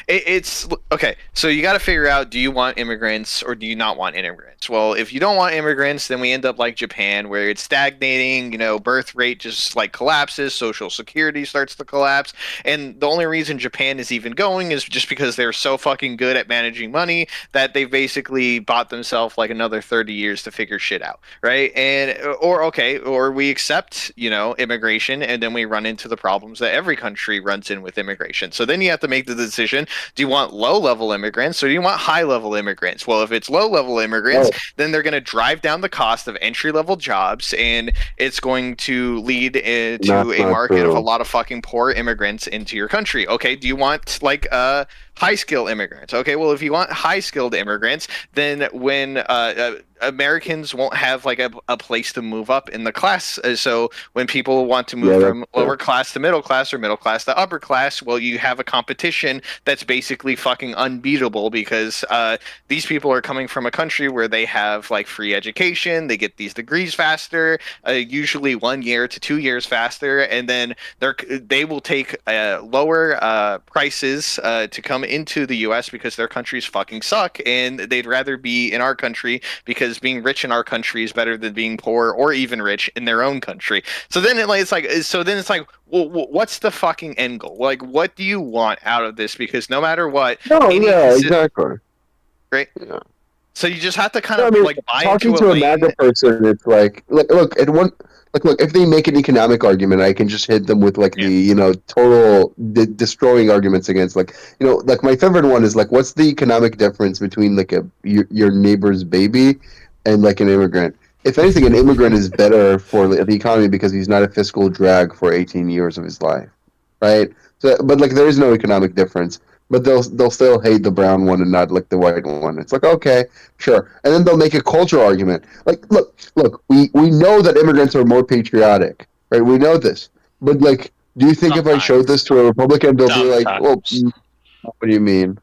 it's okay. So you got to figure out: do you want immigrants or do you not want immigrants? Well, if you don't want immigrants, then we end up like Japan, where it's stagnating. Birth rate just collapses, social security starts to collapse, and the only reason Japan is even going is just because they're so fucking good at managing money that they've basically bought themselves another 30 years to figure shit out, right? Or we accept immigration, and then we run into the problems that every country runs in with immigration. So then you have to make the decision: do you want low level immigrants or do you want high level immigrants? Well, if it's low level immigrants, then they're going to drive down the cost of entry level jobs, and it's going to lead to a market of a lot of fucking poor immigrants into your country. Okay, do you want high skill immigrants? Okay, well, if you want high skilled immigrants, then when Americans won't have a place to move up in the class. So when people want to move from lower class to middle class or middle class to upper class, well, you have a competition that's basically fucking unbeatable because these people are coming from a country where they have free education, they get these degrees faster, usually 1 year to 2 years faster, and then they will take lower prices to come into the U.S. because their countries fucking suck, and they'd rather be in our country because being rich in our country is better than being poor or even rich in their own country. So then it's like, well, what's the fucking end goal? What do you want out of this? Because no matter what, exactly. Right? Yeah. So you just have to kind of buy talking into to a a lane. MAGA person, it's look at one. Look, if they make an economic argument, I can just hit them with the total destroying arguments against my favorite one is what's the economic difference between your neighbor's baby and an immigrant? If anything, an immigrant is better for the economy because he's not a fiscal drag for 18 years of his life, right? So, but there is no economic difference. But they'll still hate the brown one and not the white one. It's okay, sure. And then they'll make a cultural argument. Look, we know that immigrants are more patriotic, right? We know this. But do you think if I showed this to a Republican, they'll be like, well, what do you mean?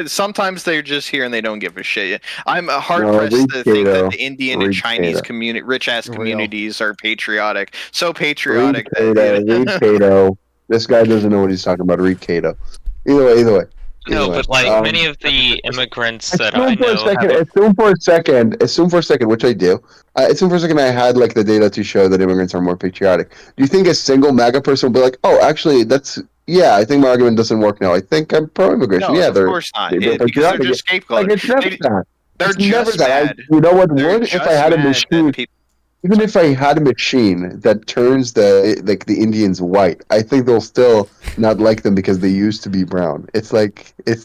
Sometimes they're just here and they don't give a shit. I'm hard pressed to think that the Indian and Chinese rich ass communities are patriotic. So patriotic Read Cato. This guy doesn't know what he's talking about. Read Cato. Either way. No, but many of the immigrants that I know Assume for a second, which I do. Assume for a second I had the data to show that immigrants are more patriotic. Do you think a single MAGA person will be like, oh, actually, I think my argument doesn't work now. I think I'm pro-immigration. No, yeah, of course not. Because they're just scapegoating. It's never that. They're never just that. mad. You know what They're would if I had a machine? Even if I had a machine that turns the Indians white, I think they'll still not like them because they used to be brown. It's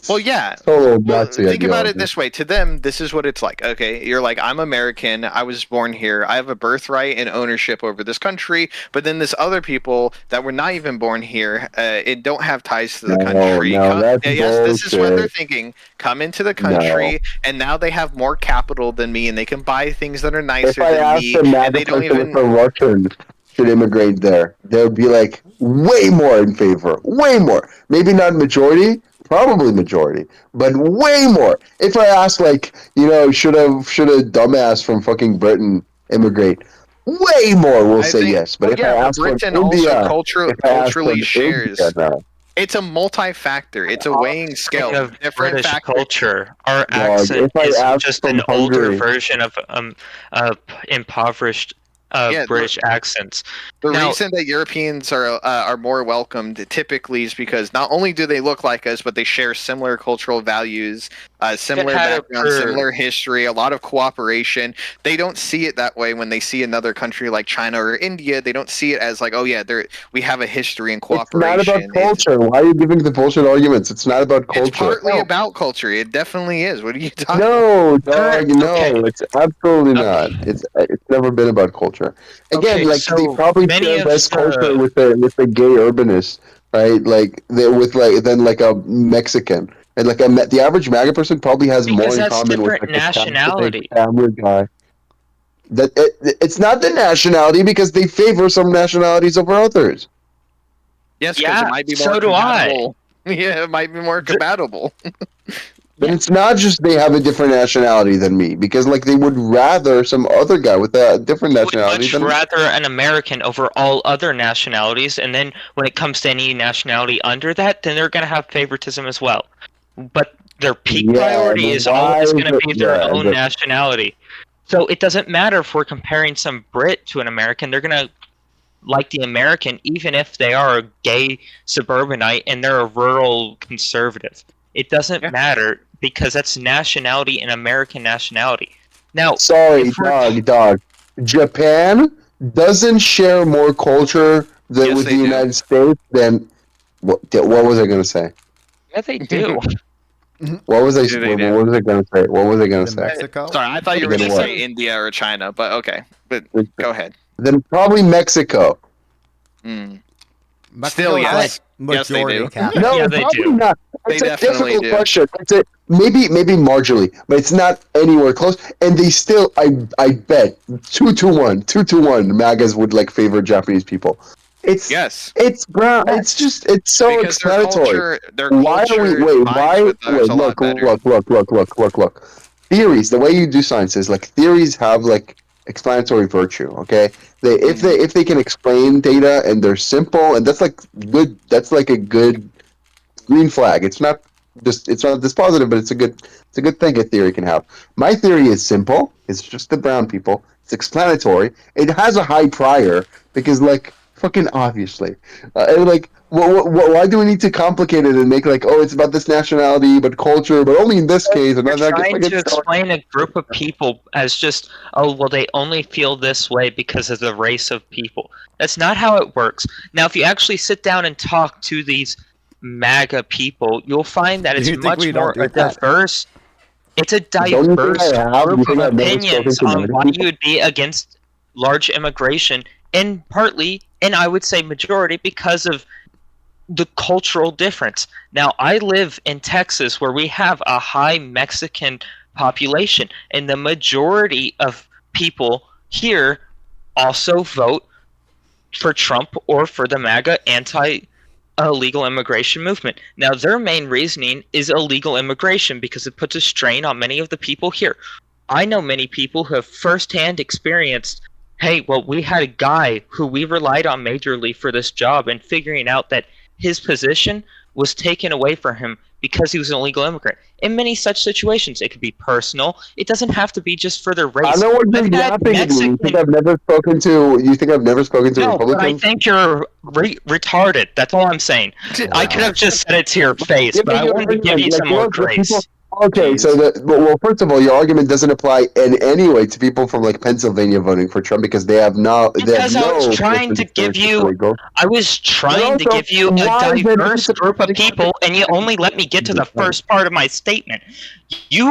well, yeah. Total Nazi Think about ideology. it this way: to them, this is what it's like. Okay, you're like, I'm American. I was born here. I have a birthright and ownership over this country. But then there's other people that were not even born here and don't have ties to the country. This is what they're thinking. Come into the country, and now they have more capital than me, and they can buy things that are nicer than me. And they don't even. If a Russian should immigrate there, they would be way more in favor. Way more. Maybe not majority, probably majority, but way more. If I asked, should a dumbass from fucking Britain immigrate? Way more will say yes. But if I ask Britain from India, also culturally shares. India, no. It's a multi-factor. It's a weighing scale. Of Different British factors. culture, our Dog, accent if I is ask just from an older Hungary- version of impoverished Yeah, British accents. The Now- reason that Europeans are more welcomed typically is because not only do they look like us, but they share similar cultural values, similar had a background, per- similar history, a lot of cooperation. They don't see it that way when they see another country like China or India. They don't see it as like, oh yeah, we have a history and It's not cooperation. about culture. Why are you giving the bullshit arguments? It's not about culture. It's partly about culture. It definitely is. What are you talking? No, dog, no, Okay. it's absolutely not. It's never been about culture. Again, Okay, like so they probably many share of less the- culture with the gay urbanists, right? Like they with like than like a Mexican, and like the average MAGA person probably has more Because in that's common with different like a nationality. family guy. That it's not the nationality because they favor some nationalities over others. Yes, because Yeah, it might be more so do I. compatible. Yeah, it might be more compatible. But it's not just they have a different nationality than me, because like they would rather some other guy with a different nationality Much than me. rather an American over all other nationalities, and then when it comes to any nationality under that, then they're going to have favoritism as well. But their peak Yeah, priority but is why always going to is be it- their yeah, own but- nationality. So it doesn't matter if we're comparing some Brit to an American, they're going to like the American even if they are a gay suburbanite and they're a rural conservative. It doesn't matter because that's nationality and American nationality. Now, Sorry, if we're- dog. Japan doesn't share more culture than Yes, with they the do. United States than what was I going to say? Yeah, they do. What was I? Yeah, they do. What was I going to say? What was I going to say? Mexico? Sorry, I thought you were Then going to what? say India or China, but okay. But go ahead. Then probably Mexico. Mm. Mexico is yes. like Yes, they majority do. Catholic. No, Yeah, they probably do. not. They It's a definitely difficult do. question. It's a, maybe marginally, but it's not anywhere close. And they still, I bet 2-1, MAGAs would like favor Japanese people. It's Yes. It's brown. It's just it's so Because their explanatory. their Why are we? culture Wait. vibes Why? with ours Wait. a lot better. Look. Theories. The way you do science is like theories have like explanatory virtue. Okay. If they can explain data and they're simple and that's like good. That's like a good green flag. It's not dispositive, but it's a good thing a theory can have. My theory is simple. It's just the brown people. It's explanatory. It has a high prior because like fucking obviously, and like why do we need to complicate it and make like it's about this nationality but culture but only in this case and You're not trying like, to explain a group of people as just, oh, well, they only feel this way because of the race of people. That's not how it works. Now, if you actually sit down and talk to these MAGA people, you'll find that it's You think much we don't more do a that? diverse. It's a Don't you think diverse I have? You group think of I've never opinions spoken to on MAGA why people? you would be against large immigration, and partly, and I would say majority, because of the cultural difference. Now, I live in Texas where we have a high Mexican population, and the majority of people here also vote for Trump or for the MAGA anti-illegal immigration movement. Now, their main reasoning is illegal immigration because it puts a strain on many of the people here. I know many people who have firsthand experienced, hey, well, we had a guy who we relied on majorly for this job, and figuring out that his position was taken away from him because he was an illegal immigrant. In many such situations, it could be personal. It doesn't have to be just for their race. I know what you're I've had yapping at me. You think Mexican- I've never spoken to? You think I've never spoken to No, but I Republicans? think you're retarded. That's all I'm saying. I could have just said it to your face, but I wanted to give you some more grace. Okay, so well, first of all, your argument doesn't apply in any way to people from like Pennsylvania voting for Trump because they have no. Because I was trying to give you, a diverse group of people, and you only let me get to the first part of my statement.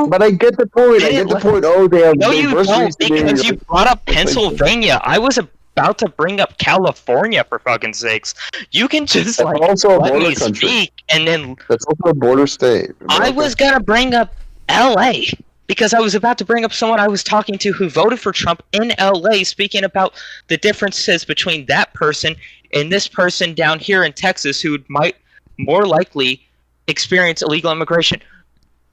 But I get the point. I get the point. Oh, they have No, you diverse don't, reasoning. because you brought up Pennsylvania. I was about to bring up California, for fucking sakes. You can just That's also a let border me country. speak, and then That's also a border state. I was gonna bring up LA because I was about to bring up someone I was talking to who voted for Trump in LA, speaking about the differences between that person and this person down here in Texas who might more likely experience illegal immigration.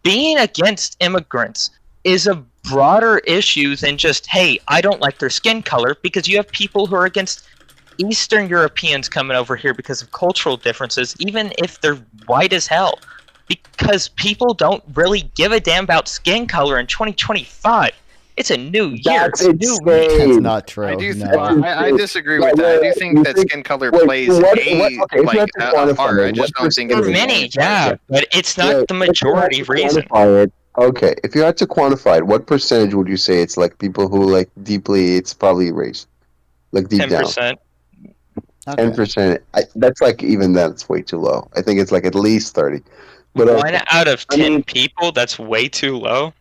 Being against immigrants is a broader issue than just, hey, I don't like their skin color, because you have people who are against Eastern Europeans coming over here because of cultural differences, even if they're white as hell. Because people don't really give a damn about skin color in 2025. It's a new year. That's It's a new me. That's insane. not true. I do. No. I disagree Yeah, with that. I do you think that think- skin color wait, plays what- a okay, if you like had to a quantify part. it, I just what don't think it For is. many, yeah, but it's not Wait, the if you had majority to reason. quantify it, okay, if you had to quantify it, what percentage would you say it's like people who like deeply? It's probably race, like deep down. 10%. 10%. That's like even that's way too low. I think it's like at least 30. But One out of 10 people, that's way too low.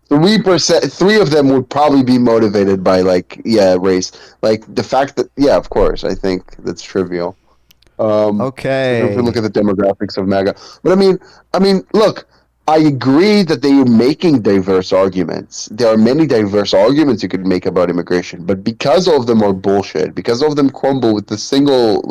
3%, 3 of them would probably be motivated by like race. Like the fact that of course, I think that's trivial. Okay. If you look at the demographics of MAGA, but I mean, look, I agree that they are making diverse arguments. There are many diverse arguments you could make about immigration, but because all of them are bullshit, because all of them crumble with the single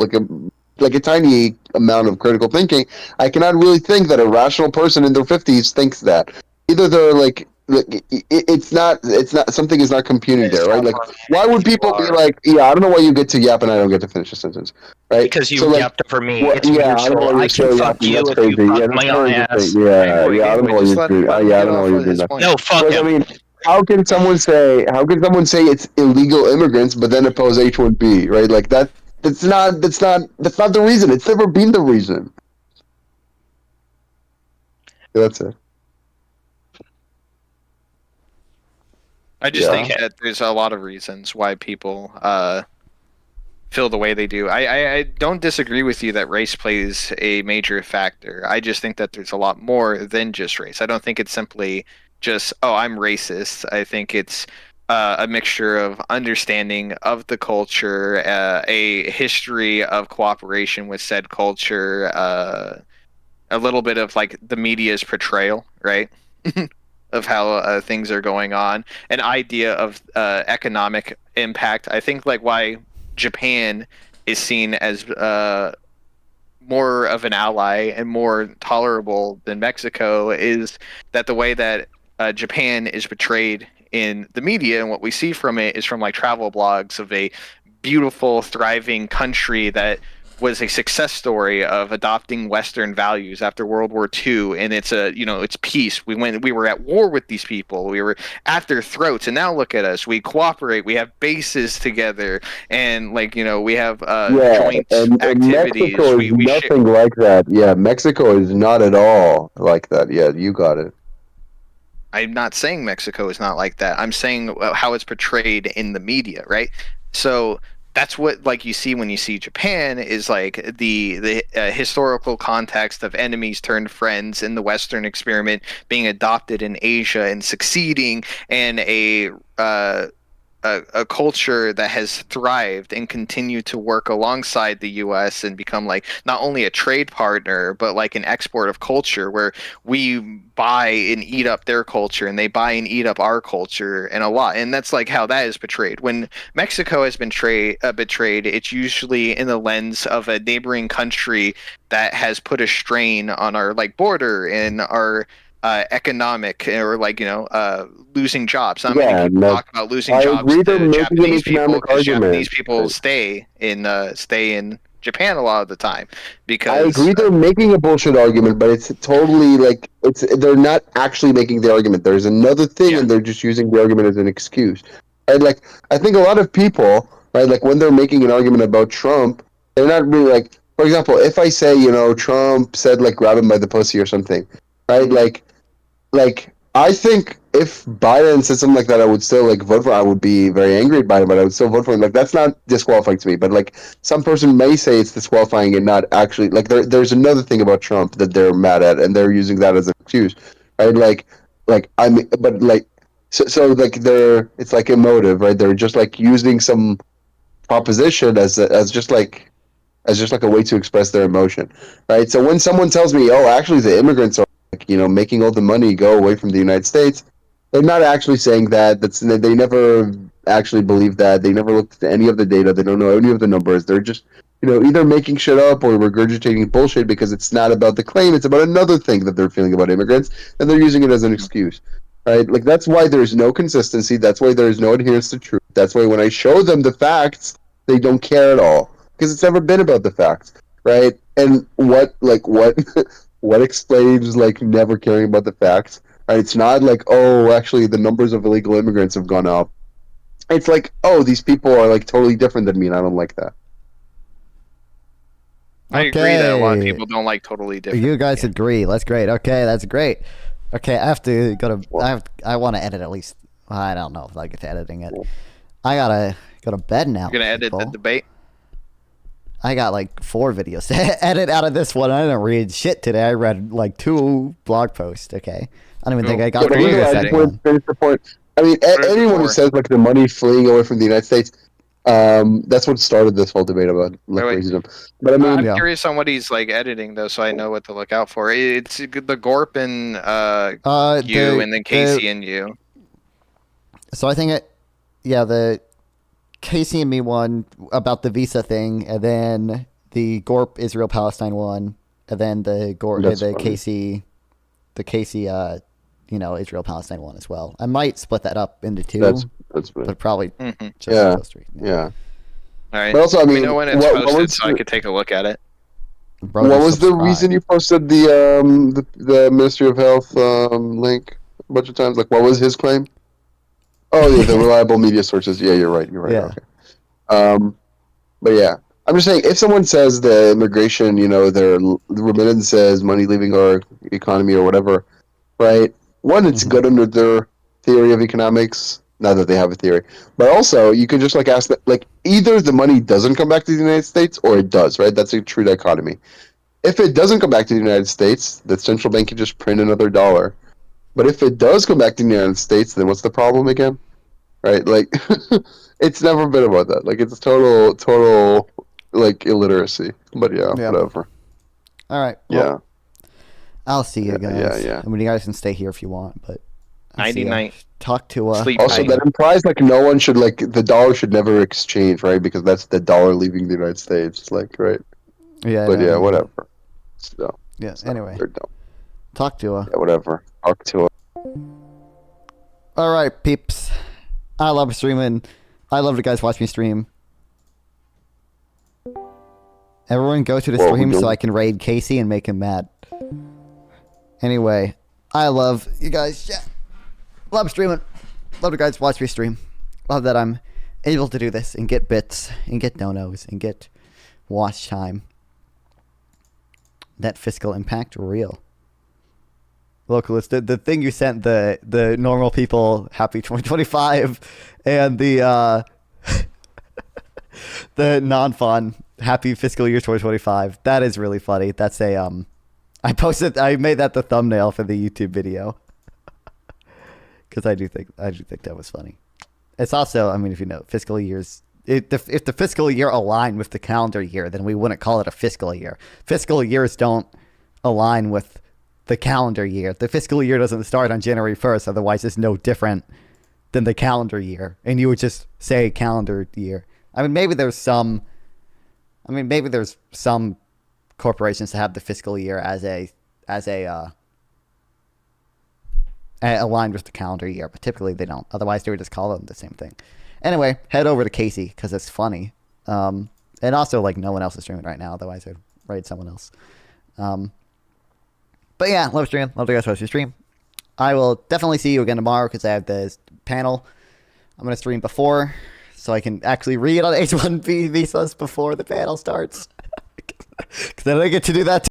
like a tiny amount of critical thinking, I cannot really think that a rational person in their 50s thinks that. Either they're like it's not something is not computing there, right? Like, why would people be like, I don't know why you get to yap and I don't get to finish the sentence, right? Because you So, like, yapped for me. well, It's I don't know mutual. why I you're can so fuck yapping. you That's if you crazy. fuck That's my very ass. interesting. I don't know why you're doing. I don't know why you're doing that. No, fuck Because, him. I mean, how can someone say it's illegal immigrants but then oppose H-1B, right? Like that's not the reason. It's never been the reason. That's it. I just think that there's a lot of reasons why people feel the way they do. I don't disagree with you that race plays a major factor. I just think that there's a lot more than just race. I don't think it's simply just, I'm racist. I think it's a mixture of understanding of the culture, a history of cooperation with said culture, a little bit of like the media's portrayal, right? Of how things are going on, an idea of economic impact. I think like why Japan is seen as more of an ally and more tolerable than Mexico is that the way that Japan is portrayed in the media and what we see from it is from like travel blogs of a beautiful, thriving country that was a success story of adopting Western values after World War II, and it's it's peace. We were at war with these people. We were at their throats, and now look at us. We cooperate. We have bases together, and we have joint and activities. Mexico is nothing like that. Yeah, Mexico is not at all like that. Yeah, you got it. I'm not saying Mexico is not like that. I'm saying how it's portrayed in the media, right? So that's what like you see when you see Japan is like the historical context of enemies turned friends in the Western experiment being adopted in Asia and succeeding, and a culture that has thrived and continued to work alongside the U.S. and become like not only a trade partner but like an export of culture where we buy and eat up their culture and they buy and eat up our culture and a lot. And that's like how that is portrayed. When Mexico has been betrayed, it's usually in the lens of a neighboring country that has put a strain on our like border and our economic or losing jobs. Not many people talk about losing jobs to Japanese people because Japanese people stay in Japan a lot of the time. Because I agree they're making a bullshit argument, but it's totally like they're not actually making the argument. There's another thing, and they're just using the argument as an excuse. Right? Like I think a lot of people, right, like when they're making an argument about Trump, they're not really like. For example, if I say Trump said like grab him by the pussy or something, right? Like I think if Biden said something like that, I would still like vote for him. I would be very angry at Biden, but I would still vote for him. Like that's not disqualifying to me. But like some person may say it's disqualifying and not actually like there's another thing about Trump that they're mad at and they're using that as an excuse, right? Like I mean, but like so like it's like emotive, right? They're just like using some proposition as just like a way to express their emotion, right? So when someone tells me, oh, actually the immigrants are making all the money go away from the United States, they're not actually saying that. They never actually believe that. They never looked at any of the data. They don't know any of the numbers. They're just either making shit up or regurgitating bullshit because it's not about the claim. It's about another thing that they're feeling about immigrants, and they're using it as an excuse, right? Like that's why there's no consistency. That's why there's no adherence to truth. That's why when I show them the facts, They don't care at all because it's never been about the facts, right? And what what explains like never caring about the facts? Right? It's not like, oh, actually the numbers of illegal immigrants have gone up. It's like, oh, these people are like totally different than me, and I don't like that. I agree that a lot of Okay. people don't like totally different. You guys agree. That's great. Okay, that's great. Okay, I have to go to. I want to edit at least. I don't know if I get to editing it. I gotta go to bed now. You're gonna edit the people. debate. I got like 4 videos to edit out of this one. I didn't read shit today. I read like 2 blog posts. Okay, I don't even think I got through the second one. Finish the point. I mean, anyone who says like the money fleeing away from the United States, that's what started this whole debate about like racism. But I mean, I'm curious on what he's like editing though, so I know what to look out for. It's the Gorp and you, and then Casey and you. So I think the Casey and me one about the visa thing, and then the Gorp Israel Palestine one, and then the Casey Israel Palestine one as well. I might split that up into 2. That's but probably just yeah. those 3. Yeah. All right. But also, I Let me mean, know when it's what posted was so I could take a look at it. Bro, what was the reason you posted the Ministry of Health link a bunch of times? Like, what was his claim? Oh, yeah, the reliable media sources. Yeah, you're right. Yeah. Okay. But yeah, I'm just saying, if someone says the immigration, their remittances, money leaving our economy or whatever, right? One, it's good under their theory of economics. Not that they have a theory, but also you can just like ask that, like either the money doesn't come back to the United States or it does, right? That's a true dichotomy. If it doesn't come back to the United States, the central bank can just print another dollar. But if it does come back to the United States, then what's the problem again? Right? Like, it's never been about that. Like, it's total, like, illiteracy. But yeah, whatever. All right. Well, I'll see you guys. Yeah. I mean, you guys can stay here if you want, but I'll see ya. Night. Talk to Also, that implies like no one should like the dollar should never exchange, right? Because that's the dollar leaving the United States, like, right? Yeah. But no, yeah, no. whatever. So, Yeah. Anyway, they're dumb. talk to her. Yeah, whatever. Talk to her. All right, peeps. I love streaming. I love the guys watch me stream. Everyone go to the stream so I can raid Casey and make him mad. Anyway, I love you guys. Yeah. Love streaming. Love the guys watch me stream. Love that I'm able to do this and get bits and get donos and get watch time. That fiscal impact real. Localist, the thing you sent the normal people happy 2025 and the the non-fun happy fiscal year 2025. That is really funny. That's a I made that the thumbnail for the YouTube video because I do think that was funny. It's also, I mean, if you know, fiscal years. If the fiscal year aligned with the calendar year, then we wouldn't call it a fiscal year. Fiscal years don't align with the calendar year. The fiscal year doesn't start on January 1st, otherwise it's no different than the calendar year. And you would just say calendar year. I mean, maybe there's some corporations that have the fiscal year as aligned with the calendar year, but typically they don't. Otherwise they would just call them the same thing. Anyway, head over to Casey because it's funny. And also, like, no one else is streaming right now. Otherwise, I'd raid someone else. But yeah, love stream. Love you guys watch your stream. I will definitely see you again tomorrow because I have this panel. I'm going to stream before so I can actually read on H1B visas before the panel starts. Because then I get to do that